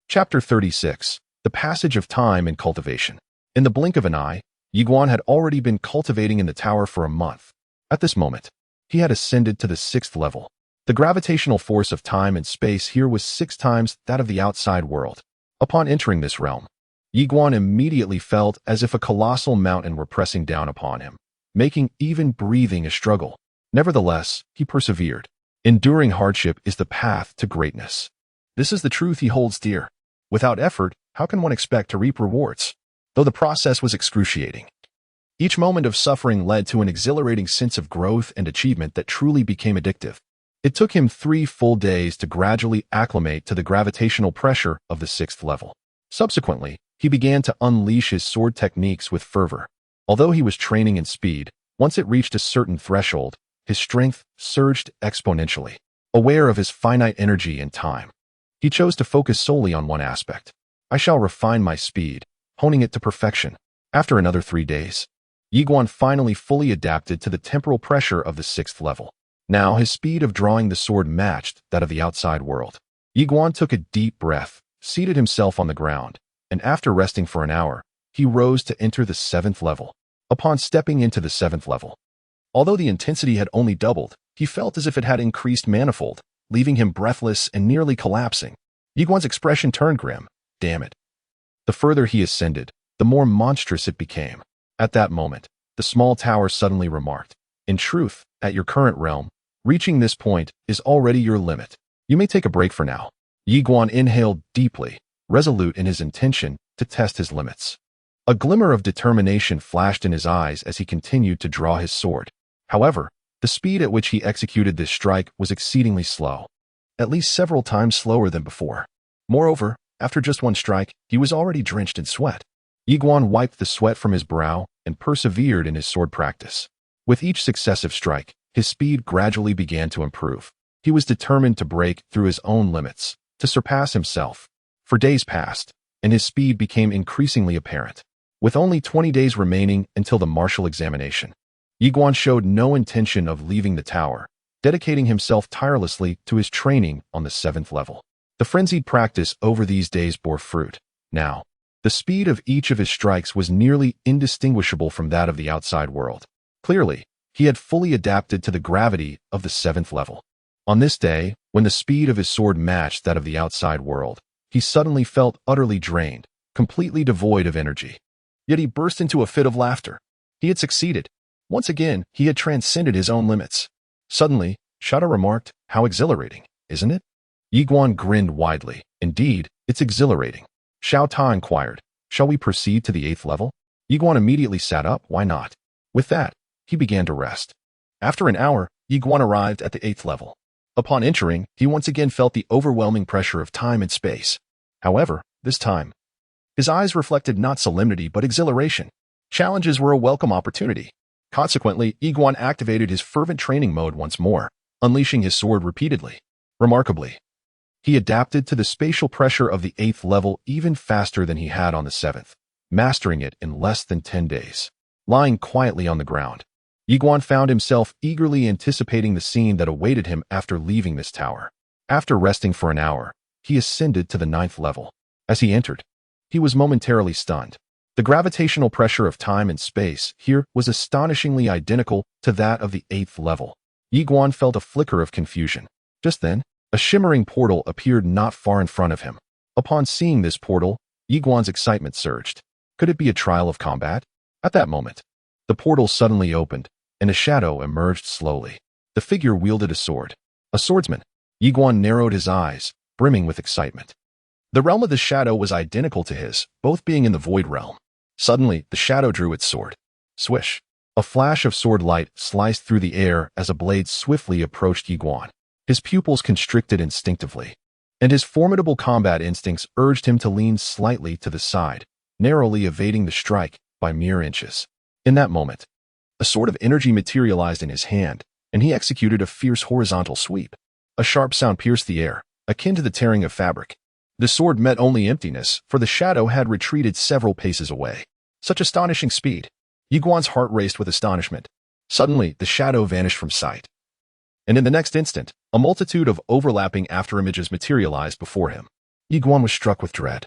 Chapter 36. The Passage of Time and Cultivation. In the blink of an eye, Ye Xuan had already been cultivating in the tower for a month. At this moment, he had ascended to the 6th level. The gravitational force of time and space here was 6 times that of the outside world. Upon entering this realm, Ye Xuan immediately felt as if a colossal mountain were pressing down upon him, making even breathing a struggle. Nevertheless, he persevered. Enduring hardship is the path to greatness. This is the truth he holds dear. Without effort, how can one expect to reap rewards? Though the process was excruciating, each moment of suffering led to an exhilarating sense of growth and achievement that truly became addictive. It took him 3 full days to gradually acclimate to the gravitational pressure of the 6th level. Subsequently, he began to unleash his sword techniques with fervor. Although he was training in speed, once it reached a certain threshold, his strength surged exponentially. Aware of his finite energy and time, he chose to focus solely on one aspect. "I shall refine my speed, honing it to perfection." After another 3 days, Ye Xuan finally fully adapted to the temporal pressure of the 6th level. Now his speed of drawing the sword matched that of the outside world. Ye Xuan took a deep breath, seated himself on the ground, and after resting for an hour, he rose to enter the 7th level. Upon stepping into the 7th level, although the intensity had only doubled, he felt as if it had increased manifold, leaving him breathless and nearly collapsing. Ye Xuan's expression turned grim. Damn it. The further he ascended, the more monstrous it became. At that moment, the small tower suddenly remarked, "In truth, at your current realm, reaching this point is already your limit. You may take a break for now." Ye Xuan inhaled deeply, resolute in his intention to test his limits. A glimmer of determination flashed in his eyes as he continued to draw his sword. However, the speed at which he executed this strike was exceedingly slow, at least several times slower than before. Moreover, after just one strike, he was already drenched in sweat. Ye Xuan wiped the sweat from his brow and persevered in his sword practice. With each successive strike, his speed gradually began to improve. He was determined to break through his own limits, to surpass himself. For days passed, and his speed became increasingly apparent. With only 20 days remaining until the martial examination, Ye Xuan showed no intention of leaving the tower, dedicating himself tirelessly to his training on the 7th level. The frenzied practice over these days bore fruit. Now, the speed of each of his strikes was nearly indistinguishable from that of the outside world. Clearly, he had fully adapted to the gravity of the 7th level. On this day, when the speed of his sword matched that of the outside world, he suddenly felt utterly drained, completely devoid of energy. Yet he burst into a fit of laughter. He had succeeded. Once again, he had transcended his own limits. Suddenly, Shada remarked, "How exhilarating, isn't it?" Ye Xuan grinned widely. "Indeed, it's exhilarating." Xiao Ta inquired, "Shall we proceed to the 8th level?" Ye Xuan immediately sat up. "Why not?" With that, he began to rest. After an hour, Ye Xuan arrived at the 8th level. Upon entering, he once again felt the overwhelming pressure of time and space. However, this time, his eyes reflected not solemnity but exhilaration. Challenges were a welcome opportunity. Consequently, Ye Xuan activated his fervent training mode once more, unleashing his sword repeatedly. Remarkably, he adapted to the spatial pressure of the 8th level even faster than he had on the 7th, mastering it in less than 10 days. Lying quietly on the ground, Ye Xuan found himself eagerly anticipating the scene that awaited him after leaving this tower. After resting for an hour, he ascended to the 9th level. As he entered, he was momentarily stunned. The gravitational pressure of time and space here was astonishingly identical to that of the 8th level. Ye Xuan felt a flicker of confusion. Just then, a shimmering portal appeared not far in front of him. Upon seeing this portal, Ye Xuan's excitement surged. Could it be a trial of combat? At that moment, the portal suddenly opened, and a shadow emerged slowly. The figure wielded a sword. A swordsman. Ye Xuan narrowed his eyes, brimming with excitement. The realm of the shadow was identical to his, both being in the void realm. Suddenly, the shadow drew its sword. Swish. A flash of sword light sliced through the air as a blade swiftly approached Ye Xuan. His pupils constricted instinctively, and his formidable combat instincts urged him to lean slightly to the side, narrowly evading the strike by mere inches. In that moment, a sword of energy materialized in his hand, and he executed a fierce horizontal sweep. A sharp sound pierced the air, akin to the tearing of fabric. The sword met only emptiness, for the shadow had retreated several paces away. Such astonishing speed! Ye Xuan's heart raced with astonishment. Suddenly, the shadow vanished from sight. And in the next instant, a multitude of overlapping afterimages materialized before him. Ye Xuan was struck with dread.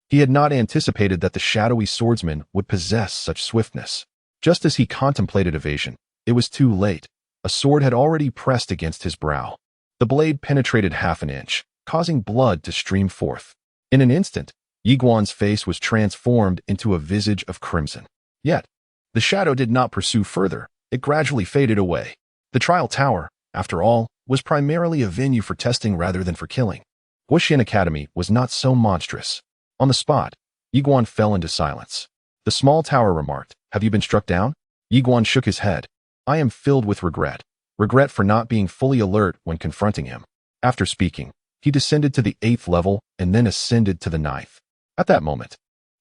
He had not anticipated that the shadowy swordsman would possess such swiftness. Just as he contemplated evasion, it was too late. A sword had already pressed against his brow. The blade penetrated half an inch, causing blood to stream forth. In an instant, Ye Xuan's face was transformed into a visage of crimson. Yet, the shadow did not pursue further. It gradually faded away. The trial tower, after all, was primarily a venue for testing rather than for killing. Guanxuan Academy was not so monstrous. On the spot, Ye Xuan fell into silence. The small tower remarked, "Have you been struck down?" Ye Xuan shook his head. "I am filled with regret. Regret for not being fully alert when confronting him." After speaking, he descended to the 8th level and then ascended to the 9th. At that moment,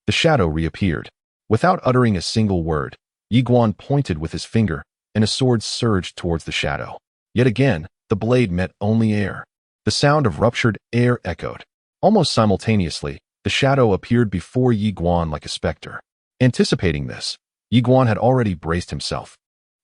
the shadow reappeared. Without uttering a single word, Ye Xuan pointed with his finger, and a sword surged towards the shadow. Yet again, the blade met only air. The sound of ruptured air echoed. Almost simultaneously, the shadow appeared before Ye Xuan like a specter. Anticipating this, Ye Xuan had already braced himself.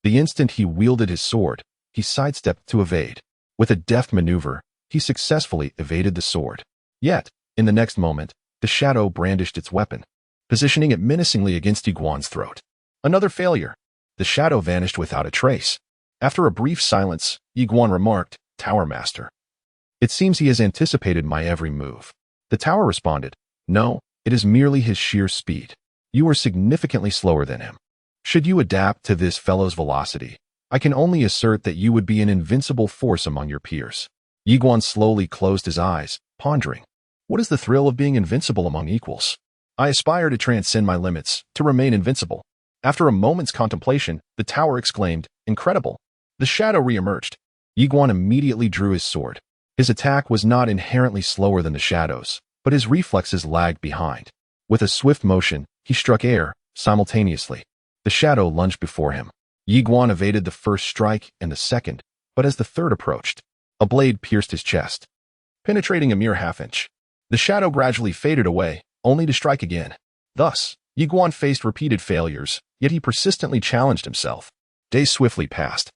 The instant he wielded his sword, he sidestepped to evade. With a deft maneuver, he successfully evaded the sword. Yet, in the next moment, the shadow brandished its weapon, positioning it menacingly against Ye Xuan's throat. Another failure. The shadow vanished without a trace. After a brief silence, Ye Xuan remarked, "Tower Master. It seems he has anticipated my every move." The tower responded, "No, it is merely his sheer speed. You are significantly slower than him. Should you adapt to this fellow's velocity, I can only assert that you would be an invincible force among your peers." Ye Xuan slowly closed his eyes, pondering. What is the thrill of being invincible among equals? I aspire to transcend my limits, to remain invincible. After a moment's contemplation, the tower exclaimed, "Incredible." The shadow re-emerged. Ye Xuan immediately drew his sword. His attack was not inherently slower than the shadow's, but his reflexes lagged behind. With a swift motion, he struck air, simultaneously. The shadow lunged before him. Ye Xuan evaded the first strike and the second, but as the third approached, a blade pierced his chest, penetrating a mere half-inch. The shadow gradually faded away, only to strike again. Thus, Ye Xuan faced repeated failures, yet he persistently challenged himself. Days swiftly passed,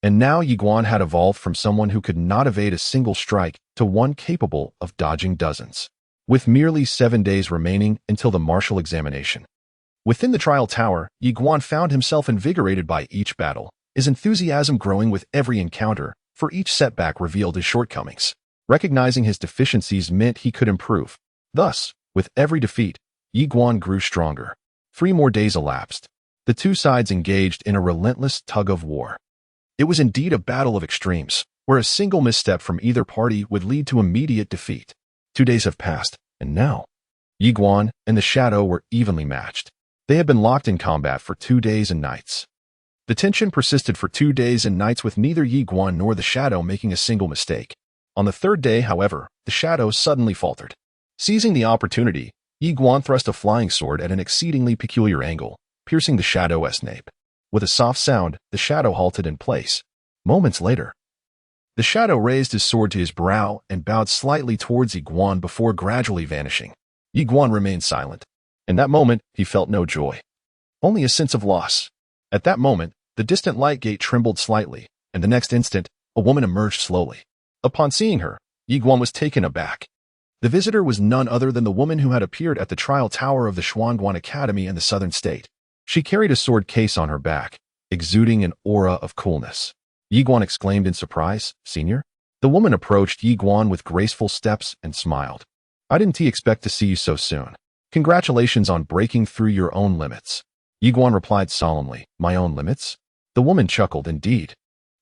and now Ye Xuan had evolved from someone who could not evade a single strike to one capable of dodging dozens. With merely 7 days remaining until the martial examination. Within the trial tower, Ye Xuan found himself invigorated by each battle, his enthusiasm growing with every encounter, for each setback revealed his shortcomings. Recognizing his deficiencies meant he could improve. Thus, with every defeat, Ye Xuan grew stronger. 3 more days elapsed. The two sides engaged in a relentless tug-of-war. It was indeed a battle of extremes, where a single misstep from either party would lead to immediate defeat. 2 days have passed, and now, Ye Xuan and the shadow were evenly matched. They had been locked in combat for 2 days and nights. The tension persisted for 2 days and nights with neither Ye Xuan nor the shadow making a single mistake. On the third day, however, the shadow suddenly faltered. Seizing the opportunity, Ye Xuan thrust a flying sword at an exceedingly peculiar angle, piercing the shadow's nape. With a soft sound, the shadow halted in place. Moments later, the shadow raised his sword to his brow and bowed slightly towards Ye Xuan before gradually vanishing. Ye Xuan remained silent. In that moment, he felt no joy, only a sense of loss. At that moment, the distant light gate trembled slightly, and the next instant, a woman emerged slowly. Upon seeing her, Ye Xuan was taken aback. The visitor was none other than the woman who had appeared at the trial tower of the Qin Guan Academy in the southern state. She carried a sword case on her back, exuding an aura of coolness. Ye Xuan exclaimed in surprise, "Senior?" The woman approached Ye Xuan with graceful steps and smiled. "I didn't expect to see you so soon. Congratulations on breaking through your own limits." Ye Xuan replied solemnly, "My own limits?" The woman chuckled, "Indeed.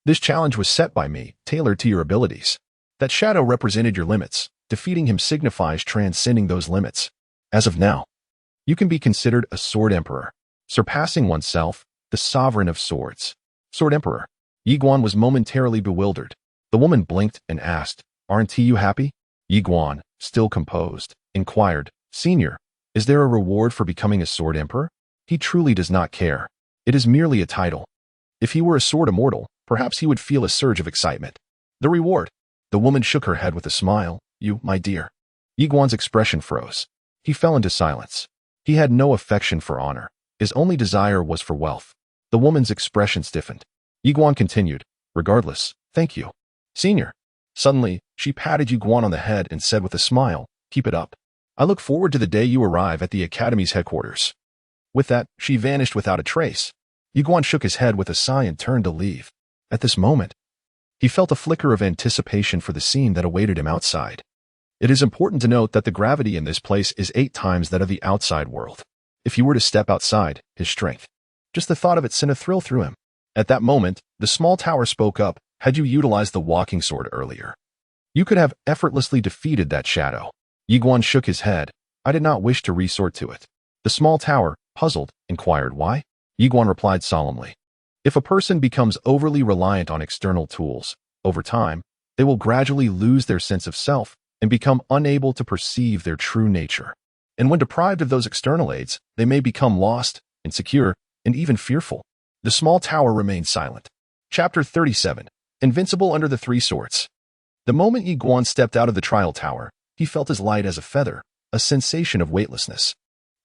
This challenge was set by me, tailored to your abilities. That shadow represented your limits. Defeating him signifies transcending those limits. As of now, you can be considered a Sword Emperor, surpassing oneself, the sovereign of swords." Sword Emperor. Ye Xuan was momentarily bewildered. The woman blinked and asked, "Aren't you happy?" Ye Xuan, still composed, inquired, "Senior, is there a reward for becoming a Sword Emperor?" He truly does not care. It is merely a title. If he were a sword immortal, perhaps he would feel a surge of excitement. The reward. The woman shook her head with a smile. "You, my dear." Ye Xuan's expression froze. He fell into silence. He had no affection for honor. His only desire was for wealth. The woman's expression stiffened. Ye Xuan continued, "Regardless, thank you, Senior." Suddenly, she patted Ye Xuan on the head and said with a smile, "Keep it up. I look forward to the day you arrive at the Academy's headquarters." With that, she vanished without a trace. Ye Xuan shook his head with a sigh and turned to leave. At this moment, he felt a flicker of anticipation for the scene that awaited him outside. It is important to note that the gravity in this place is 8 times that of the outside world. If you were to step outside, his strength, just the thought of it sent a thrill through him. At that moment, the small tower spoke up. "Had you utilized the walking sword earlier, you could have effortlessly defeated that shadow." Ye Xuan shook his head. "I did not wish to resort to it." The small tower, puzzled, inquired why. Ye Xuan replied solemnly, "If a person becomes overly reliant on external tools, over time, they will gradually lose their sense of self and become unable to perceive their true nature. And when deprived of those external aids, they may become lost, insecure, and even fearful." The small tower remained silent. Chapter 37. Invincible under the 3 swords. The moment Ye Xuan stepped out of the trial tower, he felt as light as a feather, a sensation of weightlessness.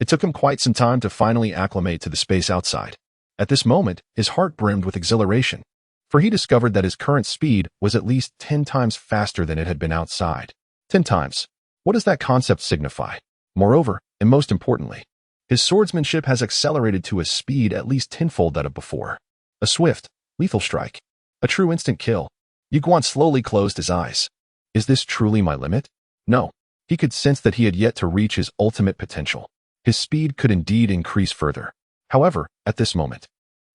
It took him quite some time to finally acclimate to the space outside. At this moment, his heart brimmed with exhilaration, for he discovered that his current speed was at least 10 times faster than it had been outside. 10 times. What does that concept signify? Moreover, and most importantly, his swordsmanship has accelerated to a speed at least tenfold that of before. A swift, lethal strike. A true instant kill. Ye Xuan slowly closed his eyes. Is this truly my limit? No. He could sense that he had yet to reach his ultimate potential. His speed could indeed increase further. However, at this moment,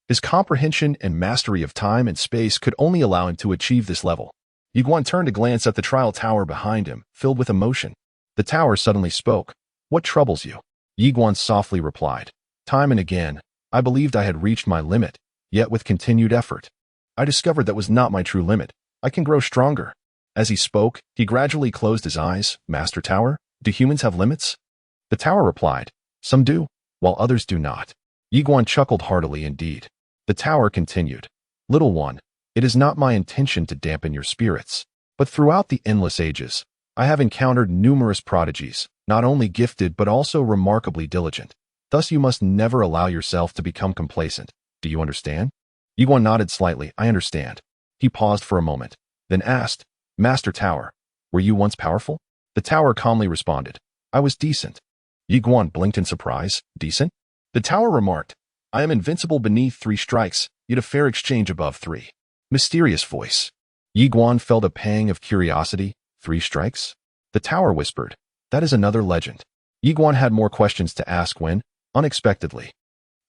his comprehension and mastery of time and space could only allow him to achieve this level. Ye Xuan turned to glance at the trial tower behind him, filled with emotion. The tower suddenly spoke. What troubles you? Ye Xuan softly replied. Time and again, I believed I had reached my limit, yet with continued effort, I discovered that was not my true limit. I can grow stronger. As he spoke, he gradually closed his eyes. Master Tower, do humans have limits? The tower replied, some do, while others do not. Ye Xuan chuckled heartily indeed. The tower continued, Little one, it is not my intention to dampen your spirits, but throughout the endless ages, I have encountered numerous prodigies, not only gifted but also remarkably diligent. Thus you must never allow yourself to become complacent. Do you understand? Ye Xuan nodded slightly. I understand. He paused for a moment, then asked, Master Tower, were you once powerful? The tower calmly responded, I was decent. Ye Xuan blinked in surprise. Decent? The tower remarked, I am invincible beneath 3 strikes, yet a fair exchange above 3. Mysterious voice. Ye Xuan felt a pang of curiosity. 3 strikes? The tower whispered, that is another legend. Ye Xuan had more questions to ask when, unexpectedly,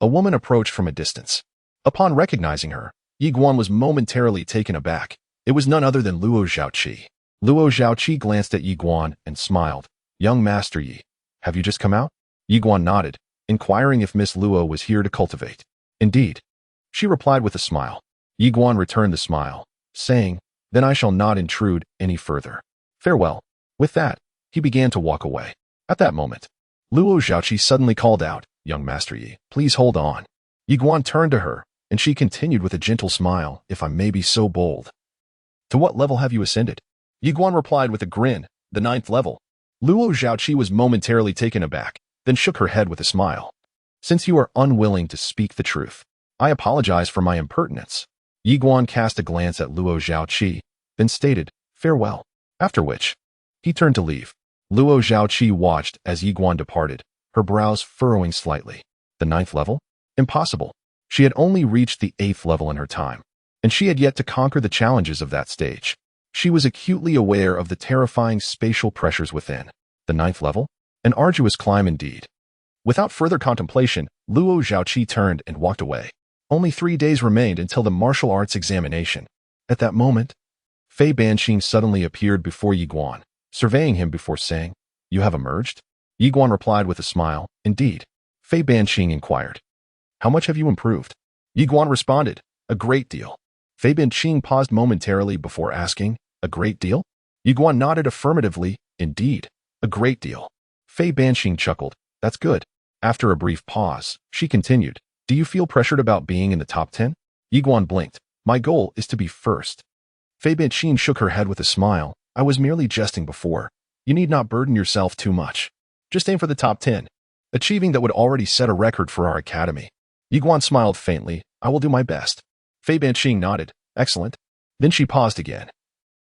a woman approached from a distance. Upon recognizing her, Ye Xuan was momentarily taken aback. It was none other than Luo Zhaoqi. Luo Zhaoqi glanced at Ye Xuan and smiled. Young Master Yi, have you just come out? Ye Xuan nodded, inquiring if Miss Luo was here to cultivate. Indeed. She replied with a smile. Ye Xuan returned the smile, saying, then I shall not intrude any further. Farewell. With that, he began to walk away. At that moment, Luo Zhaoqi suddenly called out, Young Master Yi, please hold on. Ye Xuan turned to her, and she continued with a gentle smile, if I may be so bold. To what level have you ascended? Ye Xuan replied with a grin, the 9th level. Luo Zhaoqi was momentarily taken aback, then shook her head with a smile. Since you are unwilling to speak the truth, I apologize for my impertinence. Ye Xuan cast a glance at Luo Zhaoqi, then stated, farewell. After which, he turned to leave. Luo Zhaoqi watched as Ye Xuan departed, her brows furrowing slightly. The 9th level? Impossible. She had only reached the 8th level in her time, and she had yet to conquer the challenges of that stage. She was acutely aware of the terrifying spatial pressures within. The 9th level? An arduous climb indeed. Without further contemplation, Luo Zhaoqi turned and walked away. Only 3 days remained until the martial arts examination. At that moment, Fei Banqing suddenly appeared before Ye Xuan, surveying him before saying, You have emerged? Ye Xuan replied with a smile, Indeed. Fei Banqing inquired, How much have you improved? Ye Xuan responded, A great deal. Fei Banqing paused momentarily before asking, A great deal? Ye Xuan nodded affirmatively, Indeed, a great deal. Fei Banqing chuckled, That's good. After a brief pause, she continued, Do you feel pressured about being in the top 10? Ye Xuan blinked, My goal is to be first. Fei Banqing shook her head with a smile, I was merely jesting before. You need not burden yourself too much. Just aim for the top 10. Achieving that would already set a record for our academy. Ye Xuan smiled faintly, I will do my best. Fei Banqing nodded, Excellent. Then she paused again.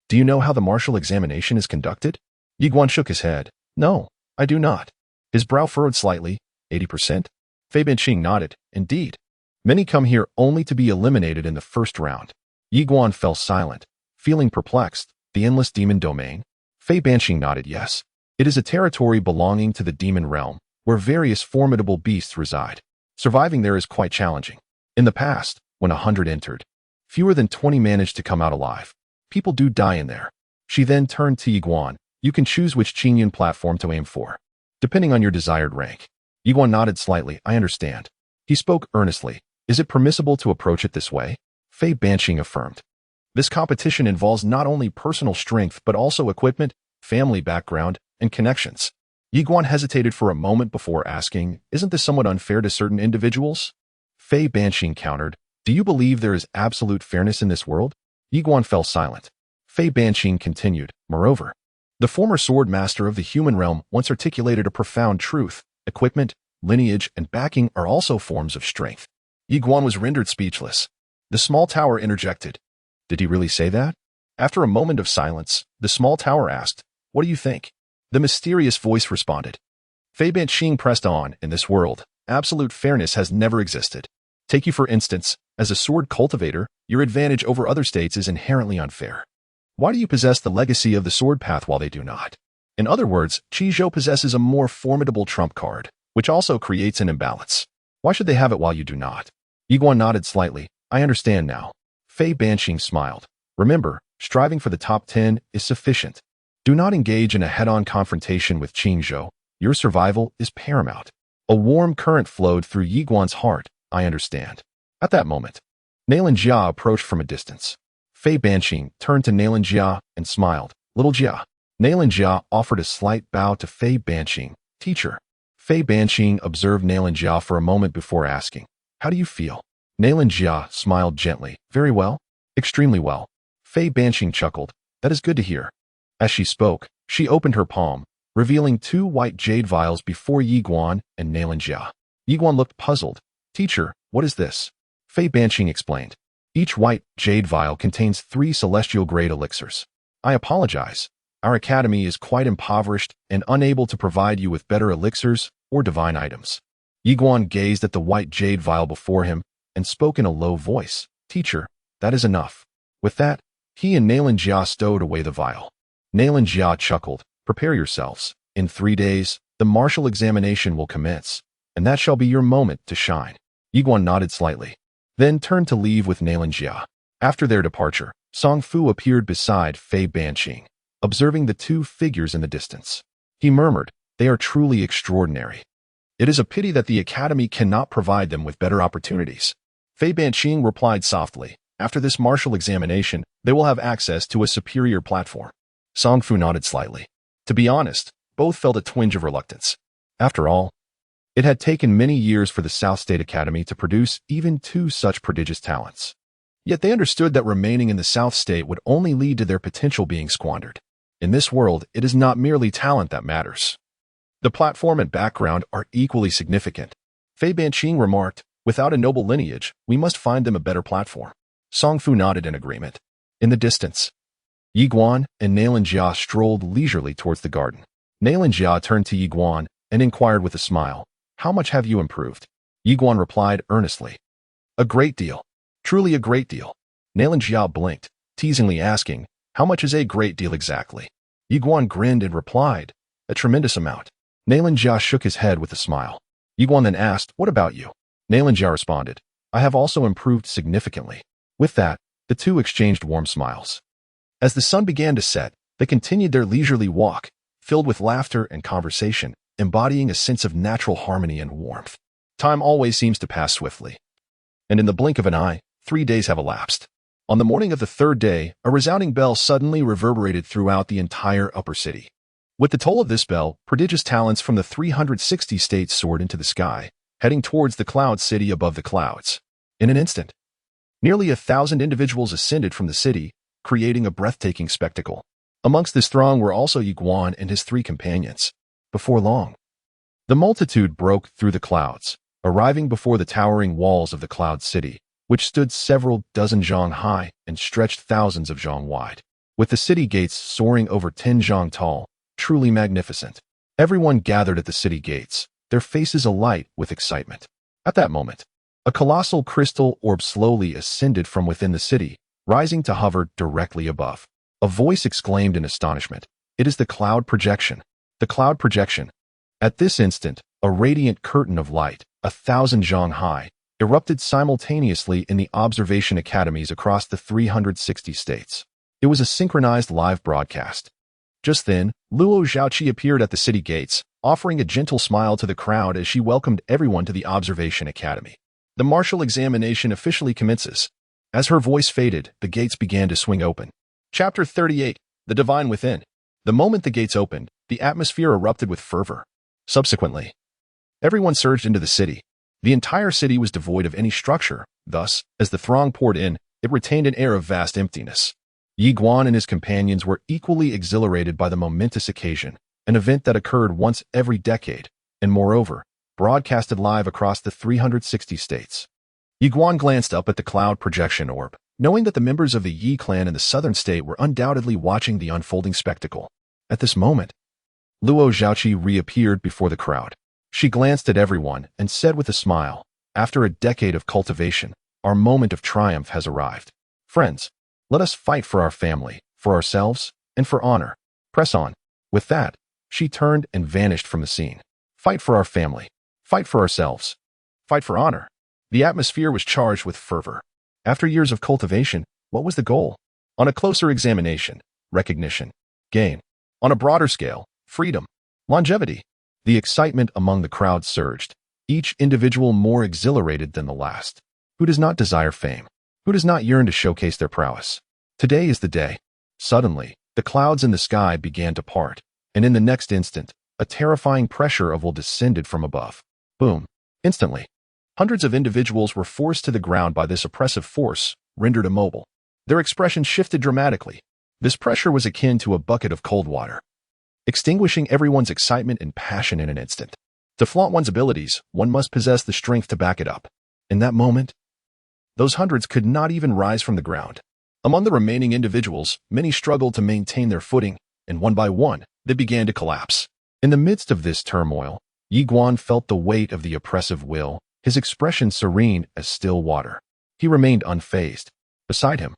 Do you know how the martial examination is conducted? Ye Xuan shook his head. No, I do not. His brow furrowed slightly. 80%? Fei Banqing nodded. Indeed. Many come here only to be eliminated in the first round. Ye Xuan fell silent, feeling perplexed. The endless demon domain? Fei Banqing nodded yes. It is a territory belonging to the demon realm, where various formidable beasts reside. Surviving there is quite challenging. In the past, when 100 entered, fewer than 20 managed to come out alive. People do die in there. She then turned to Ye Xuan. You can choose which Qingyun platform to aim for, depending on your desired rank. Ye Xuan nodded slightly. I understand. He spoke earnestly. Is it permissible to approach it this way? Fei Banqing affirmed. This competition involves not only personal strength but also equipment, family background, and connections. Ye Xuan hesitated for a moment before asking, Isn't this somewhat unfair to certain individuals? Fei Banqing countered, Do you believe there is absolute fairness in this world? Ye Xuan fell silent. Fei Banqing continued, Moreover, the former sword master of the human realm once articulated a profound truth. Equipment, lineage, and backing are also forms of strength. Ye Xuan was rendered speechless. The small tower interjected. Did he really say that? After a moment of silence, the small tower asked, What do you think? The mysterious voice responded. Fei Banqing pressed on. In this world, absolute fairness has never existed. Take you for instance, as a sword cultivator, your advantage over other states is inherently unfair. Why do you possess the legacy of the sword path while they do not? In other words, Qizhou possesses a more formidable trump card, which also creates an imbalance. Why should they have it while you do not? Ye Xuan nodded slightly. I understand now. Fei Banqing smiled. Remember, striving for the top 10 is sufficient. Do not engage in a head-on confrontation with Qingzhou. Your survival is paramount. A warm current flowed through Ye Xuan's heart. I understand. At that moment, Nailan Jia approached from a distance. Fei Banqing turned to Nailan Jia and smiled. Little Jia. Nailan Jia offered a slight bow to Fei Banqing. Teacher. Fei Banqing observed Nailan Jia for a moment before asking, How do you feel? Nailan Jia smiled gently. Very well. Extremely well. Fei Banqing chuckled. That is good to hear. As she spoke, she opened her palm, revealing 2 white jade vials before Ye Xuan and Nailan Jia. Ye Xuan looked puzzled. Teacher, what is this? Fei Banqing explained. Each white jade vial contains 3 celestial-grade elixirs. I apologize. Our academy is quite impoverished and unable to provide you with better elixirs or divine items. Ye Xuan gazed at the white jade vial before him and spoke in a low voice. Teacher, that is enough. With that, he and Nailan Jia stowed away the vial. Nailan Jia chuckled. Prepare yourselves. In 3 days, the martial examination will commence, and that shall be your moment to shine. Ye Xuan nodded slightly, then turned to leave with Nailan Jia. After their departure, Song Fu appeared beside Fei Banqing, observing the 2 figures in the distance. He murmured, They are truly extraordinary. It is a pity that the academy cannot provide them with better opportunities. Fei Banqing replied softly, After this martial examination, they will have access to a superior platform. Song Fu nodded slightly. To be honest, both felt a twinge of reluctance. After all, it had taken many years for the South State Academy to produce even 2 such prodigious talents. Yet they understood that remaining in the South State would only lead to their potential being squandered. In this world, it is not merely talent that matters. The platform and background are equally significant. Fei Banqing remarked, Without a noble lineage, we must find them a better platform. Song Fu nodded in agreement. In the distance, Ye Xuan and Nailan Jia strolled leisurely towards the garden. Nailan Jia turned to Ye Xuan and inquired with a smile, How much have you improved? Ye Xuan replied earnestly, A great deal. Truly a great deal. Nailan Jia blinked, teasingly asking, How much is a great deal exactly? Ye Xuan grinned and replied, A tremendous amount. Nailan Jia shook his head with a smile. Ye Xuan then asked, What about you? Nailan Jia responded, I have also improved significantly. With that, the 2 exchanged warm smiles. As the sun began to set, they continued their leisurely walk, filled with laughter and conversation, embodying a sense of natural harmony and warmth. Time always seems to pass swiftly. And in the blink of an eye, 3 days have elapsed. On the morning of the 3rd day, a resounding bell suddenly reverberated throughout the entire upper city. With the toll of this bell, prodigious talents from the 360 states soared into the sky, heading towards the cloud city above the clouds. In an instant, nearly 1,000 individuals ascended from the city, creating a breathtaking spectacle. Amongst this throng were also Ye Xuan and his 3 companions. Before long, the multitude broke through the clouds, arriving before the towering walls of the cloud city, which stood several dozen zhang high and stretched thousands of zhang wide. With the city gates soaring over 10 zhang tall, truly magnificent. Everyone gathered at the city gates, their faces alight with excitement. At that moment, a colossal crystal orb slowly ascended from within the city, rising to hover directly above. A voice exclaimed in astonishment, It is the cloud projection. The cloud projection. At this instant, a radiant curtain of light, 1,000 zhang high, erupted simultaneously in the observation academies across the 360 states. It was a synchronized live broadcast. Just then, Luo Zhaoqi appeared at the city gates, offering a gentle smile to the crowd as she welcomed everyone to the observation academy. The martial examination officially commences. As her voice faded, the gates began to swing open. Chapter 38, The Divine Within. The moment the gates opened, the atmosphere erupted with fervor. Subsequently, everyone surged into the city. The entire city was devoid of any structure. Thus, as the throng poured in, it retained an air of vast emptiness. Ye Xuan and his companions were equally exhilarated by the momentous occasion, an event that occurred once every decade, and moreover, broadcasted live across the 360 states. Ye Xuan glanced up at the cloud projection orb, knowing that the members of the Yi clan in the southern state were undoubtedly watching the unfolding spectacle. At this moment, Luo Zhaoqi reappeared before the crowd. She glanced at everyone and said with a smile, "After a decade of cultivation, our moment of triumph has arrived. Friends, let us fight for our family, for ourselves, and for honor. Press on." With that, she turned and vanished from the scene. Fight for our family. Fight for ourselves. Fight for honor. The atmosphere was charged with fervor. After years of cultivation, what was the goal? On a closer examination, recognition, gain. On a broader scale, freedom, longevity. The excitement among the crowd surged, each individual more exhilarated than the last. Who does not desire fame? Who does not yearn to showcase their prowess? Today is the day. Suddenly, the clouds in the sky began to part, and in the next instant, a terrifying pressure of will descended from above. Boom. Instantly, hundreds of individuals were forced to the ground by this oppressive force, rendered immobile. Their expressions shifted dramatically. This pressure was akin to a bucket of cold water, extinguishing everyone's excitement and passion in an instant. To flaunt one's abilities, one must possess the strength to back it up. In that moment, those hundreds could not even rise from the ground. Among the remaining individuals, many struggled to maintain their footing, and one by one, they began to collapse. In the midst of this turmoil, Ye Xuan felt the weight of the oppressive will, his expression serene as still water. He remained unfazed. Beside him,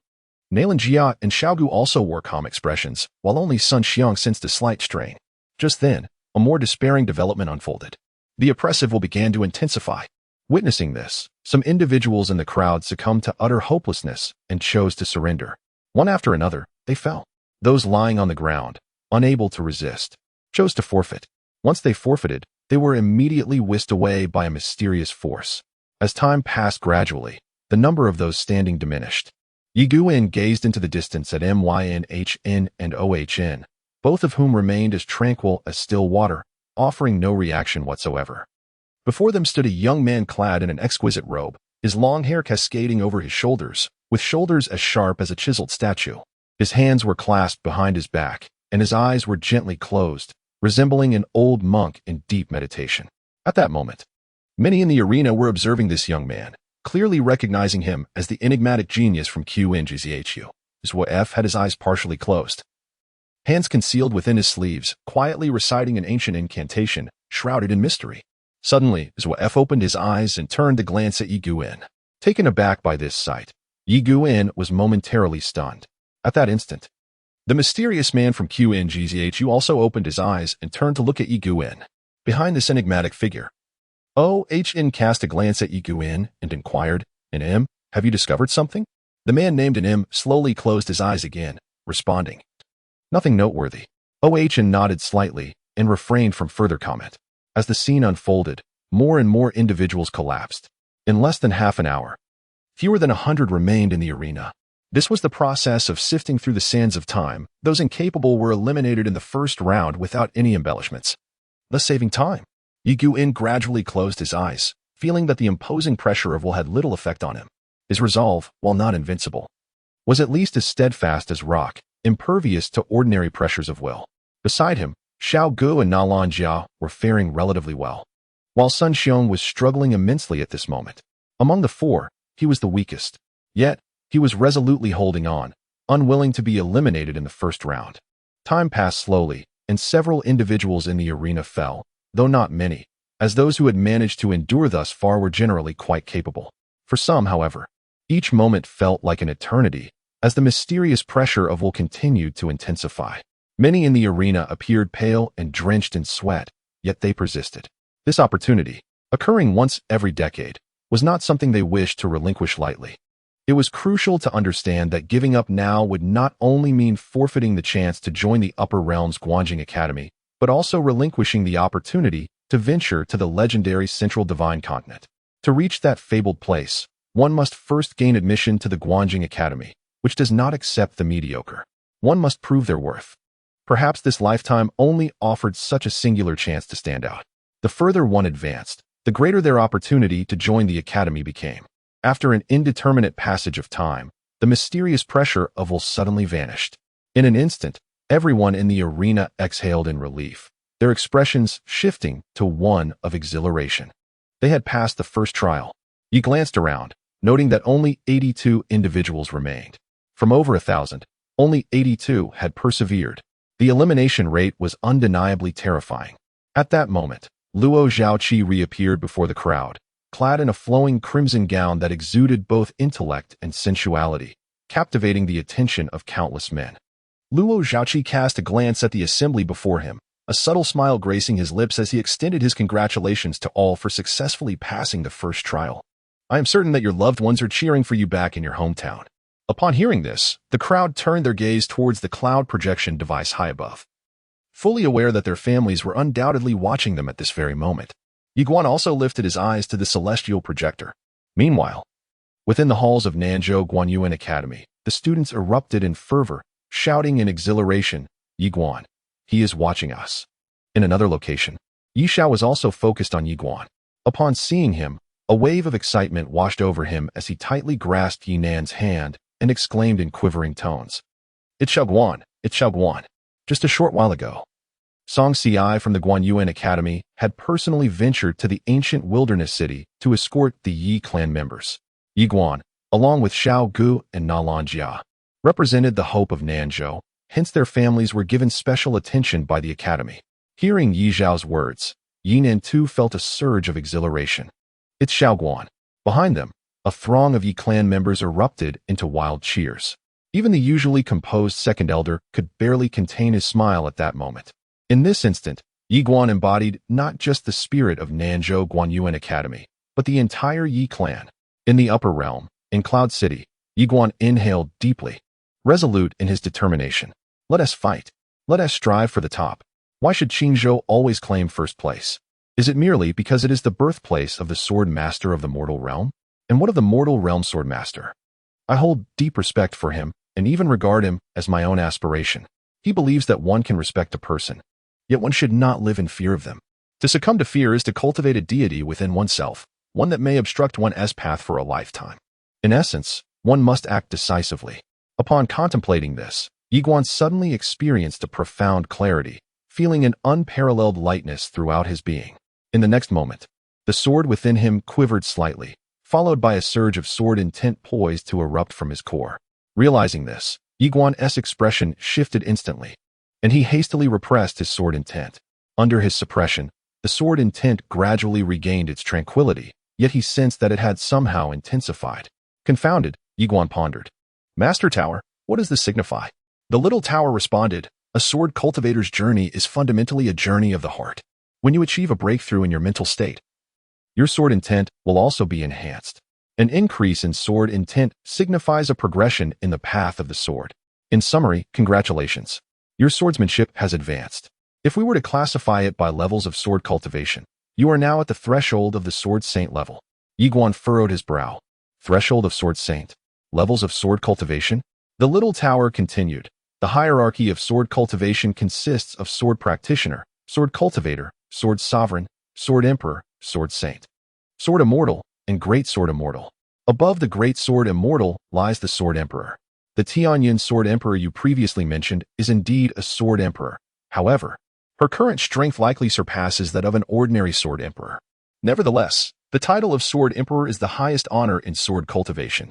Nailan Jia and Xiaogu also wore calm expressions, while only Sun Xiang sensed a slight strain. Just then, a more despairing development unfolded. The oppressive will began to intensify. Witnessing this, some individuals in the crowd succumbed to utter hopelessness and chose to surrender. One after another, they fell. Those lying on the ground, unable to resist, chose to forfeit. Once they forfeited, they were immediately whisked away by a mysterious force. As time passed gradually, the number of those standing diminished. Ye Xuan gazed into the distance at Mynhn and Ohn, both of whom remained as tranquil as still water, offering no reaction whatsoever. Before them stood a young man clad in an exquisite robe, his long hair cascading over his shoulders, with shoulders as sharp as a chiseled statue. His hands were clasped behind his back, and his eyes were gently closed, resembling an old monk in deep meditation. At that moment, many in the arena were observing this young man, clearly recognizing him as the enigmatic genius from Qin. His F had his eyes partially closed, hands concealed within his sleeves, quietly reciting an ancient incantation, shrouded in mystery. Suddenly, F opened his eyes and turned to glance at Ye Xuan. Taken aback by this sight, Ye Xuan was momentarily stunned. At that instant, the mysterious man from Qin also opened his eyes and turned to look at Ye Xuan. Behind this enigmatic figure, Ohn cast a glance at Ye Xuan and inquired, "M, have you discovered something?" The man named M slowly closed his eyes again, responding, "Nothing noteworthy." Ohn nodded slightly and refrained from further comment. As the scene unfolded, more and more individuals collapsed. In less than half an hour, fewer than 100 remained in the arena. This was the process of sifting through the sands of time. Those incapable were eliminated in the first round without any embellishments, thus saving time. Ye Xuan gradually closed his eyes, feeling that the imposing pressure of will had little effect on him. His resolve, while not invincible, was at least as steadfast as rock, impervious to ordinary pressures of will. Beside him, Xiaogu and Nailan Jia were faring relatively well, while Sun Xiang was struggling immensely at this moment. Among the four, he was the weakest. Yet, he was resolutely holding on, unwilling to be eliminated in the first round. Time passed slowly, and several individuals in the arena fell, though not many, as those who had managed to endure thus far were generally quite capable. For some, however, each moment felt like an eternity, as the mysterious pressure of will continued to intensify. Many in the arena appeared pale and drenched in sweat, yet they persisted. This opportunity, occurring once every decade, was not something they wished to relinquish lightly. It was crucial to understand that giving up now would not only mean forfeiting the chance to join the upper realms Guanxuan Academy, but also relinquishing the opportunity to venture to the legendary Central Divine Continent. To reach that fabled place, one must first gain admission to the Guanxuan Academy, which does not accept the mediocre. One must prove their worth. Perhaps this lifetime only offered such a singular chance to stand out. The further one advanced, the greater their opportunity to join the academy became. After an indeterminate passage of time, the mysterious pressure of will suddenly vanished. In an instant, everyone in the arena exhaled in relief. their expressions shifting to one of exhilaration. They had passed the first trial. He glanced around, noting that only 82 individuals remained. From over 1,000, only 82 had persevered. The elimination rate was undeniably terrifying. At that moment, Luo Zhaoqi reappeared before the crowd, clad in a flowing crimson gown that exuded both intellect and sensuality, captivating the attention of countless men. Luo Zhaoqi cast a glance at the assembly before him, a subtle smile gracing his lips as he extended his congratulations to all for successfully passing the first trial. I am certain that your loved ones are cheering for you back in your hometown. Upon hearing this, the crowd turned their gaze towards the cloud projection device high above. Fully aware that their families were undoubtedly watching them at this very moment, Ye Xuan also lifted his eyes to the celestial projector. Meanwhile, within the halls of Nanzhou Guanxuan Academy, the students erupted in fervor, shouting in exhilaration, "Ye Xuan, he is watching us." In another location, Ye Xiao was also focused on Ye Xuan. Upon seeing him, a wave of excitement washed over him as he tightly grasped Ye Nan's hand and exclaimed in quivering tones, "It's Xiao Guan, it's Xiao Guan." Just a short while ago, Song Ci from the Guanxuan Academy had personally ventured to the ancient wilderness city to escort the Yi clan members. Ye Xuan, along with Xiao Gu and Na Lanjia, represented the hope of Nanzhou, hence their families were given special attention by the academy. Hearing Ye Xiao's words, Ye Nan too felt a surge of exhilaration. It's Xiao Guan. Behind them, a throng of Yi clan members erupted into wild cheers. Even the usually composed second elder could barely contain his smile at that moment. In this instant, Ye Xuan embodied not just the spirit of Nanzhou Guanxuan Academy, but the entire Yi clan. In the upper realm, in Cloud City, Ye Xuan inhaled deeply, resolute in his determination. Let us fight. Let us strive for the top. Why should Qinzhou always claim first place? Is it merely because it is the birthplace of the sword master of the mortal realm? And what of the mortal realm sword master? I hold deep respect for him and even regard him as my own aspiration. He believes that one can respect a person, yet one should not live in fear of them. To succumb to fear is to cultivate a deity within oneself, one that may obstruct one's path for a lifetime. In essence, one must act decisively. Upon contemplating this, Ye Xuan suddenly experienced a profound clarity, feeling an unparalleled lightness throughout his being. In the next moment, the sword within him quivered slightly, followed by a surge of sword intent poised to erupt from his core. Realizing this, Ye Xuan's expression shifted instantly, and he hastily repressed his sword intent. Under his suppression, the sword intent gradually regained its tranquility, yet he sensed that it had somehow intensified. Confounded, Ye Xuan pondered. "Master Tower, what does this signify?" The little tower responded, "A sword cultivator's journey is fundamentally a journey of the heart. When you achieve a breakthrough in your mental state, your sword intent will also be enhanced. An increase in sword intent signifies a progression in the path of the sword. In summary, congratulations. Your swordsmanship has advanced. If we were to classify it by levels of sword cultivation, you are now at the threshold of the sword saint level." Ye Xuan furrowed his brow. Threshold of sword saint. Levels of sword cultivation? The little tower continued. The hierarchy of sword cultivation consists of sword practitioner, sword cultivator, sword sovereign, sword emperor, sword saint, sword immortal, and great sword immortal. Above the great sword immortal lies the sword emperor. The Tianyin sword emperor you previously mentioned is indeed a sword emperor. However, her current strength likely surpasses that of an ordinary sword emperor. Nevertheless, the title of sword emperor is the highest honor in sword cultivation.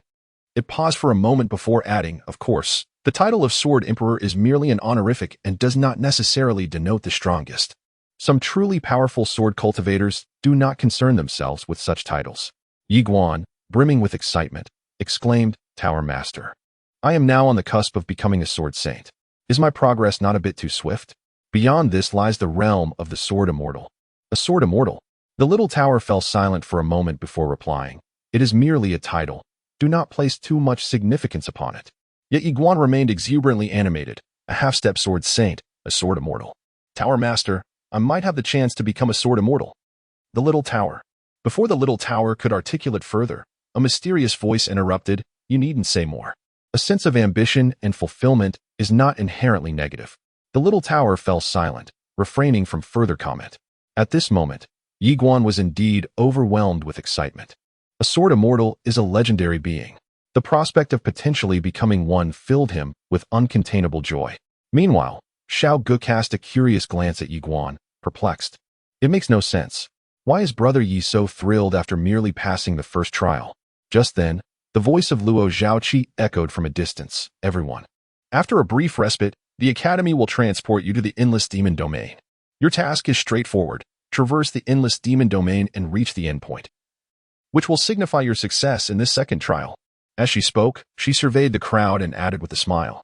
It paused for a moment before adding, of course, the title of sword emperor is merely an honorific and does not necessarily denote the strongest. Some truly powerful sword cultivators do not concern themselves with such titles. Ye Xuan, brimming with excitement, exclaimed, "Tower Master, I am now on the cusp of becoming a sword saint. Is my progress not a bit too swift? Beyond this lies the realm of the sword immortal." "A sword immortal?" The little tower fell silent for a moment before replying. "It is merely a title. Do not place too much significance upon it." Yet Ye Xuan remained exuberantly animated. "A half-step sword saint, a sword immortal. Tower Master, I might have the chance to become a sword immortal." The little tower. Before the little tower could articulate further, a mysterious voice interrupted, "You needn't say more. A sense of ambition and fulfillment is not inherently negative." The little tower fell silent, refraining from further comment. At this moment, Ye Xuan was indeed overwhelmed with excitement. A sword immortal is a legendary being. The prospect of potentially becoming one filled him with uncontainable joy. Meanwhile, Xiao Gu cast a curious glance at Ye Xuan, perplexed. It makes no sense. Why is Brother Yi so thrilled after merely passing the first trial? Just then, the voice of Luo Zhaoqi echoed from a distance. Everyone. After a brief respite, the Academy will transport you to the Endless Demon Domain. Your task is straightforward. Traverse the Endless Demon Domain and reach the endpoint, which will signify your success in this second trial. As she spoke, she surveyed the crowd and added with a smile.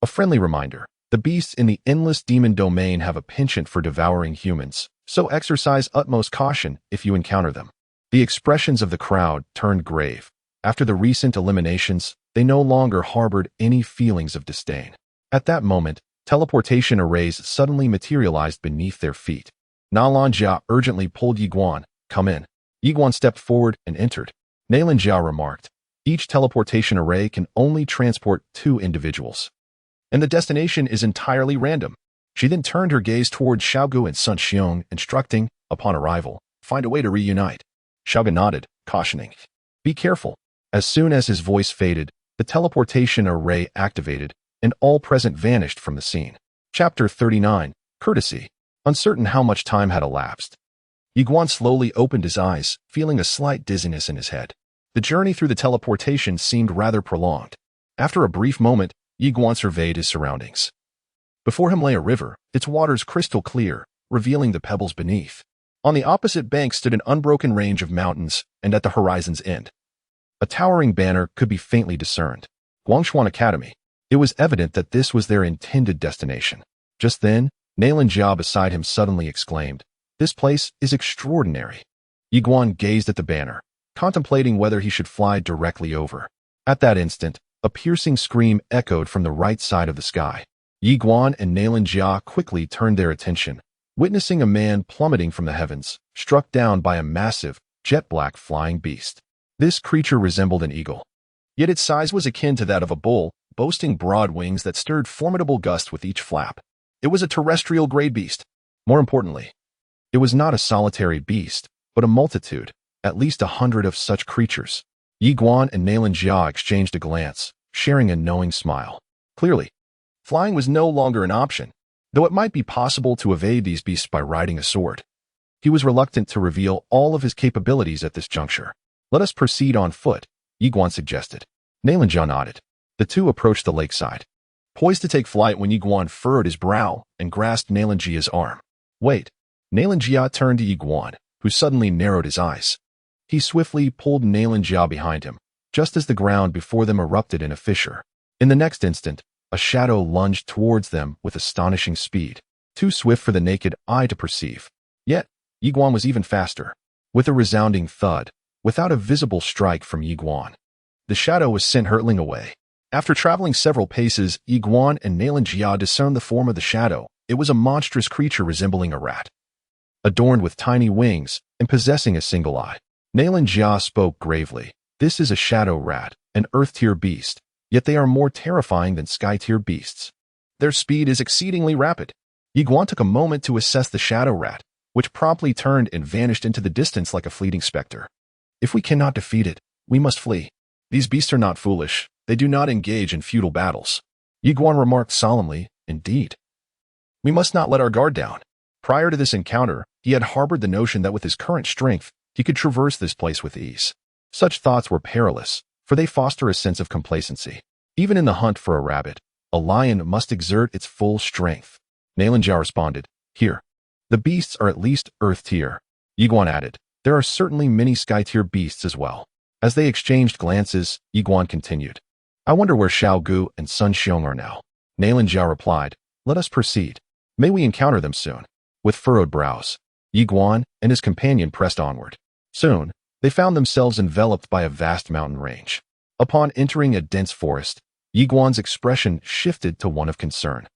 A friendly reminder. The beasts in the Endless Demon Domain have a penchant for devouring humans, so exercise utmost caution if you encounter them. The expressions of the crowd turned grave. After the recent eliminations, they no longer harbored any feelings of disdain. At that moment, teleportation arrays suddenly materialized beneath their feet. Nalan Jia urgently pulled Ye Xuan. Come in. Ye Xuan stepped forward and entered. Nalan Jia remarked, each teleportation array can only transport 2 individuals, and the destination is entirely random. She then turned her gaze toward Xiaogu and Sun Xiong, instructing, upon arrival, find a way to reunite. Xiaogu nodded, cautioning, be careful. As soon as his voice faded, the teleportation array activated, and all present vanished from the scene. Chapter 39, Courtesy. Uncertain how much time had elapsed, Ye Xuan slowly opened his eyes, feeling a slight dizziness in his head. The journey through the teleportation seemed rather prolonged. After a brief moment, Ye Xuan surveyed his surroundings. Before him lay a river, its waters crystal clear, revealing the pebbles beneath. On the opposite bank stood an unbroken range of mountains, and at the horizon's end, a towering banner could be faintly discerned. Guanxuan Academy. It was evident that this was their intended destination. Just then, Nalan Jia beside him suddenly exclaimed, this place is extraordinary. Ye Xuan gazed at the banner, contemplating whether he should fly directly over. At that instant, a piercing scream echoed from the right side of the sky. Ye Xuan and Nalan Jia quickly turned their attention, witnessing a man plummeting from the heavens, struck down by a massive, jet-black flying beast. This creature resembled an eagle, yet its size was akin to that of a bull, boasting broad wings that stirred formidable gusts with each flap. It was a terrestrial-grade beast. More importantly, it was not a solitary beast, but a multitude, at least 100 of such creatures. Ye Xuan and Nalan Jia exchanged a glance, sharing a knowing smile. Clearly, flying was no longer an option, though it might be possible to evade these beasts by riding a sword. He was reluctant to reveal all of his capabilities at this juncture. Let us proceed on foot, Ye Xuan suggested. Nalan Jia nodded. The two approached the lakeside, poised to take flight when Ye Xuan furrowed his brow and grasped Nalan Jia's arm. Wait. Nalan Jia turned to Ye Xuan, who suddenly narrowed his eyes. He swiftly pulled Nalan Jia behind him, just as the ground before them erupted in a fissure. In the next instant, a shadow lunged towards them with astonishing speed, too swift for the naked eye to perceive. Yet, Ye Xuan was even faster. With a resounding thud, without a visible strike from Ye Xuan, the shadow was sent hurtling away. After traveling several paces, Ye Xuan and Nalan Jia discerned the form of the shadow. It was a monstrous creature resembling a rat, adorned with tiny wings and possessing a single eye. Nalan Jia spoke gravely. This is a shadow rat, an earth-tier beast, yet they are more terrifying than sky-tier beasts. Their speed is exceedingly rapid. Ye Xuan took a moment to assess the shadow rat, which promptly turned and vanished into the distance like a fleeting specter. If we cannot defeat it, we must flee. These beasts are not foolish. They do not engage in futile battles. Ye Xuan remarked solemnly, indeed. We must not let our guard down. Prior to this encounter, he had harbored the notion that with his current strength, he could traverse this place with ease. Such thoughts were perilous, for they foster a sense of complacency. Even in the hunt for a rabbit, a lion must exert its full strength. Nalan Jia responded, here. The beasts are at least earth-tier. Ye Xuan added, there are certainly many sky-tier beasts as well. As they exchanged glances, Ye Xuan continued, I wonder where Xiaogu and Sun Xiong are now. Nalan Jia replied, let us proceed. May we encounter them soon. With furrowed brows, Ye Xuan and his companion pressed onward. Soon, they found themselves enveloped by a vast mountain range. Upon entering a dense forest, Ye Xuan's expression shifted to one of concern.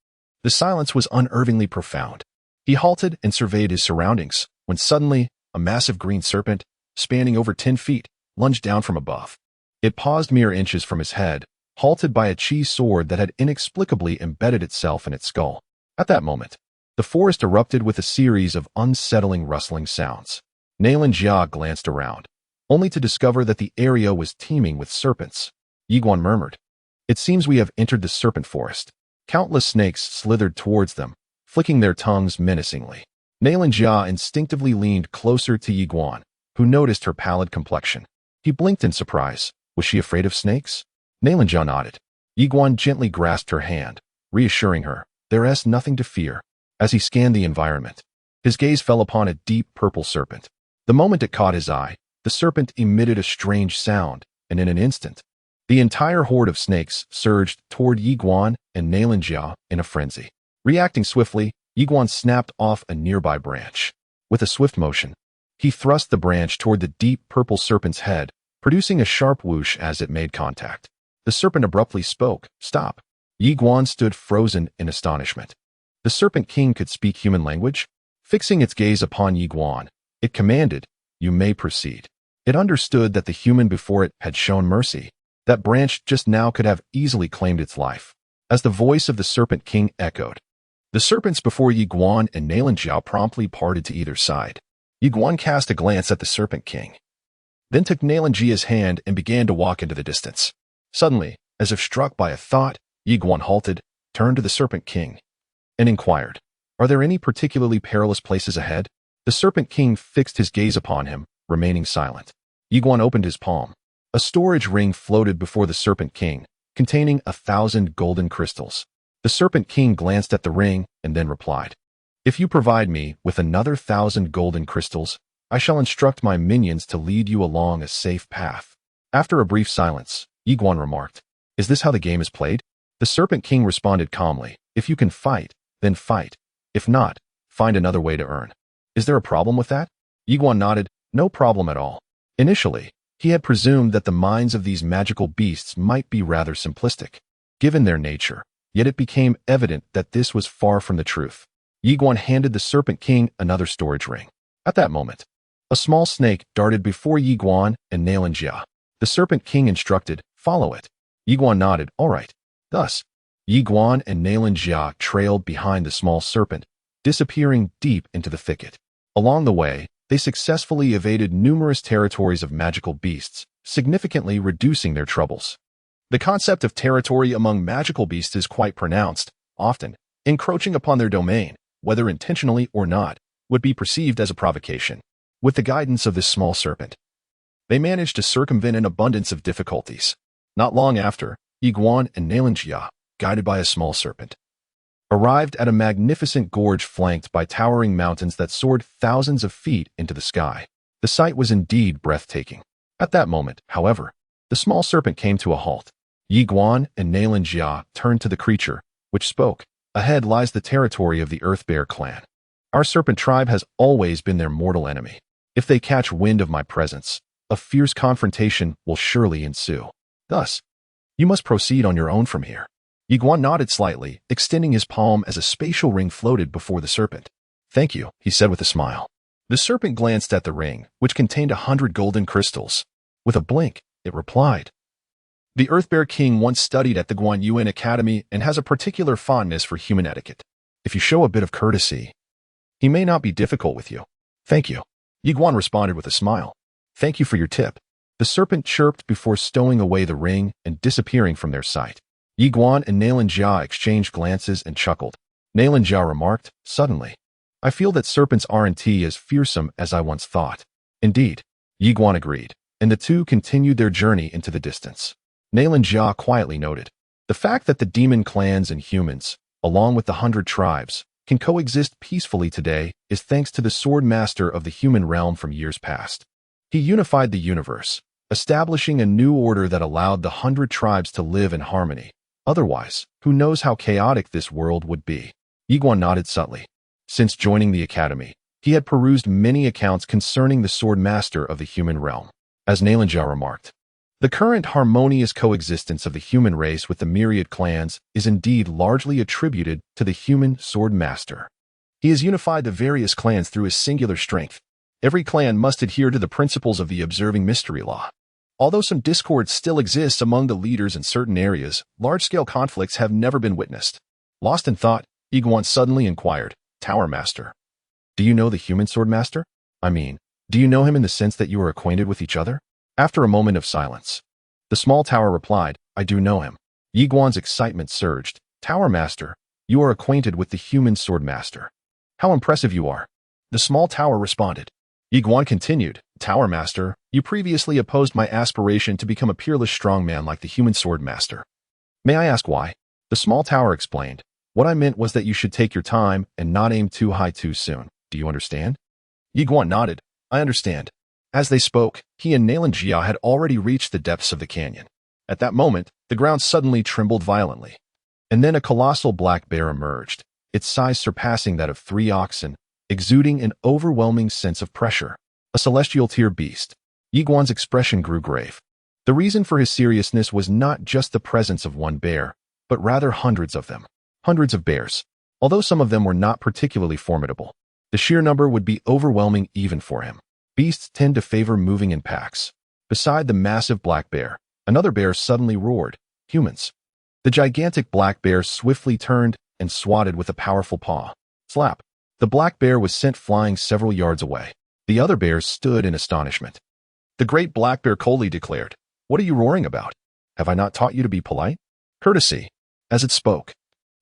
The silence was unnervingly profound. He halted and surveyed his surroundings, when suddenly, a massive green serpent, spanning over 10 feet, lunged down from above. It paused mere inches from his head, halted by a chi sword that had inexplicably embedded itself in its skull. At that moment, the forest erupted with a series of unsettling rustling sounds. Nalan Jia glanced around, only to discover that the area was teeming with serpents. Ye Xuan murmured, it seems we have entered the serpent forest. Countless snakes slithered towards them, flicking their tongues menacingly. Jia instinctively leaned closer to Ye Xuan, who noticed her pallid complexion. He blinked in surprise. Was she afraid of snakes? Jia nodded. Ye Xuan gently grasped her hand, reassuring her, there's nothing to fear. As he scanned the environment, his gaze fell upon a deep purple serpent. The moment it caught his eye, the serpent emitted a strange sound, and in an instant, the entire horde of snakes surged toward Ye Xuan and Jia in a frenzy. Reacting swiftly, Ye Xuan snapped off a nearby branch. With a swift motion, he thrust the branch toward the deep purple serpent's head, producing a sharp whoosh as it made contact. The serpent abruptly spoke, "Stop." Ye Xuan stood frozen in astonishment. The Serpent King could speak human language? Fixing its gaze upon Ye Xuan, it commanded, "You may proceed." It understood that the human before it had shown mercy. That branch just now could have easily claimed its life. As the voice of the Serpent King echoed, the serpents before Ye Xuan and Jia promptly parted to either side. Ye Xuan cast a glance at the Serpent King, then took Jia's hand and began to walk into the distance. Suddenly, as if struck by a thought, Ye Xuan halted, turned to the Serpent King, and inquired, "Are there any particularly perilous places ahead?" The Serpent King fixed his gaze upon him, remaining silent. Ye Xuan opened his palm. A storage ring floated before the Serpent King, containing 1,000 golden crystals. The Serpent King glanced at the ring and then replied, "If you provide me with another 1,000 golden crystals, I shall instruct my minions to lead you along a safe path." After a brief silence, Ye Xuan remarked, "Is this how the game is played?" The Serpent King responded calmly, "If you can fight, then fight. If not, find another way to earn." "Is there a problem with that?" Ye Xuan nodded, "No problem at all." Initially, he had presumed that the minds of these magical beasts might be rather simplistic, given their nature, yet it became evident that this was far from the truth. Ye Xuan handed the Serpent King another storage ring. At that moment, a small snake darted before Ye Xuan and Jia. The Serpent King instructed, "Follow it." Ye Xuan nodded, "All right." Thus, Ye Xuan and Jia trailed behind the small serpent, disappearing deep into the thicket. Along the way, they successfully evaded numerous territories of magical beasts, significantly reducing their troubles. The concept of territory among magical beasts is quite pronounced. Often, encroaching upon their domain, whether intentionally or not, would be perceived as a provocation. With the guidance of this small serpent, they managed to circumvent an abundance of difficulties. Not long after, Ye Xuan and Jia, guided by a small serpent, arrived at a magnificent gorge flanked by towering mountains that soared thousands of feet into the sky. The sight was indeed breathtaking. At that moment, however, the small serpent came to a halt. Ye Xuan and Jia turned to the creature, which spoke, "Ahead lies the territory of the Earth Bear clan. Our serpent tribe has always been their mortal enemy. If they catch wind of my presence, a fierce confrontation will surely ensue. Thus, you must proceed on your own from here." Ye Xuan nodded slightly, extending his palm as a spatial ring floated before the serpent. "Thank you," he said with a smile. The serpent glanced at the ring, which contained 100 golden crystals. With a blink, it replied, "The Earth Bear King once studied at the Guanxuan Academy and has a particular fondness for human etiquette. If you show a bit of courtesy, he may not be difficult with you." "Thank you." Ye Xuan responded with a smile. "Thank you for your tip." The serpent chirped before stowing away the ring and disappearing from their sight. Ye Xuan and Jia exchanged glances and chuckled. Jia remarked, "Suddenly, I feel that serpents aren't as fearsome as I once thought." Indeed, Ye Xuan agreed, and the two continued their journey into the distance. Jia quietly noted, "The fact that the demon clans and humans, along with the 100 tribes, can coexist peacefully today is thanks to the sword master of the human realm from years past. He unified the universe, establishing a new order that allowed the 100 tribes to live in harmony. Otherwise, who knows how chaotic this world would be." Ye Xuan nodded subtly. Since joining the academy, he had perused many accounts concerning the sword master of the human realm. As Jia remarked, "The current harmonious coexistence of the human race with the myriad clans is indeed largely attributed to the human sword master. He has unified the various clans through his singular strength. Every clan must adhere to the principles of the observing mystery law. Although some discord still exists among the leaders in certain areas, large-scale conflicts have never been witnessed." Lost in thought, Ye Xuan suddenly inquired, "Tower Master, do you know the human sword master? I mean, do you know him in the sense that you are acquainted with each other?" After a moment of silence, the small tower replied, "I do know him." Ye Xuan's excitement surged. "Tower Master, you are acquainted with the human sword master. How impressive you are. The small tower responded. Ye Xuan continued, Tower Master, you previously opposed my aspiration to become a peerless strongman like the human sword master. May I ask why? The small tower explained. What I meant was that you should take your time and not aim too high too soon. Do you understand? Ye Xuan nodded. I understand. As they spoke, he and Yanhuang had already reached the depths of the canyon. At that moment, the ground suddenly trembled violently. And then a colossal black bear emerged, its size surpassing that of 3 oxen, exuding an overwhelming sense of pressure. A celestial tier beast. Ye Xuan's expression grew grave. The reason for his seriousness was not just the presence of one bear, but rather hundreds of them. Hundreds of bears. Although some of them were not particularly formidable, the sheer number would be overwhelming even for him. Beasts tend to favor moving in packs. Beside the massive black bear, another bear suddenly roared, humans. The gigantic black bear swiftly turned and swatted with a powerful paw. Slap. The black bear was sent flying several yards away. The other bears stood in astonishment. The great black bear coldly declared, What are you roaring about? Have I not taught you to be polite? Courtesy. As it spoke,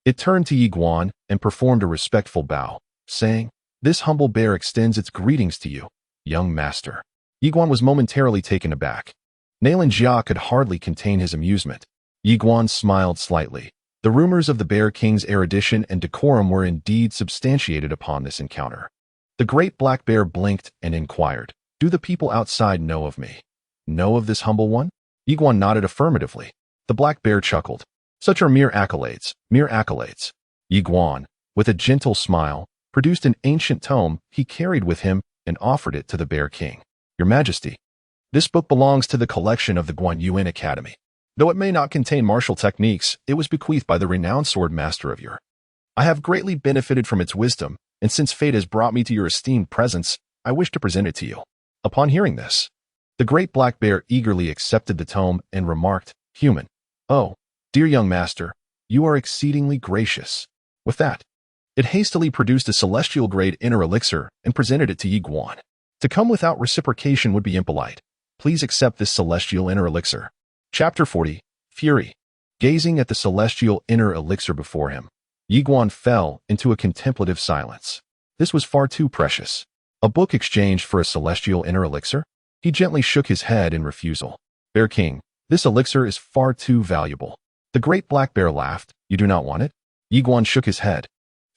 it turned to Ye Xuan and performed a respectful bow, saying, This humble bear extends its greetings to you, young master. Ye Xuan was momentarily taken aback. Yanhuang could hardly contain his amusement. Ye Xuan smiled slightly. The rumors of the Bear King's erudition and decorum were indeed substantiated upon this encounter. The great black bear blinked and inquired, Do the people outside know of me? Know of this humble one? Ye Xuan nodded affirmatively. The black bear chuckled. Such are mere accolades, mere accolades. Ye Xuan, with a gentle smile, produced an ancient tome he carried with him and offered it to the Bear King. Your Majesty, this book belongs to the collection of the Guanxuan Academy. Though it may not contain martial techniques, it was bequeathed by the renowned sword master of your. I have greatly benefited from its wisdom, and since fate has brought me to your esteemed presence, I wish to present it to you. Upon hearing this, the great black bear eagerly accepted the tome and remarked, Human. Oh, dear young master, you are exceedingly gracious. With that, it hastily produced a celestial-grade inner elixir and presented it to Ye Xuan. To come without reciprocation would be impolite. Please accept this celestial inner elixir. Chapter 40, Fury. Gazing at the celestial inner elixir before him, Ye Xuan fell into a contemplative silence. This was far too precious. A book exchanged for a celestial inner elixir? He gently shook his head in refusal. Bear King, this elixir is far too valuable. The great black bear laughed. You do not want it? Ye Xuan shook his head,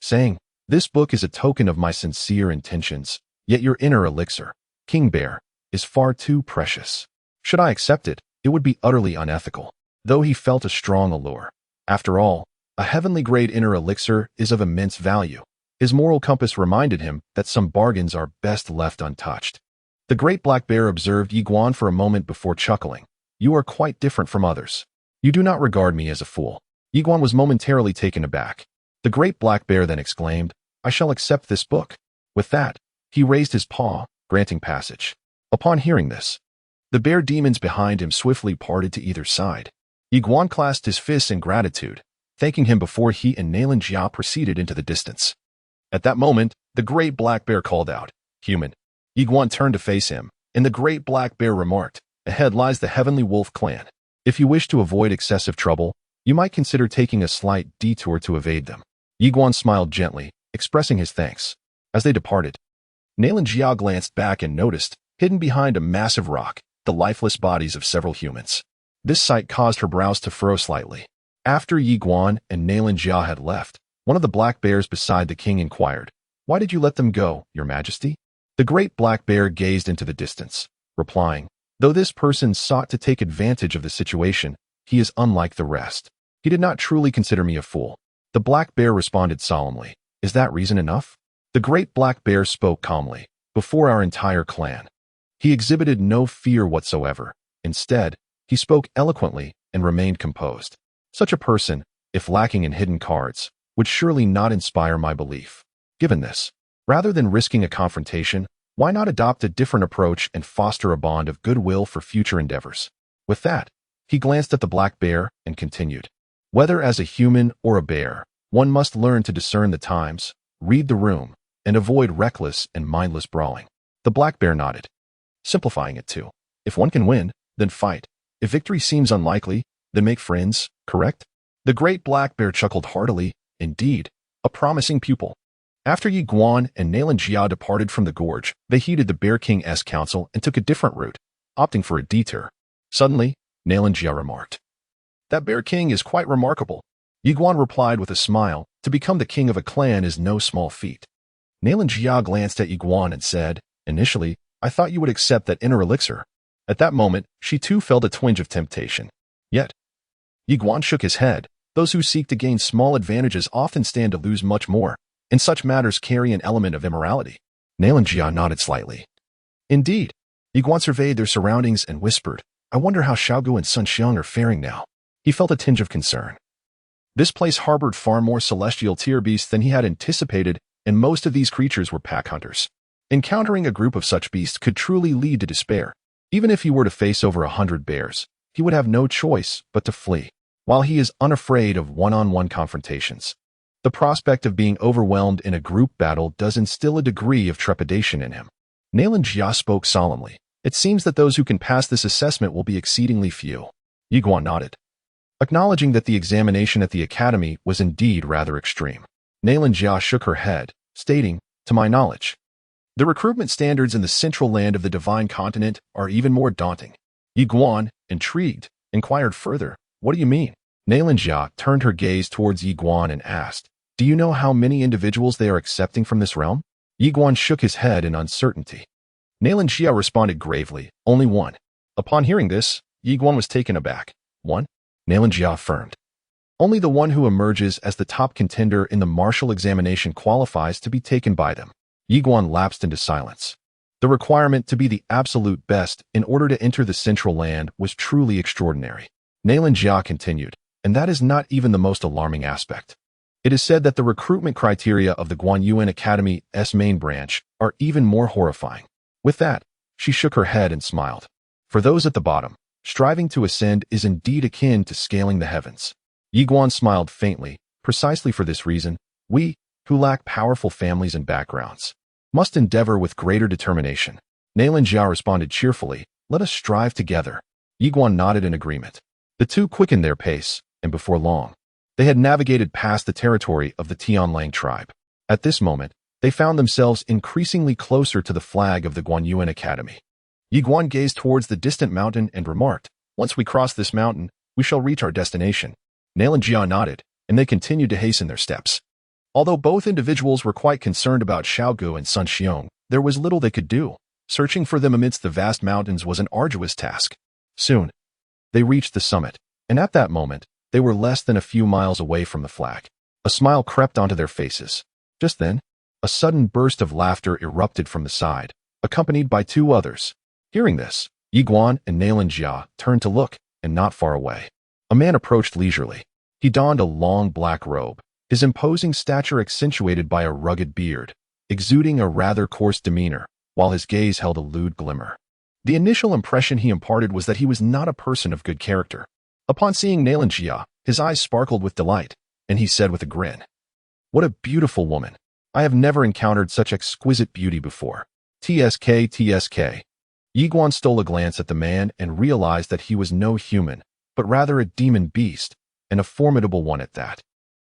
saying, This book is a token of my sincere intentions, yet your inner elixir, King Bear, is far too precious. Should I accept it, it would be utterly unethical. Though he felt a strong allure. After all, a heavenly grade inner elixir is of immense value. His moral compass reminded him that some bargains are best left untouched. The great black bear observed Ye Xuan for a moment before chuckling. You are quite different from others. You do not regard me as a fool. Ye Xuan was momentarily taken aback. The great black bear then exclaimed, I shall accept this book. With that, he raised his paw, granting passage. Upon hearing this, the bear demons behind him swiftly parted to either side. Ye Xuan clasped his fists in gratitude, thanking him before he and Yanhuang proceeded into the distance. At that moment, the great black bear called out, Human. Ye Xuan turned to face him, and the great black bear remarked, Ahead lies the Heavenly Wolf clan. If you wish to avoid excessive trouble, you might consider taking a slight detour to evade them. Ye Xuan smiled gently, expressing his thanks. As they departed, Yanhuang glanced back and noticed, hidden behind a massive rock, the lifeless bodies of several humans. This sight caused her brows to furrow slightly. After Ye Xuan and Yanhuang had left, one of the black bears beside the king inquired, Why did you let them go, your majesty? The great black bear gazed into the distance, replying, Though this person sought to take advantage of the situation, he is unlike the rest. He did not truly consider me a fool. The black bear responded solemnly, Is that reason enough? The great black bear spoke calmly, before our entire clan. He exhibited no fear whatsoever. Instead, he spoke eloquently and remained composed. Such a person, if lacking in hidden cards, would surely not inspire my belief. Given this, rather than risking a confrontation, why not adopt a different approach and foster a bond of goodwill for future endeavors? With that, he glanced at the black bear and continued, Whether as a human or a bear, one must learn to discern the times, read the room, and avoid reckless and mindless brawling. The black bear nodded, simplifying it to, If one can win, then fight. If victory seems unlikely, then make friends, correct? The great black bear chuckled heartily. Indeed, a promising pupil. After Ye Xuan and Nalan Jia departed from the gorge, they heeded the Bear King's counsel and took a different route, opting for a detour. Suddenly, Nalan Jia remarked, "That Bear King is quite remarkable." Ye Xuan replied with a smile, "To become the king of a clan is no small feat." Nalan Jia glanced at Ye Xuan and said, "Initially, I thought you would accept that inner elixir." At that moment, she too felt a twinge of temptation. Yet, Ye Xuan shook his head. Those who seek to gain small advantages often stand to lose much more, and such matters carry an element of immorality. Nalan Jia nodded slightly. Indeed. Ye Xuan surveyed their surroundings and whispered, "I wonder how Xiaogu and Sun Xiang are faring now." He felt a tinge of concern. This place harbored far more celestial tier beasts than he had anticipated, and most of these creatures were pack hunters. Encountering a group of such beasts could truly lead to despair. Even if he were to face over 100 bears, he would have no choice but to flee. While he is unafraid of one-on-one confrontations, the prospect of being overwhelmed in a group battle does instill a degree of trepidation in him. Nalan Jia spoke solemnly. "It seems that those who can pass this assessment will be exceedingly few." Ye Xuan nodded, acknowledging that the examination at the academy was indeed rather extreme. Nalan Jia shook her head, stating, "To my knowledge, the recruitment standards in the central land of the divine continent are even more daunting." Ye Xuan, intrigued, inquired further, "What do you mean?" Nalan Jia turned her gaze towards Ye Xuan and asked, "Do you know how many individuals they are accepting from this realm?" Ye Xuan shook his head in uncertainty. Nalan Jia responded gravely, "Only one." Upon hearing this, Ye Xuan was taken aback. "One?" Nalan Jia affirmed. "Only the one who emerges as the top contender in the martial examination qualifies to be taken by them." Ye Xuan lapsed into silence. The requirement to be the absolute best in order to enter the central land was truly extraordinary. Nalan Jia continued, "And that is not even the most alarming aspect. It is said that the recruitment criteria of the Guanxuan Academy's main branch are even more horrifying." With that, she shook her head and smiled. "For those at the bottom, striving to ascend is indeed akin to scaling the heavens." Ye Xuan smiled faintly. "Precisely for this reason, we, who lack powerful families and backgrounds, must endeavor with greater determination." Nalan Jia responded cheerfully, "Let us strive together." Ye Xuan nodded in agreement. The two quickened their pace, and before long, they had navigated past the territory of the Tianlang tribe. At this moment, they found themselves increasingly closer to the flag of the Guanxuan Academy. Ye Xuan gazed towards the distant mountain and remarked, "Once we cross this mountain, we shall reach our destination." Nalan Jia nodded, and they continued to hasten their steps. Although both individuals were quite concerned about Xiaogu and Sun Xiang, there was little they could do. Searching for them amidst the vast mountains was an arduous task. Soon, they reached the summit, and at that moment, they were less than a few miles away from the flag. A smile crept onto their faces. Just then, a sudden burst of laughter erupted from the side, accompanied by two others. Hearing this, Ye Xuan and Nalan Jia turned to look, and not far away, a man approached leisurely. He donned a long black robe, his imposing stature accentuated by a rugged beard, exuding a rather coarse demeanor, while his gaze held a lewd glimmer. The initial impression he imparted was that he was not a person of good character. Upon seeing Nalan Jia, his eyes sparkled with delight, and he said with a grin, "What a beautiful woman. I have never encountered such exquisite beauty before. TSK, TSK. Ye Xuan stole a glance at the man and realized that he was no human, but rather a demon beast, and a formidable one at that,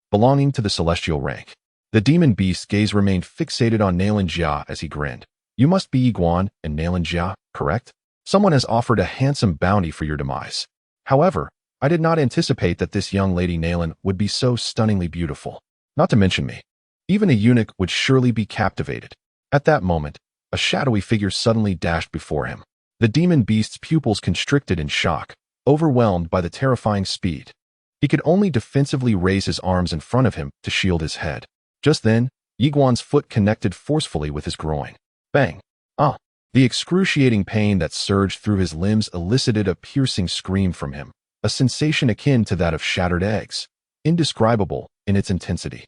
belonging to the celestial rank. The demon beast's gaze remained fixated on Nalan Jia as he grinned. "You must be Ye Xuan and Nalan Jia, correct? Someone has offered a handsome bounty for your demise. However, I did not anticipate that this young lady Nalan would be so stunningly beautiful. Not to mention me. Even a eunuch would surely be captivated." At that moment, a shadowy figure suddenly dashed before him. The demon beast's pupils constricted in shock, overwhelmed by the terrifying speed. He could only defensively raise his arms in front of him to shield his head. Just then, Ye Xuan's foot connected forcefully with his groin. Bang! Ah! The excruciating pain that surged through his limbs elicited a piercing scream from him, a sensation akin to that of shattered eggs, indescribable in its intensity.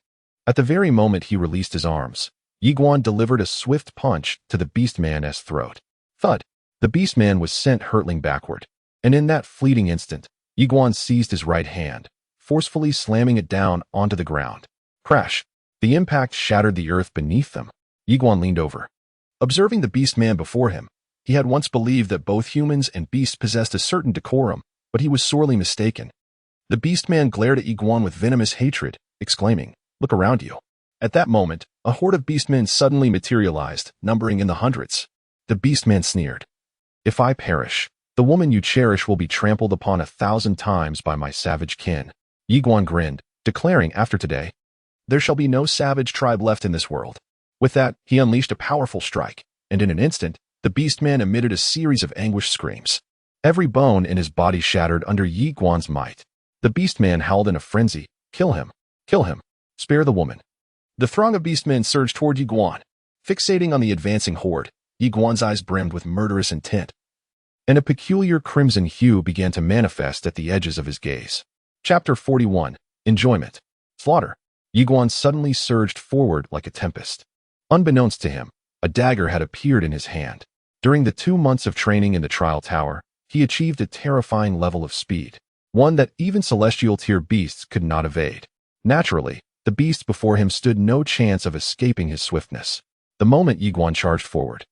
At the very moment he released his arms, Ye Xuan delivered a swift punch to the beastman's throat. Thud! The beastman was sent hurtling backward, and in that fleeting instant, Ye Xuan seized his right hand, forcefully slamming it down onto the ground. Crash! The impact shattered the earth beneath them. Ye Xuan leaned over. Observing the beastman before him, he had once believed that both humans and beasts possessed a certain decorum, but he was sorely mistaken. The beastman glared at Ye Xuan with venomous hatred, exclaiming, "Look around you." At that moment, A horde of beastmen suddenly materialized, numbering in the hundreds. The beastman sneered. If I perish, the woman you cherish will be trampled upon 1,000 times by my savage kin. Ye Xuan grinned, declaring after today, there shall be no savage tribe left in this world. With that, he unleashed a powerful strike, and in an instant, the beastman emitted a series of anguished screams. Every bone in his body shattered under Ye Xuan's might. The beastman howled in a frenzy, kill him, spare the woman. The throng of beastmen surged toward Ye Xuan. Fixating on the advancing horde, Ye Xuan's eyes brimmed with murderous intent, and a peculiar crimson hue began to manifest at the edges of his gaze. Chapter 41. Enjoyment. Slaughter. Ye Xuan suddenly surged forward like a tempest. Unbeknownst to him, a dagger had appeared in his hand. During the 2 months of training in the trial tower, he achieved a terrifying level of speed, one that even celestial-tier beasts could not evade. Naturally, the beasts before him stood no chance of escaping his swiftness. The moment Ye Xuan charged forward,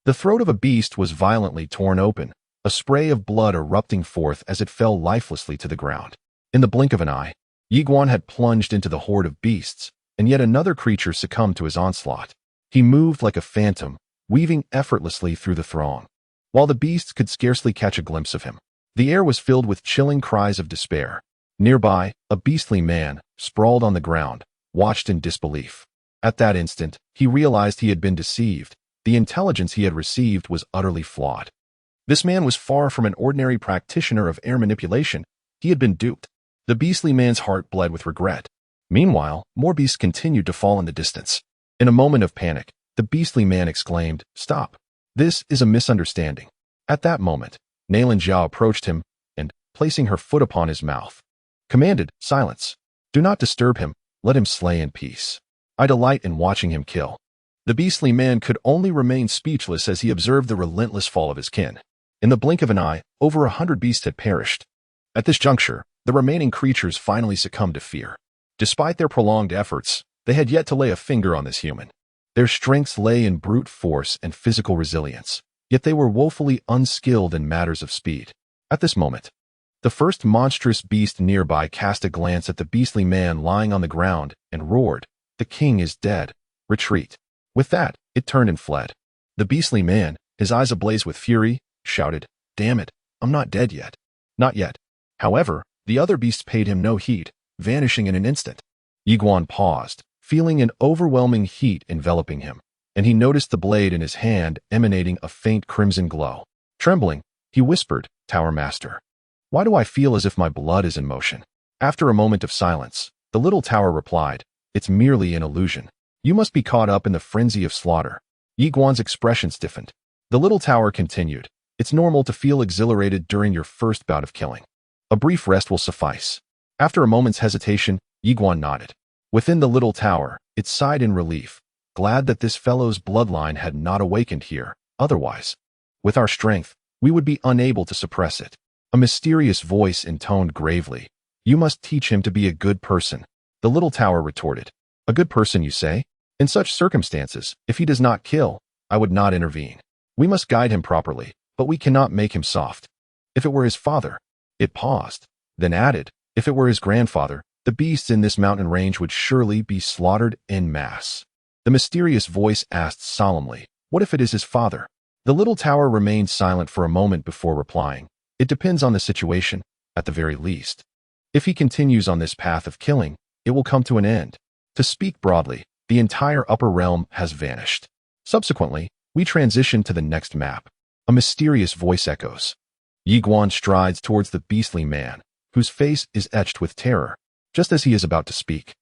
the throat of a beast was violently torn open, a spray of blood erupting forth as it fell lifelessly to the ground. In the blink of an eye, Ye Xuan had plunged into the horde of beasts, and yet another creature succumbed to his onslaught. He moved like a phantom, weaving effortlessly through the throng. While the beasts could scarcely catch a glimpse of him, the air was filled with chilling cries of despair. Nearby, a beastly man, sprawled on the ground, watched in disbelief. At that instant, he realized he had been deceived. The intelligence he had received was utterly flawed. This man was far from an ordinary practitioner of air manipulation. He had been duped. The beastly man's heart bled with regret. Meanwhile, more beasts continued to fall in the distance. In a moment of panic, the beastly man exclaimed, "Stop! This is a misunderstanding." At that moment, Nalan Zhao approached him and, placing her foot upon his mouth, commanded, "Silence. Do not disturb him. Let him slay in peace. I delight in watching him kill." The beastly man could only remain speechless as he observed the relentless fall of his kin. In the blink of an eye, over 100 beasts had perished. At this juncture, the remaining creatures finally succumbed to fear. Despite their prolonged efforts, they had yet to lay a finger on this human. Their strengths lay in brute force and physical resilience, yet they were woefully unskilled in matters of speed. At this moment, the first monstrous beast nearby cast a glance at the beastly man lying on the ground and roared, "The king is dead. Retreat." With that, it turned and fled. The beastly man, his eyes ablaze with fury, shouted, "Damn it, I'm not dead yet." Not yet. However, the other beasts paid him no heed, vanishing in an instant. Ye Xuan paused, feeling an overwhelming heat enveloping him, and he noticed the blade in his hand emanating a faint crimson glow. Trembling, he whispered, "Tower Master, why do I feel as if my blood is in motion?" After a moment of silence, the little tower replied, "It's merely an illusion. You must be caught up in the frenzy of slaughter." Ye Xuan's expression stiffened. The little tower continued, "It's normal to feel exhilarated during your first bout of killing. A brief rest will suffice." After a moment's hesitation, Ye Xuan nodded. Within the little tower, it sighed in relief, glad that this fellow's bloodline had not awakened here. Otherwise, with our strength, we would be unable to suppress it. A mysterious voice intoned gravely, "You must teach him to be a good person." The little tower retorted, "A good person, you say? In such circumstances, if he does not kill, I would not intervene. We must guide him properly, but we cannot make him soft. If it were his father..." It paused, then added, "If it were his grandfather, the beasts in this mountain range would surely be slaughtered en masse." The mysterious voice asked solemnly, "What if it is his father?" The little tower remained silent for a moment before replying, "It depends on the situation, at the very least. If he continues on this path of killing, it will come to an end. To speak broadly, the entire upper realm has vanished. Subsequently, we transition to the next map." A mysterious voice echoes. Ye Xuan strides towards the beastly man, whose face is etched with terror. Just as he is about to speak,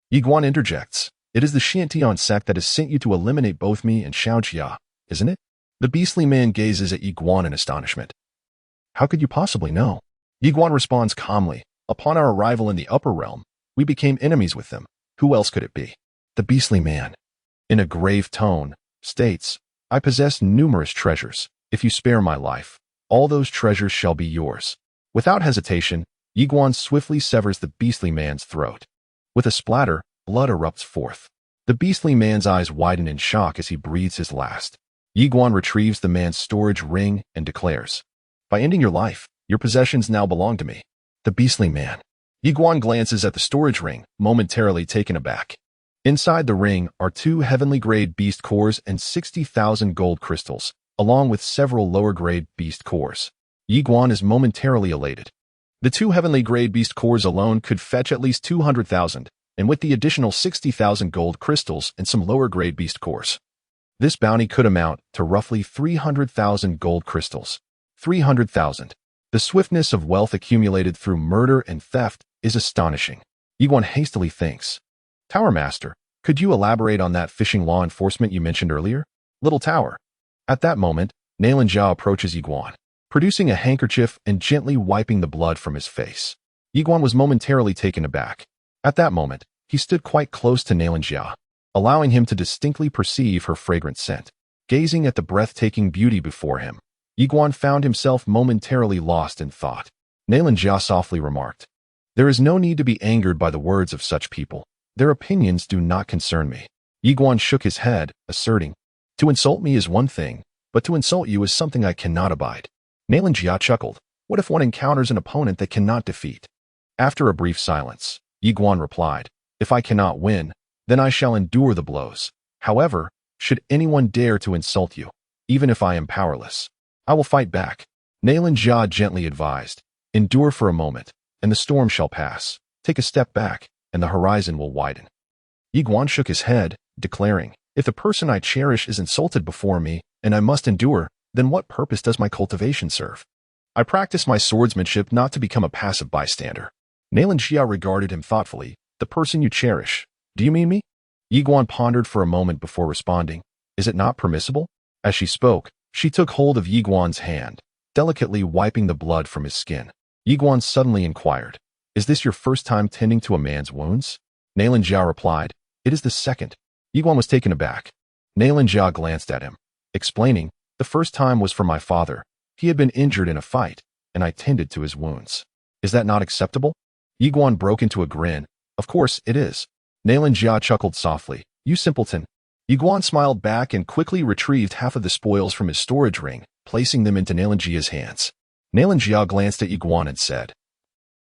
Ye Xuan interjects, "It is the Xiantian sect that has sent you to eliminate both me and Xiaojia, isn't it?" The beastly man gazes at Ye Xuan in astonishment. "How could you possibly know?" Ye Xuan responds calmly, "Upon our arrival in the upper realm, we became enemies with them. Who else could it be?" The beastly man, in a grave tone, states, "I possess numerous treasures. If you spare my life, all those treasures shall be yours." Without hesitation, Ye Xuan swiftly severs the beastly man's throat. With a splatter, blood erupts forth. The beastly man's eyes widen in shock as he breathes his last. Ye Xuan retrieves the man's storage ring and declares, "By ending your life, your possessions now belong to me." The beastly man. Ye Xuan glances at the storage ring, momentarily taken aback. Inside the ring are 2 heavenly-grade beast cores and 60,000 gold crystals, along with several lower-grade beast cores. Ye Xuan is momentarily elated. The 2 heavenly-grade beast cores alone could fetch at least 200,000, and with the additional 60,000 gold crystals and some lower-grade beast cores, this bounty could amount to roughly 300,000 gold crystals. 300,000. The swiftness of wealth accumulated through murder and theft is astonishing. Ye Xuan hastily thinks. Tower Master, could you elaborate on that fishing law enforcement you mentioned earlier? Little Tower. At that moment, Nailan Jia approaches Ye Xuan, producing a handkerchief and gently wiping the blood from his face. Ye Xuan was momentarily taken aback. At that moment, he stood quite close to Nailan Jia, allowing him to distinctly perceive her fragrant scent. Gazing at the breathtaking beauty before him, Ye Xuan found himself momentarily lost in thought. Nailan Jia softly remarked, "There is no need to be angered by the words of such people. Their opinions do not concern me." Ye Xuan shook his head, asserting, "To insult me is one thing, but to insult you is something I cannot abide." Nailan Jia chuckled. "What if one encounters an opponent that cannot defeat?" After a brief silence, Ye Xuan replied, "If I cannot win, then I shall endure the blows. However, should anyone dare to insult you, even if I am powerless, I will fight back." Nailan Jia gently advised, "Endure for a moment, and the storm shall pass. Take a step back, and the horizon will widen." Ye Xuan shook his head, declaring, "If the person I cherish is insulted before me, and I must endure, then what purpose does my cultivation serve? I practice my swordsmanship not to become a passive bystander." Nailan Jia regarded him thoughtfully. "The person you cherish. Do you mean me?" Ye Xuan pondered for a moment before responding, "Is it not permissible?" As she spoke, she took hold of Ye Xuan's hand, delicately wiping the blood from his skin. Ye Xuan suddenly inquired, "Is this your first time tending to a man's wounds?" Nailan Jia replied, "It is the second." Ye Xuan was taken aback. Nailan Jia glanced at him, explaining, "The first time was for my father. He had been injured in a fight, and I tended to his wounds. Is that not acceptable?" Ye Xuan broke into a grin. "Of course it is." Nailan Jia chuckled softly. "You simpleton." Ye Xuan smiled back and quickly retrieved half of the spoils from his storage ring, placing them into Nailan Jia's hands. Nailan Jia glanced at Ye Xuan and said,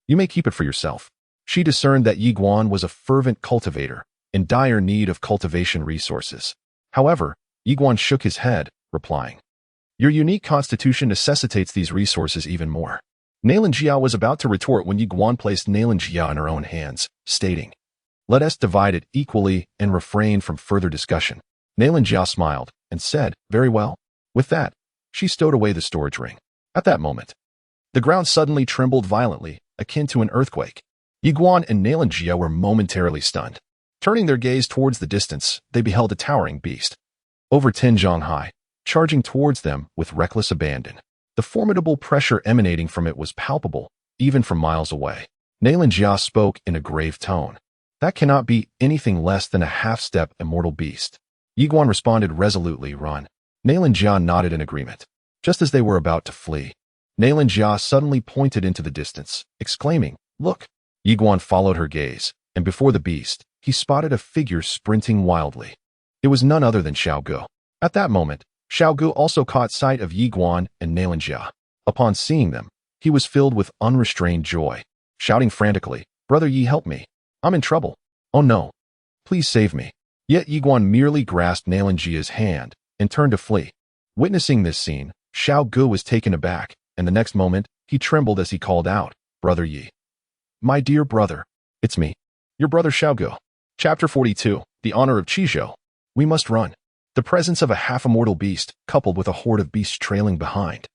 "You may keep it for yourself." She discerned that Ye Xuan was a fervent cultivator, in dire need of cultivation resources. However, Ye Xuan shook his head, replying, "Your unique constitution necessitates these resources even more." Nailan Jia was about to retort when Ye Xuan placed Nailan Jia in her own hands, stating, "Let us divide it equally and refrain from further discussion." Nailan Jia smiled and said, "Very well." With that, she stowed away the storage ring. At that moment, the ground suddenly trembled violently, akin to an earthquake. Ye Xuan and Nailan Jia were momentarily stunned. Turning their gaze towards the distance, they beheld a towering beast, over 10 zhang high, charging towards them with reckless abandon. The formidable pressure emanating from it was palpable, even from miles away. Nailan Jia spoke in a grave tone. "That cannot be anything less than a half-step immortal beast." Ye Xuan responded resolutely, "Run." Nailan Jia nodded in agreement. Just as they were about to flee, Nailan Jia suddenly pointed into the distance, exclaiming, "Look!" Ye Xuan followed her gaze, and before the beast, he spotted a figure sprinting wildly. It was none other than Xiao Gu. At that moment, Xiao Gu also caught sight of Ye Xuan and Nailan Jia. Upon seeing them, he was filled with unrestrained joy, shouting frantically, "Brother Yi, help me! I'm in trouble! Oh no! Please save me!" Yet Ye Xuan merely grasped Nailan Jia's hand and turned to flee. Witnessing this scene, Xiao Gu was taken aback, and the next moment, he trembled as he called out, "Brother Yi! My dear brother! It's me, your brother Xiao Gu." Chapter 42, The Honor of Qizhou. We must run. The presence of a half-immortal beast, coupled with a horde of beasts trailing behind,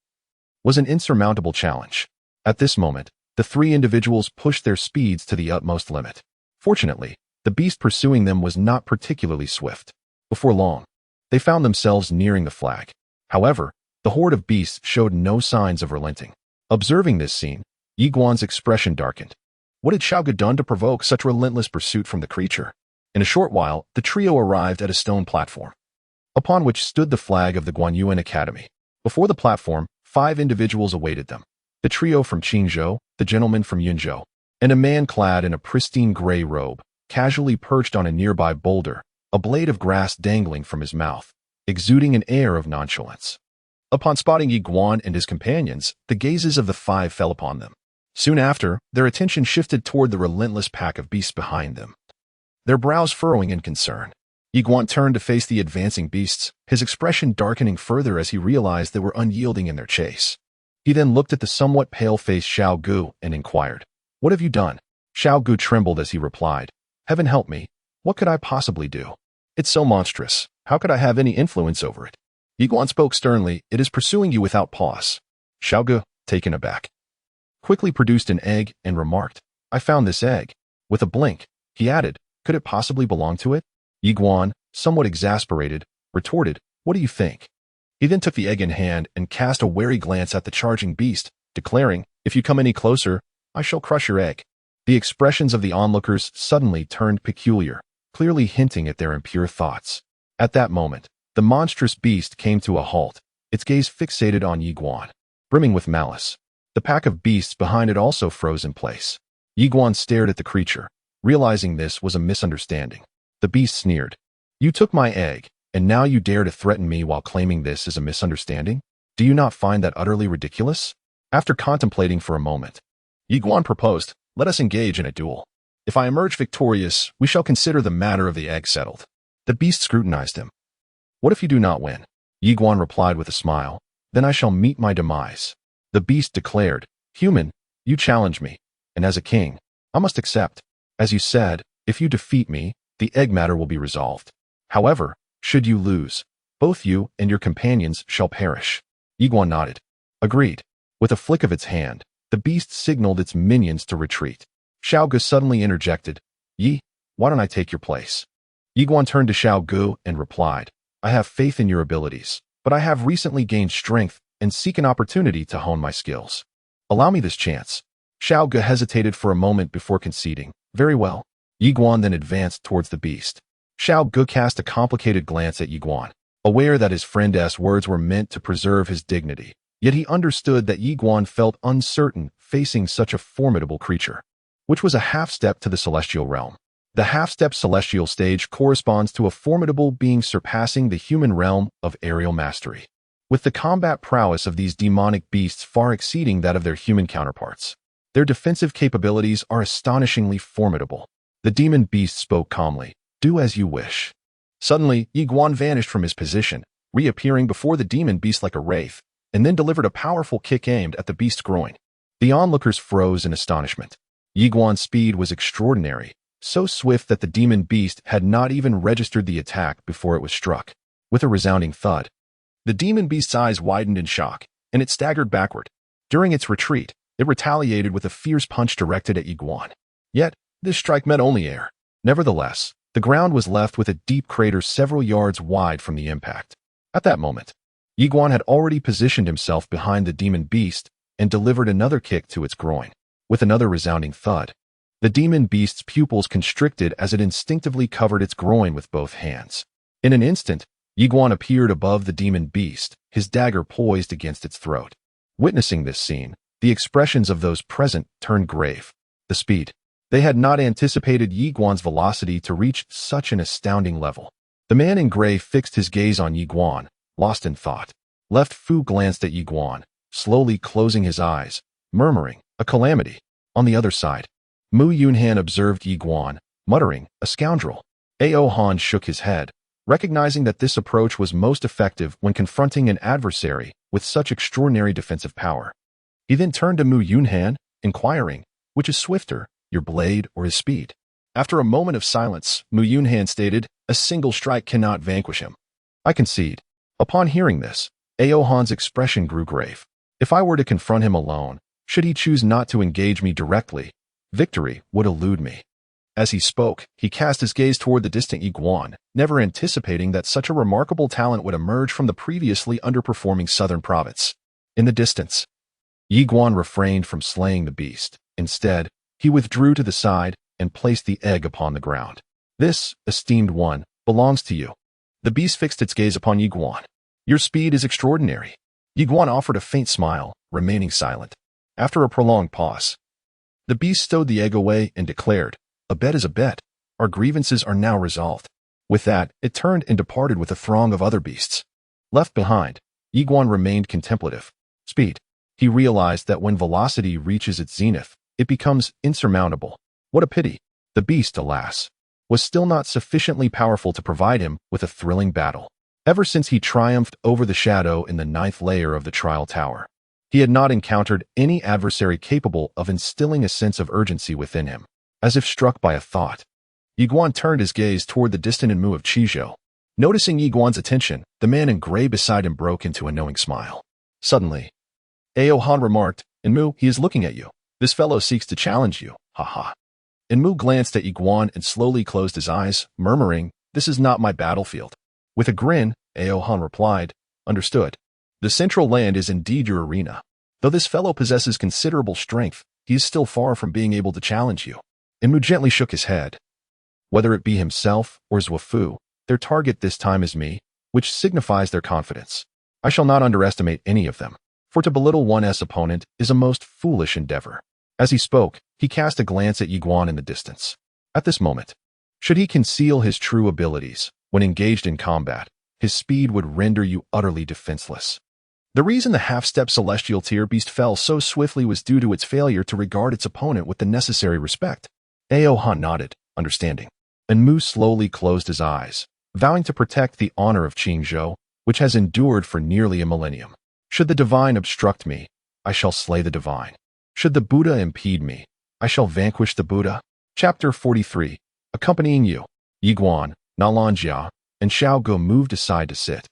was an insurmountable challenge. At this moment, the 3 individuals pushed their speeds to the utmost limit. Fortunately, the beast pursuing them was not particularly swift. Before long, they found themselves nearing the flag. However, the horde of beasts showed no signs of relenting. Observing this scene, Ye Xuan's expression darkened. What had Xiao Gu done to provoke such relentless pursuit from the creature? In a short while, the trio arrived at a stone platform, upon which stood the flag of the Guanxuan Academy. Before the platform, 5 individuals awaited them. The trio from Qingzhou, the gentleman from Yunzhou, and a man clad in a pristine gray robe, casually perched on a nearby boulder, a blade of grass dangling from his mouth, exuding an air of nonchalance. Upon spotting Ye Xuan and his companions, the gazes of the 5 fell upon them. Soon after, their attention shifted toward the relentless pack of beasts behind them. their brows furrowing in concern. Ye Xuan turned to face the advancing beasts, his expression darkening further as he realized they were unyielding in their chase. He then looked at the somewhat pale-faced Xiao Gu and inquired, "What have you done?" Xiao Gu trembled as he replied, "Heaven help me. What could I possibly do? It's so monstrous. How could I have any influence over it?" Ye Xuan spoke sternly, "It is pursuing you without pause." Xiao Gu, taken aback, quickly produced an egg and remarked, "I found this egg." With a blink, he added, "Could it possibly belong to it?" Ye Xuan, somewhat exasperated, retorted, "What do you think?" He then took the egg in hand and cast a wary glance at the charging beast, declaring, "If you come any closer, I shall crush your egg." The expressions of the onlookers suddenly turned peculiar, clearly hinting at their impure thoughts. At that moment, the monstrous beast came to a halt, its gaze fixated on Ye Xuan, brimming with malice. The pack of beasts behind it also froze in place. Ye Xuan stared at the creature, realizing this was a misunderstanding. The beast sneered, "You took my egg, and now you dare to threaten me while claiming this is a misunderstanding? Do you not find that utterly ridiculous?" After contemplating for a moment, Ye Xuan proposed, "Let us engage in a duel. If I emerge victorious, we shall consider the matter of the egg settled." The beast scrutinized him. "What if you do not win?" Ye Xuan replied with a smile, "Then I shall meet my demise." The beast declared, "Human, you challenge me, and as a king, I must accept. As you said, if you defeat me, the egg matter will be resolved. However, should you lose, both you and your companions shall perish." Ye Xuan nodded. "Agreed." With a flick of its hand, the beast signaled its minions to retreat. Xiao Gu suddenly interjected, "Yi, why don't I take your place?" Ye Xuan turned to Xiao Gu and replied, "I have faith in your abilities, but I have recently gained strength and seek an opportunity to hone my skills. Allow me this chance." Xiao Gu hesitated for a moment before conceding, "Very well." Ye Xuan then advanced towards the beast. Xiao Gu cast a complicated glance at Ye Xuan, aware that his friend's words were meant to preserve his dignity, yet he understood that Ye Xuan felt uncertain facing such a formidable creature, which was a half-step to the celestial realm. The half-step celestial stage corresponds to a formidable being surpassing the human realm of aerial mastery, with the combat prowess of these demonic beasts far exceeding that of their human counterparts. Their defensive capabilities are astonishingly formidable. The demon beast spoke calmly, "Do as you wish." Suddenly, Ye Xuan vanished from his position, reappearing before the demon beast like a wraith, and then delivered a powerful kick aimed at the beast's groin. The onlookers froze in astonishment. Ye Xuan's speed was extraordinary, so swift that the demon beast had not even registered the attack before it was struck. With a resounding thud, the demon beast's eyes widened in shock, and it staggered backward. During its retreat, it retaliated with a fierce punch directed at Ye Xuan. Yet, this strike met only air. Nevertheless, the ground was left with a deep crater several yards wide from the impact. At that moment, Ye Xuan had already positioned himself behind the demon beast and delivered another kick to its groin. With another resounding thud, the demon beast's pupils constricted as it instinctively covered its groin with both hands. In an instant, Ye Xuan appeared above the demon beast, his dagger poised against its throat. Witnessing this scene, the expressions of those present turned grave. The speed. They had not anticipated Ye Xuan's velocity to reach such an astounding level. The man in gray fixed his gaze on Ye Xuan, lost in thought. Left Fu glanced at Ye Xuan, slowly closing his eyes, murmuring, "A calamity." On the other side, Mu Yunhan observed Ye Xuan, muttering, "A scoundrel." Ao Han shook his head, recognizing that this approach was most effective when confronting an adversary with such extraordinary defensive power. He then turned to Mu Yunhan, inquiring, "Which is swifter, your blade or his speed?" After a moment of silence, Mu Yunhan stated, "A single strike cannot vanquish him." "I concede." Upon hearing this, Ao Han's expression grew grave. "If I were to confront him alone, should he choose not to engage me directly, victory would elude me." As he spoke, he cast his gaze toward the distant Ye Xuan, never anticipating that such a remarkable talent would emerge from the previously underperforming southern province. In the distance, Ye Xuan refrained from slaying the beast. Instead, he withdrew to the side and placed the egg upon the ground. "This, esteemed one, belongs to you." The beast fixed its gaze upon Ye Xuan. "Your speed is extraordinary." Ye Xuan offered a faint smile, remaining silent. After a prolonged pause, the beast stowed the egg away and declared, "A bet is a bet. Our grievances are now resolved." With that, it turned and departed with a throng of other beasts. Left behind, Ye Xuan remained contemplative. Speed. He realized that when velocity reaches its zenith, it becomes insurmountable. What a pity. The beast, alas, was still not sufficiently powerful to provide him with a thrilling battle. Ever since he triumphed over the shadow in the 9th layer of the trial tower, he had not encountered any adversary capable of instilling a sense of urgency within him. As if struck by a thought, Ye Xuan turned his gaze toward the distant Enmu of Qizhou. Noticing Ye Xuan's attention, the man in gray beside him broke into a knowing smile. Suddenly, Ao Han remarked, "Enmu, he is looking at you. This fellow seeks to challenge you, haha." Enmu glanced at Ye Xuan and slowly closed his eyes, murmuring, "This is not my battlefield." With a grin, Ao Han replied, "Understood. The Central Land is indeed your arena. Though this fellow possesses considerable strength, he is still far from being able to challenge you." Enmu gently shook his head. Whether it be himself or Zhuofu, their target this time is me, which signifies their confidence. I shall not underestimate any of them, for to belittle one's opponent is a most foolish endeavor. As he spoke, he cast a glance at Ye Xuan in the distance. At this moment, should he conceal his true abilities, when engaged in combat, his speed would render you utterly defenseless. The reason the half-step celestial tier beast fell so swiftly was due to its failure to regard its opponent with the necessary respect. Ao Han nodded, understanding. Enmu slowly closed his eyes, vowing to protect the honor of Qingzhou, which has endured for nearly a millennium. Should the divine obstruct me, I shall slay the divine. Should the Buddha impede me, I shall vanquish the Buddha. Chapter 43. Accompanying you, Ye Xuan, Nalanjia, and Xiao Ge moved aside to sit,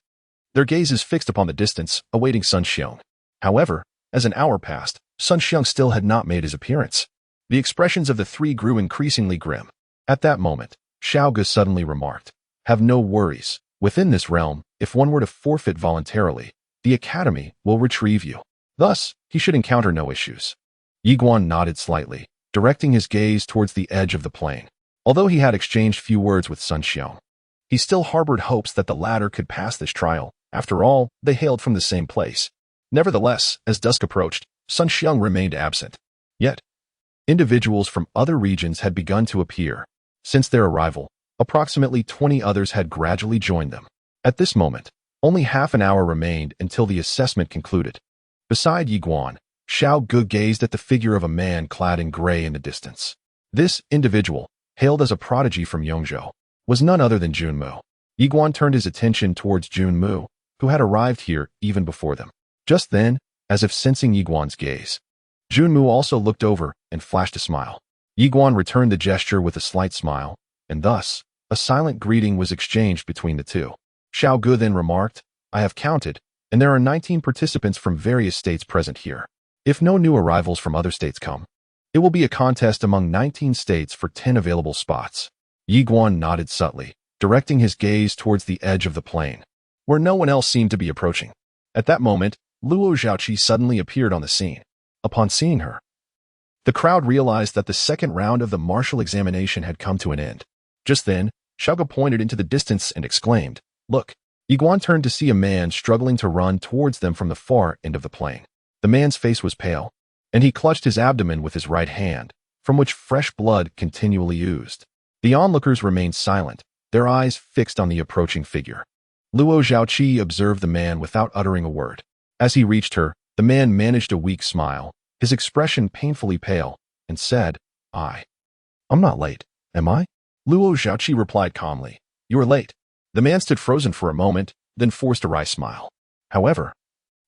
their gazes fixed upon the distance, awaiting Sun Xiong. However, as an hour passed, Sun Xiong still had not made his appearance. The expressions of the three grew increasingly grim. At that moment, Xiao Ge suddenly remarked, "Have no worries. Within this realm, if one were to forfeit voluntarily, the Academy will retrieve you. Thus, he should encounter no issues." Ye Xuan nodded slightly, directing his gaze towards the edge of the plain. Although he had exchanged few words with Sun Xiong, he still harbored hopes that the latter could pass this trial. After all, they hailed from the same place. Nevertheless, as dusk approached, Sun Xiong remained absent. Yet, individuals from other regions had begun to appear. Since their arrival, approximately 20 others had gradually joined them. At this moment, only half an hour remained until the assessment concluded. Beside Ye Xuan, Xiao Ge gazed at the figure of a man clad in gray in the distance. This individual, hailed as a prodigy from Yongzhou, was none other than Junmu. Ye Xuan turned his attention towards Junmu, who had arrived here even before them. Just then, as if sensing Ye Xuan's gaze, Junmu also looked over and flashed a smile. Ye Xuan returned the gesture with a slight smile, and thus, a silent greeting was exchanged between the two. Xiao Ge then remarked, "I have counted, and there are 19 participants from various states present here. If no new arrivals from other states come, it will be a contest among 19 states for 10 available spots." Ye Xuan nodded subtly, directing his gaze towards the edge of the plain, where no one else seemed to be approaching. At that moment, Luo Zhaoqi suddenly appeared on the scene. Upon seeing her, the crowd realized that the second round of the martial examination had come to an end. Just then, Xiao Ge pointed into the distance and exclaimed, "Look." Ye Xuan turned to see a man struggling to run towards them from the far end of the plain. The man's face was pale, and he clutched his abdomen with his right hand, from which fresh blood continually oozed. The onlookers remained silent, their eyes fixed on the approaching figure. Luo Zhaoqi observed the man without uttering a word. As he reached her, the man managed a weak smile, his expression painfully pale, and said, I'm not late, am I?" Luo Zhaoqi replied calmly, "You are late." The man stood frozen for a moment, then forced a wry smile. However,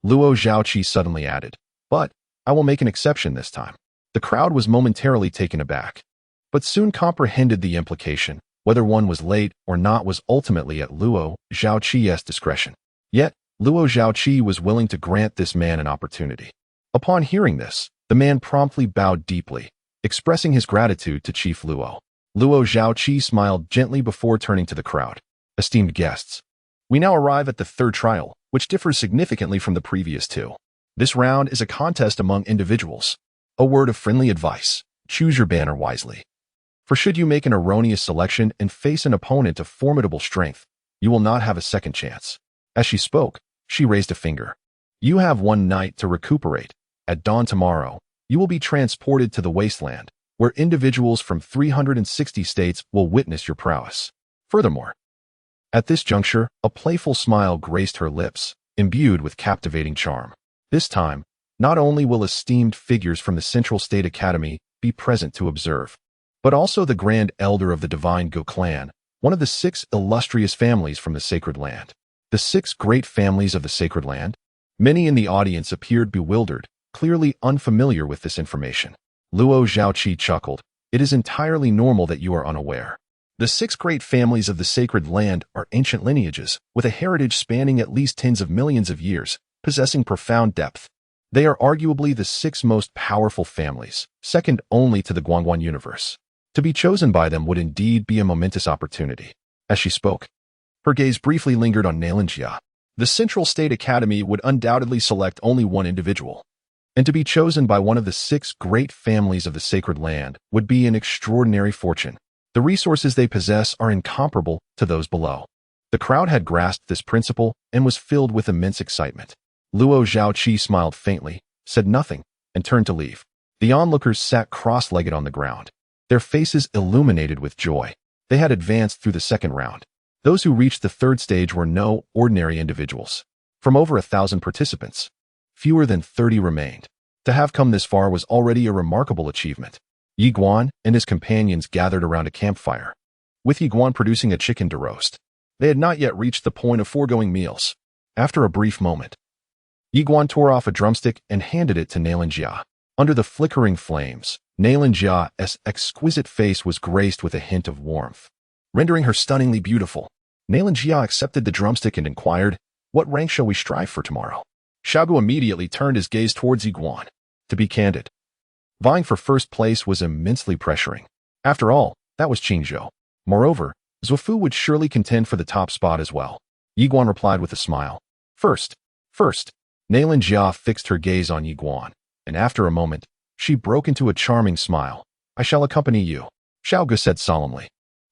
Luo Zhaoqi suddenly added, "But I will make an exception this time." The crowd was momentarily taken aback, but soon comprehended the implication. Whether one was late or not was ultimately at Luo Zhaoqi's discretion. Yet, Luo Zhaoqi was willing to grant this man an opportunity. Upon hearing this, the man promptly bowed deeply, expressing his gratitude to Chief Luo. Luo Zhaoqi smiled gently before turning to the crowd. "Esteemed guests, we now arrive at the third trial, which differs significantly from the previous two. This round is a contest among individuals. A word of friendly advice: choose your banner wisely. For should you make an erroneous selection and face an opponent of formidable strength, you will not have a second chance." As she spoke, she raised a finger. "You have one night to recuperate. At dawn tomorrow, you will be transported to the wasteland, where individuals from 360 states will witness your prowess." Furthermore, at this juncture, a playful smile graced her lips, imbued with captivating charm. This time, not only will esteemed figures from the Central State Academy be present to observe, but also the Grand Elder of the Divine Go clan, one of the 6 illustrious families from the Sacred Land. The 6 great families of the Sacred Land? Many in the audience appeared bewildered, clearly unfamiliar with this information. Luo Zhaoqi chuckled. It is entirely normal that you are unaware. The 6 great families of the Sacred Land are ancient lineages, with a heritage spanning at least tens of millions of years, possessing profound depth. They are arguably the 6 most powerful families, second only to the Guanxuan universe. To be chosen by them would indeed be a momentous opportunity. As she spoke, her gaze briefly lingered on Yanhuang. The Central State Academy would undoubtedly select only one individual. And to be chosen by one of the 6 great families of the Sacred Land would be an extraordinary fortune. The resources they possess are incomparable to those below. The crowd had grasped this principle and was filled with immense excitement. Luo Zhaoqi smiled faintly, said nothing, and turned to leave. The onlookers sat cross-legged on the ground, their faces illuminated with joy. They had advanced through the second round. Those who reached the third stage were no ordinary individuals. From over 1,000 participants, fewer than 30 remained. To have come this far was already a remarkable achievement. Ye Xuan and his companions gathered around a campfire, with Ye Xuan producing a chicken to roast. They had not yet reached the point of foregoing meals. After a brief moment, Ye Xuan tore off a drumstick and handed it to Yanhuang. Under the flickering flames, Yanhuang's exquisite face was graced with a hint of warmth, rendering her stunningly beautiful. Yanhuang accepted the drumstick and inquired, "What rank shall we strive for tomorrow?" Xiaogu immediately turned his gaze towards Ye Xuan. To be candid, vying for first place was immensely pressuring. After all, that was Qingzhou. Moreover, Zuofu would surely contend for the top spot as well. Ye Xuan replied with a smile. First. Yanhuang fixed her gaze on Ye Xuan, and after a moment, she broke into a charming smile. "I shall accompany you," Xiaogu said solemnly.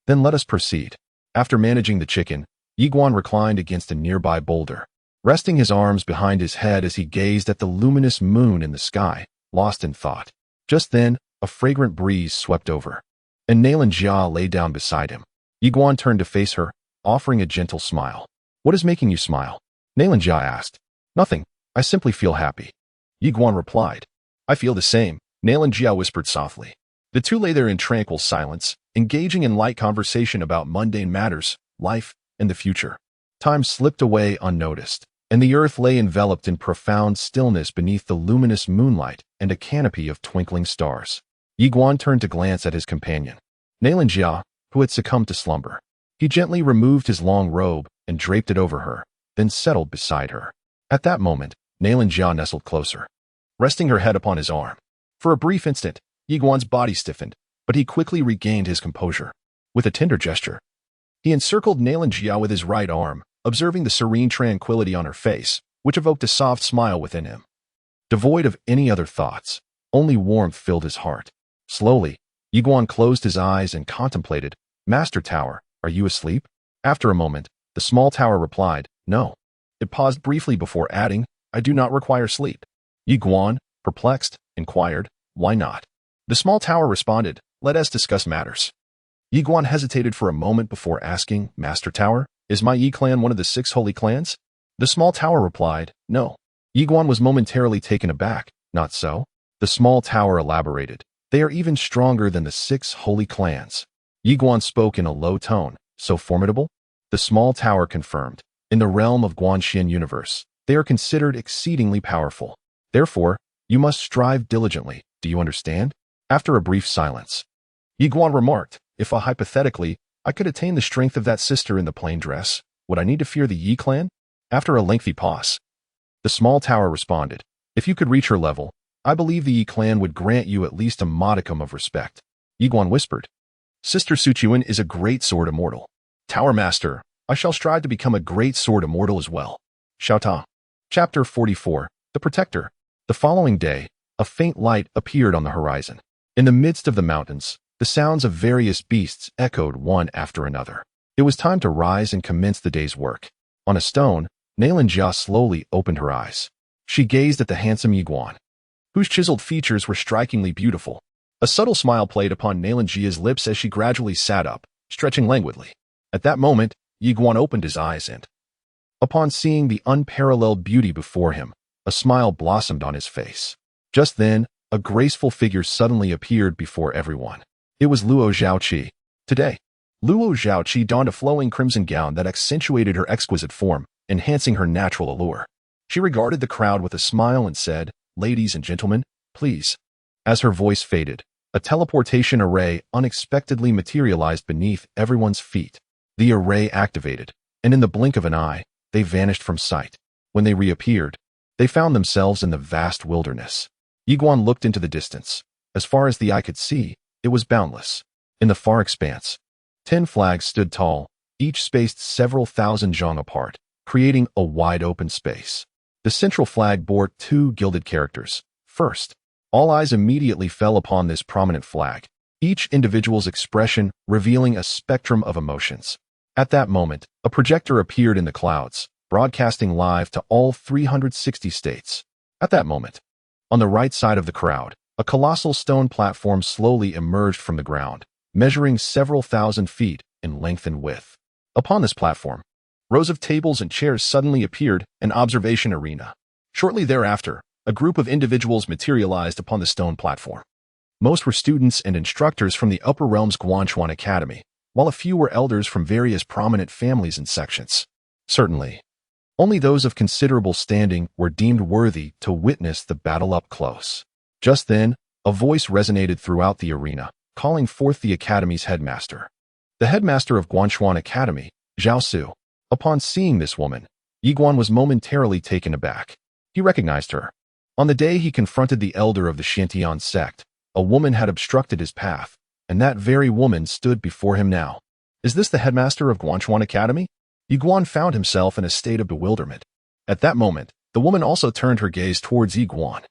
"Then let us proceed." After managing the chicken, Ye Xuan reclined against a nearby boulder, resting his arms behind his head as he gazed at the luminous moon in the sky, lost in thought. Just then, a fragrant breeze swept over, and Yanhuang lay down beside him. Ye Xuan turned to face her, offering a gentle smile. "What is making you smile?" Yanhuang asked. "Nothing. I simply feel happy." Ye Xuan replied. "I feel the same," Yanhuang whispered softly. The two lay there in tranquil silence, engaging in light conversation about mundane matters, life, and the future. Time slipped away unnoticed, and the earth lay enveloped in profound stillness beneath the luminous moonlight and a canopy of twinkling stars. Ye Xuan turned to glance at his companion, Yanhuang, who had succumbed to slumber. He gently removed his long robe and draped it over her, then settled beside her. At that moment, Yanhuang nestled closer, resting her head upon his arm. For a brief instant, Ye Xuan's body stiffened, but he quickly regained his composure. With a tender gesture, he encircled Yanhuang with his right arm, observing the serene tranquility on her face, which evoked a soft smile within him. Devoid of any other thoughts, only warmth filled his heart. Slowly, Ye Xuan closed his eyes and contemplated. "Master Tower, are you asleep?" After a moment, the small tower replied, "No." It paused briefly before adding, "I do not require sleep." Ye Xuan, perplexed, inquired, "Why not?" The small tower responded, "Let us discuss matters." Ye Xuan hesitated for a moment before asking, "Master Tower, is my Yi clan one of the 6 holy clans?" The small tower replied, "No." Ye Xuan was momentarily taken aback. "Not so?" The small tower elaborated, "They are even stronger than the 6 holy clans." Ye Xuan spoke in a low tone, "So formidable?" The small tower confirmed, "In the realm of Guanxuan universe, they are considered exceedingly powerful. Therefore, you must strive diligently. Do you understand?" After a brief silence, Ye Xuan remarked, "If hypothetically, I could attain the strength of that sister in the plain dress, would I need to fear the Yi clan?" After a lengthy pause, the small tower responded, "If you could reach her level, I believe the Yi clan would grant you at least a modicum of respect." Ye Xuan whispered, "Sister Suchuan is a great sword immortal. Tower Master, I shall strive to become a great sword immortal as well." Xiaotang. Chapter 44, The Protector. The following day, a faint light appeared on the horizon. In the midst of the mountains, the sounds of various beasts echoed one after another. It was time to rise and commence the day's work. On a stone, Yanhuang slowly opened her eyes. She gazed at the handsome Ye Xuan, whose chiseled features were strikingly beautiful. A subtle smile played upon Yanhuang's lips as she gradually sat up, stretching languidly. At that moment, Ye Xuan opened his eyes and, upon seeing the unparalleled beauty before him, a smile blossomed on his face. Just then, a graceful figure suddenly appeared before everyone. It was Luo Zhaoqi. Today, Luo Zhaoqi donned a flowing crimson gown that accentuated her exquisite form, enhancing her natural allure. She regarded the crowd with a smile and said, "Ladies and gentlemen, please." As her voice faded, a teleportation array unexpectedly materialized beneath everyone's feet. The array activated, and in the blink of an eye, they vanished from sight. When they reappeared, they found themselves in the vast wilderness. Ye Xuan looked into the distance. As far as the eye could see, it was boundless. In the far expanse, 10 flags stood tall, each spaced several thousand zhang apart, creating a wide-open space. The central flag bore 2 gilded characters. First, all eyes immediately fell upon this prominent flag, each individual's expression revealing a spectrum of emotions. At that moment, a projector appeared in the clouds, broadcasting live to all 360 states. At that moment, on the right side of the crowd, a colossal stone platform slowly emerged from the ground, measuring several thousand feet in length and width. Upon this platform, rows of tables and chairs suddenly appeared, an observation arena. Shortly thereafter, a group of individuals materialized upon the stone platform. Most were students and instructors from the upper realm's Guanxuan Academy, while a few were elders from various prominent families and sections. Certainly, only those of considerable standing were deemed worthy to witness the battle up close. Just then, a voice resonated throughout the arena, calling forth the academy's headmaster. The headmaster of Guanxuan Academy, Zhao Su. Upon seeing this woman, Ye Xuan was momentarily taken aback. He recognized her. On the day he confronted the elder of the Xintian sect, a woman had obstructed his path, and that very woman stood before him now. Is this the headmaster of Guanxuan Academy? Ye Xuan found himself in a state of bewilderment. At that moment, the woman also turned her gaze towards Ye Xuan.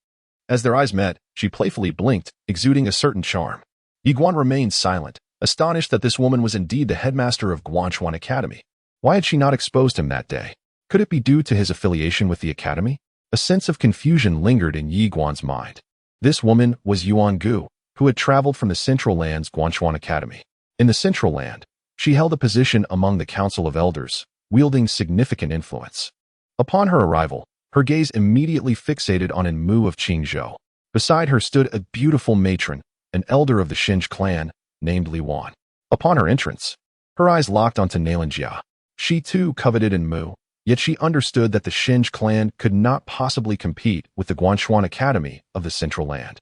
As their eyes met, she playfully blinked, exuding a certain charm. Ye Xuan remained silent, astonished that this woman was indeed the headmaster of Guanxuan Academy. Why had she not exposed him that day? Could it be due to his affiliation with the academy? A sense of confusion lingered in Ye Xuan's mind. This woman was Yanhuang, who had traveled from the Central Land's Guanxuan Academy. In the Central Land, she held a position among the Council of Elders, wielding significant influence. Upon her arrival, her gaze immediately fixated on an Mu of Qingzhou. Beside her stood a beautiful matron, an elder of the Xinj clan, named Li Wan. Upon her entrance, her eyes locked onto Nalanjia. She too coveted an Mu, yet she understood that the Xinj clan could not possibly compete with the Guanxuan Academy of the Central Land.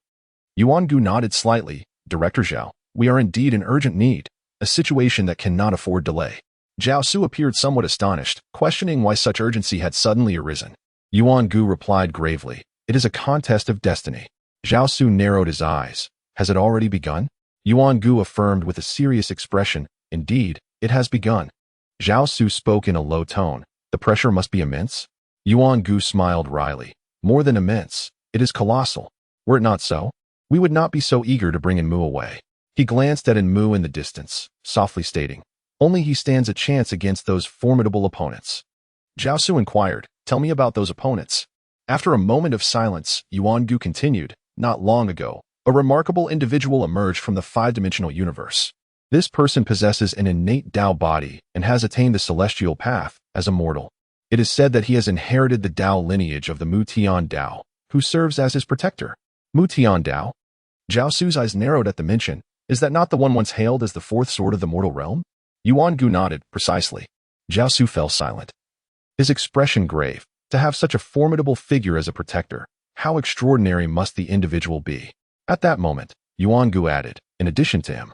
Yanhuang nodded slightly. "Director Zhao, we are indeed in urgent need, a situation that cannot afford delay." Zhao Su appeared somewhat astonished, questioning why such urgency had suddenly arisen. Yanhuang replied gravely, "It is a contest of destiny." Zhao Su narrowed his eyes. "Has it already begun?" Yanhuang affirmed with a serious expression, "Indeed, it has begun." Zhao Su spoke in a low tone. "The pressure must be immense?" Yanhuang smiled wryly. "More than immense, it is colossal. Were it not so, we would not be so eager to bring Enmu away." He glanced at Enmu in the distance, softly stating, "Only he stands a chance against those formidable opponents." Zhao Su inquired, "Tell me about those opponents." After a moment of silence, Yanhuang continued, "Not long ago, a remarkable individual emerged from the 5-dimensional universe. This person possesses an innate Dao body and has attained the celestial path as a mortal. It is said that he has inherited the Dao lineage of the Mutian Dao, who serves as his protector." Mutian Dao? Zhao Su's eyes narrowed at the mention. Is that not the one once hailed as the 4th sword of the mortal realm? Yanhuang nodded, "Precisely." Zhao Su fell silent, his expression grave. To have such a formidable figure as a protector, how extraordinary must the individual be? At that moment, Yanhuang added, "In addition to him,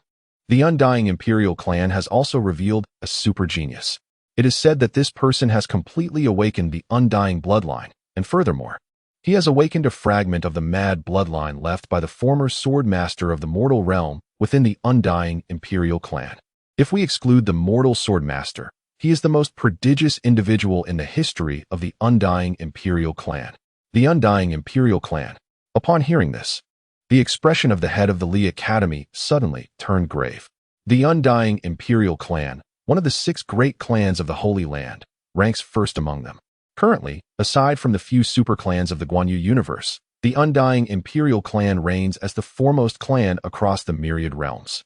the undying imperial clan has also revealed a super genius. It is said that this person has completely awakened the undying bloodline, and furthermore, he has awakened a fragment of the mad bloodline left by the former sword master of the mortal realm within the undying imperial clan. If we exclude the mortal sword master, he is the most prodigious individual in the history of the undying imperial clan." The undying imperial clan. Upon hearing this, the expression of the head of the Li Academy suddenly turned grave. The undying imperial clan, one of the 6 great clans of the Holy Land, ranks first among them. Currently, aside from the few super clans of the Guanyu universe, the undying imperial clan reigns as the foremost clan across the myriad realms.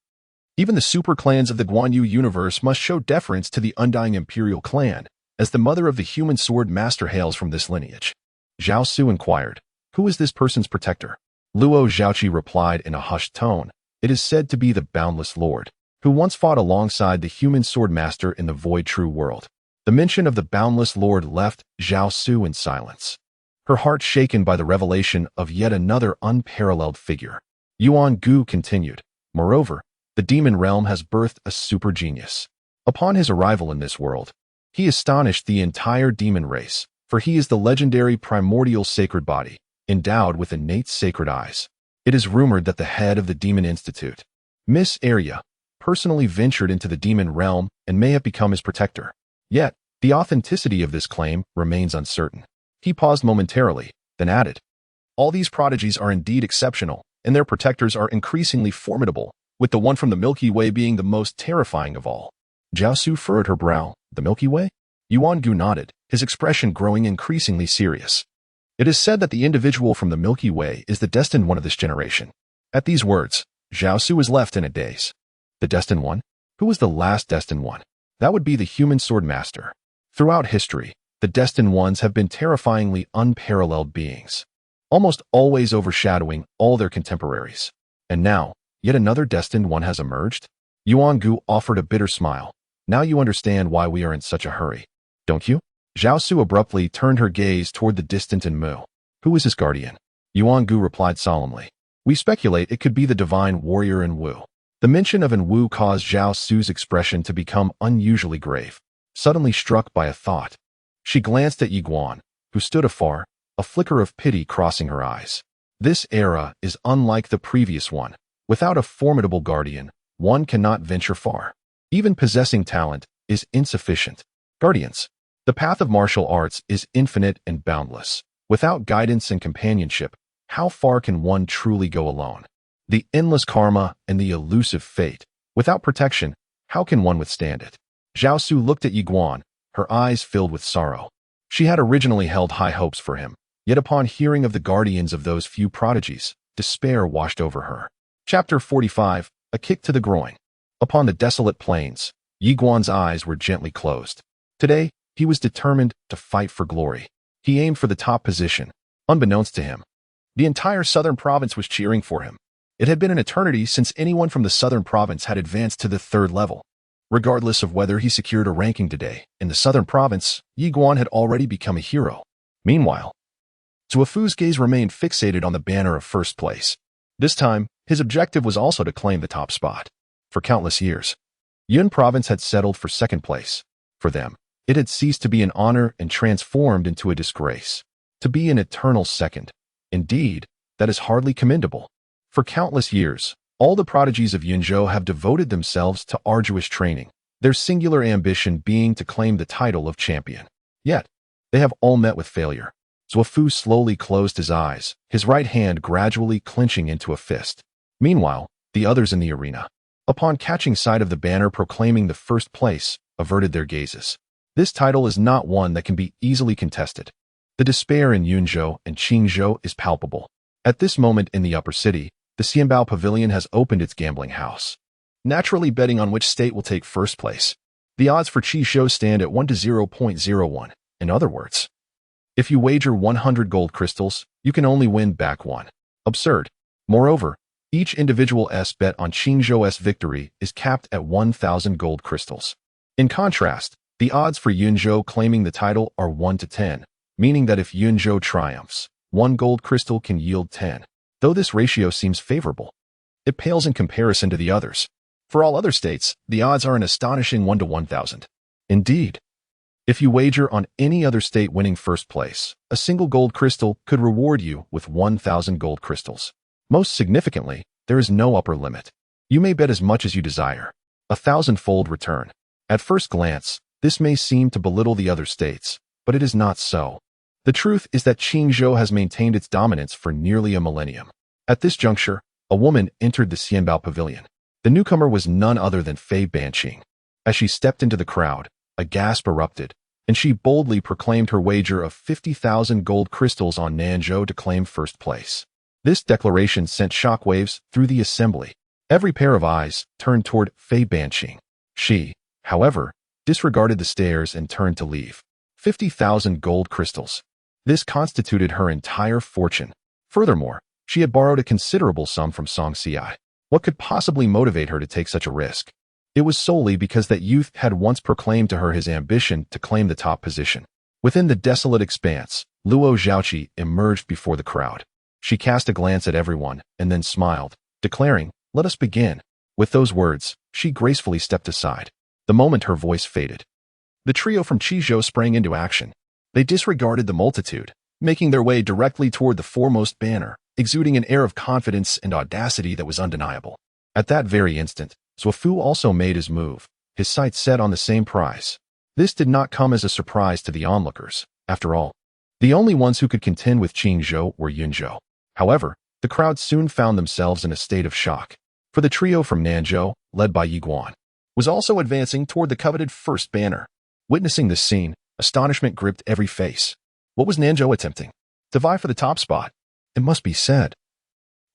Even the super clans of the Guanyu universe must show deference to the undying imperial clan, as the mother of the human sword master hails from this lineage. Zhao Su inquired, "Who is this person's protector?" Luo Zhaoqi replied in a hushed tone, It is said to be the boundless lord, who once fought alongside the human sword master in the void true world. The mention of the boundless lord left Zhao Su in silence, her heart shaken by the revelation of yet another unparalleled figure. Yuan Gu continued, moreover, the demon realm has birthed a super genius. Upon his arrival in this world, he astonished the entire demon race, for he is the legendary primordial sacred body, endowed with innate sacred eyes. It is rumored that the head of the Demon Institute, Miss Arya, personally ventured into the demon realm and may have become his protector. Yet, the authenticity of this claim remains uncertain. He paused momentarily, then added, all these prodigies are indeed exceptional, and their protectors are increasingly formidable, with the one from the Milky Way being the most terrifying of all. Zhao Su furrowed her brow. The Milky Way? Yuan Gu nodded, his expression growing increasingly serious. It is said that the individual from the Milky Way is the destined one of this generation. At these words, Zhao Su was left in a daze. The destined one? Who was the last destined one? That would be the human sword master. Throughout history, the destined ones have been terrifyingly unparalleled beings, almost always overshadowing all their contemporaries. And now, yet another destined one has emerged? Yuan Gu offered a bitter smile. Now you understand why we are in such a hurry, don't you? Zhao Su abruptly turned her gaze toward the distant Enmu. Who is his guardian? Yuan Gu replied solemnly. We speculate it could be the divine warrior Enwu. The mention of Enwu caused Zhao Su's expression to become unusually grave, suddenly struck by a thought. She glanced at Ye Xuan, who stood afar, a flicker of pity crossing her eyes. This era is unlike the previous one. Without a formidable guardian, one cannot venture far. Even possessing talent is insufficient. Guardians. The path of martial arts is infinite and boundless. Without guidance and companionship, how far can one truly go alone? The endless karma and the elusive fate. Without protection, how can one withstand it? Zhao Su looked at Ye Xuan, her eyes filled with sorrow. She had originally held high hopes for him, yet upon hearing of the guardians of those few prodigies, despair washed over her. Chapter 45, A Kick to the Groin. Upon the desolate plains, Ye Xuan's eyes were gently closed. Today, he was determined to fight for glory. He aimed for the top position. Unbeknownst to him, the entire southern province was cheering for him. It had been an eternity since anyone from the southern province had advanced to the third level. Regardless of whether he secured a ranking today, in the southern province, Ye Xuan had already become a hero. Meanwhile, Zhao Fu's gaze remained fixated on the banner of first place. This time, his objective was also to claim the top spot. For countless years, Yun province had settled for second place. For them, it had ceased to be an honor and transformed into a disgrace. To be an eternal second. Indeed, that is hardly commendable. For countless years, all the prodigies of Yunzhou have devoted themselves to arduous training, their singular ambition being to claim the title of champion. Yet, they have all met with failure. Zhao Fu slowly closed his eyes, his right hand gradually clenching into a fist. Meanwhile, the others in the arena, upon catching sight of the banner proclaiming the first place, averted their gazes. This title is not one that can be easily contested. The despair in Yunzhou and Qingzhou is palpable. At this moment in the upper city, the Xianbao Pavilion has opened its gambling house, naturally betting on which state will take first place. The odds for Qishou stand at 1 to 0.01. In other words, if you wager 100 gold crystals, you can only win back 1. Absurd. Moreover, each individual bet on Qingzhou's victory is capped at 1,000 gold crystals. In contrast, the odds for Yunzhou claiming the title are 1 to 10, meaning that if Yunzhou triumphs, 1 gold crystal can yield 10. Though this ratio seems favorable, it pales in comparison to the others. For all other states, the odds are an astonishing 1 to 1,000. Indeed, if you wager on any other state winning first place, a single gold crystal could reward you with 1,000 gold crystals. Most significantly, there is no upper limit. You may bet as much as you desire. 1,000-fold return. At first glance, this may seem to belittle the other states, but it is not so. The truth is that Qingzhou has maintained its dominance for nearly a millennium. At this juncture, a woman entered the Xianbao Pavilion. The newcomer was none other than Fei Banqing. As she stepped into the crowd, a gasp erupted, and she boldly proclaimed her wager of 50,000 gold crystals on Nanzhou to claim first place. This declaration sent shockwaves through the assembly. Every pair of eyes turned toward Fei Banqing. She, however, disregarded the stares and turned to leave. 50,000 gold crystals. This constituted her entire fortune. Furthermore, she had borrowed a considerable sum from Song Xiai. What could possibly motivate her to take such a risk? It was solely because that youth had once proclaimed to her his ambition to claim the top position. Within the desolate expanse, Luo Zhaoqi emerged before the crowd. She cast a glance at everyone and then smiled, declaring, "Let us begin." With those words, she gracefully stepped aside. The moment her voice faded, the trio from Qizhou sprang into action. They disregarded the multitude, making their way directly toward the foremost banner, exuding an air of confidence and audacity that was undeniable. At that very instant, Zuofu also made his move, his sights set on the same prize. This did not come as a surprise to the onlookers. After all, the only ones who could contend with Qingzhou were Yunzhou. However, the crowd soon found themselves in a state of shock, for the trio from Nanzhou, led by Ye Xuan, was also advancing toward the coveted first banner. Witnessing this scene, astonishment gripped every face. What was Nanzhou attempting? To vie for the top spot? It must be said.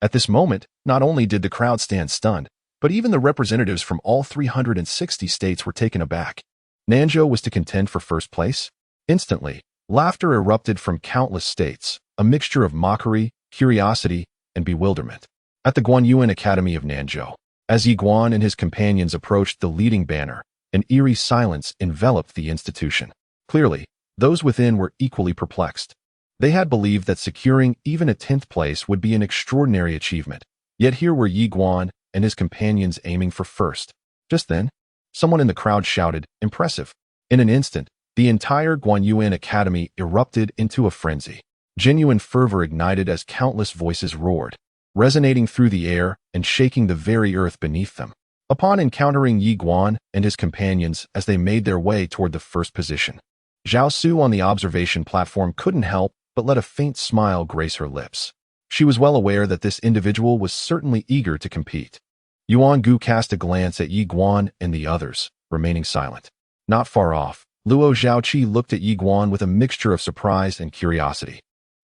At this moment, not only did the crowd stand stunned, but even the representatives from all 360 states were taken aback. Nanzhou was to contend for first place? Instantly, laughter erupted from countless states, a mixture of mockery, curiosity, and bewilderment. At the Guanxuan Academy of Nanzhou, as Ye Xuan and his companions approached the leading banner, an eerie silence enveloped the institution. Clearly, those within were equally perplexed. They had believed that securing even a 10th place would be an extraordinary achievement, yet here were Ye Xuan and his companions aiming for first. Just then, someone in the crowd shouted, "Impressive." In an instant, the entire Guanxuan Academy erupted into a frenzy. Genuine fervor ignited as countless voices roared, resonating through the air and shaking the very earth beneath them. Upon encountering Ye Xuan and his companions as they made their way toward the first position, Zhao Su on the observation platform couldn't help but let a faint smile grace her lips. She was well aware that this individual was certainly eager to compete. Yuan Gu cast a glance at Ye Xuan and the others, remaining silent. Not far off, Luo Zhaoqi looked at Ye Xuan with a mixture of surprise and curiosity.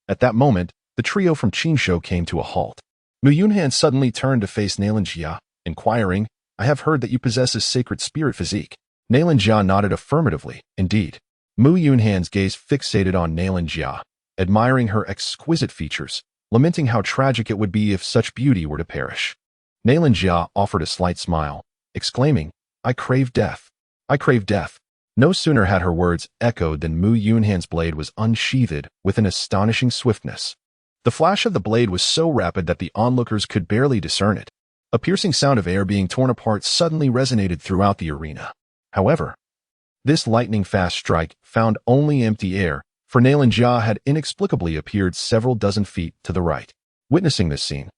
At that moment, the trio from Qinzhou came to a halt. Mu Yunhan suddenly turned to face Nailan Jia, inquiring, "I have heard that you possess a sacred spirit physique." Nailan Jia nodded affirmatively. Indeed. Mu Yunhan's gaze fixated on Nailan Jia, admiring her exquisite features, lamenting how tragic it would be if such beauty were to perish. Nailan Jia offered a slight smile, exclaiming, "I crave death. I crave death." No sooner had her words echoed than Mu Yunhan's blade was unsheathed with an astonishing swiftness. The flash of the blade was so rapid that the onlookers could barely discern it. A piercing sound of air being torn apart suddenly resonated throughout the arena. However, this lightning-fast strike found only empty air, for Nailan Jia had inexplicably appeared several dozen feet to the right. Witnessing this scene,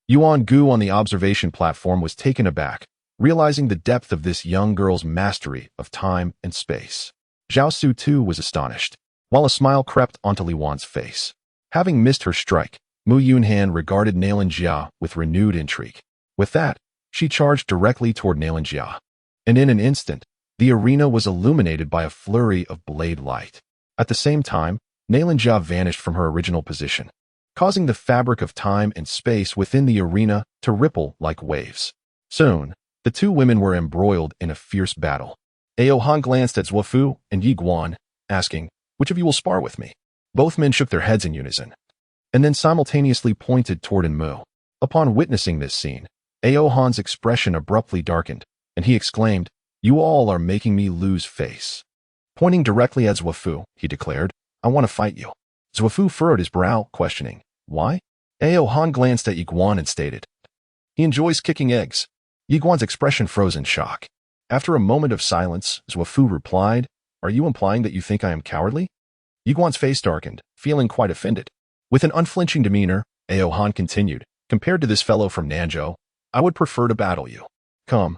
Yuan Gu on the observation platform was taken aback, realizing the depth of this young girl's mastery of time and space. Zhao Su too was astonished, while a smile crept onto Li Wan's face. Having missed her strike, Mu Yunhan regarded Nailan Jia with renewed intrigue. With that, she charged directly toward Nailan Jia, and in an instant, the arena was illuminated by a flurry of blade light. At the same time, Nailan Jia vanished from her original position, causing the fabric of time and space within the arena to ripple like waves. Soon, the two women were embroiled in a fierce battle. Aohan glanced at Zuofu and Ye Xuan, asking, "Which of you will spar with me?" Both men shook their heads in unison, and then simultaneously pointed toward Mu. Upon witnessing this scene, Aohan's expression abruptly darkened, and he exclaimed, "You all are making me lose face." Pointing directly at Zuofu, he declared, "I want to fight you." Zuofu furrowed his brow, questioning, "Why?" Aohan glanced at Ye Xuan and stated, "He enjoys kicking eggs." Ye Xuan's expression froze in shock. After a moment of silence, Zuofu replied, "Are you implying that you think I am cowardly?" Ye Xuan's face darkened, feeling quite offended. With an unflinching demeanor, Aohan continued, "Compared to this fellow from Nanzhou, I would prefer to battle you. Come.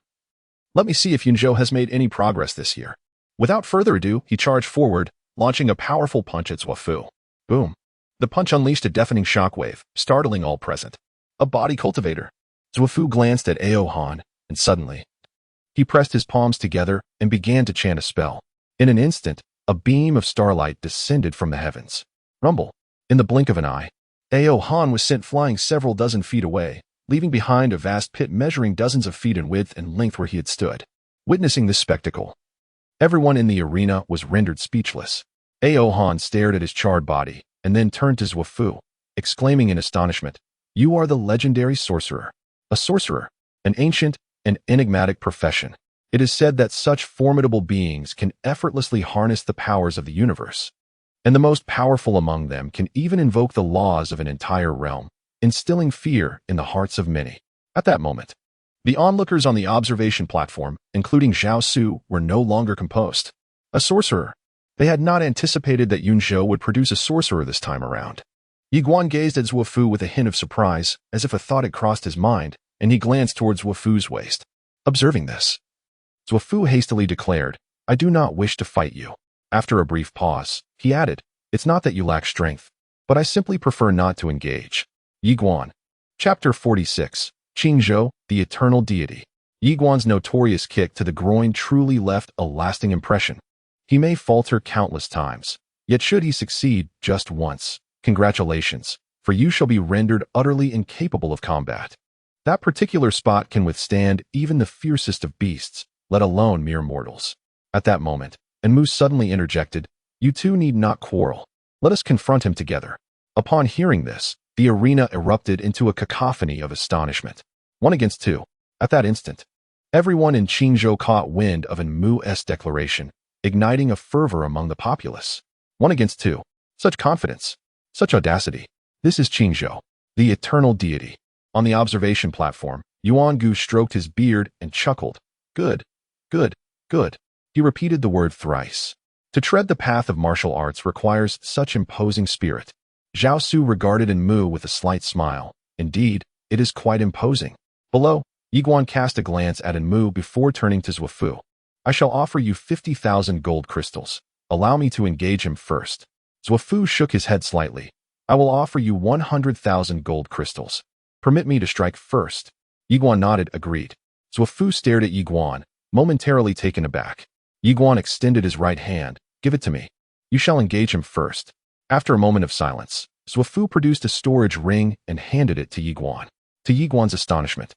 Let me see if Yunzhou has made any progress this year." Without further ado, he charged forward, launching a powerful punch at Zuofu. Boom. The punch unleashed a deafening shockwave, startling all present. A body cultivator. Zuofu glanced at Aohan, and suddenly, he pressed his palms together and began to chant a spell. In an instant, a beam of starlight descended from the heavens. Rumble. In the blink of an eye, Aohan was sent flying several dozen feet away, leaving behind a vast pit measuring dozens of feet in width and length where he had stood. Witnessing this spectacle, everyone in the arena was rendered speechless. Aohan stared at his charred body, and then turned to Zuofu, exclaiming in astonishment, "You are the legendary sorcerer." "A sorcerer?" an ancient and enigmatic profession. It is said that such formidable beings can effortlessly harness the powers of the universe, and the most powerful among them can even invoke the laws of an entire realm, instilling fear in the hearts of many. At that moment, the onlookers on the observation platform, including Zhao Su, were no longer composed. A sorcerer. They had not anticipated that Yun Zhou would produce a sorcerer this time around. Ye Xuan gazed at Zhuo Fu with a hint of surprise, as if a thought had crossed his mind, and he glanced towards Zhuo Fu's waist. Observing this, Zhuo Fu hastily declared, "I do not wish to fight you." After a brief pause, he added, "It's not that you lack strength, but I simply prefer not to engage." Ye Xuan. Chapter 46. Qin Zhou, the Eternal Deity. Ye Xuan's notorious kick to the groin truly left a lasting impression. He may falter countless times, yet should he succeed just once, congratulations, for you shall be rendered utterly incapable of combat. That particular spot can withstand even the fiercest of beasts, let alone mere mortals. At that moment, Enmu suddenly interjected, "You two need not quarrel. Let us confront him together." Upon hearing this, the arena erupted into a cacophony of astonishment. 1-2. At that instant, everyone in Qinzhou caught wind of Enmu's declaration, igniting a fervor among the populace. 1-2. Such confidence, such audacity. This is Qinzhou, the Eternal Deity. On the observation platform, Yuangu stroked his beard and chuckled. Good, good, good. He repeated the word thrice. To tread the path of martial arts requires such imposing spirit. Zhao Su regarded Enmu with a slight smile. Indeed, it is quite imposing. Below, Ye Xuan cast a glance at Enmu before turning to Zhuo Fu. "I shall offer you 50,000 gold crystals. Allow me to engage him first." Zhuo Fu shook his head slightly. "I will offer you 100,000 gold crystals. Permit me to strike first." Ye Xuan nodded, agreed. Zhuo Fu stared at Ye Xuan, momentarily taken aback. Ye Xuan extended his right hand. "Give it to me. You shall engage him first." After a moment of silence, Zhuo Fu produced a storage ring and handed it to Ye Xuan. To Ye Xuan's astonishment,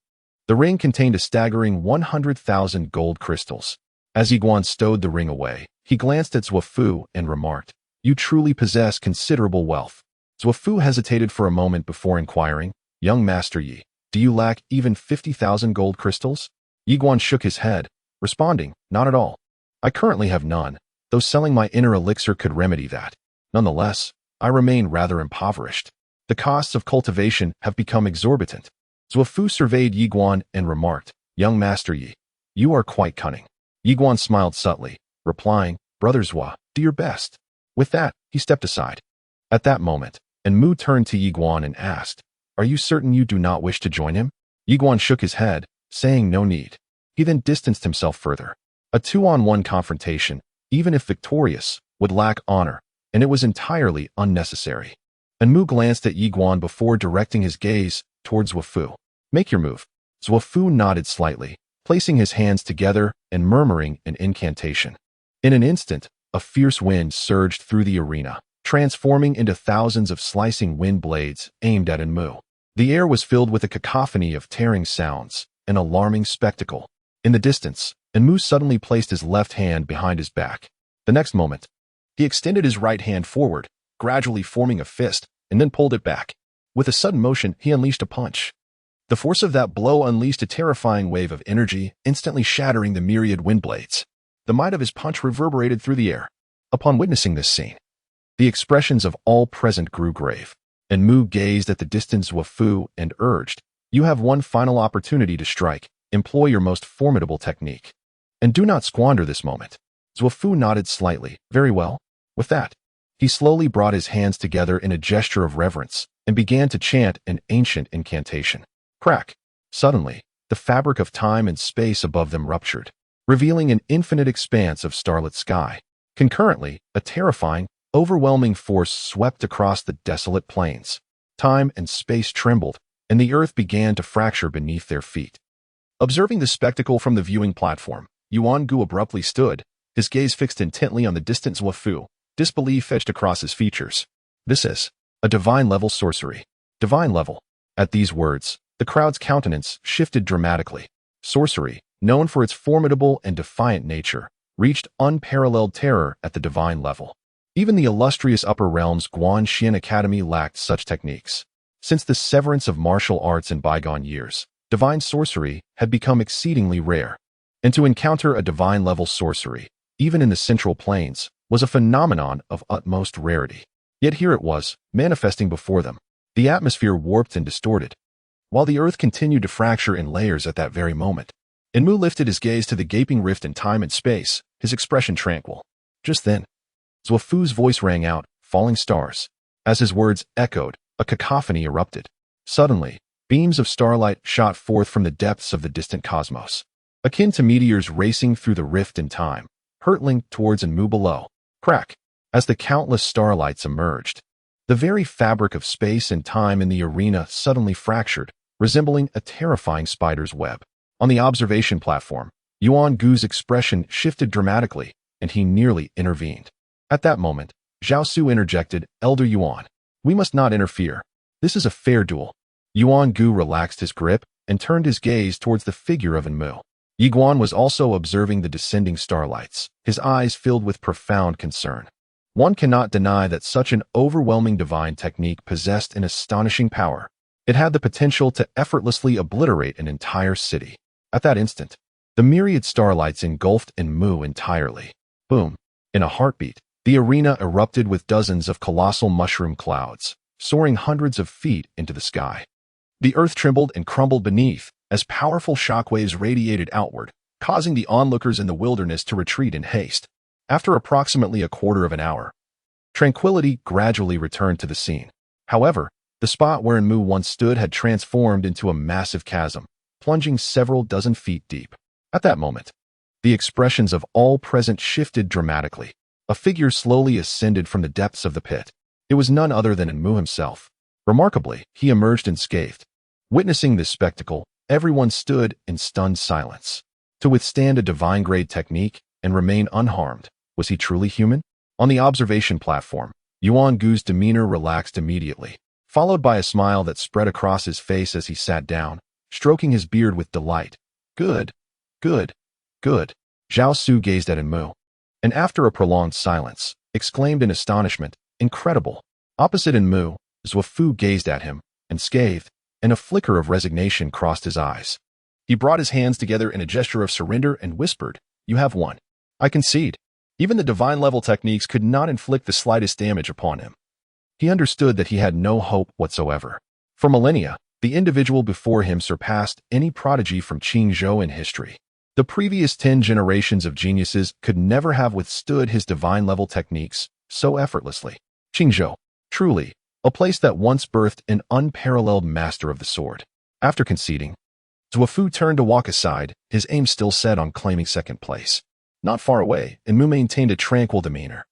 the ring contained a staggering 100,000 gold crystals. As Ye Xuan stowed the ring away, he glanced at Zhuo Fu and remarked, "You truly possess considerable wealth." Zhuo Fu hesitated for a moment before inquiring, "Young Master Yi, do you lack even 50,000 gold crystals?" Ye Xuan shook his head, responding, "Not at all. I currently have none, though selling my inner elixir could remedy that. Nonetheless, I remain rather impoverished. The costs of cultivation have become exorbitant." Zhuo Fu surveyed Ye Xuan and remarked, "Young Master Yi, you are quite cunning." Ye Xuan smiled subtly, replying, "Brother Zhua, do your best." With that, he stepped aside. At that moment, Enmu turned to Ye Xuan and asked, "Are you certain you do not wish to join him?" Ye Xuan shook his head, saying no need. He then distanced himself further. A 2-on-1 confrontation, even if victorious, would lack honor, and it was entirely unnecessary. Enmu glanced at Ye Xuan before directing his gaze towards Zhuo Fu. "Make your move." Zhuo Fu nodded slightly, placing his hands together and murmuring an incantation. In an instant, a fierce wind surged through the arena, transforming into thousands of slicing wind blades aimed at Enmu. The air was filled with a cacophony of tearing sounds, an alarming spectacle. In the distance, Enmu suddenly placed his left hand behind his back. The next moment, he extended his right hand forward, gradually forming a fist, and then pulled it back. With a sudden motion, he unleashed a punch. The force of that blow unleashed a terrifying wave of energy, instantly shattering the myriad wind blades. The might of his punch reverberated through the air. Upon witnessing this scene, the expressions of all present grew grave. Enmu gazed at the distant Zhuo Fu and urged, "You have one final opportunity to strike. Employ your most formidable technique. And do not squander this moment." Zhuo Fu nodded slightly. "Very well." With that, he slowly brought his hands together in a gesture of reverence and began to chant an ancient incantation. Crack! Suddenly, the fabric of time and space above them ruptured, revealing an infinite expanse of starlit sky. Concurrently, a terrifying, overwhelming force swept across the desolate plains. Time and space trembled, and the earth began to fracture beneath their feet. Observing the spectacle from the viewing platform, Yuangu abruptly stood, his gaze fixed intently on the distant Zhuo Fu. Disbelief etched across his features. "This is a divine-level sorcery." Divine level. At these words, the crowd's countenance shifted dramatically. Sorcery, known for its formidable and defiant nature, reached unparalleled terror at the divine level. Even the illustrious upper realms Guanxuan Academy lacked such techniques. Since the severance of martial arts in bygone years, divine sorcery had become exceedingly rare, and to encounter a divine-level sorcery, even in the central plains, was a phenomenon of utmost rarity. Yet here it was, manifesting before them. The atmosphere warped and distorted, while the earth continued to fracture in layers at that very moment. Enmu lifted his gaze to the gaping rift in time and space, his expression tranquil. Just then, Zuofu's voice rang out, falling stars. As his words echoed, a cacophony erupted. Suddenly, beams of starlight shot forth from the depths of the distant cosmos, akin to meteors racing through the rift in time, hurtling towards Enmu below. Crack! As the countless starlights emerged, the very fabric of space and time in the arena suddenly fractured, resembling a terrifying spider's web. On the observation platform, Yuan Gu's expression shifted dramatically, and he nearly intervened. At that moment, Zhao Su interjected, "Elder Yuan, we must not interfere. This is a fair duel." Yuan Gu relaxed his grip and turned his gaze towards the figure of Enmu. Ye Xuan was also observing the descending starlights, his eyes filled with profound concern. One cannot deny that such an overwhelming divine technique possessed an astonishing power. It had the potential to effortlessly obliterate an entire city. At that instant, the myriad starlights engulfed Enmu entirely. Boom! In a heartbeat, the arena erupted with dozens of colossal mushroom clouds, soaring hundreds of feet into the sky. The earth trembled and crumbled beneath, as powerful shockwaves radiated outward, causing the onlookers in the wilderness to retreat in haste. After approximately a quarter of an hour, tranquility gradually returned to the scene. However, the spot where Enmu once stood had transformed into a massive chasm, plunging several dozen feet deep. At that moment, the expressions of all present shifted dramatically. A figure slowly ascended from the depths of the pit. It was none other than Enmu himself. Remarkably, he emerged unscathed. Witnessing this spectacle, everyone stood in stunned silence. To withstand a divine-grade technique and remain unharmed, was he truly human? On the observation platform, Yuan Gu's demeanor relaxed immediately, followed by a smile that spread across his face as he sat down, stroking his beard with delight. Good, good, good. Zhao Su gazed at Enmu, and after a prolonged silence, exclaimed in astonishment, "Incredible." Opposite Enmu, Zuofu gazed at him, and scathed, and a flicker of resignation crossed his eyes. He brought his hands together in a gesture of surrender and whispered, "You have won. I concede." Even the divine-level techniques could not inflict the slightest damage upon him. He understood that he had no hope whatsoever. For millennia, the individual before him surpassed any prodigy from Qingzhou in history. The previous 10 generations of geniuses could never have withstood his divine-level techniques so effortlessly. Qingzhou, truly, a place that once birthed an unparalleled master of the sword. After conceding, Zuofu turned to walk aside, his aim still set on claiming second place. Not far away, Enmu maintained a tranquil demeanor.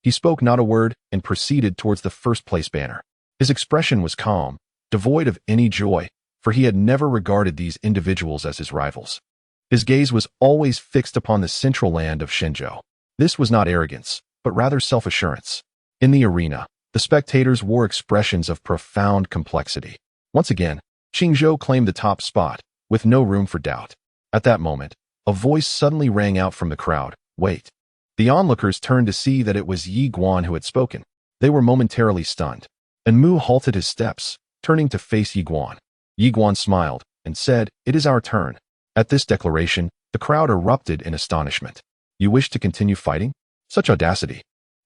He spoke not a word and proceeded towards the first-place banner. His expression was calm, devoid of any joy, for he had never regarded these individuals as his rivals. His gaze was always fixed upon the central land of Shenzhou. This was not arrogance, but rather self-assurance. In the arena, the spectators wore expressions of profound complexity. Once again, Qingzhou claimed the top spot, with no room for doubt. At that moment, a voice suddenly rang out from the crowd, "Wait." The onlookers turned to see that it was Ye Xuan who had spoken. They were momentarily stunned. Enmu halted his steps, turning to face Ye Xuan. Ye Xuan smiled and said, "It is our turn." At this declaration, the crowd erupted in astonishment. "You wish to continue fighting? Such audacity."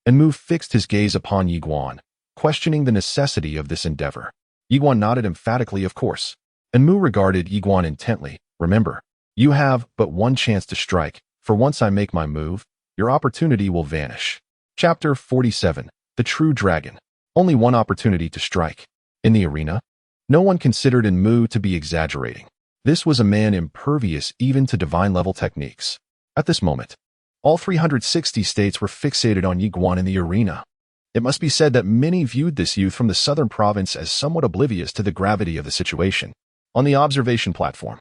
Enmu fixed his gaze upon Ye Xuan, questioning the necessity of this endeavor. Ye Xuan nodded emphatically, "Of course." Enmu regarded Ye Xuan intently. "Remember, you have but one chance to strike, for once I make my move, your opportunity will vanish." Chapter 47. The True Dragon. Only one opportunity to strike. In the arena, no one considered Enmu to be exaggerating. This was a man impervious even to divine-level techniques. At this moment, all 360 states were fixated on Ye Xuan in the arena. It must be said that many viewed this youth from the southern province as somewhat oblivious to the gravity of the situation. On the observation platform,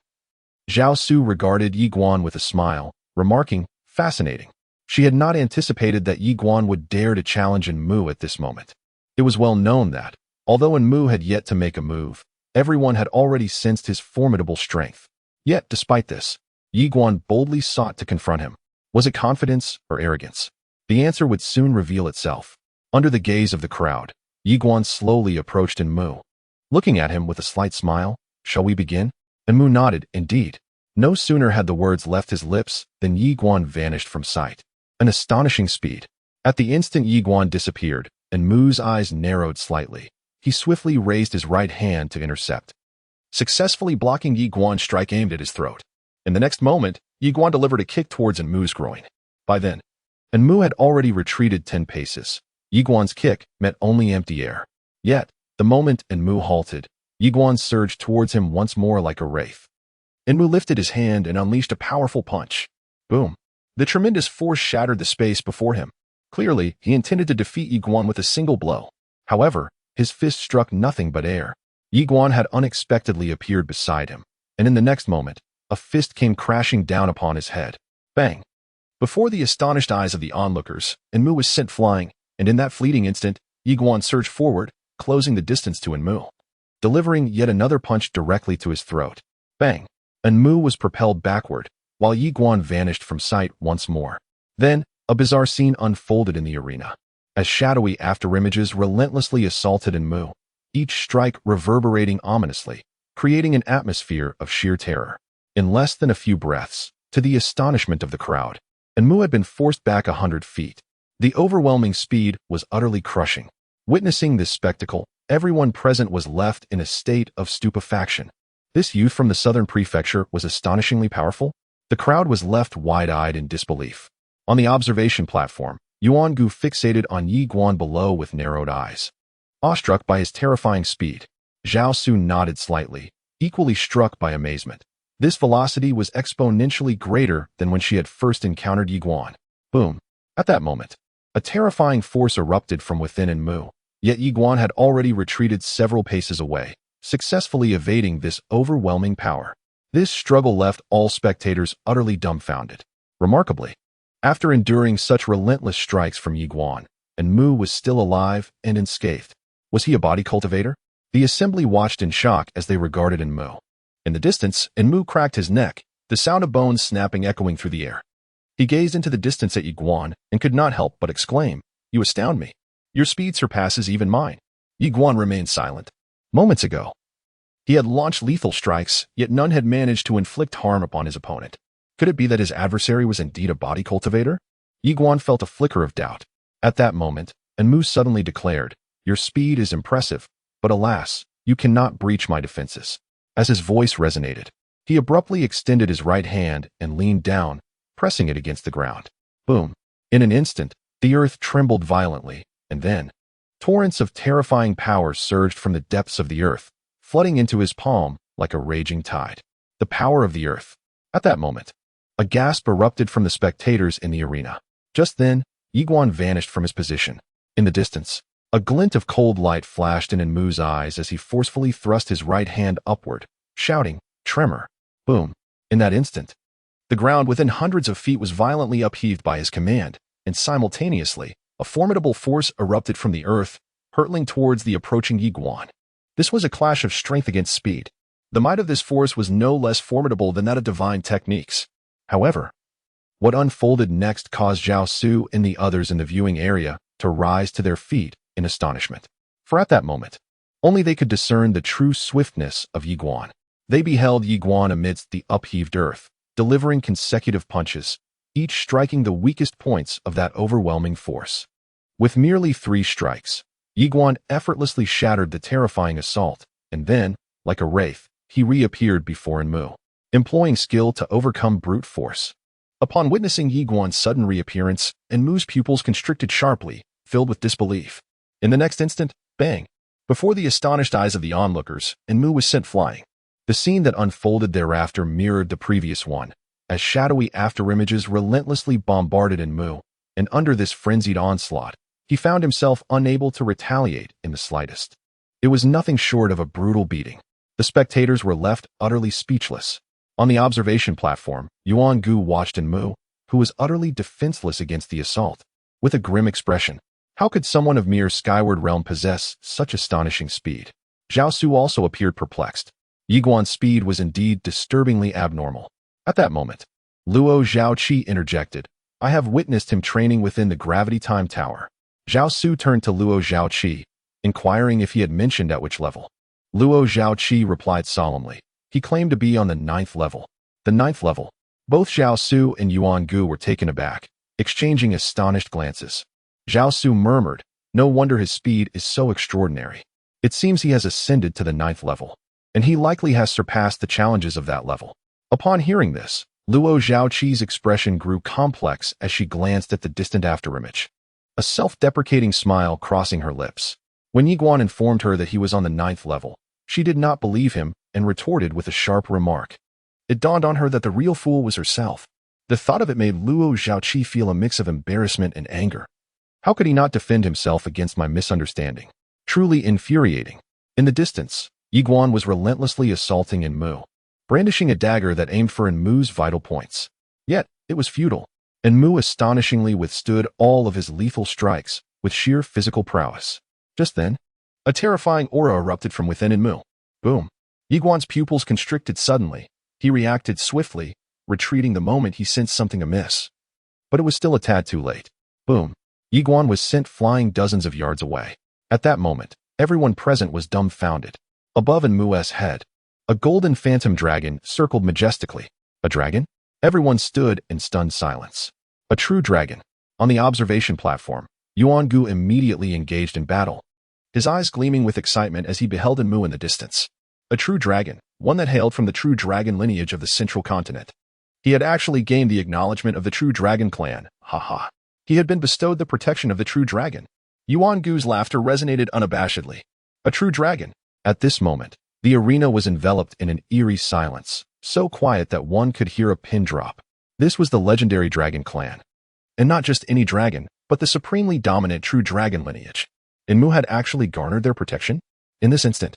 Zhao Su regarded Ye Xuan with a smile, remarking, "Fascinating." She had not anticipated that Ye Xuan would dare to challenge Enmu at this moment. It was well known that, although Enmu had yet to make a move, everyone had already sensed his formidable strength. Yet, despite this, Ye Xuan boldly sought to confront him. Was it confidence or arrogance? The answer would soon reveal itself. Under the gaze of the crowd, Ye Xuan slowly approached Enmu. Looking at him with a slight smile, "Shall we begin?" Mu nodded, indeed. No sooner had the words left his lips than Ye Xuan vanished from sight. An astonishing speed. At the instant Ye Xuan disappeared, and Mu's eyes narrowed slightly. He swiftly raised his right hand to intercept, successfully blocking Ye Xuan's strike aimed at his throat. In the next moment, Ye Xuan delivered a kick towards Mu's groin. By then, Mu had already retreated 10 paces. Ye Xuan's kick met only empty air. Yet, the moment Mu halted, Ye Xuan surged towards him once more like a wraith. Mu lifted his hand and unleashed a powerful punch. Boom. The tremendous force shattered the space before him. Clearly, he intended to defeat Ye Xuan with a single blow. However, his fist struck nothing but air. Ye Xuan had unexpectedly appeared beside him, and in the next moment, a fist came crashing down upon his head. Bang! Before the astonished eyes of the onlookers, Mu was sent flying, and in that fleeting instant, Ye Xuan surged forward, closing the distance to Mu, delivering yet another punch directly to his throat. Bang! Mu was propelled backward, while Ye Xuan vanished from sight once more. Then, a bizarre scene unfolded in the arena. As shadowy afterimages relentlessly assaulted Mu, each strike reverberating ominously, creating an atmosphere of sheer terror. In less than a few breaths, to the astonishment of the crowd, Mu had been forced back 100 feet. The overwhelming speed was utterly crushing. Witnessing this spectacle, everyone present was left in a state of stupefaction. This youth from the southern prefecture was astonishingly powerful. The crowd was left wide-eyed in disbelief. On the observation platform, Yanhuang fixated on Ye Xuan below with narrowed eyes. Awestruck by his terrifying speed, Zhao Su nodded slightly, equally struck by amazement. This velocity was exponentially greater than when she had first encountered Ye Xuan. Boom. At that moment, a terrifying force erupted from within Mu, yet Ye Xuan had already retreated several paces away, successfully evading this overwhelming power. This struggle left all spectators utterly dumbfounded. Remarkably, after enduring such relentless strikes from Ye Xuan, Mu was still alive and unscathed. Was he a body cultivator? The assembly watched in shock as they regarded Mu. In the distance, Mu cracked his neck, the sound of bones snapping echoing through the air. He gazed into the distance at Ye Xuan and could not help but exclaim, "You astound me. Your speed surpasses even mine." Ye Xuan remained silent. Moments ago, he had launched lethal strikes, yet none had managed to inflict harm upon his opponent. Could it be that his adversary was indeed a body cultivator? Ye Xuan felt a flicker of doubt. At that moment, Mu suddenly declared, "Your speed is impressive, but alas, you cannot breach my defenses." As his voice resonated, he abruptly extended his right hand and leaned down, pressing it against the ground. Boom! In an instant, the earth trembled violently, and then, torrents of terrifying power surged from the depths of the earth, flooding into his palm like a raging tide. The power of the earth. At that moment, a gasp erupted from the spectators in the arena. Just then, Ye Xuan vanished from his position. In the distance, a glint of cold light flashed in Mu's eyes as he forcefully thrust his right hand upward, shouting, "Tremor!" Boom! In that instant, the ground within hundreds of feet was violently upheaved by his command, and simultaneously, a formidable force erupted from the earth, hurtling towards the approaching Ye Xuan. This was a clash of strength against speed. The might of this force was no less formidable than that of divine techniques. However, what unfolded next caused Zhao Su and the others in the viewing area to rise to their feet in astonishment. For at that moment, only they could discern the true swiftness of Ye Xuan. They beheld Ye Xuan amidst the upheaved earth, delivering consecutive punches, each striking the weakest points of that overwhelming force. With merely 3 strikes, Ye Xuan effortlessly shattered the terrifying assault, and then, like a wraith, he reappeared before Mu, employing skill to overcome brute force. Upon witnessing Ye Xuan's sudden reappearance, Mu's pupils constricted sharply, filled with disbelief. In the next instant, bang! Before the astonished eyes of the onlookers, Mu was sent flying. The scene that unfolded thereafter mirrored the previous one, as shadowy afterimages relentlessly bombarded Mu, and under this frenzied onslaught, he found himself unable to retaliate in the slightest. It was nothing short of a brutal beating. The spectators were left utterly speechless. On the observation platform, Yanhuang watched Mu, who was utterly defenseless against the assault. With a grim expression, how could someone of mere skyward realm possess such astonishing speed? Zhao Su also appeared perplexed. Ye Xuan's speed was indeed disturbingly abnormal. At that moment, Luo Zhaoqi interjected, "I have witnessed him training within the Gravity Time Tower." Zhao Su turned to Luo Zhaoqi, inquiring if he had mentioned at which level. Luo Zhaoqi replied solemnly, He claimed to be on the 9th level. The 9th level. Both Zhao Su and Yuan Gu were taken aback, exchanging astonished glances. Zhao Su murmured, "No wonder his speed is so extraordinary. It seems he has ascended to the 9th level, and he likely has surpassed the challenges of that level." Upon hearing this, Luo Zhaoqi's expression grew complex as she glanced at the distant afterimage, a self-deprecating smile crossing her lips. When Ye Xuan informed her that he was on the 9th level, she did not believe him and retorted with a sharp remark. It dawned on her that the real fool was herself. The thought of it made Luo Zhaoqi feel a mix of embarrassment and anger. How could he not defend himself against my misunderstanding? Truly infuriating. In the distance, Ye Xuan was relentlessly assaulting Enmu, brandishing a dagger that aimed for Enmu's vital points. Yet, it was futile. Enmu astonishingly withstood all of his lethal strikes with sheer physical prowess. Just then, a terrifying aura erupted from within Enmu. Boom. Ye Xuan's pupils constricted suddenly. He reacted swiftly, retreating the moment he sensed something amiss. But it was still a tad too late. Boom. Ye Xuan was sent flying dozens of yards away. At that moment, everyone present was dumbfounded. Above Enmu's head, a golden phantom dragon circled majestically. A dragon? Everyone stood in stunned silence. A true dragon. On the observation platform, Yuan Gu immediately engaged in battle, his eyes gleaming with excitement as he beheld Enmu in the distance. A true dragon, one that hailed from the true dragon lineage of the central continent. He had actually gained the acknowledgement of the true dragon clan. Ha. He had been bestowed the protection of the true dragon. Yuan Gu's laughter resonated unabashedly. A true dragon. At this moment, the arena was enveloped in an eerie silence, so quiet that one could hear a pin drop. This was the legendary dragon clan. And not just any dragon, but the supremely dominant true dragon lineage. Enmu had actually garnered their protection? In this instant,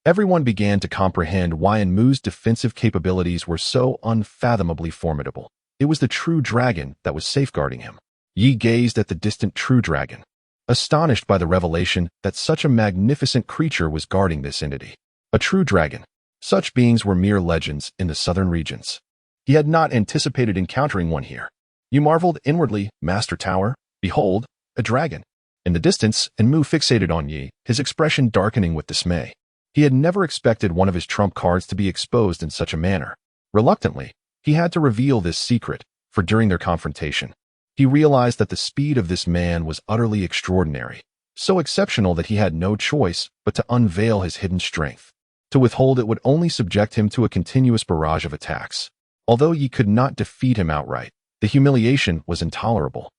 everyone began to comprehend why Enmu's defensive capabilities were so unfathomably formidable. It was the true dragon that was safeguarding him. Yi gazed at the distant true dragon, astonished by the revelation that such a magnificent creature was guarding this entity. A true dragon. Such beings were mere legends in the southern regions. He had not anticipated encountering one here. You marveled inwardly, Master Tower. Behold, a dragon. In the distance, Enmu fixated on Yi, his expression darkening with dismay. He had never expected one of his trump cards to be exposed in such a manner. Reluctantly, he had to reveal this secret, for during their confrontation, he realized that the speed of this man was utterly extraordinary, so exceptional that he had no choice but to unveil his hidden strength. To withhold it would only subject him to a continuous barrage of attacks. Although Yi could not defeat him outright, the humiliation was intolerable.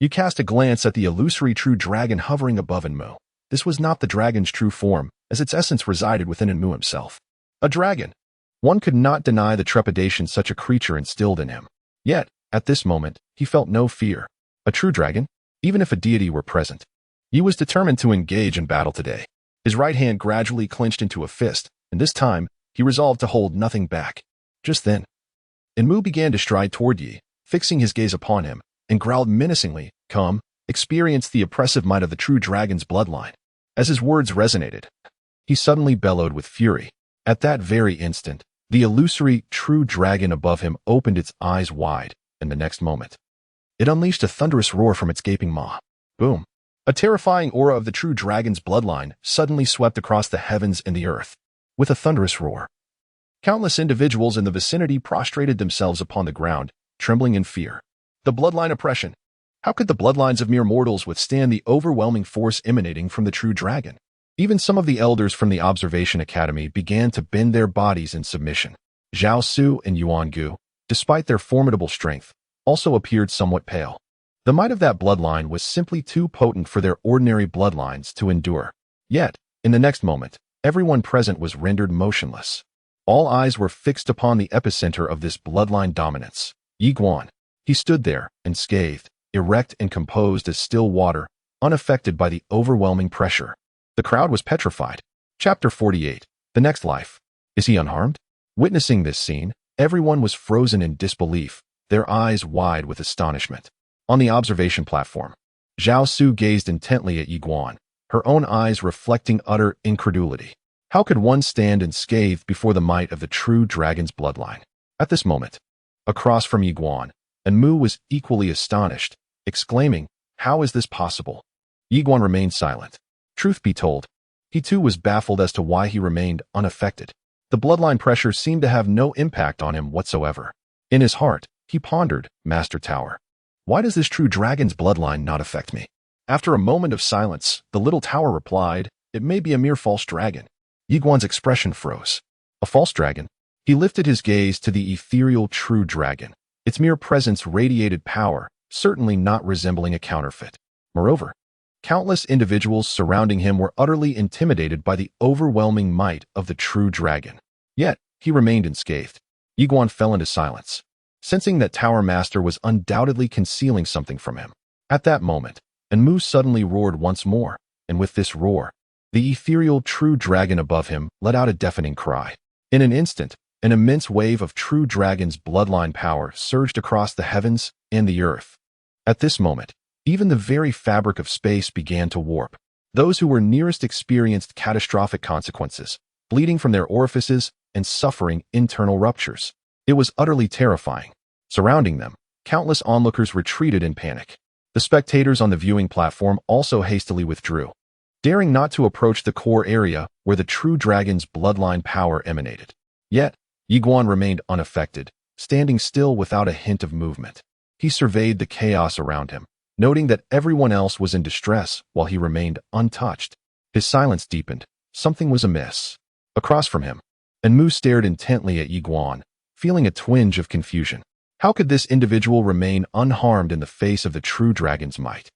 You cast a glance at the illusory true dragon hovering above Enmu. This was not the dragon's true form, as its essence resided within Enmu himself. A dragon. One could not deny the trepidation such a creature instilled in him. Yet, at this moment, he felt no fear. A true dragon? Even if a deity were present. He was determined to engage in battle today. His right hand gradually clenched into a fist, and this time, he resolved to hold nothing back. Just then, Enmu began to stride toward Yi, fixing his gaze upon him, and growled menacingly, "Come, experience the oppressive might of the true dragon's bloodline." As his words resonated, he suddenly bellowed with fury. At that very instant, the illusory true dragon above him opened its eyes wide, and the next moment, it unleashed a thunderous roar from its gaping maw. Boom. A terrifying aura of the true dragon's bloodline suddenly swept across the heavens and the earth. With a thunderous roar, countless individuals in the vicinity prostrated themselves upon the ground, trembling in fear. The bloodline oppression. How could the bloodlines of mere mortals withstand the overwhelming force emanating from the true dragon? Even some of the elders from the Observation Academy began to bend their bodies in submission. Zhao Su and Yuan Gu, despite their formidable strength, also appeared somewhat pale. The might of that bloodline was simply too potent for their ordinary bloodlines to endure. Yet, in the next moment, everyone present was rendered motionless. All eyes were fixed upon the epicenter of this bloodline dominance. Ye Xuan. He stood there, unscathed, erect and composed as still water, unaffected by the overwhelming pressure. The crowd was petrified. Chapter 48. The Next Life. Is he unharmed? Witnessing this scene, everyone was frozen in disbelief, their eyes wide with astonishment. On the observation platform, Zhao Su gazed intently at Ye Xuan, her own eyes reflecting utter incredulity. How could one stand unscathed before the might of the true dragon's bloodline? At this moment, across from Ye Xuan, Enmu was equally astonished, exclaiming, "How is this possible?" Ye Xuan remained silent. Truth be told, he too was baffled as to why he remained unaffected. The bloodline pressure seemed to have no impact on him whatsoever. In his heart, he pondered, Master Tower. Why does this true dragon's bloodline not affect me? After a moment of silence, the little tower replied, it may be a mere false dragon. Ye Xuan's expression froze. A false dragon? He lifted his gaze to the ethereal true dragon. Its mere presence radiated power, certainly not resembling a counterfeit. Moreover, countless individuals surrounding him were utterly intimidated by the overwhelming might of the true dragon. Yet, he remained unscathed. Ye Xuan fell into silence, sensing that Tower Master was undoubtedly concealing something from him. At that moment, Enmu suddenly roared once more, and with this roar, the ethereal true dragon above him let out a deafening cry. In an instant, an immense wave of true dragon's bloodline power surged across the heavens and the earth. At this moment, even the very fabric of space began to warp. Those who were nearest experienced catastrophic consequences, bleeding from their orifices and suffering internal ruptures. It was utterly terrifying. Surrounding them, countless onlookers retreated in panic. The spectators on the viewing platform also hastily withdrew, daring not to approach the core area where the true dragon's bloodline power emanated. Yet, Ye Xuan remained unaffected, standing still without a hint of movement. He surveyed the chaos around him, noting that everyone else was in distress while he remained untouched. His silence deepened. Something was amiss. Across from him, Enmu stared intently at Ye Xuan, feeling a twinge of confusion. How could this individual remain unharmed in the face of the true dragon's might?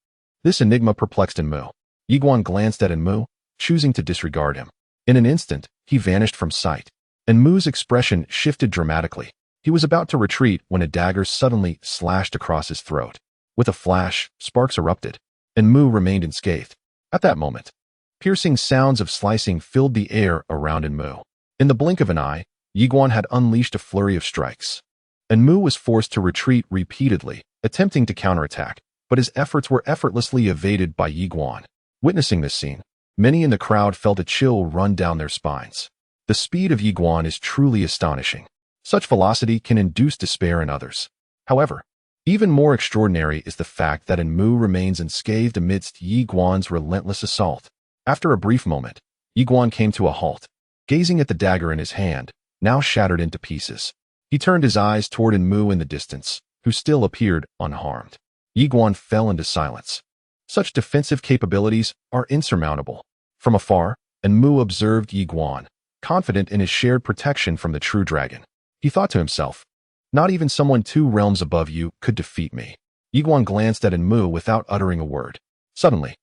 This enigma perplexed Enmu. Ye Xuan glanced at Enmu, choosing to disregard him. In an instant, he vanished from sight. Enmu's expression shifted dramatically. He was about to retreat when a dagger suddenly slashed across his throat. With a flash, sparks erupted. Enmu remained unscathed. At that moment, piercing sounds of slicing filled the air around Enmu. In the blink of an eye, Ye Xuan had unleashed a flurry of strikes. Enmu was forced to retreat repeatedly, attempting to counterattack, but his efforts were effortlessly evaded by Ye Xuan. Witnessing this scene, many in the crowd felt a chill run down their spines. The speed of Ye Xuan is truly astonishing. Such velocity can induce despair in others. However, even more extraordinary is the fact that Enmu remains unscathed amidst Ye Xuan's relentless assault. After a brief moment, Ye Xuan came to a halt, gazing at the dagger in his hand, now shattered into pieces. He turned his eyes toward Enmu in the distance, who still appeared unharmed. Ye Xuan fell into silence. Such defensive capabilities are insurmountable. From afar, Enmu observed Ye Xuan, confident in his shared protection from the true dragon. He thought to himself, not even someone 2 realms above you could defeat me. Ye Xuan glanced at Enmu without uttering a word. Suddenly,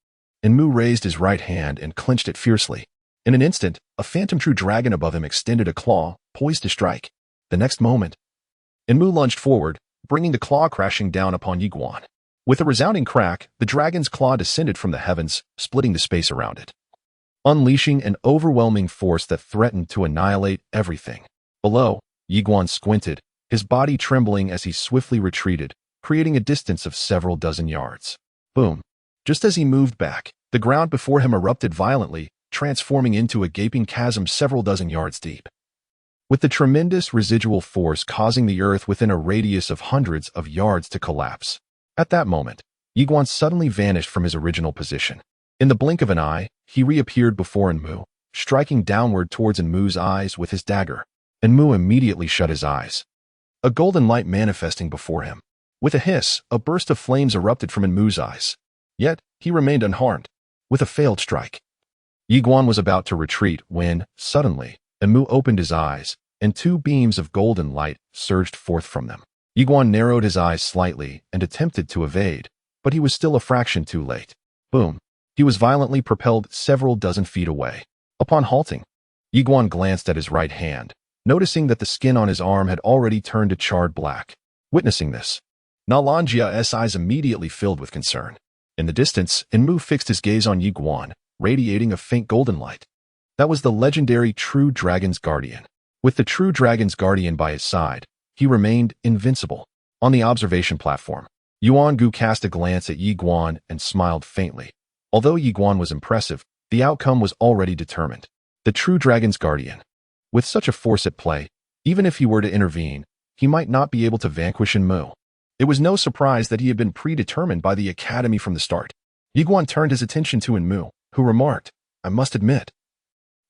Enmu raised his right hand and clenched it fiercely. In an instant, a phantom true dragon above him extended a claw, poised to strike. The next moment, Enmu lunged forward, bringing the claw crashing down upon Ye Xuan. With a resounding crack, the dragon's claw descended from the heavens, splitting the space around it, unleashing an overwhelming force that threatened to annihilate everything. Below, Ye Xuan squinted, his body trembling as he swiftly retreated, creating a distance of several dozen yards. Boom! Just as he moved back, the ground before him erupted violently, transforming into a gaping chasm several dozen yards deep, with the tremendous residual force causing the earth within a radius of hundreds of yards to collapse. At that moment, Ye Xuan suddenly vanished from his original position. In the blink of an eye, he reappeared before Enmu, striking downward towards Enmu's eyes with his dagger. Enmu immediately shut his eyes, a golden light manifesting before him. With a hiss, a burst of flames erupted from Enmu's eyes. Yet, he remained unharmed. With a failed strike, Ye Xuan was about to retreat when, suddenly, Enmu opened his eyes, and 2 beams of golden light surged forth from them. Ye Xuan narrowed his eyes slightly and attempted to evade, but he was still a fraction too late. Boom! He was violently propelled several dozen feet away. Upon halting, Ye Xuan glanced at his right hand, noticing that the skin on his arm had already turned to charred black. Witnessing this, Nalanjia's eyes immediately filled with concern. In the distance, Enmu fixed his gaze on Ye Xuan, radiating a faint golden light. That was the legendary True Dragon's Guardian. With the True Dragon's Guardian by his side, he remained invincible. On the observation platform, Yuan-gu cast a glance at Ye Xuan and smiled faintly. Although Ye Xuan was impressive, the outcome was already determined. The True Dragon's Guardian. With such a force at play, even if he were to intervene, he might not be able to vanquish Enmu. It was no surprise that he had been predetermined by the Academy from the start. Ye Xuan turned his attention to Enmu, who remarked, I must admit,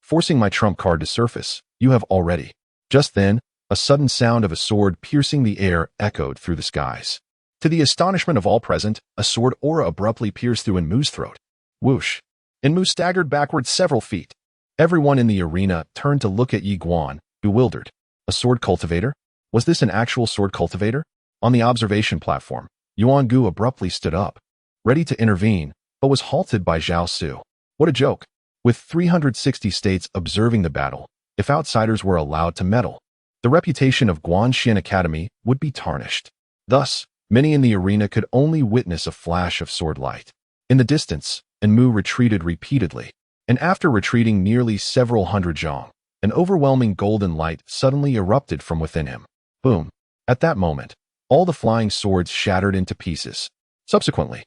forcing my trump card to surface. You have already. Just then, a sudden sound of a sword piercing the air echoed through the skies. To the astonishment of all present, a sword aura abruptly pierced through Enmu's throat. Whoosh! Enmu staggered backward several feet. Everyone in the arena turned to look at Ye Xuan, bewildered. A sword cultivator? Was this an actual sword cultivator? On the observation platform, Yanhuang abruptly stood up, ready to intervene, but was halted by Zhao Su. What a joke! With 360 states observing the battle, if outsiders were allowed to meddle, the reputation of Guanxuan Academy would be tarnished. Thus, many in the arena could only witness a flash of sword light. In the distance, Enmu retreated repeatedly, and after retreating nearly several hundred zhong, an overwhelming golden light suddenly erupted from within him. Boom! At that moment, all the flying swords shattered into pieces. Subsequently,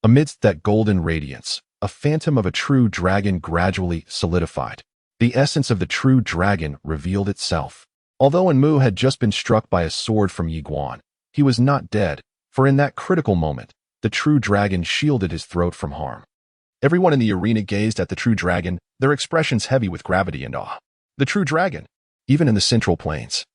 amidst that golden radiance, a phantom of a true dragon gradually solidified. The essence of the true dragon revealed itself. Although Enmu had just been struck by a sword from Ye Xuan, he was not dead, for in that critical moment, the true dragon shielded his throat from harm. Everyone in the arena gazed at the true dragon, their expressions heavy with gravity and awe. The true dragon, even in the central plains.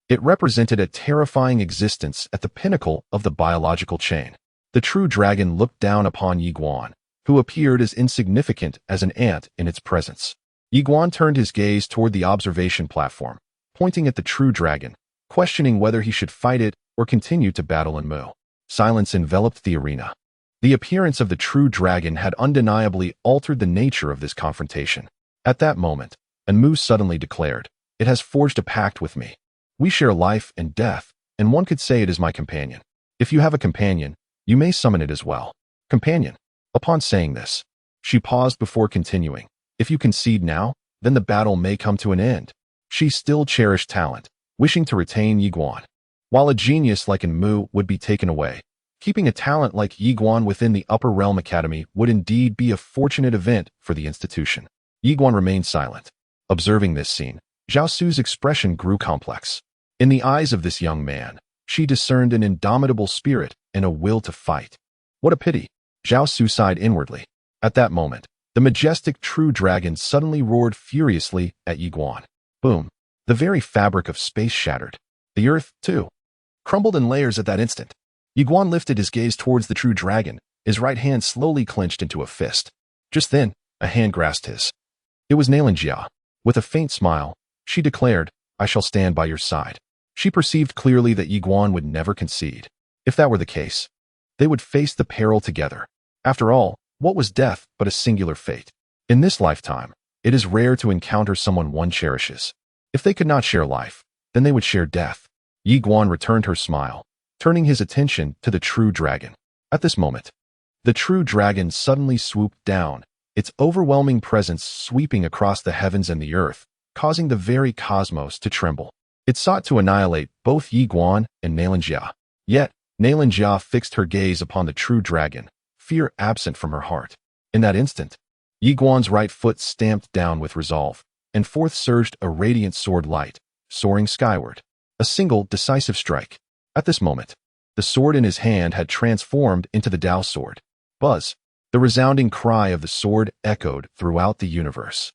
It represented a terrifying existence at the pinnacle of the biological chain. The true dragon looked down upon Ye Xuan, who appeared as insignificant as an ant in its presence. Ye Xuan turned his gaze toward the observation platform, pointing at the true dragon, questioning whether he should fight it or continue to battle Enmu. Silence enveloped the arena. The appearance of the true dragon had undeniably altered the nature of this confrontation. At that moment, Enmu suddenly declared, "It has forged a pact with me. We share life and death, and one could say it is my companion. If you have a companion, you may summon it as well." Companion. Upon saying this, she paused before continuing. "If you concede now, then the battle may come to an end." She still cherished talent, wishing to retain Ye Xuan. While a genius like Enmu would be taken away, keeping a talent like Ye Xuan within the Upper Realm Academy would indeed be a fortunate event for the institution. Ye Xuan remained silent. Observing this scene, Zhao Su's expression grew complex. In the eyes of this young man, she discerned an indomitable spirit and a will to fight. What a pity! Zhao Su sighed inwardly. At that moment, the majestic true dragon suddenly roared furiously at Ye Xuan. Boom! The very fabric of space shattered. The earth, too, crumbled in layers at that instant. Ye Xuan lifted his gaze towards the true dragon, his right hand slowly clenched into a fist. Just then, a hand grasped his. It was Yanhuang. With a faint smile, she declared, "I shall stand by your side." She perceived clearly that Ye Xuan would never concede. If that were the case, they would face the peril together. After all, what was death but a singular fate? In this lifetime, it is rare to encounter someone one cherishes. If they could not share life, then they would share death. Ye Xuan returned her smile, turning his attention to the true dragon. At this moment, the true dragon suddenly swooped down, its overwhelming presence sweeping across the heavens and the earth, causing the very cosmos to tremble. It sought to annihilate both Ye Xuan and Yanhuang. Yet, Yanhuang fixed her gaze upon the true dragon, fear absent from her heart. In that instant, Ye Xuan's right foot stamped down with resolve, and forth surged a radiant sword light, soaring skyward. A single, decisive strike. At this moment, the sword in his hand had transformed into the Tao sword. Buzz! The resounding cry of the sword echoed throughout the universe.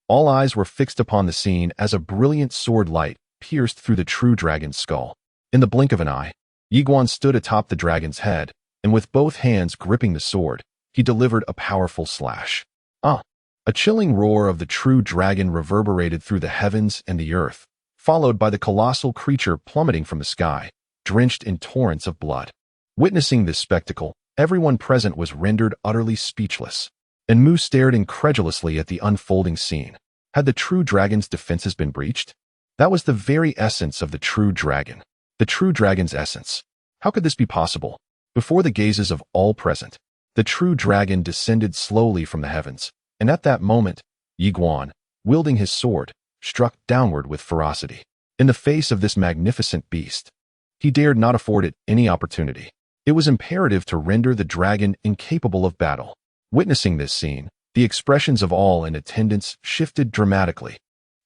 All eyes were fixed upon the scene as a brilliant sword light pierced through the true dragon's skull. In the blink of an eye, Ye Xuan stood atop the dragon's head, and with both hands gripping the sword, he delivered a powerful slash. A chilling roar of the true dragon reverberated through the heavens and the earth, followed by the colossal creature plummeting from the sky, drenched in torrents of blood. Witnessing this spectacle, everyone present was rendered utterly speechless. Enmu stared incredulously at the unfolding scene. Had the true dragon's defenses been breached? That was the very essence of the true dragon. The true dragon's essence. How could this be possible? Before the gazes of all present, the true dragon descended slowly from the heavens, and at that moment, Ye Xuan, wielding his sword, struck downward with ferocity. In the face of this magnificent beast, he dared not afford it any opportunity. It was imperative to render the dragon incapable of battle. Witnessing this scene, the expressions of all in attendance shifted dramatically.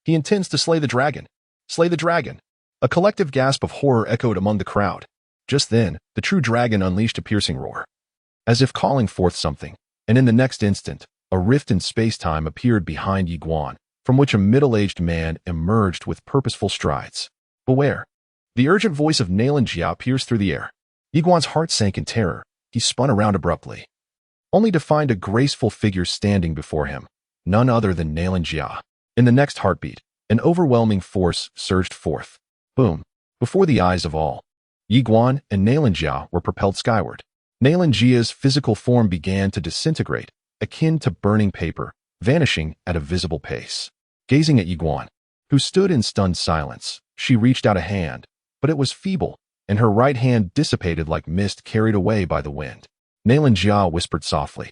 "He intends to slay the dragon! Slay the dragon!" A collective gasp of horror echoed among the crowd. Just then, the true dragon unleashed a piercing roar, as if calling forth something, and in the next instant, a rift in space-time appeared behind Ye Xuan, from which a middle-aged man emerged with purposeful strides. Beware! The urgent voice of Nailan Jia pierced through the air. Ye Xuan's heart sank in terror. He spun around abruptly, only to find a graceful figure standing before him, none other than Nailan Jia. In the next heartbeat, an overwhelming force surged forth. Boom! Before the eyes of all, Ye Xuan and Nailan Jia were propelled skyward. Nailan Jia's physical form began to disintegrate, akin to burning paper, vanishing at a visible pace. Gazing at Ye Xuan, who stood in stunned silence, she reached out a hand, but it was feeble, and her right hand dissipated like mist carried away by the wind. Nailan Jia whispered softly,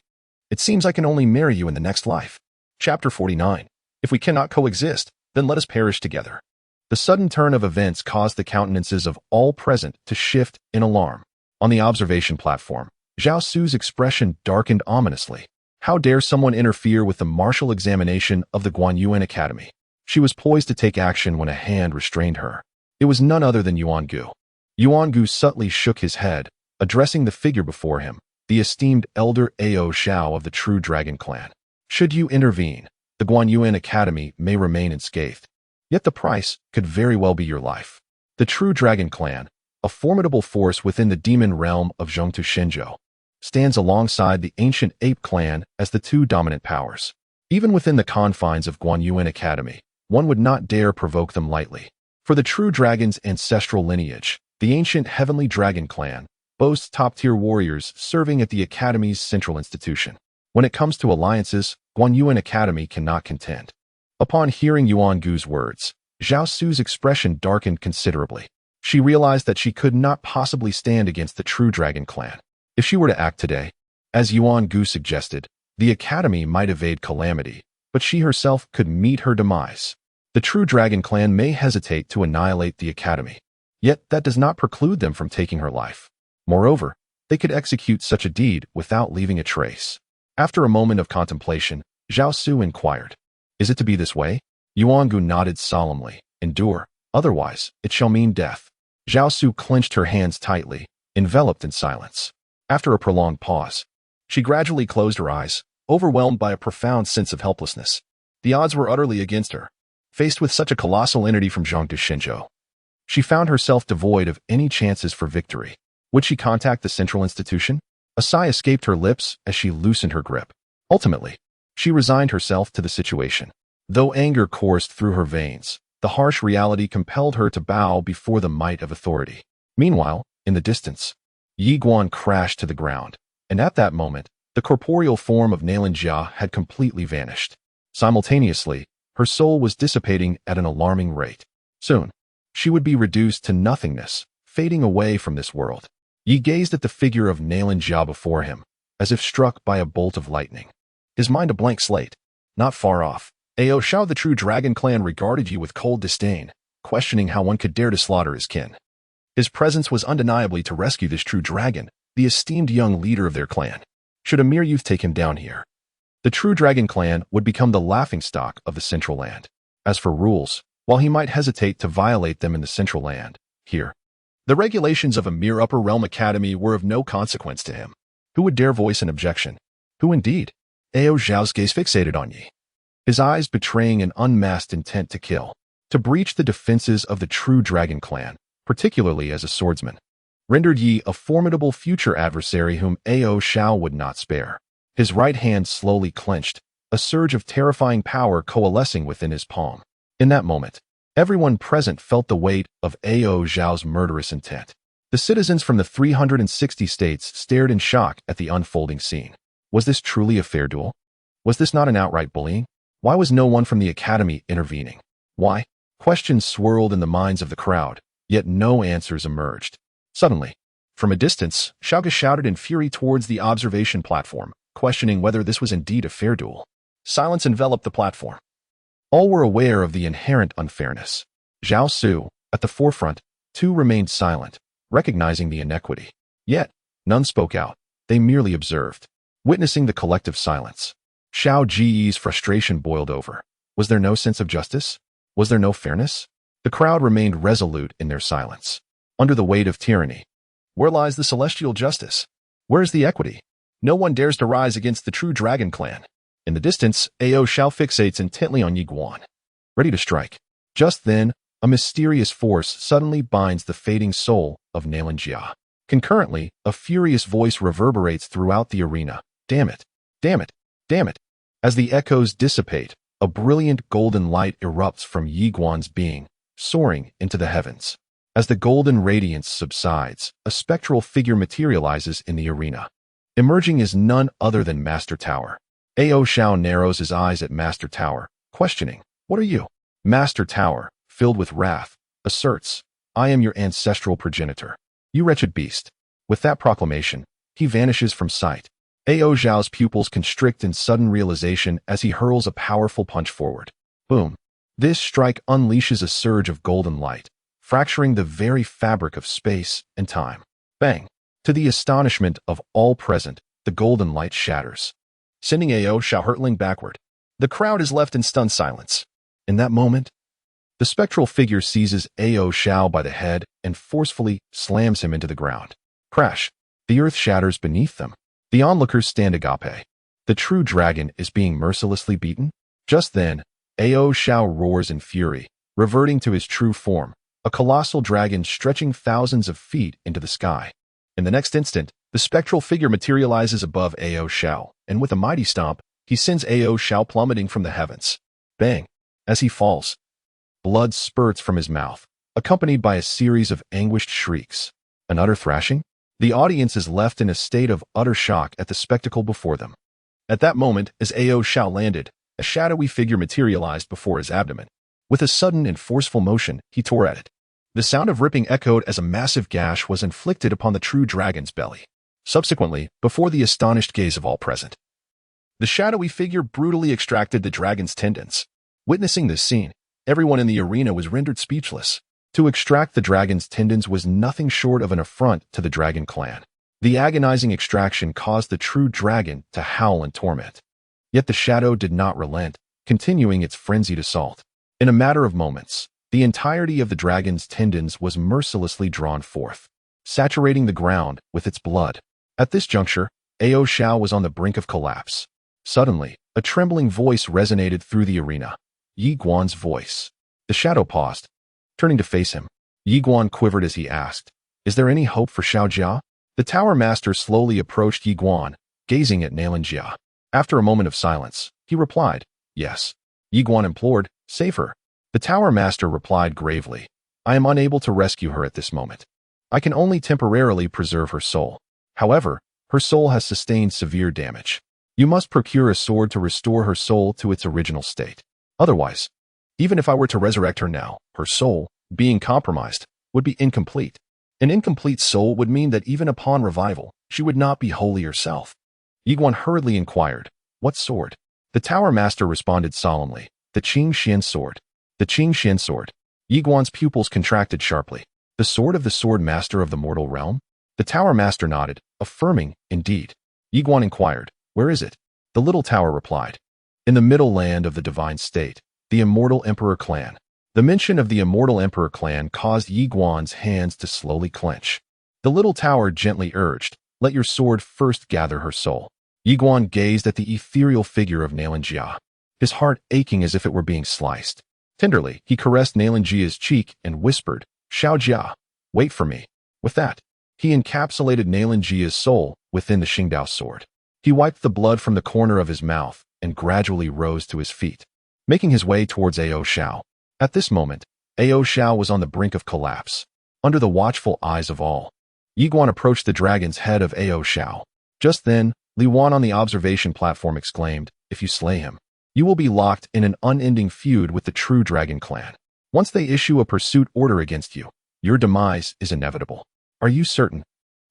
"It seems I can only marry you in the next life." Chapter 49. If we cannot coexist, then let us perish together. The sudden turn of events caused the countenances of all present to shift in alarm. On the observation platform, Zhao Su's expression darkened ominously. How dare someone interfere with the martial examination of the Guanxuan Academy? She was poised to take action when a hand restrained her. It was none other than Yanhuang. Yanhuang subtly shook his head, addressing the figure before him, the esteemed elder Ao Shao of the True Dragon Clan. Should you intervene, the Guanxuan Academy may remain unscathed. Yet the price could very well be your life. The True Dragon Clan, a formidable force within the demon realm of Zhongtu Shenzhou, stands alongside the ancient ape clan as the two dominant powers. Even within the confines of Guanxuan Academy, one would not dare provoke them lightly. For the True Dragon's ancestral lineage, the ancient Heavenly Dragon Clan boasts top-tier warriors serving at the Academy's central institution. When it comes to alliances, Guanxuan Academy cannot contend. Upon hearing Yanhuang's words, Zhao Su's expression darkened considerably. She realized that she could not possibly stand against the True Dragon Clan. If she were to act today, as Yanhuang suggested, the Academy might evade calamity, but she herself could meet her demise. The True Dragon Clan may hesitate to annihilate the Academy, yet that does not preclude them from taking her life. Moreover, they could execute such a deed without leaving a trace. After a moment of contemplation, Zhao Su inquired, "Is it to be this way?" Yanhuang nodded solemnly. "Endure, otherwise it shall mean death." Zhao Su clenched her hands tightly, enveloped in silence. After a prolonged pause, she gradually closed her eyes, overwhelmed by a profound sense of helplessness. The odds were utterly against her. Faced with such a colossal entity from Zhongtu Shenzhou, she found herself devoid of any chances for victory. Would she contact the central institution? A sigh escaped her lips as she loosened her grip. Ultimately, she resigned herself to the situation. Though anger coursed through her veins, the harsh reality compelled her to bow before the might of authority. Meanwhile, in the distance, Ye Xuan crashed to the ground, and at that moment, the corporeal form of Nailan Jia had completely vanished. Simultaneously, her soul was dissipating at an alarming rate. Soon, she would be reduced to nothingness, fading away from this world. Ye gazed at the figure of Nailan Jia before him, as if struck by a bolt of lightning. His mind a blank slate. Not far off, Ao Shao the True Dragon Clan regarded Ye with cold disdain, questioning how one could dare to slaughter his kin. His presence was undeniably to rescue this true dragon, the esteemed young leader of their clan. Should a mere youth take him down here, the True Dragon Clan would become the laughingstock of the Central Land. As for rules, while he might hesitate to violate them in the Central Land, here, the regulations of a mere Upper Realm Academy were of no consequence to him. Who would dare voice an objection? Who indeed? Ao Zhao's gaze fixated on Ye, his eyes betraying an unmasked intent to kill, to breach the defenses of the True Dragon Clan, particularly as a swordsman, rendered Ye a formidable future adversary whom Ao Shao would not spare. His right hand slowly clenched, a surge of terrifying power coalescing within his palm. In that moment, everyone present felt the weight of Ao Zhao's murderous intent. The citizens from the 360 states stared in shock at the unfolding scene. Was this truly a fair duel? Was this not an outright bullying? Why was no one from the Academy intervening? Why? Questions swirled in the minds of the crowd, yet no answers emerged. Suddenly, from a distance, Xiaoge shouted in fury towards the observation platform, questioning whether this was indeed a fair duel. Silence enveloped the platform. All were aware of the inherent unfairness. Zhao Su, at the forefront, too remained silent, recognizing the inequity. Yet, none spoke out. They merely observed, witnessing the collective silence. Xiao Ji's frustration boiled over. Was there no sense of justice? Was there no fairness? The crowd remained resolute in their silence. Under the weight of tyranny, where lies the celestial justice? Where is the equity? No one dares to rise against the True Dragon Clan. In the distance, Ao Xiao fixates intently on Ye Xuan, ready to strike. Just then, a mysterious force suddenly binds the fading soul of Yanhuang. Concurrently, a furious voice reverberates throughout the arena. Damn it! Damn it! Damn it! As the echoes dissipate, a brilliant golden light erupts from Ye Xuan's being, soaring into the heavens. As the golden radiance subsides, a spectral figure materializes in the arena. Emerging is none other than Master Tower. Ao Xiao narrows his eyes at Master Tower, questioning, "What are you?" Master Tower, filled with wrath, asserts, "I am your ancestral progenitor. You wretched beast." With that proclamation, he vanishes from sight. Ao Xiao's pupils constrict in sudden realization as he hurls a powerful punch forward. Boom. This strike unleashes a surge of golden light, fracturing the very fabric of space and time. Bang! To the astonishment of all present, the golden light shatters, sending Ao Xiao hurtling backward. The crowd is left in stunned silence. In that moment, the spectral figure seizes Ao Xiao by the head and forcefully slams him into the ground. Crash! The earth shatters beneath them. The onlookers stand agape. The true dragon is being mercilessly beaten. Just then, Ao Xiao roars in fury, reverting to his true form, a colossal dragon stretching thousands of feet into the sky. In the next instant, the spectral figure materializes above Ao Xiao, and with a mighty stomp, he sends Ao Xiao plummeting from the heavens. Bang! As he falls, blood spurts from his mouth, accompanied by a series of anguished shrieks. An utter thrashing? The audience is left in a state of utter shock at the spectacle before them. At that moment, as Ao Xiao landed, a shadowy figure materialized before his abdomen. With a sudden and forceful motion, he tore at it. The sound of ripping echoed as a massive gash was inflicted upon the true dragon's belly. Subsequently, before the astonished gaze of all present, the shadowy figure brutally extracted the dragon's tendons. Witnessing this scene, everyone in the arena was rendered speechless. To extract the dragon's tendons was nothing short of an affront to the dragon clan. The agonizing extraction caused the true dragon to howl in torment. Yet the shadow did not relent, continuing its frenzied assault. In a matter of moments, the entirety of the dragon's tendons was mercilessly drawn forth, saturating the ground with its blood. At this juncture, Ao Xiao was on the brink of collapse. Suddenly, a trembling voice resonated through the arena. Ye Xuan's voice. The shadow paused, turning to face him. Ye Xuan quivered as he asked, "Is there any hope for Xiao Jia?" The tower master slowly approached Ye Xuan, gazing at Yanhuang. After a moment of silence, he replied, "Yes." Ye Xuan implored, "Save her." The tower master replied gravely, "I am unable to rescue her at this moment. I can only temporarily preserve her soul. However, her soul has sustained severe damage. You must procure a sword to restore her soul to its original state. Otherwise, even if I were to resurrect her now, her soul, being compromised, would be incomplete. An incomplete soul would mean that even upon revival, she would not be wholly herself." Ye Xuan hurriedly inquired, "What sword?" The tower master responded solemnly, "The Qing Xian sword." The Qing Xian sword. Ye Xuan's pupils contracted sharply. The sword of the sword master of the mortal realm? The tower master nodded, affirming, "Indeed." Ye Xuan inquired, "Where is it?" The little tower replied, "In the middle land of the divine state, the immortal emperor clan." The mention of the immortal emperor clan caused Ye Xuan's hands to slowly clench. The little tower gently urged, "Let your sword first gather her soul." Ye Xuan gazed at the ethereal figure of Yanhuang, his heart aching as if it were being sliced. Tenderly, he caressed Yanhuang's cheek and whispered, "Xiao Jia, wait for me." With that, he encapsulated Yanhuang's soul within the Xingdao sword. He wiped the blood from the corner of his mouth and gradually rose to his feet, making his way towards Ao Xiao. At this moment, Ao Xiao was on the brink of collapse. Under the watchful eyes of all, Ye Xuan approached the dragon's head of Ao Xiao. Just then, Li Wan on the observation platform exclaimed, "If you slay him, you will be locked in an unending feud with the true dragon clan. Once they issue a pursuit order against you, your demise is inevitable. Are you certain?"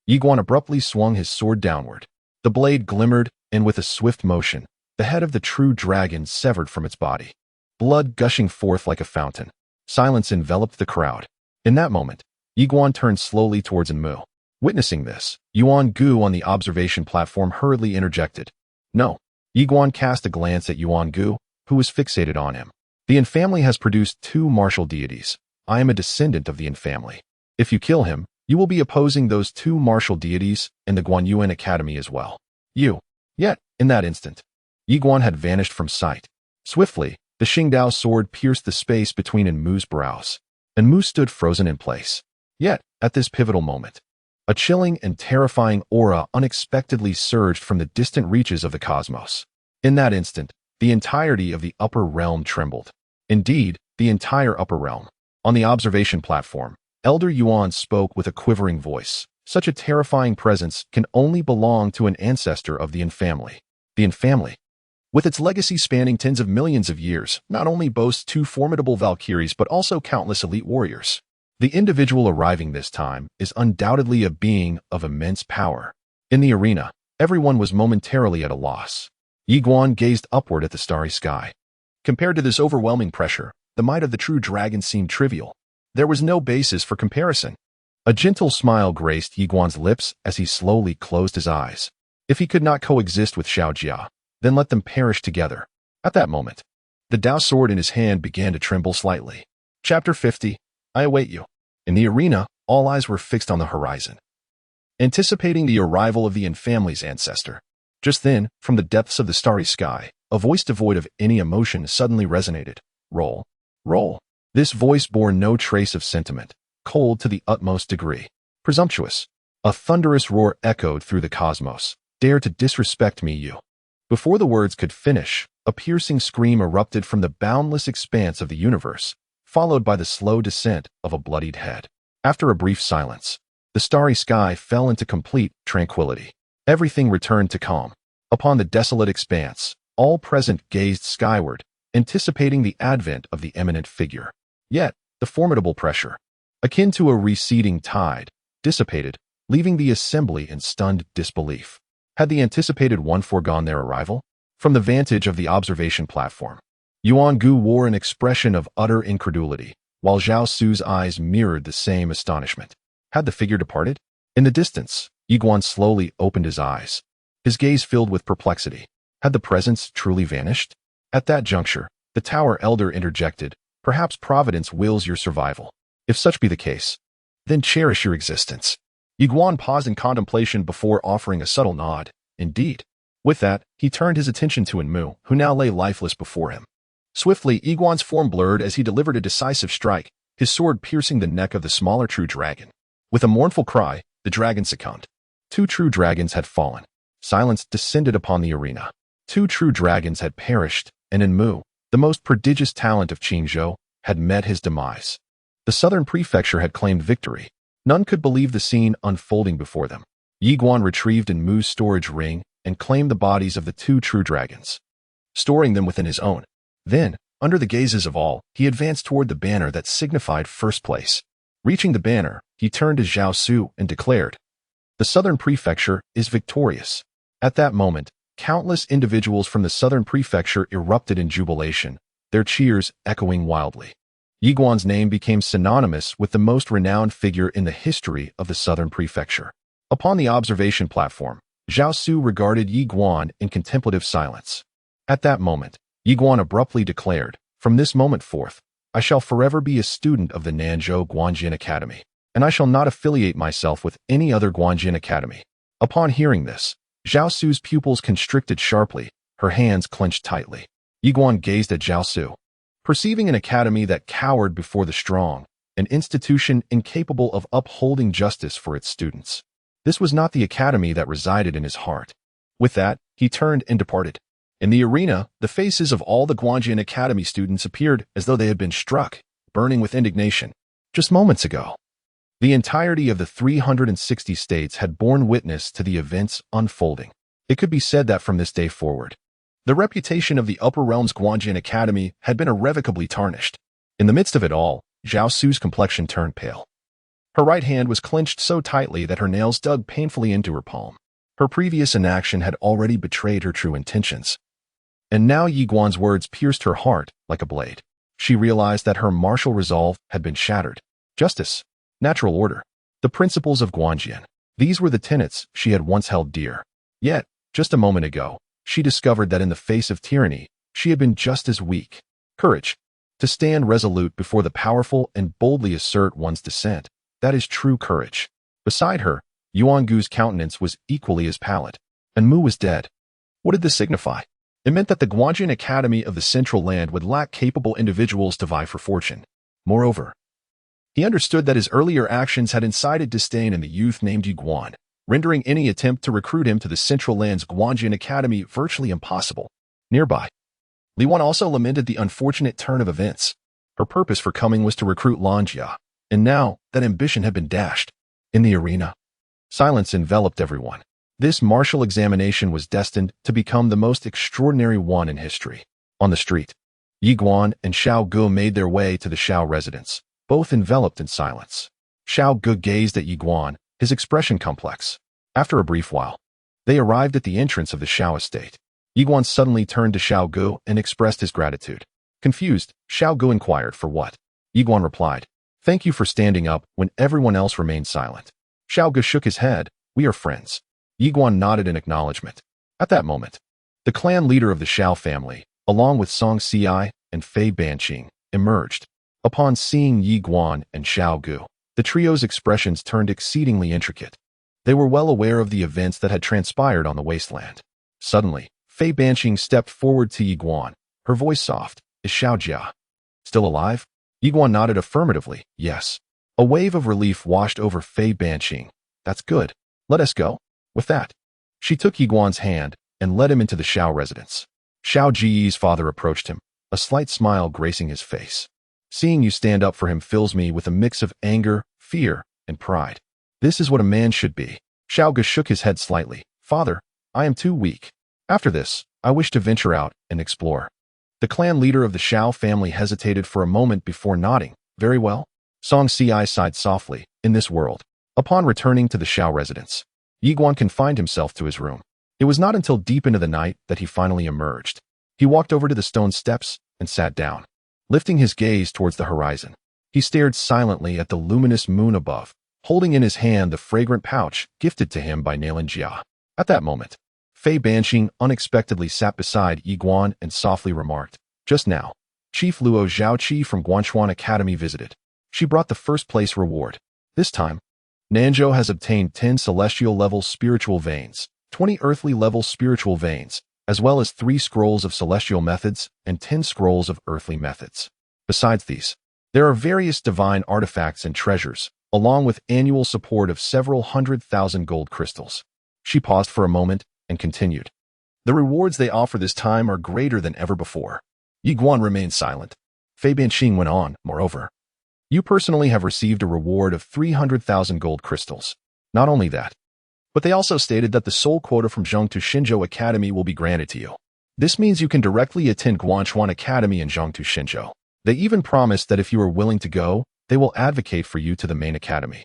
Ye Xuan abruptly swung his sword downward. The blade glimmered, and with a swift motion, the head of the true dragon severed from its body, blood gushing forth like a fountain. Silence enveloped the crowd. In that moment, Ye Xuan turned slowly towards Enmu. Witnessing this, Yuan Gu on the observation platform hurriedly interjected, "No." Ye Xuan cast a glance at Yuan Gu, who was fixated on him. "The Yin family has produced two martial deities. I am a descendant of the Yin family. If you kill him, you will be opposing those two martial deities and the Guanxuan Academy as well. Yet, in that instant, Ye Xuan had vanished from sight. Swiftly, the Xingdao sword pierced the space between Enmu's brows. Enmu stood frozen in place. Yet, at this pivotal moment, a chilling and terrifying aura unexpectedly surged from the distant reaches of the cosmos. In that instant, the entirety of the upper realm trembled. Indeed, the entire upper realm. On the observation platform, Elder Yuan spoke with a quivering voice. Such a terrifying presence can only belong to an ancestor of the Yin family. The Yin family, with its legacy spanning tens of millions of years, not only boasts two formidable Valkyries but also countless elite warriors. The individual arriving this time is undoubtedly a being of immense power. In the arena, everyone was momentarily at a loss. Ye Xuan gazed upward at the starry sky. Compared to this overwhelming pressure, the might of the true dragon seemed trivial. There was no basis for comparison. A gentle smile graced Ye Xuan's lips as he slowly closed his eyes. If he could not coexist with Xiao Jia, then let them perish together. At that moment, the Dao sword in his hand began to tremble slightly. Chapter 50. I await you. In the arena, all eyes were fixed on the horizon, anticipating the arrival of the Yin family's ancestor. Just then, from the depths of the starry sky, a voice devoid of any emotion suddenly resonated. Roll, roll. This voice bore no trace of sentiment, cold to the utmost degree. Presumptuous. A thunderous roar echoed through the cosmos. Dare to disrespect me, you. Before the words could finish, a piercing scream erupted from the boundless expanse of the universe, followed by the slow descent of a bloodied head. After a brief silence, the starry sky fell into complete tranquility. Everything returned to calm. Upon the desolate expanse, all present gazed skyward, anticipating the advent of the eminent figure. Yet, the formidable pressure, akin to a receding tide, dissipated, leaving the assembly in stunned disbelief. Had the anticipated one foregone their arrival? From the vantage of the observation platform, Yuan-gu wore an expression of utter incredulity, while Zhao Su's eyes mirrored the same astonishment. Had the figure departed? In the distance, Ye Xuan slowly opened his eyes, his gaze filled with perplexity. Had the presence truly vanished? At that juncture, the tower elder interjected, perhaps Providence wills your survival. If such be the case, then cherish your existence. Ye Xuan paused in contemplation before offering a subtle nod. Indeed. With that, he turned his attention to Enmu, who now lay lifeless before him. Swiftly, Ye Xuan's form blurred as he delivered a decisive strike, his sword piercing the neck of the smaller true dragon. With a mournful cry, the dragon succumbed. 2 true dragons had fallen. Silence descended upon the arena. 2 true dragons had perished, and Enmu, the most prodigious talent of Qingzhou, had met his demise. The southern prefecture had claimed victory. None could believe the scene unfolding before them. Ye Xuan retrieved Enmu's storage ring and claimed the bodies of the 2 true dragons, storing them within his own. Then, under the gazes of all, he advanced toward the banner that signified first place. Reaching the banner, he turned to Zhao Su and declared, "The southern prefecture is victorious." At that moment, countless individuals from the southern prefecture erupted in jubilation, their cheers echoing wildly. Ye Xuan's name became synonymous with the most renowned figure in the history of the southern prefecture. Upon the observation platform, Zhao Su regarded Ye Xuan in contemplative silence. At that moment, Ye Xuan abruptly declared, "From this moment forth, I shall forever be a student of the Nanzhou Guanxuan Academy, and I shall not affiliate myself with any other Guanxuan Academy." Upon hearing this, Zhao Su's pupils constricted sharply, her hands clenched tightly. Ye Xuan gazed at Zhao Su. Perceiving an academy that cowered before the strong, an institution incapable of upholding justice for its students. This was not the academy that resided in his heart. With that, he turned and departed. In the arena, the faces of all the Guanxuan Academy students appeared as though they had been struck, burning with indignation. Just moments ago, the entirety of the 360 states had borne witness to the events unfolding. It could be said that from this day forward, the reputation of the Upper Realms Guanxuan Academy had been irrevocably tarnished. In the midst of it all, Zhao Su's complexion turned pale. Her right hand was clenched so tightly that her nails dug painfully into her palm. Her previous inaction had already betrayed her true intentions. And now Ye Xuan's words pierced her heart like a blade. She realized that her martial resolve had been shattered. Justice, natural order, the principles of Guanxuan. These were the tenets she had once held dear. Yet, just a moment ago, she discovered that in the face of tyranny, she had been just as weak. Courage, to stand resolute before the powerful and boldly assert one's dissent, that is true courage. Beside her, Yuan-gu's countenance was equally as pallid. Enmu was dead. What did this signify? It meant that the Guanxuan Academy of the Central Land would lack capable individuals to vie for fortune. Moreover, he understood that his earlier actions had incited disdain in the youth named Ye Xuan, rendering any attempt to recruit him to the Central Land's Guanxuan Academy virtually impossible. Nearby, Li Wan also lamented the unfortunate turn of events. Her purpose for coming was to recruit Lan Jia, and now that ambition had been dashed. In the arena, silence enveloped everyone. This martial examination was destined to become the most extraordinary one in history. On the street, Ye Xuan and Xiao Gu made their way to the Xiao residence, both enveloped in silence. Xiao Gu gazed at Ye Xuan, his expression complex. After a brief while, they arrived at the entrance of the Xiao estate. Ye Xuan suddenly turned to Xiao Gu and expressed his gratitude. Confused, Xiao Gu inquired for what. Ye Xuan replied, "Thank you for standing up when everyone else remained silent." Xiao Gu shook his head. "We are friends." Ye Xuan nodded in acknowledgement. At that moment, the clan leader of the Xiao family, along with Song Ci and Fei Banqing, emerged. Upon seeing Ye Xuan and Xiao Gu, the trio's expressions turned exceedingly intricate. They were well aware of the events that had transpired on the wasteland. Suddenly, Fei Banqing stepped forward to Ye Xuan, her voice soft. "Is Xiao Jia still alive?" Ye Xuan nodded affirmatively. "Yes." A wave of relief washed over Fei Banqing. "That's good. Let us go." With that, she took Ye Xuan's hand and led him into the Xiao residence. Xiao Ji's father approached him, a slight smile gracing his face. "Seeing you stand up for him fills me with a mix of anger, fear, and pride. This is what a man should be." Xiao Gu shook his head slightly. "Father, I am too weak. After this, I wish to venture out and explore." The clan leader of the Xiao family hesitated for a moment before nodding. "Very well." Song Ci sighed softly. In this world, upon returning to the Xiao residence, Ye Xuan confined himself to his room. It was not until deep into the night that he finally emerged. He walked over to the stone steps and sat down. Lifting his gaze towards the horizon, he stared silently at the luminous moon above, holding in his hand the fragrant pouch gifted to him by Nalan Jia. At that moment, Fei Banqing unexpectedly sat beside Ye Xuan and softly remarked, "Just now, Chief Luo Zhaoqi from Guanxuan Academy visited. She brought the first-place reward. This time, Nanzhou has obtained 10 celestial-level spiritual veins, 20 earthly-level spiritual veins, as well as 3 scrolls of celestial methods and 10 scrolls of earthly methods. Besides these, there are various divine artifacts and treasures, along with annual support of several 100,000 gold crystals." She paused for a moment and continued, "The rewards they offer this time are greater than ever before." Ye Xuan remained silent. Fei Banqing went on, "Moreover, you personally have received a reward of 300,000 gold crystals. Not only that, but they also stated that the soul quota from Zhengtu Xinzhou Academy will be granted to you. This means you can directly attend Guanxuan Academy in Zhengtu Xinzhou. They even promised that if you are willing to go, they will advocate for you to the main academy,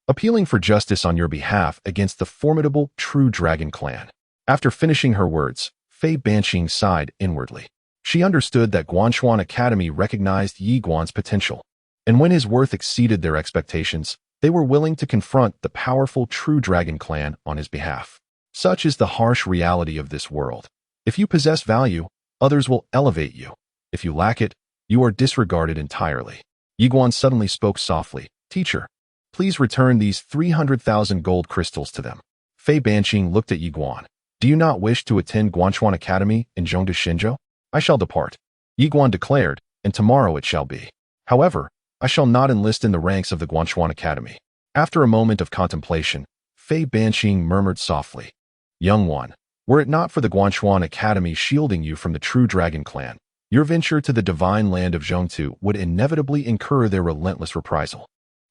appealing for justice on your behalf against the formidable True Dragon clan." After finishing her words, Fei Banqing sighed inwardly. She understood that Guanxuan Academy recognized Ye Xuan's potential, and when his worth exceeded their expectations, they were willing to confront the powerful True Dragon clan on his behalf. Such is the harsh reality of this world. If you possess value, others will elevate you. If you lack it, you are disregarded entirely. Ye Xuan suddenly spoke softly. "Teacher, please return these 300,000 gold crystals to them." Fei Banqing looked at Ye Xuan. "Do you not wish to attend Guanxuan Academy in Zhengtu Xinzhou?" "I shall depart," Ye Xuan declared, "and tomorrow it shall be. However, I shall not enlist in the ranks of the Guanxuan Academy." After a moment of contemplation, Fei Banqing murmured softly, "Young one, were it not for the Guanxuan Academy shielding you from the True Dragon clan, your venture to the divine land of Zhengtu would inevitably incur their relentless reprisal."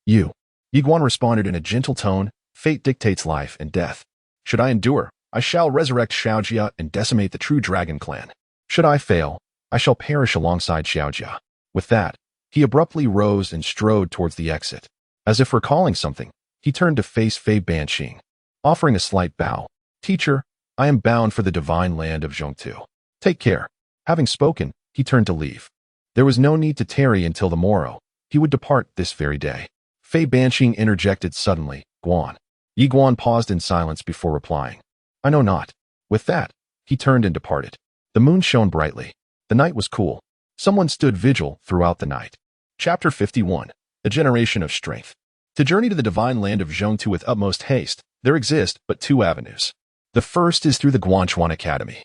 Ye Xuan responded in a gentle tone, "Fate dictates life and death. Should I endure, I shall resurrect Xiaojia and decimate the True Dragon clan. Should I fail, I shall perish alongside Xiaojia." With that, he abruptly rose and strode towards the exit. As if recalling something, he turned to face Fei Banqing, offering a slight bow. "Teacher, I am bound for the divine land of Zhengtu. Take care." Having spoken, he turned to leave. There was no need to tarry until the morrow. He would depart this very day. Fei Banqing interjected suddenly, "Guan." Ye Xuan paused in silence before replying, "I know not." With that, he turned and departed. The moon shone brightly. The night was cool. Someone stood vigil throughout the night. Chapter 51. A Generation of Strength. To journey to the divine land of Zhengtu with utmost haste, there exist but 2 avenues. The first is through the Guanxuan Academy.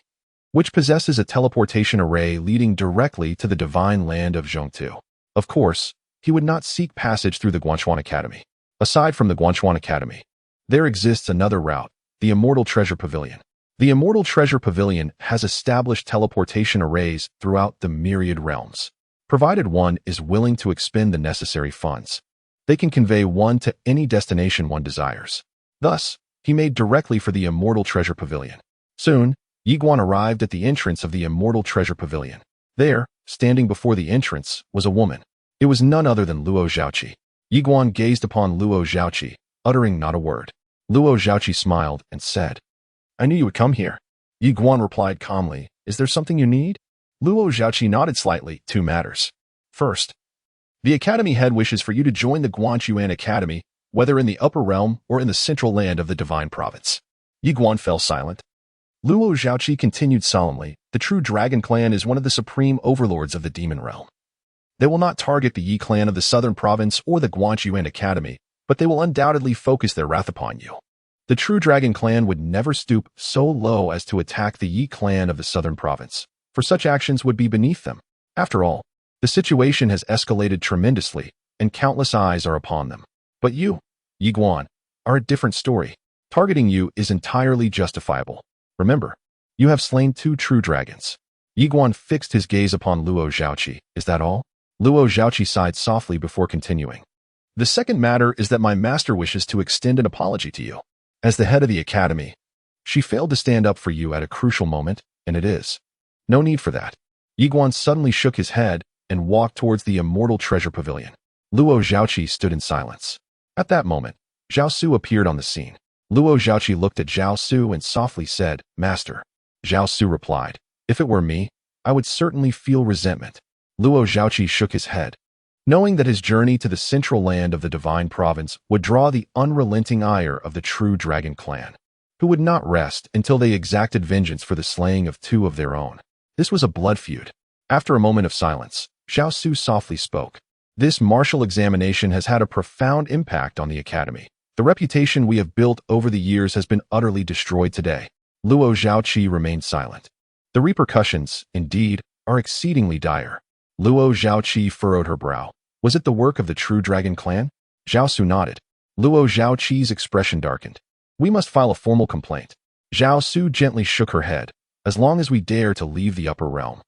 which possesses a teleportation array leading directly to the divine land of Zhongtu. Of course, he would not seek passage through the Guanxuan Academy. Aside from the Guanxuan Academy, there exists another route, the Immortal Treasure Pavilion. The Immortal Treasure Pavilion has established teleportation arrays throughout the myriad realms. Provided one is willing to expend the necessary funds, they can convey one to any destination one desires. Thus, he made directly for the Immortal Treasure Pavilion. Soon, Ye Xuan arrived at the entrance of the Immortal Treasure Pavilion. There, standing before the entrance, was a woman. It was none other than Luo Zhaoqi. Ye Xuan gazed upon Luo Zhaoqi, uttering not a word. Luo Zhaoqi smiled and said, "I knew you would come here." Ye Xuan replied calmly, "Is there something you need?" Luo Zhaoqi nodded slightly. "Two matters. First, the Academy head wishes for you to join the Guanxuan Academy, whether in the upper realm or in the central land of the Divine Province." Ye Xuan fell silent. Luo Zhaoqi continued solemnly, "The true Dragon Clan is one of the supreme overlords of the Demon Realm. They will not target the Yi Clan of the Southern Province or the Guanxuan Academy, but they will undoubtedly focus their wrath upon you. The true Dragon Clan would never stoop so low as to attack the Yi Clan of the Southern Province, for such actions would be beneath them. After all, the situation has escalated tremendously, and countless eyes are upon them. But you, Ye Xuan, are a different story. Targeting you is entirely justifiable. Remember, you have slain 2 true dragons." Ye Xuan fixed his gaze upon Luo Zhaoqi. "Is that all?" Luo Zhaoqi sighed softly before continuing. "The second matter is that my master wishes to extend an apology to you. As the head of the Academy, she failed to stand up for you at a crucial moment, and it is no need for that." Ye Xuan suddenly shook his head and walked towards the Immortal Treasure Pavilion. Luo Zhaoqi stood in silence. At that moment, Zhao Su appeared on the scene. Luo Zhaoqi looked at Zhao Su and softly said, "Master." Zhao Su replied, "If it were me, I would certainly feel resentment." Luo Zhaoqi shook his head, knowing that his journey to the central land of the Divine Province would draw the unrelenting ire of the true Dragon Clan, who would not rest until they exacted vengeance for the slaying of 2 of their own. This was a blood feud. After a moment of silence, Zhao Su softly spoke. "This martial examination has had a profound impact on the Academy. The reputation we have built over the years has been utterly destroyed today." Luo Zhaoqi remained silent. "The repercussions, indeed, are exceedingly dire." Luo Zhaoqi furrowed her brow. "Was it the work of the true Dragon Clan?" Zhao Su nodded. Luo Zhaoqi's expression darkened. "We must file a formal complaint." Zhao Su gently shook her head. "As long as we dare to leave the upper realm,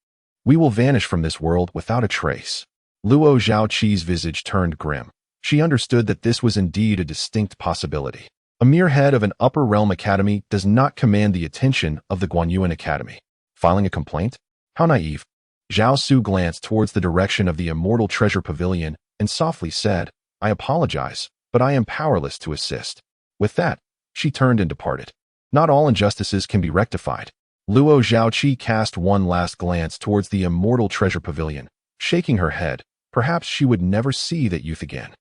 we will vanish from this world without a trace." Luo Zhaoqi's visage turned grim. She understood that this was indeed a distinct possibility. A mere head of an upper realm academy does not command the attention of the Guanxuan Academy. Filing a complaint? How naive. Zhao Su glanced towards the direction of the Immortal Treasure Pavilion and softly said, "I apologize, but I am powerless to assist." With that, she turned and departed. Not all injustices can be rectified. Luo Zhaoqi cast one last glance towards the Immortal Treasure Pavilion, shaking her head. Perhaps she would never see that youth again.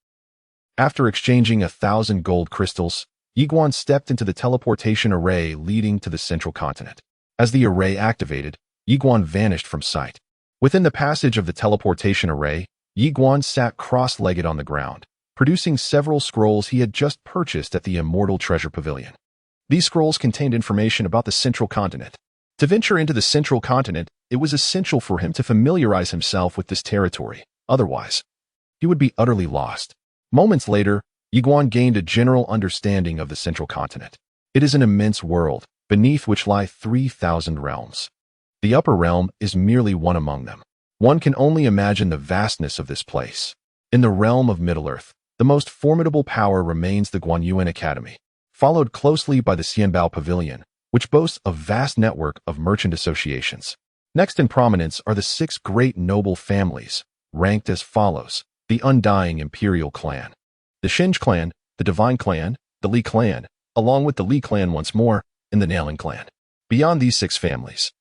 After exchanging 1,000 gold crystals, Ye Xuan stepped into the teleportation array leading to the central continent. As the array activated, Ye Xuan vanished from sight. Within the passage of the teleportation array, Ye Xuan sat cross-legged on the ground, producing several scrolls he had just purchased at the Immortal Treasure Pavilion. These scrolls contained information about the central continent. To venture into the central continent, it was essential for him to familiarize himself with this territory. Otherwise, he would be utterly lost. Moments later, Ye Xuan gained a general understanding of the central continent. It is an immense world, beneath which lie 3,000 realms. The upper realm is merely one among them. One can only imagine the vastness of this place. In the realm of Middle-earth, the most formidable power remains the Guanxuan Academy, followed closely by the Xianbao Pavilion, which boasts a vast network of merchant associations. Next in prominence are the 6 great noble families, ranked as follows: the Undying Imperial Clan, the Shinj Clan, the Divine Clan, the Li Clan, along with the Li Clan once more, and the Nailing Clan. Beyond these 6 families,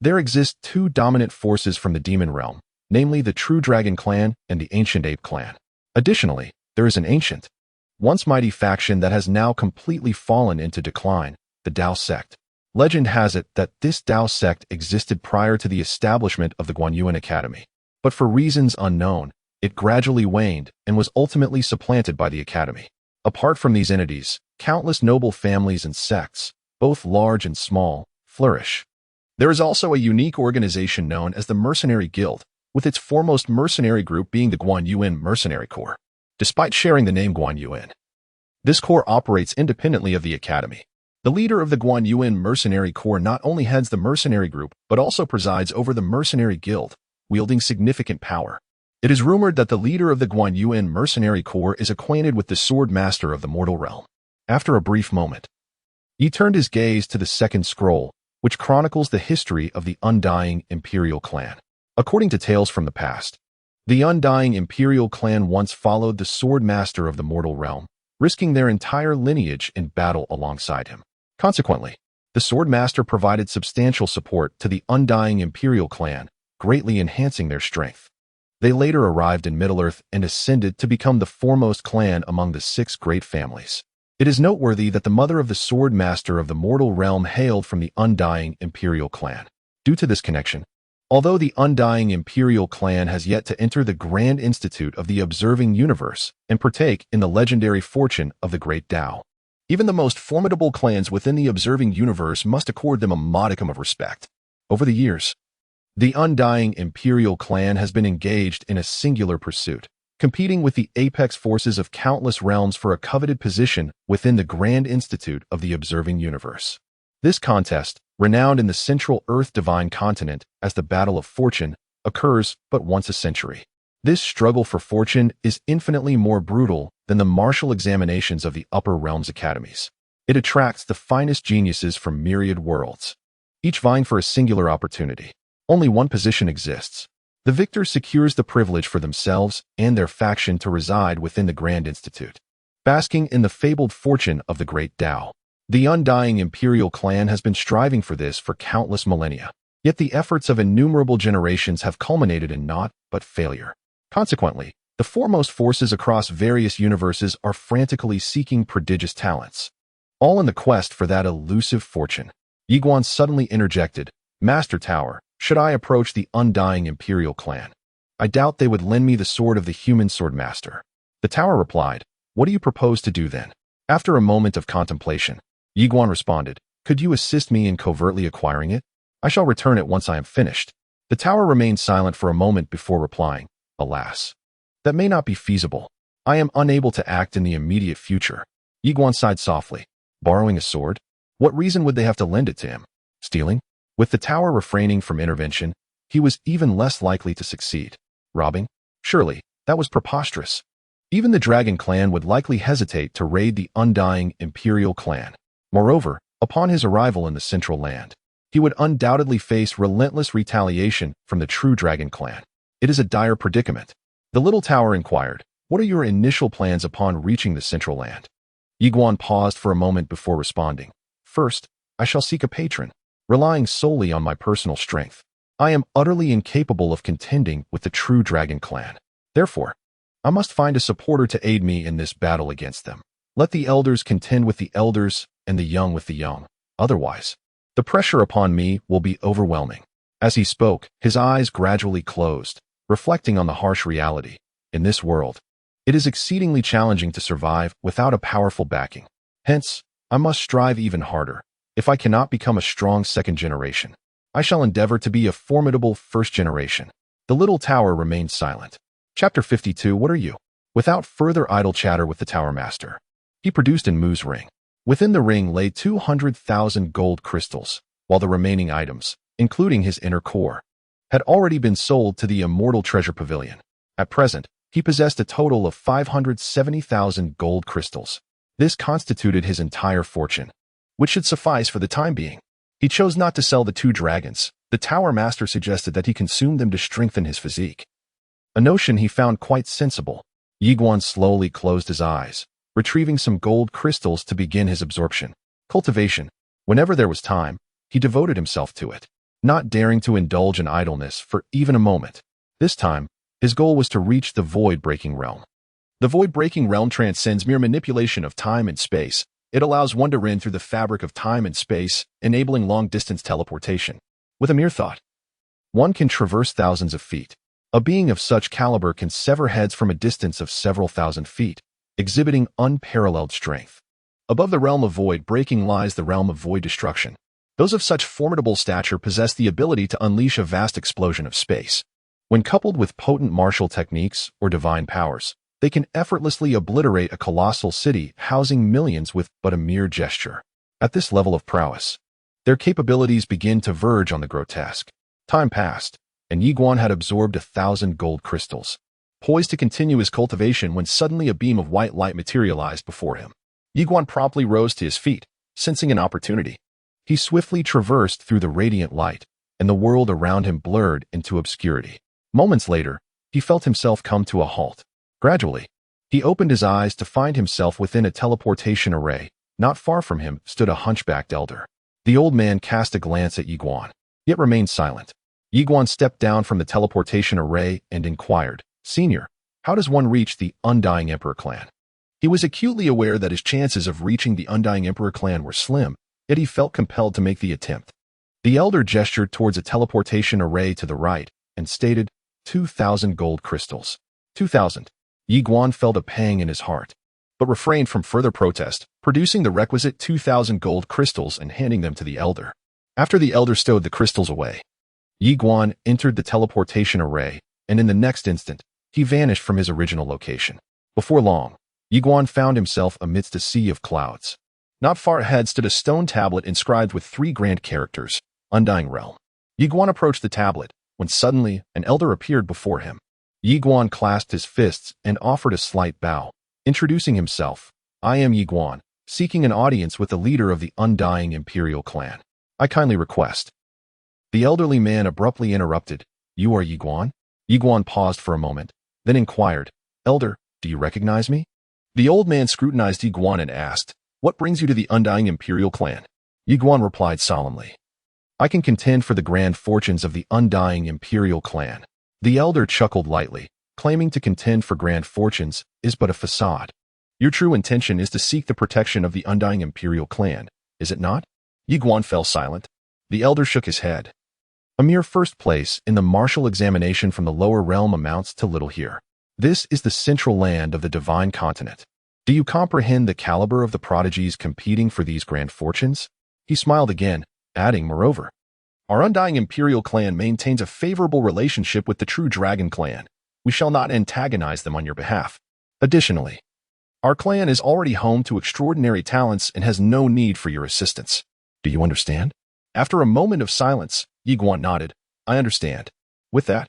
there exist 2 dominant forces from the Demon Realm, namely the True Dragon Clan and the Ancient Ape Clan. Additionally, there is an ancient, once mighty faction that has now completely fallen into decline, the Dao Sect. Legend has it that this Dao Sect existed prior to the establishment of the Guanxuan Academy, but for reasons unknown, it gradually waned and was ultimately supplanted by the Academy. Apart from these entities, countless noble families and sects, both large and small, flourish. There is also a unique organization known as the Mercenary Guild, with its foremost mercenary group being the Guanxuan Mercenary Corps. Despite sharing the name Guanxuan, this corps operates independently of the academy. The leader of the Guanxuan Mercenary Corps not only heads the mercenary group, but also presides over the Mercenary Guild, wielding significant power. It is rumored that the leader of the Guanxuan Mercenary Corps is acquainted with the Sword Master of the Mortal Realm. After a brief moment, he turned his gaze to the second scroll, which chronicles the history of the Undying Imperial Clan. According to tales from the past, the Undying Imperial Clan once followed the Sword Master of the Mortal Realm, risking their entire lineage in battle alongside him. Consequently, the Sword Master provided substantial support to the Undying Imperial Clan, greatly enhancing their strength. They later arrived in Middle-earth and ascended to become the foremost clan among the 6 great families. It is noteworthy that the mother of the Sword Master of the Mortal Realm hailed from the Undying Imperial Clan. Due to this connection, although the Undying Imperial Clan has yet to enter the Grand Institute of the Observing Universe and partake in the legendary fortune of the Great Tao, even the most formidable clans within the Observing Universe must accord them a modicum of respect. Over the years, the Undying Imperial Clan has been engaged in a singular pursuit, competing with the apex forces of countless realms for a coveted position within the Grand Institute of the Observing Universe. This contest, renowned in the Central Earth Divine Continent as the Battle of Fortune, occurs but once a century. This struggle for fortune is infinitely more brutal than the martial examinations of the Upper Realms academies. It attracts the finest geniuses from myriad worlds, each vying for a singular opportunity. Only one position exists. The victor secures the privilege for themselves and their faction to reside within the Grand Institute, basking in the fabled fortune of the Great Tao. The Undying Imperial Clan has been striving for this for countless millennia, yet the efforts of innumerable generations have culminated in naught but failure. Consequently, the foremost forces across various universes are frantically seeking prodigious talents, all in the quest for that elusive fortune. Ye Xuan suddenly interjected, "Master Tower, should I approach the Undying Imperial Clan? I doubt they would lend me the sword of the human sword master." The tower replied, "What do you propose to do then?" After a moment of contemplation, Ye Xuan responded, "Could you assist me in covertly acquiring it? I shall return it once I am finished." The tower remained silent for a moment before replying, "Alas, that may not be feasible. I am unable to act in the immediate future." Ye Xuan sighed softly. Borrowing a sword? What reason would they have to lend it to him? Stealing? With the tower refraining from intervention, he was even less likely to succeed. Robbing? Surely, that was preposterous. Even the Dragon Clan would likely hesitate to raid the Undying Imperial Clan. Moreover, upon his arrival in the Central Land, he would undoubtedly face relentless retaliation from the true Dragon Clan. It is a dire predicament. The little tower inquired, "What are your initial plans upon reaching the Central Land?" Ye Xuan paused for a moment before responding. "First, I shall seek a patron, relying solely on my personal strength. I am utterly incapable of contending with the true Dragon Clan. Therefore, I must find a supporter to aid me in this battle against them. Let the elders contend with the elders and the young with the young. Otherwise, the pressure upon me will be overwhelming." As he spoke, his eyes gradually closed, reflecting on the harsh reality. In this world, it is exceedingly challenging to survive without a powerful backing. Hence, I must strive even harder. If I cannot become a strong second generation, I shall endeavor to be a formidable first generation. The little tower remained silent. Chapter 52. What are you? Without further idle chatter with the tower master, he produced Enmu's ring. Within the ring lay 200,000 gold crystals, while the remaining items, including his inner core, had already been sold to the Immortal Treasure Pavilion. At present, he possessed a total of 570,000 gold crystals. This constituted his entire fortune, which should suffice for the time being. He chose not to sell the 2 dragons. The tower master suggested that he consume them to strengthen his physique, a notion he found quite sensible. Ye Xuan slowly closed his eyes, retrieving some gold crystals to begin his absorption. Cultivation. Whenever there was time, he devoted himself to it, not daring to indulge in idleness for even a moment. This time, his goal was to reach the void-breaking realm. The void-breaking realm transcends mere manipulation of time and space. It allows one to run through the fabric of time and space, enabling long-distance teleportation. With a mere thought, one can traverse thousands of feet. A being of such caliber can sever heads from a distance of several thousand feet, exhibiting unparalleled strength. Above the realm of void breaking lies the realm of void destruction. Those of such formidable stature possess the ability to unleash a vast explosion of space. When coupled with potent martial techniques or divine powers, they can effortlessly obliterate a colossal city housing millions with but a mere gesture. At this level of prowess, their capabilities begin to verge on the grotesque. Time passed, and Ye Xuan had absorbed 1,000 gold crystals, poised to continue his cultivation when suddenly a beam of white light materialized before him. Ye Xuan promptly rose to his feet, sensing an opportunity. He swiftly traversed through the radiant light, and the world around him blurred into obscurity. Moments later, he felt himself come to a halt. Gradually, he opened his eyes to find himself within a teleportation array. Not far from him stood a hunchbacked elder. The old man cast a glance at Ye Xuan, yet remained silent. Ye Xuan stepped down from the teleportation array and inquired, "Senior, how does one reach the Undying Emperor clan?" He was acutely aware that his chances of reaching the Undying Emperor clan were slim, yet he felt compelled to make the attempt. The elder gestured towards a teleportation array to the right and stated, 2,000 gold crystals. 2,000. Ye Xuan felt a pang in his heart, but refrained from further protest, producing the requisite 2,000 gold crystals and handing them to the elder. After the elder stowed the crystals away, Ye Xuan entered the teleportation array, and in the next instant, he vanished from his original location. Before long, Ye Xuan found himself amidst a sea of clouds. Not far ahead stood a stone tablet inscribed with 3 grand characters, Undying Realm. Ye Xuan approached the tablet, when suddenly an elder appeared before him. Ye Xuan clasped his fists and offered a slight bow, introducing himself. "I am Ye Xuan, seeking an audience with the leader of the Undying Imperial clan. I kindly request." The elderly man abruptly interrupted. "You are Ye Xuan?" Ye Xuan paused for a moment, then inquired, "Elder, do you recognize me?" The old man scrutinized Ye Xuan and asked, "What brings you to the Undying Imperial clan?" Ye Xuan replied solemnly, "I can contend for the grand fortunes of the Undying Imperial clan." The elder chuckled lightly, claiming to contend for grand fortunes is but a facade. "Your true intention is to seek the protection of the Undying Imperial clan, is it not?" Ye Xuan fell silent. The elder shook his head. "A mere first place in the martial examination from the lower realm amounts to little here. This is the central land of the divine continent. Do you comprehend the caliber of the prodigies competing for these grand fortunes?" He smiled again, adding, "Moreover, our Undying Imperial clan maintains a favorable relationship with the True Dragon clan. We shall not antagonize them on your behalf. Additionally, our clan is already home to extraordinary talents and has no need for your assistance. Do you understand?" After a moment of silence, Ye Xuan nodded. "I understand." With that,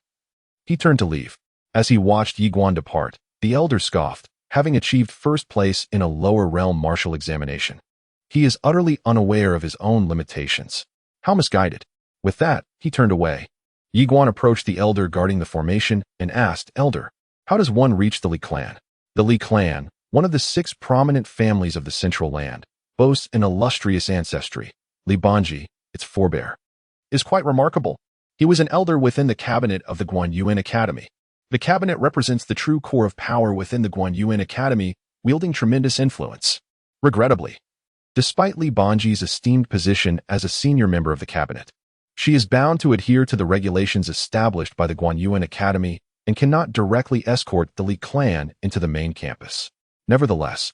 he turned to leave. As he watched Ye Xuan depart, the elder scoffed, having achieved first place in a lower realm martial examination. He is utterly unaware of his own limitations. How misguided. With that, he turned away. Ye Xuan approached the elder guarding the formation and asked, "Elder, how does one reach the Li clan?" The Li clan, one of the 6 prominent families of the Central Land, boasts an illustrious ancestry. Li Banji, its forebear, is quite remarkable. He was an elder within the cabinet of the Guanxuan Academy. The cabinet represents the true core of power within the Guanxuan Academy, wielding tremendous influence. Regrettably, despite Li Banji's esteemed position as a senior member of the cabinet, she is bound to adhere to the regulations established by the Guanxuan Academy and cannot directly escort the Li clan into the main campus. Nevertheless,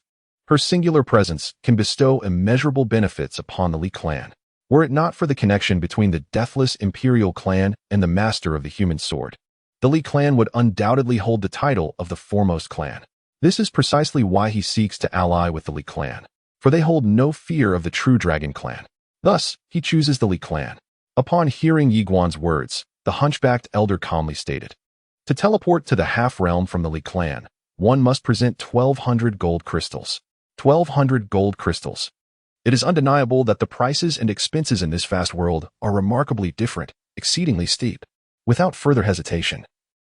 her singular presence can bestow immeasurable benefits upon the Li clan. Were it not for the connection between the deathless Imperial clan and the master of the human sword, the Li clan would undoubtedly hold the title of the foremost clan. This is precisely why he seeks to ally with the Li clan, for they hold no fear of the True Dragon clan. Thus, he chooses the Li clan. Upon hearing Ye Xuan's words, the hunchbacked elder calmly stated, "To teleport to the half-realm from the Li clan, one must present 1,200 gold crystals. 1,200 gold crystals. It is undeniable that the prices and expenses in this vast world are remarkably different, exceedingly steep." Without further hesitation,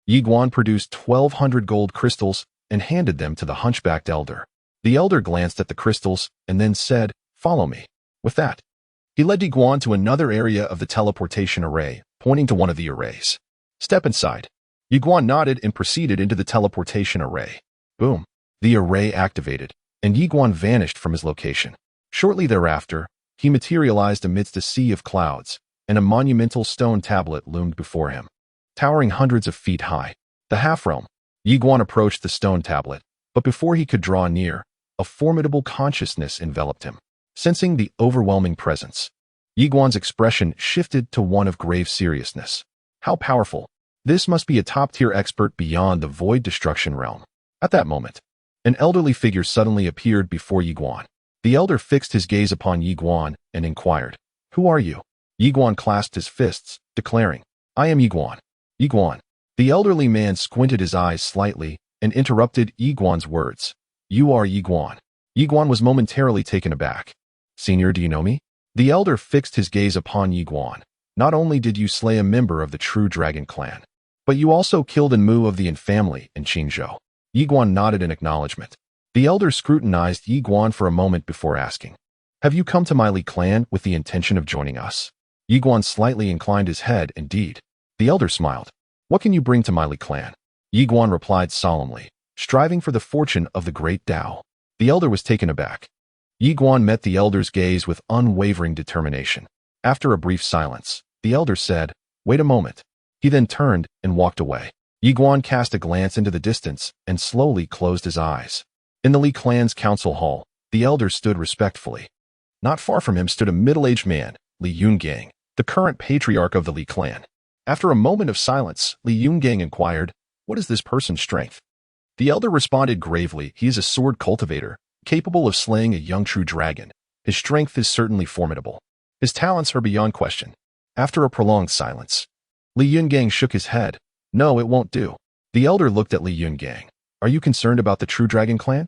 Ye Xuan produced 1,200 gold crystals and handed them to the hunchbacked elder. The elder glanced at the crystals and then said, "Follow me." With that, he led Ye Xuan to another area of the teleportation array, pointing to one of the arrays. "Step inside." Ye Xuan nodded and proceeded into the teleportation array. Boom. The array activated, and Ye Xuan vanished from his location. Shortly thereafter, he materialized amidst a sea of clouds, and a monumental stone tablet loomed before him, towering hundreds of feet high. The half-realm. Ye Xuan approached the stone tablet, but before he could draw near, a formidable consciousness enveloped him. Sensing the overwhelming presence, Ye Xuan's expression shifted to one of grave seriousness. How powerful. This must be a top-tier expert beyond the void destruction realm. At that moment, an elderly figure suddenly appeared before Ye Xuan. The elder fixed his gaze upon Ye Xuan and inquired, "Who are you?" Ye Xuan clasped his fists, declaring, "I am Ye Xuan." Ye Xuan. The elderly man squinted his eyes slightly and interrupted Ye Xuan's words. "You are Ye Xuan." Ye Xuan was momentarily taken aback. "Senior, do you know me?" The elder fixed his gaze upon Ye Xuan. "Not only did you slay a member of the True Dragon clan, but you also killed a Mu of the Yin family in Qingzhou." Ye Xuan nodded in acknowledgement. The elder scrutinized Ye Xuan for a moment before asking, "Have you come to my Li clan with the intention of joining us?" Ye Xuan slightly inclined his head. "Indeed." The elder smiled. "What can you bring to my Li clan?" Ye Xuan replied solemnly, "Striving for the fortune of the great Tao." The elder was taken aback. Ye Xuan met the elder's gaze with unwavering determination. After a brief silence, the elder said, "Wait a moment." He then turned and walked away. Ye Xuan cast a glance into the distance and slowly closed his eyes. In the Li clan's council hall, the elder stood respectfully. Not far from him stood a middle-aged man, Li Yungang, the current patriarch of the Li clan. After a moment of silence, Li Yungang inquired, "What is this person's strength?" The elder responded gravely, "He is a sword cultivator, capable of slaying a young true dragon. His strength is certainly formidable. His talents are beyond question." After a prolonged silence, Li Yungang shook his head. "No, it won't do." The elder looked at Li Yungang. "Are you concerned about the True Dragon clan?"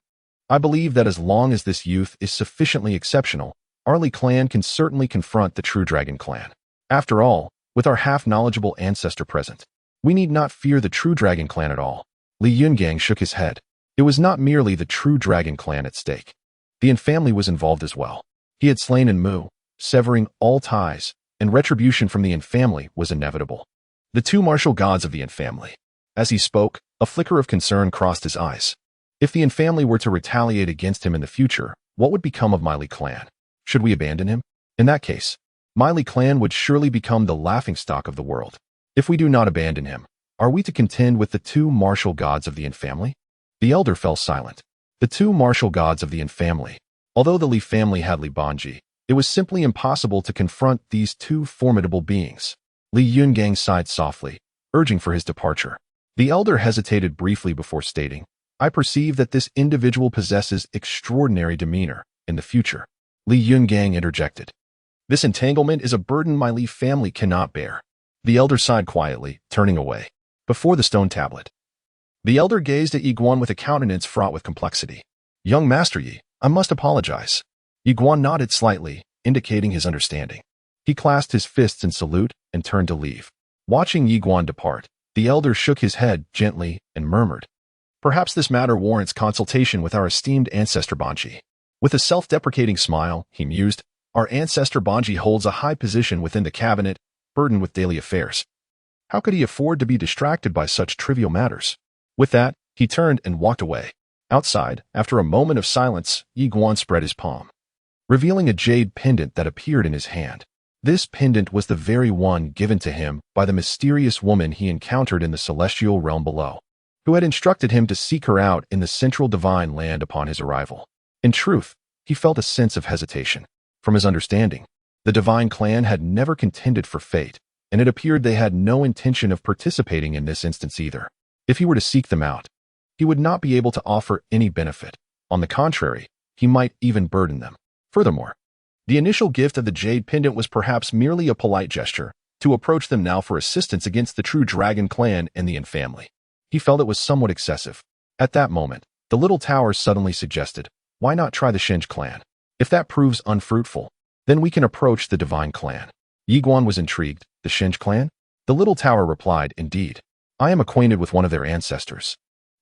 "I believe that as long as this youth is sufficiently exceptional, our Li clan can certainly confront the True Dragon clan. After all, with our half-knowledgeable ancestor present, we need not fear the True Dragon clan at all." Li Yungang shook his head. It was not merely the True Dragon clan at stake. The Yin family was involved as well. He had slain Yin Mu, severing all ties, and retribution from the Yin family was inevitable. The two martial gods of the Yin family. As he spoke, a flicker of concern crossed his eyes. If the Yin family were to retaliate against him in the future, what would become of my Li clan? Should we abandon him? In that case, my Li clan would surely become the laughingstock of the world. If we do not abandon him, are we to contend with the two martial gods of the Yin family? The elder fell silent. The two martial gods of the Yin family. Although the Li family had Li Banji, it was simply impossible to confront these two formidable beings. Li Yungang sighed softly, urging for his departure. The elder hesitated briefly before stating, "I perceive that this individual possesses extraordinary demeanor. In the future." Li Yungang interjected, "This entanglement is a burden my Li family cannot bear." The elder sighed quietly, turning away. Before the stone tablet, the elder gazed at Ye Xuan with a countenance fraught with complexity. "Young Master Yi, I must apologize." Ye Xuan nodded slightly, indicating his understanding. He clasped his fists in salute and turned to leave. Watching Ye Xuan depart, the elder shook his head gently and murmured, "Perhaps this matter warrants consultation with our esteemed ancestor Banji." With a self-deprecating smile, he mused, "Our ancestor Banji holds a high position within the cabinet, burdened with daily affairs. How could he afford to be distracted by such trivial matters?" With that, he turned and walked away. Outside, after a moment of silence, Ye Xuan spread his palm, revealing a jade pendant that appeared in his hand. This pendant was the very one given to him by the mysterious woman he encountered in the celestial realm below, who had instructed him to seek her out in the central divine land upon his arrival. In truth, he felt a sense of hesitation. From his understanding, the divine clan had never contended for fate, and it appeared they had no intention of participating in this instance either. If he were to seek them out, he would not be able to offer any benefit. On the contrary, he might even burden them. Furthermore, the initial gift of the jade pendant was perhaps merely a polite gesture to approach them now for assistance against the True Dragon clan and the Yin family. He felt it was somewhat excessive. At that moment, the little tower suddenly suggested, "Why not try the Shinj clan? If that proves unfruitful, then we can approach the divine clan." Ye Xuan was intrigued. "The Shinj clan?" The little tower replied, "Indeed. I am acquainted with one of their ancestors,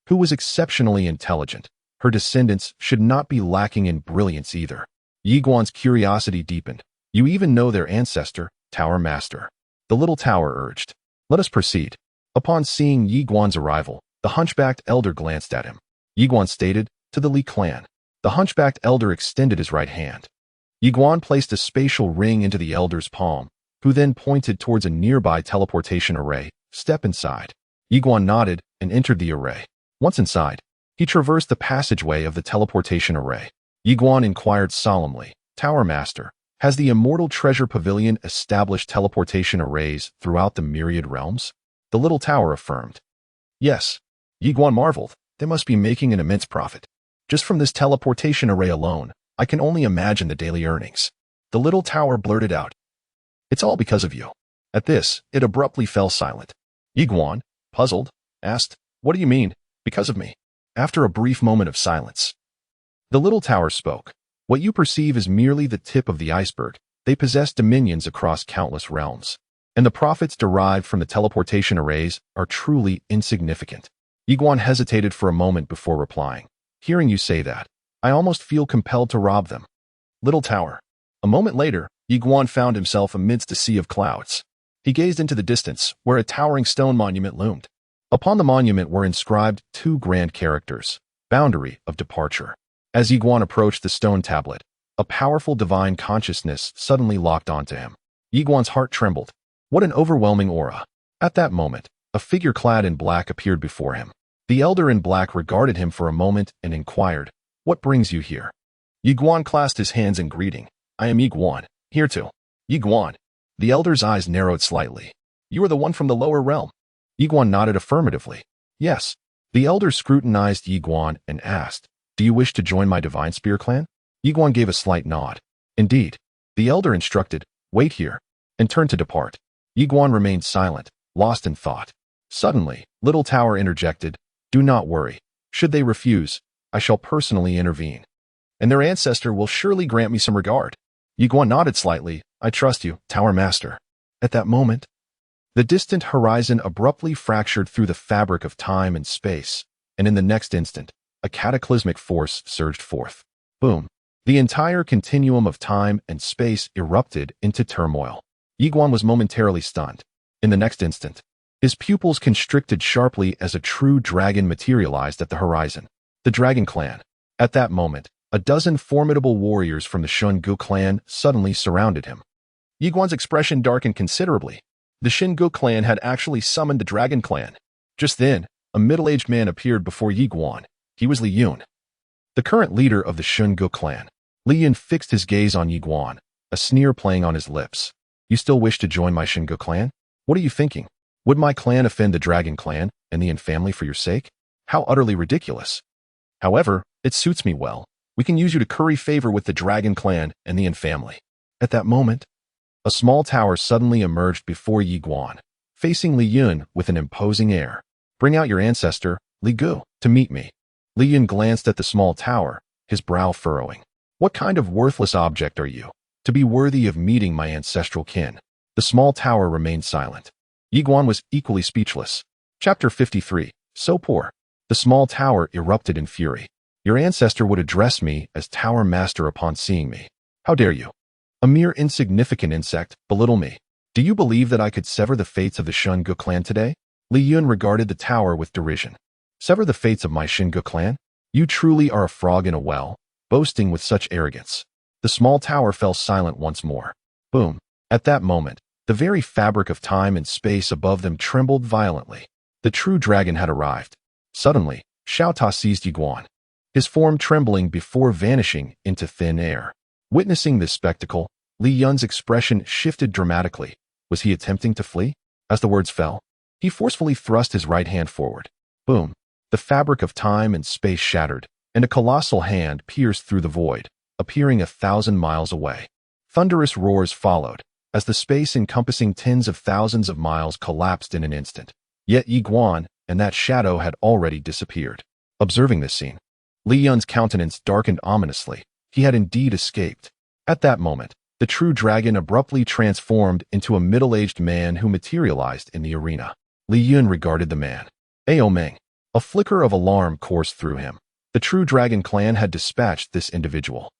who was exceptionally intelligent. Her descendants should not be lacking in brilliance either." Ye Xuan's curiosity deepened. "You even know their ancestor, Tower Master?" The little tower urged. "Let us proceed." Upon seeing Ye Xuan's arrival, the hunchbacked elder glanced at him. Ye Xuan stated, "To the Li clan." The hunchbacked elder extended his right hand. Ye Xuan placed a spatial ring into the elder's palm, who then pointed towards a nearby teleportation array. "Step inside." Ye Xuan nodded and entered the array. Once inside, he traversed the passageway of the teleportation array. Ye Xuan inquired solemnly, "Tower Master, Has the immortal treasure pavilion established teleportation arrays throughout the myriad realms? The little tower affirmed. Yes. Ye Xuan marveled. They must be making an immense profit. Just from this teleportation array alone, I can only imagine the daily earnings. The little tower blurted out. It's all because of you. At this, it abruptly fell silent. Ye Xuan, puzzled, asked, What do you mean, because of me? After a brief moment of silence, the little tower spoke. What you perceive is merely the tip of the iceberg. They possess dominions across countless realms, and the profits derived from the teleportation arrays are truly insignificant. Ye Xuan hesitated for a moment before replying. Hearing you say that, I almost feel compelled to rob them. Little tower. A moment later, Ye Xuan found himself amidst a sea of clouds. He gazed into the distance, where a towering stone monument loomed. Upon the monument were inscribed two grand characters, boundary of departure. As Ye Xuan approached the stone tablet, a powerful divine consciousness suddenly locked onto him. Ye Xuan's heart trembled. What an overwhelming aura. At that moment, a figure clad in black appeared before him. The elder in black regarded him for a moment and inquired, What brings you here? Ye Xuan clasped his hands in greeting. I am Ye Xuan, here too. Ye Xuan. The elder's eyes narrowed slightly. You are the one from the lower realm. Ye Xuan nodded affirmatively. Yes. The elder scrutinized Ye Xuan and asked, Do you wish to join my divine spear clan? Ye Xuan gave a slight nod. Indeed. The elder instructed, Wait here, and turned to depart. Ye Xuan remained silent, lost in thought. Suddenly, Little Tower interjected, Do not worry. Should they refuse, I shall personally intervene. And their ancestor will surely grant me some regard. Ye Xuan nodded slightly. I trust you, Tower Master. At that moment, the distant horizon abruptly fractured through the fabric of time and space, and in the next instant, a cataclysmic force surged forth. Boom. The entire continuum of time and space erupted into turmoil. Ye Xuan was momentarily stunned. In the next instant, his pupils constricted sharply as a true dragon materialized at the horizon. The Dragon Clan. At that moment, a dozen formidable warriors from the Xingu clan suddenly surrounded him. Ye Xuan's expression darkened considerably. The Xingu clan had actually summoned the Dragon Clan. Just then, a middle-aged man appeared before Ye Xuan. He was Li Yun, the current leader of the Xingu clan. Li Yun fixed his gaze on Ye Xuan, a sneer playing on his lips. You still wish to join my Xingu clan? What are you thinking? Would my clan offend the Dragon Clan and the Yin family for your sake? How utterly ridiculous. However, it suits me well. We can use you to curry favor with the Dragon Clan and the Yin family. At that moment, a small tower suddenly emerged before Ye Xuan, facing Li Yun with an imposing air. Bring out your ancestor, Li Gu, to meet me. Li Yun glanced at the small tower, his brow furrowing. What kind of worthless object are you, to be worthy of meeting my ancestral kin? The small tower remained silent. Ye Xuan was equally speechless. Chapter 53. So poor. The small tower erupted in fury. Your ancestor would address me as Tower Master upon seeing me. How dare you? A mere insignificant insect, belittle me. Do you believe that I could sever the fates of the Xingu clan today? Li Yun regarded the tower with derision. Sever the fates of my Xingu clan? You truly are a frog in a well, boasting with such arrogance. The small tower fell silent once more. Boom. At that moment, the very fabric of time and space above them trembled violently. The true dragon had arrived. Suddenly, Xiao Ta seized Ye Xuan, his form trembling before vanishing into thin air. Witnessing this spectacle, Li Yun's expression shifted dramatically. Was he attempting to flee? As the words fell, he forcefully thrust his right hand forward. Boom. The fabric of time and space shattered, and a colossal hand pierced through the void, appearing 1,000 miles away. Thunderous roars followed, as the space encompassing tens of thousands of miles collapsed in an instant. Yet Ye Xuan and that shadow had already disappeared. Observing this scene, Li Yun's countenance darkened ominously. He had indeed escaped. At that moment, the true dragon abruptly transformed into a middle-aged man who materialized in the arena. Li Yun regarded the man. Ao Meng. A flicker of alarm coursed through him. The true dragon clan had dispatched this individual.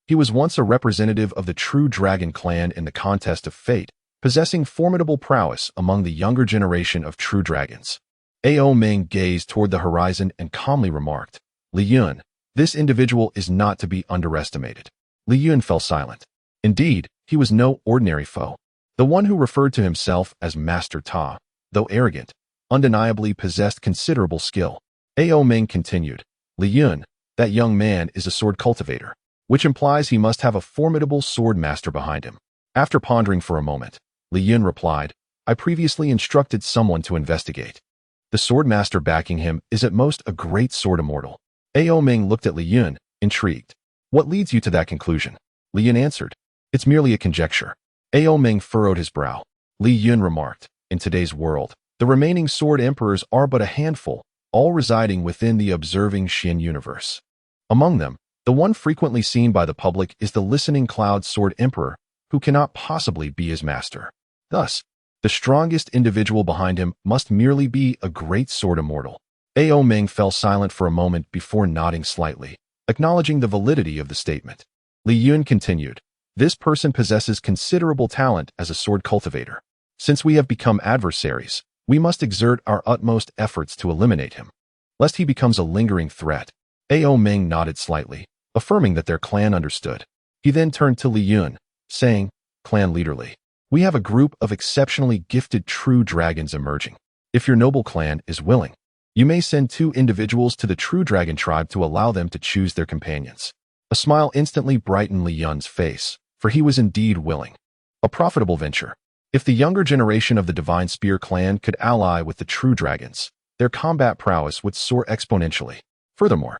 He was once a representative of the true dragon clan in the contest of fate, possessing formidable prowess among the younger generation of true dragons. Ao Meng gazed toward the horizon and calmly remarked, Li Yun, this individual is not to be underestimated. Li Yun fell silent. Indeed, he was no ordinary foe. The one who referred to himself as Master Ta, though arrogant, undeniably possessed considerable skill. Ao Meng continued, Li Yun, that young man is a sword cultivator. which implies he must have a formidable sword master behind him. After pondering for a moment, Li Yun replied, I previously instructed someone to investigate. The sword master backing him is at most a great sword immortal. Ao Ming looked at Li Yun, intrigued. What leads you to that conclusion? Li Yun answered. It's merely a conjecture. Ao Ming furrowed his brow. Li Yun remarked, in today's world, the remaining sword emperors are but a handful, all residing within the observing Xin universe. Among them, the one frequently seen by the public is the listening cloud sword emperor, who cannot possibly be his master. Thus, the strongest individual behind him must merely be a great sword immortal. Ao Ming fell silent for a moment before nodding slightly, acknowledging the validity of the statement. Li Yun continued, this person possesses considerable talent as a sword cultivator. Since we have become adversaries, we must exert our utmost efforts to eliminate him, lest he becomes a lingering threat. Ao Ming nodded slightly, affirming that their clan understood. He then turned to Li Yun, saying, Clan leaderly, we have a group of exceptionally gifted true dragons emerging. If your noble clan is willing, you may send 2 individuals to the true dragon tribe to allow them to choose their companions. A smile instantly brightened Li Yun's face, for he was indeed willing. A profitable venture. If the younger generation of the Divine Spear clan could ally with the true dragons, their combat prowess would soar exponentially. Furthermore,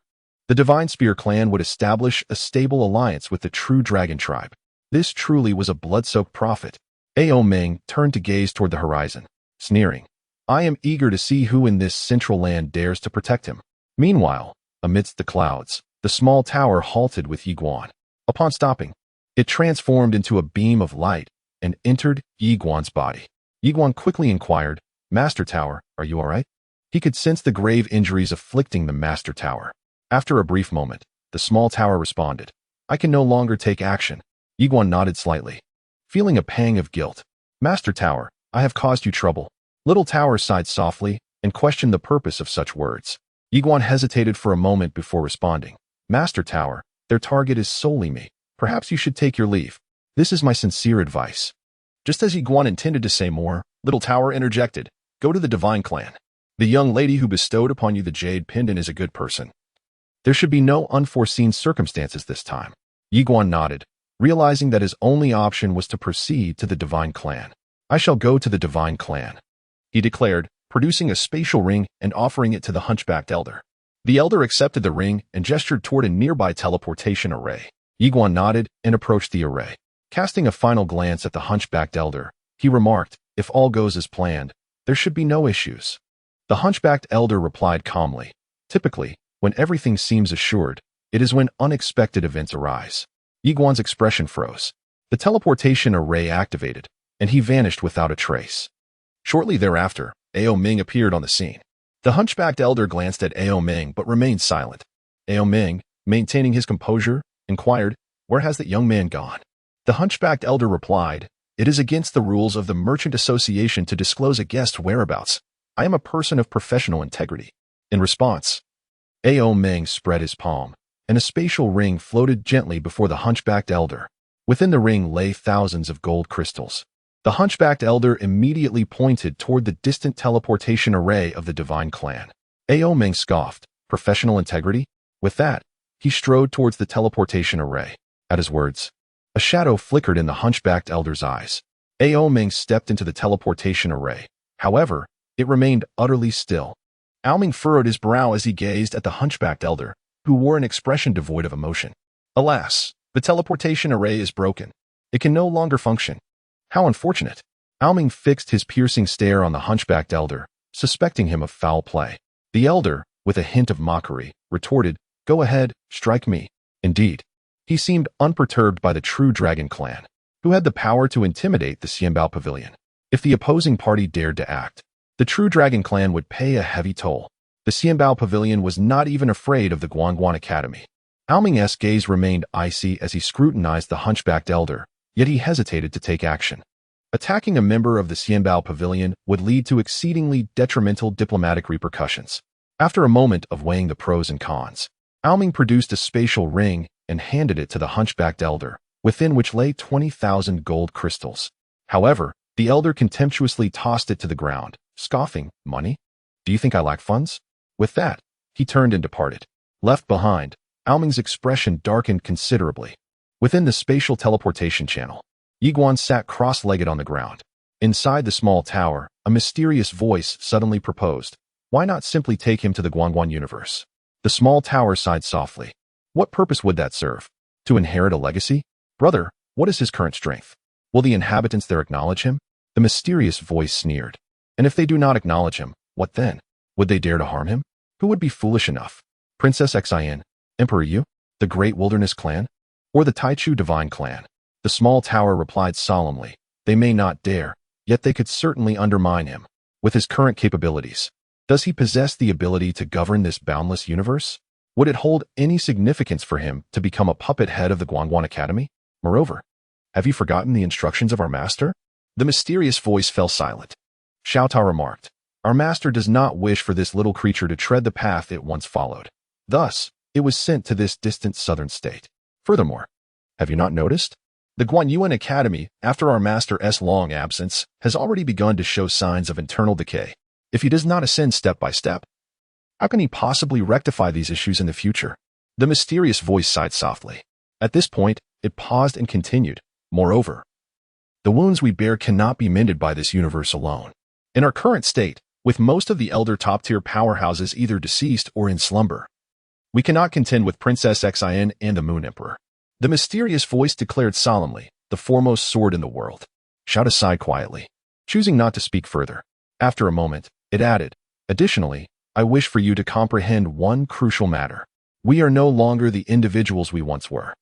the Divine Spear clan would establish a stable alliance with the true dragon tribe. This truly was a blood-soaked profit. Ao Ming turned to gaze toward the horizon, sneering. I am eager to see who in this central land dares to protect him. Meanwhile, amidst the clouds, the small tower halted with Ye Xuan. Upon stopping, it transformed into a beam of light and entered Ye Xuan's body. Ye Xuan quickly inquired, Master Tower, are you all right? He could sense the grave injuries afflicting the Master Tower. After a brief moment, the small tower responded, I can no longer take action. Ye Xuan nodded slightly, feeling a pang of guilt. Master Tower, I have caused you trouble. Little Tower sighed softly and questioned the purpose of such words. Ye Xuan hesitated for a moment before responding. Master Tower, their target is solely me. Perhaps you should take your leave. This is my sincere advice. Just as Ye Xuan intended to say more, Little Tower interjected, Go to the Divine Clan. The young lady who bestowed upon you the jade pendant is a good person. There should be no unforeseen circumstances this time. Ye Xuan nodded, realizing that his only option was to proceed to the Divine Clan. I shall go to the Divine Clan, he declared, producing a spatial ring and offering it to the hunchbacked elder. The elder accepted the ring and gestured toward a nearby teleportation array. Ye Xuan nodded and approached the array. Casting a final glance at the hunchbacked elder, he remarked, if all goes as planned, there should be no issues. The hunchbacked elder replied calmly, typically, when everything seems assured, it is when unexpected events arise. Ye Xuan's expression froze. The teleportation array activated, and he vanished without a trace. Shortly thereafter, Ao Ming appeared on the scene. The hunchbacked elder glanced at Ao Ming but remained silent. Ao Ming, maintaining his composure, inquired, Where has that young man gone? The hunchbacked elder replied, It is against the rules of the Merchant Association to disclose a guest's whereabouts. I am a person of professional integrity. In response, Ao Ming spread his palm, and a spatial ring floated gently before the hunchbacked elder. Within the ring lay thousands of gold crystals. The hunchbacked elder immediately pointed toward the distant teleportation array of the Divine Clan. Ao Ming scoffed, Professional integrity? With that, he strode towards the teleportation array. At his words, a shadow flickered in the hunchbacked elder's eyes. Ao Ming stepped into the teleportation array. However, it remained utterly still. Ao Ming furrowed his brow as he gazed at the hunchbacked elder, who wore an expression devoid of emotion. Alas, the teleportation array is broken. It can no longer function. How unfortunate. Ao Ming fixed his piercing stare on the hunchbacked elder, suspecting him of foul play. The elder, with a hint of mockery, retorted, Go ahead, strike me. Indeed, he seemed unperturbed by the true dragon clan, who had the power to intimidate the Xianbao Pavilion. If the opposing party dared to act, the true dragon clan would pay a heavy toll. The Xianbao Pavilion was not even afraid of the Guanxuan Academy. Ao Ming's gaze remained icy as he scrutinized the hunchbacked elder, yet he hesitated to take action. Attacking a member of the Xianbao Pavilion would lead to exceedingly detrimental diplomatic repercussions. After a moment of weighing the pros and cons, Ao Ming produced a spatial ring and handed it to the hunchbacked elder, within which lay 20,000 gold crystals. However, the elder contemptuously tossed it to the ground, scoffing, Money? Do you think I lack funds? With that, he turned and departed. Left behind, Aoming's expression darkened considerably. Within the spatial teleportation channel, Ye Xuan sat cross-legged on the ground. Inside the small tower, a mysterious voice suddenly proposed, "Why not simply take him to the Guanxuan universe?" The small tower sighed softly. What purpose would that serve? To inherit a legacy? Brother, what is his current strength? Will the inhabitants there acknowledge him? The mysterious voice sneered. And if they do not acknowledge him, what then? Would they dare to harm him? Who would be foolish enough? Princess Xian, Emperor Yu, the Great Wilderness Clan, or the Taichu Divine Clan? The small tower replied solemnly, they may not dare, yet they could certainly undermine him. With his current capabilities, does he possess the ability to govern this boundless universe? Would it hold any significance for him to become a puppet head of the Guanxuan Academy? Moreover, have you forgotten the instructions of our master? The mysterious voice fell silent. Xiao Tao remarked, our master does not wish for this little creature to tread the path it once followed. Thus, it was sent to this distant southern state. Furthermore, have you not noticed? The Guanxuan Academy, after our master's long absence, has already begun to show signs of internal decay. If he does not ascend step by step, how can he possibly rectify these issues in the future? The mysterious voice sighed softly. At this point, it paused and continued. Moreover, the wounds we bear cannot be mended by this universe alone. In our current state, with most of the elder top-tier powerhouses either deceased or in slumber, we cannot contend with Princess Xian and the Moon Emperor. The mysterious voice declared solemnly, the foremost sword in the world. Shout aside quietly, choosing not to speak further. After a moment, it added, additionally, I wish for you to comprehend one crucial matter. We are no longer the individuals we once were.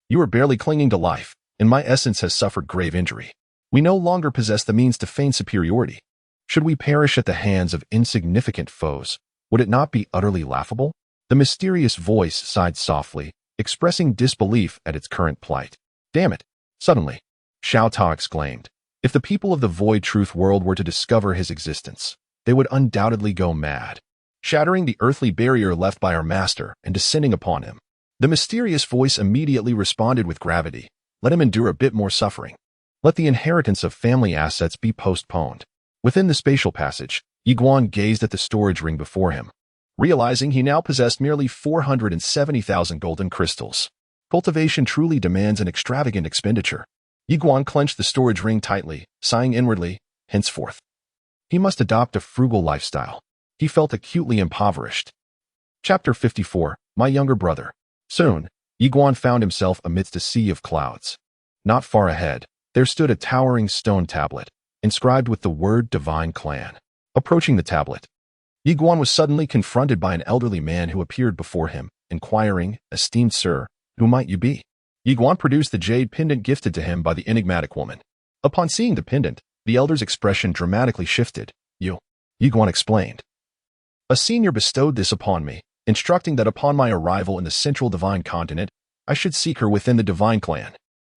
You are barely clinging to life, and my essence has suffered grave injury. We no longer possess the means to feign superiority. Should we perish at the hands of insignificant foes, would it not be utterly laughable? The mysterious voice sighed softly, expressing disbelief at its current plight. Damn it! Suddenly, Xiao Tao exclaimed. If the people of the Void Truth world were to discover his existence, they would undoubtedly go mad, shattering the earthly barrier left by our master and descending upon him. The mysterious voice immediately responded with gravity. Let him endure a bit more suffering. Let the inheritance of family assets be postponed. Within the spatial passage, Ye Xuan gazed at the storage ring before him, realizing he now possessed merely 470,000 golden crystals. Cultivation truly demands an extravagant expenditure. Ye Xuan clenched the storage ring tightly, sighing inwardly, henceforth. He must adopt a frugal lifestyle. He felt acutely impoverished. Chapter 54, My Younger Brother. Soon, Ye Xuan found himself amidst a sea of clouds. Not far ahead, there stood a towering stone tablet, inscribed with the word Divine Clan. Approaching the tablet, Ye Xuan was suddenly confronted by an elderly man who appeared before him, inquiring, Esteemed sir, who might you be? Ye Xuan produced the jade pendant gifted to him by the enigmatic woman. Upon seeing the pendant, the elder's expression dramatically shifted. Ye Xuan explained. A senior bestowed this upon me, instructing that upon my arrival in the central divine continent, I should seek her within the divine clan.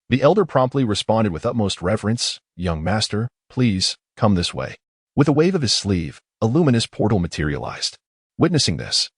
The elder promptly responded with utmost reverence, Young master, please, come this way. With a wave of his sleeve, a luminous portal materialized. Witnessing this,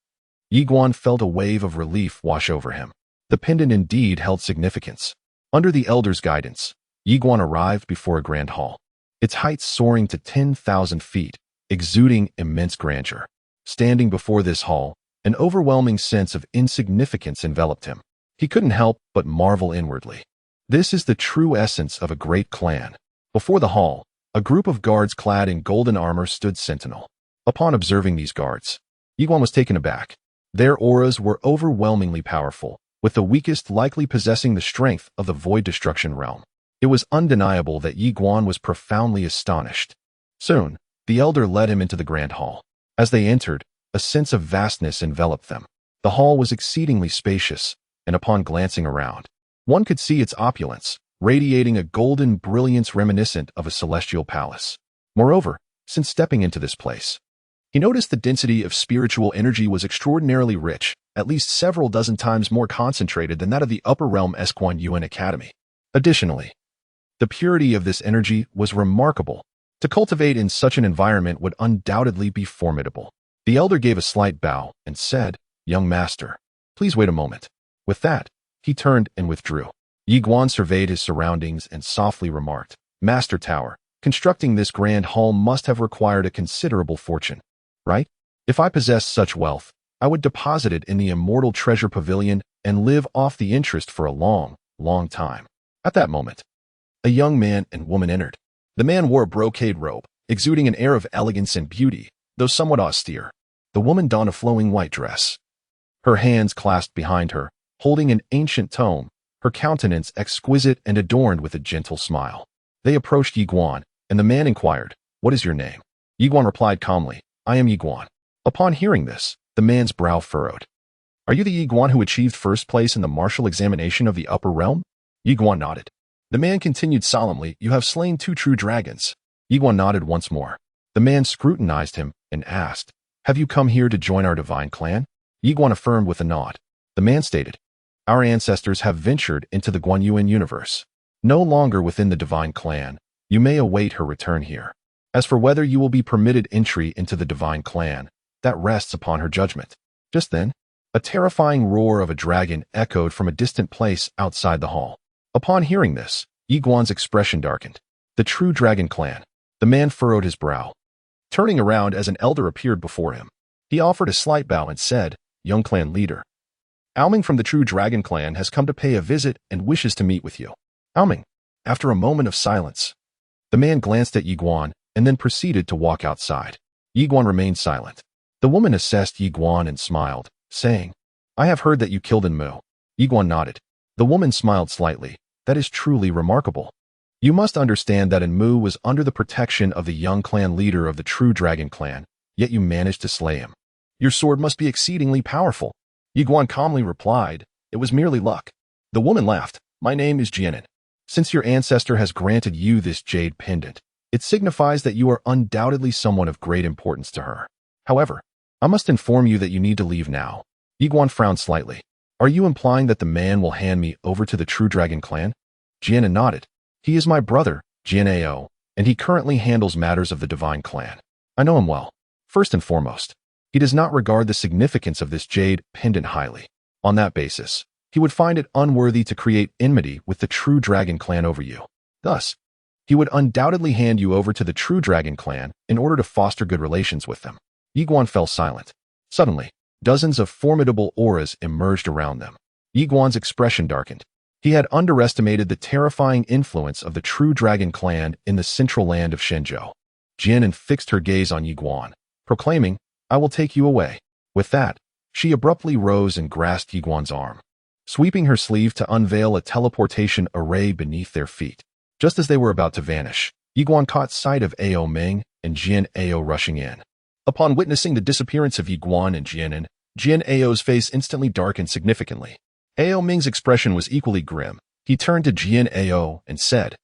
Ye Xuan felt a wave of relief wash over him. The pendant indeed held significance. Under the elder's guidance, Ye Xuan arrived before a grand hall, its height soaring to 10,000 feet, exuding immense grandeur. Standing before this hall, an overwhelming sense of insignificance enveloped him. He couldn't help but marvel inwardly. This is the true essence of a great clan. Before the hall, a group of guards clad in golden armor stood sentinel. Upon observing these guards, Ye Xuan was taken aback. Their auras were overwhelmingly powerful, with the weakest likely possessing the strength of the void destruction realm. It was undeniable that Ye Xuan was profoundly astonished. Soon, the elder led him into the grand hall. As they entered, a sense of vastness enveloped them. The hall was exceedingly spacious, and upon glancing around, one could see its opulence, radiating a golden brilliance reminiscent of a celestial palace. Moreover, since stepping into this place, he noticed the density of spiritual energy was extraordinarily rich, at least several dozen times more concentrated than that of the upper realm Guanxuan Academy. Additionally, the purity of this energy was remarkable. To cultivate in such an environment would undoubtedly be formidable. The elder gave a slight bow and said, Young master, please wait a moment. With that, he turned and withdrew. Ye Xuan surveyed his surroundings and softly remarked, Master Tower, constructing this grand hall must have required a considerable fortune, right? If I possessed such wealth, I would deposit it in the immortal treasure pavilion and live off the interest for a long, long time. At that moment, a young man and woman entered. The man wore a brocade robe, exuding an air of elegance and beauty, though somewhat austere. The woman donned a flowing white dress, her hands clasped behind her, holding an ancient tome, her countenance exquisite and adorned with a gentle smile. They approached Ye Xuan, and the man inquired, "What is your name?" Ye Xuan replied calmly, "I am Ye Xuan." Upon hearing this, the man's brow furrowed. "Are you the Ye Xuan who achieved first place in the martial examination of the upper realm?" Ye Xuan nodded. The man continued solemnly, "You have slain 2 true dragons." Ye Xuan nodded once more. The man scrutinized him and asked, "Have you come here to join our divine clan?" Ye Xuan affirmed with a nod. The man stated, "Our ancestors have ventured into the Guanxuan universe. No longer within the divine clan, you may await her return here. As for whether you will be permitted entry into the divine clan, that rests upon her judgment." Just then, a terrifying roar of a dragon echoed from a distant place outside the hall. Upon hearing this, Ye Xuan's expression darkened. The true dragon clan. The man furrowed his brow. Turning around as an elder appeared before him, he offered a slight bow and said, "Young clan leader, Alming from the true dragon clan has come to pay a visit and wishes to meet with you." Alming. After a moment of silence, the man glanced at Ye Xuan and then proceeded to walk outside. Ye Xuan remained silent. The woman assessed Ye Xuan and smiled, saying, "I have heard that you killed in Mu." Ye Xuan nodded. The woman smiled slightly. "That is truly remarkable. You must understand that Mu was under the protection of the young clan leader of the true dragon clan, yet you managed to slay him. Your sword must be exceedingly powerful." Ye Xuan calmly replied, "It was merely luck." The woman laughed. "My name is Jianan. Since your ancestor has granted you this jade pendant, it signifies that you are undoubtedly someone of great importance to her. However, I must inform you that you need to leave now." Ye Xuan frowned slightly. "Are you implying that the man will hand me over to the true dragon clan?" Jianan nodded. "He is my brother, Jianao, and he currently handles matters of the divine clan. I know him well. First and foremost, he does not regard the significance of this jade pendant highly. On that basis, he would find it unworthy to create enmity with the true dragon clan over you. Thus, he would undoubtedly hand you over to the true dragon clan in order to foster good relations with them." Ye Xuan fell silent. Suddenly, dozens of formidable auras emerged around them. Ye Xuan's expression darkened. He had underestimated the terrifying influence of the true dragon clan in the central land of Shenzhou. Jianan fixed her gaze on Ye Xuan, proclaiming, "I will take you away." With that, she abruptly rose and grasped Ye Xuan's arm, sweeping her sleeve to unveil a teleportation array beneath their feet. Just as they were about to vanish, Ye Xuan caught sight of Ao Ming and Jian Ao rushing in. Upon witnessing the disappearance of Ye Xuan and Jianan, Jian Ao's face instantly darkened significantly. Ao Ming's expression was equally grim. He turned to Jian Ao and said,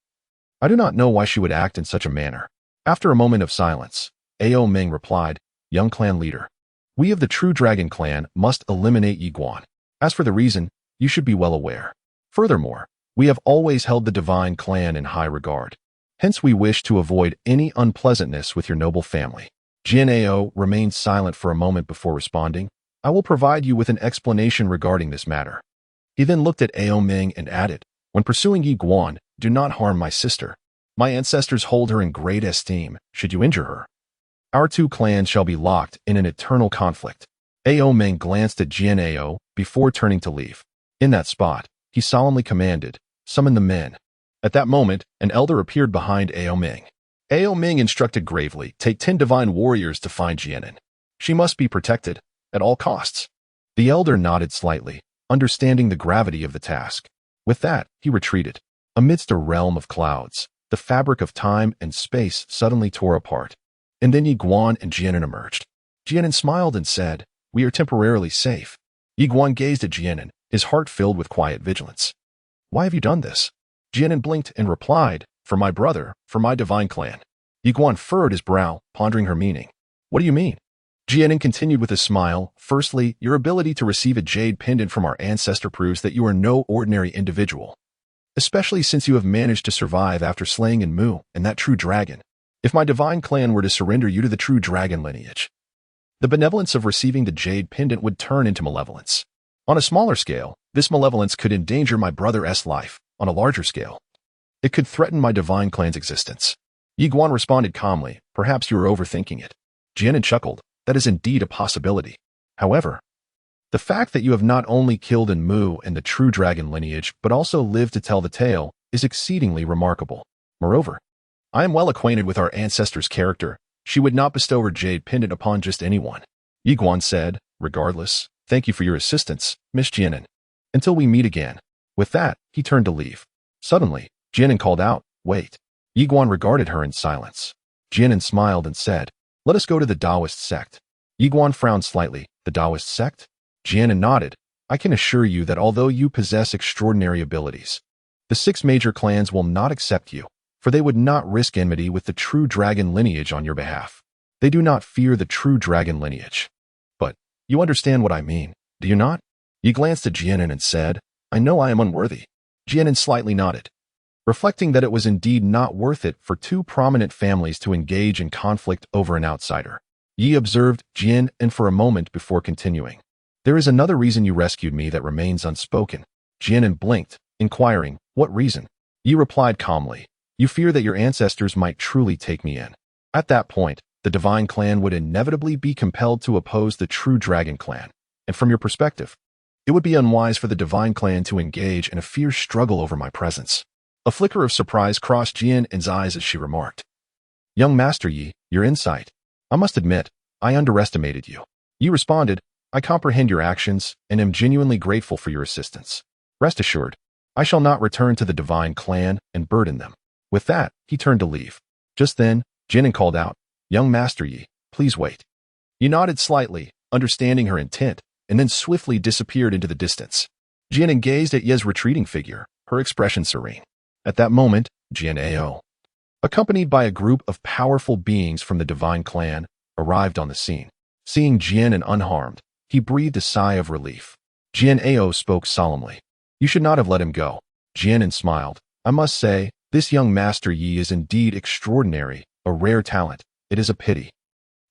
"I do not know why she would act in such a manner." After a moment of silence, Ao Ming replied, "Young clan leader, we of the true dragon clan must eliminate Ye Xuan. As for the reason, you should be well aware. Furthermore, we have always held the divine clan in high regard. Hence we wish to avoid any unpleasantness with your noble family." Jian Ao remained silent for a moment before responding, "I will provide you with an explanation regarding this matter." He then looked at Ao Ming and added, "When pursuing Ye Xuan, do not harm my sister. My ancestors hold her in great esteem. Should you injure her, our 2 clans shall be locked in an eternal conflict." Ao Ming glanced at Jian Ao before turning to leave. In that spot, he solemnly commanded, "Summon the men." At that moment, an elder appeared behind Ao Ming. Ao Ming instructed gravely, "Take 10 divine warriors to find Jianan. She must be protected at all costs." The elder nodded slightly, understanding the gravity of the task. With that, he retreated. Amidst a realm of clouds, the fabric of time and space suddenly tore apart. And then Ye Xuan and Jianan emerged. Jianan smiled and said, "We are temporarily safe." Ye Xuan gazed at Jianan, his heart filled with quiet vigilance. "Why have you done this?" Jianan blinked and replied, "For my brother, for my divine clan." Ye Xuan furrowed his brow, pondering her meaning. "What do you mean?" Jianan continued with a smile, "Firstly, your ability to receive a jade pendant from our ancestor proves that you are no ordinary individual, especially since you have managed to survive after slaying in Mu and that true dragon. If my divine clan were to surrender you to the true dragon lineage, the benevolence of receiving the jade pendant would turn into malevolence. On a smaller scale, this malevolence could endanger my brother's life. On a larger scale, it could threaten my divine clan's existence." Ye Xuan responded calmly, "Perhaps you are overthinking it." Jianan chuckled, "That is indeed a possibility. However, The fact that you have not only killed in Mu and the true dragon lineage, but also lived to tell the tale, is exceedingly remarkable. Moreover, I am well acquainted with our ancestor's character. She would not bestow her jade pendant upon just anyone. Ye Xuan said, regardless, thank you for your assistance, Miss Jianan. Until we meet again. With that, he turned to leave. Suddenly, Jianan called out, wait. Ye Xuan regarded her in silence. Jianan smiled and said, let us go to the Taoist sect. Ye Xuan frowned slightly. The Taoist sect? Jianan nodded. I can assure you that although you possess extraordinary abilities, the 6 major clans will not accept you, for they would not risk enmity with the true dragon lineage on your behalf. They do not fear the true dragon lineage. But, you understand what I mean, do you not? He glanced at Jianan and said, I know I am unworthy. Jianan slightly nodded, reflecting that it was indeed not worth it for 2 prominent families to engage in conflict over an outsider. Yi observed Jianan for a moment before continuing. There is another reason you rescued me that remains unspoken. Jianan blinked, inquiring, what reason? Yi replied calmly, you fear that your ancestors might truly take me in. At that point, the divine clan would inevitably be compelled to oppose the true dragon clan. And from your perspective, it would be unwise for the divine clan to engage in a fierce struggle over my presence. A flicker of surprise crossed Jianan's eyes as she remarked, young Master Yi, your insight. I must admit, I underestimated you. Yi responded, I comprehend your actions and am genuinely grateful for your assistance. Rest assured, I shall not return to the divine clan and burden them. With that, he turned to leave. Just then, Jianan called out, young Master Yi, please wait. Yi nodded slightly, understanding her intent, and then swiftly disappeared into the distance. Jianan gazed at Ye's retreating figure, her expression serene. At that moment, Jian, accompanied by a group of powerful beings from the divine clan, arrived on the scene. Seeing Jianan unharmed, he breathed a sigh of relief. Jian spoke solemnly. You should not have let him go. Jianan smiled. I must say, this young Master Yi is indeed extraordinary, a rare talent. It is a pity.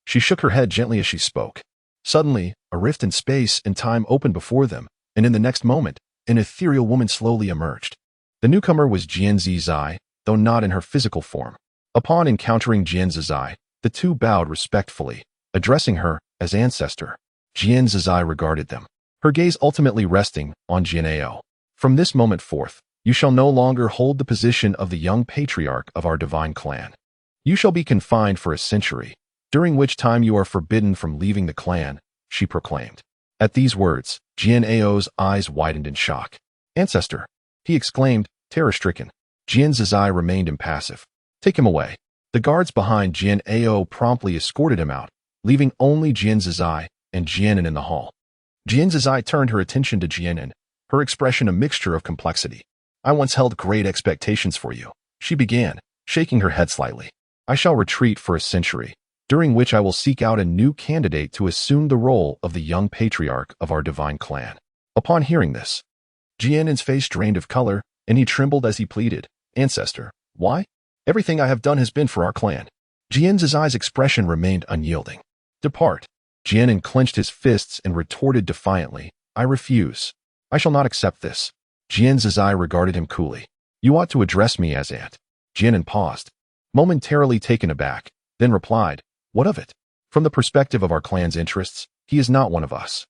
She shook her head gently as she spoke. Suddenly, a rift in space and time opened before them, and in the next moment, an ethereal woman slowly emerged. The newcomer was Jian Zizai, though not in her physical form. Upon encountering Jian Zizai, the two bowed respectfully, addressing her as ancestor. Jian Zizai regarded them, her gaze ultimately resting on Jian. From this moment forth, you shall no longer hold the position of the young patriarch of our divine clan. You shall be confined for a century, during which time you are forbidden from leaving the clan, she proclaimed. At these words, Jian eyes widened in shock. Ancestor, he exclaimed, terror-stricken. Jian Zizai remained impassive. Take him away. The guards behind Jian promptly escorted him out, leaving only Jian Zizai and Jianan in the hall. Jian Zizai turned her attention to Jianan, her expression a mixture of complexity. I once held great expectations for you, she began, shaking her head slightly. I shall retreat for a century, during which I will seek out a new candidate to assume the role of the young patriarch of our divine clan. Upon hearing this, Jianan's face drained of color, and he trembled as he pleaded, Ancestor, why? Everything I have done has been for our clan. Jian Zizai's expression remained unyielding. Depart. Jianan clenched his fists and retorted defiantly, I refuse. I shall not accept this. Jian Zizai regarded him coolly. You ought to address me as aunt. Jianan paused, momentarily taken aback, then replied, what of it? From the perspective of our clan's interests, he is not one of us.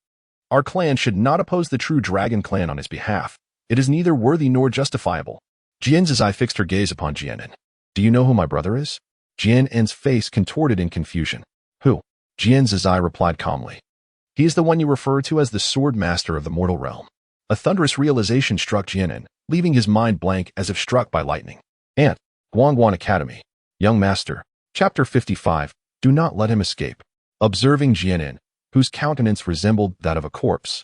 Our clan should not oppose the true dragon clan on his behalf. It is neither worthy nor justifiable. Jian Zizai fixed her gaze upon Jianan. Do you know who my brother is? Jianan's face contorted in confusion. Who? Jian Zizai replied calmly. He is the one you refer to as the sword master of the mortal realm. A thunderous realization struck Jianan, leaving his mind blank as if struck by lightning. Aunt, Guanxuan Academy. Young Master. Chapter 55. Do not let him escape. Observing Jianan, whose countenance resembled that of a corpse,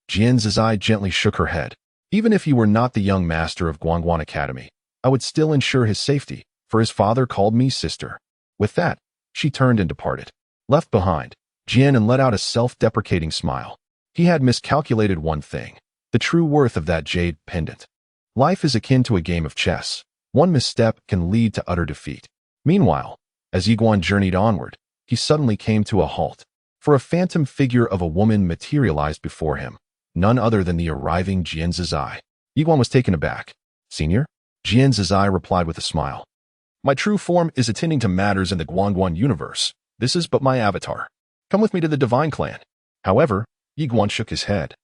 Jian Zizai gently shook her head. Even if he were not the young master of Guanxuan Academy, I would still ensure his safety, for his father called me sister. With that, she turned and departed. Left behind, Jianan let out a self-deprecating smile. He had miscalculated one thing, the true worth of that jade pendant. Life is akin to a game of chess. One misstep can lead to utter defeat. Meanwhile, as Ye Xuan journeyed onward, he suddenly came to a halt, for a phantom figure of a woman materialized before him, none other than the arriving Jian Zizai. Ye Xuan was taken aback. Senior? Jian Zizai replied with a smile. My true form is attending to matters in the Guanxuan universe. This is but my avatar. Come with me to the divine clan. However, Ye Xuan shook his head.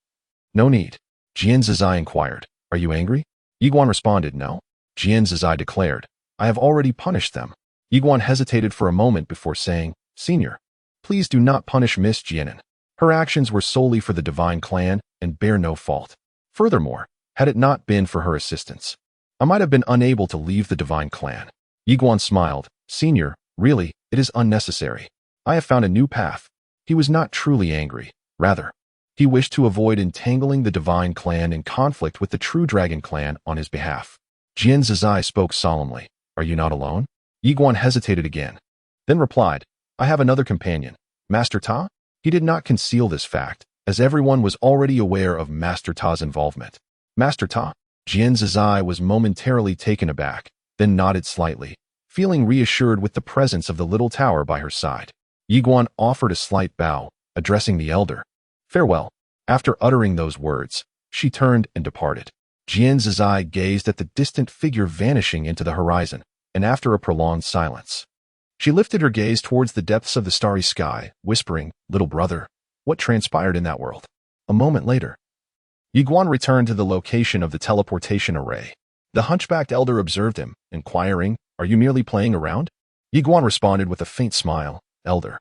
No need. Jian Zizai inquired. Are you angry? Ye Xuan responded, no. Jian Zizai declared. I have already punished them. Ye Xuan hesitated for a moment before saying, Senior, please do not punish Miss Jianan. Her actions were solely for the divine clan and bear no fault. Furthermore, had it not been for her assistance, I might have been unable to leave the divine clan. Ye Xuan smiled. Senior, really, it is unnecessary. I have found a new path. He was not truly angry. Rather, he wished to avoid entangling the divine clan in conflict with the true dragon clan on his behalf. Jian Zizai spoke solemnly. Are you not alone? Ye Xuan hesitated again, then replied, I have another companion, Master Ta? He did not conceal this fact, as everyone was already aware of Master Ta's involvement. Master Ta? Jian Zizai was momentarily taken aback, then nodded slightly, feeling reassured with the presence of the little tower by her side. Ye Xuan offered a slight bow, addressing the elder. Farewell. After uttering those words, she turned and departed. Jian Zizai gazed at the distant figure vanishing into the horizon, and after a prolonged silence, she lifted her gaze towards the depths of the starry sky, whispering, Little brother, what transpired in that world? A moment later, Ye Xuan returned to the location of the teleportation array. The hunchbacked elder observed him, inquiring, Are you merely playing around? Ye Xuan responded with a faint smile, Elder.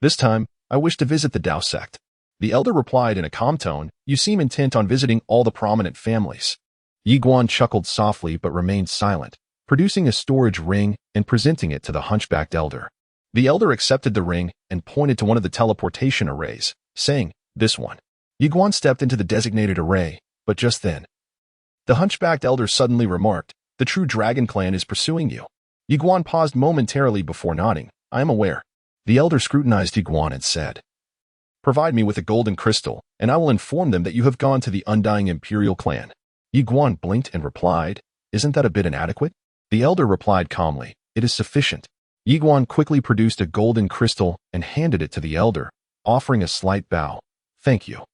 This time, I wish to visit the Dao sect. The elder replied in a calm tone, You seem intent on visiting all the prominent families. Ye Xuan chuckled softly but remained silent, producing a storage ring and presenting it to the hunchbacked elder. The elder accepted the ring and pointed to one of the teleportation arrays, saying, This one. Ye Xuan stepped into the designated array, but just then, the hunchbacked elder suddenly remarked, The true dragon clan is pursuing you. Ye Xuan paused momentarily before nodding. I am aware. The elder scrutinized Ye Xuan and said, Provide me with a golden crystal, and I will inform them that you have gone to the undying imperial clan. Ye Xuan blinked and replied, Isn't that a bit inadequate? The elder replied calmly, It is sufficient. Ye Xuan quickly produced a golden crystal and handed it to the elder, offering a slight bow. Thank you.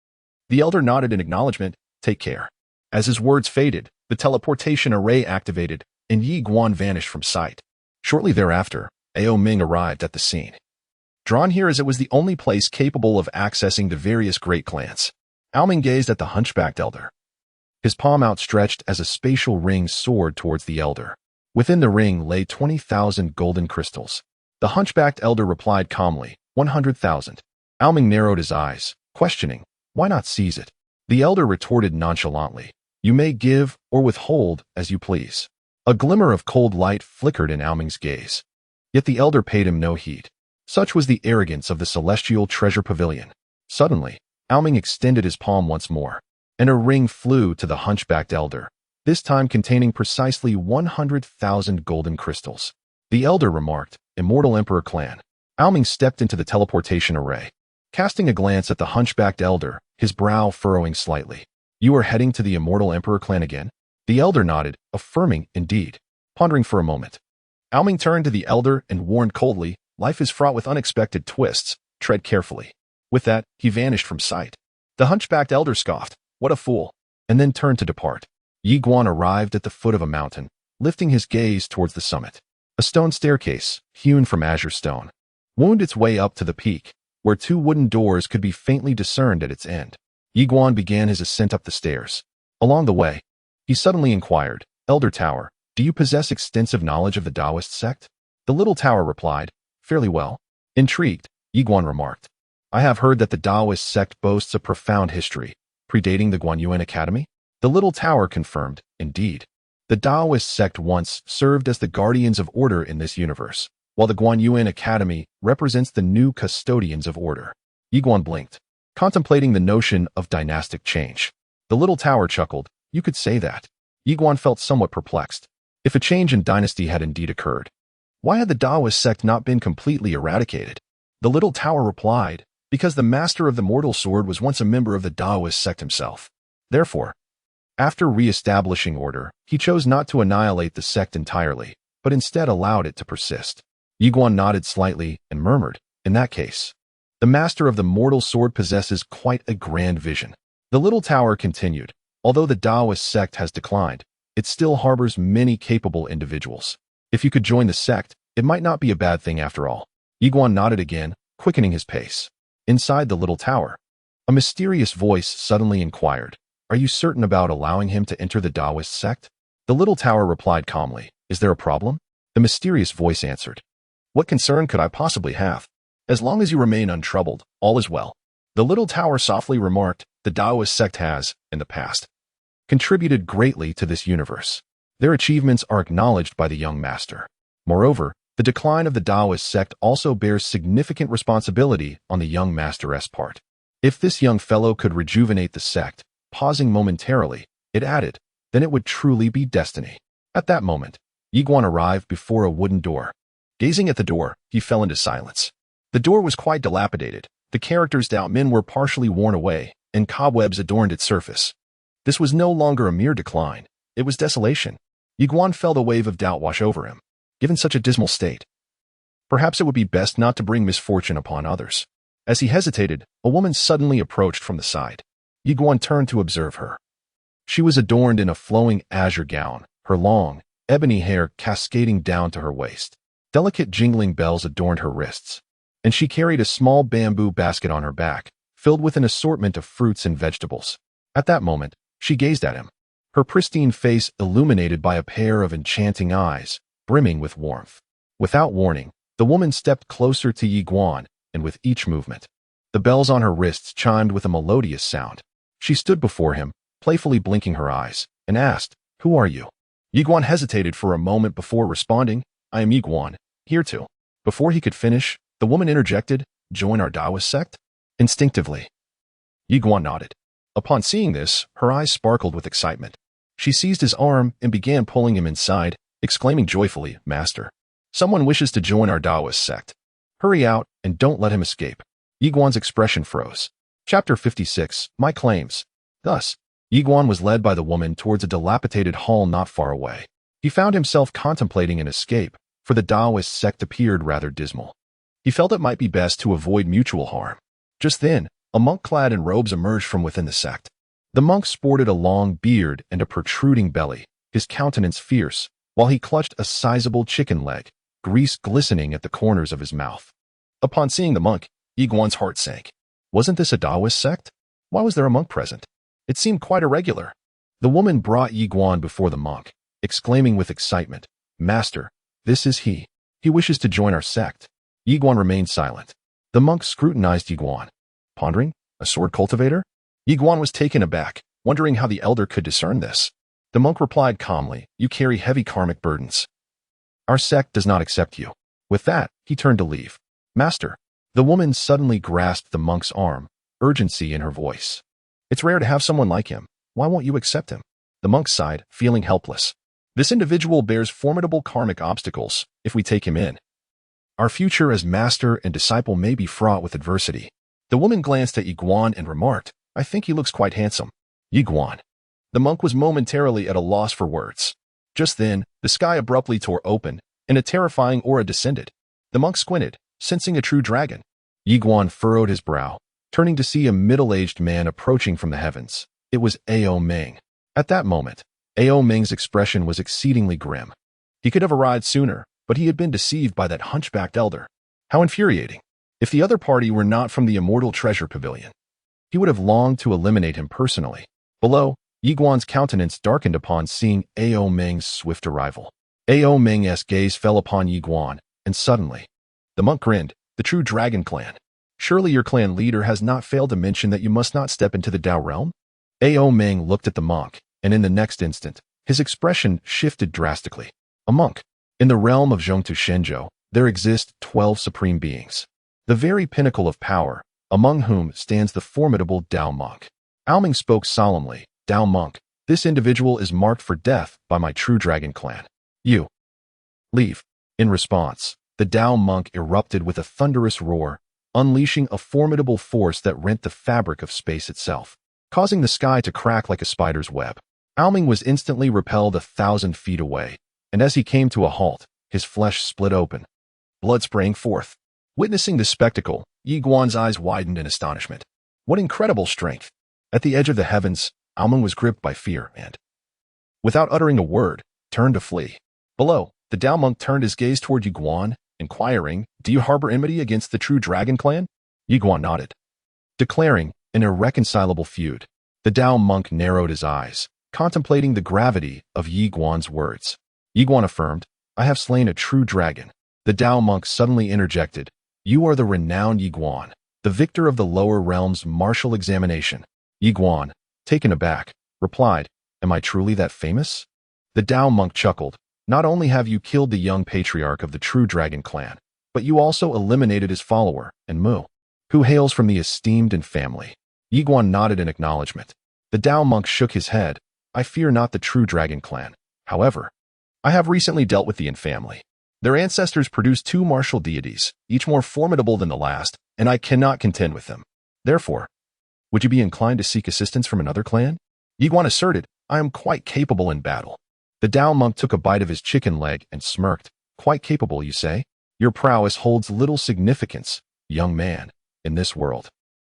The elder nodded in acknowledgement. Take care. As his words faded, the teleportation array activated, and Ye Xuan vanished from sight. Shortly thereafter, Ao Ming arrived at the scene. Drawn here as it was the only place capable of accessing the various great clans, Ao Ming gazed at the hunchbacked elder. His palm outstretched as a spatial ring soared towards the elder. Within the ring lay 20,000 golden crystals. The hunchbacked elder replied calmly, 100,000. Ao Ming narrowed his eyes, questioning, Why not seize it? The elder retorted nonchalantly, You may give or withhold as you please. A glimmer of cold light flickered in Ao Ming's gaze. Yet the elder paid him no heed. Such was the arrogance of the celestial treasure pavilion. Suddenly, Ao Ming extended his palm once more, and a ring flew to the hunchbacked elder, this time containing precisely 100,000 golden crystals. The elder remarked, Immortal Emperor Clan. Ao Ming stepped into the teleportation array. Casting a glance at the hunchbacked elder, his brow furrowing slightly. You are heading to the Immortal Emperor Clan again? The elder nodded, affirming, Indeed. Pondering for a moment, Ao Ming turned to the elder and warned coldly, Life is fraught with unexpected twists. Tread carefully. With that, he vanished from sight. The hunchbacked elder scoffed, What a fool, and then turned to depart. Ye Xuan arrived at the foot of a mountain, lifting his gaze towards the summit. A stone staircase, hewn from azure stone, wound its way up to the peak, where two wooden doors could be faintly discerned at its end. Ye Xuan began his ascent up the stairs. Along the way, he suddenly inquired, Elder Tower, do you possess extensive knowledge of the Taoist sect? The little tower replied, Fairly well. Intrigued, Ye Xuan remarked, I have heard that the Taoist sect boasts a profound history, predating the Guanxuan Academy. The little tower confirmed, Indeed. The Taoist sect once served as the guardians of order in this universe, while the Guanxuan Academy represents the new custodians of order. Ye Xuan blinked, contemplating the notion of dynastic change. The little tower chuckled, You could say that. Ye Xuan felt somewhat perplexed. If a change in dynasty had indeed occurred, why had the Taoist sect not been completely eradicated? The little tower replied, Because the master of the mortal sword was once a member of the Taoist sect himself. Therefore, after re-establishing order, he chose not to annihilate the sect entirely, but instead allowed it to persist. Ye Xuan nodded slightly and murmured, In that case, the master of the mortal sword possesses quite a grand vision. The little tower continued, Although the Taoist sect has declined, it still harbors many capable individuals. If you could join the sect, it might not be a bad thing after all. Ye Xuan nodded again, quickening his pace. Inside the little tower, A mysterious voice suddenly inquired, "Are you certain about allowing him to enter the Taoist sect?" The little tower replied calmly, "Is there a problem?" The mysterious voice answered, "What concern could I possibly have? As long as you remain untroubled, all is well." The little tower softly remarked, "The Taoist sect has, in the past, contributed greatly to this universe. Their achievements are acknowledged by the young master. Moreover, the decline of the Taoist sect also bears significant responsibility on the young master's part. If this young fellow could rejuvenate the sect," pausing momentarily, it added, "then it would truly be destiny." At that moment, Ye Xuan arrived before a wooden door. Gazing at the door, he fell into silence. The door was quite dilapidated. The characters' Daomen were partially worn away, and cobwebs adorned its surface. This was no longer a mere decline. It was desolation. Ye Xuan felt a wave of doubt wash over him. Given such a dismal state, perhaps it would be best not to bring misfortune upon others. As he hesitated, a woman suddenly approached from the side. Ye Xuan turned to observe her. She was adorned in a flowing azure gown, her long, ebony hair cascading down to her waist. Delicate jingling bells adorned her wrists, and she carried a small bamboo basket on her back, filled with an assortment of fruits and vegetables. At that moment, she gazed at him, her pristine face illuminated by a pair of enchanting eyes, brimming with warmth. Without warning, the woman stepped closer to Ye Xuan, and with each movement, the bells on her wrists chimed with a melodious sound. She stood before him, playfully blinking her eyes, and asked, "Who are you?" Ye Xuan hesitated for a moment before responding, "I am Ye Xuan, here to." Before he could finish, the woman interjected, "Join our Taoist sect?" Instinctively, Ye Xuan nodded. Upon seeing this, her eyes sparkled with excitement. She seized his arm and began pulling him inside, exclaiming joyfully, "Master, someone wishes to join our Taoist sect. Hurry out and don't let him escape." Ye Xuan's expression froze. Chapter 56, My Claims. Thus, Ye Xuan was led by the woman towards a dilapidated hall not far away. He found himself contemplating an escape, for the Taoist sect appeared rather dismal. He felt it might be best to avoid mutual harm. Just then, a monk clad in robes emerged from within the sect. The monk sported a long beard and a protruding belly, his countenance fierce, while he clutched a sizable chicken leg, grease glistening at the corners of his mouth. Upon seeing the monk, Ye Xuan's heart sank. Wasn't this a Taoist sect? Why was there a monk present? It seemed quite irregular. The woman brought Ye Xuan before the monk, exclaiming with excitement, "Master, this is he. He wishes to join our sect." Ye Xuan remained silent. The monk scrutinized Ye Xuan, pondering, "A sword cultivator?" Ye Xuan was taken aback, wondering how the elder could discern this. The monk replied calmly, "You carry heavy karmic burdens. Our sect does not accept you." With that, he turned to leave. "Master." The woman suddenly grasped the monk's arm, urgency in her voice. "It's rare to have someone like him. Why won't you accept him?" The monk sighed, feeling helpless. "This individual bears formidable karmic obstacles if we take him in. Our future as master and disciple may be fraught with adversity." The woman glanced at Ye Xuan and remarked, "I think he looks quite handsome." Ye Xuan. The monk was momentarily at a loss for words. Just then, the sky abruptly tore open, and a terrifying aura descended. The monk squinted, sensing a true dragon. Ye Xuan furrowed his brow, turning to see a middle-aged man approaching from the heavens. It was Ao Meng. At that moment, Ao Meng's expression was exceedingly grim. He could have arrived sooner, but he had been deceived by that hunchbacked elder. How infuriating! If the other party were not from the Immortal Treasure Pavilion, he would have longed to eliminate him personally. Below, Ye Xuan's countenance darkened upon seeing Ao Meng's swift arrival. Ao Meng's gaze fell upon Ye Xuan, and suddenly, the monk grinned, "The true dragon clan. Surely your clan leader has not failed to mention that you must not step into the Tao realm?" Ao Meng looked at the monk, and in the next instant, his expression shifted drastically. "A monk. In the realm of Zhongtu Shenzhou, there exist 12 supreme beings, the very pinnacle of power, among whom stands the formidable Tao monk." Ao Meng spoke solemnly, "Tao monk, this individual is marked for death by my true dragon clan. You leave." In response, the Tao monk erupted with a thunderous roar, unleashing a formidable force that rent the fabric of space itself, causing the sky to crack like a spider's web. Ao Meng was instantly repelled 1,000 feet away, and as he came to a halt, his flesh split open, blood spraying forth. Witnessing this spectacle, Ye Xuan's eyes widened in astonishment. What incredible strength! At the edge of the heavens, Ao Meng was gripped by fear and, without uttering a word, turned to flee. Below, the Tao monk turned his gaze toward Ye Xuan, inquiring, "Do you harbor enmity against the true dragon clan?" Ye Xuan nodded, declaring, an irreconcilable feud. The Tao monk narrowed his eyes, contemplating the gravity of Ye Xuan's words. Ye Xuan affirmed, I have slain a true dragon. The Tao monk suddenly interjected, you are the renowned Ye Xuan, the victor of the lower realm's martial examination. Ye Xuan, taken aback, replied, am I truly that famous? The Tao monk chuckled, not only have you killed the young patriarch of the true dragon clan, but you also eliminated his follower, Enmu, who hails from the esteemed and family. Ye Xuan nodded in acknowledgement. The Tao monk shook his head, I fear not the true dragon clan. However, I have recently dealt with the Yin family. Their ancestors produced two martial deities, each more formidable than the last, and I cannot contend with them. Therefore, would you be inclined to seek assistance from another clan? Ye Xuan asserted, I am quite capable in battle. The Tao monk took a bite of his chicken leg and smirked, quite capable, you say? Your prowess holds little significance, young man, in this world.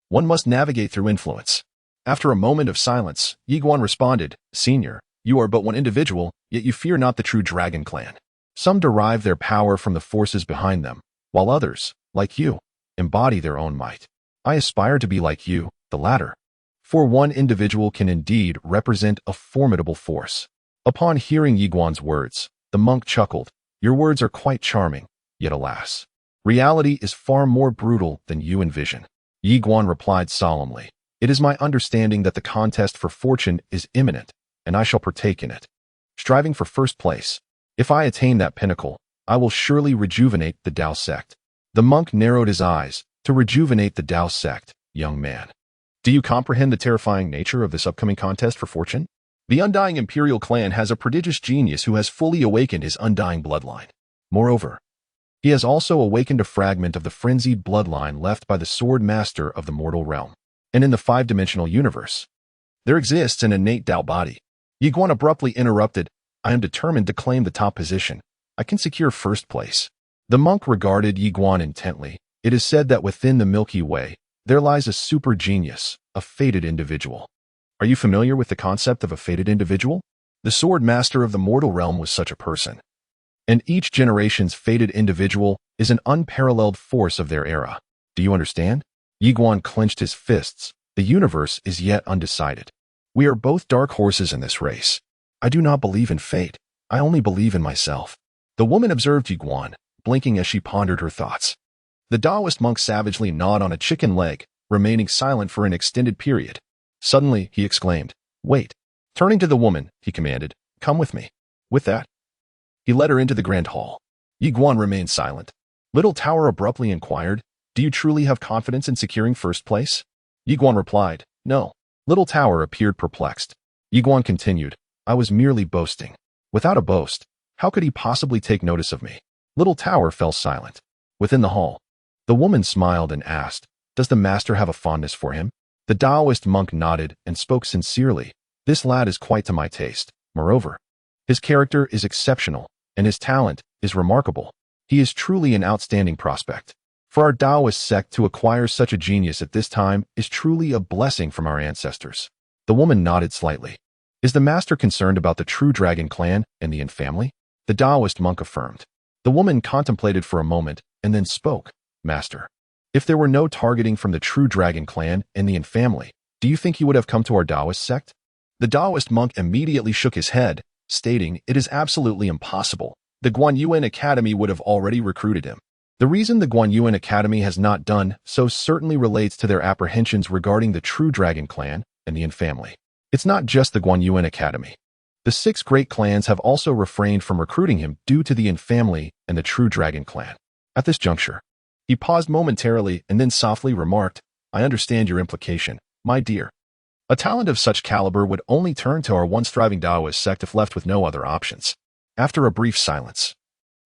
One must navigate through influence. After a moment of silence, Ye Xuan responded, Senior, you are but one individual, yet you fear not the true dragon clan. Some derive their power from the forces behind them, while others, like you, embody their own might. I aspire to be like you, the latter. For one individual can indeed represent a formidable force. Upon hearing Ye Xuan's words, the monk chuckled, your words are quite charming, yet alas, reality is far more brutal than you envision. Ye Xuan replied solemnly, it is my understanding that the contest for fortune is imminent, and I shall partake in it. Striving for first place, if I attain that pinnacle, I will surely rejuvenate the Tao sect. The monk narrowed his eyes, to rejuvenate the Tao sect, young man. Do you comprehend the terrifying nature of this upcoming contest for fortune? The undying imperial clan has a prodigious genius who has fully awakened his undying bloodline. Moreover, he has also awakened a fragment of the frenzied bloodline left by the sword master of the mortal realm. And in the five-dimensional universe, there exists an innate Tao body. Ye Xuan abruptly interrupted, I am determined to claim the top position. I can secure first place. The monk regarded Ye Xuan intently. It is said that within the Milky Way, there lies a super genius, a fated individual. Are you familiar with the concept of a fated individual? The sword master of the mortal realm was such a person. And each generation's fated individual is an unparalleled force of their era. Do you understand? Ye Xuan clenched his fists. The universe is yet undecided. We are both dark horses in this race. I do not believe in fate. I only believe in myself. The woman observed Ye Xuan, blinking as she pondered her thoughts. The Taoist monk savagely gnawed on a chicken leg, remaining silent for an extended period. Suddenly, he exclaimed, wait. Turning to the woman, he commanded, come with me. With that, he led her into the grand hall. Ye Xuan remained silent. Little Tower abruptly inquired, do you truly have confidence in securing first place? Ye Xuan replied, no. Little Tower appeared perplexed. Ye Xuan continued, I was merely boasting. Without a boast, how could he possibly take notice of me? Little Tower fell silent. Within the hall, the woman smiled and asked, does the master have a fondness for him? The Taoist monk nodded and spoke sincerely, this lad is quite to my taste. Moreover, his character is exceptional, and his talent is remarkable. He is truly an outstanding prospect. For our Taoist sect to acquire such a genius at this time is truly a blessing from our ancestors. The woman nodded slightly. Is the master concerned about the true dragon clan and the Yin family? The Taoist monk affirmed. The woman contemplated for a moment and then spoke. Master, if there were no targeting from the true dragon clan and the Yin family, do you think he would have come to our Taoist sect? The Taoist monk immediately shook his head, stating it is absolutely impossible. The Guanxuan Academy would have already recruited him. The reason the Guanxuan Academy has not done so certainly relates to their apprehensions regarding the true dragon clan and the Yin family. It's not just the Guanxuan Academy. The 6 great clans have also refrained from recruiting him due to the Yin family and the true dragon clan. At this juncture, he paused momentarily and then softly remarked, I understand your implication, my dear. A talent of such caliber would only turn to our once thriving Taoist sect if left with no other options. After a brief silence,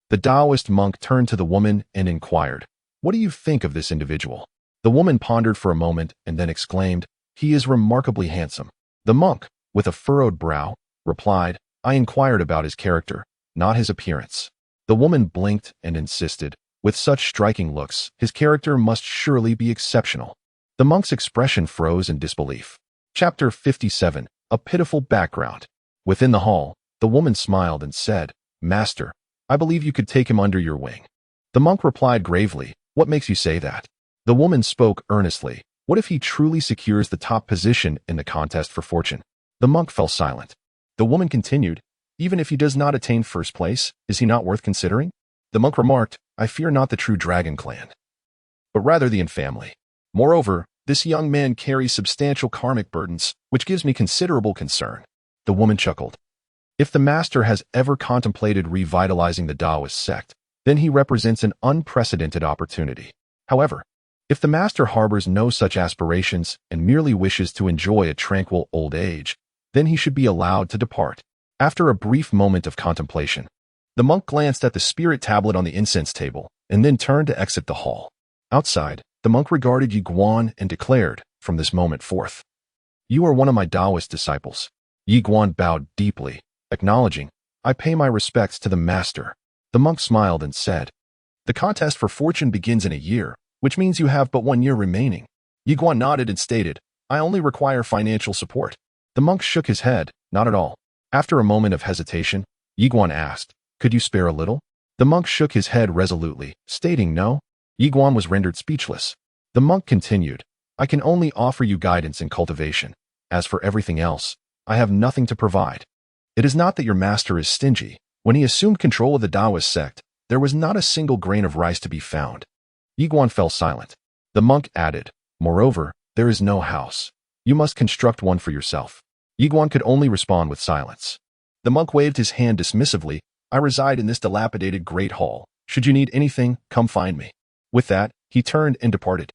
the Taoist monk turned to the woman and inquired, what do you think of this individual? The woman pondered for a moment and then exclaimed, he is remarkably handsome. The monk, with a furrowed brow, replied, I inquired about his character, not his appearance. The woman blinked and insisted, with such striking looks, his character must surely be exceptional. The monk's expression froze in disbelief. Chapter 57, A Pitiful Background. Within the hall, the woman smiled and said, Master, I believe you could take him under your wing. The monk replied gravely, what makes you say that? The woman spoke earnestly, What if he truly secures the top position in the contest for fortune? The monk fell silent. The woman continued, even if he does not attain first place, is he not worth considering? The monk remarked, I fear not the true dragon clan, but rather the infamily. Moreover, this young man carries substantial karmic burdens, which gives me considerable concern. The woman chuckled. If the master has ever contemplated revitalizing the Taoist sect, then he represents an unprecedented opportunity. However, if the master harbors no such aspirations and merely wishes to enjoy a tranquil old age, then he should be allowed to depart. After a brief moment of contemplation, the monk glanced at the spirit tablet on the incense table and then turned to exit the hall. Outside, the monk regarded Ye Xuan and declared, from this moment forth, You are one of my Taoist disciples. Ye Xuan bowed deeply, acknowledging, I pay my respects to the master. The monk smiled and said, The contest for fortune begins in a year, which means you have but 1 year remaining. Ye Xuan nodded and stated, I only require financial support. The monk shook his head, not at all. After a moment of hesitation, Ye Xuan asked, Could you spare a little? The monk shook his head resolutely, stating no. Ye Xuan was rendered speechless. The monk continued, I can only offer you guidance and cultivation. As for everything else, I have nothing to provide. It is not that your master is stingy. When he assumed control of the Taoist sect, there was not a single grain of rice to be found. Ye Xuan fell silent. The monk added, Moreover, there is no house. You must construct one for yourself. Ye Xuan could only respond with silence. The monk waved his hand dismissively, I reside in this dilapidated great hall. Should you need anything, come find me. With that, he turned and departed.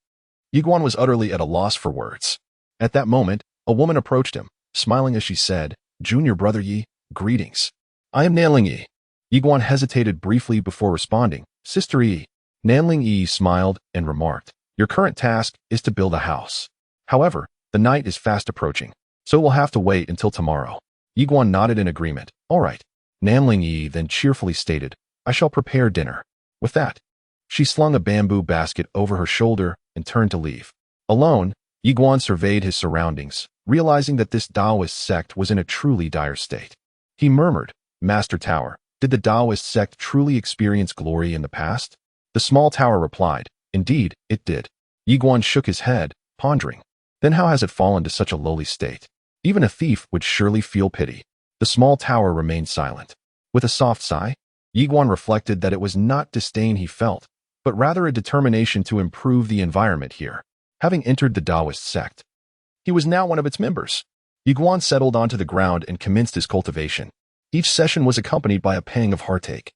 Ye Xuan was utterly at a loss for words. At that moment, a woman approached him, smiling as she said, Junior brother Ye, greetings. I am Nanling Yi. Ye Xuan hesitated briefly before responding, Sister Yi. Nanling Yi smiled and remarked, Your current task is to build a house. However, the night is fast approaching, so we'll have to wait until tomorrow. Ye Xuan nodded in agreement. All right. Nanling Yi then cheerfully stated, I shall prepare dinner. With that, she slung a bamboo basket over her shoulder and turned to leave. Alone, Ye Xuan surveyed his surroundings, realizing that this Taoist sect was in a truly dire state. He murmured, Master Tower, did the Taoist sect truly experience glory in the past? The small tower replied, Indeed, it did. Ye Xuan shook his head, pondering. Then how has it fallen to such a lowly state? Even a thief would surely feel pity. The small tower remained silent. With a soft sigh, Ye Xuan reflected that it was not disdain he felt, but rather a determination to improve the environment here. Having entered the Taoist sect, he was now one of its members. Ye Xuan settled onto the ground and commenced his cultivation. Each session was accompanied by a pang of heartache.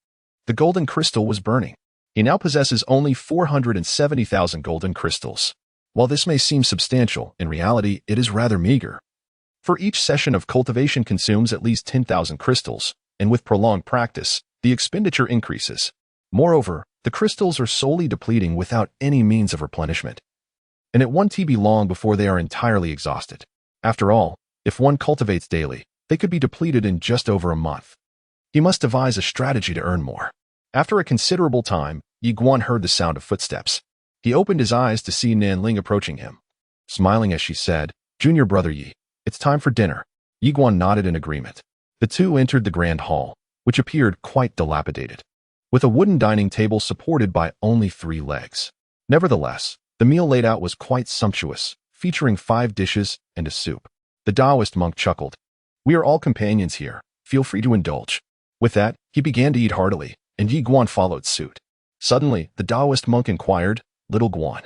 The golden crystal was burning. He now possesses only 470,000 golden crystals. While this may seem substantial, in reality, it is rather meager. For each session of cultivation consumes at least 10,000 crystals, and with prolonged practice, the expenditure increases. Moreover, the crystals are slowly depleting without any means of replenishment, and it won't be long before they are entirely exhausted. After all, if one cultivates daily, they could be depleted in just over a month. He must devise a strategy to earn more. After a considerable time, Ye Xuan heard the sound of footsteps. He opened his eyes to see Nanling approaching him. Smiling as she said, Junior brother Ye, it's time for dinner. Ye Xuan nodded in agreement. The two entered the grand hall, which appeared quite dilapidated, with a wooden dining table supported by only 3 legs. Nevertheless, the meal laid out was quite sumptuous, featuring 5 dishes and a soup. The Taoist monk chuckled. We are all companions here. Feel free to indulge. With that, he began to eat heartily, and Ye Xuan followed suit. Suddenly, the Taoist monk inquired, Little Xuan,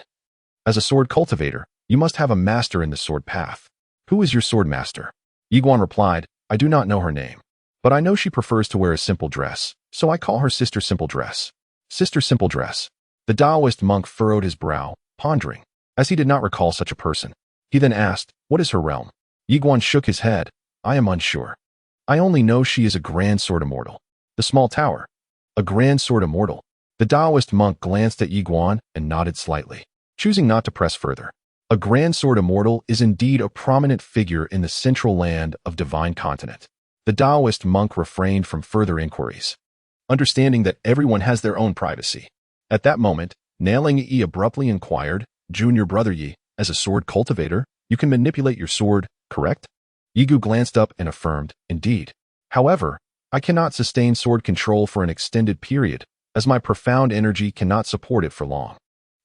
as a sword cultivator, you must have a master in the sword path. Who is your sword master? Ye Xuan replied, I do not know her name, but I know she prefers to wear a simple dress, so I call her Sister Simple Dress. Sister Simple Dress. The Taoist monk furrowed his brow, pondering, as he did not recall such a person. He then asked, What is her realm? Ye Xuan shook his head. I am unsure. I only know she is a grand sword immortal. The small tower. A grand sword immortal. The Taoist monk glanced at Ye Xuan and nodded slightly, choosing not to press further. A grand sword immortal is indeed a prominent figure in the central land of divine continent. The Taoist monk refrained from further inquiries, understanding that everyone has their own privacy. At that moment, Nanling Yi abruptly inquired, Junior brother Yi, as a sword cultivator, you can manipulate your sword, correct? Ye Xuan glanced up and affirmed, Indeed. However, I cannot sustain sword control for an extended period, as my profound energy cannot support it for long.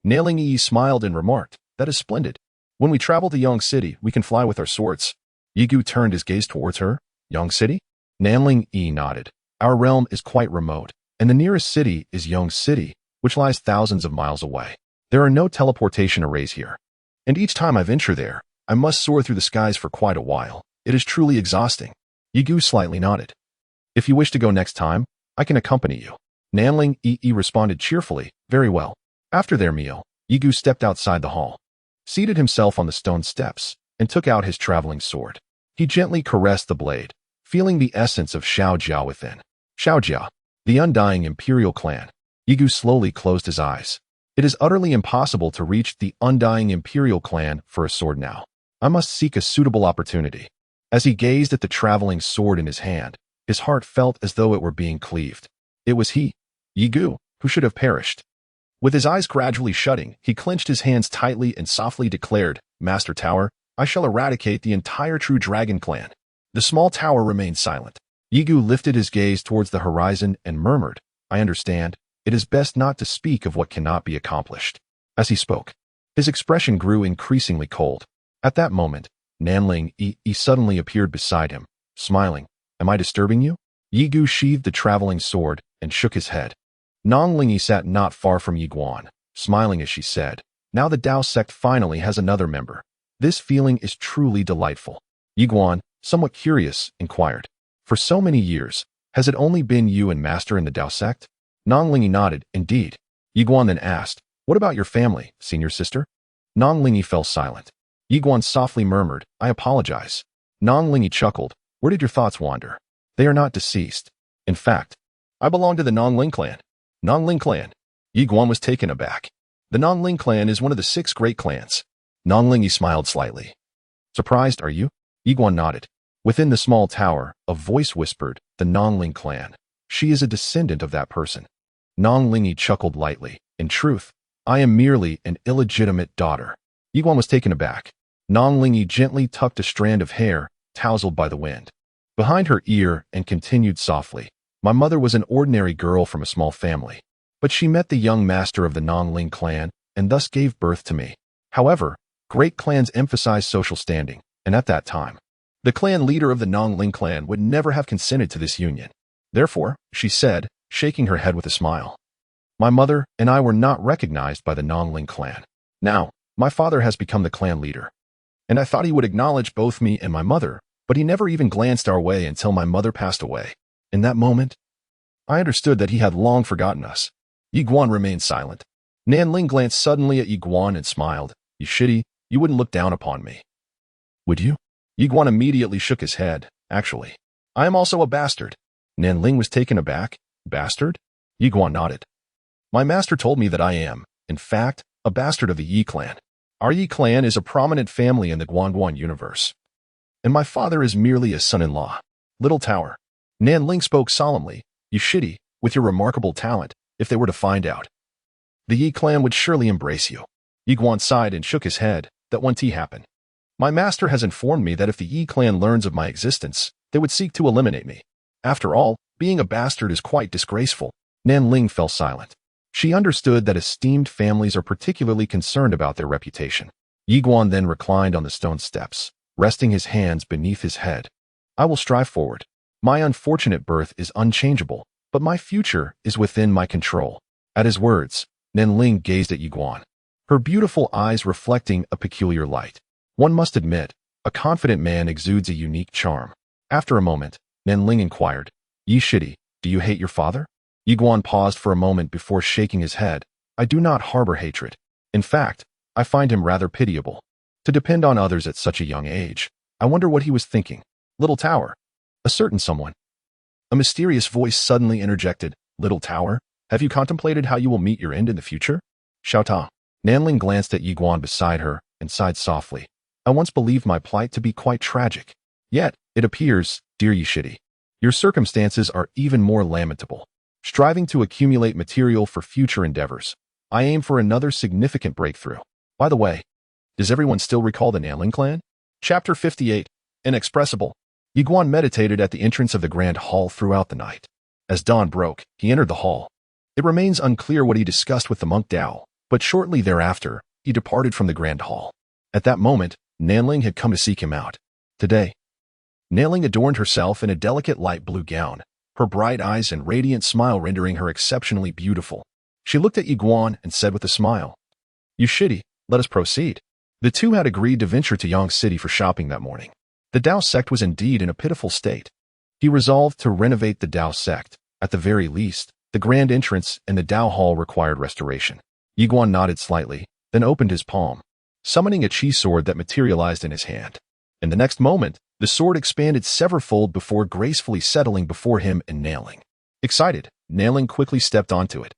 Nanling Yi smiled and remarked, That is splendid. When we travel to Yang City, we can fly with our swords. Ye Gu turned his gaze towards her. Yang City? Nanling Yi nodded. Our realm is quite remote, and the nearest city is Yang City, which lies thousands of miles away. There are no teleportation arrays here. And each time I venture there, I must soar through the skies for quite a while. It is truly exhausting. Ye Gu slightly nodded. If you wish to go next time, I can accompany you. Nanling Yi responded cheerfully. Very well. After their meal, Ye Gu stepped outside the hall, seated himself on the stone steps, and took out his traveling sword. He gently caressed the blade, feeling the essence of Xiaojia within. Xiaojia, the undying imperial clan. Ye Gu slowly closed his eyes. It is utterly impossible to reach the undying imperial clan for a sword now. I must seek a suitable opportunity. As he gazed at the traveling sword in his hand, his heart felt as though it were being cleaved. It was he, Ye Gu, who should have perished. With his eyes gradually shutting, he clenched his hands tightly and softly declared, Master Tower, I shall eradicate the entire True Dragon clan. The small tower remained silent. Ye Gu lifted his gaze towards the horizon and murmured, I understand. It is best not to speak of what cannot be accomplished. As he spoke, his expression grew increasingly cold. At that moment, Nanling Yi suddenly appeared beside him, smiling. Am I disturbing you? Ye Gu sheathed the traveling sword and shook his head. Nanling Yi sat not far from Ye Xuan, smiling as she said, Now the Dao sect finally has another member. This feeling is truly delightful. Ye Xuan, somewhat curious, inquired, For so many years, has it only been you and Master in the Dao sect? Nanling Yi nodded, Indeed. Ye Xuan then asked, What about your family, senior sister? Nanling Yi fell silent. Ye Xuan softly murmured, I apologize. Nanling Yi chuckled, Where did your thoughts wander? They are not deceased. In fact, I belong to the Nanling clan. Nanling clan. Ye Xuan was taken aback. The Nanling clan is one of the 6 great clans. Nanling Yi smiled slightly. Surprised, are you? Ye Xuan nodded. Within the small tower, a voice whispered, The Nanling clan. She is a descendant of that person. Nanling Yi chuckled lightly. In truth, I am merely an illegitimate daughter. Ye Xuan was taken aback. Nanling Yi gently tucked a strand of hair, tousled by the wind, behind her ear and continued softly. My mother was an ordinary girl from a small family, but she met the young master of the Nanling clan and thus gave birth to me. However, great clans emphasize social standing, and at that time, the clan leader of the Nanling clan would never have consented to this union. Therefore, she said, shaking her head with a smile, My mother and I were not recognized by the Nanling clan. Now, my father has become the clan leader, and I thought he would acknowledge both me and my mother, but he never even glanced our way until my mother passed away. In that moment, I understood that he had long forgotten us. Ye Xuan remained silent. Nanling glanced suddenly at Ye Xuan and smiled. You shitty, you wouldn't look down upon me. Would you? Ye Xuan immediately shook his head. Actually, I am also a bastard. Nanling was taken aback. Bastard? Ye Xuan nodded. My master told me that I am, in fact, a bastard of the Yi clan. Our Yi clan is a prominent family in the Guanxuan universe, and my father is merely a son-in-law. Little Tower. Nanling spoke solemnly. You shitty, with your remarkable talent, if they were to find out, the Yi clan would surely embrace you. Ye Xuan sighed and shook his head. That won't happen. My master has informed me that if the Yi clan learns of my existence, they would seek to eliminate me. After all, being a bastard is quite disgraceful. Nanling fell silent. She understood that esteemed families are particularly concerned about their reputation. Ye Xuan then reclined on the stone steps, resting his hands beneath his head. I will strive forward. My unfortunate birth is unchangeable, but my future is within my control. At his words, Nanling gazed at Ye Xuan, her beautiful eyes reflecting a peculiar light. One must admit, a confident man exudes a unique charm. After a moment, Nanling inquired, Ye shitty, do you hate your father? Ye Xuan paused for a moment before shaking his head. I do not harbor hatred. In fact, I find him rather pitiable. To depend on others at such a young age, I wonder what he was thinking. Little Tower. A certain someone. A mysterious voice suddenly interjected, Little Tower, have you contemplated how you will meet your end in the future? Xiaotang. Nanling glanced at Ye Xuan beside her and sighed softly. I once believed my plight to be quite tragic. Yet, it appears, dear Ye shitty, your circumstances are even more lamentable. Striving to accumulate material for future endeavors, I aim for another significant breakthrough. By the way, does everyone still recall the Nanling clan? Chapter 58. Inexpressible. Ye Xuan meditated at the entrance of the grand hall throughout the night. As dawn broke, he entered the hall. It remains unclear what he discussed with the monk Dao, but shortly thereafter, he departed from the grand hall. At that moment, Nanling had come to seek him out. Today, Nanling adorned herself in a delicate light blue gown, her bright eyes and radiant smile rendering her exceptionally beautiful. She looked at Ye Xuan and said with a smile, "You shitty, let us proceed." The two had agreed to venture to Yang City for shopping that morning. The Dao sect was indeed in a pitiful state. He resolved to renovate the Dao sect. At the very least, the grand entrance and the Dao hall required restoration. Ye Xuan nodded slightly, then opened his palm, summoning a chi sword that materialized in his hand. In the next moment, the sword expanded severalfold before gracefully settling before him and Nanling. Excited, Nanling quickly stepped onto it,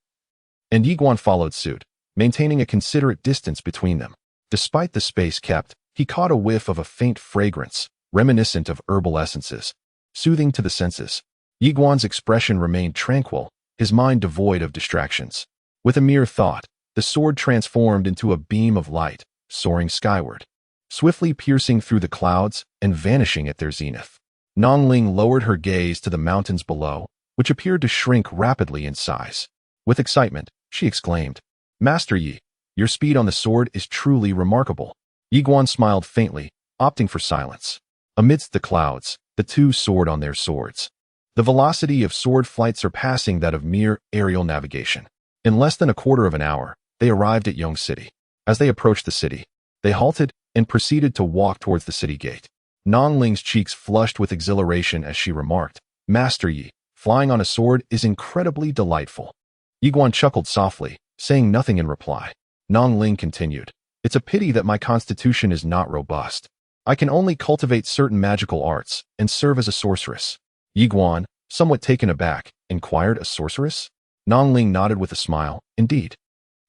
and Ye Xuan followed suit, maintaining a considerate distance between them. Despite the space kept, he caught a whiff of a faint fragrance, reminiscent of herbal essences, soothing to the senses. Ye Xuan's expression remained tranquil, his mind devoid of distractions. With a mere thought, the sword transformed into a beam of light, soaring skyward, swiftly piercing through the clouds and vanishing at their zenith. Nanling lowered her gaze to the mountains below, which appeared to shrink rapidly in size. With excitement, she exclaimed, "Master Yi, your speed on the sword is truly remarkable." Ye Xuan smiled faintly, opting for silence. Amidst the clouds, the two soared on their swords, the velocity of sword flight surpassing that of mere aerial navigation. In less than a quarter of an hour, they arrived at Yang City. As they approached the city, they halted and proceeded to walk towards the city gate. Nanling's cheeks flushed with exhilaration as she remarked, "Master Yi, flying on a sword is incredibly delightful." Ye Xuan chuckled softly, saying nothing in reply. Nanling continued, "It's a pity that my constitution is not robust. I can only cultivate certain magical arts and serve as a sorceress." Ye Xuan, somewhat taken aback, inquired, "A sorceress?" Nanling nodded with a smile, "Indeed.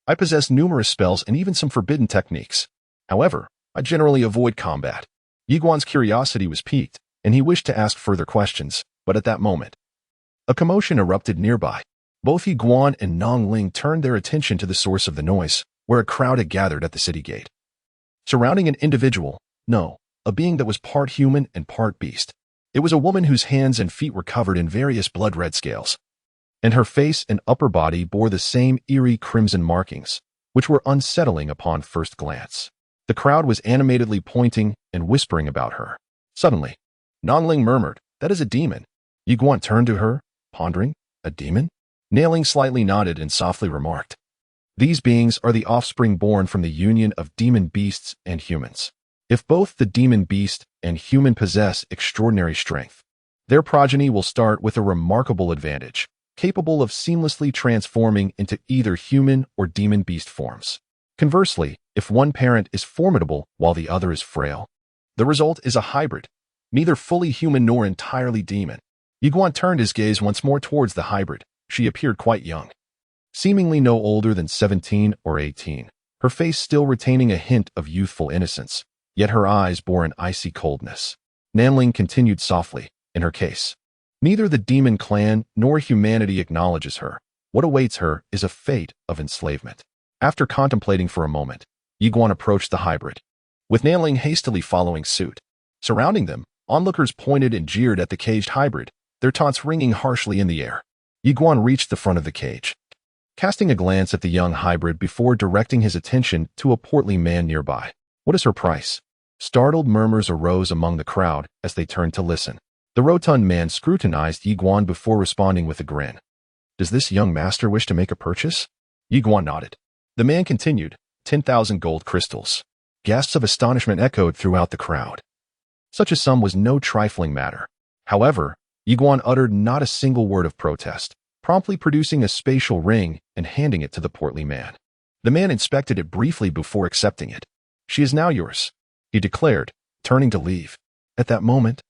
I possess numerous spells and even some forbidden techniques. However, I generally avoid combat." Ye Xuan's curiosity was piqued, and he wished to ask further questions, but at that moment, a commotion erupted nearby. Both Ye Xuan and Nanling turned their attention to the source of the noise, where a crowd had gathered at the city gate. Surrounding an individual, no, a being that was part human and part beast. It was a woman whose hands and feet were covered in various blood-red scales, and her face and upper body bore the same eerie crimson markings, which were unsettling upon first glance. The crowd was animatedly pointing and whispering about her. Suddenly, Nanling murmured, "That is a demon." Ye Xuan turned to her, pondering, "A demon?" Nanling slightly nodded and softly remarked, "These beings are the offspring born from the union of demon beasts and humans. If both the demon beast and human possess extraordinary strength, their progeny will start with a remarkable advantage, capable of seamlessly transforming into either human or demon beast forms. Conversely, if one parent is formidable while the other is frail, the result is a hybrid, neither fully human nor entirely demon." Ye Xuan turned his gaze once more towards the hybrid. She appeared quite young, seemingly no older than 17 or 18, her face still retaining a hint of youthful innocence, yet her eyes bore an icy coldness. Nanling continued softly, "In her case, neither the demon clan nor humanity acknowledges her. What awaits her is a fate of enslavement." After contemplating for a moment, Ye Xuan approached the hybrid, with Nanling hastily following suit. Surrounding them, onlookers pointed and jeered at the caged hybrid, their taunts ringing harshly in the air. Ye Xuan reached the front of the cage, casting a glance at the young hybrid before directing his attention to a portly man nearby. "What is her price?" Startled murmurs arose among the crowd as they turned to listen. The rotund man scrutinized Ye Xuan before responding with a grin. "Does this young master wish to make a purchase?" Ye Xuan nodded. The man continued, 10,000 gold crystals." Gasps of astonishment echoed throughout the crowd. Such a sum was no trifling matter. However, Ye Xuan uttered not a single word of protest, promptly producing a spatial ring and handing it to the portly man. The man inspected it briefly before accepting it. "She is now yours," he declared, turning to leave. At that moment,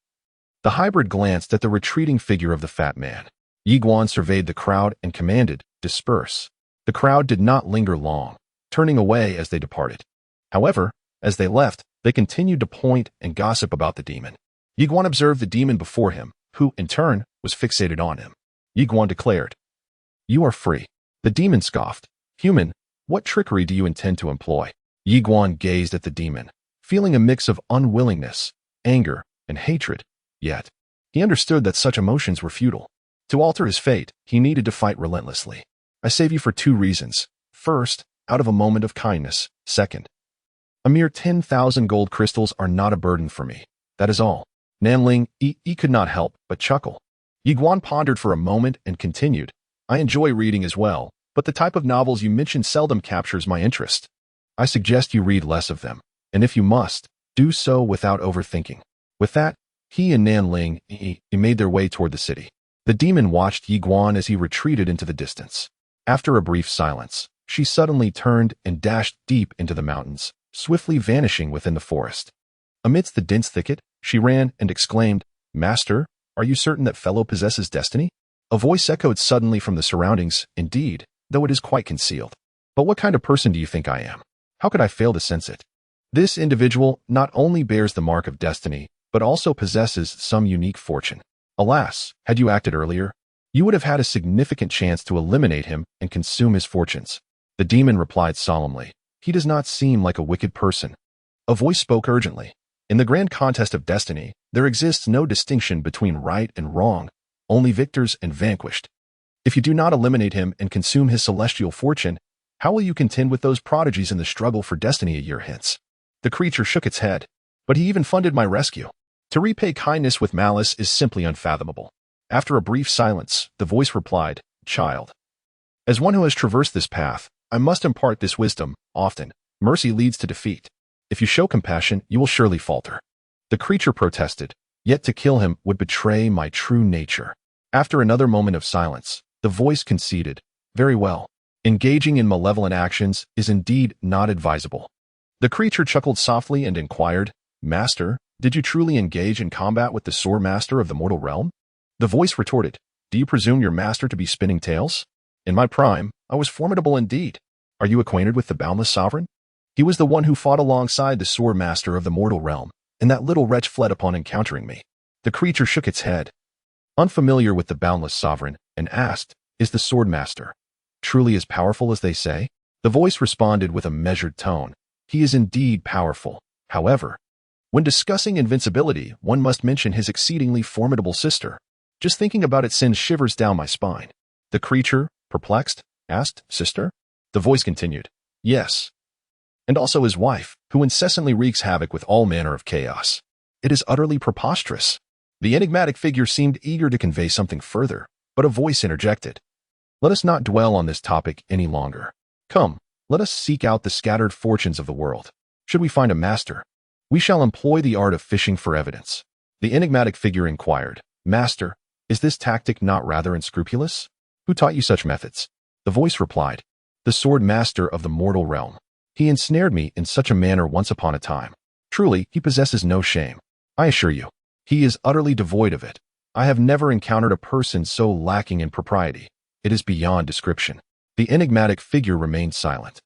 the hybrid glanced at the retreating figure of the fat man. Ye Xuan surveyed the crowd and commanded, "Disperse." The crowd did not linger long, turning away as they departed. However, as they left, they continued to point and gossip about the demon. Ye Xuan observed the demon before him, who, in turn, was fixated on him. Ye Xuan declared, "You are free." The demon scoffed, "Human, what trickery do you intend to employ?" Ye Xuan gazed at the demon, feeling a mix of unwillingness, anger, and hatred, yet he understood that such emotions were futile. To alter his fate, he needed to fight relentlessly. "I save you for 2 reasons. First, out of a moment of kindness. Second, A mere 10,000 gold crystals are not a burden for me. That is all. Nanling, he could not help but chuckle. Ye Xuan pondered for a moment and continued, I enjoy reading as well, but the type of novels you mention seldom captures my interest. I suggest you read less of them, and if you must, do so without overthinking. With that, he and Nanling made their way toward the city. The demon watched Ye Xuan as he retreated into the distance. After a brief silence, she suddenly turned and dashed deep into the mountains, swiftly vanishing within the forest. Amidst the dense thicket, she ran and exclaimed, Master, are you certain that fellow possesses destiny? A voice echoed suddenly from the surroundings, indeed, though it is quite concealed. But what kind of person do you think I am? How could I fail to sense it? This individual not only bears the mark of destiny, but also possesses some unique fortune. Alas, had you acted earlier, you would have had a significant chance to eliminate him and consume his fortunes. The demon replied solemnly, He does not seem like a wicked person. A voice spoke urgently. In the grand contest of destiny, there exists no distinction between right and wrong, only victors and vanquished. If you do not eliminate him and consume his celestial fortune, how will you contend with those prodigies in the struggle for destiny a year hence? The creature shook its head. But he even funded my rescue. To repay kindness with malice is simply unfathomable. After a brief silence, the voice replied, Child, as one who has traversed this path, I must impart this wisdom. Often, mercy leads to defeat. If you show compassion, you will surely falter. The creature protested, yet to kill him would betray my true nature. After another moment of silence, the voice conceded, Very well. Engaging in malevolent actions is indeed not advisable. The creature chuckled softly and inquired, Master, did you truly engage in combat with the sword master of the mortal realm? The voice retorted, Do you presume your master to be spinning tales? In my prime, I was formidable indeed. Are you acquainted with the boundless sovereign? He was the one who fought alongside the sword master of the mortal realm, and that little wretch fled upon encountering me. The creature shook its head, unfamiliar with the boundless sovereign, and asked, Is the sword master truly as powerful as they say? The voice responded with a measured tone, He is indeed powerful. However, when discussing invincibility, one must mention his exceedingly formidable sister. Just thinking about it sends shivers down my spine. The creature, perplexed, asked, Sister? The voice continued, Yes. And also his wife, who incessantly wreaks havoc with all manner of chaos. It is utterly preposterous. The enigmatic figure seemed eager to convey something further, but a voice interjected. Let us not dwell on this topic any longer. Come, let us seek out the scattered fortunes of the world. Should we find a master, we shall employ the art of fishing for evidence. The enigmatic figure inquired, Master, is this tactic not rather unscrupulous? Who taught you such methods? The voice replied, The sword master of the mortal realm. He ensnared me in such a manner once upon a time. Truly, he possesses no shame. I assure you, he is utterly devoid of it. I have never encountered a person so lacking in propriety. It is beyond description. The enigmatic figure remained silent.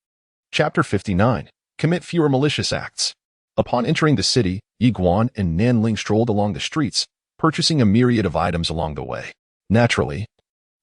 Chapter 59. Commit fewer malicious acts. Upon entering the city, Ye Xuan and Nanling strolled along the streets, purchasing a myriad of items along the way. Naturally,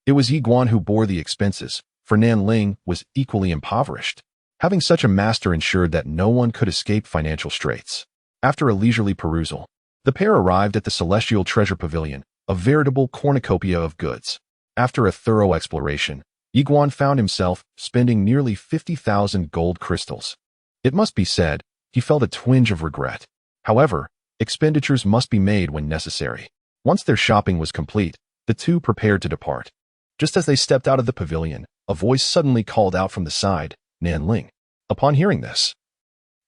it was Ye Xuan who bore the expenses, for Nanling was equally impoverished. Having such a master ensured that no one could escape financial straits. After a leisurely perusal, the pair arrived at the Celestial Treasure Pavilion, a veritable cornucopia of goods. After a thorough exploration, Ye Xuan found himself spending nearly 50,000 gold crystals. It must be said, he felt a twinge of regret. However, expenditures must be made when necessary. Once their shopping was complete, the two prepared to depart. Just as they stepped out of the pavilion, a voice suddenly called out from the side, Nanling. Upon hearing this,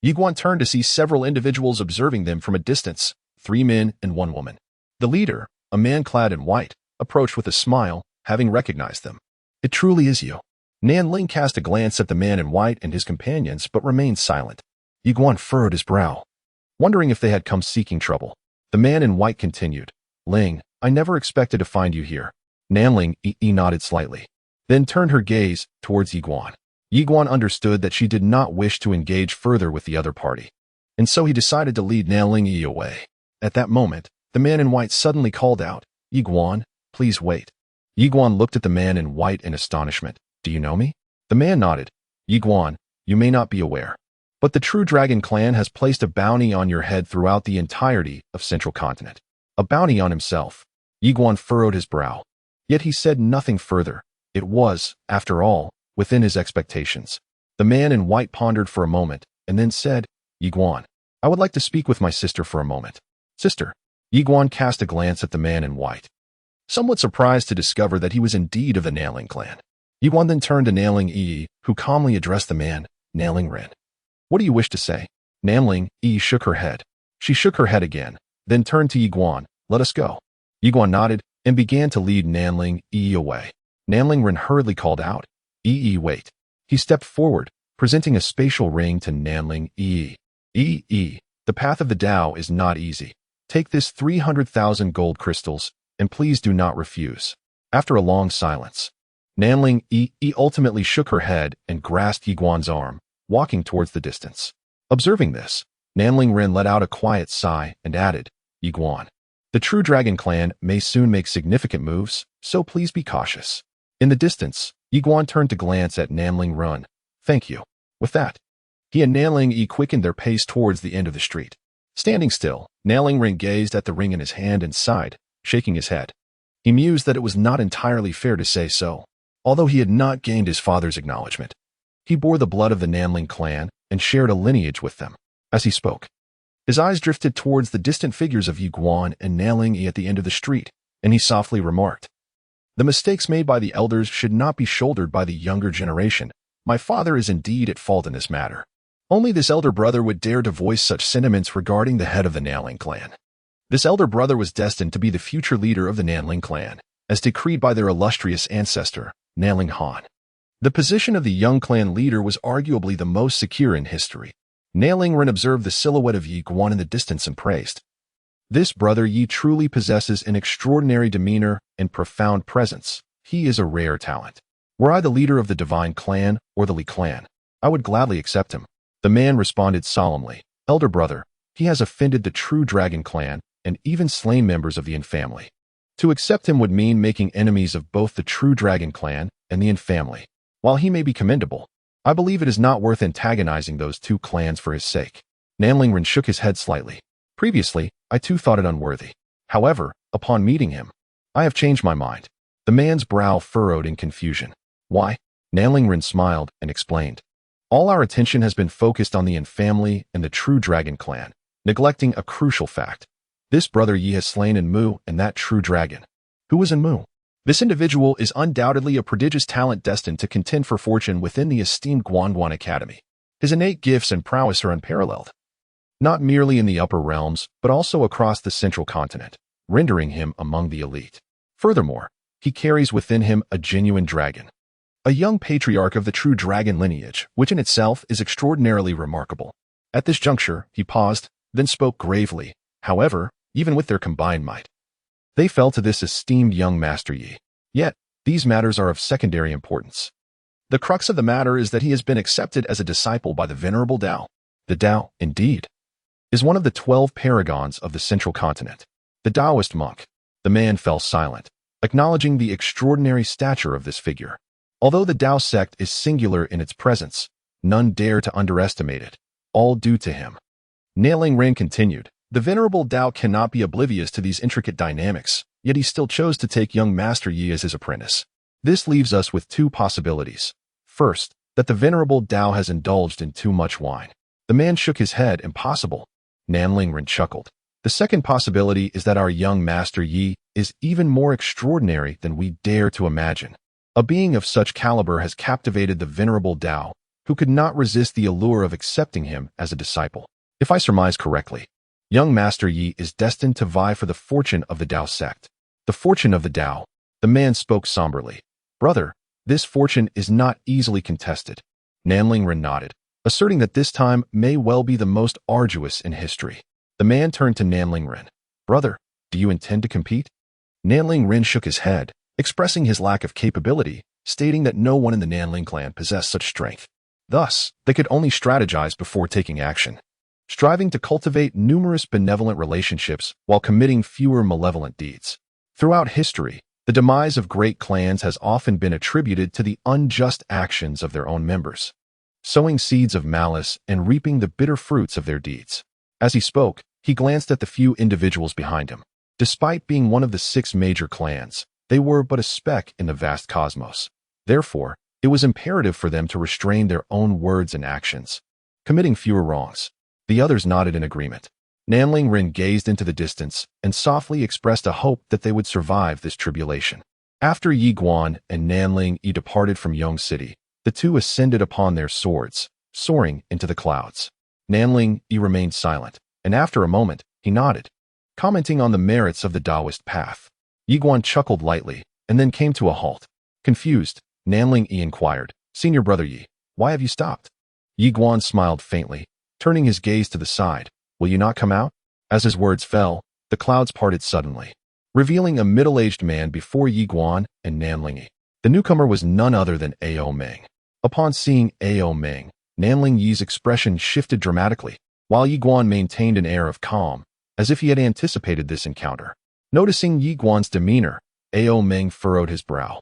Ye Xuan turned to see several individuals observing them from a distance, 3 men and 1 woman. The leader, a man clad in white, approached with a smile, having recognized them. It truly is you. Nanling cast a glance at the man in white and his companions but remained silent. Ye Xuan furrowed his brow, wondering if they had come seeking trouble. The man in white continued, Ling, I never expected to find you here. Nanling nodded slightly, then turned her gaze towards Ye Xuan. Ye Xuan understood that she did not wish to engage further with the other party, and so he decided to lead Nanling away. At that moment, the man in white suddenly called out, Ye Xuan, please wait. Ye Xuan looked at the man in white in astonishment. Do you know me? The man nodded. Ye Xuan, you may not be aware, but the True Dragon clan has placed a bounty on your head throughout the entirety of Central Continent. A bounty on himself. Ye Xuan furrowed his brow. Yet he said nothing further. It was, after all, within his expectations. The man in white pondered for a moment, and then said, Ye Xuan, I would like to speak with my sister for a moment. Sister. Ye Xuan cast a glance at the man in white, somewhat surprised to discover that he was indeed of the Nanling clan. Ye Xuan then turned to Nanling Yi, who calmly addressed the man, Nanling Ren. What do you wish to say? Nanling Yi shook her head. She shook her head again, then turned to Ye Xuan. Let us go. Ye Xuan nodded and began to lead Nanling Yi away. Nanling Ren hurriedly called out, Yi, wait. He stepped forward, presenting a spatial ring to Nanling Yi. Yi, the path of the Tao is not easy. Take this 300,000 gold crystals, and please do not refuse. After a long silence, Nanling Yi ultimately shook her head and grasped Ye Xuan's arm, walking towards the distance. Observing this, Nanling Ren let out a quiet sigh and added, Ye Xuan, the True Dragon clan may soon make significant moves, so please be cautious. In the distance, Ye Xuan turned to glance at Nanling Ren. Thank you. With that, he and Nanling Yi quickened their pace towards the end of the street. Standing still, Nanling Ren gazed at the ring in his hand and sighed, shaking his head. He mused that it was not entirely fair to say so. Although he had not gained his father's acknowledgement, he bore the blood of the Nanling clan and shared a lineage with them. As he spoke, his eyes drifted towards the distant figures of Ye Xuan and Nanling Yi at the end of the street, and he softly remarked, the mistakes made by the elders should not be shouldered by the younger generation. My father is indeed at fault in this matter. Only this elder brother would dare to voice such sentiments regarding the head of the Nanling clan. This elder brother was destined to be the future leader of the Nanling clan, as decreed by their illustrious ancestor, Nanling Han. The position of the young clan leader was arguably the most secure in history. Nanling Ren observed the silhouette of Ye Xuan in the distance and praised. This brother Yi truly possesses an extraordinary demeanor and profound presence. He is a rare talent. Were I the leader of the Divine Clan or the Li clan, I would gladly accept him. The man responded solemnly, Elder brother, he has offended the True Dragon clan and even slain members of the Yin family. To accept him would mean making enemies of both the True Dragon clan and the Yin family. While he may be commendable, I believe it is not worth antagonizing those two clans for his sake. Nanling Ren shook his head slightly. Previously, I too thought it unworthy. However, upon meeting him, I have changed my mind. The man's brow furrowed in confusion. Why? Nanling Ren smiled and explained. All our attention has been focused on the Yin family and the True Dragon clan, neglecting a crucial fact. This brother Yi has slain Enmu and that True Dragon. Who was Enmu? This individual is undoubtedly a prodigious talent destined to contend for fortune within the esteemed Guanxuan Academy. His innate gifts and prowess are unparalleled, not merely in the upper realms, but also across the central continent, rendering him among the elite. Furthermore, he carries within him a genuine dragon, a young patriarch of the True Dragon lineage, which in itself is extraordinarily remarkable. At this juncture, he paused, then spoke gravely. However, even with their combined might, they fell to this esteemed young Master Yi. Yet, these matters are of secondary importance. The crux of the matter is that he has been accepted as a disciple by the Venerable Tao. The Tao, indeed, is one of the 12 paragons of the central continent. The Taoist monk. The man fell silent, acknowledging the extraordinary stature of this figure. Although the Tao sect is singular in its presence, none dare to underestimate it, all due to him. Nanling Ren continued, the Venerable Tao cannot be oblivious to these intricate dynamics, yet he still chose to take young Master Yi as his apprentice. This leaves us with two possibilities. First, that the Venerable Tao has indulged in too much wine. The man shook his head. Impossible. Nanling Ren chuckled. The second possibility is that our young Master Yi is even more extraordinary than we dare to imagine. A being of such caliber has captivated the Venerable Tao, who could not resist the allure of accepting him as a disciple. If I surmise correctly, young Master Yi is destined to vie for the fortune of the Tao sect. The fortune of the Tao. The man spoke somberly. Brother, this fortune is not easily contested. Nanling Ren nodded, asserting that this time may well be the most arduous in history. The man turned to Nanling Ren. Brother, do you intend to compete? Nanling Ren shook his head, expressing his lack of capability, stating that no one in the Nanling clan possessed such strength. Thus, they could only strategize before taking action, striving to cultivate numerous benevolent relationships while committing fewer malevolent deeds. Throughout history, the demise of great clans has often been attributed to the unjust actions of their own members, sowing seeds of malice and reaping the bitter fruits of their deeds. As he spoke, he glanced at the few individuals behind him. Despite being one of the 6 major clans, they were but a speck in the vast cosmos. Therefore, it was imperative for them to restrain their own words and actions, committing fewer wrongs. The others nodded in agreement. Nanling Rin gazed into the distance and softly expressed a hope that they would survive this tribulation. After Ye Xuan and Nanling Yi departed from Yong City, the two ascended upon their swords, soaring into the clouds. Nanling Yi remained silent, and after a moment, he nodded, commenting on the merits of the Taoist path. Ye Xuan chuckled lightly, and then came to a halt. Confused, Nanling Yi inquired, "Senior brother Yi, why have you stopped?" Ye Xuan smiled faintly, turning his gaze to the side. "Will you not come out?" As his words fell, the clouds parted suddenly, revealing a middle-aged man before Ye Xuan and Nanling Yi. The newcomer was none other than Ao Meng. Upon seeing Ao Meng, Nanling Yi's expression shifted dramatically, while Ye Xuan maintained an air of calm, as if he had anticipated this encounter. Noticing Ye Xuan's demeanor, Ao Meng furrowed his brow,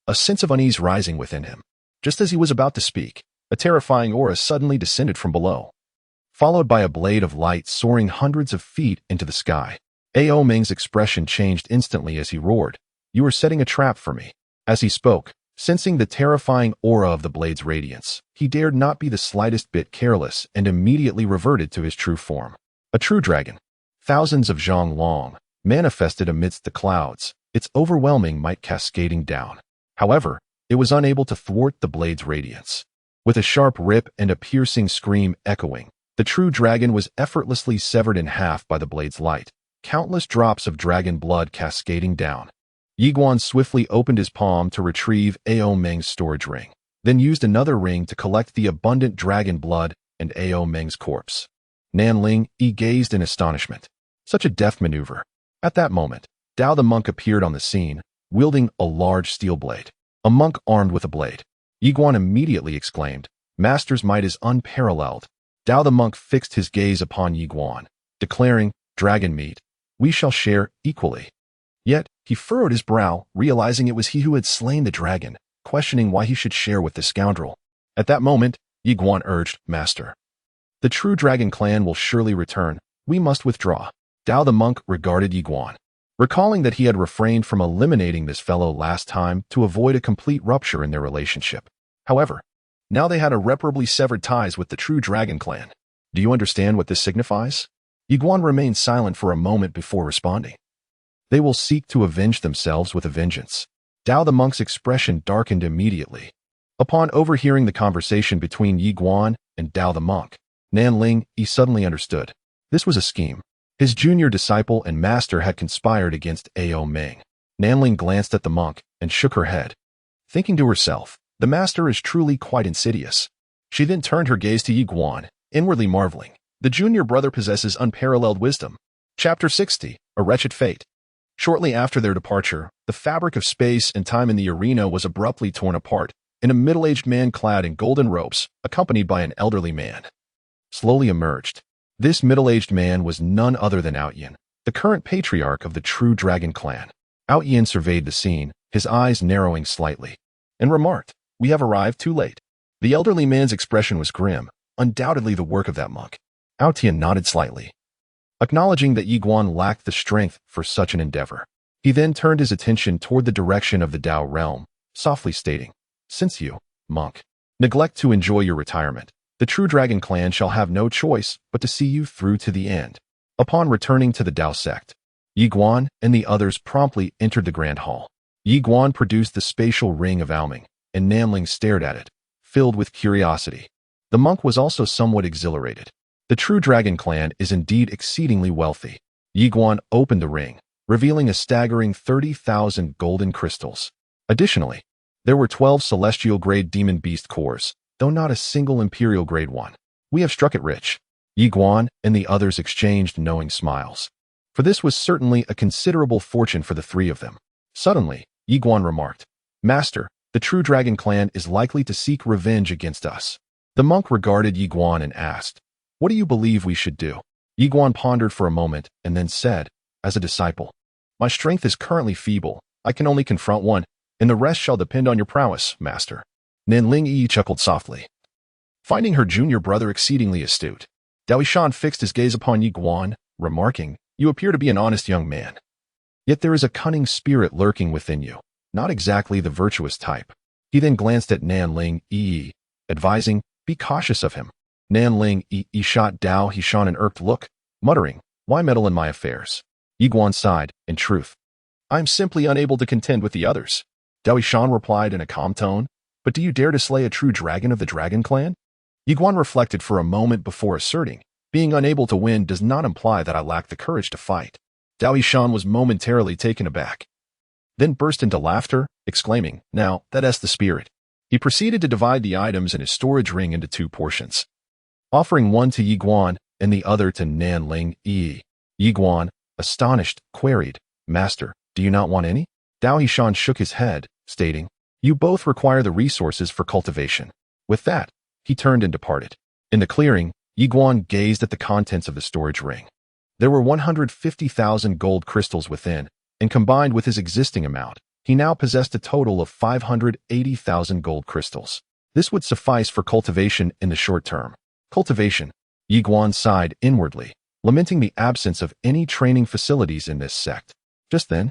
a sense of unease rising within him. Just as he was about to speak, a terrifying aura suddenly descended from below, followed by a blade of light soaring hundreds of feet into the sky. Ao Meng's expression changed instantly as he roared, "You are setting a trap for me." As he spoke, sensing the terrifying aura of the blade's radiance, he dared not be the slightest bit careless and immediately reverted to his true form. A true dragon, thousands of zhang long, manifested amidst the clouds, its overwhelming might cascading down. However, it was unable to thwart the blade's radiance. With a sharp rip and a piercing scream echoing, the true dragon was effortlessly severed in half by the blade's light, countless drops of dragon blood cascading down. Ye Xuan swiftly opened his palm to retrieve Ao Meng's storage ring, then used another ring to collect the abundant dragon blood and Ao Meng's corpse. Nanling Yi gazed in astonishment. Such a deft maneuver. At that moment, Dao the monk appeared on the scene, wielding a large steel blade. A monk armed with a blade. Ye Xuan immediately exclaimed, "Master's might is unparalleled." Dao the monk fixed his gaze upon Ye Xuan, declaring, "Dragon meat, we shall share equally." Yet, he furrowed his brow, realizing it was he who had slain the dragon, questioning why he should share with the scoundrel. At that moment, Ye Xuan urged, "Master, the true dragon clan will surely return. We must withdraw." Dao the monk regarded Ye Xuan, recalling that he had refrained from eliminating this fellow last time to avoid a complete rupture in their relationship. However, now they had irreparably severed ties with the true dragon clan. "Do you understand what this signifies?" Ye Xuan remained silent for a moment before responding. "They will seek to avenge themselves with a vengeance." Dao the monk's expression darkened immediately. Upon overhearing the conversation between Ye Xuan and Dao the monk, Nanling Yi suddenly understood. This was a scheme. His junior disciple and master had conspired against Ao Meng. Nanling glanced at the monk and shook her head, thinking to herself, "The master is truly quite insidious." She then turned her gaze to Ye Xuan, inwardly marveling. The junior brother possesses unparalleled wisdom. Chapter 60, A Wretched Fate. Shortly after their departure, the fabric of space and time in the arena was abruptly torn apart, and a middle-aged man clad in golden robes, accompanied by an elderly man, slowly emerged. This middle-aged man was none other than Ao Yin, the current patriarch of the true dragon clan. Ao Yin surveyed the scene, his eyes narrowing slightly, and remarked, "We have arrived too late." The elderly man's expression was grim, undoubtedly the work of that monk. Ao Tian nodded slightly, acknowledging that Ye Xuan lacked the strength for such an endeavor. He then turned his attention toward the direction of the Dao realm, softly stating, "Since you, monk, neglect to enjoy your retirement, the true dragon clan shall have no choice but to see you through to the end." Upon returning to the Dao sect, Ye Xuan and the others promptly entered the grand hall. Ye Xuan produced the spatial ring of Ao Meng, and Nanling stared at it, filled with curiosity. The monk was also somewhat exhilarated. The true dragon clan is indeed exceedingly wealthy. Ye Xuan opened the ring, revealing a staggering 30,000 golden crystals. Additionally, there were 12 celestial-grade demon beast cores, though not a single imperial-grade one. "We have struck it rich." Ye Xuan and the others exchanged knowing smiles, for this was certainly a considerable fortune for the three of them. Suddenly, Ye Xuan remarked, "Master, the true dragon clan is likely to seek revenge against us." The monk regarded Ye Xuan and asked, "What do you believe we should do?" Ye Xuan pondered for a moment and then said, "As a disciple, my strength is currently feeble. I can only confront one, and the rest shall depend on your prowess, master." Nanling Yi chuckled softly, finding her junior brother exceedingly astute. Dao Shan fixed his gaze upon Ye Xuan, remarking, "You appear to be an honest young man. Yet there is a cunning spirit lurking within you, not exactly the virtuous type." He then glanced at Nanling Yi, advising, "Be cautious of him." Nanling Yi shot Dao Ye Xuan an irked look, muttering, "Why meddle in my affairs?" Ye Xuan sighed, "In truth, I am simply unable to contend with the others." Dao Ye Xuan replied in a calm tone, "But do you dare to slay a true dragon of the Dragon Clan?" Ye Xuan reflected for a moment before asserting, "Being unable to win does not imply that I lack the courage to fight." Dao Ye Xuan was momentarily taken aback, then burst into laughter, exclaiming, "Now, that's the spirit." He proceeded to divide the items in his storage ring into 2 portions, offering one to Ye Xuan and the other to Nanling Yi. Ye Xuan, astonished, queried, "Master, do you not want any?" Dao Ye Xuan shook his head, stating, "You both require the resources for cultivation." With that, he turned and departed. In the clearing, Ye Xuan gazed at the contents of the storage ring. There were 150,000 gold crystals within, and combined with his existing amount, he now possessed a total of 580,000 gold crystals. This would suffice for cultivation in the short term. Cultivation. Ye Xuan sighed inwardly, lamenting the absence of any training facilities in this sect. Just then,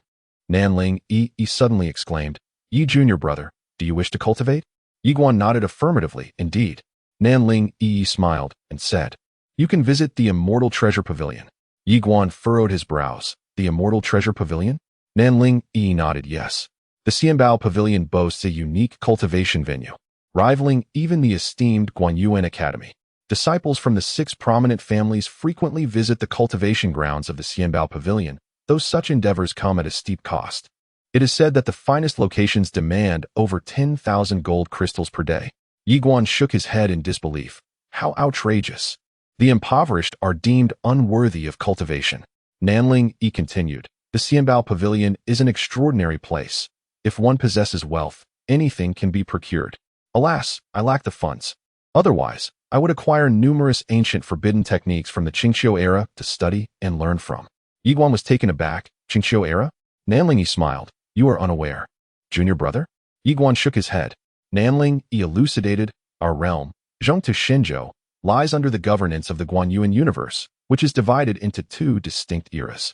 Nanling Yi suddenly exclaimed, "Ye junior brother, do you wish to cultivate?" Ye Xuan nodded affirmatively, indeed. Nanling Yi smiled and said, "You can visit the Immortal Treasure Pavilion." Ye Xuan furrowed his brows. The Immortal Treasure Pavilion? Nanling Yi nodded yes. The Xianbao Pavilion boasts a unique cultivation venue, rivaling even the esteemed Guanxuan Academy. Disciples from the 6 prominent families frequently visit the cultivation grounds of the Xianbao Pavilion, though such endeavors come at a steep cost. It is said that the finest locations demand over 10,000 gold crystals per day. Ye Xuan shook his head in disbelief. How outrageous! The impoverished are deemed unworthy of cultivation. Nanling Yi continued, "The Xianbao Pavilion is an extraordinary place. If one possesses wealth, anything can be procured. Alas, I lack the funds. Otherwise, I would acquire numerous ancient forbidden techniques from the Qingqiu era to study and learn from." Ye Xuan was taken aback. "Qingqiu era?" Nanling Yi smiled. "You are unaware." "Junior brother?" Ye Xuan shook his head. Nanling Yi elucidated, "Our realm, Zhong to Shenzhou, lies under the governance of the Guanxuan universe, which is divided into 2 distinct eras.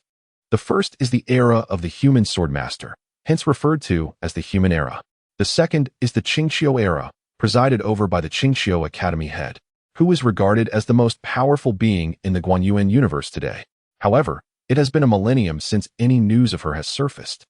The first is the era of the human swordmaster, hence referred to as the human era. The second is the Qingqiu era, presided over by the Qingqiu Academy head, who is regarded as the most powerful being in the Guanxuan universe today. However, it has been a millennium since any news of her has surfaced.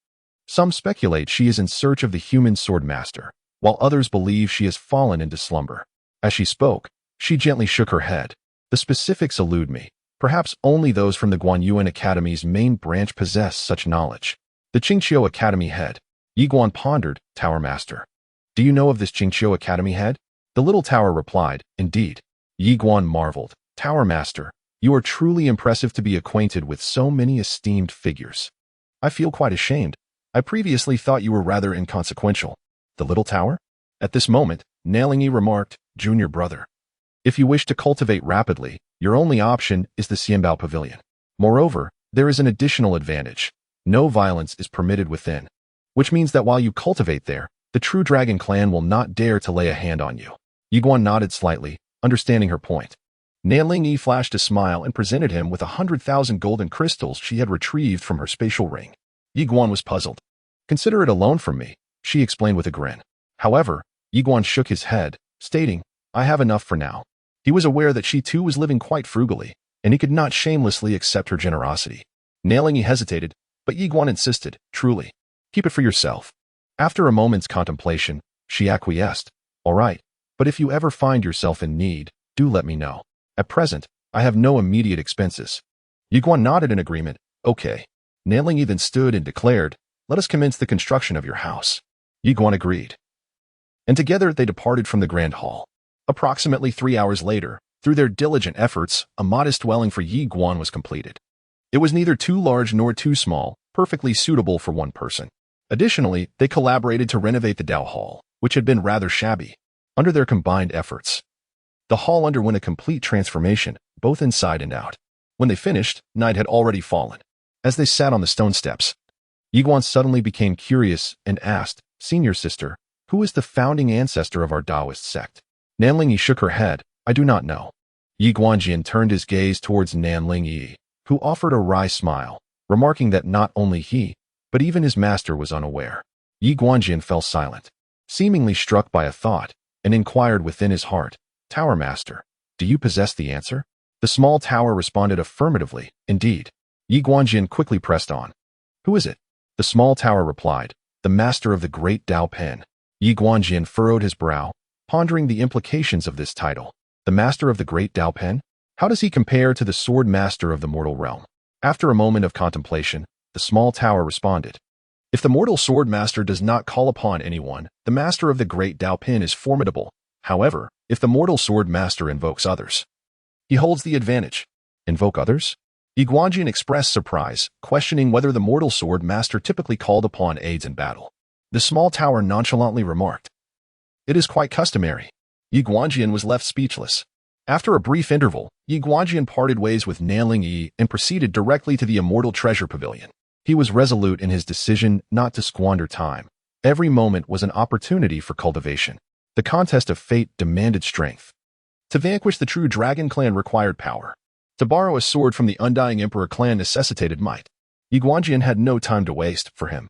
Some speculate she is in search of the human swordmaster, while others believe she has fallen into slumber." As she spoke, she gently shook her head. "The specifics elude me. Perhaps only those from the Guanxuan Academy's main branch possess such knowledge." The Qingqiu Academy head. Ye Xuan pondered, "Tower Master. Do you know of this Qingqiu Academy head?" The little tower replied, "Indeed." Ye Xuan marveled, "Tower Master, you are truly impressive to be acquainted with so many esteemed figures. I feel quite ashamed. I previously thought you were rather inconsequential." The little tower? At this moment, Nanling Yi remarked, "Junior brother, if you wish to cultivate rapidly, your only option is the Xianbao Pavilion. Moreover, there is an additional advantage. No violence is permitted within, which means that while you cultivate there, the true Dragon Clan will not dare to lay a hand on you." Ye Xuan nodded slightly, understanding her point. Nanling Yi flashed a smile and presented him with 100,000 golden crystals she had retrieved from her spatial ring. Ye Xuan was puzzled. "Consider it a loan from me," she explained with a grin. However, Ye Xuan shook his head, stating, "I have enough for now." He was aware that she too was living quite frugally, and he could not shamelessly accept her generosity. Nanling Yi hesitated, but Ye Xuan insisted, "Truly, keep it for yourself." After a moment's contemplation, she acquiesced, "All right, but if you ever find yourself in need, do let me know. At present, I have no immediate expenses." Ye Xuan nodded in agreement, "Okay." Nanling Yi then stood and declared, "Let us commence the construction of your house." Ye Xuan agreed, and together they departed from the grand hall. Approximately 3 hours later, through their diligent efforts, a modest dwelling for Ye Xuan was completed. It was neither too large nor too small, perfectly suitable for one person. Additionally, they collaborated to renovate the Dao Hall, which had been rather shabby. Under their combined efforts, the hall underwent a complete transformation, both inside and out. When they finished, night had already fallen. As they sat on the stone steps, Ye Xuan suddenly became curious and asked, "Senior sister, who is the founding ancestor of our Taoist sect?" Nanling Yi shook her head, "I do not know." Ye Guanjian turned his gaze towards Nanling Yi, who offered a wry smile, remarking that not only he, but even his master was unaware. Ye Guanjian fell silent, seemingly struck by a thought, and inquired within his heart, "Tower Master, Do you possess the answer? The small tower responded affirmatively. Indeed. Ye Guanjin quickly pressed on. Who is it? The small tower replied. The master of the great Dao Pen. Ye Guanjin furrowed his brow, pondering the implications of this title. The master of the great Dao Pen? How does he compare to the sword master of the mortal realm? After a moment of contemplation, the small tower responded. If the mortal sword master does not call upon anyone, the master of the great Dao Pen is formidable. However, if the mortal sword master invokes others, he holds the advantage. Invoke others? Ye Guanjin expressed surprise, questioning whether the mortal sword master typically called upon aides in battle. The small tower nonchalantly remarked. It is quite customary. Ye Guanjin was left speechless. After a brief interval, Ye Guanjin parted ways with Nanling Yi and proceeded directly to the Immortal Treasure Pavilion. He was resolute in his decision not to squander time. Every moment was an opportunity for cultivation. The contest of fate demanded strength. To vanquish the true Dragon Clan required power. To borrow a sword from the Undying Emperor clan necessitated might. Ye Guanjin had no time to waste for him.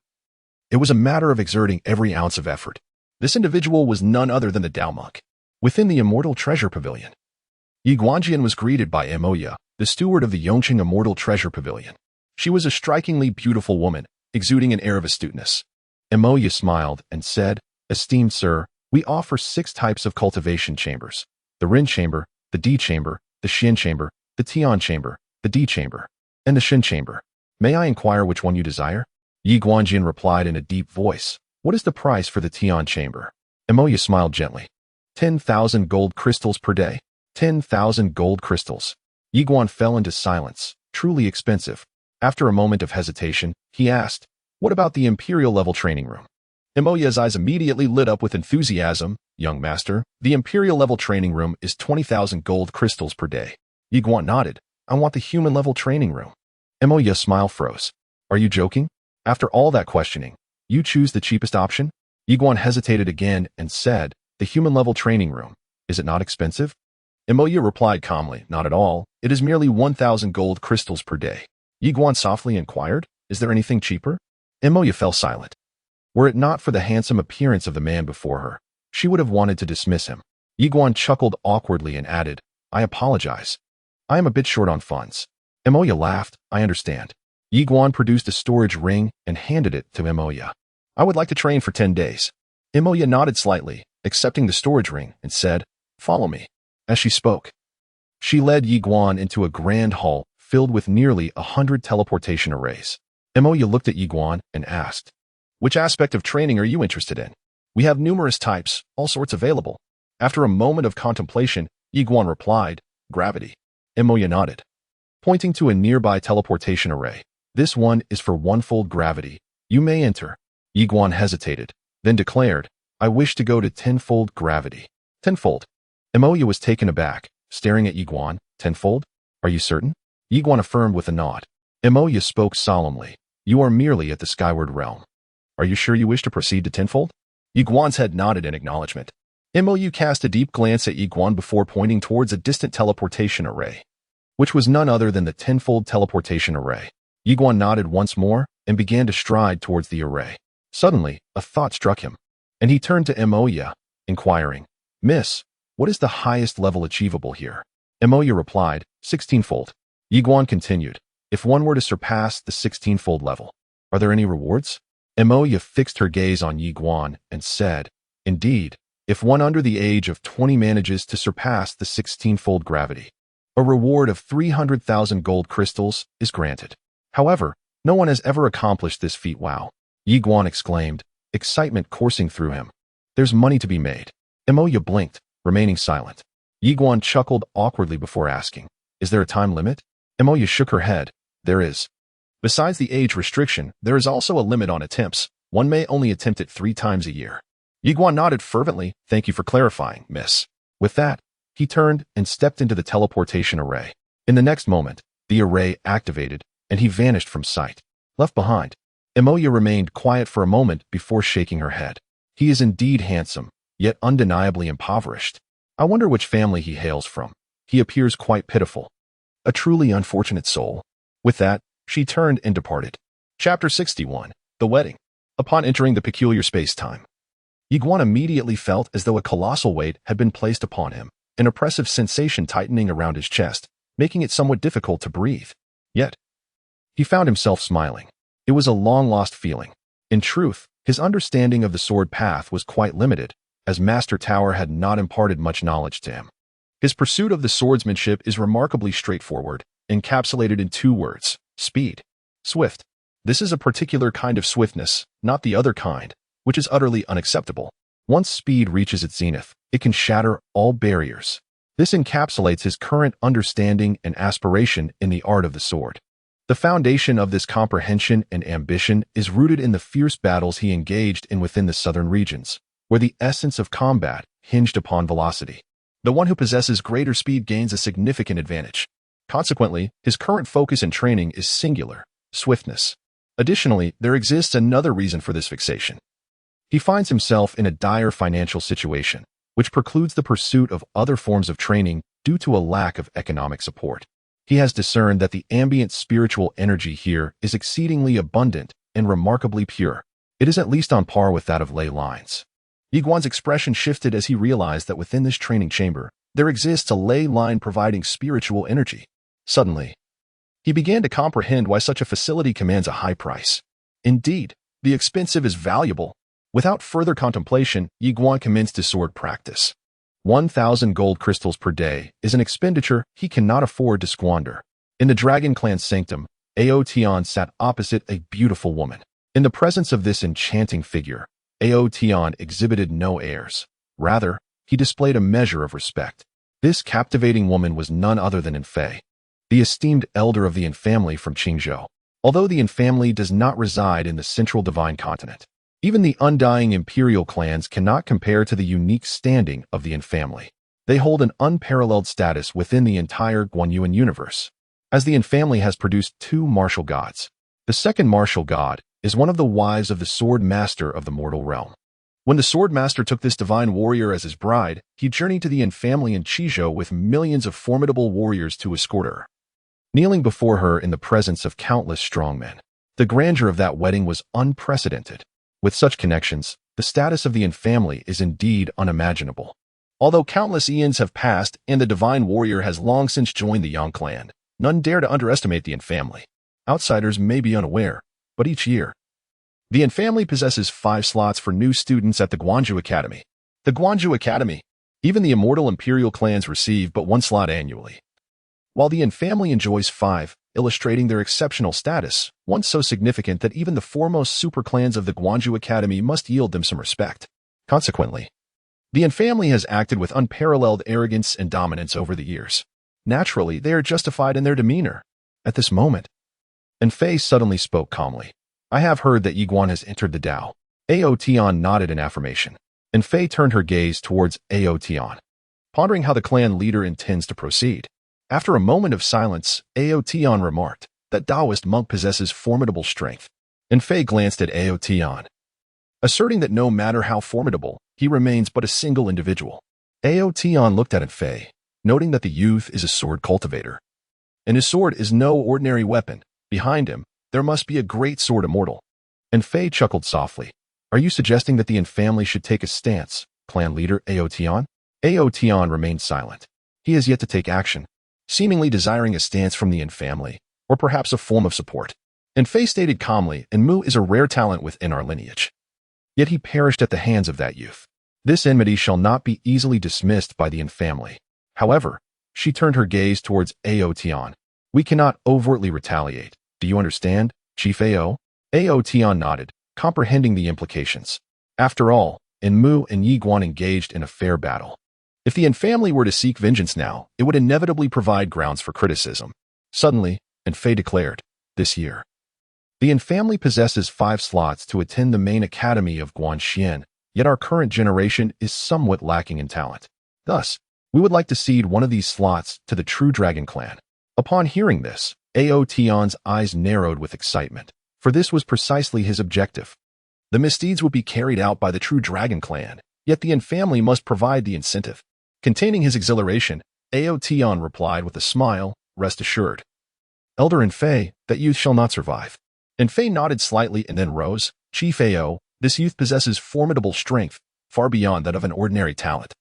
It was a matter of exerting every ounce of effort. This individual was none other than the Dao monk. Within the Immortal Treasure Pavilion, Ye Guanjin was greeted by Emoya, the steward of the Yongqing Immortal Treasure Pavilion. She was a strikingly beautiful woman, exuding an air of astuteness. Emoya smiled and said, Esteemed sir, we offer 6 types of cultivation chambers. The Rin chamber, the Di chamber, the Xin chamber, the Tian chamber, the Di chamber, and the Shin chamber. May I inquire which one you desire? Ye Guanjin replied in a deep voice. What is the price for the Tian chamber? Emoya smiled gently. 10,000 gold crystals per day. 10,000 gold crystals. Ye Guan fell into silence. Truly expensive. After a moment of hesitation, he asked, What about the Imperial level training room? Emoya's eyes immediately lit up with enthusiasm. Young master, the Imperial level training room is 20,000 gold crystals per day. Ye Guan nodded. I want the human level training room. Emoya's smile froze. Are you joking? After all that questioning, you choose the cheapest option? Ye Guan hesitated again and said, The human level training room. Is it not expensive? Emoya replied calmly, Not at all. It is merely 1,000 gold crystals per day. Ye Guan softly inquired, Is there anything cheaper? Emoya fell silent. Were it not for the handsome appearance of the man before her, she would have wanted to dismiss him. Ye Guan chuckled awkwardly and added, I apologize. I am a bit short on funds. Emoya laughed, I understand. Ye Guan produced a storage ring and handed it to Emoya. I would like to train for 10 days. Emoya nodded slightly, accepting the storage ring, and said, Follow me. As she spoke, she led Ye Guan into a grand hall filled with nearly 100 teleportation arrays. Emoya looked at Ye Guan and asked, Which aspect of training are you interested in? We have numerous types, all sorts available. After a moment of contemplation, Ye Guan replied, Gravity. Emoya nodded, pointing to a nearby teleportation array. This one is for 1-fold gravity. You may enter. Ye Guan hesitated, then declared, I wish to go to 10-fold gravity. 10-fold. Emoya was taken aback, staring at Ye Guan. 10-fold? Are you certain? Ye Guan affirmed with a nod. Emoya spoke solemnly. You are merely at the skyward realm. Are you sure you wish to proceed to 10-fold? Ye Guan's head nodded in acknowledgement. Emoya cast a deep glance at Ye Guan before pointing towards a distant teleportation array, which was none other than the 10-fold teleportation array. Ye Guan nodded once more and began to stride towards the array. Suddenly, a thought struck him, and he turned to Emoya, inquiring, Miss, what is the highest level achievable here? Emoya replied, 16-fold. Ye Guan continued, If one were to surpass the 16-fold level, are there any rewards? Emoya fixed her gaze on Ye Guan and said, Indeed, if one under the age of 20 manages to surpass the 16-fold gravity, a reward of 300,000 gold crystals is granted. However, no one has ever accomplished this feat. Wow! Ye Guan exclaimed, excitement coursing through him. There's money to be made. Emoya blinked, remaining silent. Ye Guan chuckled awkwardly before asking, Is there a time limit? Emoya shook her head. There is. Besides the age restriction, there is also a limit on attempts. One may only attempt it 3 times a year. Ye Guan nodded fervently. Thank you for clarifying, miss. With that, he turned and stepped into the teleportation array. In the next moment, the array activated, and he vanished from sight. Left behind, Emoya remained quiet for a moment before shaking her head. He is indeed handsome, yet undeniably impoverished. I wonder which family he hails from. He appears quite pitiful. A truly unfortunate soul. With that, she turned and departed. Chapter 61. The Wedding. Upon entering the peculiar space-time, Ye Guan immediately felt as though a colossal weight had been placed upon him. an oppressive sensation tightening around his chest, making it somewhat difficult to breathe. Yet, he found himself smiling. It was a long-lost feeling. In truth, his understanding of the sword path was quite limited, as Master Tower had not imparted much knowledge to him. His pursuit of the swordsmanship is remarkably straightforward, encapsulated in 2 words: speed. Swift. This is a particular kind of swiftness, not the other kind, which is utterly unacceptable. Once speed reaches its zenith, it can shatter all barriers. This encapsulates his current understanding and aspiration in the art of the sword. The foundation of this comprehension and ambition is rooted in the fierce battles he engaged in within the southern regions, where the essence of combat hinged upon velocity. The one who possesses greater speed gains a significant advantage. Consequently, his current focus and training is singular: swiftness. Additionally, there exists another reason for this fixation. He finds himself in a dire financial situation, which precludes the pursuit of other forms of training due to a lack of economic support. He has discerned that the ambient spiritual energy here is exceedingly abundant and remarkably pure. It is at least on par with that of ley lines. Ye Xuan's expression shifted as he realized that within this training chamber, there exists a ley line providing spiritual energy. Suddenly, he began to comprehend why such a facility commands a high price. Indeed, the expensive is valuable. Without further contemplation, Ye Xuan commenced his sword practice. 1,000 gold crystals per day is an expenditure he cannot afford to squander. In the Dragon Clan's sanctum, Ao Tian sat opposite a beautiful woman. In the presence of this enchanting figure, Ao Tian exhibited no airs. Rather, he displayed a measure of respect. This captivating woman was none other than Fei, the esteemed elder of the Yin family from Qingzhou. Although the Yin family does not reside in the central divine continent, even the undying imperial clans cannot compare to the unique standing of the Yin family. They hold an unparalleled status within the entire Guanxuan universe, as the Yin family has produced 2 martial gods. The second martial god is one of the wives of the sword master of the mortal realm. When the sword master took this divine warrior as his bride, he journeyed to the Yin family in Qizhou with millions of formidable warriors to escort her, kneeling before her in the presence of countless strongmen. The grandeur of that wedding was unprecedented. With such connections, the status of the Yin family is indeed unimaginable. Although countless eons have passed and the divine warrior has long since joined the Yang clan, none dare to underestimate the Yin family. Outsiders may be unaware, but each year, the Yin family possesses 5 slots for new students at the Guanxuan Academy. The Guanxuan Academy, even the immortal imperial clans receive but 1 slot annually, while the Yin family enjoys 5, illustrating their exceptional status, once so significant that even the foremost superclans of the Guanxuan Academy must yield them some respect. Consequently, the Yin family has acted with unparalleled arrogance and dominance over the years. Naturally, they are justified in their demeanor. At this moment, Fei suddenly spoke calmly. I have heard that Ye Xuan has entered the Dao. Ao Tian nodded in affirmation, and Fei turned her gaze towards Ao Tian, pondering how the clan leader intends to proceed. After a moment of silence, Ao Tian remarked, that Taoist monk possesses formidable strength. Fei glanced at Ao Tian, asserting that no matter how formidable, he remains but a single individual. Ao Tian looked at Fei, noting that the youth is a sword cultivator, and his sword is no ordinary weapon. Behind him, there must be a great sword immortal. Fei chuckled softly. Are you suggesting that the Yin family should take a stance, clan leader Ao Tian? Ao Tian remained silent. He has yet to take action, seemingly desiring a stance from the Yin family, or perhaps a form of support. Fei stated calmly, Mu is a rare talent within our lineage. Yet he perished at the hands of that youth. This enmity shall not be easily dismissed by the Yin family. However, she turned her gaze towards Ao Tian. We cannot overtly retaliate. Do you understand, Chief Ao? Ao Tian nodded, comprehending the implications. After all, Mu and Ye Xuan engaged in a fair battle. If the Yin family were to seek vengeance now, it would inevitably provide grounds for criticism. Suddenly, Fei declared, this year, the Yin family possesses 5 slots to attend the main academy of Guanxian, yet our current generation is somewhat lacking in talent. Thus, we would like to cede one of these slots to the true Dragon Clan. Upon hearing this, Ao Tian's eyes narrowed with excitement, for this was precisely his objective. The misdeeds would be carried out by the true Dragon Clan, yet the Yin family must provide the incentive. Containing his exhilaration, Ao Tian replied with a smile, rest assured, Elder Fei, that youth shall not survive. Fei nodded slightly and then rose. Chief Ao, this youth possesses formidable strength, far beyond that of an ordinary talent.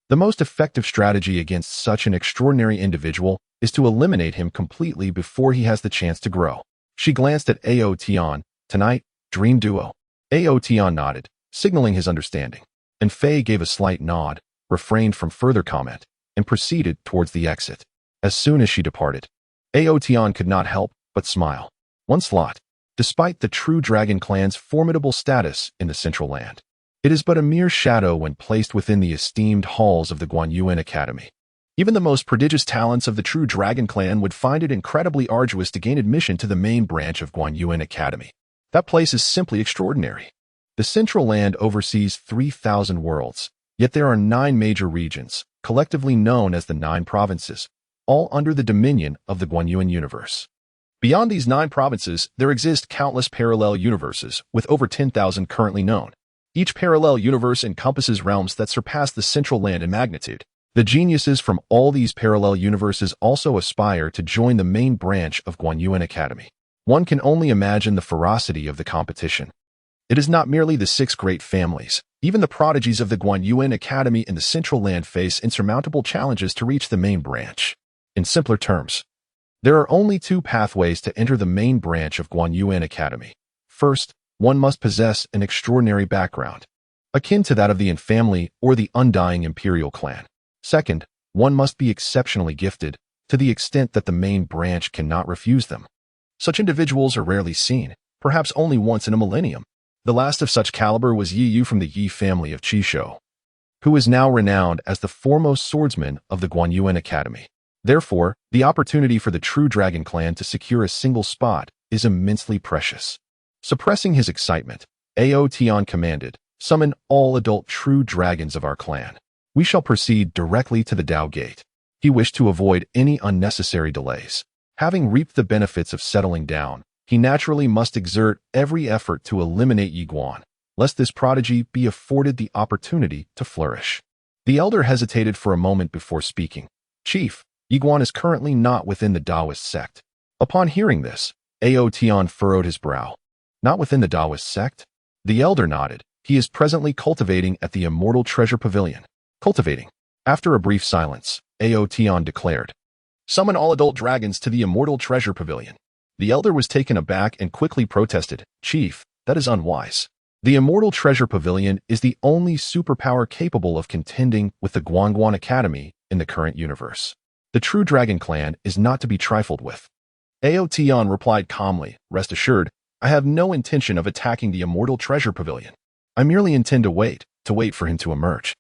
The most effective strategy against such an extraordinary individual is to eliminate him completely before he has the chance to grow. She glanced at Ao Tian. Tonight, dream duo. Ao Tian nodded, signaling his understanding, and Fei gave a slight nod, refrained from further comment, and proceeded towards the exit. As soon as she departed, Ao Tian could not help but smile. One slot. Despite the true dragon clan's formidable status in the Central Land, it is but a mere shadow when placed within the esteemed halls of the Guanxuan Academy. Even the most prodigious talents of the true dragon clan would find it incredibly arduous to gain admission to the main branch of Guanxuan Academy. That place is simply extraordinary. The Central Land oversees 3,000 worlds, yet there are 9 major regions, collectively known as the 9 provinces, all under the dominion of the Guanxuan universe. Beyond these 9 provinces, there exist countless parallel universes, with over 10,000 currently known. Each parallel universe encompasses realms that surpass the Central Land in magnitude. The geniuses from all these parallel universes also aspire to join the main branch of Guanxuan Academy. One can only imagine the ferocity of the competition. It is not merely the 6 great families. Even the prodigies of the Guanxuan Academy in the Central Land face insurmountable challenges to reach the main branch. In simpler terms, there are only 2 pathways to enter the main branch of Guanxuan Academy. First, one must possess an extraordinary background, akin to that of the Yin family or the undying imperial clan. Second, one must be exceptionally gifted, to the extent that the main branch cannot refuse them. Such individuals are rarely seen, perhaps only once in a millennium. The last of such caliber was Ye Yu from the Ye family of Qishou, who is now renowned as the foremost swordsman of the Guanxuan Academy. Therefore, the opportunity for the true dragon clan to secure a single spot is immensely precious. Suppressing his excitement, Ao Tian commanded, "Summon all adult true dragons of our clan. We shall proceed directly to the Dao Gate." He wished to avoid any unnecessary delays. Having reaped the benefits of settling down, he naturally must exert every effort to eliminate Ye Xuan, lest this prodigy be afforded the opportunity to flourish. The elder hesitated for a moment before speaking. "Chief, Ye Xuan is currently not within the Taoist sect." Upon hearing this, Ao Tian furrowed his brow. "Not within the Taoist sect?" The elder nodded. "He is presently cultivating at the Immortal Treasure Pavilion." Cultivating. After a brief silence, Ao Tian declared, "Summon all adult dragons to the Immortal Treasure Pavilion." The elder was taken aback and quickly protested, "Chief, that is unwise. The Immortal Treasure Pavilion is the only superpower capable of contending with the Guanxuan Academy in the current universe. The true dragon clan is not to be trifled with." Ao Tian replied calmly, "Rest assured, I have no intention of attacking the Immortal Treasure Pavilion. I merely intend to wait for him to emerge,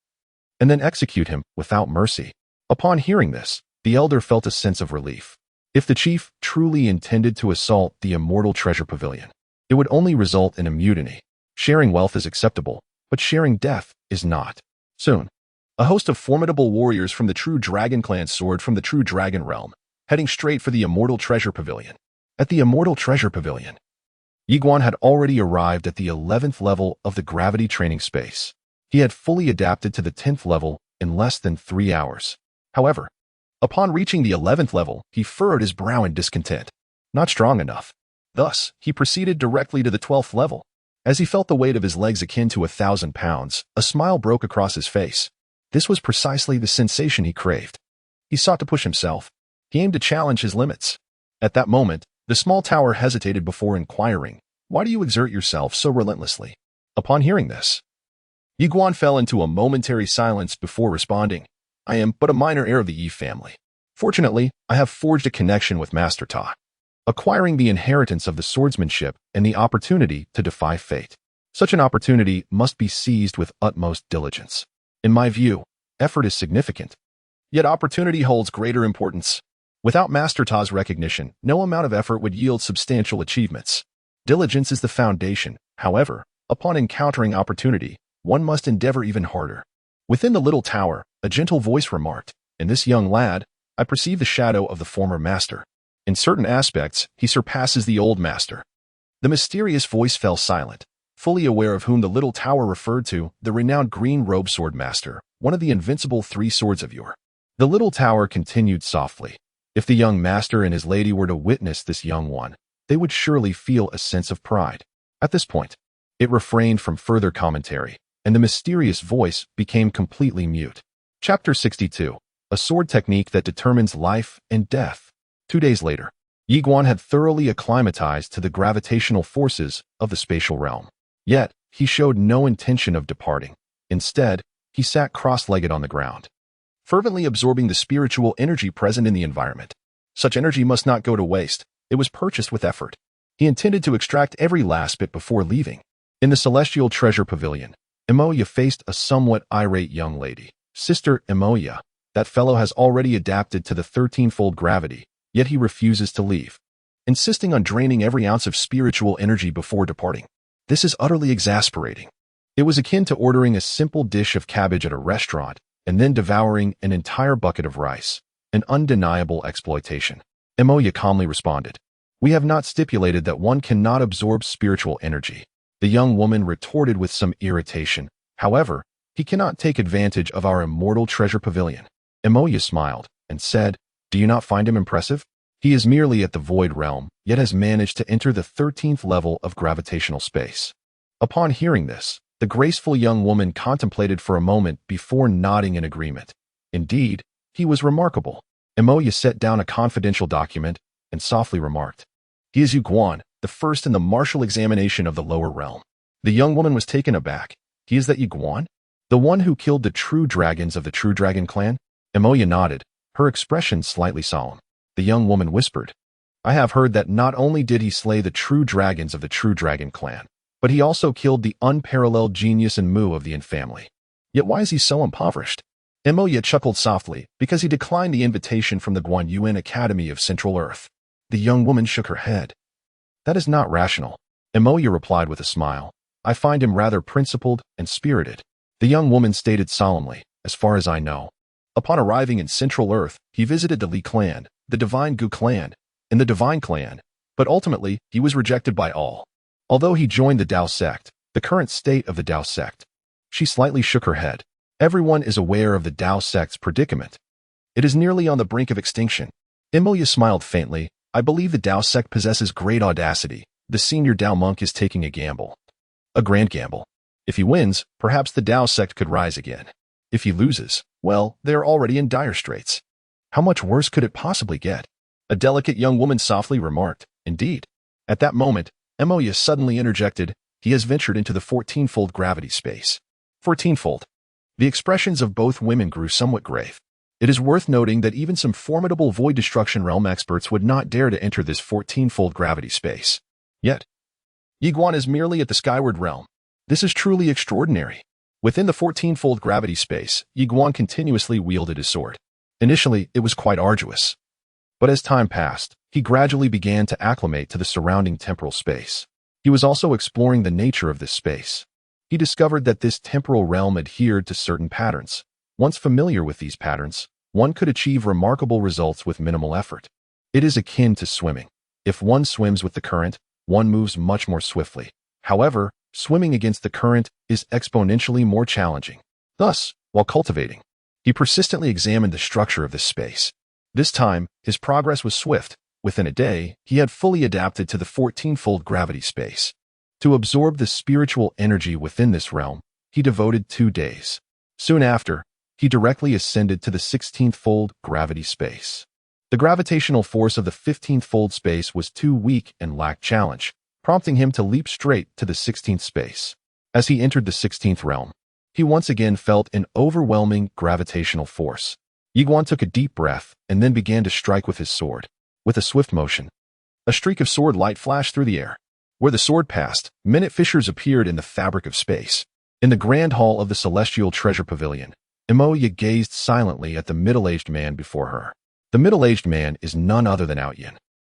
and then execute him without mercy." Upon hearing this, the elder felt a sense of relief. If the chief truly intended to assault the Immortal Treasure Pavilion, it would only result in a mutiny. Sharing wealth is acceptable, but sharing death is not. Soon, a host of formidable warriors from the true dragon clan soared from the true dragon realm, heading straight for the Immortal Treasure Pavilion. At the Immortal Treasure Pavilion, Ye Xuan had already arrived at the 11th level of the gravity training space. He had fully adapted to the 10th level in less than 3 hours. However, upon reaching the 11th level, he furrowed his brow in discontent. Not strong enough. Thus, he proceeded directly to the 12th level. As he felt the weight of his legs akin to 1,000 pounds, a smile broke across his face. This was precisely the sensation he craved. He sought to push himself. He aimed to challenge his limits. At that moment, the small tower hesitated before inquiring, "Why do you exert yourself so relentlessly?" Upon hearing this, Ye Xuan fell into a momentary silence before responding, "I am but a minor heir of the Yi family. Fortunately, I have forged a connection with Master Ta, acquiring the inheritance of the swordsmanship and the opportunity to defy fate. Such an opportunity must be seized with utmost diligence. In my view, effort is significant, yet opportunity holds greater importance. Without Master Ta's recognition, no amount of effort would yield substantial achievements. Diligence is the foundation. However, upon encountering opportunity, one must endeavor even harder." Within the little tower, a gentle voice remarked, "In this young lad, I perceive the shadow of the former master. In certain aspects, he surpasses the old master." The mysterious voice fell silent, fully aware of whom the little tower referred to, the renowned green robe sword master, one of the invincible 3 swords of yore. The little tower continued softly. If the young master and his lady were to witness this young one, they would surely feel a sense of pride. At this point, it refrained from further commentary, and the mysterious voice became completely mute. Chapter 62. A sword technique that determines life and death. 2 days later, Ye Xuan had thoroughly acclimatized to the gravitational forces of the spatial realm. Yet, he showed no intention of departing. Instead, he sat cross-legged on the ground, fervently absorbing the spiritual energy present in the environment. Such energy must not go to waste. It was purchased with effort. He intended to extract every last bit before leaving. In the Celestial Treasure Pavilion, Emoya faced a somewhat irate young lady. Sister Emoya, that fellow has already adapted to the 13-fold gravity, yet he refuses to leave, insisting on draining every ounce of spiritual energy before departing. This is utterly exasperating. It was akin to ordering a simple dish of cabbage at a restaurant and then devouring an entire bucket of rice, an undeniable exploitation. Emoya calmly responded, "We have not stipulated that one cannot absorb spiritual energy." The young woman retorted with some irritation. "However, he cannot take advantage of our immortal treasure pavilion." Emoya smiled and said, "Do you not find him impressive? He is merely at the void realm, yet has managed to enter the 13th level of gravitational space." Upon hearing this, the graceful young woman contemplated for a moment before nodding in agreement. Indeed, he was remarkable. Emoya set down a confidential document and softly remarked, "He is Ye Xuan, the first in the martial examination of the lower realm." The young woman was taken aback. "He is that Ye Xuan? The one who killed the true dragons of the True Dragon clan?" Emoya nodded, her expression slightly solemn. The young woman whispered, "I have heard that not only did he slay the true dragons of the True Dragon clan, but he also killed the unparalleled genius and Mu of the Yin family. Yet why is he so impoverished?" Emoya chuckled softly because he declined the invitation from the Guanxuan Academy of Central Earth. The young woman shook her head. "That is not rational." Emoya replied with a smile, "I find him rather principled and spirited." The young woman stated solemnly, "As far as I know, upon arriving in Central Earth, he visited the Li clan, the Divine Gu clan, and the Divine clan, but ultimately he was rejected by all. Although he joined the Dao sect, the current state of the Dao sect." She slightly shook her head. "Everyone is aware of the Dao sect's predicament. It is nearly on the brink of extinction." Emoya smiled faintly. "I believe the Dao sect possesses great audacity. The senior Dao monk is taking a gamble. A grand gamble. If he wins, perhaps the Dao sect could rise again. If he loses, well, they are already in dire straits. How much worse could it possibly get?" A delicate young woman softly remarked, "Indeed." At that moment, Emoya suddenly interjected, "He has ventured into the 14-fold gravity space." 14-fold. The expressions of both women grew somewhat grave. It is worth noting that even some formidable void destruction realm experts would not dare to enter this 14-fold gravity space. Yet, Ye Xuan is merely at the skyward realm. This is truly extraordinary. Within the 14-fold gravity space, Ye Xuan continuously wielded his sword. Initially, it was quite arduous. But as time passed, he gradually began to acclimate to the surrounding temporal space. He was also exploring the nature of this space. He discovered that this temporal realm adhered to certain patterns. Once familiar with these patterns, one could achieve remarkable results with minimal effort. It is akin to swimming. If one swims with the current, one moves much more swiftly. However, swimming against the current is exponentially more challenging. Thus, while cultivating, he persistently examined the structure of this space. This time, his progress was swift. Within a day, he had fully adapted to the 14-fold gravity space. To absorb the spiritual energy within this realm, he devoted 2 days. Soon after, he directly ascended to the 16th-fold gravity space. The gravitational force of the 15th-fold space was too weak and lacked challenge, prompting him to leap straight to the 16th space. As he entered the 16th realm, he once again felt an overwhelming gravitational force. Ye Xuan took a deep breath and then began to strike with his sword. With a swift motion, a streak of sword light flashed through the air. Where the sword passed, minute fissures appeared in the fabric of space. In the grand hall of the Celestial Treasure Pavilion, Emoya gazed silently at the middle-aged man before her. The middle-aged man is none other than Outyin,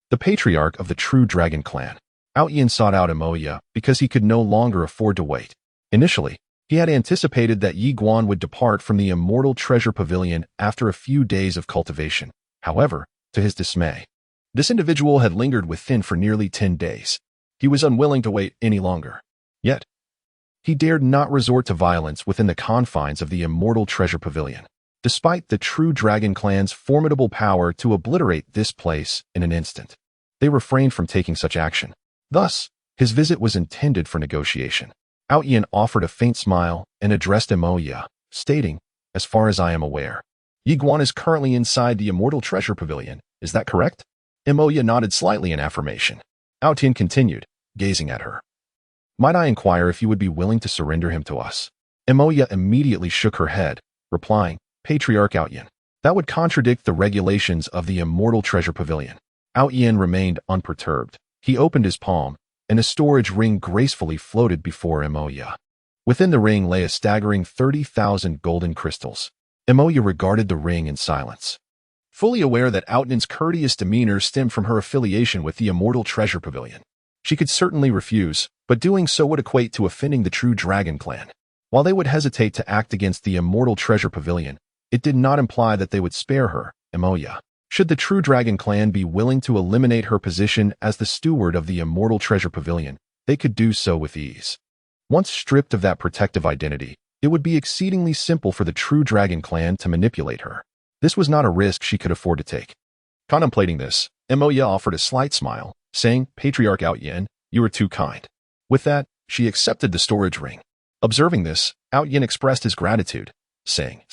the patriarch of the True Dragon clan. Outyin sought out Emoya because he could no longer afford to wait. Initially, he had anticipated that Ye Xuan would depart from the immortal treasure pavilion after a few days of cultivation. However, to his dismay, this individual had lingered within for nearly 10 days. He was unwilling to wait any longer. Yet, he dared not resort to violence within the confines of the immortal treasure pavilion, despite the True Dragon clan's formidable power to obliterate this place in an instant. They refrained from taking such action. Thus, his visit was intended for negotiation. Outyin offered a faint smile and addressed Emoya, stating, as far as I am aware. Ye Xuan is currently inside the Immortal Treasure Pavilion, is that correct? Emoya nodded slightly in affirmation. Tian continued, gazing at her. Might I inquire if you would be willing to surrender him to us? Emoya immediately shook her head, replying, Patriarch Tian. That would contradict the regulations of the Immortal Treasure Pavilion. Tian remained unperturbed. He opened his palm, and a storage ring gracefully floated before Emoya. Within the ring lay a staggering 30,000 golden crystals. Emoya regarded the ring in silence. Fully aware that Tian's courteous demeanor stemmed from her affiliation with the Immortal Treasure Pavilion. She could certainly refuse, but doing so would equate to offending the true Dragon Clan. While they would hesitate to act against the Immortal Treasure Pavilion, it did not imply that they would spare her, Emoya. Should the true Dragon Clan be willing to eliminate her position as the steward of the Immortal Treasure Pavilion, they could do so with ease. Once stripped of that protective identity, it would be exceedingly simple for the true Dragon Clan to manipulate her. This was not a risk she could afford to take. Contemplating this, Emoya offered a slight smile, saying, Patriarch Tian, you are too kind. With that, she accepted the storage ring. Observing this, Tian expressed his gratitude, saying,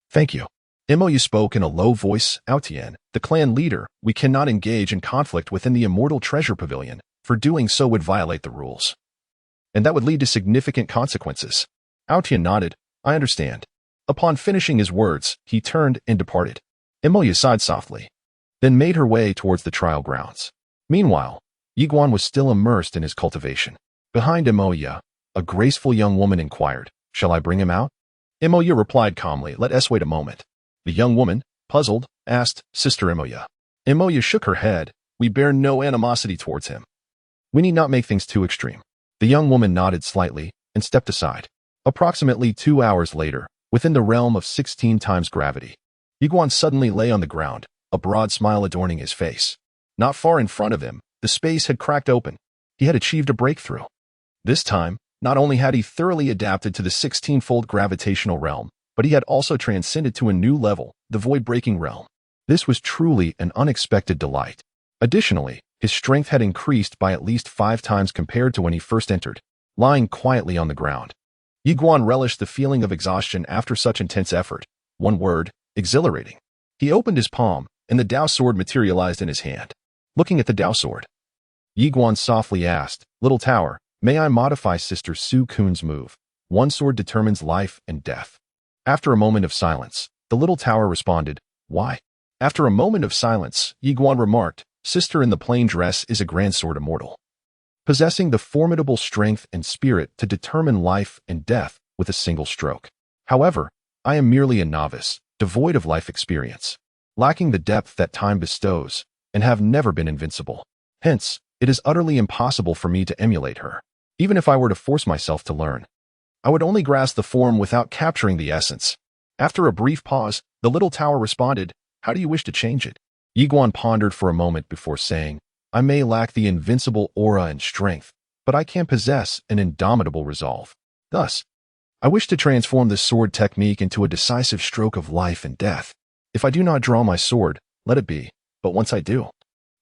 Thank you. Emoya spoke in a low voice, Tian, the clan leader, we cannot engage in conflict within the Immortal Treasure Pavilion, for doing so would violate the rules. And that would lead to significant consequences. Tian nodded, I understand. Upon finishing his words, he turned and departed. Emoya sighed softly, then made her way towards the trial grounds. Meanwhile, Ye Xuan was still immersed in his cultivation. Behind Emoya, a graceful young woman inquired, Shall I bring him out? Emoya replied calmly, Let us wait a moment. The young woman, puzzled, asked, Sister Emoya. Emoya shook her head, We bear no animosity towards him. We need not make things too extreme. The young woman nodded slightly and stepped aside. Approximately 2 hours later, within the realm of 16 times gravity, Ye Xuan suddenly lay on the ground, a broad smile adorning his face. Not far in front of him, the space had cracked open. He had achieved a breakthrough. This time, not only had he thoroughly adapted to the 16-fold gravitational realm, but he had also transcended to a new level, the void-breaking realm. This was truly an unexpected delight. Additionally, his strength had increased by at least 5 times compared to when he first entered, lying quietly on the ground. Ye Xuan relished the feeling of exhaustion after such intense effort. One word, exhilarating. He opened his palm, and the Dao sword materialized in his hand. Looking at the Dao sword, Ye Xuan softly asked, Little Tower, may I modify Sister Su Kun's move? One sword determines life and death. After a moment of silence, the little tower responded, Why? After a moment of silence, Ye Xuan remarked, Sister in the plain dress is a grand sword immortal, possessing the formidable strength and spirit to determine life and death with a single stroke. However, I am merely a novice, devoid of life experience, lacking the depth that time bestows, and have never been invincible. Hence, it is utterly impossible for me to emulate her. Even if I were to force myself to learn, I would only grasp the form without capturing the essence. After a brief pause, the little tower responded, How do you wish to change it? Ye Xuan pondered for a moment before saying, I may lack the invincible aura and strength, but I can possess an indomitable resolve. Thus, I wish to transform this sword technique into a decisive stroke of life and death. If I do not draw my sword, let it be, but once I do,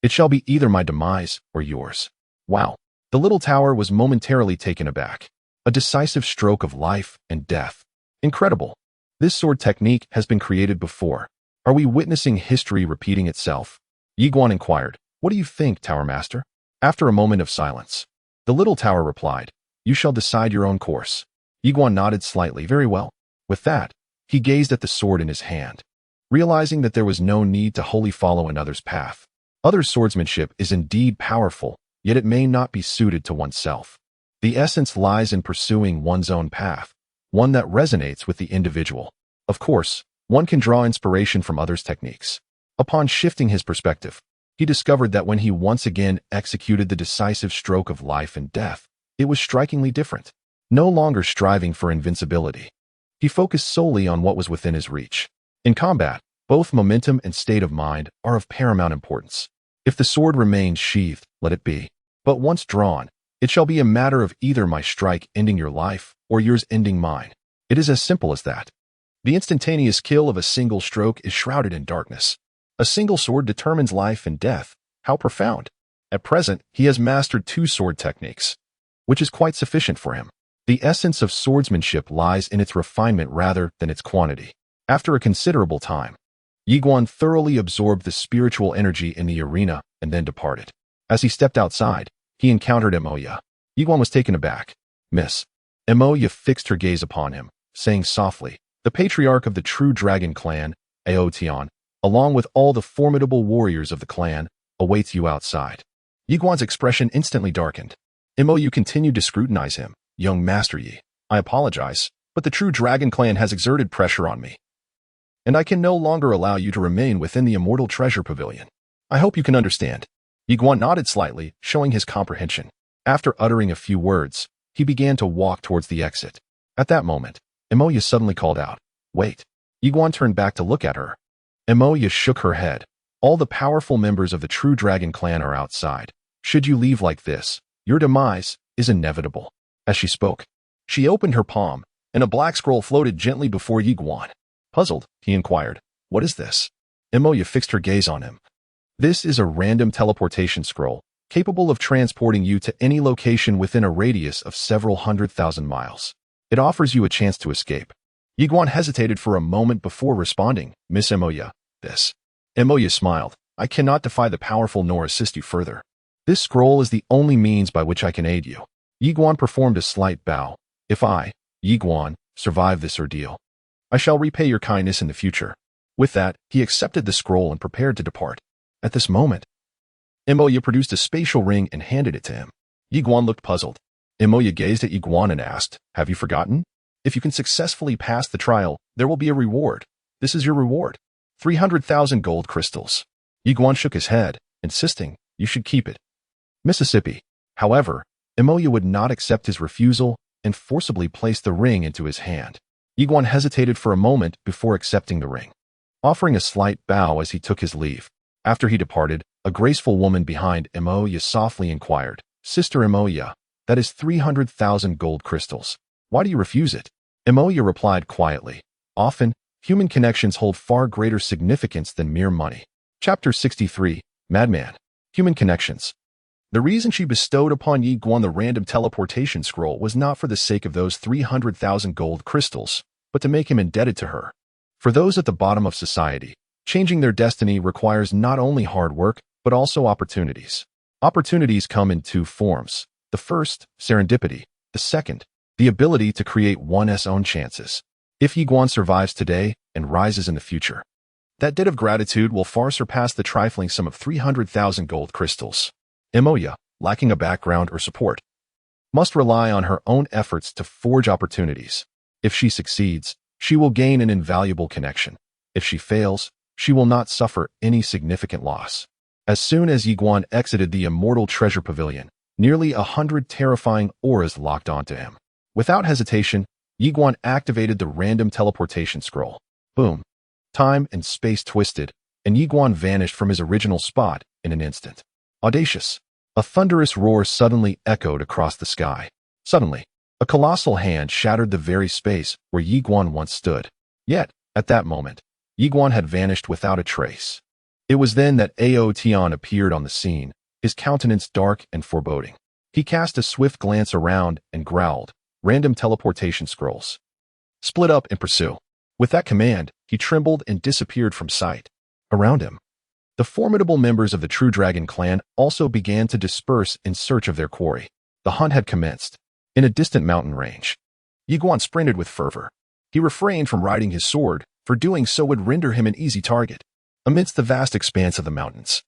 it shall be either my demise or yours. Wow. The little tower was momentarily taken aback. A decisive stroke of life and death. Incredible. This sword technique has been created before. Are we witnessing history repeating itself? Ye Xuan inquired, What do you think, Tower Master? After a moment of silence, the little tower replied, You shall decide your own course. Ye Xuan nodded slightly, Very well. With that, he gazed at the sword in his hand, realizing that there was no need to wholly follow another's path. Others' swordsmanship is indeed powerful, yet it may not be suited to oneself. The essence lies in pursuing one's own path, one that resonates with the individual. Of course, one can draw inspiration from others' techniques. Upon shifting his perspective, he discovered that when he once again executed the decisive stroke of life and death, it was strikingly different. No longer striving for invincibility, he focused solely on what was within his reach. In combat, both momentum and state of mind are of paramount importance. If the sword remains sheathed, let it be. But once drawn, it shall be a matter of either my strike ending your life or yours ending mine. It is as simple as that. The instantaneous kill of a single stroke is shrouded in darkness. A single sword determines life and death. How profound. At present, he has mastered 2 sword techniques, which is quite sufficient for him. The essence of swordsmanship lies in its refinement rather than its quantity. After a considerable time, Ye Xuan thoroughly absorbed the spiritual energy in the arena and then departed. As he stepped outside, he encountered Emoya. Ye Xuan was taken aback. "Miss." Emoya fixed her gaze upon him, saying softly, "The patriarch of the true dragon clan, Aotian, along with all the formidable warriors of the clan, awaits you outside." Ye Xuan's expression instantly darkened. Emoya continued to scrutinize him. "Young Master Yi, I apologize, but the true dragon clan has exerted pressure on me, and I can no longer allow you to remain within the immortal treasure pavilion. I hope you can understand." Ye Xuan nodded slightly, showing his comprehension. After uttering a few words, he began to walk towards the exit. At that moment, Emoya suddenly called out, "Wait." Ye Xuan turned back to look at her. Emoya shook her head. "All the powerful members of the true dragon clan are outside. Should you leave like this, your demise is inevitable." As she spoke, she opened her palm, and a black scroll floated gently before Ye Xuan. Puzzled, he inquired, "What is this?" Emoya fixed her gaze on him. "This is a random teleportation scroll, capable of transporting you to any location within a radius of several 100,000 miles. It offers you a chance to escape." Ye Xuan hesitated for a moment before responding, "Miss Emoya, this." Emoya smiled. "I cannot defy the powerful nor assist you further. This scroll is the only means by which I can aid you." Ye Xuan performed a slight bow. "If I, Ye Xuan, survive this ordeal, I shall repay your kindness in the future." With that, he accepted the scroll and prepared to depart. At this moment, Emoya produced a spatial ring and handed it to him. Ye Xuan looked puzzled. Emoya gazed at Ye Xuan and asked, "Have you forgotten? If you can successfully pass the trial, there will be a reward. This is your reward. 300,000 gold crystals." Ye Xuan shook his head, insisting, "You should keep it." Mississippi. However, Emoya would not accept his refusal and forcibly placed the ring into his hand. Ye Xuan hesitated for a moment before accepting the ring, offering a slight bow as he took his leave. After he departed, a graceful woman behind Emoya softly inquired, "Sister Emoya, that is 300,000 gold crystals. Why do you refuse it?" Emoya replied quietly, "Often, human connections hold far greater significance than mere money." Chapter 63, Madman. Human Connections. The reason she bestowed upon Ye Xuan the random teleportation scroll was not for the sake of those 300,000 gold crystals, but to make him indebted to her. For those at the bottom of society, changing their destiny requires not only hard work, but also opportunities. Opportunities come in two forms. The first, serendipity. The second, the ability to create one's own chances. If Ye Xuan survives today and rises in the future, that debt of gratitude will far surpass the trifling sum of 300,000 gold crystals. Emoya, lacking a background or support, must rely on her own efforts to forge opportunities. If she succeeds, she will gain an invaluable connection. If she fails, she will not suffer any significant loss. As soon as Ye Xuan exited the immortal treasure pavilion, nearly 100 terrifying auras locked onto him. Without hesitation, Ye Xuan activated the random teleportation scroll. Boom. Time and space twisted, and Ye Xuan vanished from his original spot in an instant. Audacious. A thunderous roar suddenly echoed across the sky. Suddenly, a colossal hand shattered the very space where Ye Xuan once stood. Yet, at that moment, Ye Xuan had vanished without a trace. It was then that Ao Tian appeared on the scene, his countenance dark and foreboding. He cast a swift glance around and growled, "Random teleportation scrolls. Split up and pursue." With that command, he trembled and disappeared from sight. Around him, the formidable members of the True Dragon clan also began to disperse in search of their quarry. The hunt had commenced. In a distant mountain range, Ye Xuan sprinted with fervor. He refrained from riding his sword, for doing so would render him an easy target. Amidst the vast expanse of the mountains,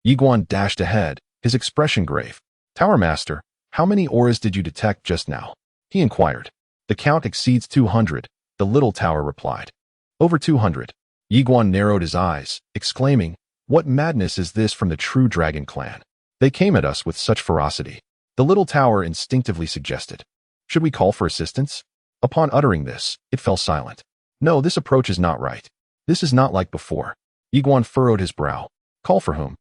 Ye Xuan dashed ahead, his expression grave. "Tower Master, how many auras did you detect just now?" he inquired. "The count exceeds 200, the little tower replied. "Over 200. Ye Xuan narrowed his eyes, exclaiming, "What madness is this from the True Dragon clan? They came at us with such ferocity." The little tower instinctively suggested, "Should we call for assistance?" Upon uttering this, it fell silent. "No, this approach is not right. This is not like before." Ye Xuan furrowed his brow. "Call for whom?"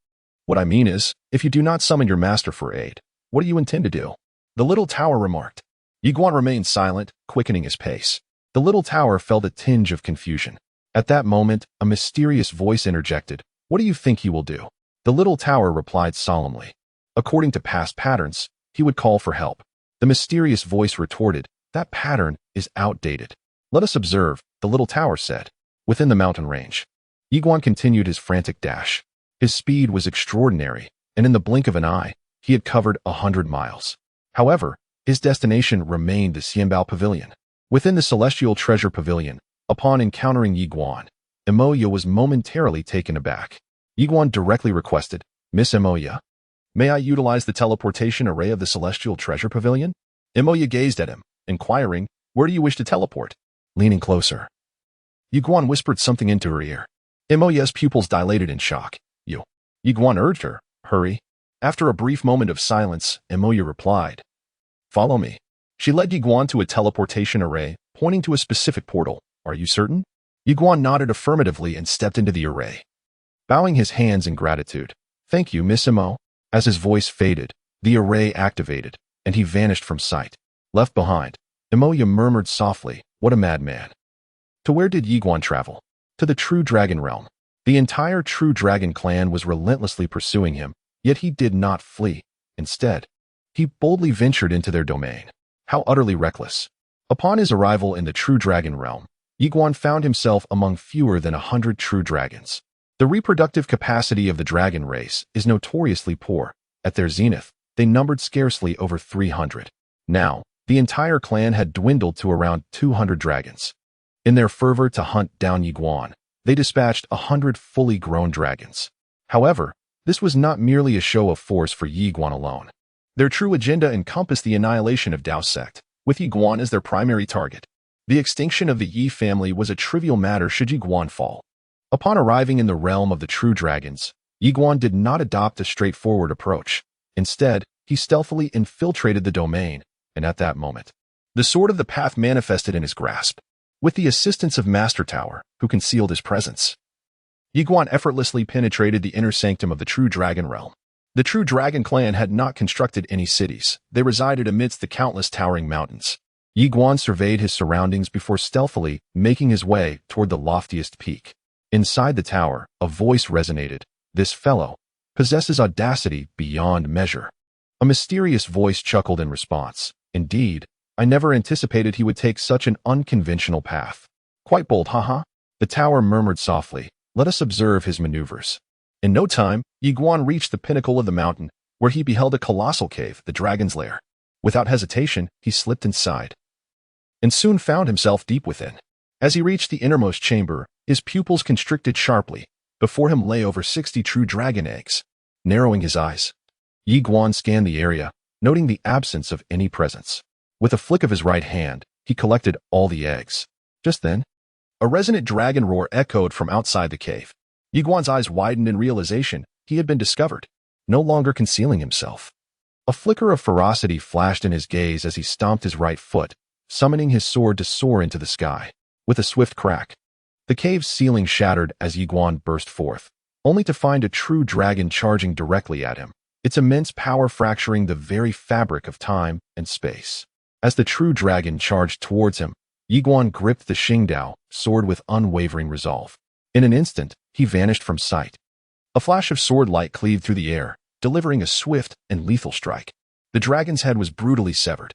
"What I mean is, if you do not summon your master for aid, what do you intend to do?" the little tower remarked. Ye Xuan remained silent, quickening his pace. The little tower felt a tinge of confusion. At that moment, a mysterious voice interjected, "What do you think he will do?" The little tower replied solemnly. According to past patterns, he would call for help. The mysterious voice retorted, "That pattern is outdated." "Let us observe," the little tower said. Within the mountain range, Ye Xuan continued his frantic dash. His speed was extraordinary, and in the blink of an eye, he had covered 100 miles. However, his destination remained the Xianbao Pavilion. Within the Celestial Treasure Pavilion, upon encountering Ye Xuan, Emoya was momentarily taken aback. Ye Xuan directly requested, "Miss Emoya, may I utilize the teleportation array of the Celestial Treasure Pavilion?" Emoya gazed at him, inquiring, "Where do you wish to teleport?" Leaning closer, Ye Xuan whispered something into her ear. Emoya's pupils dilated in shock. Ye Xuan urged her, "Hurry." After a brief moment of silence, Emoya replied, "Follow me." She led Ye Xuan to a teleportation array, pointing to a specific portal. "Are you certain?" Ye Xuan nodded affirmatively and stepped into the array, bowing his hands in gratitude. "Thank you, Miss Emo." As his voice faded, the array activated, and he vanished from sight. Left behind, Emoya murmured softly, "What a madman." To where did Ye Xuan travel? To the True Dragon Realm. The entire True Dragon clan was relentlessly pursuing him, yet he did not flee. Instead, he boldly ventured into their domain. How utterly reckless. Upon his arrival in the True Dragon Realm, Ye Xuan found himself among fewer than 100 true dragons. The reproductive capacity of the dragon race is notoriously poor. At their zenith, they numbered scarcely over 300. Now, the entire clan had dwindled to around 200 dragons. In their fervor to hunt down Ye Xuan, they dispatched 100 fully grown dragons. However, this was not merely a show of force for Ye Xuan alone. Their true agenda encompassed the annihilation of Dao sect, with Ye Xuan as their primary target. The extinction of the Yi family was a trivial matter should Ye Xuan fall. Upon arriving in the realm of the true dragons, Ye Xuan did not adopt a straightforward approach. Instead, he stealthily infiltrated the domain, and at that moment, the Sword of the Path manifested in his grasp. With the assistance of Master Tower, who concealed his presence, Ye Xuan effortlessly penetrated the inner sanctum of the True Dragon Realm. The True Dragon clan had not constructed any cities. They resided amidst the countless towering mountains. Ye Xuan surveyed his surroundings before stealthily making his way toward the loftiest peak. Inside the tower, a voice resonated. "This fellow possesses audacity beyond measure." A mysterious voice chuckled in response. "Indeed, I never anticipated he would take such an unconventional path." "Quite bold, haha." The tower murmured softly, "Let us observe his maneuvers." In no time, Ye Xuan reached the pinnacle of the mountain, where he beheld a colossal cave, the dragon's lair. Without hesitation, he slipped inside, and soon found himself deep within. As he reached the innermost chamber, his pupils constricted sharply. Before him lay over 60 true dragon eggs. Narrowing his eyes, Ye Xuan scanned the area, noting the absence of any presence. With a flick of his right hand, he collected all the eggs. Just then, a resonant dragon roar echoed from outside the cave. Ye Xuan's eyes widened in realization he had been discovered, no longer concealing himself. A flicker of ferocity flashed in his gaze as he stomped his right foot, summoning his sword to soar into the sky. With a swift crack, the cave's ceiling shattered as Ye Xuan burst forth, only to find a true dragon charging directly at him, its immense power fracturing the very fabric of time and space. As the true dragon charged towards him, Ye Xuan gripped the Xingdao sword with unwavering resolve. In an instant, he vanished from sight. A flash of sword light cleaved through the air, delivering a swift and lethal strike. The dragon's head was brutally severed,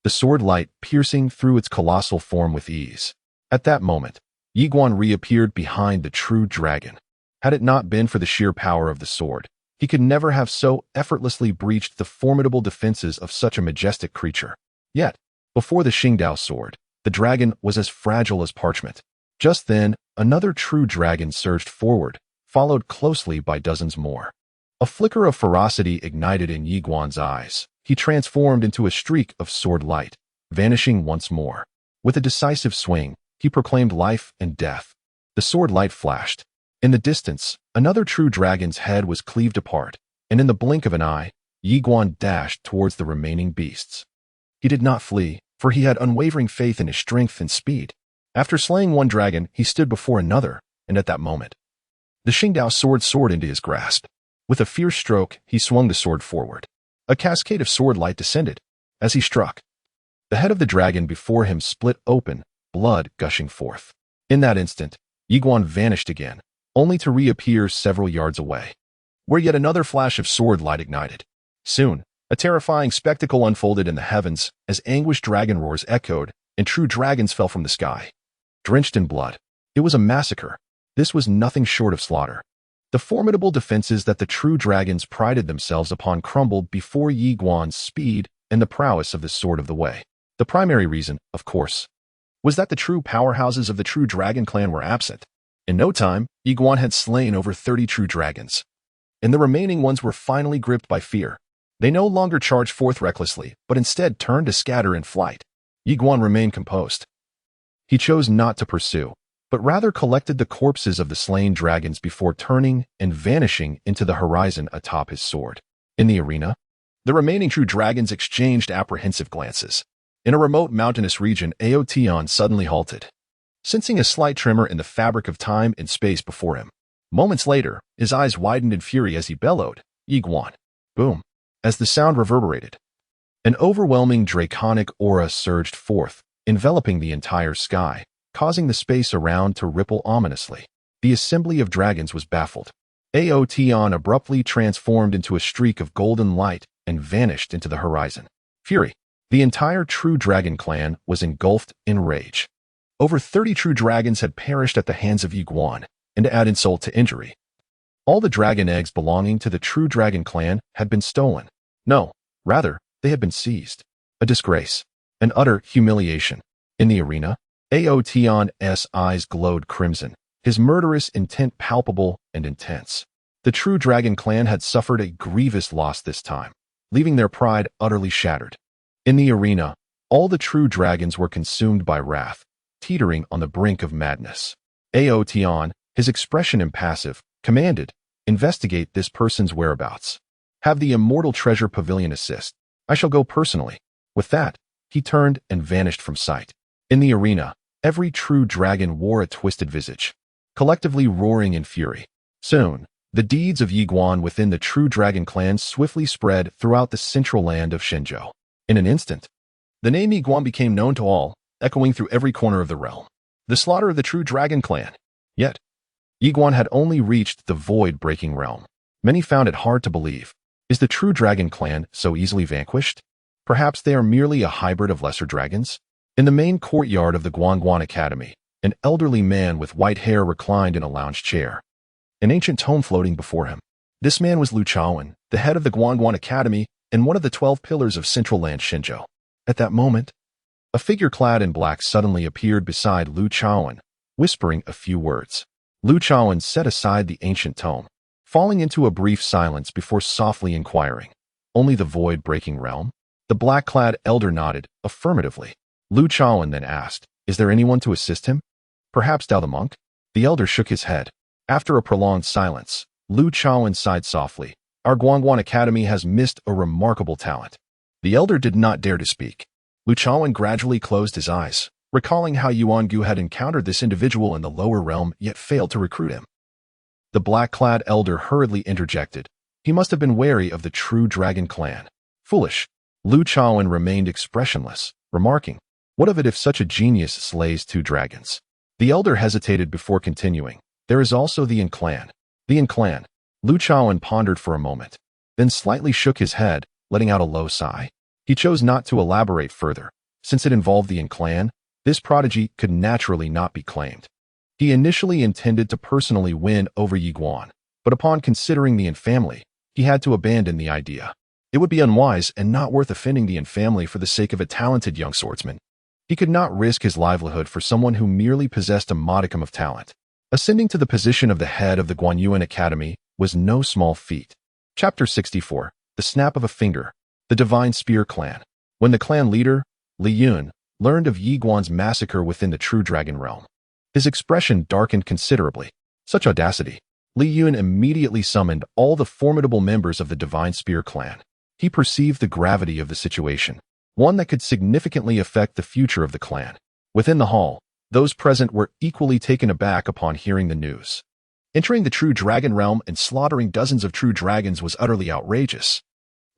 the sword light piercing through its colossal form with ease. At that moment, Ye Xuan reappeared behind the true dragon. Had it not been for the sheer power of the sword, he could never have so effortlessly breached the formidable defenses of such a majestic creature. Yet, before the Xingdao sword, the dragon was as fragile as parchment. Just then, another true dragon surged forward, followed closely by dozens more. A flicker of ferocity ignited in Ye Xuan's eyes. He transformed into a streak of sword light, vanishing once more. With a decisive swing, he proclaimed life and death. The sword light flashed. In the distance, another true dragon's head was cleaved apart, and in the blink of an eye, Ye Xuan dashed towards the remaining beasts. He did not flee, for he had unwavering faith in his strength and speed. After slaying one dragon, he stood before another, and at that moment, the Xingdao sword soared into his grasp. With a fierce stroke, he swung the sword forward. A cascade of sword light descended. As he struck, the head of the dragon before him split open, blood gushing forth. In that instant, Ye Xuan vanished again, only to reappear several yards away, where yet another flash of sword light ignited. Soon, a terrifying spectacle unfolded in the heavens as anguished dragon roars echoed and true dragons fell from the sky. Drenched in blood, It was a massacre. This was nothing short of slaughter. The formidable defenses that the true dragons prided themselves upon crumbled before Ye Xuan's speed and the prowess of the Sword of the Way. The primary reason, of course, was that the true powerhouses of the true dragon clan were absent. In no time, Ye Xuan had slain over 30 true dragons, and the remaining ones were finally gripped by fear. They no longer charged forth recklessly, but instead turned to scatter in flight. Ye Xuan remained composed. He chose not to pursue, but rather collected the corpses of the slain dragons before turning and vanishing into the horizon atop his sword. In the arena, the remaining true dragons exchanged apprehensive glances. In a remote mountainous region, Aotion suddenly halted, sensing a slight tremor in the fabric of time and space before him. Moments later, his eyes widened in fury as he bellowed, "Ye Xuan!" Boom! As the sound reverberated, an overwhelming draconic aura surged forth, enveloping the entire sky, causing the space around to ripple ominously. The assembly of dragons was baffled. Aotion abruptly transformed into a streak of golden light and vanished into the horizon. Fury. The entire true dragon clan was engulfed in rage. Over 30 true dragons had perished at the hands of Ye Xuan, and to add insult to injury, all the dragon eggs belonging to the true dragon clan had been stolen. No, rather, they had been seized. A disgrace. An utter humiliation. In the arena, Aotion's eyes glowed crimson, his murderous intent palpable and intense. The true dragon clan had suffered a grievous loss this time, leaving their pride utterly shattered. In the arena, all the true dragons were consumed by wrath, teetering on the brink of madness. Aotion, his expression impassive, commanded, "Investigate this person's whereabouts. Have the Immortal Treasure Pavilion assist. I shall go personally." With that, he turned and vanished from sight. In the arena, every true dragon wore a twisted visage, collectively roaring in fury. Soon, the deeds of Ye Xuan within the true dragon clan swiftly spread throughout the central land of Shenzhou. In an instant, the name Ye Xuan became known to all, echoing through every corner of the realm. The slaughter of the true dragon clan. Yet, Ye Xuan had only reached the void-breaking realm. Many found it hard to believe. Is the true dragon clan so easily vanquished? Perhaps they are merely a hybrid of lesser dragons? In the main courtyard of the Guanxuan Academy, an elderly man with white hair reclined in a lounge chair, an ancient tome floating before him. This man was Ye Xuan, the head of the Guanxuan Academy and one of the 12 pillars of central land Shenzhou. At that moment, a figure clad in black suddenly appeared beside Ye Xuan, whispering a few words. Ye Xuan set aside the ancient tome, falling into a brief silence before softly inquiring, "Only the void-breaking realm?" The black-clad elder nodded affirmatively. Ye Xuan then asked, "Is there anyone to assist him? Perhaps Dao the monk?" The elder shook his head. After a prolonged silence, Ye Xuan sighed softly. "Our Guanxuan Academy has missed a remarkable talent." The elder did not dare to speak. Ye Xuan gradually closed his eyes, recalling how Yuangu had encountered this individual in the lower realm yet failed to recruit him. The black-clad elder hurriedly interjected. He must have been wary of the true dragon clan. Foolish. Ye Xuan remained expressionless, remarking, "What of it if such a genius slays 2 dragons?" The elder hesitated before continuing. "There is also the Yin clan." The Yin clan. Ye Xuan pondered for a moment, then slightly shook his head, letting out a low sigh. He chose not to elaborate further. Since it involved the Yin clan, this prodigy could naturally not be claimed. He initially intended to personally win over Ye Xuan, but upon considering the Yin family, he had to abandon the idea. It would be unwise and not worth offending the Yin family for the sake of a talented young swordsman. He could not risk his livelihood for someone who merely possessed a modicum of talent. Ascending to the position of the head of the Guanxuan Academy was no small feat. Chapter 64. The Snap of a Finger. The Divine Spear Clan. When the clan leader, Li Yun, learned of Ye Xuan's massacre within the true dragon realm, his expression darkened considerably. Such audacity. Li Yun immediately summoned all the formidable members of the Divine Spear Clan. He perceived the gravity of the situation, one that could significantly affect the future of the clan. Within the hall, those present were equally taken aback upon hearing the news. Entering the true dragon realm and slaughtering dozens of true dragons was utterly outrageous.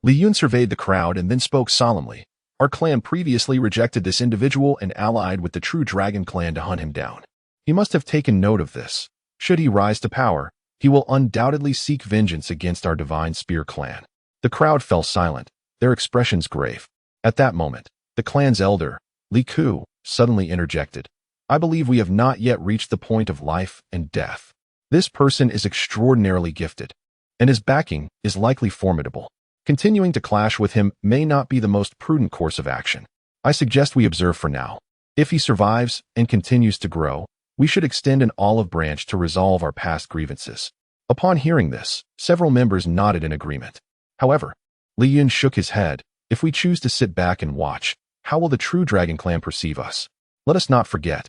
Li Yun surveyed the crowd and then spoke solemnly. "Our clan previously rejected this individual and allied with the true dragon clan to hunt him down. He must have taken note of this. Should he rise to power, he will undoubtedly seek vengeance against our Divine Spear clan." The crowd fell silent, their expressions grave. At that moment, the clan's elder, Li Ku, suddenly interjected. I believe we have not yet reached the point of life and death. This person is extraordinarily gifted, and his backing is likely formidable. Continuing to clash with him may not be the most prudent course of action. I suggest we observe for now. If he survives and continues to grow, we should extend an olive branch to resolve our past grievances. Upon hearing this, several members nodded in agreement. However, Li Yun shook his head. If we choose to sit back and watch, how will the True Dragon Clan perceive us? Let us not forget,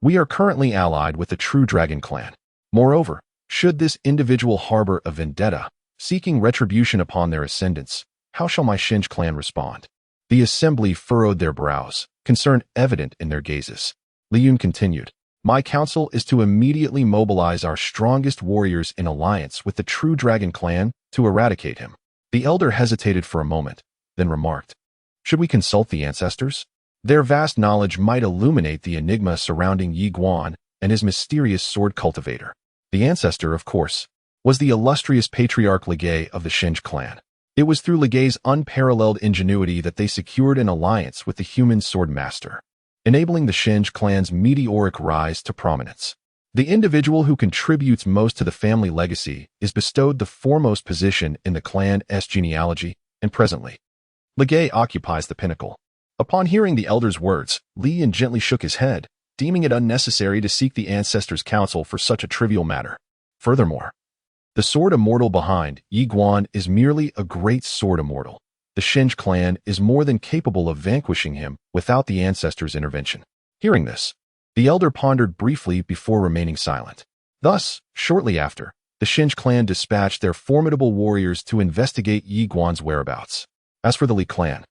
we are currently allied with the True Dragon Clan. Moreover, should this individual harbor a vendetta, seeking retribution upon their ascendants, how shall my Xinj clan respond? The assembly furrowed their brows, concern evident in their gazes. Li Yun continued, my counsel is to immediately mobilize our strongest warriors in alliance with the True Dragon Clan to eradicate him. The elder hesitated for a moment, then remarked, should we consult the ancestors? Their vast knowledge might illuminate the enigma surrounding Ye Xuan and his mysterious sword cultivator. The ancestor, of course, was the illustrious patriarch Ligay of the Xinj clan. It was through Ligay's unparalleled ingenuity that they secured an alliance with the human sword master, enabling the Xinj clan's meteoric rise to prominence. The individual who contributes most to the family legacy is bestowed the foremost position in the clan's genealogy, and presently, Ligay occupies the pinnacle. Upon hearing the elder's words, Li Yun gently shook his head, deeming it unnecessary to seek the ancestors' counsel for such a trivial matter. Furthermore, the sword immortal behind Ye Xuan is merely a great sword immortal. The Xinj clan is more than capable of vanquishing him without the ancestors' intervention. Hearing this, the elder pondered briefly before remaining silent. Thus, shortly after, the Xinj clan dispatched their formidable warriors to investigate Ye Xuan's whereabouts. As for the Li clan,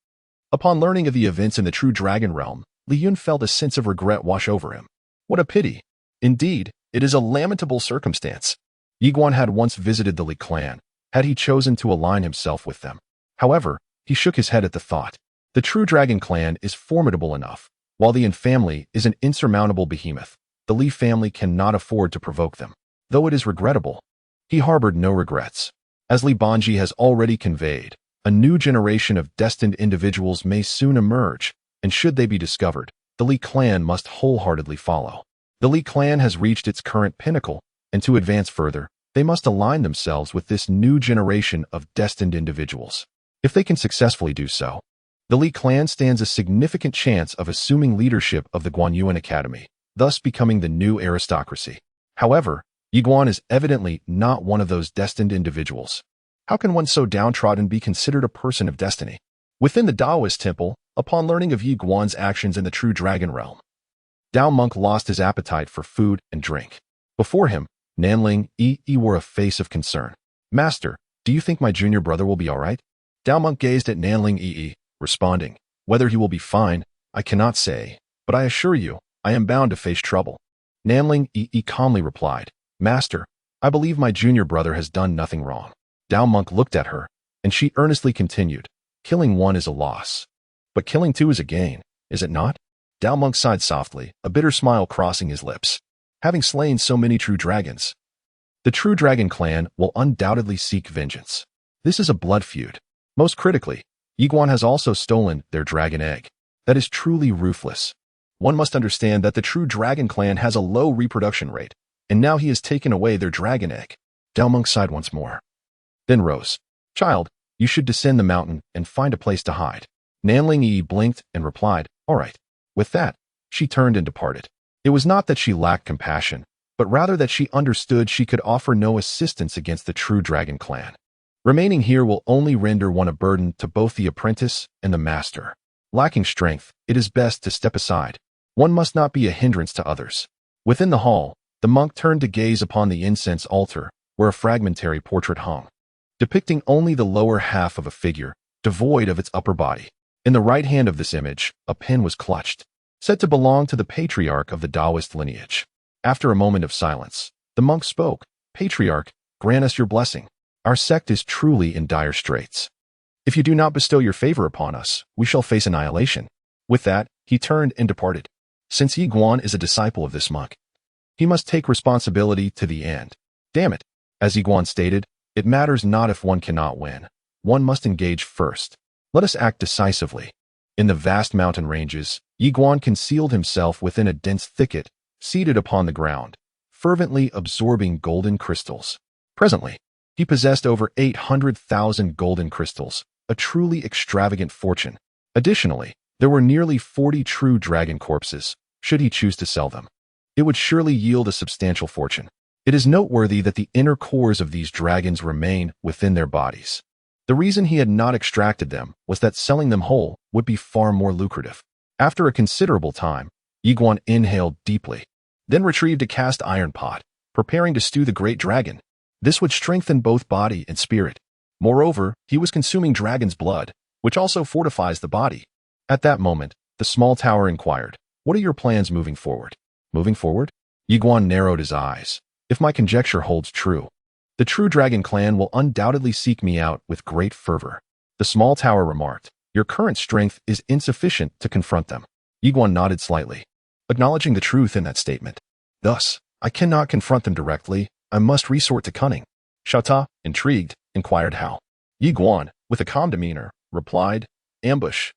upon learning of the events in the True Dragon realm, Li Yun felt a sense of regret wash over him. What a pity. Indeed, it is a lamentable circumstance. Ye Xuan had once visited the Li clan, had he chosen to align himself with them. However, he shook his head at the thought. The True Dragon clan is formidable enough. While the Yin family is an insurmountable behemoth, the Li family cannot afford to provoke them. Though it is regrettable, he harbored no regrets. As Li Banji has already conveyed, a new generation of destined individuals may soon emerge, and should they be discovered, the Li clan must wholeheartedly follow. The Li clan has reached its current pinnacle, and to advance further, they must align themselves with this new generation of destined individuals. If they can successfully do so, the Li clan stands a significant chance of assuming leadership of the Guanxuan Academy, thus becoming the new aristocracy. However, Ye Xuan is evidently not one of those destined individuals. How can one so downtrodden be considered a person of destiny? Within the Taoist temple, upon learning of Ye Xuan's actions in the True Dragon realm, Dao Monk lost his appetite for food and drink. Before him, Nanling Yi wore a face of concern. Master, do you think my junior brother will be all right? Dao Monk gazed at Nanling Yi, responding, whether he will be fine, I cannot say, but I assure you, I am bound to face trouble. Nanling Yi calmly replied, Master, I believe my junior brother has done nothing wrong. Dao Monk looked at her, and she earnestly continued, killing one is a loss, but killing two is a gain, is it not? Dao Monk sighed softly, a bitter smile crossing his lips. Having slain so many true dragons, the True Dragon clan will undoubtedly seek vengeance. This is a blood feud. Most critically, Ye Xuan has also stolen their dragon egg. That is truly ruthless. One must understand that the True Dragon clan has a low reproduction rate, and now he has taken away their dragon egg. Dao Monk sighed once more, then rose. Child, you should descend the mountain and find a place to hide. Nanling Yi blinked and replied, all right. With that, she turned and departed. It was not that she lacked compassion, but rather that she understood she could offer no assistance against the True Dragon clan. Remaining here will only render one a burden to both the apprentice and the master. Lacking strength, it is best to step aside. One must not be a hindrance to others. Within the hall, the monk turned to gaze upon the incense altar, where a fragmentary portrait hung, depicting only the lower half of a figure, devoid of its upper body. In the right hand of this image, a pen was clutched, said to belong to the patriarch of the Taoist lineage. After a moment of silence, the monk spoke, Patriarch, grant us your blessing. Our sect is truly in dire straits. If you do not bestow your favor upon us, we shall face annihilation. With that, he turned and departed. Since Ye Xuan is a disciple of this monk, he must take responsibility to the end. Damn it. As Ye Xuan stated, it matters not if one cannot win. One must engage first. Let us act decisively. In the vast mountain ranges, Ye Xuan concealed himself within a dense thicket, seated upon the ground, fervently absorbing golden crystals. Presently, he possessed over 800,000 golden crystals, a truly extravagant fortune. Additionally, there were nearly 40 true dragon corpses, should he choose to sell them. It would surely yield a substantial fortune. It is noteworthy that the inner cores of these dragons remain within their bodies. The reason he had not extracted them was that selling them whole would be far more lucrative. After a considerable time, Ye Xuan inhaled deeply, then retrieved a cast iron pot, preparing to stew the great dragon. This would strengthen both body and spirit. Moreover, he was consuming dragon's blood, which also fortifies the body. At that moment, the small tower inquired, "What are your plans moving forward?" Moving forward? Ye Xuan narrowed his eyes. If my conjecture holds true, the true dragon clan will undoubtedly seek me out with great fervor. The small tower remarked, "Your current strength is insufficient to confront them." Ye Xuan nodded slightly, acknowledging the truth in that statement. "Thus, I cannot confront them directly. I must resort to cunning." Shata, intrigued, inquired how. Ye Xuan, with a calm demeanor, replied, "Ambush.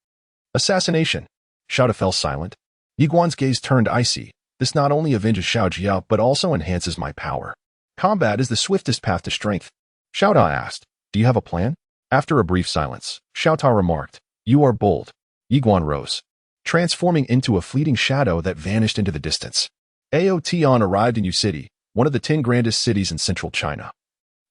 Assassination." Shouta fell silent. Ye Xuan's gaze turned icy. "This not only avenges Xiao Jiao, but also enhances my power. Combat is the swiftest path to strength." Shouta asked, "Do you have a plan?" After a brief silence, Shouta remarked, "You are bold." Ye Xuan rose, transforming into a fleeting shadow that vanished into the distance. Ao Tian arrived in Yu City, one of the 10 grandest cities in central China.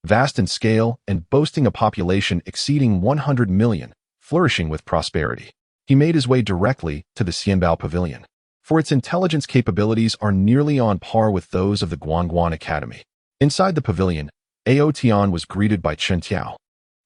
Vast in scale and boasting a population exceeding 100 million, flourishing with prosperity. He made his way directly to the Xianbao Pavilion, for its intelligence capabilities are nearly on par with those of the Guanxuan Academy. Inside the pavilion, Ao Tian was greeted by Chen Tiao,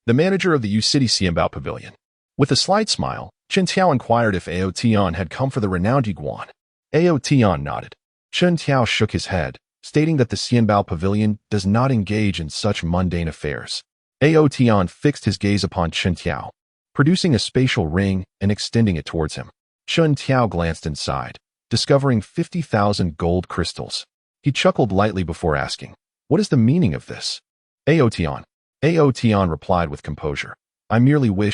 the manager of the Yu City Xianbao Pavilion. With a slight smile, Chen Tiao inquired if Ao Tian had come for the renowned Ye Xuan. Ao Tian nodded. Chen Tiao shook his head, stating that the Xianbao Pavilion does not engage in such mundane affairs. Ao Tian fixed his gaze upon Chen Tiao, producing a spatial ring and extending it towards him. Chen Tiao glanced inside, discovering 50,000 gold crystals. He chuckled lightly before asking, "What is the meaning of this?" Ao Tian replied with composure, "I merely wish